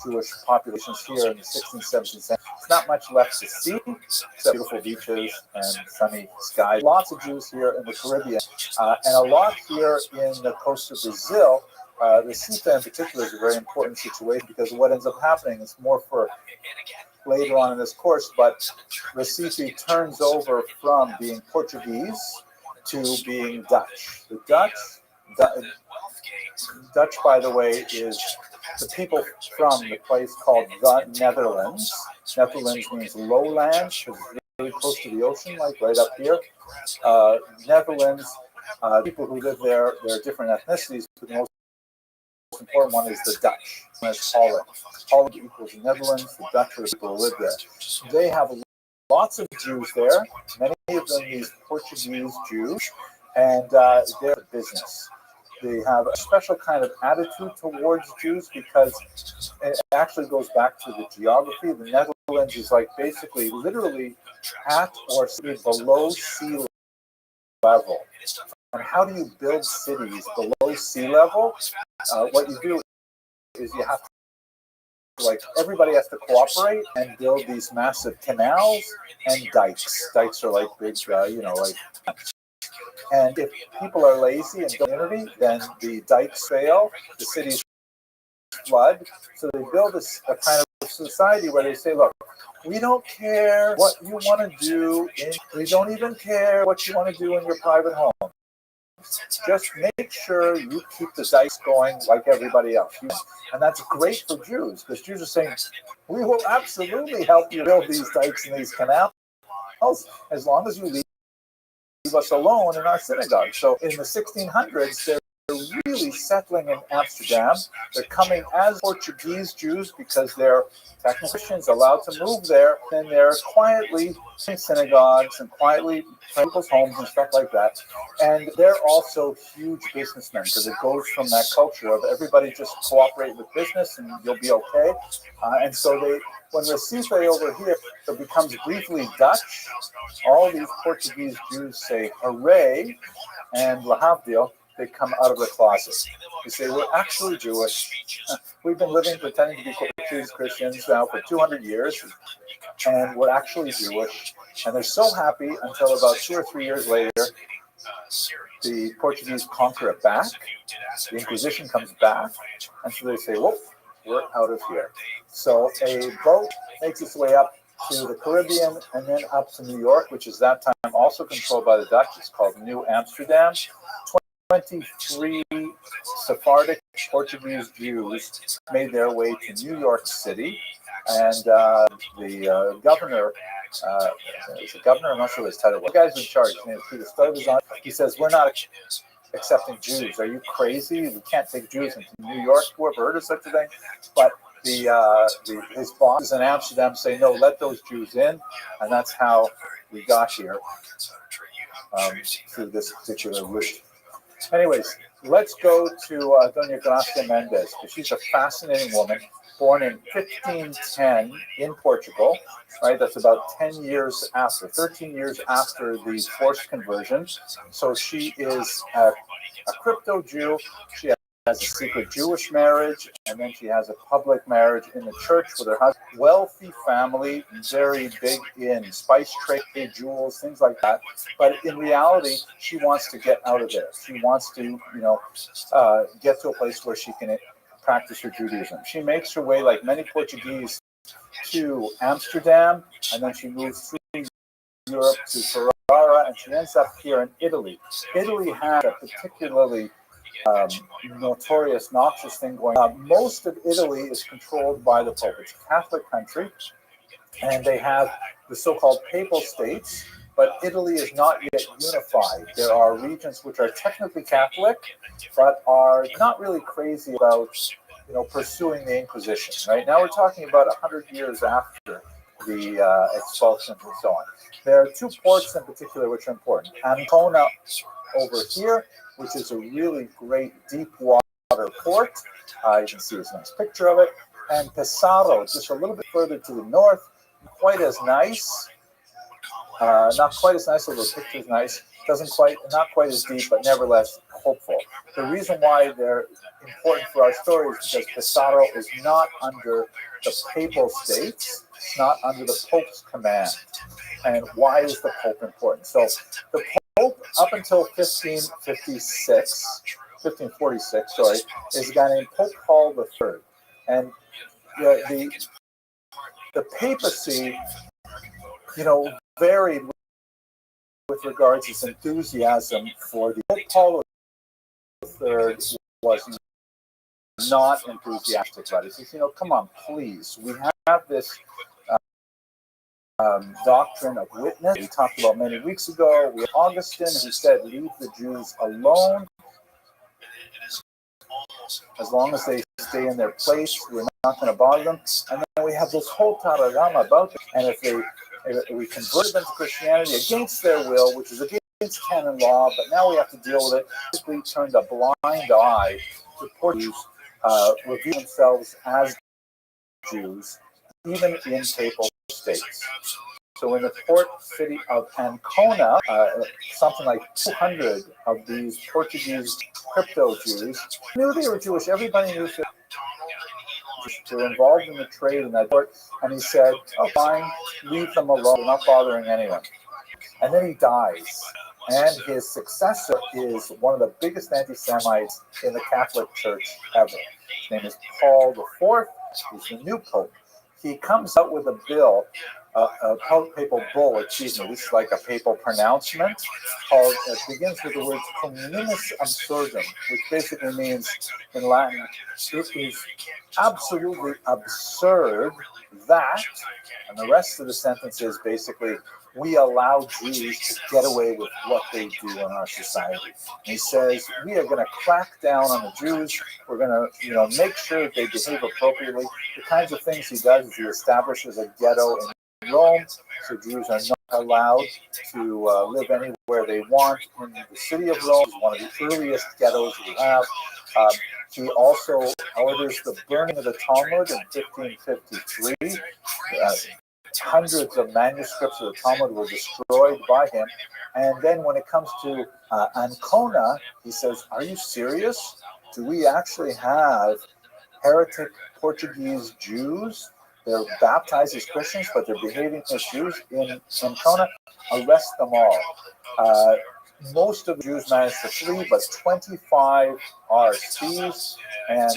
[SPEAKER 1] Jewish populations here in the 16th, 17th century. There's not much left to see, except beautiful beaches and sunny skies. Lots of Jews here in the Caribbean, and a lot here in the coast of Brazil. Recife in particular is a very important situation, because what ends up happening is more for later on in this course, but Recife turns over from being Portuguese to being Dutch. The Dutch, by the way, is the people from the place called the Netherlands. Netherlands means lowland, because it's really close to the ocean, like right up here. Netherlands, people who live there, there are different ethnicities, but the most important one is the Dutch. It's Holland. Holland equals the Netherlands. The Dutch are the people who live there. They have lots of Jews there, many of them these Portuguese Jews, and they're a business. They have a special kind of attitude towards Jews, because it actually goes back to the geography. The Netherlands is like basically literally at or below sea level. And how do you build cities below sea level? What you do is you have to, like, everybody has to cooperate and build these massive canals and dikes. Dikes are like big, like. And if people are lazy and don't community, then the dikes fail, the cities flood. So they build a kind of society where they say, look, we don't care what you want to do. We don't even care what you want to do in your private home. Just make sure you keep the dikes going like everybody else. And that's great for Jews, because Jews are saying, we will absolutely help you build these dikes and these canals as long as you leave us alone in our synagogue. So in the 1600s, they're really settling in Amsterdam. They're coming as Portuguese Jews because they're technically Christians allowed to move there. And they're quietly in synagogues and quietly in people's homes and stuff like that. And they're also huge businessmen, because it goes from that culture of everybody just cooperate with business and you'll be okay. And so when Recife over here becomes briefly Dutch, all these Portuguese Jews say hooray, and lahavdil, they come out of the closet. They say, we're actually Jewish. We've been living pretending to be Portuguese Christians now for 200 years, and we're actually Jewish. And they're so happy until about 2 or 3 years later, the Portuguese conquer it back. The Inquisition comes back, and so they say, whoop, we're out of here. So a boat makes its way up to the Caribbean and then up to New York, which is that time also controlled by the Dutch. It's called New Amsterdam. 23 Sephardic Portuguese Jews made their way to New York City, and the governor, is the governor? I'm not sure what his title was. The guy's in charge. His name is Peter Stuyvesant. He says, we're not accepting Jews. Are you crazy? We can't take Jews into New York. Who ever heard of such a thing? But his bosses in Amsterdam say, no, let those Jews in, and that's how we got here through this particular route. Anyways, let's go to Doña Gracia Mendez, because she's a fascinating woman, born in 1510 in Portugal, right? That's about 13 years after the forced conversion. So she is a crypto Jew. She has a secret Jewish marriage, and then she has a public marriage in the church with her husband. Wealthy family, very big in spice trade, jewels, things like that. But in reality, she wants to get out of there. She wants to, get to a place where she can practice her Judaism. She makes her way, like many Portuguese, to Amsterdam, and then she moves through Europe to Ferrara, and she ends up here in Italy. Italy had a particularly notorious, noxious thing going on. Most of Italy is controlled by the Pope. It's a Catholic country, and they have the so-called papal states, but Italy is not yet unified. There are regions which are technically Catholic, but are not really crazy about, pursuing the Inquisition. Right now, we're talking about 100 years after the expulsions and so on. There are two ports in particular which are important. Ancona over here, which is a really great deep water port. You can see this nice picture of it. And Pesaro, just a little bit further to the north, quite as nice. Not quite as nice, although the picture is nice. Not quite as deep, but nevertheless hopeful. The reason why they're important for our story is because Pesaro is not under the papal states, it's not under the Pope's command. And why is the Pope important? So the Pope, up until 1546, is a guy named Pope Paul III. And the papacy, varied with regards to its enthusiasm for the Pope Paul III was not enthusiastic about it. He says, come on, please. We have this doctrine of witness we talked about many weeks ago. We have Augustine who said, leave the Jews alone. As long as they stay in their place, we're not going to bother them. And then we have this whole tararama about it. And if we convert them to Christianity against their will, which is against canon law, but now we have to deal with it. We turned a blind eye to Portuguese review themselves as Jews, even in papal states. So in the port city of Ancona, something like 200 of these Portuguese crypto Jews knew they were Jewish. Everybody knew they were involved in the trade in that port. And he said, oh, fine, leave them alone. We're not bothering anyone. And then he dies. And his successor is one of the biggest anti-Semites in the Catholic Church ever. His name is Paul IV. He's the new pope. He comes out with a bill, a papal bull, this is like a papal pronouncement, called, it begins with the words communis absurdum, which basically means, in Latin, it is absolutely absurd that, and the rest of the sentence is basically, we allow Jews to get away with what they do in our society. And he says, we are going to crack down on the Jews. We're going to, make sure that they behave appropriately. The kinds of things he does is he establishes a ghetto in Rome, so Jews are not allowed to live anywhere they want in the city of Rome. It's one of the earliest ghettos we have. He also orders the burning of the Talmud in 1553. Hundreds of manuscripts of the Talmud were destroyed by him. And then when it comes to Ancona, he says, are you serious? Do we actually have heretic Portuguese Jews? They're baptized as Christians, but they're behaving as Jews in Ancona. Arrest them all. Most of the Jews managed to flee, but 25 are seized, and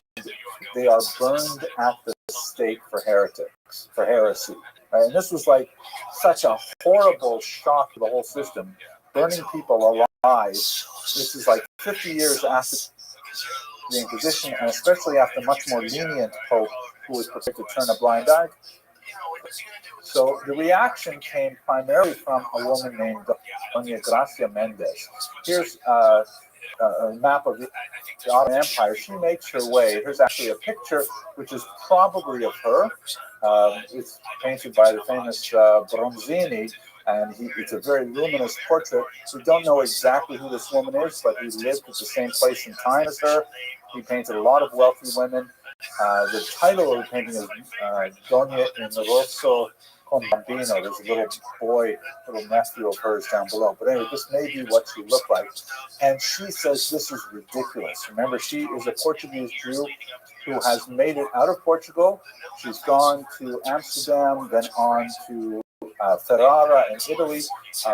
[SPEAKER 1] they are burned at the stake for heresy. Right? And this was like such a horrible shock to the whole system, burning people alive. This is like 50 years after the Inquisition, and especially after much more lenient pope who was prepared to turn a blind eye. So the reaction came primarily from a woman named Doña Gracia Mendez. Here's a map of the Ottoman Empire, she makes her way. Here's actually a picture, which is probably of her. It's painted by the famous Bronzini, and it's a very luminous portrait. We don't know exactly who this woman is, but he lived at the same place and time as her. He painted a lot of wealthy women. The title of the painting is Donna in the Rosso con Bambino. There's a little boy, little nephew of hers down below. But anyway, this may be what she looked like. And she says this is ridiculous. Remember, she is a Portuguese Jew who has made it out of Portugal. She's gone to Amsterdam, then on to Ferrara in Italy,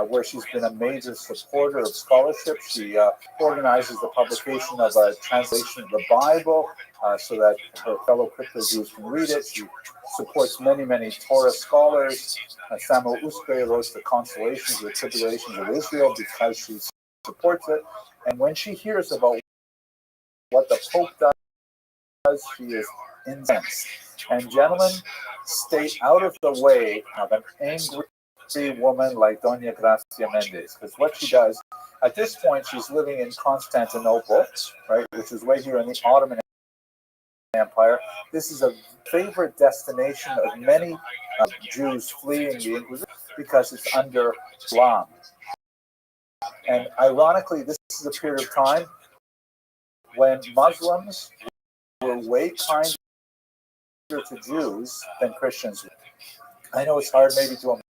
[SPEAKER 1] where she's been a major supporter of scholarship. She organizes the publication of a translation of the Bible so that her fellow crypto-Jews can read it. She supports many, many Torah scholars. Samuel Uspe wrote the Consolations of the Tribulations of Israel because she supports it. And when she hears about what the Pope does, she is incensed. And gentlemen, stay out of the way of an angry woman like Dona Gracia Mendes, because what she does, at this point, she's living in Constantinople, right, which is right here in the Ottoman Empire. This is a favorite destination of many Jews fleeing the Inquisition because it's under Islam. And ironically, this is a period of time when Muslims were way kinder to Jews than Christians. I know it's hard maybe to imagine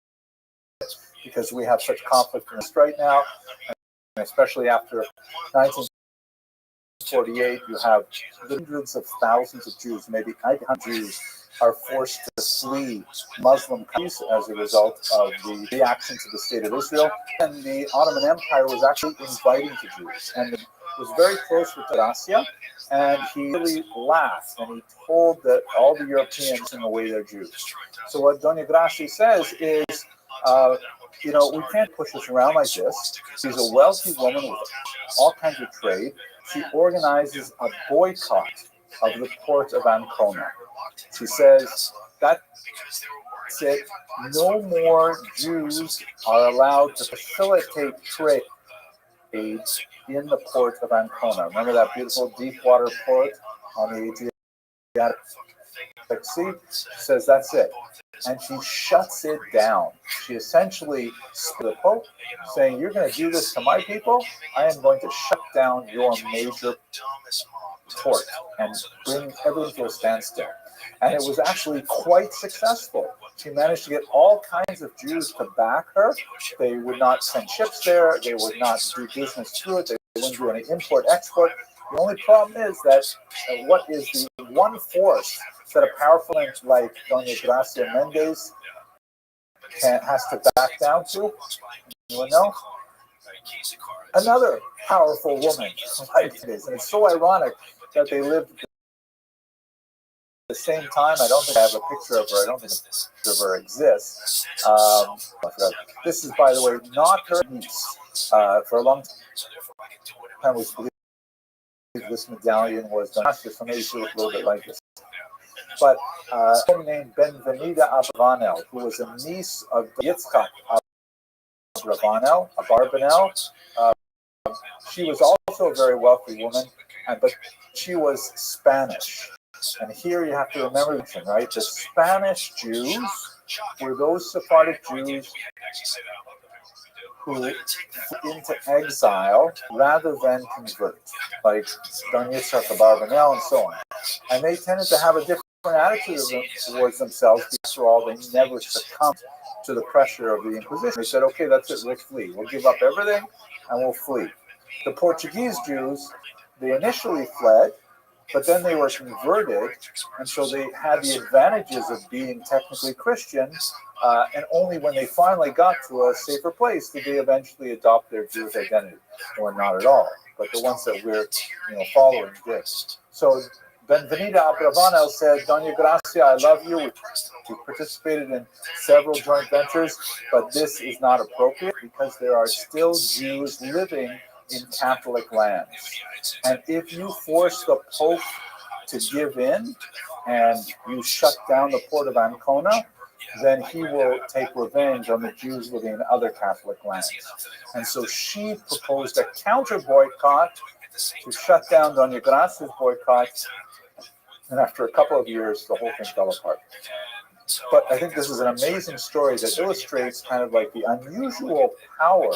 [SPEAKER 1] because we have such conflict in this right now, and especially after 1948, you have hundreds of thousands of Jews, maybe 900 Jews, are forced to flee Muslim countries as a result of the reaction to the state of Israel. And the Ottoman Empire was actually inviting to Jews, and it was very close with Gracia, and he really laughed, and he told that all the Europeans in the way they're Jews. So what Dona Gracia says is, we can't push this around like this. She's a wealthy woman with all kinds of trade. She organizes a boycott of the port of Ancona. She says that's it. No more Jews are allowed to facilitate trade in the port of Ancona. Remember that beautiful deep water port on the Adriatic Sea? She says that's it. And she shuts it down. She essentially split the Pope, saying, you're going to do this to my people? I am going to shut down your major port and bring everything to a standstill. And it was actually quite successful. She managed to get all kinds of Jews to back her. They would not send ships there. They would not do business through it. They wouldn't do any import-export. The only problem is that what is the one force that a powerful man like Dona Gracia Mendes has to back down to? You know? Another powerful woman like this. And it's so ironic that they lived at the same time. I don't think I have a picture of her. I don't think a picture of her exists. This is, by the way, not her niece. For a long time, it was believed this medallion was done. So maybe she looked a little bit like this. But a woman named Benvenida Abravanel, who was a niece of Yitzchak Abravanel, a Barbanel. She was also a very wealthy woman, but she was Spanish. And here you have to remember, right? The Spanish Jews were those Sephardic Jews who went into exile rather than convert, like Don Yitzchak Barbanel and so on. And they tended to have a different attitude towards themselves. After all, they never succumbed to the pressure of the Inquisition. They said, okay, that's it, we'll flee. We'll give up everything and we'll flee. The Portuguese Jews, they initially fled, but then they were converted, and so they had the advantages of being technically Christian, and only when they finally got to a safer place did they eventually adopt their Jewish identity, or not at all. But the ones that we're following did. So Benvenida Abravanel said, Dona Gracia, I love you. We participated in several joint ventures, but this is not appropriate because there are still Jews living in Catholic lands. And if you force the Pope to give in and you shut down the port of Ancona, then he will take revenge on the Jews living in other Catholic lands. And so she proposed a counter boycott to shut down Doña Gracia's boycott. And after a couple of years, the whole thing fell apart. But I think this is an amazing story that illustrates kind of like the unusual power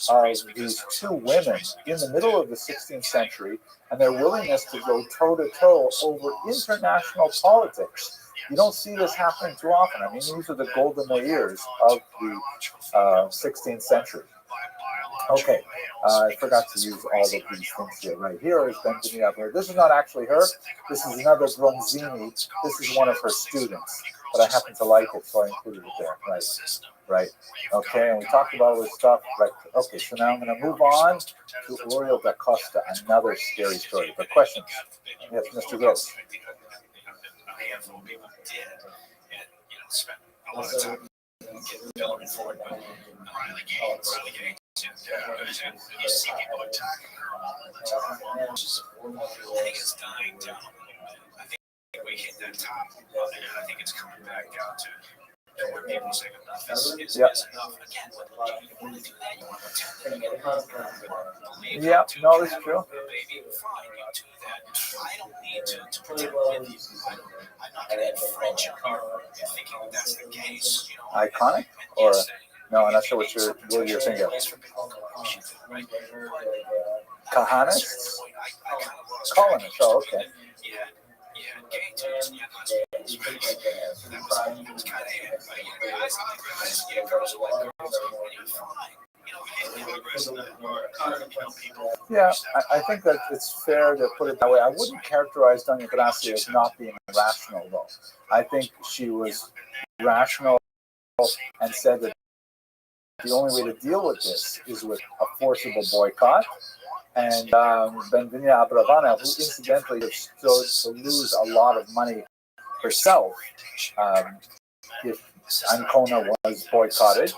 [SPEAKER 1] of these two women in the middle of the 16th century and their willingness to go toe-to-toe over international politics. You don't see this happening too often. I mean, these are the golden years of the 16th century. Okay, I forgot to use all of these things here. Right here is Benjamin up here. This is not actually her. This is another Bronzini. This is one of her students, but I happen to like it, so I included it there. Right. Okay, and we talked about all this stuff. Right. Okay, so now I'm going to move on to Uriel da Costa, another scary story. But questions? Yes, Mr. Gross.
[SPEAKER 8] You see people attacking her all the time. I think it's dying down a little bit. I think we hit that top, and I think it's coming back down to where people say enough is enough. Again, you want to do that, you want to pretend that believe
[SPEAKER 1] no, it's true.
[SPEAKER 8] Maybe fine, you do that. I don't need to pretend with you. I'm not going to infringe on your thinking that's the case. You know,
[SPEAKER 1] Iconic? Or no, I'm not sure what you're thinking of. Kahanists? Colonists, oh, okay. Yeah, I think that it's fair to put it that way. I wouldn't characterize Doña Gracia as not being rational, though. I think she was rational and said that the only way to deal with this is with a forcible boycott. And Benvenia Abravana, who incidentally stood to lose a lot of money herself if Ancona was boycotted,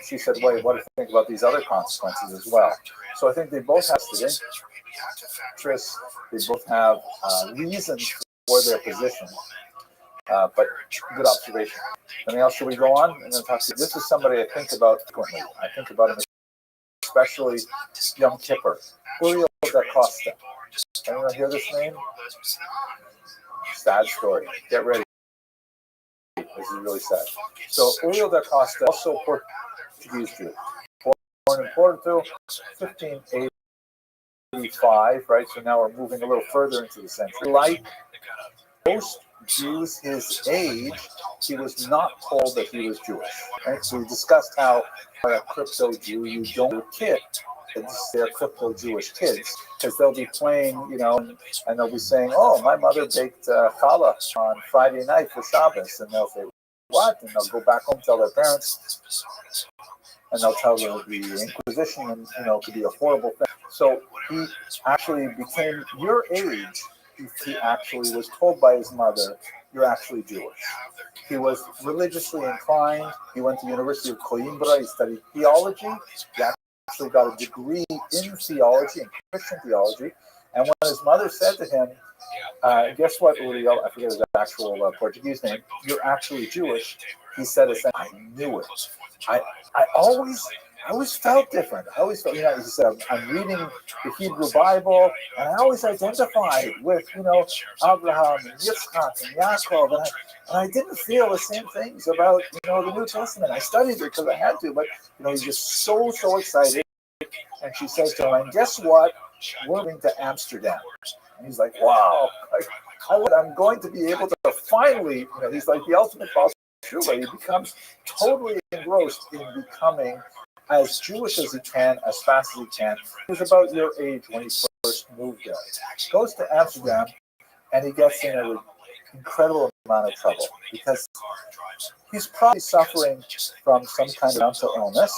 [SPEAKER 1] she said, wait, what do you think about these other consequences as well? So I think they both have interests, they both have reasons for their position. But good observation. Anything else? Should we go on? And then talk to, this is somebody I think about frequently. I think about him especially Yom Kippur. Uriel da Costa. Anyone hear this name? Sad story. Get ready. This is really sad. So Uriel da Costa, also Portuguese Jew, born in Porto, 1585, right? So now we're moving a little further into the century. Like most Jews his age, he was not told that he was Jewish. Right? So we discussed how a crypto Jew, you don't kid. They're crypto Jewish kids because they'll be playing, and they'll be saying, "Oh, my mother baked challah on Friday night for Shabbos," and they'll say, "What?" And they'll go back home, tell their parents, and they'll tell them the Inquisition, and could be a horrible thing. So he actually became your age. He actually was told by his mother, "You're actually Jewish." He was religiously inclined. He went to the University of Coimbra. He studied theology. He actually got a degree in theology, in Christian theology. And when his mother said to him, guess what, Uriel, I forget his actual Portuguese name, "You're actually Jewish," he said, "I knew it. I always felt different. I always felt, he said, I'm reading the Hebrew Bible, and I always identified with, Abraham and Yitzchak and Yaakov, and I didn't feel the same things about, the New Testament. I studied it because I had to, but, he's just so excited." And she says to him, "And guess what? We're moving to Amsterdam." And he's like, "Wow, I'm going to be able to finally," he's like the ultimate boss. He becomes totally engrossed in becoming as Jewish as he can, as fast as he can. He was about your age when he first moved there. Goes to Amsterdam, and he gets in an incredible amount of trouble because he's probably suffering from some kind of mental illness.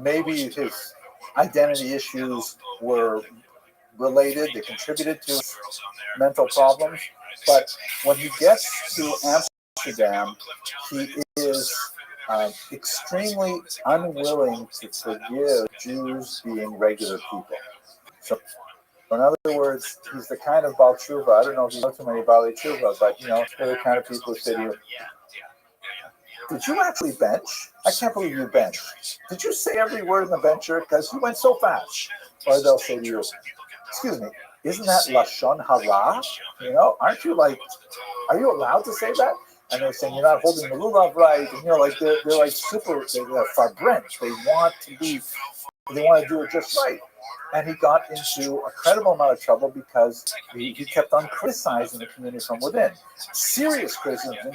[SPEAKER 1] Maybe his identity issues were related, they contributed to his mental problems. But when he gets to Amsterdam, he is extremely unwilling to forgive Jews being regular people. So In other words, he's the kind of Baal Tshuva. I don't know if you know too many Baal Tshuva, but they're the kind of people who say to you, did you actually bench? I can't believe you benched. Did you say every word in the bencher? Because you went so fast. Or they'll say to you, excuse me, isn't that Lashon Hara? Aren't you are you allowed to say that? And they're saying you're not holding the lulav right. And they're like super, they're farbrent. They want to do it just right. And he got into a credible amount of trouble because he kept on criticizing the community from within. Serious criticism,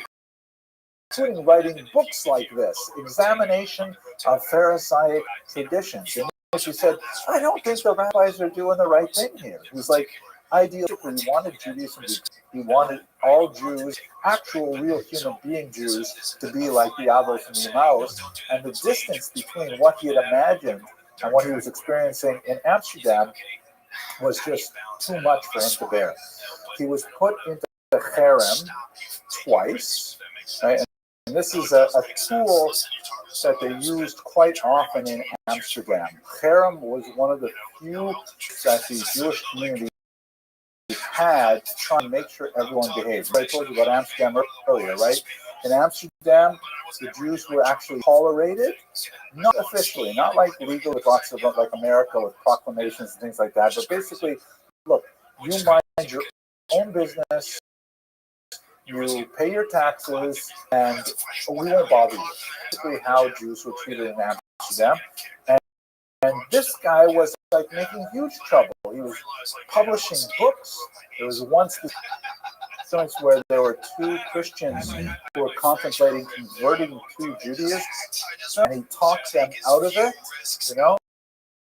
[SPEAKER 1] including writing books like this, Examination of Pharisaic Traditions. In which he said, I don't think the rabbis are doing the right thing here. He was like, ideally, he wanted Judaism he wanted all Jews, actual real human being Jews, to be like the Avos and the Imaos, and the distance between what he had imagined and what he was experiencing in Amsterdam was just too much for him to bear. He was put into the cherem twice, right? And this is a tool that they used quite often in Amsterdam. Cherem was one of the few that the Jewish community had to try and make sure everyone behaved. I told you about Amsterdam earlier, right? In Amsterdam, the Jews were actually tolerated, not officially, not like legal with lots of, like America with proclamations and things like that, but basically, look, you mind your own business, you pay your taxes, and we won't bother you. Basically how Jews were treated in Amsterdam. And this guy was making huge trouble. He was publishing books. There was one instance where there were two Christians who were contemplating converting to Judaism, and he talked them out of it.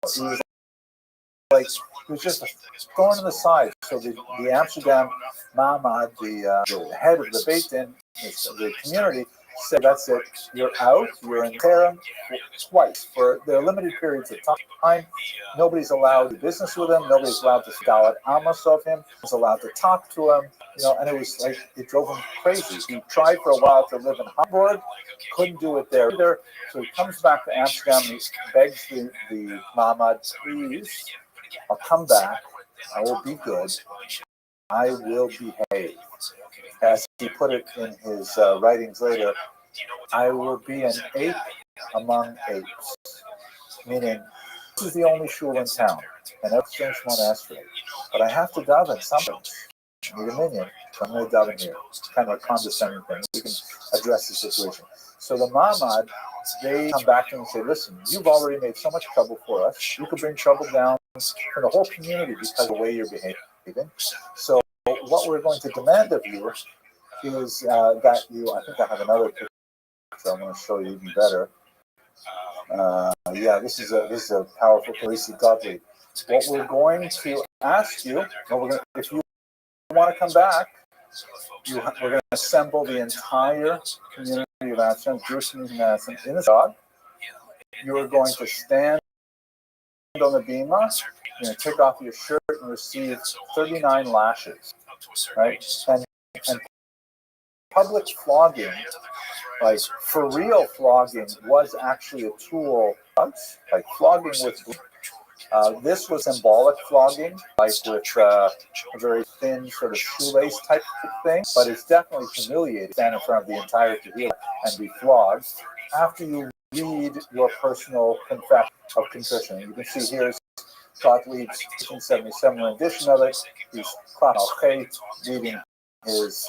[SPEAKER 1] He was just a thorn in the side. So the Amsterdam Mamad, the head of the Beit Din, the community, said, that's it, you're out, you're in Cherem twice for their limited periods of time. Nobody's allowed to do business with him, nobody's allowed to scout Amos of him, nobody's allowed to talk to him, and it was it drove him crazy. He tried for a while to live in Hamburg, couldn't do it there either, so he comes back to Amsterdam and he begs the Mamad, please, I'll come back, I will be good, I will behave. As he put it in his writings later, I will be an ape among apes. Meaning, this is the only shul in town, and everything's monastery. But I have to daven something. I need a minion, so I'm going to daven here. It's kind of a condescending thing. We can address the situation. So the Mamad, they come back to him and say, listen, you've already made so much trouble for us. You could bring trouble down for the whole community because of the way you're behaving. So what we're going to demand of you is that you, I think I have another picture I'm going to show you even better. This is a powerful Parisi Godly. What we're going to ask you, if you want to come back, we're going to assemble the entire community of Amsterdam, Jewish community of Amsterdam, in the synagogue. You are going to stand on the bima, you're going to take off your shirt and receive 39 lashes, right? And public flogging, like for real flogging, was actually a tool, like flogging with this was symbolic flogging, like with a very thin sort of shoelace type of thing, but it's definitely humiliating to stand in front of the entire Tehillah and be flogged. After you read your personal confession of contrition, you can see here's Gottlieb's 1877 rendition of it. He's Klan al-Chet reading his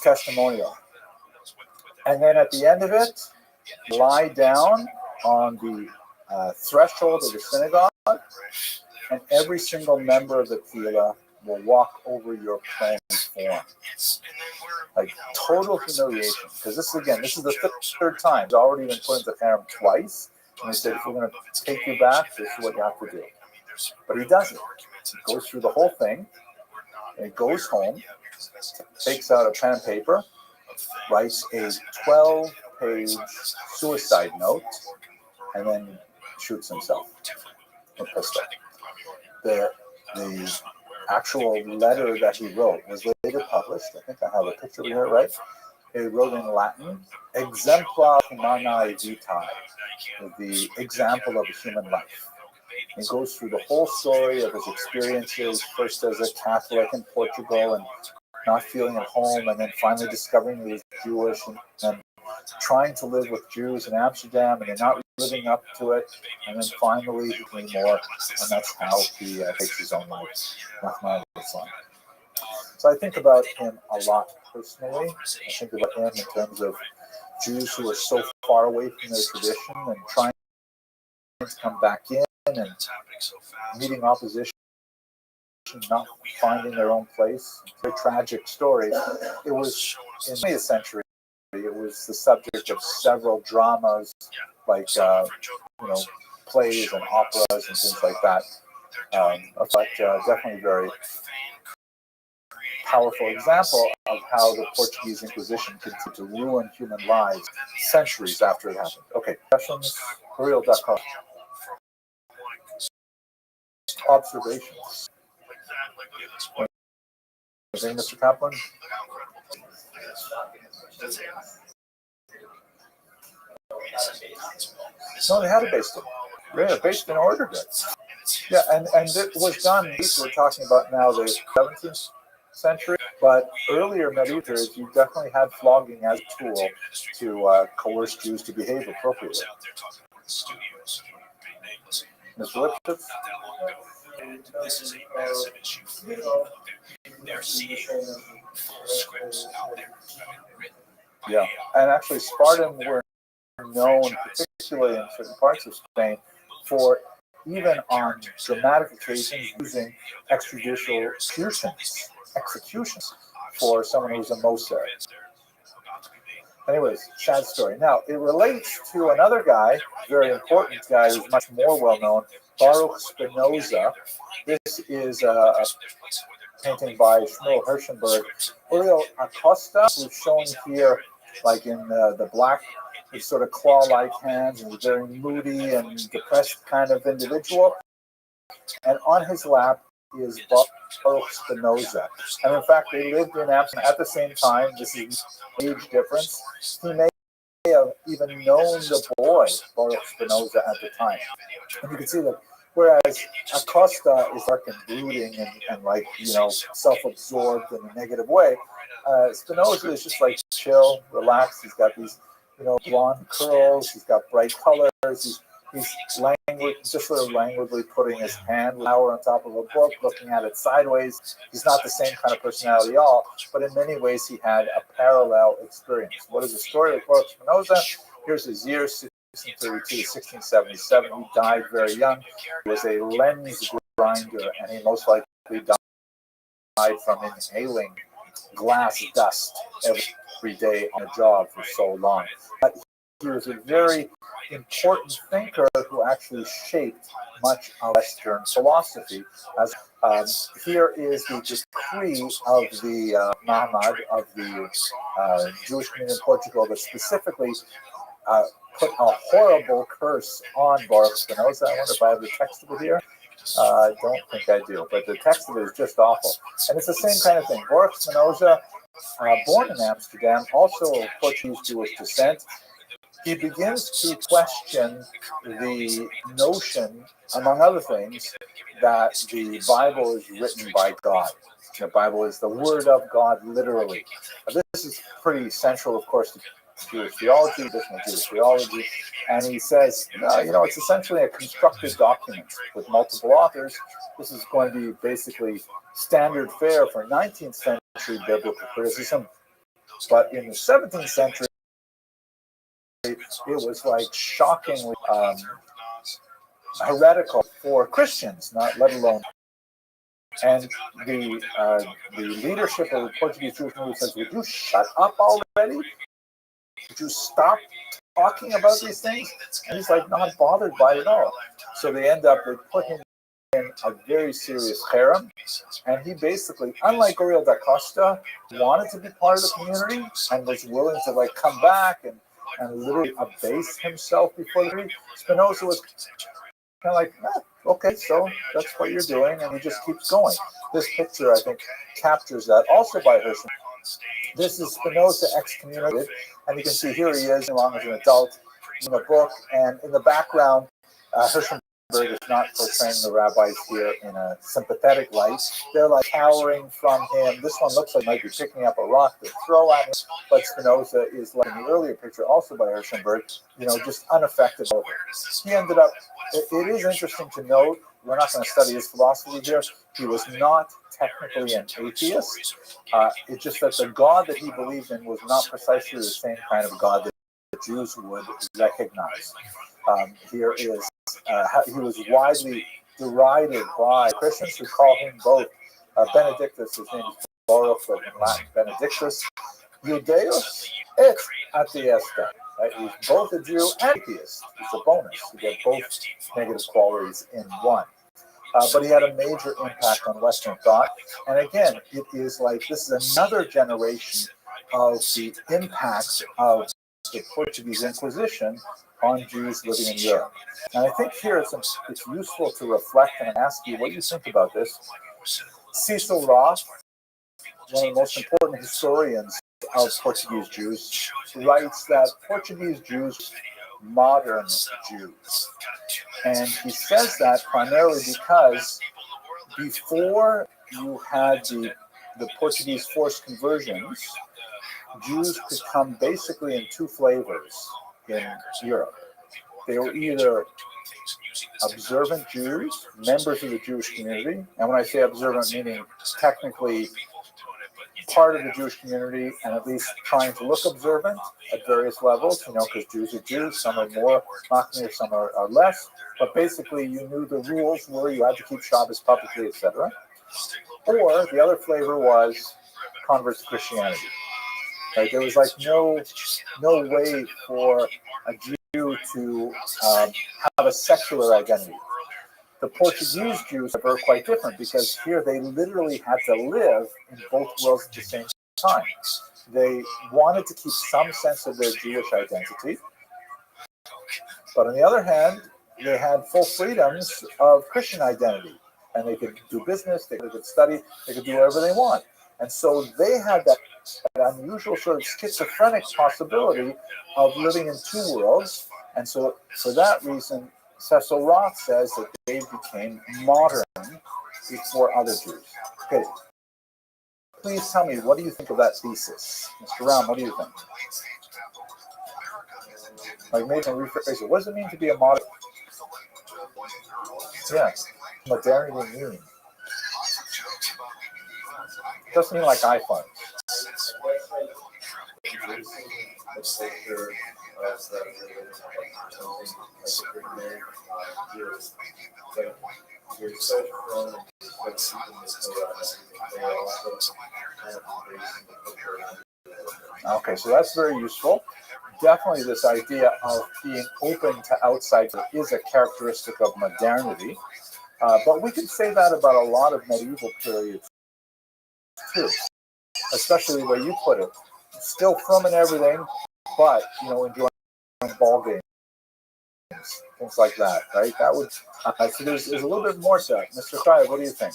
[SPEAKER 1] testimonial. And then at the end of it, lie down on the threshold of the synagogue, and every single member of the Tehillah will walk over your prone form. Like total humiliation. Because this is the third time. He's already been put into harem twice. And he said, if we're going to take you back, this is what you have to do. But he doesn't. He goes through the whole thing, and he goes home, takes out a pen and paper, writes a 12-page suicide note, and then shoots himself with a pistol. The actual letter that he wrote was later published. I think I have a picture of it here, right? He wrote in Latin, Exemplar Humanae Vitae, the example of a human life. He goes through the whole story of his experiences, first as a Catholic in Portugal and not feeling at home, and then finally discovering he was Jewish, and trying to live with Jews in Amsterdam, and then not living up to it, and then finally he became more, and that's how he takes his own life, mathematics life. So I think about him a lot personally. I think about him in terms of Jews who are so far away from their tradition and trying to come back in and meeting opposition, not finding their own place. It's a tragic story. It was in the 20th century. It was the subject of several dramas, like plays and operas and things like that. But definitely very powerful example of how the Portuguese Inquisition continued to ruin human lives centuries after it happened. Okay, questions? Real.com. Observations. Anything, Mr. Kaplan? No, they had a based in. Yeah, based in Oregon. Yeah, and it was done. We're talking about now the 17th century, but earlier medieval periods, you definitely had flogging as a tool to coerce Jews to behave appropriately. Mr. Lipschitz?
[SPEAKER 6] This is a massive issue for them. They're seeing full scripts out there written.
[SPEAKER 1] Yeah, and actually Spartan were known, particularly in certain parts of Spain, for even on dramatic occasions using extrajudicial executions for someone who's a Moser. Anyways, sad story. Now, it relates to another guy, very important guy who's much more well-known, Baruch Spinoza. This is a painting by Shmuel Hirschenberg. Uriel Acosta, who's shown here, like in the black, with sort of claw-like hands, and a very moody and depressed kind of individual. And on his lap is Baruch Spinoza. And in fact, they lived in Amsterdam at the same time. This is age difference. He may have even known the boy, Baruch Spinoza, at the time. And you can see that whereas Acosta is dark and brooding and like, self-absorbed in a negative way, Spinoza is just like chill, relaxed. He's got these, blonde curls. He's got bright colors. He's just sort of languidly putting his hand on top of a book, looking at it sideways. He's not the same kind of personality at all, but in many ways he had a parallel experience. What is the story of Baruch Spinoza? Here's his years, 1632 to 1677. He died very young. He was a lens grinder, and he most likely died from inhaling glass dust every day on a job for so long. But he was a very important thinker who actually shaped much of Western philosophy. As here is the decree of the Mahmad, of the Jewish community in Portugal, that specifically put a horrible curse on Baruch Spinoza. I wonder if I have the text of it here. I don't think I do, but the text of it is just awful. And it's the same kind of thing. Baruch Spinoza, born in Amsterdam, also of Portuguese Jewish descent, he begins to question the notion, among other things, that the Bible is written by God. The Bible is the Word of God, literally. This is pretty central, of course, to Jewish theology, additional Jewish theology. And he says, no, it's essentially a constructed document with multiple authors. This is going to be basically standard fare for 19th century biblical criticism. But in the 17th century, it was like shockingly heretical for Christians, let alone. And the leadership of the Portuguese Jewish movement says, would you shut up already? Would you stop talking about these things? And he's like not bothered by it at all. So they put him in a very serious harem. And he basically, unlike Uriel da Costa, wanted to be part of the community and was willing to come back and literally abase himself before the community. Spinoza was kind of like, okay, so that's what you're doing, and he just keeps going. This picture, I think, captures that, also by Hirschman. This is Spinoza excommunicated, and you can see here he is, along as an adult, in a book, and in the background, Hirschman is not portraying the rabbis here in a sympathetic light. They're like cowering from him. This one looks like might be picking up a rock to throw at him, but Spinoza is, like in the earlier picture, also by Hirschenberg, just unaffected over it. He ended up, it is interesting to note, we're not going to study his philosophy here, he was not technically an atheist. It's just that the God that he believed in was not precisely the same kind of God that the Jews would recognize. Here is, he was widely derided by Christians who call him both Benedictus, his name is Baruch, but in Latin Benedictus, Judaeus et atheista. Right? He's both a Jew and atheist. It's a bonus. You get both negative qualities in one. But he had a major impact on Western thought. And again, it is like this is another generation of the impact of the Portuguese Inquisition on Jews living in Europe. And I think here it's useful to reflect and ask you what you think about this. Cecil Roth, one of the most important historians of Portuguese Jews, writes that Portuguese Jews, modern Jews. And he says that primarily because before you had the Portuguese forced conversions, Jews could come basically in two flavors in Europe. They were either observant Jews, members of the Jewish community, and when I say observant, meaning technically part of the Jewish community and at least trying to look observant at various levels, because Jews are Jews, some are more machmir, some are less, but basically you knew the rules were you had to keep Shabbos publicly, etc. Or the other flavor was converts to Christianity. Right? There was like no way for a Jew to have a secular identity. The Portuguese Jews were quite different because here they literally had to live in both worlds at the same time. They wanted to keep some sense of their Jewish identity, but on the other hand, they had full freedoms of Christian identity, and they could do business, they could study, they could do whatever they want. And so they had that unusual sort of schizophrenic possibility of living in two worlds. And so for that reason, Cecil Roth says that they became modern before other Jews. Okay. Please tell me, what do you think of that thesis? Mr. Ram, what do you think? Like, maybe rephrase it. What does it mean to be a modern? Yeah. Modernity mean? It doesn't mean like iPhones. Okay, so that's very useful. Definitely this idea of being open to outsiders is a characteristic of modernity. But we can say that about a lot of medieval periods too, especially the way you put it. Still frum and everything, but enjoying ball games, things like that, right? That would so there's a little bit more to it. Mr. Chai, what do you think?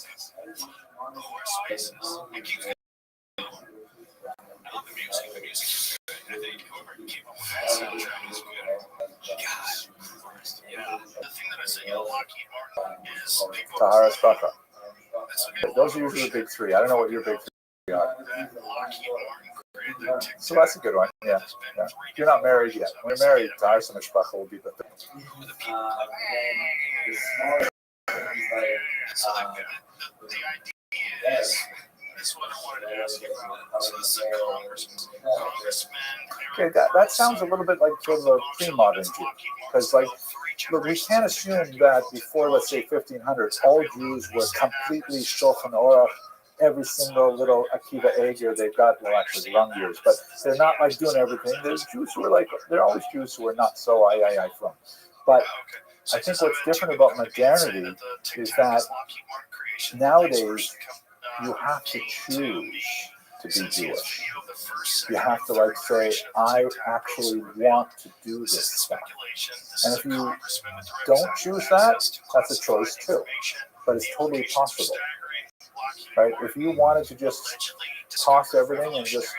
[SPEAKER 1] Tahara Spracha. Those are usually the big three. I don't know what your big three are. So that's a good one. Yeah. You're not married yet. When you're married, Tahara Spracha will be the thing. Okay, that sounds a little bit like sort of a pre-modern Jew, because look, we can't assume that before, let's say, 1500, all Jews were completely shulchan aruch, every single little akiva eger they've got, well, actually long years, but they're not like doing everything. There's Jews who are there are always Jews who are not so from. But I think what's different about modernity is that nowadays you have to choose to be Jewish. You have to say, I actually want to do this stuff. And if you don't choose that, that's a choice too. But it's totally possible. Right? If you wanted to just toss everything and just,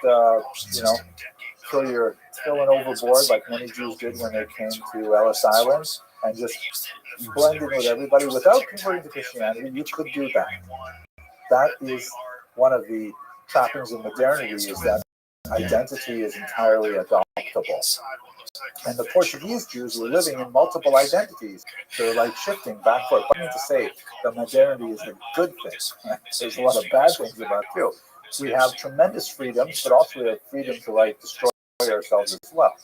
[SPEAKER 1] throw it overboard like many Jews did when they came to Ellis Island and just blend in with everybody without converting to Christianity. You could do that. That is one of the trappings of modernity, is that identity is entirely adoptable. And the Portuguese Jews were living in multiple identities. They're like shifting back and forth. I mean to say that modernity is a good thing. There's a lot of bad things about it too. We have tremendous freedoms, but also we have freedom to like destroy ourselves as well.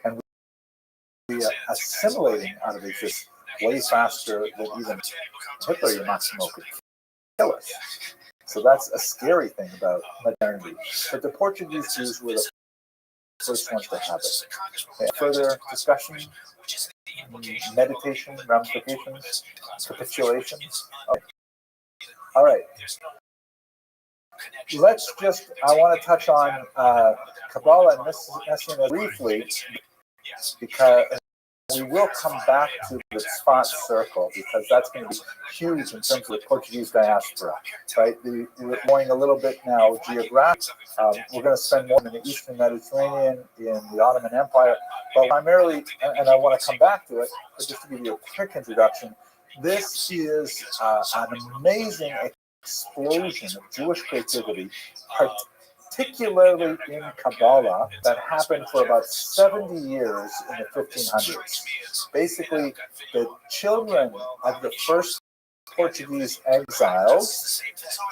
[SPEAKER 1] And we are assimilating out of this way faster than even Hitler, Massimo, could kill us. So that's a scary thing about modernity. But the Portuguese Jews were the first ones to have it. Okay. Further discussion, meditation, ramifications, capitulations. Okay. All right. I want to touch on Kabbalah and Messianism briefly, because we will come back to the spot circle, because that's going to be huge in terms of the Portuguese diaspora, right? We're going a little bit now geographic. We're going to spend more in the Eastern Mediterranean, in the Ottoman Empire, but primarily, and I want to come back to it, but just to give you a quick introduction, this is an amazing explosion of Jewish creativity, particularly in Kabbalah, that happened for about 70 years in the 1500s. Basically, the children of the first Portuguese exiles,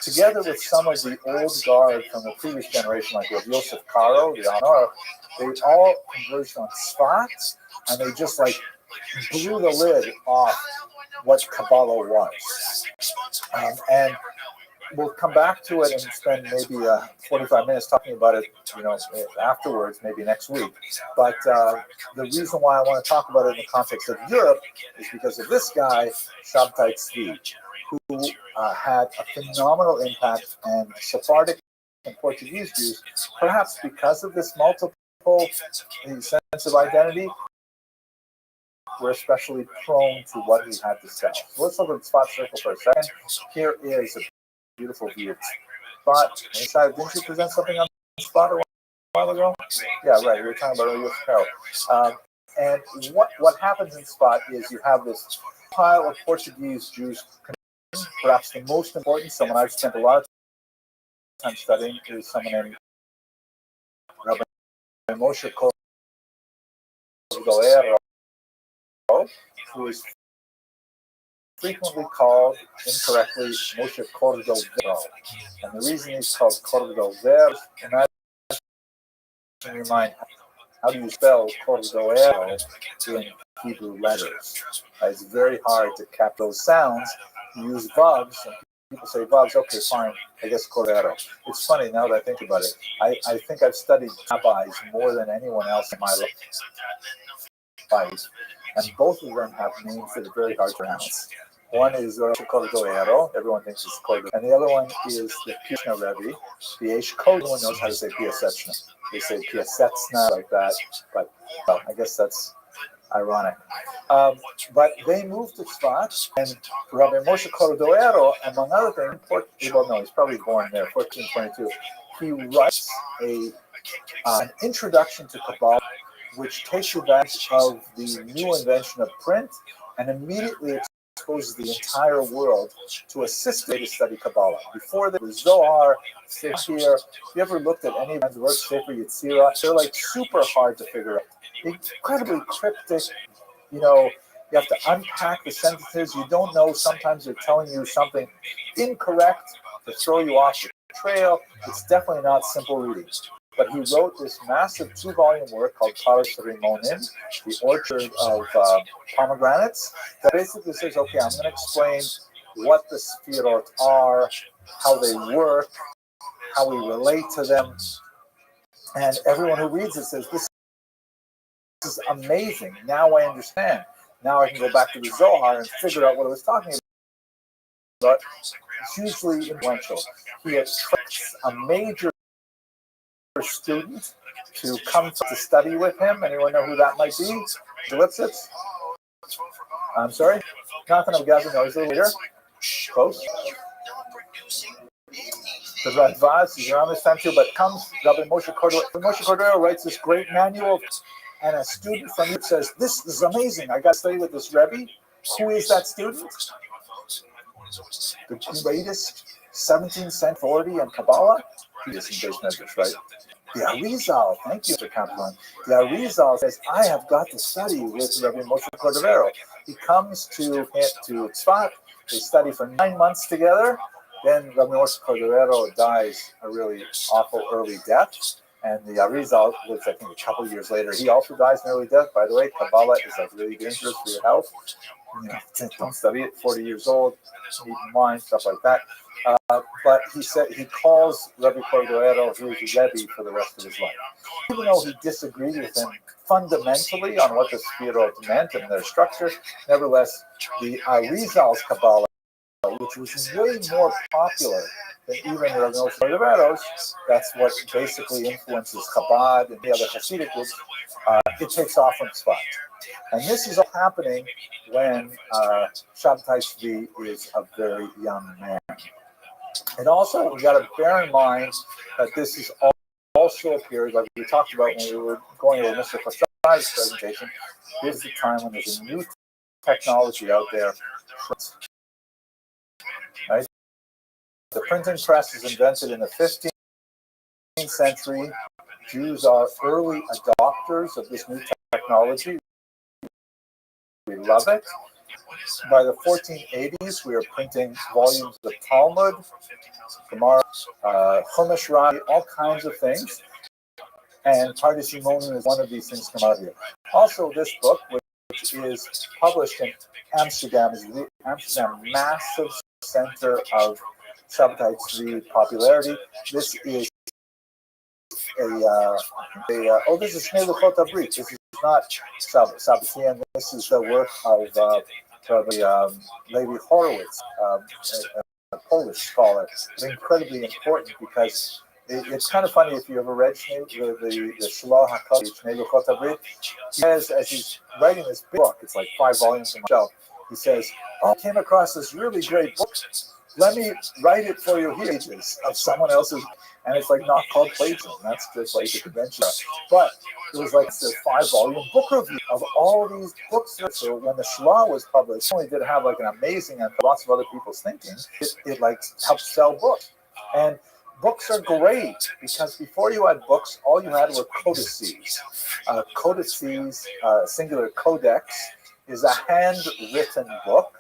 [SPEAKER 1] together with some of the old guard from the previous generation, like Rabbi Yosef Caro, the Honor, they all converged on spots, and they just like blew the lid off what Kabbalah was. And we'll come back to it and spend maybe 45 minutes talking about it, afterwards, maybe next week. But the reason why I want to talk about it in the context of Europe is because of this guy, Shabtai Tzvi, who had a phenomenal impact on Sephardic and Portuguese Jews, perhaps because of this multiple sense of identity. We're especially prone to what he had to say. So let's look at the spot circle for a second. Here is a beautiful view. Spot, didn't you present something on the spot a while ago? Yeah, right. We were talking about Rabbi Yosef. And what happens in Spot is you have this pile of Portuguese Jews. Perhaps the most important, someone I've spent a lot of time studying, is someone named Rabbi Moshe Cordovero, who is frequently called incorrectly Moshe Cordovero. And the reason he's called Cordovero, imagine in your mind, how do you spell Cordovero in Hebrew letters? It's very hard to cap those sounds. You use vowels, and people say vowels, okay, fine, I guess Cordero. It's funny now that I think about it. I think I've studied rabbis more than anyone else in my life. And both of them have names that are very hard to pronounce. One is Cordovero, everyone thinks it's Cordovero. And the other one is the Piaseczna Rebbe, the Eish Code. No one knows how to say Piaseczna. They say Piaseczna like that, but I guess that's ironic. But they moved to Tzfat, and Rabbi Moshe Cordovero, among other things, he's probably born there, 1422, he writes an introduction to Kabbalah, which takes advantage of the new invention of print and immediately exposes the entire world to a systematic study Kabbalah. Before there was Zohar, Sefer. If you ever looked at any of the works, Sefer Yetzirah, they're like super hard to figure out. Incredibly cryptic. You have to unpack the sentences. You don't know. Sometimes they're telling you something incorrect to throw you off the trail. It's definitely not simple reading. But he wrote this massive 2-volume work called Paras Rimonim, the Orchard of Pomegranates, that basically says, okay, I'm going to explain what the Sefirot are, how they work, how we relate to them. And everyone who reads it says, this is amazing. Now I understand. Now I can go back to the Zohar and figure out what it was talking about. It's hugely influential. He attracts a major student to come to study with him. Anyone know who that might be? Lipsitz? I'm sorry? Jonathan of Gaza, no, he's a little later. Close. the Radvaz is around this time too, but comes Rabbi Moshe Cordero writes this great manual, and a student from it says, "This is amazing. I got to study with this Rebbe." Who is that student? The greatest 17th century authority on Kabbalah. He is in base measures, right? The Arizal, thank you, Mr. Kaplan. The Arizal says, "I have got to study with Rabbi Moshe Cordero." He comes to Tzfat. They study for 9 months together. Then Rabbi Moshe Cordero dies a really awful early death. And the Arizal lives, I think, a couple of years later. He also dies an early death. By the way, Kabbalah is like really dangerous for your health. You know, don't study it. 40 years old, need mind, stuff like that. But he said he calls Rabbi Cordero his Rebbe for the rest of his life. Even though he disagreed with him fundamentally on what the Sefirot meant and their structure, nevertheless, the Arizal's Kabbalah, which was way more popular than even Rabbi Moshe Cordero's, that's what basically influences Chabad and the other Hasidic groups, it takes off from Tzfat. And this is all happening when Shabtai Tzvi is a very young man. And also, we got to bear in mind that this is also a period, like we talked about when we were going over Mr. Kostai's presentation. This is the time when there's a new technology out there. Right? The printing press is invented in the 15th century. Jews are early adopters of this new technology. We love it. By the 1480s, we were printing volumes of Talmud, Gemara, Chumash, Rabbi, all kinds of things. And Pardes Imonim is one of these things come out here. Also, this book, which is published in Amsterdam, is Amsterdam, massive center of Shabtai Tzvi popularity. This is this is Shnei Luchot Abrit. This is not Sabbatian. This is the work of Levi Horowitz, a Polish scholar. It's incredibly important because it's kind of funny if you ever read the Shloh HaKodesh, Shnei Luchot Abrit. He says, as he's writing this book, it's like 5 volumes in himself, he says, "Oh, I came across this really great book. Let me write it for you here, of someone else's." And it's like not called plagiarism. That's just like a convention. But it was like the 5-volume book review of all these books. So when the Shloh was published, not only did it have like an amazing and lots of other people's thinking, it like helped sell books. And books are great because before you had books, all you had were codices. Codices, singular codex, is a handwritten book.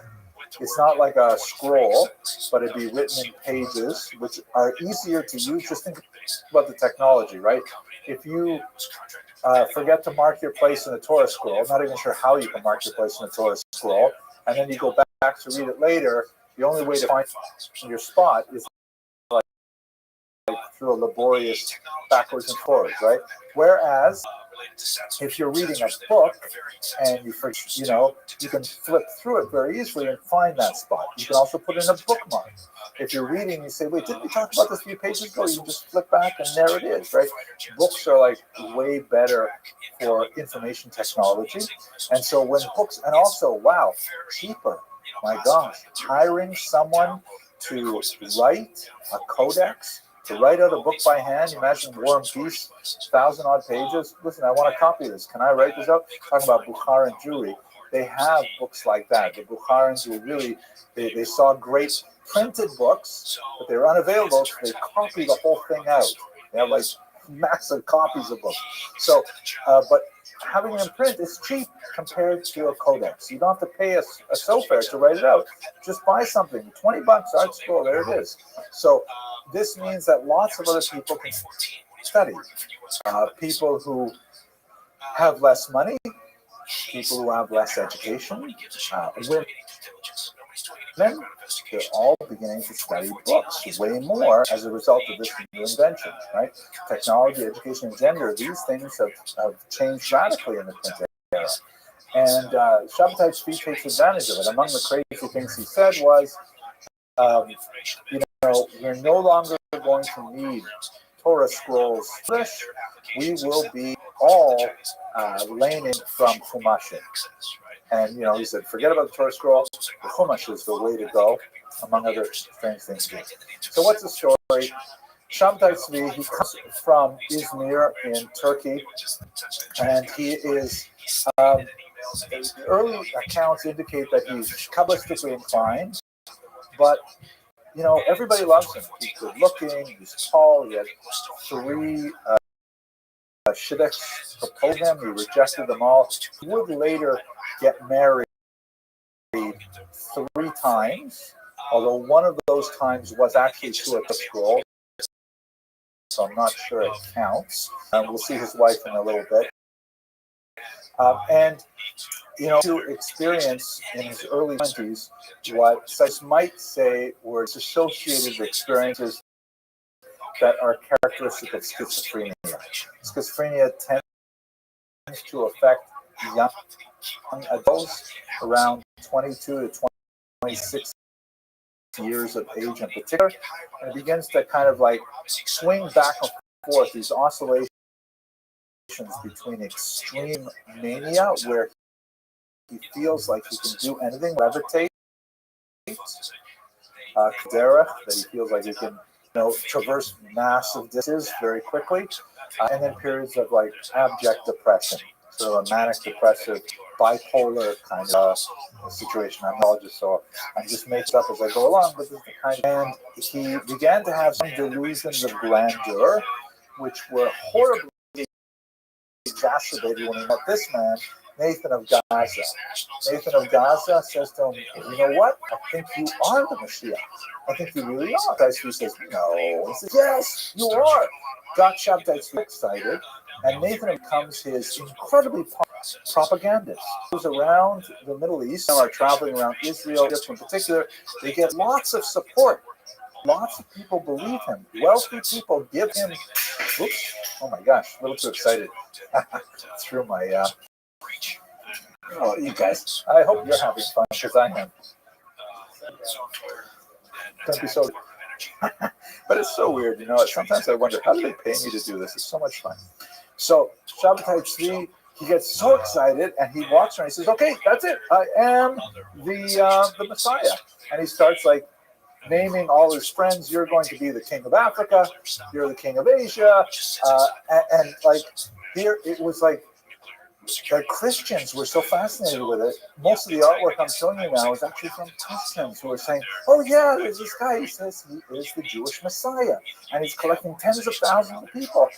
[SPEAKER 1] It's not like a scroll, but it'd be written in pages, which are easier to use. Just think about the technology, right? If you forget to mark your place in the Torah scroll, I'm not even sure how you can mark your place in the Torah scroll, and then you go back to read it later, the only way to find your spot is like through a laborious backwards and forwards, right? Whereas if you're reading a book and you can flip through it very easily and find that spot. You can also put in a bookmark. If you're reading, you say, "Wait, didn't we talk about this a few pages ago?" You can just flip back and there it is, right? Books are like way better for information technology. And so when books, and also, wow, cheaper. My gosh, hiring someone to write a codex, to write out a book by hand, imagine War and Peace, 1,000-odd pages. Listen, I want to copy this. Can I write this out? Talking about Bukharan Jewry. They have books like that. The Bukharans were really, they saw great printed books, but they were unavailable, so they copied the whole thing out. They have like massive copies of books. So, but having them print is cheap compared to a codex. You don't have to pay a sofer to write it out. Just buy something. $20, Art Scroll, there it is. So this means that lots of other people can study. People who have less money, people who have less education, women, they're all beginning to study books way more as a result of this new invention, right? Technology, education, and gender, these things have changed radically in the print era. And Shabtai Tzvi takes advantage of it. Among the crazy things he said was, we're no longer going to need Torah scrolls. We will be all learning from Chumashim. And, he said, forget about the Torah scroll. The Chumash is the way to go. among other strange things. So what's the story? Shabtai Tzvi, he comes from Izmir in Turkey, and he is, the early accounts indicate that he's Kabbalistically inclined, but, you know, everybody loves him. He's good looking, he's tall, he had 3 shidduchs proposed him, he rejected them all. He would later get married 3 times, although one of those times was actually to a scroll, so I'm not sure it counts. We'll see his wife in a little bit. And, you know, to experience in his early 20s what such might say were associated experiences that are characteristic of schizophrenia. Schizophrenia tends to affect young adults around 22 to 26 years of age in particular, and it begins to kind of like swing back and forth, these oscillations between extreme mania, where he feels like he can do anything, levitate, Kadera, that he feels like he can, you know, traverse massive distances very quickly, and then periods of like abject depression, sort of a manic depressive, bipolar kind of situation. I'm not just so I'm just making it up as I go along, but this is the kind of, and he began to have some delusions of grandeur, which were horribly exacerbated when he met this man, Nathan of Gaza. Nathan of Gaza says to him, you know what? I think you are the Mashiach. I think you really are. Tzvi says, no. He says, yes, you are. Got Shabtai Tzvi excited, and Nathan becomes his incredibly propagandist. Who's around the Middle East, are traveling around Israel in particular. They get lots of support. Lots of people believe him. Wealthy people give him. Oops! Oh my gosh! A little too excited. Through my. Oh, you guys! I hope you're having fun because I am. Don't be so. But it's so weird, you know. Sometimes I wonder how do they pay me to do this? It's so much fun. So Shabtai Tzvi, he gets so excited and he walks around. He says, "Okay, that's it. I am the Messiah." And he starts like naming all his friends. You're going to be the king of Africa. You're the king of Asia. And like here, it was like the Christians were so fascinated with it. Most of the artwork I'm showing you now is actually from Christians who are saying, "Oh yeah, there's this guy. He says he is the Jewish Messiah, and he's collecting tens of thousands of people."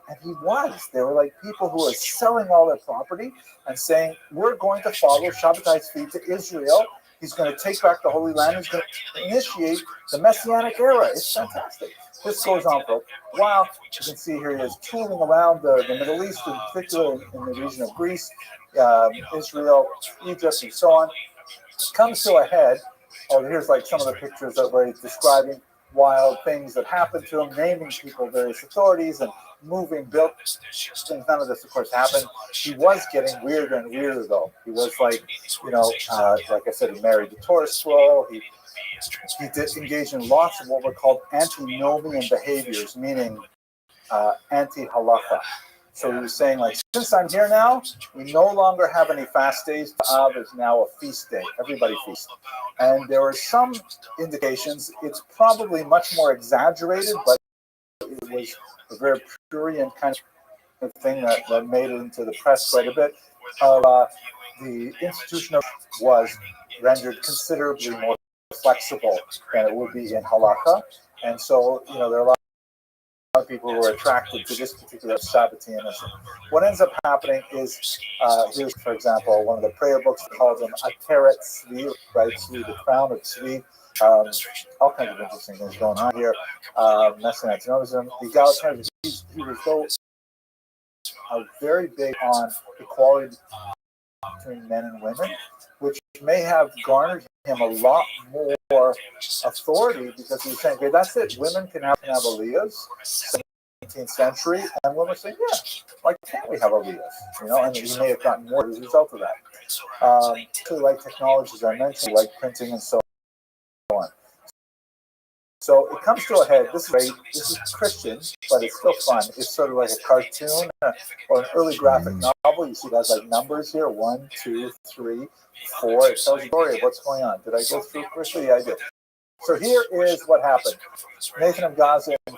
[SPEAKER 1] And he was. They were like people who are selling all their property and saying, "We're going to follow Shabtai Tzvi to Israel. He's going to take back the Holy Land. He's going to initiate the Messianic era." It's fantastic. This goes on for a while. You can see here he is tooling around the Middle East, in particular in the region of Greece, Israel, Egypt, and so on. Comes to a head. Oh, here's like some of the pictures that were describing wild things that happened to him, naming people, various authorities, and moving buildings. None of this, of course, happened. He was getting weirder and weirder, though. He was like, you know, like I said, he married the Torah scroll. He did engage in lots of what were called antinomian behaviors, meaning anti-halacha. So he was saying, like, since I'm here now, we no longer have any fast days. Av is now a feast day. Everybody feasts. And there were some indications, it's probably much more exaggerated, but it was a very prurient kind of thing that made it into the press quite a bit. The institution was rendered considerably more flexible than it would be in halakha. And so, you know, there are a lot of people who are attracted to this particular Sabbateanism. What ends up happening is, here's, for example, one of the prayer books calls him Ateret Tzvi, right? Tzvi, the crown of Tzvi. All kinds of interesting things going on here. Messianic Zionism, egalitarianism. He was so very big on equality between men and women, which may have garnered him a lot more authority because he was saying, okay, that's it. Women can have aliyahs. 17th century, and women saying, yeah, why can't we have aliyahs? You know, and he may have gotten more as a result of that. Like technologies I mentioned, like printing and so on. So it comes to a head. This is great. This is Christian, but it's still fun. It's sort of like a cartoon or an early graphic novel. You see it has like numbers here: 1, 2, 3, 4. It tells you the story of what's going on. Did I go through quickly? Yeah, I did. So here is what happened. Nathan of Gaza in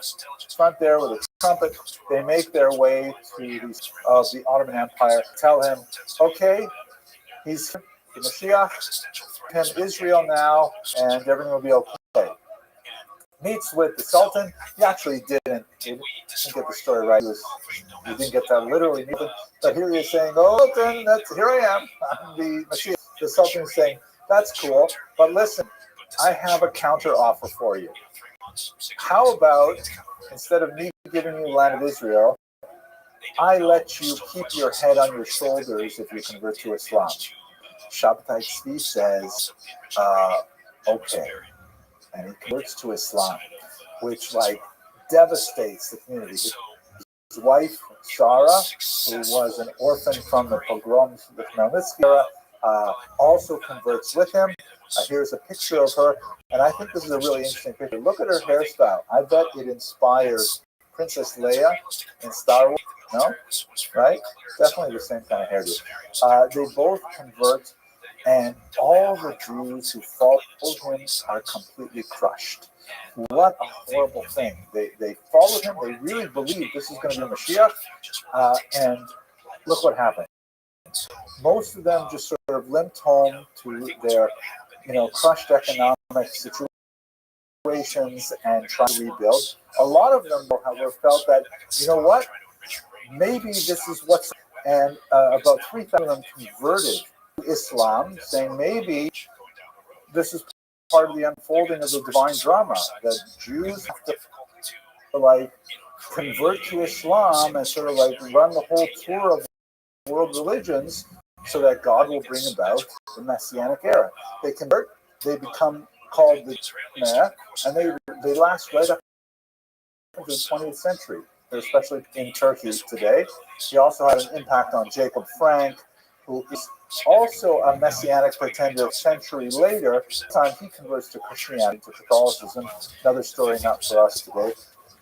[SPEAKER 1] front there with a trumpet. They make their way to the Ottoman Empire. Tell him, okay, he's the Mashiach, him Israel now, and everything will be okay. Meets with the Sultan. He actually didn't get the story right. He didn't get that literally. But here he is saying, oh, Sultan, here I am. I'm the Mashiach. The Sultan is saying, that's cool, but listen, I have a counter offer for you. How about, instead of me giving you the land of Israel, I let you keep your head on your shoulders if you convert to Islam? Shabtai Tzvi says, okay. And he converts to Islam, which devastates the community. His wife, Sarah, who was an orphan from the pogroms of the Khmelnytsky era, also converts with him. Here's a picture of her, and I think this is a really interesting picture. Look at her hairstyle. I bet it inspires Princess Leia in Star Wars. No? Right? Definitely the same kind of hairdo. They both convert, and all the Jews who follow him are completely crushed. What a horrible thing. They followed him. They really believed this is going to be Mashiach. And look what happened. Most of them just sort of limped home to their, crushed economic situations and trying to rebuild. A lot of them, however, felt that, what? Maybe this is what's... And about 3,000 of them converted to Islam, saying maybe this is part of the unfolding of the divine drama, that Jews have to convert to Islam and sort of run the whole tour of world religions so that God will bring about the Messianic era. They convert, they become called the Meh, and they last right up into the 20th century, especially in Turkey today. He also had an impact on Jacob Frank, who is also a Messianic pretender a century later. This time he converts to Christianity, to Catholicism. Another story not for us today.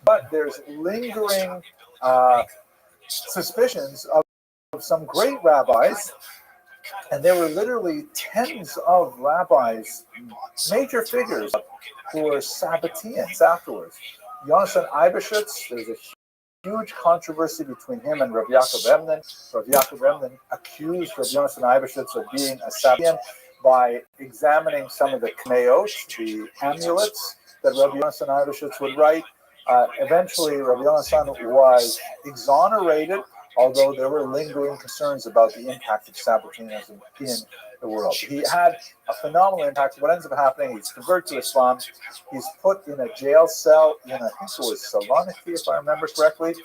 [SPEAKER 1] But there's lingering suspicions of some great rabbis, and there were literally tens of rabbis, major figures, who were Sabbateans afterwards. Yonasan Eibeshitz, there's a huge controversy between him and Rabbi Yaakov Emden. Rabbi Yaakov Emden accused Rabbi Yonasan Eibeshitz of being a Sabbatean by examining some of the kmeot, the amulets that Rabbi Yonasan Eibeshitz would write. Eventually, Rabbi Yonasan was exonerated, although there were lingering concerns about the impact of Sabbateanism in the world. He had a phenomenal impact. What ends up happening, he's converted to Islam. He's put in a jail cell in, I think it was Saloniki, if I remember correctly.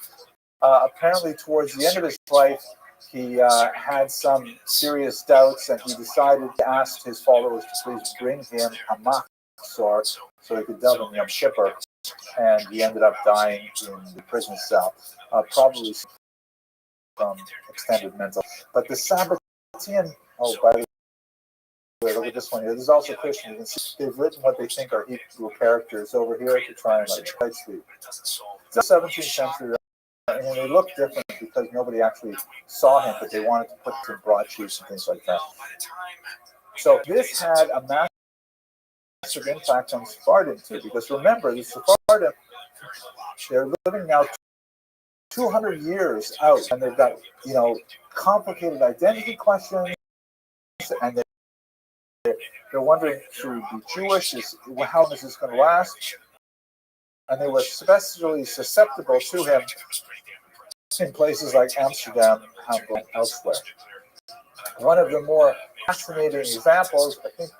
[SPEAKER 1] Apparently, towards the end of his life, he had some serious doubts, and he decided to ask his followers to please bring him a machzor so he could delve in Yom Kippur. And he ended up dying in the prison cell, probably from extended mental. But the Sabbatean, by the way, look at this one here. This is also Christian. You can see they've written what they think are Hebrew characters over here to try and try sleep. It's the 17th century, and they look different because nobody actually saw him, but they wanted to put some broadsheets and things like that. So this had a massive impact on Sephardim too, because remember, the Sephardim, they're living now 200 years out, and they've got complicated identity questions, and they're wondering, should we be Jewish? How long is this going to last? And they were especially susceptible to him in places like Amsterdam, Hamburg, and elsewhere. One of the more fascinating examples, I think,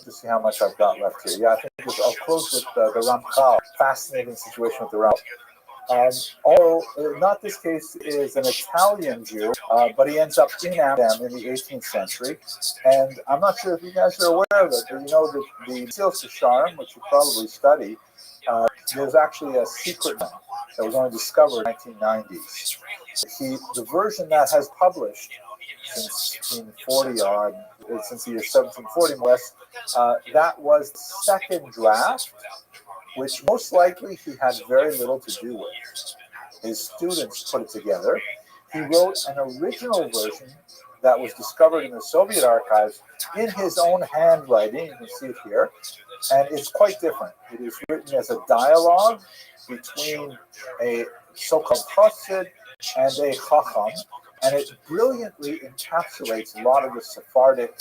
[SPEAKER 1] to see how much I've got left here. Yeah, I think I'll close with the Ramchal. Fascinating situation with the Ramchal. Although not this case is an Italian Jew, but he ends up in Amsterdam in the 18th century. And I'm not sure if you guys are aware of it, but the Seals Sharm, which you probably study, there's actually a secret one that was only discovered in the 1990s. The version that has published since 1740 odd, since the year 1740 more or less, that was the second draft, which most likely he had very little to do with. His students put it together. He wrote an original version that was discovered in the Soviet archives in his own handwriting. You can see it here. and it's quite different. It is written as a dialogue between a so-called chassid and a chacham, and it brilliantly encapsulates a lot of the Sephardic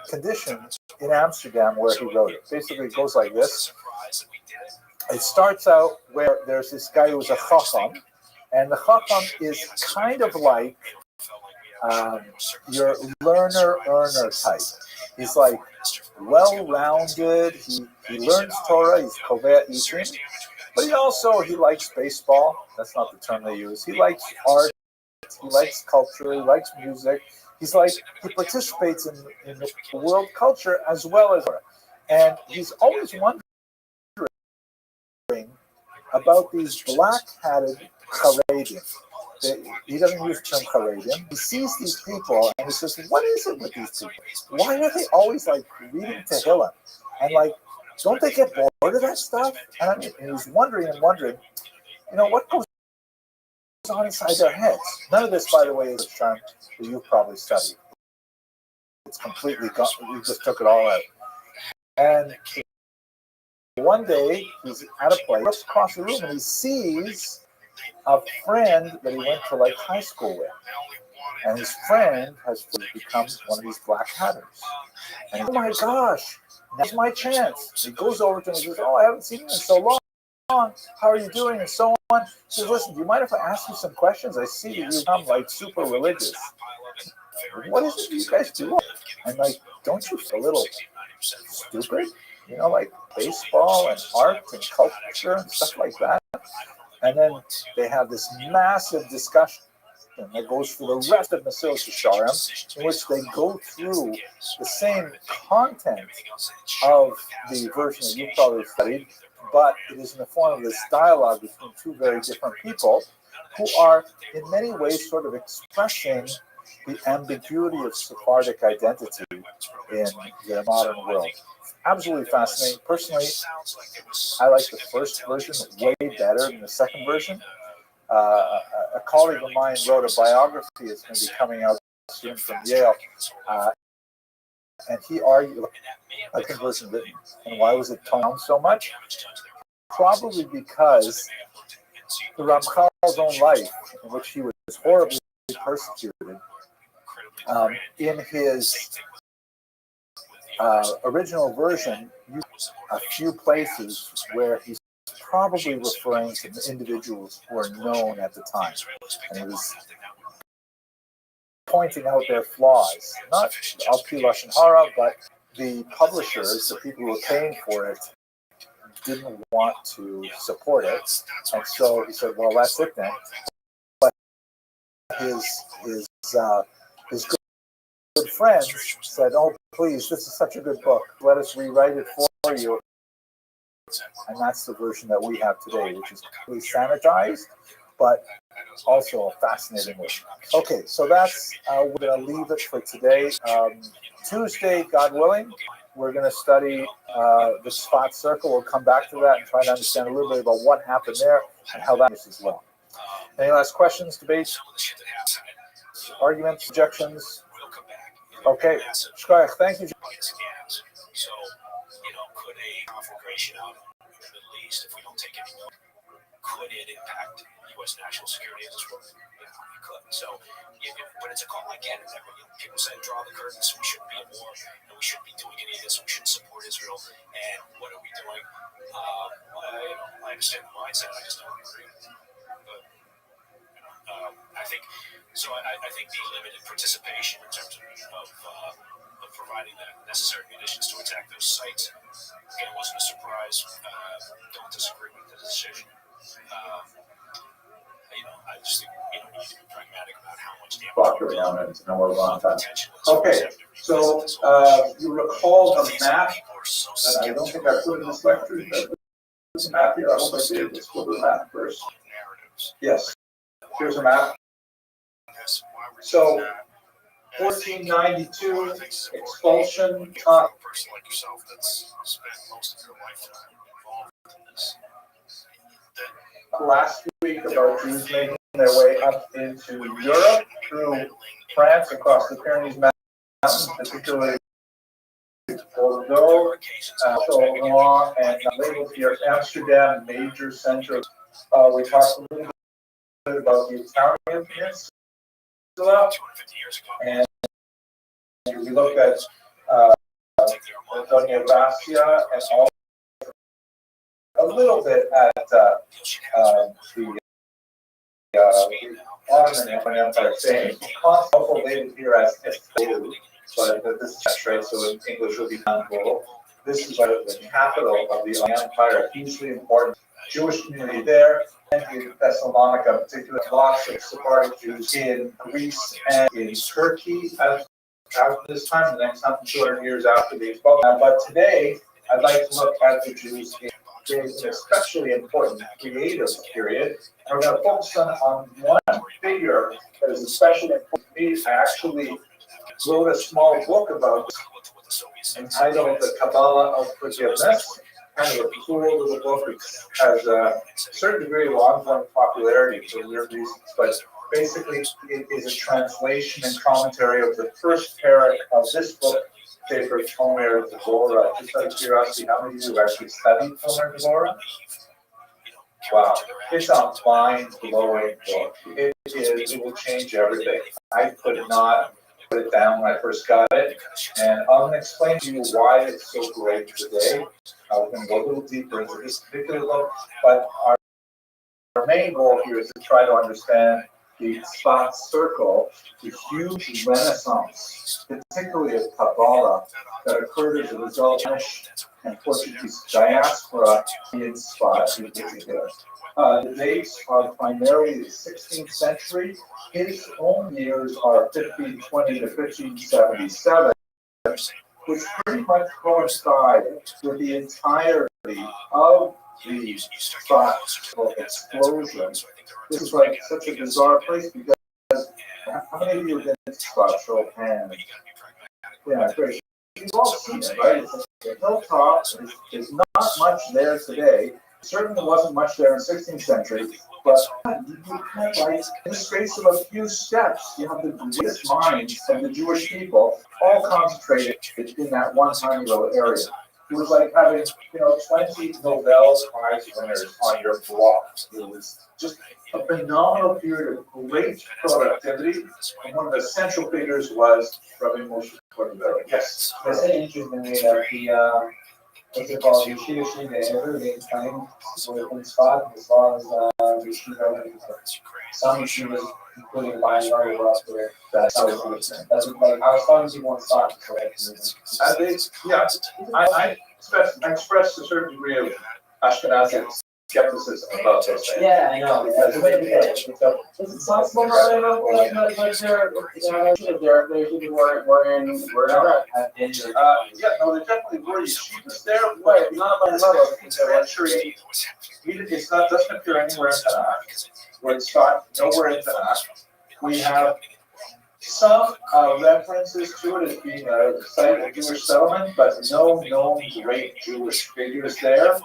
[SPEAKER 1] conditions in Amsterdam where he wrote it. Basically, it goes like this. It starts out where there's this guy who's a chacham, and the chacham is kind of like your learner-earner type. He's like well-rounded. He learns Torah. He's kovea isim, but he likes baseball. That's not the term they use. He likes art. He likes culture. He likes music. He participates in the world culture as well as Torah, and he's always wondering about these black-hatted Haredim. He doesn't use the term Haredim. He sees these people and he says, "What is it with these people? Why are they always like reading Tehillim? And like, don't they get bored of that stuff?" And he's wondering, what goes on inside their heads. None of this, by the way, is a term that you've probably studied. It's completely gone. We just took it all out. And one day he's at a place, looks across the room, and he sees a friend that he went to like high school with, and his friend has become one of these black hatters. And oh my gosh, now's my chance. He goes over to him and says, "Oh, I haven't seen you in so long. How are you doing?" And so on. He says, "Listen, do you mind if I ask you some questions? I see that you become like super religious. What is it you guys do? And like, don't you feel a little stupid? Like baseball and art and culture and stuff like that." And then they have this massive discussion that goes for the rest of Mesilas Yesharim, in which they go through the same content of the version that you probably studied, but it is in the form of this dialogue between two very different people who are in many ways sort of expressing the ambiguity of Sephardic identity in the modern world. Absolutely fascinating. Personally, I like the first version way better than the second version. A colleague of mine wrote a biography that's going to be coming out soon from Yale, and he argued a conversion written. And why was it toned down so much? Probably because the Ramchal's own life, in which he was horribly persecuted, in his original version, used a few places where he's probably referring to individuals who are known at the time, and he was pointing out their flaws, not al-pi lashon hara, but the publishers, the people who were paying for it, didn't want to support it, and so he said, "Well, that's it then." But his good friends said, "Oh, please, this is such a good book. Let us rewrite it for you." And that's the version that we have today, which is completely sanitized, but also a fascinating one. Okay, so that's, we're going to leave it for today. Tuesday, God willing, we're going to study the spot circle. We'll come back to that and try to understand a little bit about what happened there and how that is as well. Any last questions, debates, arguments, objections? Okay, Shkoyach, thank you.
[SPEAKER 8] So, could a conflagration out in the Middle East, if we don't take any note, could it impact U.S. national security in this world? Yeah, it could. So, but it's a call again. People say, draw the curtains. We shouldn't be at war, and we shouldn't be doing any of this. We shouldn't support Israel. And what are we doing? I understand the mindset. I just don't agree. But I think so. I think the limited participation in terms of providing the necessary conditions to attack those sites, again, wasn't a surprise. Don't disagree with the decision. I just think we need to be pragmatic about how much damage.
[SPEAKER 1] Okay, so you recall the map that I don't think I put in this lecture. There's a map here. I hope I did. Let's go to the map first. Yes, here's a map. So 1492 expulsion.
[SPEAKER 8] A person like yourself that's spent most of your lifetime involved in this.
[SPEAKER 1] Last week about Jews making their way up into Europe through France across the Pyrenees Mountains, particularly Bordeaux, Rouen, and labeled here Amsterdam, major center. We talked a little bit about the Italian peninsula, and we looked at Antonio Gracia and all a little bit at the Ottoman Empire, saying Constantinople labeled here as Istanbul, but this is right, so in English would be Istanbul. This is the capital of the empire, hugely important Jewish community there, and in Thessalonica, particularly lots of Sephardic Jews in Greece and in Turkey at this time, the next 200 years after these books. But today, I'd like to look at the Jews in an especially important creative period. And we're going to focus on one figure that is especially important to me. I actually wrote a small book about this entitled The Kabbalah of Forgiveness. Kind of a cool little book. It has a certain degree of ongoing popularity for weird reasons, but basically it is a translation and commentary of the first parak of this book, Sefer Tomer Devorah. Just out of curiosity, how many of you have actually studied Tomer Devorah? Wow, it's a mind-blowing book. It will change everything. I could not put it down when I first got it, and I'm going to explain to you why it's so great today. We're going to go a little deeper into this particular book, but our main goal here is to try to understand the spot circle, the huge renaissance, particularly of Kabbalah, that occurred as a result of Spanish and Portuguese diaspora in Spot in particular. The dates are primarily the 16th century. His own years are 1520 to 1577, which pretty much coincide with the entirety of the Spot explosion. This is like such a bizarre place because how many of you have been to Spot? Show of hands. Yeah, great. You've all seen it, right? The hilltop is not much there today. Certainly wasn't much there in the 16th century, but you have like in the space of a few steps, you have the greatest minds of the Jewish people all concentrated in that one tiny little area. It was like having, 20 Nobel Prize winners on your block. It was just a phenomenal period of great productivity, and one of the central figures was Rabbi Moshe Cordovero. Yes.
[SPEAKER 5] It's interesting that the what's it called? Yeshiva Shina, everything claimed in Spot as well as Yeshiva. Some yeshivas, including by and large, were up there. That's what I was talking to people in Spot.
[SPEAKER 1] I expressed a certain degree of Ashkenazi skepticism about those things.
[SPEAKER 5] Yeah, I know. Because is it possible that they're
[SPEAKER 1] there definitely were yeshivas there, but not by level. Century, doesn't appear anywhere in Tanakh. Where it's taught nowhere in Tanakh. We have some references to it as being a site of Jewish settlement, but no known great Jewish figures there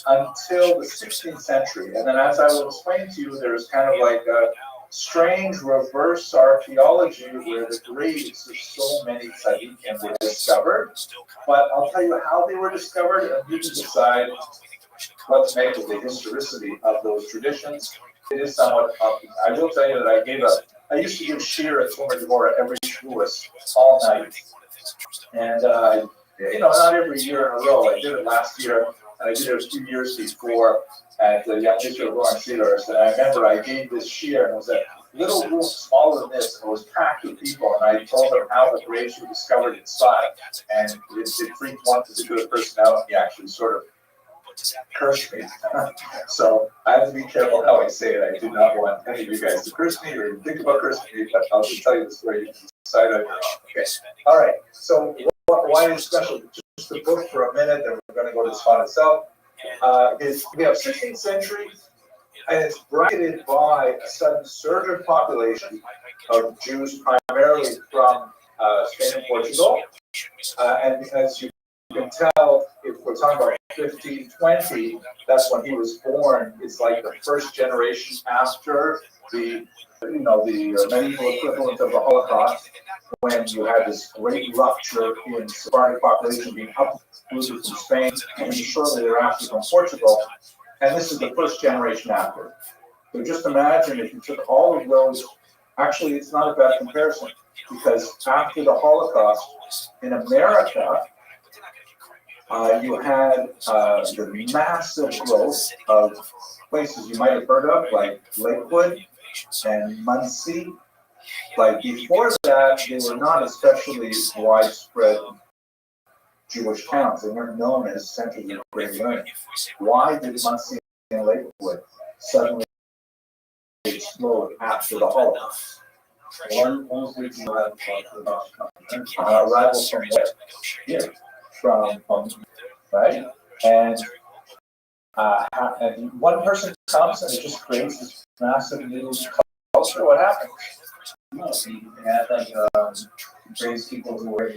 [SPEAKER 1] until the 16th century. And then, as I will explain to you, there's kind of like a strange reverse archaeology where the graves of so many tzaddikim were discovered. But I'll tell you how they were discovered, and you can decide what to make of the historicity of those traditions. It is somewhat complicated. I will tell you that I used to give shir at Tomer Devorah every Shavuos all night. And, not every year in a row. I did it last year, and I did it a few years before at the Yad Yisrael Rothschild. And I remember I gave this shir, and it was a little room smaller than this, and it was packed with people, and I told them how the graves were discovered inside. And it freaked one particular person out, and he actually sort of curse me. So I have to be careful how I say it. I do not want any of you guys to curse me or think about cursing me, but I'll just tell you the story. You can decide on your own. Okay. All right. So why is it special? Just the book for a minute, and we're going to go to the spot itself. We have 16th century, and it's bracketed by a sudden surge of population of Jews, primarily from Spain and Portugal. And as you can tell, it we're talking about 1520, that's when he was born. It's like the first generation after the medieval equivalent of the Holocaust, when you had this great rupture in Sephardic population being uprooted from Spain and shortly thereafter from Portugal. And this is the first generation after. So just imagine if you took all of those, actually it's not a bad comparison, because after the Holocaust in America, you had the massive growth of places you might have heard of, like Lakewood and Muncie. Like before that, they were not especially widespread Jewish towns. They weren't known as centers of great learning. Why did Muncie and Lakewood suddenly explode after the Holocaust? One reason arrival from where? Here, from right? And one person comes and it just creates this massive new culture. What happens? No, you had like raised people who were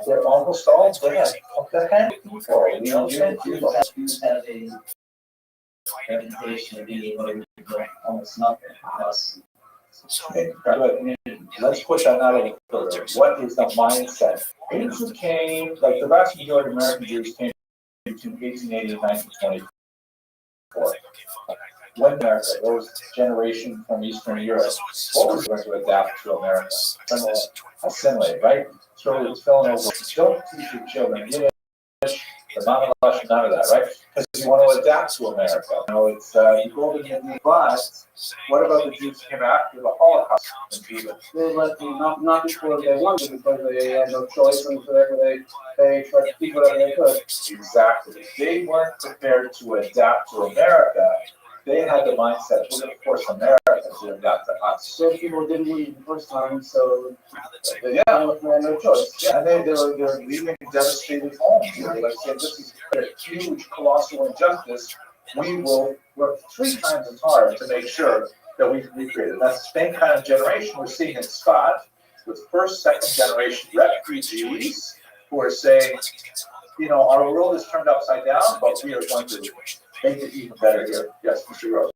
[SPEAKER 1] they're almost all dead. What the heck?
[SPEAKER 3] People have a reputation of being able to do almost nothing.
[SPEAKER 1] Let's push that out a little further. What is the mindset? Jews who came, like the vast majority of American Jews came between 1880 and 1924. When America, there was a generation from Eastern Europe, what was going to adapt to America? Assimilate, right? So it's filling over. Don't teach your children Yiddish, the Mamalush, none of that, right? Because you want to adapt to America. You know, it's you go to the but what about the Jews who came after the Holocaust?
[SPEAKER 5] They left not before they wanted, because they had no choice, and whatever they tried to keep whatever they could.
[SPEAKER 1] Exactly. They weren't prepared to adapt to America. They had the mindset, we're going to force America to adapt to us.
[SPEAKER 5] So people didn't leave the first time, so they
[SPEAKER 1] Yeah.
[SPEAKER 5] had no choice.
[SPEAKER 1] Yeah, and they're leaving devastated homes. You know, like I said, this is a huge, colossal injustice. We will work 3 times as hard to make sure that we recreate it. That's the same kind of generation we're seeing in Scott with first, second generation refugees who are saying, you know, our world is turned upside down, but we are going to make it even better here. Yes, Mr. Rose.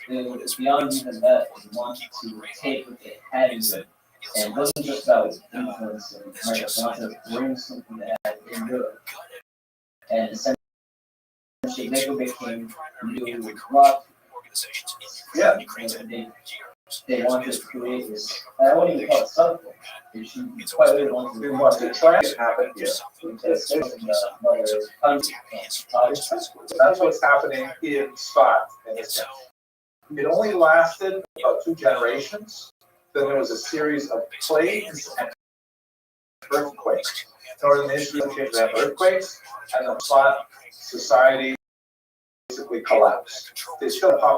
[SPEAKER 3] It's beyond even that. They want to take what they had in it, and it wasn't just about influence and right. They want to bring something that had in good, and essentially make what they can do rock.
[SPEAKER 1] Yeah.
[SPEAKER 3] They want to create this. I don't even call it something. They quite literally want to
[SPEAKER 1] try to happen here. That's what's happening in Spot. It only lasted about 2 generations. Then there was a series of plagues and earthquakes. Northern Israel came to have earthquakes, and the Spot society basically collapsed. They still have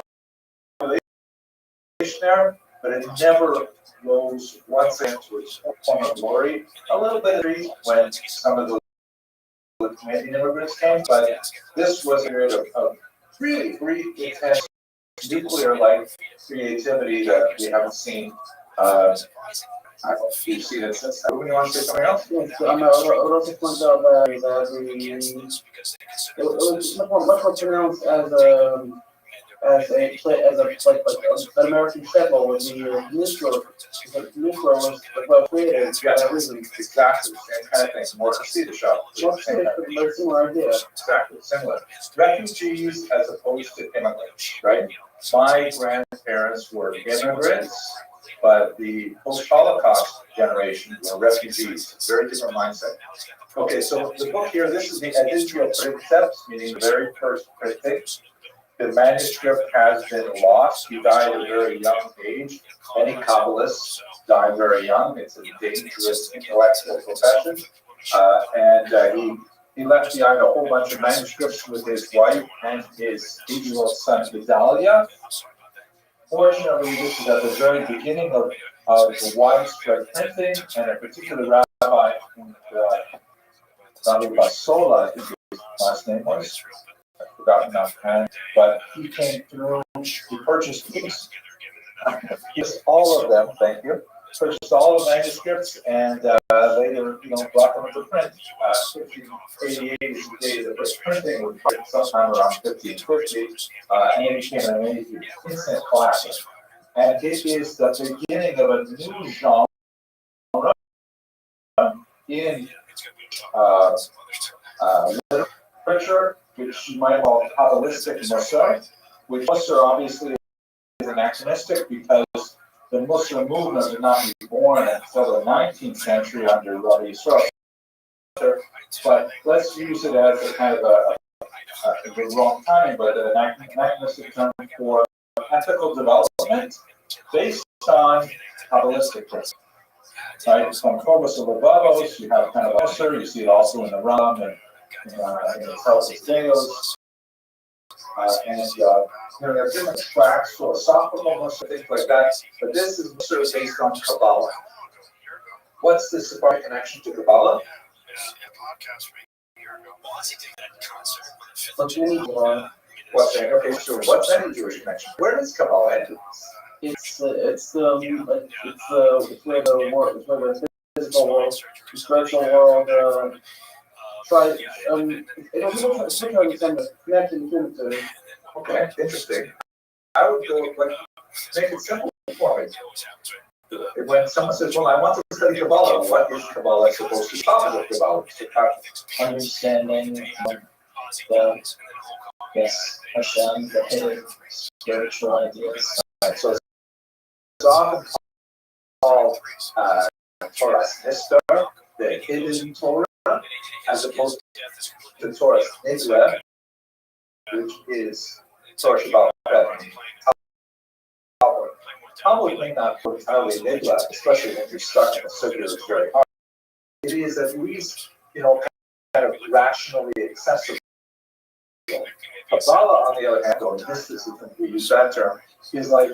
[SPEAKER 1] population there, but it never rose once into its form of glory. A little bit of when some of the Canadian immigrants came, but this was a period of really brief, intense, nuclear-like creativity that we haven't seen. I don't know if you've seen it since. Do you want to say something else?
[SPEAKER 5] I would also point out that it was much more pronounced as an American shtetl with the Newsboro. Newsboro was well created.
[SPEAKER 1] Yeah, that reason. Exactly. Same kind of thing. More to see the show.
[SPEAKER 5] Very similar idea.
[SPEAKER 1] Exactly. Similar. Refugees as opposed to immigrants, right? My grandparents were immigrants, but the post-Holocaust generation were refugees. Very different mindset. Okay, so the book here, this is the Editio Princeps, meaning the very first printing. The manuscript has been lost. He died at a very young age. Many Kabbalists die very young. It's a dangerous intellectual profession. He left behind a whole bunch of manuscripts with his wife and his 8-year-old son, Gedalia. Fortunately, this is at the very beginning of the widespread printing, and a particular rabbi, Rabbi Basola, I think his last name was, I've forgotten offhand, but he came through, he purchased these, all of them, thank you, purchased all the manuscripts and later, brought them into print. 1588 is the date of the first printing, which was sometime around 1550, and it became an amazing instant classic. And it is the beginning of a new genre in literature, which you might call Kabbalistic Mussar, which Mussar obviously is anachronistic because the Muslim movement did not be born until the 19th century under Rabbi. But let's use it as a kind of the wrong timing, but an anachronistic term for ethical development based on Kabbalistic principles. Right, from Chobos of Levavos, you have kind of Mussar, you see it also in the Ram and in the Telestheos. And there are different tracks, philosophical Mussar, things like that. But this is Mussar based on Kabbalah. What's the Sephardic connection to Kabbalah? Okay, so what's any Jewish connection? Where does Kabbalah end?
[SPEAKER 6] It's where the physical world, the spiritual world, connection between the two.
[SPEAKER 1] Okay, interesting. I would go make it simple for me. When someone says, "Well, I want to study Kabbalah," what is Kabbalah supposed to talk about Kabbalah?
[SPEAKER 3] Understanding Hashem, the hidden spiritual ideas.
[SPEAKER 1] Right, so it's often called Torah Nistar, the hidden Torah, as opposed to Torah Nigla, which is Torah Shabbat. Talmud may not put entirely Nigla, especially when you're stuck in a circuit that's very hard. It is at least, kind of rationally accessible. Kabbalah, on the other hand, or mysticism, if we use that term, is like,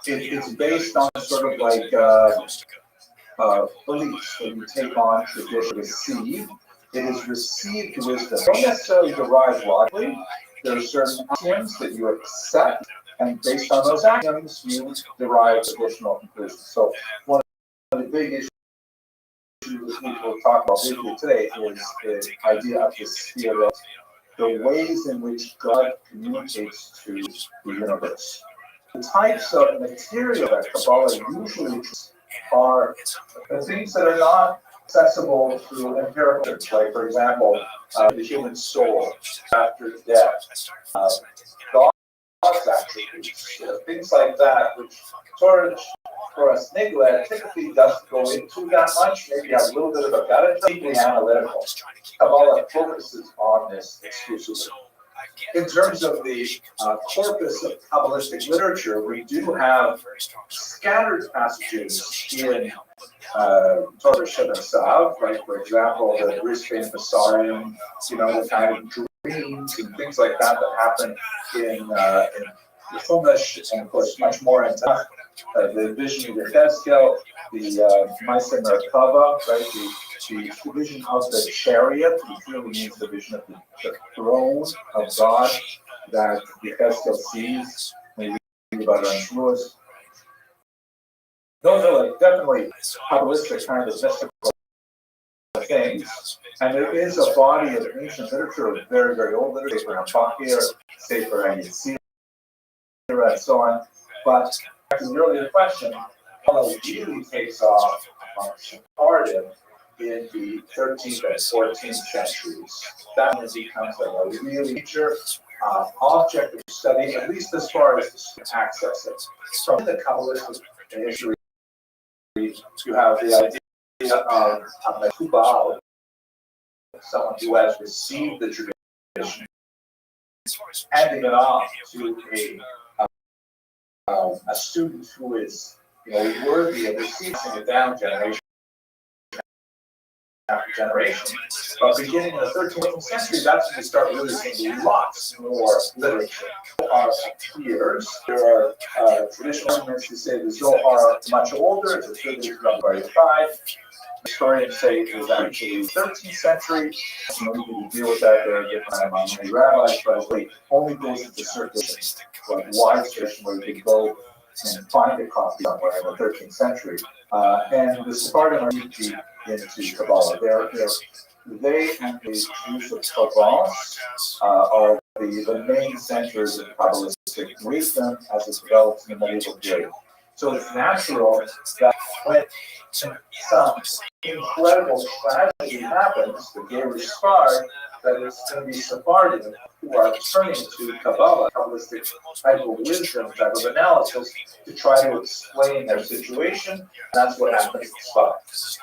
[SPEAKER 1] it's based on sort of like beliefs that you take on, tradition, receive. It is received wisdom. Don't necessarily derive logically. There are certain axioms that you accept, and based on those axioms, you derive additional conclusions. So one of the big issues that we will talk about briefly today is the idea of the sphere, the ways in which God communicates to the universe. The types of material that Kabbalah usually uses are the things that are not accessible through empirical, like, for example, the human soul after death, God's attributes, things like that, which Torah Nigla typically doesn't go into that much, maybe have a little bit of a gut, it's deeply analytical. Kabbalah focuses on this exclusively. In terms of the corpus of Kabbalistic literature, we do have scattered passages in Torah Shabbat, like, for example, the Brisbane Masarium, the kind of dreams and things like that happen in the Chumash, and of course much more in the vision of Yechezkel, the Ma'aseh Merkava, right, the vision of the chariot, which really means the vision of the throne of God that Yechezkel sees when you read about it on Shavuos. Those are like definitely Kabbalistic kind of mystical things, and there is a body of ancient literature, very, very old literature, Sefer HaBakir, Sefer HaYetzirah, and so on. But to the earlier question, Kabbalah really takes off amongst Sephardim in the 13th and 14th centuries. That becomes a really major object of study, at least as far as the student access it. So in the Kabbalistic history, you have the idea of a Mekubal, someone who has received the tradition, handing it off to a student who is worthy of receiving it down generation after generation. But beginning in the 13th century, that's when we start really seeing lots more literature. Zohar appears. There are traditional elements who say the Zohar is much older, it's attributed to Rabbi 5. Historians say it was actually 13th century. We can deal with that. There are different among many rabbis, but it only goes into circulation, like wide circulation where you can go and find a copy somewhere in the 13th century. And the Sephardim are deep into Kabbalah. They and the Jews of Provence are the main centers of Kabbalistic wisdom as it develops in the medieval period. So it's natural that when some incredible tragedy happens, the Gerish Sfard, that it's going to be Sephardim who are turning to Kabbalah, Kabbalistic type of wisdom, type of analysis, to try to explain their situation. That's what happens in Sfard.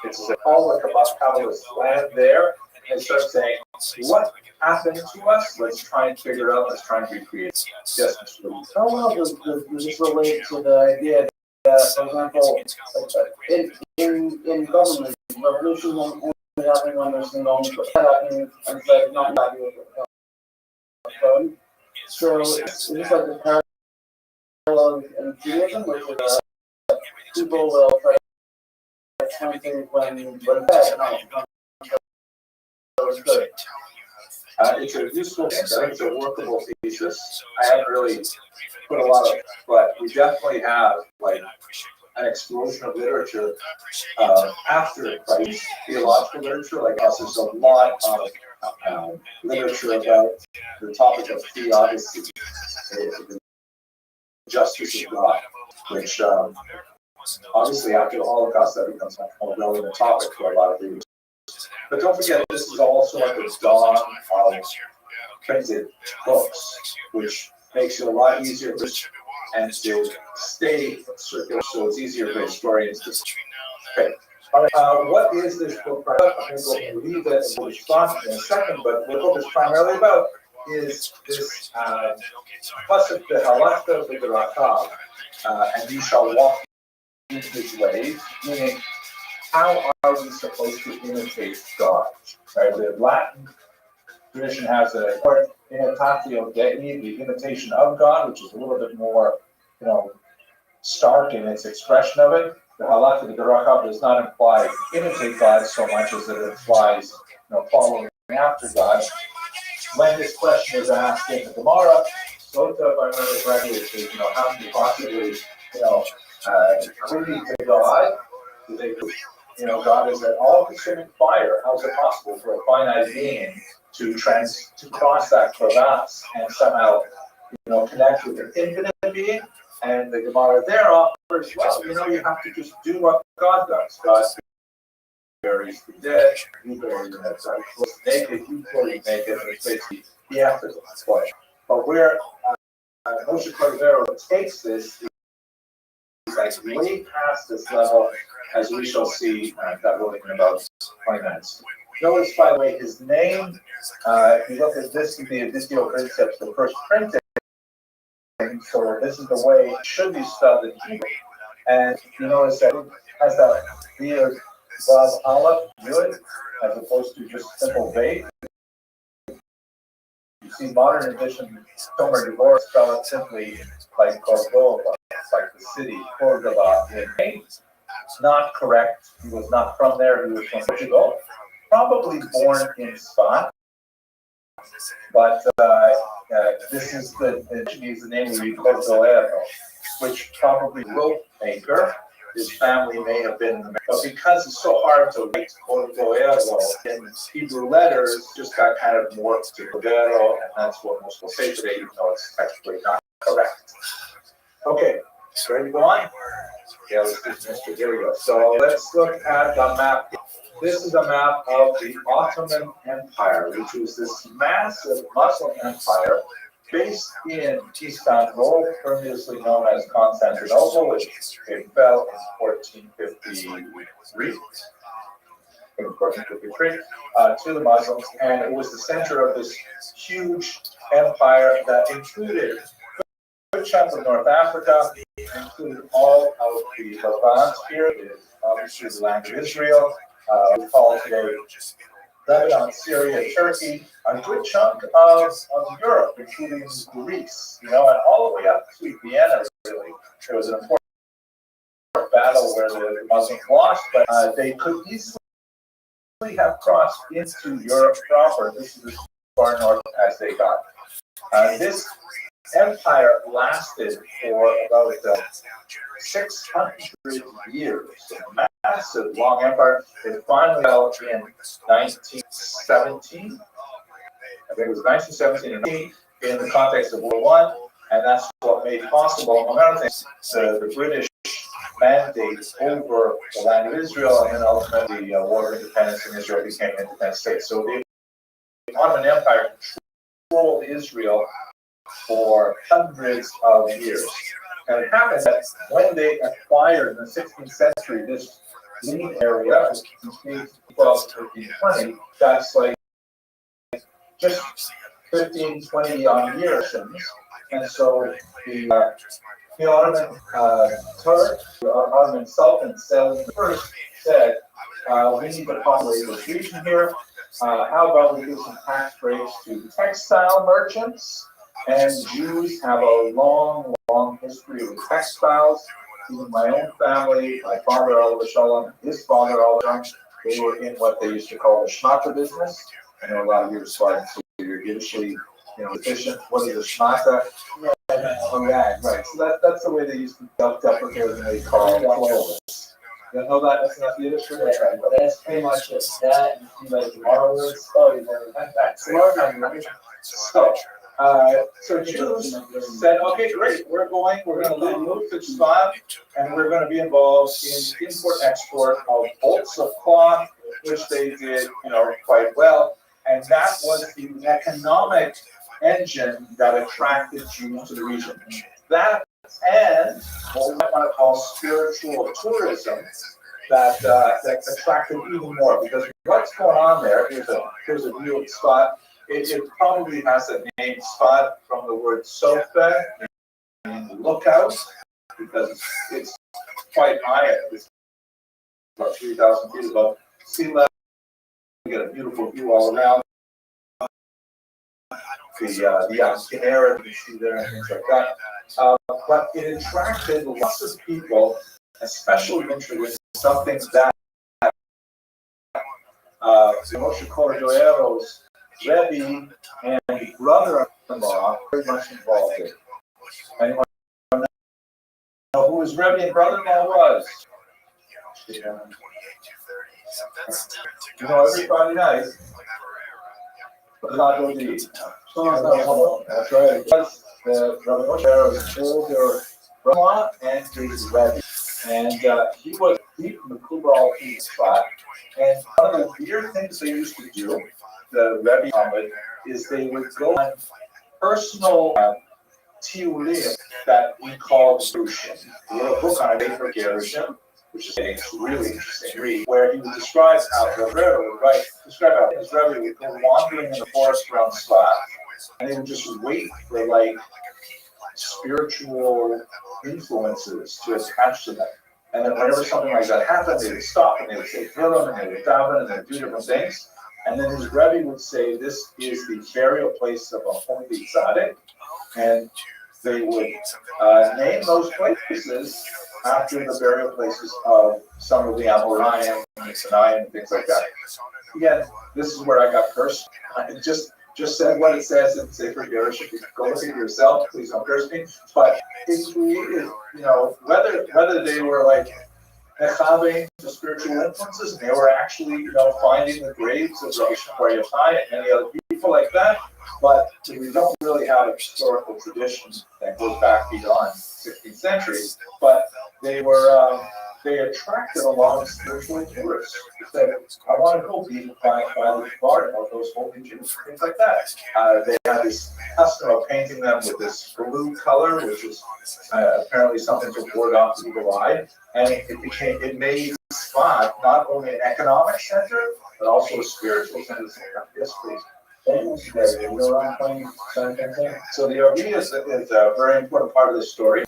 [SPEAKER 1] It's as if all the Kabbalists land there and they start saying, what happened to us? Let's try and figure it out. Let's try and recreate justice.
[SPEAKER 5] How well does this relate to the idea that, for example, in government, revolution won't happen when there's no happening and like not happy with it. So it's like a parallel in Judaism, which is people will try to find things when bad, not it's good.
[SPEAKER 1] It's a useful, it's a workable thesis. I haven't really put a lot of, but we definitely have like an explosion of literature after Christ, theological literature. Like us, there's a lot of literature about the topic of theodicy, the justice of God, which obviously after the Holocaust that becomes much more relevant topic for a lot of readers. But don't forget, this is also at the dawn of printed books, which makes it a lot easier to and to stay circular, so it's easier for historians to. Okay. What is this book? I'm going to read that and we'll respond in a second, but what the book is primarily about is this pasuk, the halachta v'derakav, and you shall walk in his ways, meaning how are we supposed to imitate God? Right? The Latin tradition has a imitatio Dei, the imitation of God, which is a little bit more, stark in its expression of it. The halakha, the derakav, does not imply imitate God so much as it implies, following after God. When this question is asked in the Gemara, Sota, if I remember correctly, it says, how can you possibly, cleave to God? God is an all-consuming fire. How is it possible for a finite being to cross that crevasse and somehow, connect with an infinite being? And the Gemara there offers, well, you have to just do what God does. God buries the dead, you bury the dead. So naked, you fully naked, and it's basically the afterlife question. But where Moshe Cordero takes this is like way past this level, as we shall see that will in about 20 minutes. Notice, by the way, his name, if you look at this, the Editio Princeps, the first printing, so this is the way it should be spelled in Hebrew. And you notice that it has that weird Vav Aleph, Yud, as opposed to just simple Vav. You see modern edition, Tomer Devor spell it simply like Cordova, like the city, Cordova. Not correct. He was not from there. He was from Portugal. Probably born in Spain. But this is the name we read Cordoero, which probably rope maker. His family may have been, but because it's so hard to write Cordoero in Hebrew letters, just got kind of morphed to Cordero, and that's what most will say today, even though it's technically not correct. Okay, so ready to go on? Yeah, let's do Mr. Here we go. So let's look at the map. This is a map of the Ottoman Empire, which was this massive Muslim empire based in Istanbul, previously known as Constantinople, which it fell in 1453. To the Muslims, and it was the center of this huge empire that included a good chunk of North Africa, included all of the Levant here, obviously the land of Israel. We call it today Lebanon, Syria, Turkey, a good chunk of Europe, including Greece, and all the way up to Vienna, really. It was an important battle where the Muslims lost, but they could easily have crossed into Europe proper. This is as far north as they got. This empire lasted for about 600 years. A massive, long empire. It finally fell in 1917. I think it was 1917 and 19 in the context of World War I, and that's what made possible, among other things, the British mandate over the land of Israel, and then ultimately the War of Independence in Israel became an independent state. So the Ottoman Empire controlled Israel for hundreds of years. And it happened that when they acquired in the 16th century this lean area, between 12 to 1320, that's like just 15, 20 years. And so the Ottoman Turk, the Ottoman Sultan Selim I said, we need to populate this region here. How about we give some tax breaks to textile merchants? And Jews have a long, long history with textiles. Even my own family, my father, Oliver Shalom, his father, Oliver, they were in what they used to call the schmata business. I know a lot of you are starting to you're usually, efficient. What is a schmata? Oh, yeah, right. So that's the way they used to deprecate and they call it clothes. You know that? That's not the Yiddish word?
[SPEAKER 3] Right. But that's pretty much just that. You like tomorrow words. Oh, you know, that's tomorrow.
[SPEAKER 1] So Jews said, okay, great, we're going to move to Tzfat, and we're going to be involved in import-export of bolts of cloth, which they did, quite well. And that was the economic engine that attracted Jews to the region. That and what we might want to call spiritual tourism that attracted even more. Because what's going on there, here's a view of Tzfat. It probably has a name, Tzfat, from the word sofa, meaning lookout, because it's quite high. It's about 3,000 feet above sea level. You get a beautiful view all around. The Canary, you can see there, and things like that. But it attracted lots of people, especially interested in something that Moshe Cordoero's Rabbi and brother-in-law very much involved in. Anyone know who his Rabbi and brother-in-law was? Every Friday night, that's right. Because the Rabbi Moshe was older brother-in-law and his Rabbi. And he was deep in the Kubal spot. And one of the weird things they used to do, the Rebbe Muhammad, is they would go on personal tiulim that we call Gerushim. He wrote a book on it for Gerushim, which is really interesting to read, where he would describe how the Rebbe would describe how his Rebbe would go wandering in the forest around Tzfat, and they would just wait for spiritual influences to attach to them. And then whenever something like that happened, they would stop and they would say Tehillim and they would daven and they would do different things. And then his Rebbe would say, this is the burial place of a holy tzaddik. And they would name those places after the burial places of some of the Amoraim and the Sinai and things like that. Again, this is where I got cursed. I just said what it says in Sefer Yerush. If you go look at it yourself, please don't curse me. But it created, whether they were having the spiritual influences, and they were actually, finding the graves of Rabbi Shimon Yochai and many other people like that. But we don't really have a historical tradition that goes back beyond 16th century. But they were. They attracted a lot of spiritual tourists. They said, I want to go be by the garden of those holy Jews, things like that. They had this custom of painting them with this blue color, which is apparently something to ward off the evil eye. And it made Tzfat not only an economic center, but also a spiritual center. Yes, please. So the Rabbi is a very important part of the story.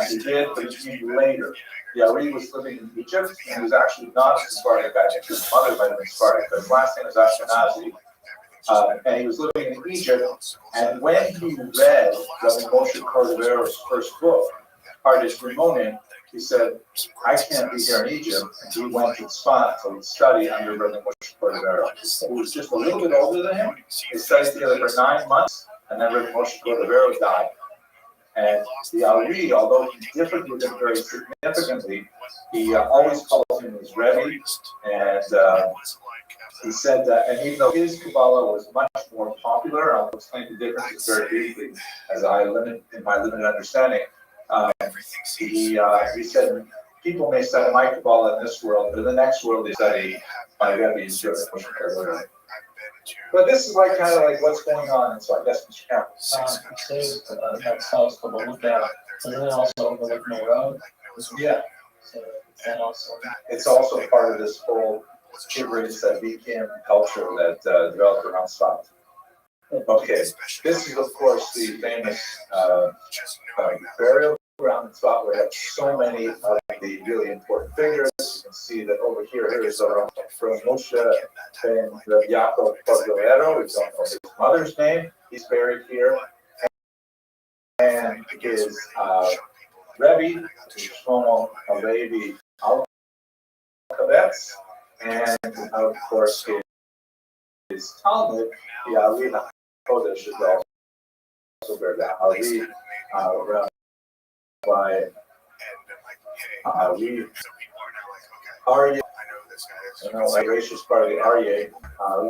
[SPEAKER 1] He did, but he came later. The Rabbi was living in Egypt, and he was actually not a Sephardic guy. His mother might have been Sephardic, but his last name was Ashkenazi. And he was living in Egypt. And when he read Rabbi Moshe Cordovero's first book, Pardes Rimonim, he said, I can't be here in Egypt. And he went to Tzfat to study under Rabbi Moshe Cordovero, who was just a little bit older than him. They studied together for 9 months, and then Rabbi Moshe Cordovero died. And the Ari, although he differed with him very significantly, he always called him his Rabbi, and he said that, and even though his Kabbalah was much more popular, I'll explain the differences very briefly as in my limited understanding. He said, people may study my Kabbalah in this world, but in the next world they study my Rebbe's Jewish Kabbalah. But this is like kind of like what's going on, and so I guess Mr. Campbell.
[SPEAKER 6] It says that sounds Kabbalah down. And then also overlook no road.
[SPEAKER 1] Yeah.
[SPEAKER 6] So that also.
[SPEAKER 1] It's also part of this whole gibberish that became culture that developed around Spot. Okay, this is of course the famous burial ground in Spot where we have so many of the really important figures. You can see that over here is from Moshe ben Yaakov Cordovero. We don't know his mother's name. He's buried here. And his Rebbe, Shlomo Halevi Alkabetz, and of course his Talmud, the Ali Kodesh, is also buried there. Ali, Rabbi Ali Aryeh, a gracious part of the Aryeh,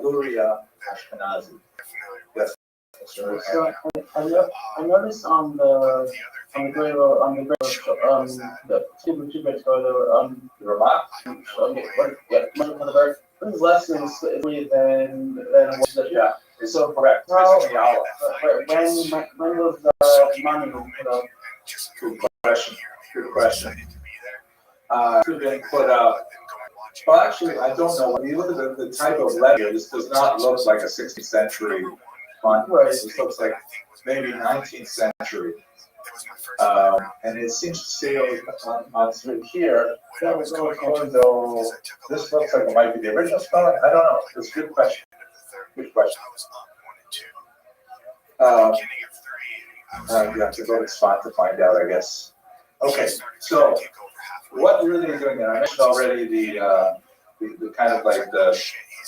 [SPEAKER 1] Luria Ashkenazi. Yes.
[SPEAKER 6] So I noticed on the grave the two-bit photo
[SPEAKER 1] The Ramat?
[SPEAKER 6] what is less than what's the
[SPEAKER 1] Yeah, it's so correct.
[SPEAKER 6] when was the monument put up?
[SPEAKER 1] Good question. Good question. Should have been put up. Well, actually, I don't know. When you look at the type of letter, this does not look like a 16th century font. This looks like maybe 19th century. And it seems to say on through here, that was going though this looks like it might be the original spelling. I don't know. It's a good question. Good question. You have to go to spot to find out, I guess. Okay, so what really is doing there? I mentioned already the kind of like the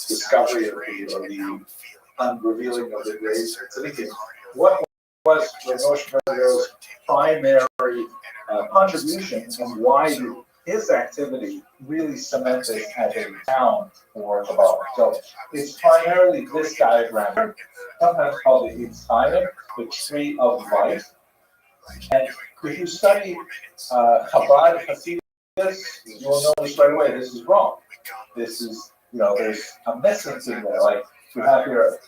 [SPEAKER 1] discovery of the unrevealing of the graves. What was Rothschild primary contribution, and why did his activity really cement this as a town for Kabbalah? So it's primarily this diagram, sometimes called the Yitzchayim, the tree of life. And if you study Chabad Hasidus, you'll notice right away this is wrong. This is, there's a missing thing there. Like you have here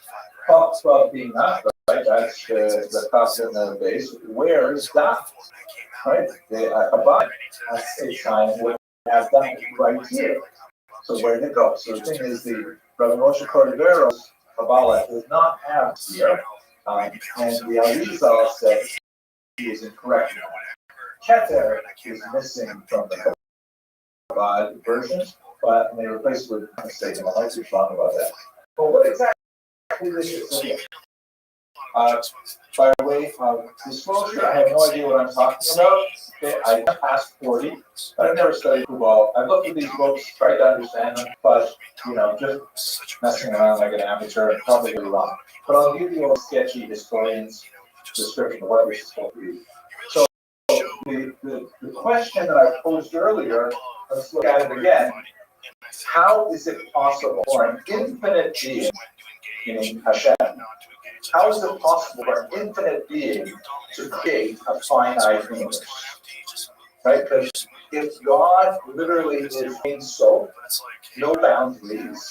[SPEAKER 1] thoughts about being not right. That's the concept in the base. Where is that? Right? Chabad has a sign would have that right here. So where did it go? So the thing is, the Rabbi Moshe Cordevero's Kabbalah does not have here, and the Arizal said he is incorrect. Keter is missing from the Chabad version, but they replaced with a mistake, and I like to be wrong about that. But what exactly is it? By way of disclosure, I have no idea what I'm talking about. Okay, I passed 40, but I've never studied Kabbalah. I've looked at these books, tried to understand them, but just messing around like an amateur and probably wrong. But I'll give you a sketchy historian's description of what we're supposed to read. So the question that I posed earlier, let's look at it again. How is it possible for an infinite being, meaning Hashem, how is it possible for an infinite being to create a finite universe? Right? Because if God literally is being so, no boundaries,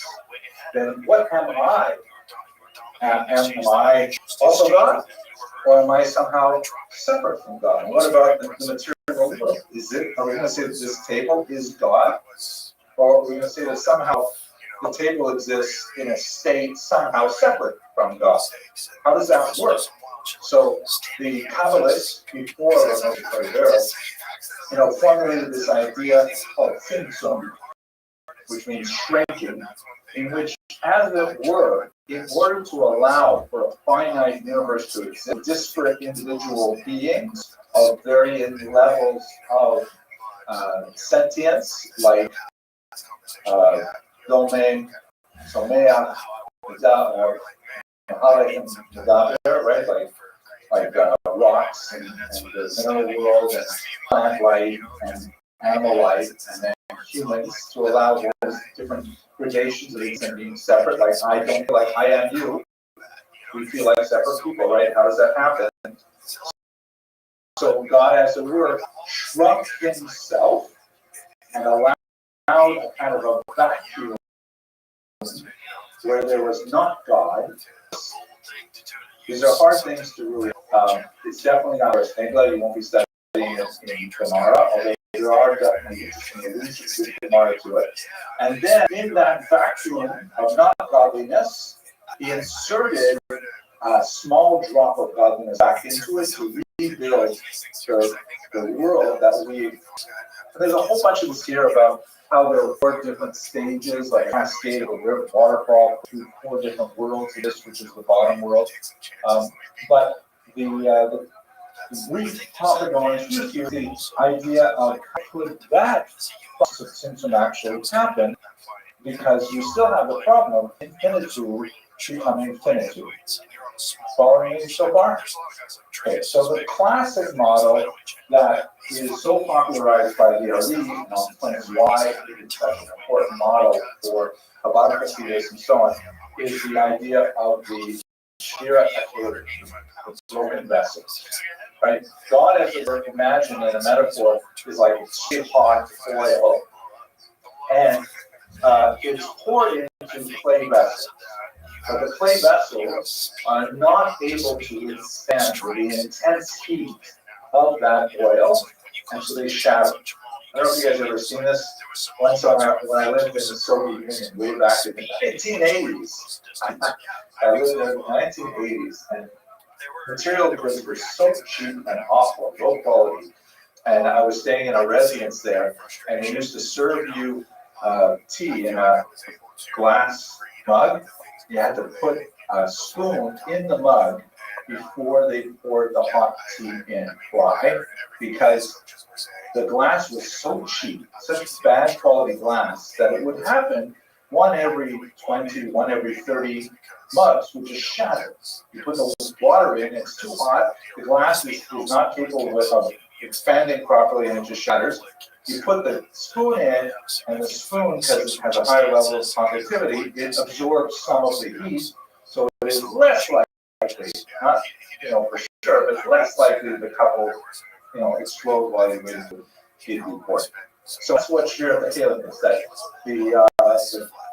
[SPEAKER 1] then what am I? Am I also God? Or am I somehow separate from God? What about the material world? Are we going to say that this table is God? Or are we going to say that somehow the table exists in a state somehow separate from God? How does that work? So the Kabbalists before Rothschild, formulated this idea of tzimtzum, which means shrinking, in which, as it were, in order to allow for a finite universe to exist, disparate individual beings of varying levels of sentience, like domain, somea, right? Like rocks and the mineral world and plant life and animal life, and then humans to allow those different gradations of these and being separate. Like I don't feel like I am you. We feel like separate people, right? How does that happen? So God, as it were, shrunk himself and allowed a kind of a vacuum where there was not God. These are hard things to really, it's definitely not our Snegla. You won't be studying it in Gemara, although there are definitely interesting allusions to Gemara to it. And then in that vacuum of not godliness, he inserted a small drop of godliness back into it to rebuild the world that we. There's a whole bunch of this here about how there are 4 different stages, like a cascade of a river waterfall through 4 different worlds. This, which is the bottom world, but the brief topic on here, the idea of could that process of symptom actually happen, because you still have the problem of infinitude becoming infinitude. Following me so far? Okay, so the classic model that is so popularized by the RE, and I'll explain why it is such an important model for Chabad Hasidus and so on, is the idea of the Shira Akir, the broken vessel. Right? God, as it were, imagined in a metaphor, is like a hot oil, and it's poured into clay vessels. But the clay vessels are not able to withstand the intense heat of that oil, and so they shatter. I don't know if you guys have ever seen this. Once when I lived in the Soviet Union way back in the 1980s, I lived in the 1980s, and material goods were so cheap and awful, low quality. And I was staying in a residence there, and they used to serve you tea in a glass mug. You had to put a spoon in the mug before they poured the hot tea in. Why? Because the glass was so cheap, such bad quality glass, that it would happen 1 every 20, 1 every 30 mugs would just shatter. You put the water in, it's too hot, the glass is not capable of expanding properly, and it just shatters. You put the spoon in, and the spoon, because it has a higher level of conductivity, it absorbs some of the heat, so it is less likely, not for sure, but less likely the couple explode while you wait for the heat to report. So that's what Shira Kalim is, that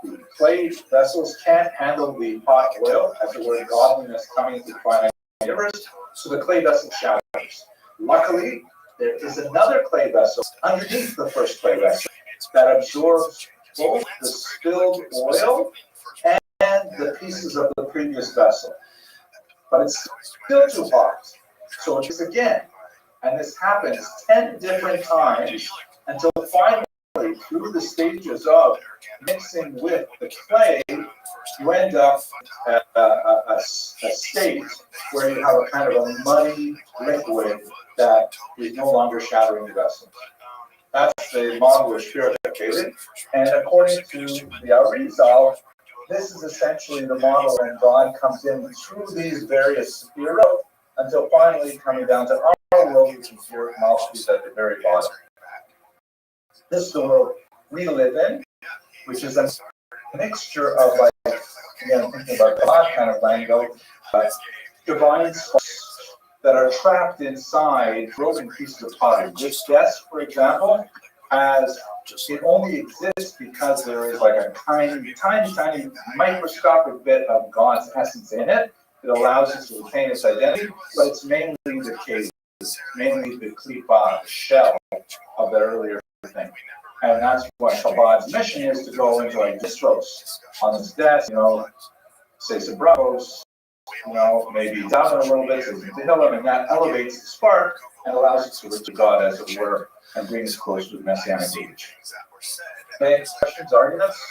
[SPEAKER 1] the clay vessels can't handle the hot oil, as it were, godliness coming into the finite universe, so the clay vessel shatters. Luckily, there is another clay vessel underneath the first clay vessel that absorbs both the spilled oil and the pieces of the previous vessel. But it's still too hot. So it is again. And this happens 10 different times until finally, through the stages of mixing with the clay, you end up at a state where you have a kind of a muddy liquid that is no longer shattering the vessel. That's the model of Shira Kalim. And according to the Arizal, this is essentially the model when God comes in through these various spheros until finally coming down to our world, which is here, Malchus at the very bottom. This is the world we live in, which is a mixture of, again, thinking about God kind of language, divine sparks that are trapped inside broken pieces of pottery. This desk, for example, it only exists because there is like a tiny, tiny, tiny microscopic bit of God's essence in it. It allows it to retain its identity, but it's mainly the case, mainly the klipa, the shell of the earlier thing. And that's what Chabad's mission is, to go into like distros on this desk, say some bravos, maybe down a little bit, say some tehillim, and that elevates the spark and allows it to reach to God, as it were, and brings us close to the Messianic age. Okay, questions, arguments?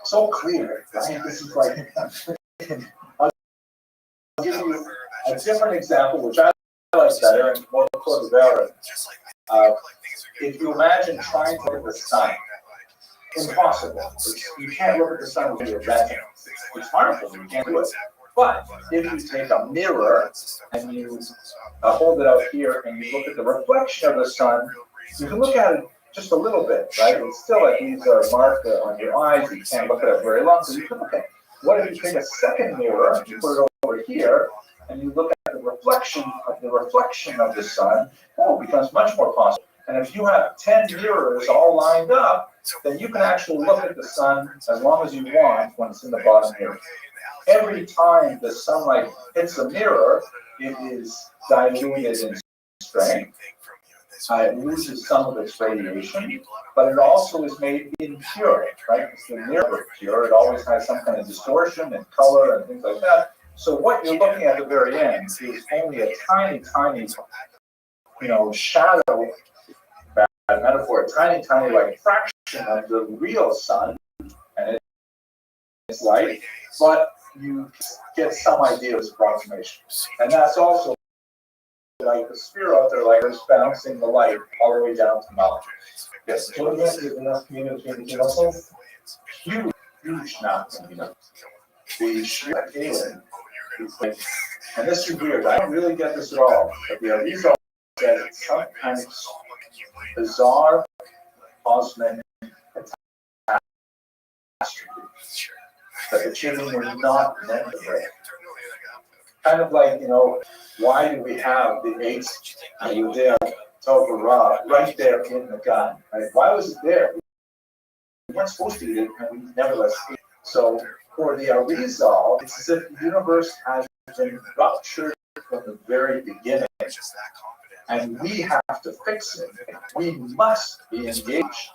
[SPEAKER 1] So clear, right? This is like, I'll give you a different example, which I like better, and more close to if you imagine trying to look at the sun, impossible. You can't look at the sun with your retina. It's harmful, you can't do it. But if you take a mirror and you hold it out here and you look at the reflection of the sun, you can look at it just a little bit, right? It's still like these are marked on your eyes. You can't look at it very long, so you can look at it. What if you take a second mirror, you put it over here, and you look at the reflection of the sun? Oh, it becomes much more possible. And if you have 10 mirrors all lined up, then you can actually look at the sun as long as you want when it's in the bottom mirror. Every time the sunlight hits a mirror, it is diluted in strength. It loses some of its radiation, but it also is made impure, right? Because the mirror is pure, it always has some kind of distortion and color and things like that. So what you're looking at the very end is only a tiny, shadow, bad metaphor, a tiny, like fraction of the real sun, and it's light, but you get some idea of its approximation. And that's also like the sphere out there, like it's bouncing the light all the way down to Mount. Yes, so this is enough communication. Huge now. The sheer alien, and this is weird. I don't really get this at all. But the Arizal said it's some kind of bizarre cosmic catastrophe that the children were not meant to break. Kind of like, why do we have the eight Ayudea Torah right there in the gun? Right? Why was it there? We weren't supposed to eat it, and we nevertheless ate it. So for the Arizal, it's as if the universe has been ruptured from the very beginning, and we have to fix it. We must be engaged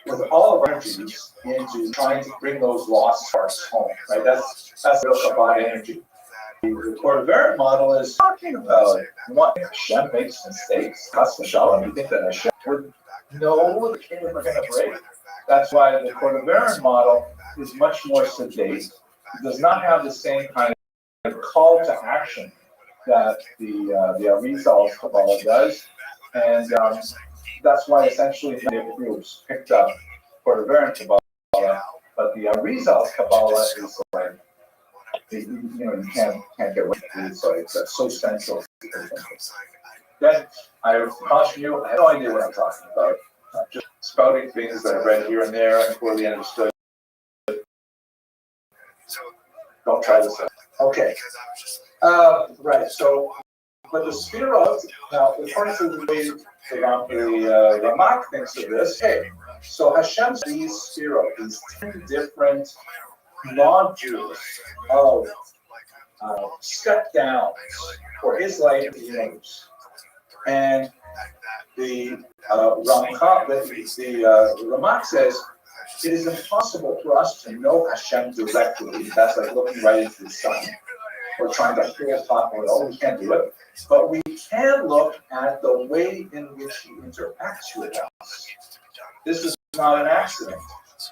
[SPEAKER 1] with all of our energies into trying to bring those lost parts home. Right? That's the Kabbalah energy. The Cordoveran model is talking about what Hashem makes mistakes. Chas v'shalom, you think that Hashem would know the kingdom are going to break? That's why the Cordoveran model is much more sedate. It does not have the same kind of call to action that the Arizal Kabbalah does, and that's why essentially many groups picked up Cordoveran Kabbalah, but the Arizal Kabbalah is like, you can't get away from it. So it's so central. Then I caution you, I have no idea what I'm talking about. I'm just spouting things that I read here and there and poorly understood. Don't try this out. Okay. Right. So, but the Sphirot, now, according to the way the Ramak thinks of this, so Hashem's these Sphirot, these 10 different nodules of step downs for his light in the universe. And the Ramak says it is impossible for us to know Hashem directly. That's like looking right into the sun or trying to feel hot oil. We can't do it. But we can look at the way in which he interacts with us. This is not an accident.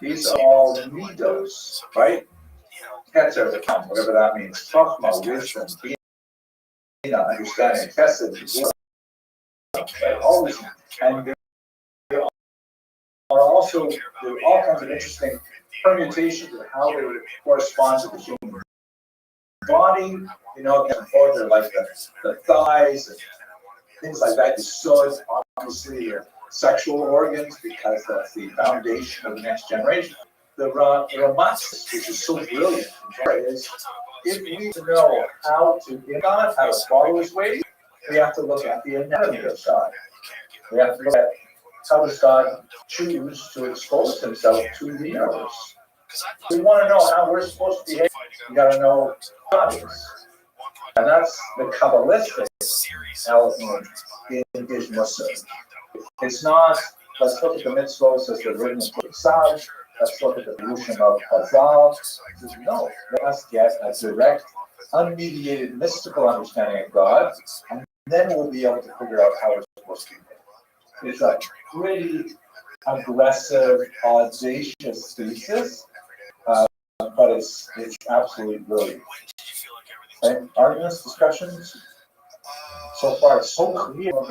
[SPEAKER 1] These are all midos, right? Ketzer, whatever that means. Chachma, wisdom, bina, understanding, chesed, all this. And there are also all kinds of interesting permutations of how they would correspond to the human body. They're like the thighs and things like that. The sods, obviously, your sexual organs, because that's the foundation of the next generation. The Ramas, which is so brilliant, is if we know how to get God, how to follow his ways, we have to look at the anatomy of God. We have to look at how does God choose to expose himself to the universe. We want to know how we're supposed to behave. We got to know God is. And that's the Kabbalistic element in his Muslim. It's not, let's look at the mitzvahs as they're written in Psalm. Let's look at the evolution of Chazal. No, let us get a direct, unmediated, mystical understanding of God, and then we'll be able to figure out how we're supposed to be. It's a pretty aggressive, audacious thesis, but it's absolutely brilliant. Okay? Arguments, discussions? So far, it's so clear. I know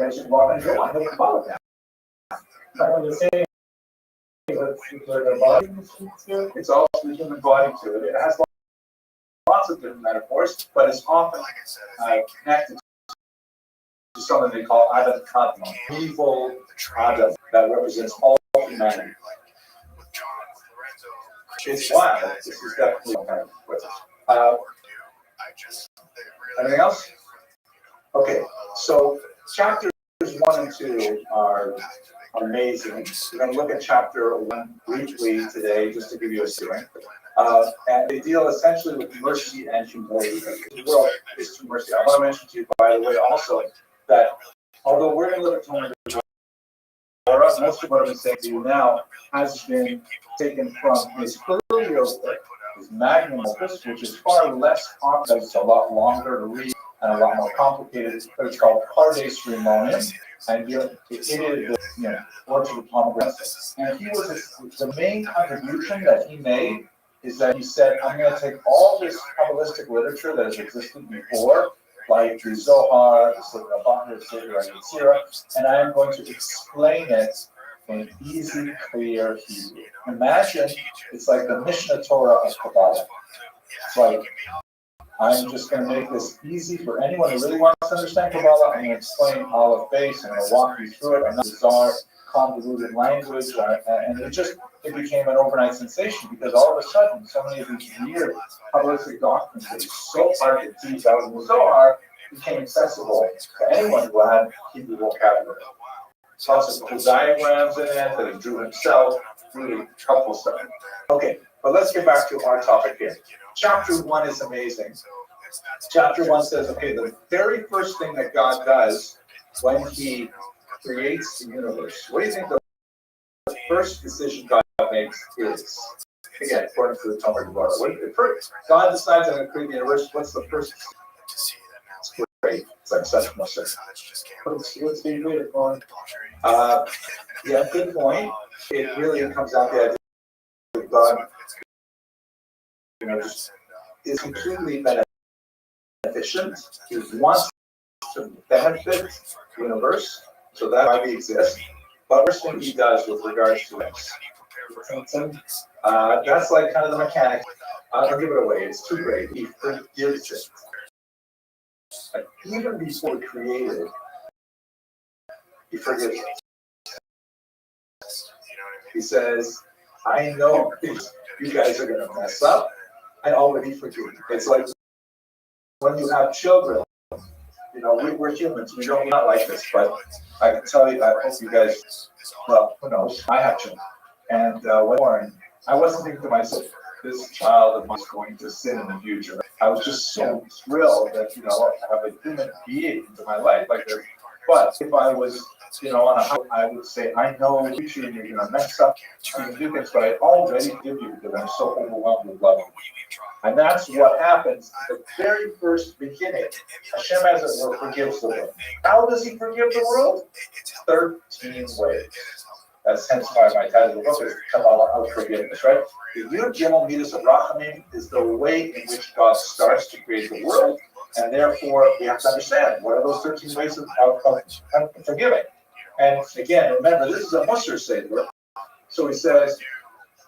[SPEAKER 1] about that. It's all the human body to it. It has lots lots of different metaphors, but it's often connected to something they call Adam Kadmon, evil Adam that represents all humanity. It's wild. This is definitely kind of anything else? Okay, so chapters 1 and 2 are amazing. We're going to look at chapter 1 briefly today, just to give you a steering. And they deal essentially with mercy and humility. The world is to mercy. I want to mention to you, by the way, also that although we're going to look at Tomer Devorah, most of what I'm saying to you now has been taken from his earlier work, his magnum opus, which is far less complex, it's a lot longer to read and a lot more complicated, but it's called Pardes Rimonim, and it is the Orchard of Pomegranates. And he was the main contribution that he made is that he said, I'm going to take all this Kabbalistic literature that has existed before, like the Zohar, the Sefer Abahar, the Sefer Yetzirah, and I am going to explain it in easy, clear Hebrew. Imagine it's like the Mishnah Torah of Kabbalah. It's like, I'm just going to make this easy for anyone who really wants to understand Kabbalah. I'm going to explain Aleph Beis, and I'm going to walk you through it. I'm not bizarre, convoluted language, and it became an overnight sensation because all of a sudden, so many of these weird Kabbalistic doctrines that are so hard to teach out in the Zohar became accessible to anyone who had Hebrew vocabulary. Lots of cool diagrams in it that he drew himself, really helpful stuff. Okay, but let's get back to our topic here. Chapter 1 is amazing. Chapter 1 says, okay, the very first thing that God does when he creates the universe, what do you think the first decision God makes is? Again, according to the Tomer Devorah, God decides I'm going to create the universe. What's the first? It's great. It's like such a mustard. What's being created for? Yeah, good point. It really comes out the idea that God, just is completely beneficent. He wants to benefit the universe, so that's why we exist. But first thing he does with regards to this, that's like kind of the mechanic. I'll give it away. It's too great. He forgives it. Like, even before created, he forgives it. He says, I know you guys are going to mess up. I already forgive you. It's like when you have children, we're humans. We're not like this, but I can tell you, I hope you guys, well, who knows? I have children. And when born, I wasn't thinking to myself, this child of mine is going to sin in the future. I was just so thrilled that, I have a human being into my life. But if I was, on a house, I would say, I know you're going to mess up, you're going to do things, but I already forgive you because I'm so overwhelmed with love. And that's what happens at the very first beginning. Hashem, as it were, forgives the world. How does he forgive the world? 13 ways. That's hence why my title of the book is Kabbalah of Forgiveness, right? The Yud Gimel Midas of Rachamim is the way in which God starts to create the world, and therefore we have to understand what are those 13 ways of forgiving. And again, remember, this is a Musar Seder. So he says,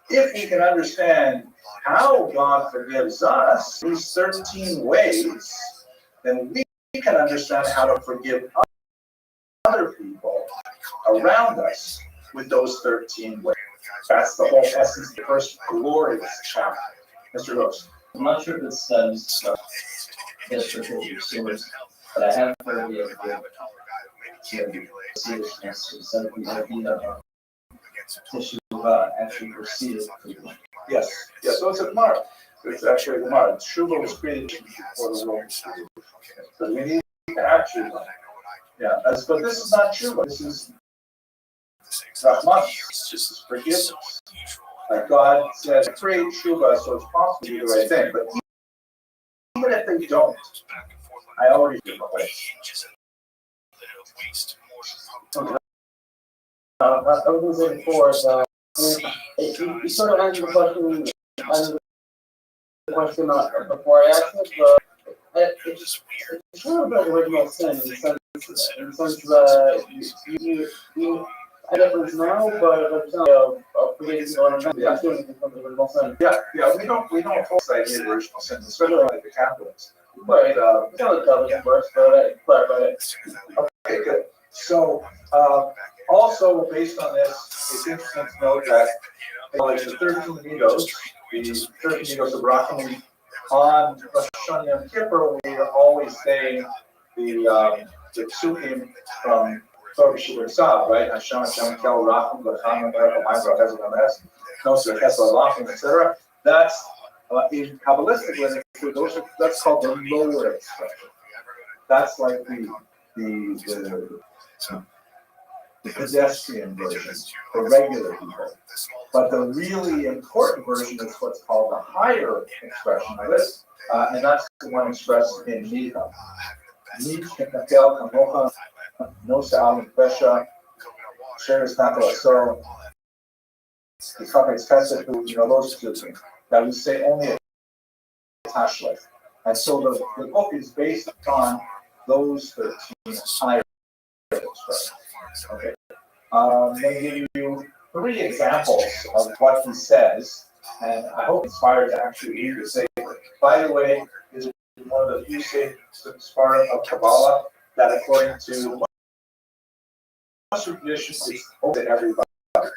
[SPEAKER 1] if we can understand how God forgives us, these 13 ways, then we can understand how to forgive other people around us with those 13 ways. That's the whole essence of the first glorious chapter. Mr. Rose.
[SPEAKER 3] I'm not sure if it says this particular source, but I have heard the seriousness of some of the idea of Teshuvah actually proceeded.
[SPEAKER 1] Yes, so it's a Gemara. It's actually a Gemara. Teshuvah was created before the world was created. So we need to actually, but this is not Teshuvah. This is Rahman. This is forgiveness. Like God says, create Teshuvah so it's possible to do the right thing. But even if they don't, I already give away.
[SPEAKER 6] I was looking for you sort of answered the question before I asked it, but it's sort of like original sin in the sense that you
[SPEAKER 5] I difference now, but creating on I'm doing it from the original sin.
[SPEAKER 1] Yeah, we don't hold that the original sin, especially like the Catholics.
[SPEAKER 5] But it's not a television verse, but I clarify it.
[SPEAKER 1] Okay, good. So, also based on this, it's interesting to note that like the 13 Nedos, the 13 Nedos of Rachel, on Rosh Hashanah Yom Kippur, we are always saying the psukim from Torah Shir Sav, right? Hashem, Hashem, Kel, Rachel, Lacham, Berachel, Ma'aser, Hezron, Ames, Noser, Hesla, Lachim, etc. That's in Kabbalistic literature. That's called the lower expression. That's like the pedestrian version, the regular people. But the really important version is what's called the higher expression of it, and that's the one expressed in Micha. Micha, Kakel, Kamocha, Nosa, Alim, Besha, Sheris, Nato, Asor, the Chafetz Chesed, who, those two things. That we say only a Tashlech. And so the book is based on those 13 higher expressions. Okay. I'm going to give you 3 examples of what he says, and I hope inspired to actually read the Sefer. By the way, this is one of the few Sefar of Kabbalah that, according to most traditions, is open to everybody.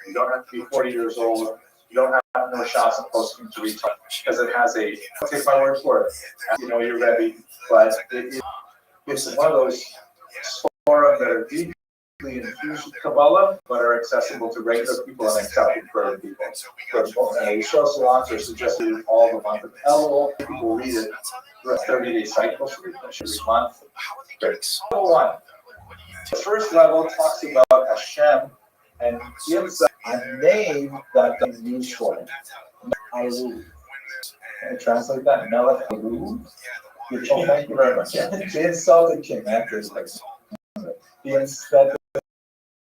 [SPEAKER 1] You don't have to be 40 years old. You don't have to know Shas and posting to read because it has a. I'll take my word for it. You're Rabbi, but it's one of those Sefar that are deep infused with Kabbalah, but are accessible to regular people and accepted for other people. The show salons are suggested in all the month of Elul. People read it for a 30-day cycle, so we finish every month. Level 1. The first level talks about Hashem and gives a name that is used for him. Can I translate that? Melech Haru. Thank you very much. The insulted king.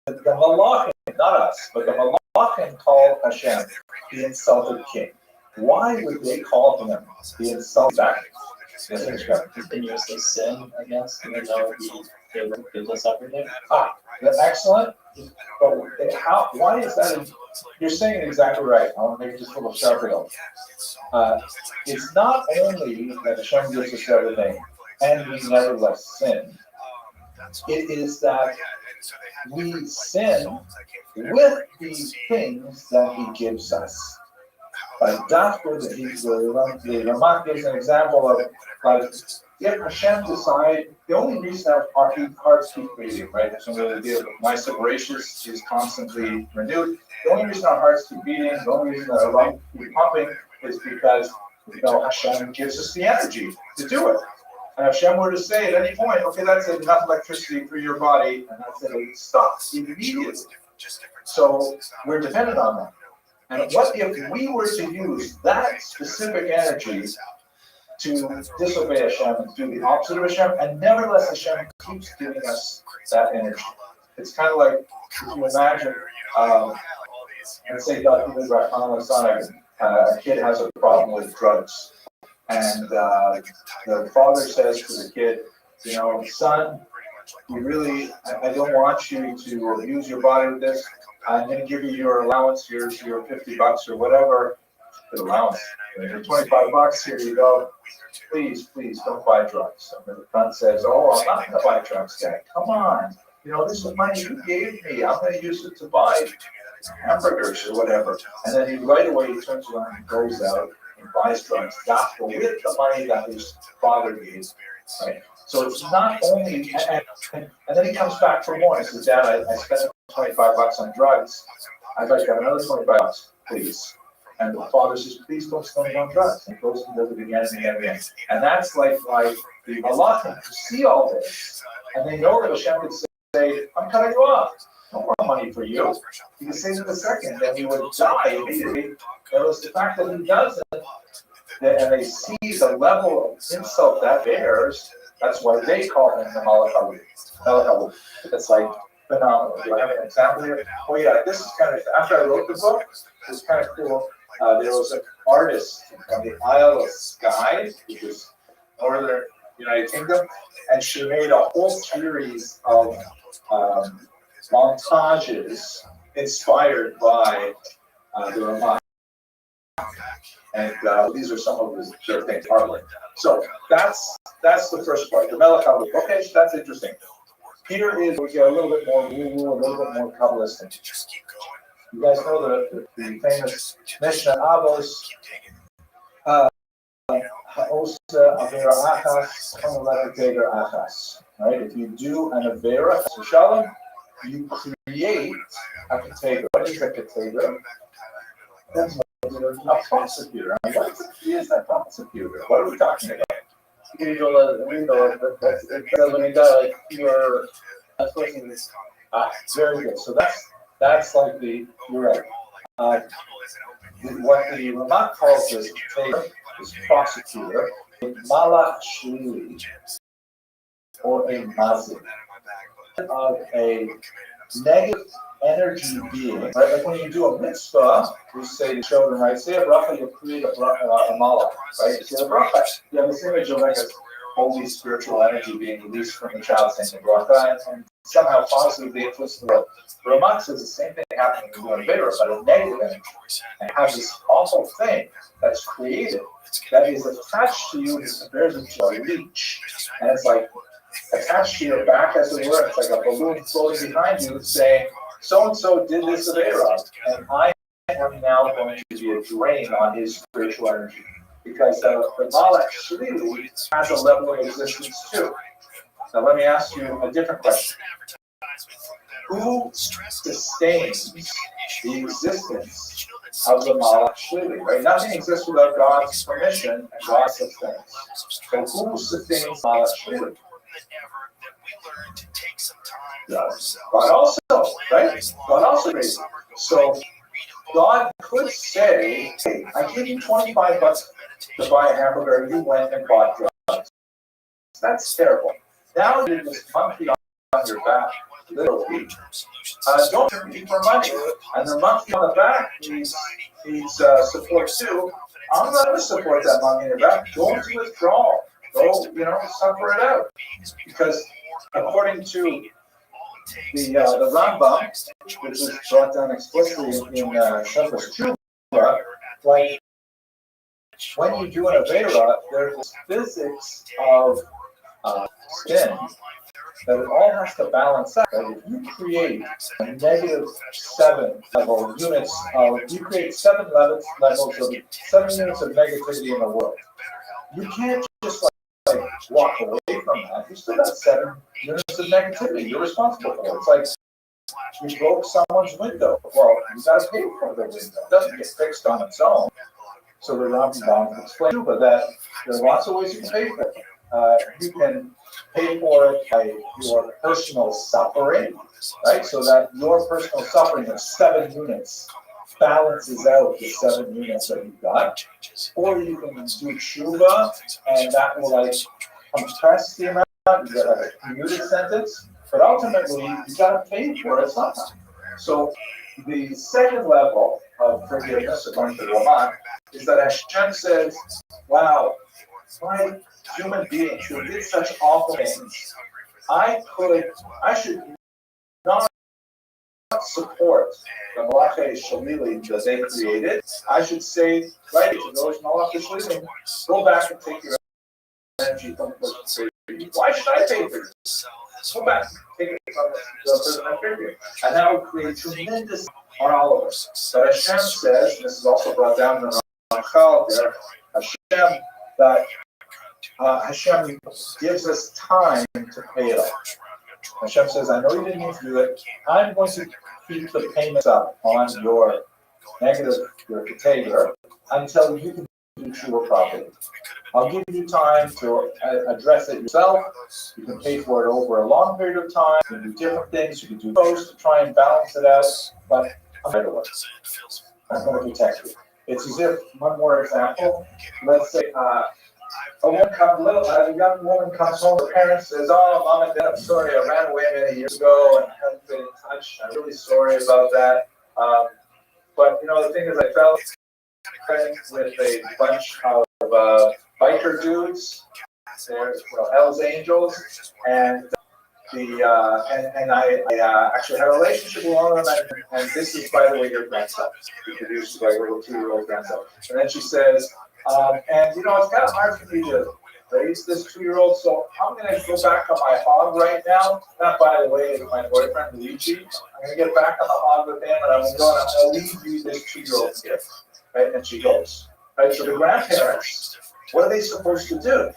[SPEAKER 1] The Malachim, not us, but the Malachim called Hashem the insulted king. Why would they call him the insulted king?
[SPEAKER 3] Continuously sin against, even though he gives us everything.
[SPEAKER 1] That's excellent. But why is that? You're saying it exactly right. I want to make this a little sharper. It's not only that Hashem gives us everything and we never let sin. It is that we sin with these things that he gives us. Like that's where the Ramah gives an example of, like, if Hashem decide, the only reason our hearts keep beating, right? So the idea of my separations is constantly renewed. The only reason our hearts keep beating, the only reason that our lungs keep pumping is because Hashem gives us the energy to do it. And if Hashem were to say at any point, okay, that's enough electricity for your body, and that's it, it stops immediately. So we're dependent on that. And what if we were to use that specific energy to disobey Hashem and do the opposite of Hashem, and nevertheless Hashem keeps giving us that energy? It's kind of like, if you imagine, let's say a kid has a problem with drugs. And the father says to the kid, son, I don't want you to abuse your body with this. I'm going to give you your allowance. Here's your $50 or whatever. The allowance. Your $25. Here you go. Please don't buy drugs. And the son says, I'm not going to buy drugs, Dad. Come on. This is money you gave me. I'm going to use it to buy hamburgers or whatever. And then he turns around and goes out and buys drugs, gospel with the money that his father gave. Right? So it's not only, and then he comes back for more. He says, Dad, I spent $25 on drugs. I'd like to have another $25, please. And the father says, please don't spend it on drugs. And he goes and does it again and again and again. And that's like the Malachim who see all this. And they know that Hashem could say, I'm cutting you off. No more money for you. He could say to the second, and he would die immediately. It was the fact that he doesn't, and they see the level of insult that bears. That's why they call him the Malach. It's like phenomenal. Do I have an example here? Oh yeah, this is kind of, after I wrote the book, it was kind of cool. There was an artist on the Isle of Skye, which is northern United Kingdom, and she made a whole series of montages inspired by the Ramah. And these are some of his their things artwork. So that's the first part. The Melech HaLuch. Okay, so that's interesting. Here is we get a little bit more woo-woo, a little bit more Kabbalistic. You guys know the famous Mishnah Avos. Right? If you do an Avera Shalom, you create a Ketega. What is a Ketega? That's a prosecutor. I mean, what is that prosecutor? What are we talking about? Very good. So that's like you're right. What the Ramak calls this is prosecutor, a malach shlili, or a mazik, of a negative energy being. Right? Like when you do a mitzvah, we say to children, right, say a bracha, you create a malach, right? You say a bracha, you have this image of like a holy spiritual energy being released from the child saying the bracha, and somehow positively influence the world. Ramak says the same thing happening in the Torah, but a negative energy, and have this awful thing that's created that is attached to you. It compares it to a leech, and it's like attached to your back, as it were. It's like a balloon floating behind you, saying, "So and so did this Avera, and I am now going to be a drain on his spiritual energy." Because the Malach Shlili has a level of existence too. Now let me ask you a different question. Who sustains the existence of the Malach Shlili? Right? Nothing exists without God's permission and God's sustenance. So who sustains Malach Shlili? God also, right? God also raised it. So God could say, "Hey, I give you $25 to buy a hamburger, you went and bought drugs." That's terrible. Now you're just monkey on your back, literally. Don't compete for money. And the monkey on the back needs support too. I'm not going to support that monkey in your back. Go into withdrawal. Go, suffer it out. Because according to the Rambam, which is brought down explicitly in Shemras Tshuva, like when you do an Avera, there's this physics of spin that it all has to balance out. Right? If you create a -7 level units you create 7 levels of 7 units of negativity in the world, you can't just like walk away from that. You still got 7 units of negativity you're responsible for. It's like you broke someone's window. Well, you got to pay for the window. It doesn't get fixed on its own. So the Rambam explains that there are lots of ways you can pay for it. You can pay for it by your personal suffering, right? So that your personal suffering of 7 units balances out the 7 units that you've got. Or you can do tshuva, and that will like compress the amount. You get like a commuted sentence, but ultimately you got to pay for it somehow. So the second level of forgiveness, according to Ramak, is that Hashem says, "Wow, my human beings who did such awful things, I should not support the Malachei Shalili that they created. I should say, right, to those Malachei Shalili, go back and take your energy from the person. Why should I pay for this? Go back, take it from the person I created you." And that would create tremendous on all of us. But Hashem says, and this is also brought down in the Rothschild there, Hashem, that Hashem gives us time to pay it off. Hashem says, "I know you didn't need to do it. I'm going to keep the payments up on your negative, your container, until you can do tshuva properly. I'll give you time to address it yourself. You can pay for it over a long period of time. You can do different things. You can do those to try and balance it out. But I'm going to work. I'm going to protect you." It's as if, one more example, let's say a young woman comes home, her parents says, "Oh, Mom and Dad, I'm sorry, I ran away many years ago and haven't been in touch. I'm really sorry about that. But the thing is, I fell with a bunch of biker dudes. They're Hell's Angels, and I actually had a relationship with one of them, and this is, by the way, your grandson. He produced my little 2-year-old grandson. And then she says, and it's kind of hard for me to raise this 2-year-old, so I'm going to go back on my hog right now. Not, by the way, my boyfriend Luigi. I'm going to get back on the hog with him, and I'm going to leave you this 2-year-old gift. Right? And she goes. Right? So the grandparents, what are they supposed to do?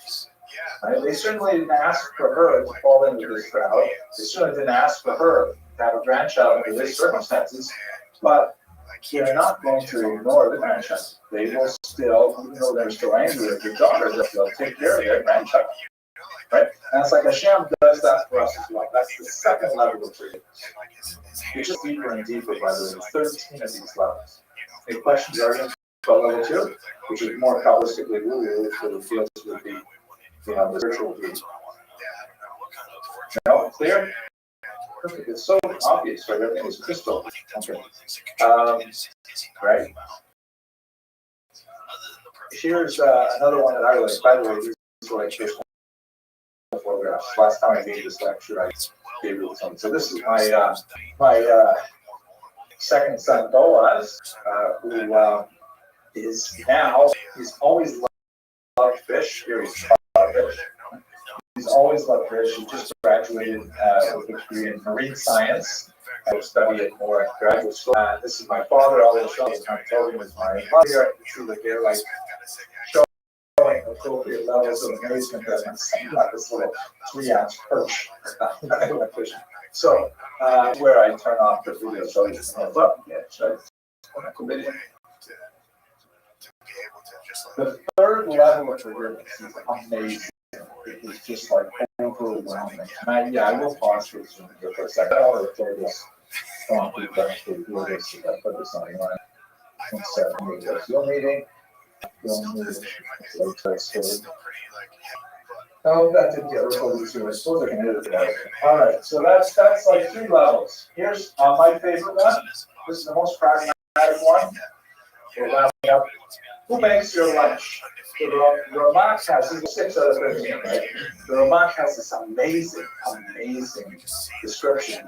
[SPEAKER 1] Right? They certainly didn't ask for her to fall into this crowd. They certainly didn't ask for her to have a grandchild under these circumstances. But they're not going to ignore the grandchild. They will still, even though they're still angry at their daughter, they'll take care of their grandchild. Right? And it's like Hashem does that for us as well. That's the second level of forgiveness. It's just deeper and deeper, by the way. There's 13 of these levels. Any questions are about level 2, which is more Kabbalistically rooted, sort of deals with the spiritual view. Clear? Perfect. It's so obvious, right? Everything is crystal. Okay. Right. Here's another one that I like. By the way, these are like first photographs. Last time I gave this lecture, I gave you some. So this is my second son, Boaz, who is now, he's always loved fish. Here he's loved fish. He's always loved fish. He just graduated with a degree in marine science. I will study it more at graduate school. This is my father. All the shows I'm telling with my mother. You see that they're like showing appropriate levels of amazement that I'm saying about this little 3-ounce perch. So, where I turn off the video so you can look. Yeah, should I video? The third level of forgiveness is amazing. It is just like overwhelming. And I will pause for a second. I want to play this. I want to do this. I put this on your Your meeting. Oh, that didn't get recorded too. I suppose I can edit that. All right, so that's like 3 levels. Here's my favorite one. This is the most pragmatic one. We're wrapping up. Who makes your lunch? The Ramak has 6 out of 15, right? The Ramak has this amazing description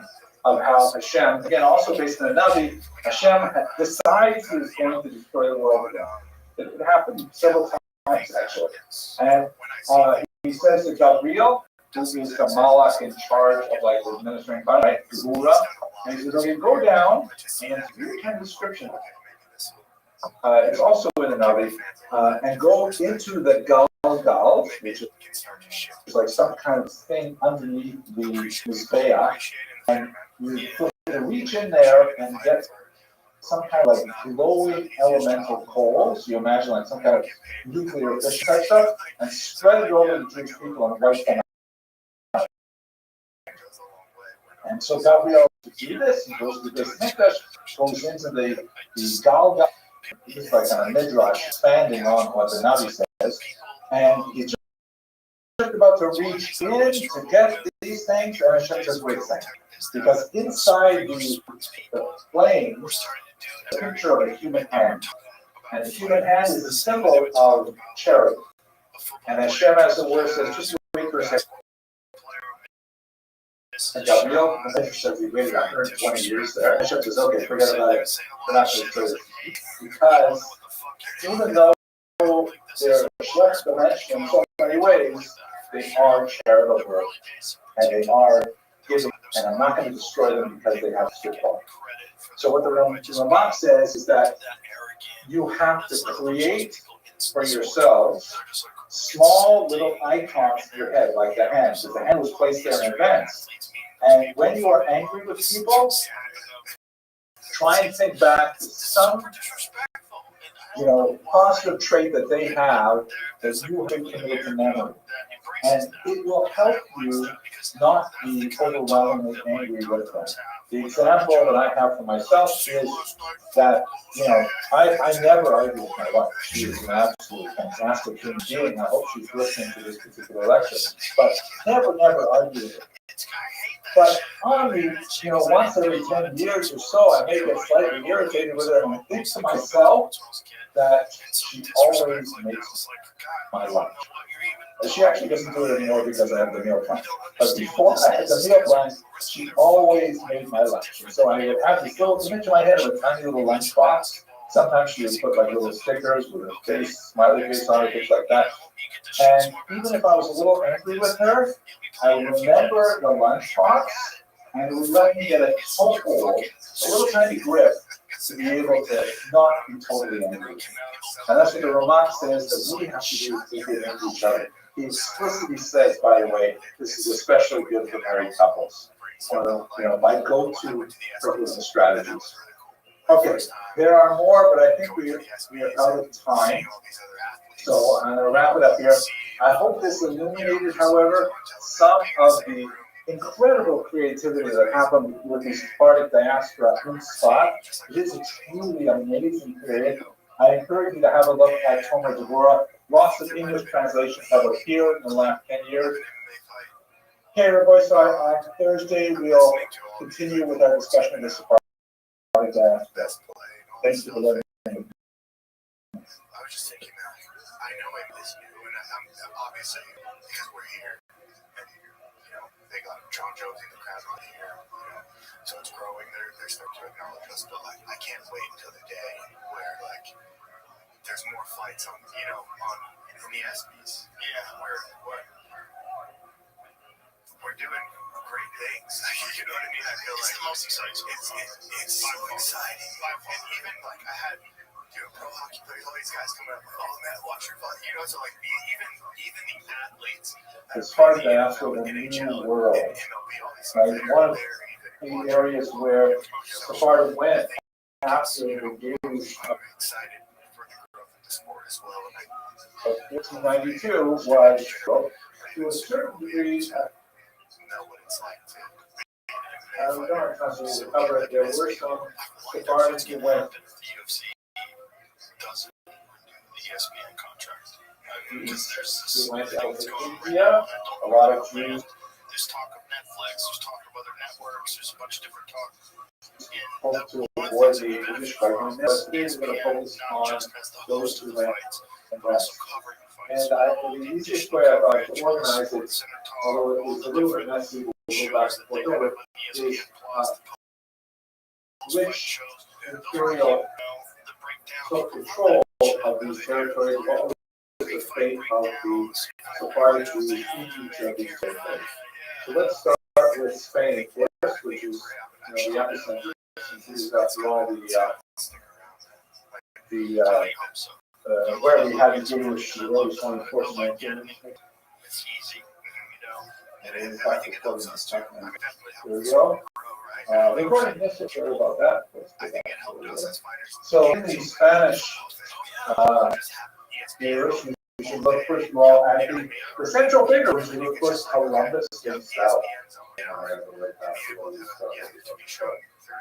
[SPEAKER 1] of how Hashem, again, also based on the Navi, Hashem decides he's going to destroy the world again. It happened several times, actually. And he says to Gabriel, who is the Malach in charge of like the administering body, right? And he says, okay, go down, and it's a very kind of description. It's also in the Navi, and go into the Galgal, which is like some kind of thing underneath the Mizbeach, and you reach in there and get some kind of like glowing elemental coals. You imagine like some kind of nuclear fission type stuff, and spread it over the Jewish people and wipe them out. And so Gabriel to do this, he goes to this Mikdash, goes into the Galgal. It's like a midrash expanding on what the Navi says, and he's just about to reach in to get these things, and Hashem says, wait a second, because inside the flame is a picture of a human hand, and the human hand is a symbol of charity. And Hashem, as the word says, just wait for a second. And Gabriel, says he waited 120 years there. Hashem says, okay, forget about it. We're not going to do it. Because even though they're less dimensional in so many ways, they are charitable and they are giving, and I'm not going to destroy them because they have to fall. So what the Ramak says is that you have to create for yourselves small little icons in your head, like the hand, because the hand was placed there in advance. And when you are angry with people, try and think back to some, positive trait that they have that you have been committed to memory. And it will help you not be overwhelmingly angry with them. The example that I have for myself is that, I never argue with my wife. She is an absolutely fantastic human being. I hope she's listening to this particular lecture. But never argue with her. But only, once every 10 years or so, I may get slightly irritated with her, and I think to myself that she always makes my lunch. She actually doesn't do it anymore because I have the meal plan. But before I had the meal plan, she always made my lunch. And so I would have this little image in my head of a tiny little lunch box. Sometimes she would put like little stickers with a face, smiley face on it, things like that. And even if I was a little angry with her, I remember the lunch box, and it would let me get a toehold, a little tiny grip, to be able to not be totally angry. And that's what the Ramah says that we have to do is be good to each other. He explicitly says, by the way, this is especially good for married couples. So, my go-to forgiveness strategies. Okay, there are more, but I think we are out of time. So I'm going to wrap it up here. I hope this illuminated, however, some of the incredible creativity that happened with the Sephardic diaspora in Spot. It is a truly amazing period. I encourage you to have a look at Tomer Devorah. Lots of English translations have appeared in the last 10 years. Okay, Rabbi, so on Thursday we'll continue with our discussion of the Sephardic diaspora. Thanks for letting me.
[SPEAKER 8] I was just thinking that I know I miss you, and I'm obviously because we're here, and they got John Jones in the crowd on here, so it's growing. They're starting to acknowledge us, but like I can't wait until the day where like there's more fights on in the ESPYs. Yeah, where we're doing great things. You know what I mean? I feel like it's the most exciting. It's so exciting, and even like I had. Pro hockey players, all these guys coming up, oh man, watch your fight. So like even the athletes.
[SPEAKER 1] As far as diaspora in the new world, right? One of the areas where Sephardim went after the engaged of
[SPEAKER 8] excited for the growth of the sport as well.
[SPEAKER 1] But 1492 was, to a certain degree,
[SPEAKER 8] know what it's like to.
[SPEAKER 1] we don't have time to cover it. There were some Sephardim who went.
[SPEAKER 8] Doesn't the ESPN contract because there's
[SPEAKER 1] Who went
[SPEAKER 8] thing
[SPEAKER 1] out
[SPEAKER 8] that's
[SPEAKER 1] to
[SPEAKER 8] going on
[SPEAKER 1] India, a lot of Jews.
[SPEAKER 8] There's talk of Netflix. There's talk of other networks. There's a bunch of different talk.
[SPEAKER 1] Hope to avoid the English government. But he's going to focus on those who went and rest. And the easiest way I thought to organize it, although it was a little bit messy, we'll go back and forth over it, is which imperial took control of these territories, what was the fate of the Sephardic Jews in each of these territories. So let's start with Spain first, which is the epicenter, since this is after all where we had the Jewish really showing 1419.
[SPEAKER 8] It's easy,
[SPEAKER 1] And I think it helps us too. There we go. We've already missed it, sorry about that.
[SPEAKER 8] I think it helped us as fighters.
[SPEAKER 1] So in the Spanish years, we should look first of all at the central figure, which is of course Columbus himself.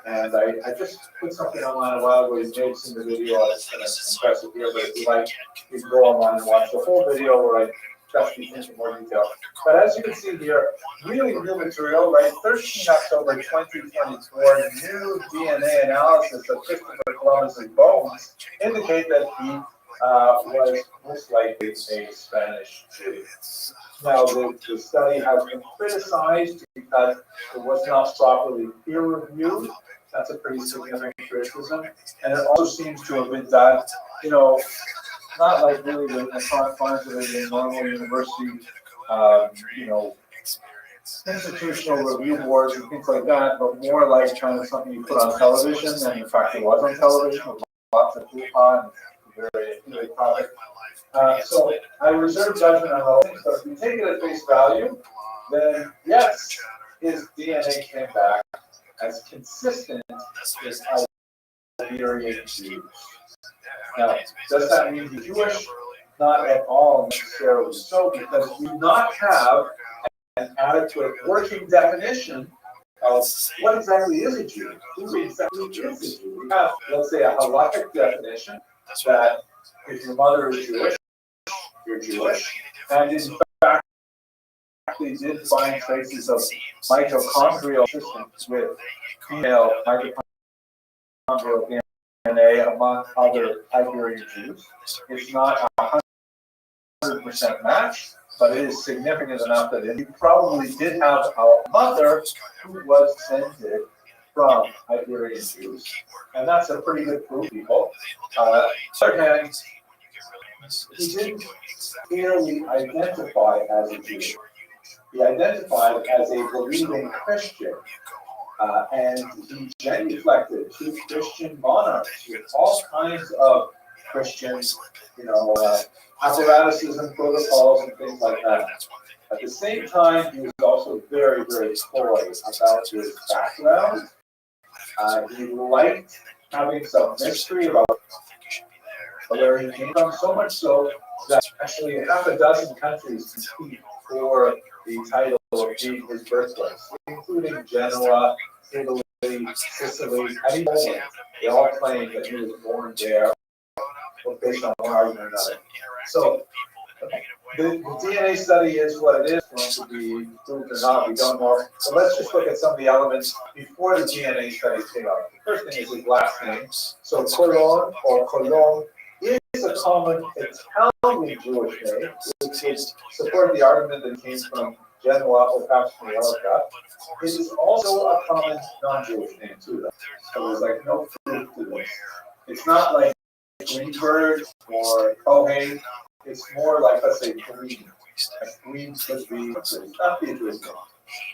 [SPEAKER 1] And I just put something online a while ago. We made some of the video on it, and it's impressive here. But if you like, you can go online and watch the whole video where I discuss these things in more detail. But as you can see here, really new material, right? 13 October 2024, new DNA analysis of Christopher Columbus's bones indicate that he was most likely a Spanish Jew. Now, the study has been criticized because it was not properly peer-reviewed. That's a pretty significant criticism. And it also seems to have been done, not like really the confines of a normal university, institutional review boards and things like that, but more like kind of something you put on television, and in fact it was on television with lots of hoo-ha and very topic. So I reserve judgment on the whole thing. So if you take it at face value, then yes, his DNA came back as consistent with Iberian Jews. Now, does that mean he's Jewish? Not at all necessarily so, because we do not have an adequate working definition of what exactly is a Jew. Who exactly is a Jew? We have, let's say, a halakhic definition that if your mother is Jewish, you're Jewish. And in fact, they did find traces of mitochondrial systems with female mitochondrial DNA among other Iberian Jews. It's not 100% match, but it is significant enough that he probably did have a mother who was descended from Iberian Jews, and that's a pretty good proof, people. On the other hand, he didn't clearly identify as a Jew. He identified as a believing Christian, and he genuflected to Christian monarchs with all kinds of Christian, apparatuses and protocols and things like that. At the same time, he was also very, very coy about his background. He liked having some mystery about where he came from, so much so that actually half a dozen countries compete for the title of being his birthplace, including Genoa, Italy, Sicily, and Poland. They all claim that he was born there, based on one argument or another. So the DNA study is what it is, going to be proved or not, we don't know. So let's just look at some of the elements before the DNA study came out. The first thing is his last name. So Colon or Colon is a common Italian Jewish name, which would support the argument that it came from Genoa or perhaps Mallorca. It is also a common non-Jewish name too, though. So there's like no proof to this. It's not like Greenberg or Cohen. It's more like, let's say, Green. Green could be, it's not the Jewish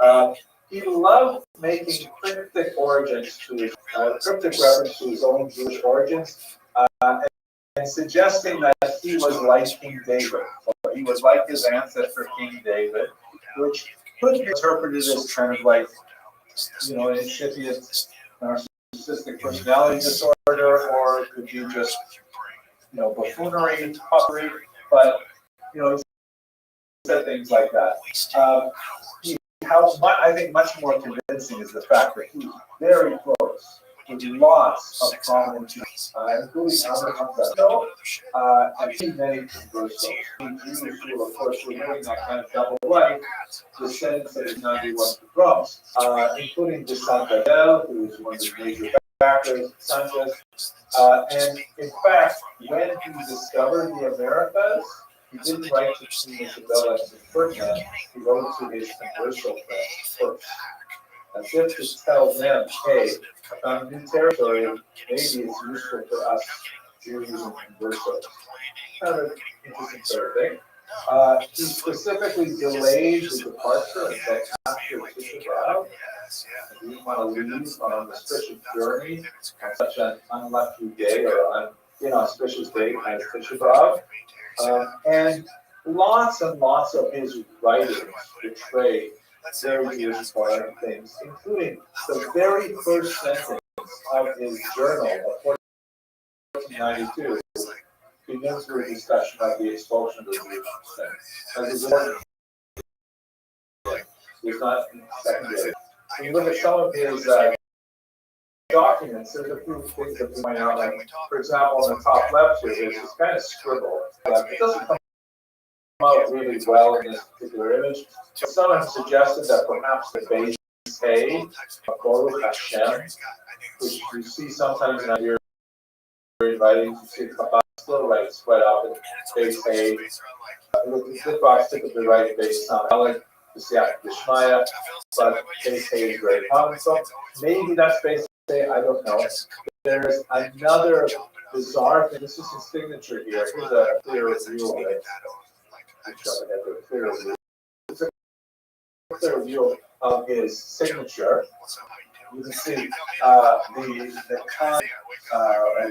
[SPEAKER 1] name. He loved making cryptic origins to his, cryptic reference to his own Jewish origins, and suggesting that he was like King David, or he was like his ancestor King David, which could be interpreted as kind of like, an incipient narcissistic personality disorder, or it could be just, buffoonery, puffery, but, he said things like that. I think much more convincing is the fact that he was very close with lots of prominent Jews, including Albert Hamza, and many conversos. Jews who, of course, were living that kind of double life, descendants of his 91 pogroms, including de Santagel, who was one of the major backers, Sanchez. And in fact, when he discovered the Americas, he didn't write to Queen Isabella as his first man, he wrote to his converso friends first. As if to tell them, hey, I found new territory, maybe it's useful for us Jews and conversos. Kind of an interesting sort of thing. He specifically delayed his departure until after Tisha B'Av. He didn't want to leave on an auspicious journey on such an unlucky day or an inauspicious day as Tisha B'Av. And lots of his writings betray very Jewish foreign things, including the very first sentence of his journal of 1492 begins with a discussion of the expulsion of the Jewish thing. As is important, it's not secondary. When you look at some of his documents, there's a few things that point out, like, for example, on the top left here, there's this kind of scribble. It doesn't come out really well in this particular image. Some have suggested that perhaps the base A of Baruch Hashem, which you see sometimes in your writings, you see Chabad still writes right off in base A. This box typically writes base Samalek, the Siyat Dishmaya, but base A is very common. So maybe that's base A, I don't know. There's another bizarre thing. This is his signature here. Here's a clear review of it. It's a clear view of his signature. You can see the con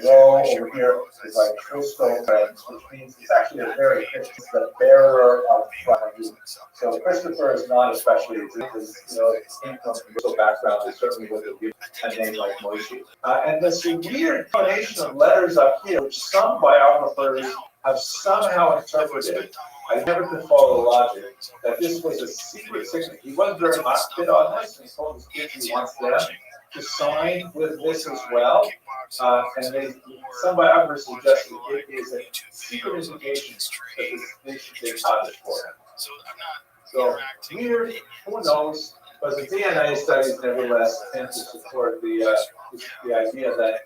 [SPEAKER 1] row over here is like crystal friends, which means it's actually a very Christian, the bearer of Christ. So Christopher is not especially because his income from background is certainly what they give a name like Moshe. And this weird combination of letters up here, which some biographers have somehow interpreted. I never could follow the logic that this was a secret signature. He wasn't very much fit on this, and he told his kids he wants them to sign with this as well. And some biographers suggested it is a secret indication that they should take cottage for him. So weird, who knows? But the DNA studies nevertheless tend to support the idea that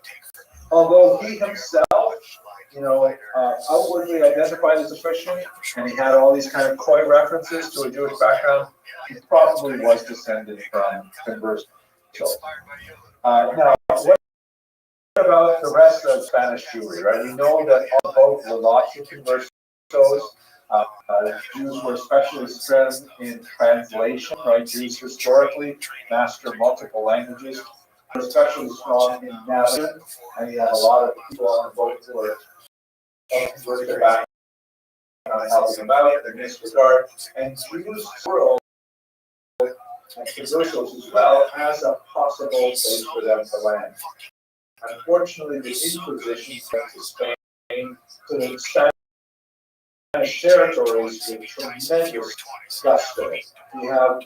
[SPEAKER 1] although he himself, outwardly identified as a Christian, and he had all these kind of coy references to a Jewish background, he probably was descended from converts. Now, what about the rest of Spanish Jewry, right? We know that both were lots of conversos. Jews were especially strong in translation, right? Jews historically master multiple languages, especially strong in narrative, and you have a lot of people on both who are converted back on helping them out in this regard, and Jews world and conversos as well as a possible place for them to land. Unfortunately, the Inquisition to Spain to the Spanish territories with tremendous gusto. We have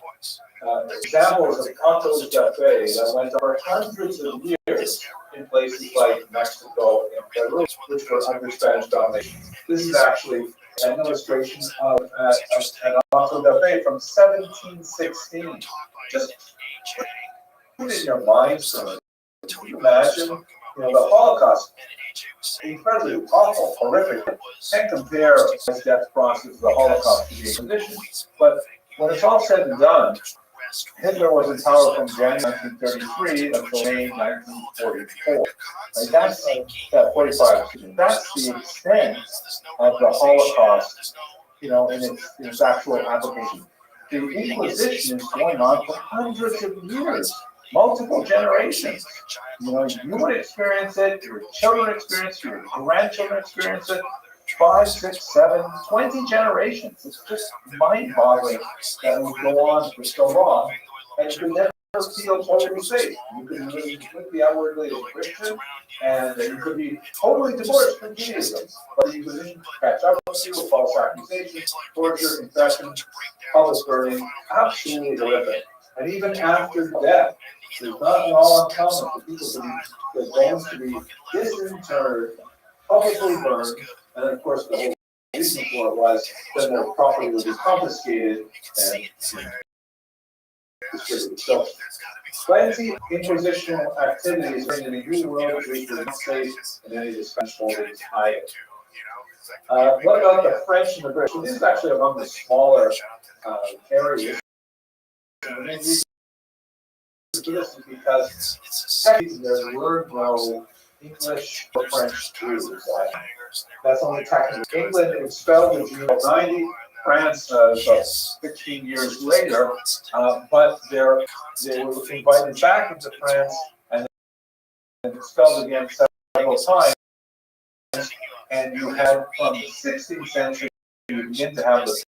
[SPEAKER 1] examples of autos de fe that went over hundreds of years in places like Mexico and Peru, which were under Spanish domination. This is actually an illustration of an auto de fe from 1716. Just put it in your minds. Can you imagine? The Holocaust, incredibly awful, horrific. Can't compare his death process to the Holocaust to the Inquisition. But when it's all said and done, Hitler was in power from January 1933 until May 1944. Right? That's 45. That's the extent of the Holocaust, in its actual application. The Inquisition is going on for hundreds of years, multiple generations. You would experience it, your children experience it, your grandchildren experience it, 5, 6, 7, 20 generations. It's just mind-boggling that we go on for so long, and you can never feel totally safe. You could be completely outwardly a Christian, and you could be totally divorced from Judaism, but the Inquisition catch up with you with false accusations, torture, confession, public burning, absolutely horrific. And even after death, it's not at all uncommon for people their bones to be disinterred, publicly burned, and of course the whole reason for it was then their property would be confiscated and distributed. So plenty of Inquisition activities in the New World, which were not safe in any of the Spanish holdings either. What about the French and the British? So this is actually among the smaller areas. This is because technically there were no English or French Jews. That's only technically. England expelled the Jews in 90, France 15 years later, but they were invited back into France and expelled again several times. And you had from the 16th century, you begin to have the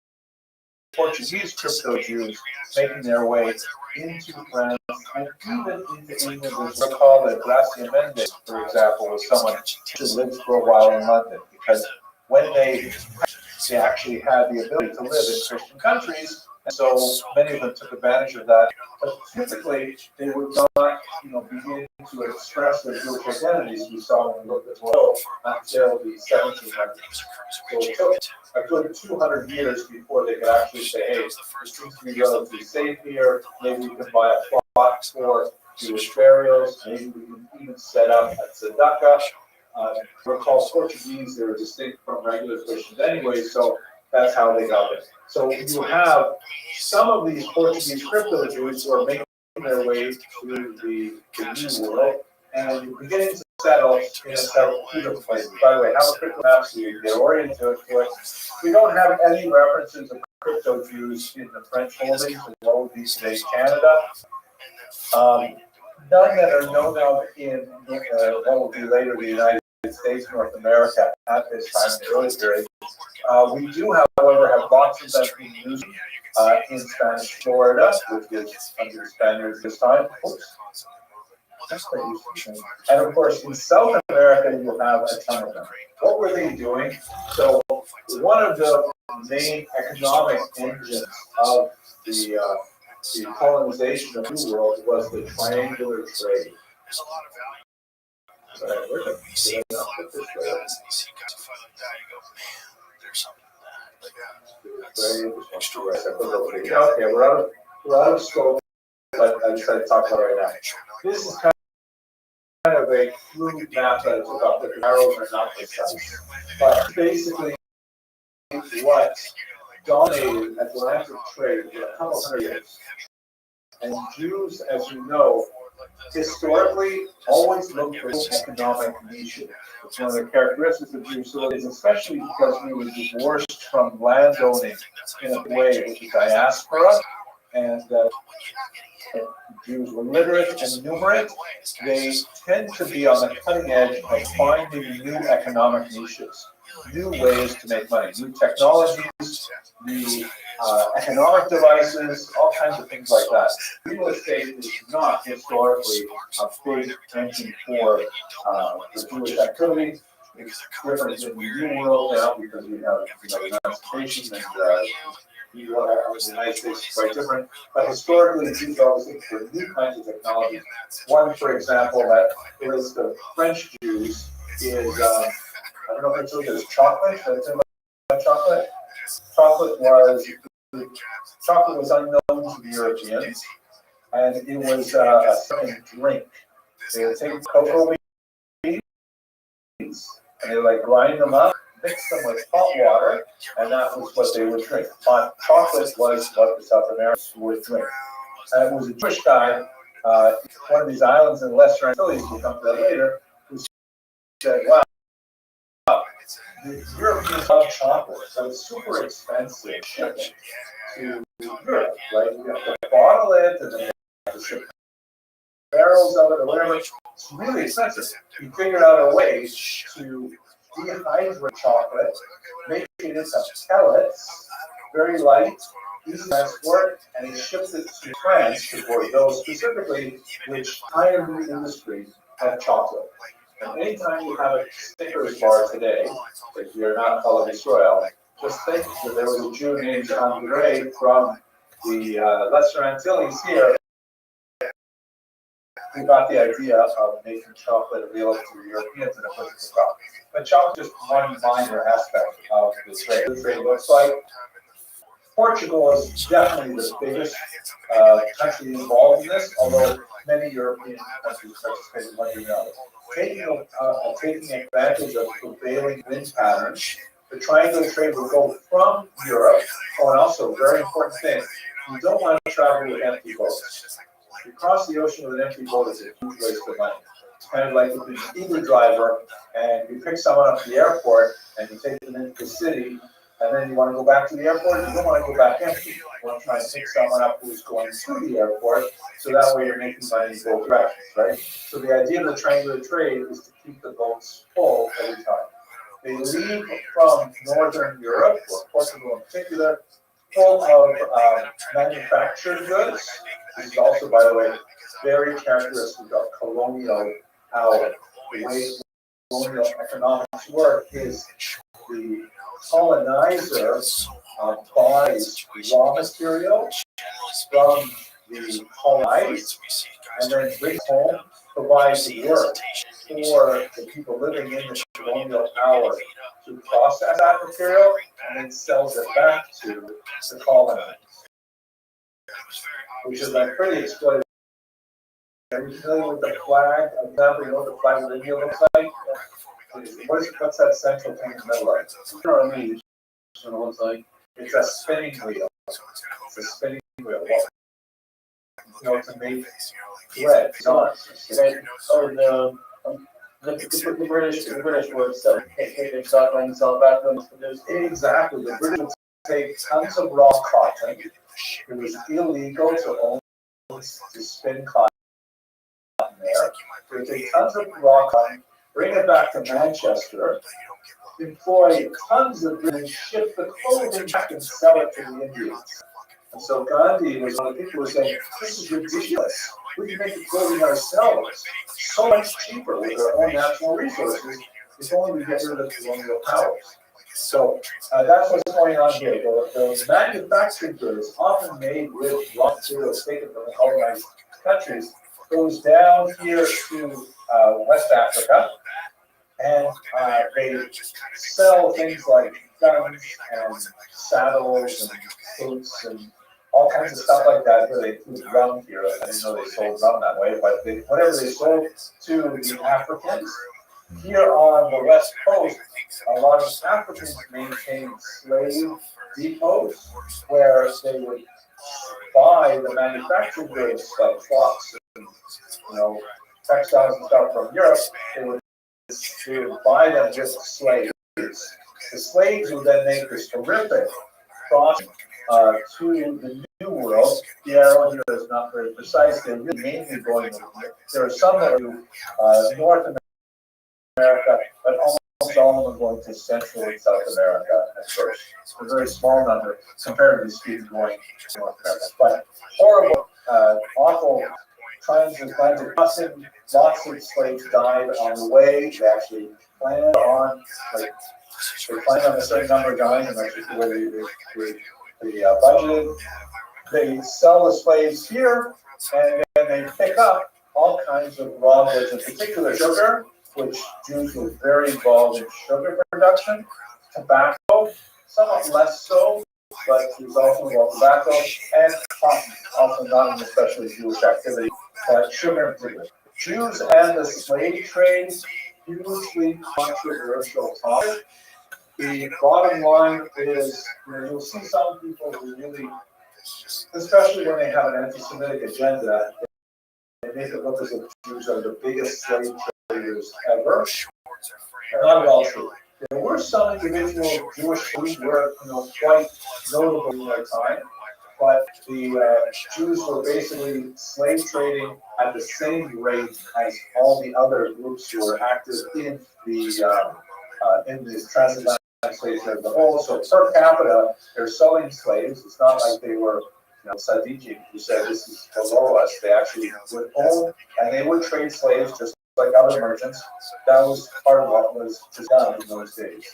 [SPEAKER 1] Portuguese crypto Jews making their way into France and even into England. There's recall that Gracia Mendes, for example, was someone who lived for a while in London, because when they actually had the ability to live in Christian countries, and so many of them took advantage of that. But typically, they would not, begin to express their Jewish identities. We saw when we looked at Royal until the 1700s. So it took a good 200 years before they could actually say, hey, it seems to be relatively safe here. Maybe we can buy a plot for Jewish burials. Maybe we can even set up a tzedakah. Recall Portuguese, they were distinct from regular Christians anyway, so that's how they got it. So you have some of these Portuguese crypto Jews who are making their way to the New World, and you're beginning to settle in several different places. By the way, how a crypto map so you get oriented to it. We don't have any references of crypto Jews in the French holdings, as well as these today Canada. None that are known of in what will be later the United States, North America at this time in the early period. We do, however, have lots of them being used in Spanish Florida, which is under the Spaniards this time. And of course, in South America, you have a ton of them. What were they doing? So, one of the main economic engines of the colonization of the New World was the triangular trade. Okay, we're out of scope, but I decided to talk about it right now. This is kind kind of a fluid map that I took off the arrows are not precise. But basically, what dominated Atlantic trade for a couple hundred years. And Jews, as you know, historically always looked for economic niches. It's one of the characteristics of Jewish civilization, especially because we were divorced from landowning in a way which is diaspora, and Jews were literate and numerate. They tend to be on the cutting edge of finding new economic niches, new ways to make money, new technologies, new economic devices, all kinds of things like that. Real estate is not historically a big engine for the Jewish activity. It's different in the New World now because we have emancipation and the United States is quite different. But historically, Jews are always looking for new kinds of technology. One, for example, that relates to French Jews is I don't know if I told you, is chocolate. Did I tell you about chocolate? Chocolate was unknown to the Europeans, and it was a certain drink. They would take cocoa beans and they would like grind them up, mix them with hot water, and that was what they would drink. Hot chocolate was what the South Americans would drink. And it was a Jewish guy, one of these islands in the Western Antilles, we'll come to that later, who said, wow, the Europeans love chocolate, so it's super expensive shipping to Europe, right? You have to bottle it, and then you have to ship barrels of it or whatever. It's really expensive. He figured out a way to dehydrate chocolate, make it into pellets, very light, easy to transport, and he shipped it to France, to Bordeaux specifically, which pioneered the industry of chocolate. And anytime you have a Snickers bar today, if you're not following Israel, just think that there was a Jew named Andre from the Lesser Antilles here who got the idea of making chocolate available to Europeans in a physical crop. But chocolate is just one minor aspect of the trade. The trade looks like Portugal is definitely the biggest country involved in this, although many European countries participate in what you know. Taking advantage of prevailing wind patterns, the triangular trade will go from Europe. Oh, and also, very important thing, you don't want to travel with empty boats. If you cross the ocean with an empty boat, it's a huge waste of money. It's kind of like if you're an Uber driver and you pick someone up at the airport and you take them into the city, and then you want to go back to the airport, you don't want to go back empty. You want to try and pick someone up who's going to the airport, so that way you're making money in both directions, right? So the idea of the triangular trade is to keep the boats full every time. They leave from Northern Europe, or Portugal in particular, full of manufactured goods. This is also, by the way, very characteristic of colonial power. The way colonial economics work is the colonizer buys raw material from the colonized and then brings home, provides work for the people living in the colonial power to process that material and then sells it back to the colonized, which is like pretty exploitative. Are you familiar with the flag? For example, you know what the flag of India looks like? What's that central thing in the middle of it? You know what I mean? What it looks like? It's a spinning wheel. It's a spinning wheel. You know, to make thread. The British would sell chocolate and sell it back to them. Exactly. The British would take tons of raw cotton. It was illegal to spin cotton there. They would take tons of raw cotton, bring it back to Manchester, employ tons of British, ship the clothing back and sell it to the Indians. And so Gandhi was one of the people who was saying, this is ridiculous. We can make the clothing ourselves so much cheaper with our own natural resources if only we get rid of the colonial powers. So that's what's going on here. The manufactured goods, often made with raw materials taken from the colonized countries, goes down here to West Africa, and they sell things like guns and saddles and boots and all kinds of stuff like that. Here they include rum here. I didn't know they sold rum that way, but whatever they sold to the Africans. Here on the West Coast, a lot of Africans maintained slave depots where they would buy the manufactured goods like clocks and textiles and stuff from Europe. They would buy them with slaves. The slaves would then make this terrific cross to the New World. The arrow here is not very precise. They're really mainly going. There are some that are to North America, but almost all of them going to Central and South America at first. A very small number, comparatively speaking, going to North America. But horrible, awful transatlantic crossing. Lots of slaves died on the way. They actually planned on, they planned on a certain number of dying, and that's just the way they budgeted. They sell the slaves here, and then they pick up all kinds of raw goods, in particular sugar, which Jews were very involved in sugar production, tobacco, somewhat less so, but Jews also involved in tobacco, and cotton, also not an especially Jewish activity, but sugar in particular. Jews and the slave trade, hugely controversial topic. The bottom line is, you'll see some people who really, especially when they have an anti-Semitic agenda, they make it look as if Jews are the biggest slave traders ever. They're not at all true. There were some individual Jewish Jews who were, quite notable in their time, but the Jews were basically slave trading at the same rate as all the other groups who were active in this transatlantic slave trade as a whole. So per capita, they're selling slaves. It's not like they were, Sadiji, who said this is below us. They actually would own and they would trade slaves just like other merchants. That was part of what was done in those days.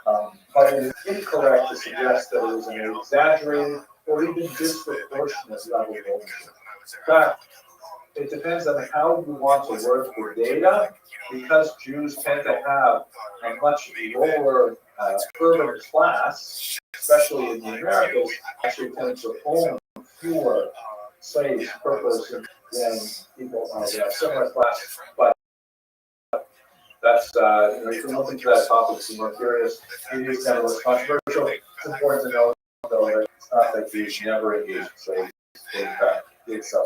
[SPEAKER 1] But it is incorrect to suggest that it was an exaggerated or even disproportionate level of ownership. In fact, it depends on how you want to work with data, because Jews tend to have a much lower urban class, especially in the Americas, actually tend to own fewer slaves per person than people of similar class. But that's, you can look into that topic if you're more curious. It is kind of less controversial. It's important to know, though, that it's not that Jews never engaged in slaves. In fact, did so,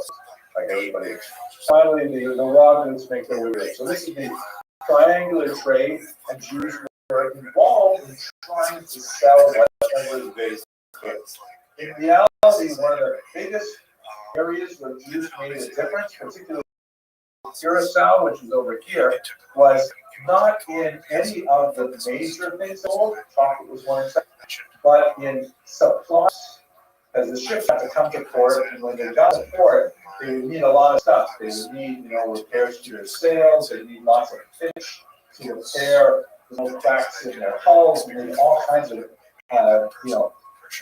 [SPEAKER 1] like everybody else. Finally, the raw goods make their way. So this is the triangular trade, and Jews were involved in trying to sell whatever they could. In reality, one of the biggest areas where Jews made a difference, particularly Curacao, which is over here, was not in any of the major things sold. Chocolate was one exception, but in supplies. As the ships had to come to port, and when they got to port, they would need a lot of stuff. They would need, repairs to their sails. They need lots of fish to repair the cracks in their hulls. They need all kinds of,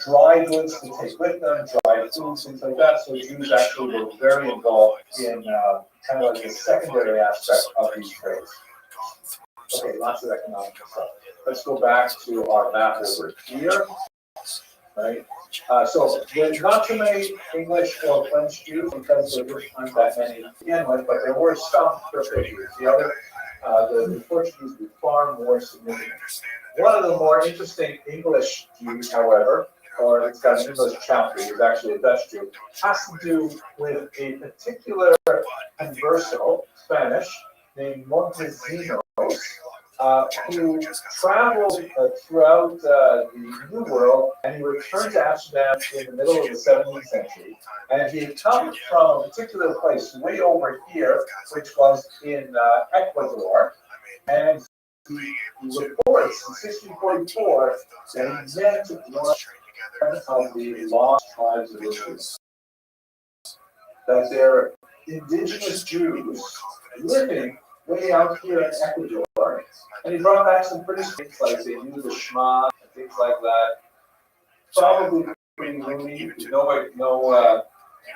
[SPEAKER 1] dry goods to take with them, dry foods, things like that. So Jews actually were very involved in kind of like the secondary aspect of these trades. Okay, lots of economic stuff. Let's go back to our map over here. Right? So there's not too many English or French Jews because there weren't that many to begin with, but there were some Portuguese. The Portuguese were far more significant. One of the more interesting English Jews, however, or it's got an English chapter, he's actually a Dutch Jew, has to do with a particular converso, Spanish, named Montesinos, who traveled throughout the New World, and he returned to Amsterdam in the middle of the 17th century. And he had come from a particular place way over here, which was in Ecuador, and he reports in 1644 that he met one of the lost tribes of Israel. That they're indigenous Jews living way out here in Ecuador, and he brought back some pretty things like they knew the Shema and things like that. Probably pretty gloomy. No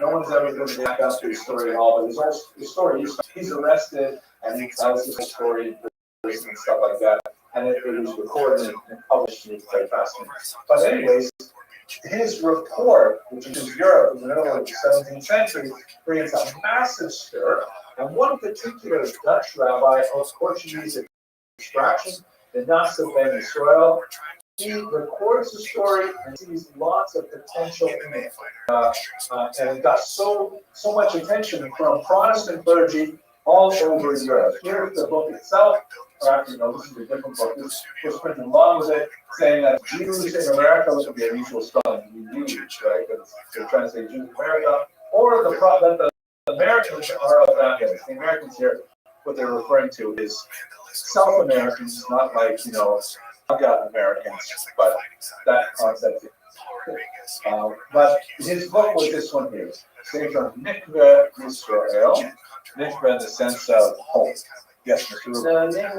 [SPEAKER 1] one's ever going to back up his story at all. But his story, he's arrested and he tells his story in prison and stuff like that. And it was recorded and published, and it's quite fascinating. But anyways, his report, which is Europe in the middle of the 17th century, brings a massive stir. And one particular Dutch rabbi of Portuguese extraction, the Nasser ben Israel, he records the story and sees lots of potential in it. And it got so much attention from Protestant clergy all over Europe. Here's the book itself, or actually, no, this is a different book. This was printed along with it, saying that Jews in America, look at the unusual spelling, Jews, right? Because they're trying to say Jews in America, or that the Americans are of that race. The Americans here, what they're referring to is South Americans, not like, Americans, but that concept. But his book was this one here. Saved from Mikveh Israel. Mikveh in the sense of home. Yes, Mr.
[SPEAKER 3] The name of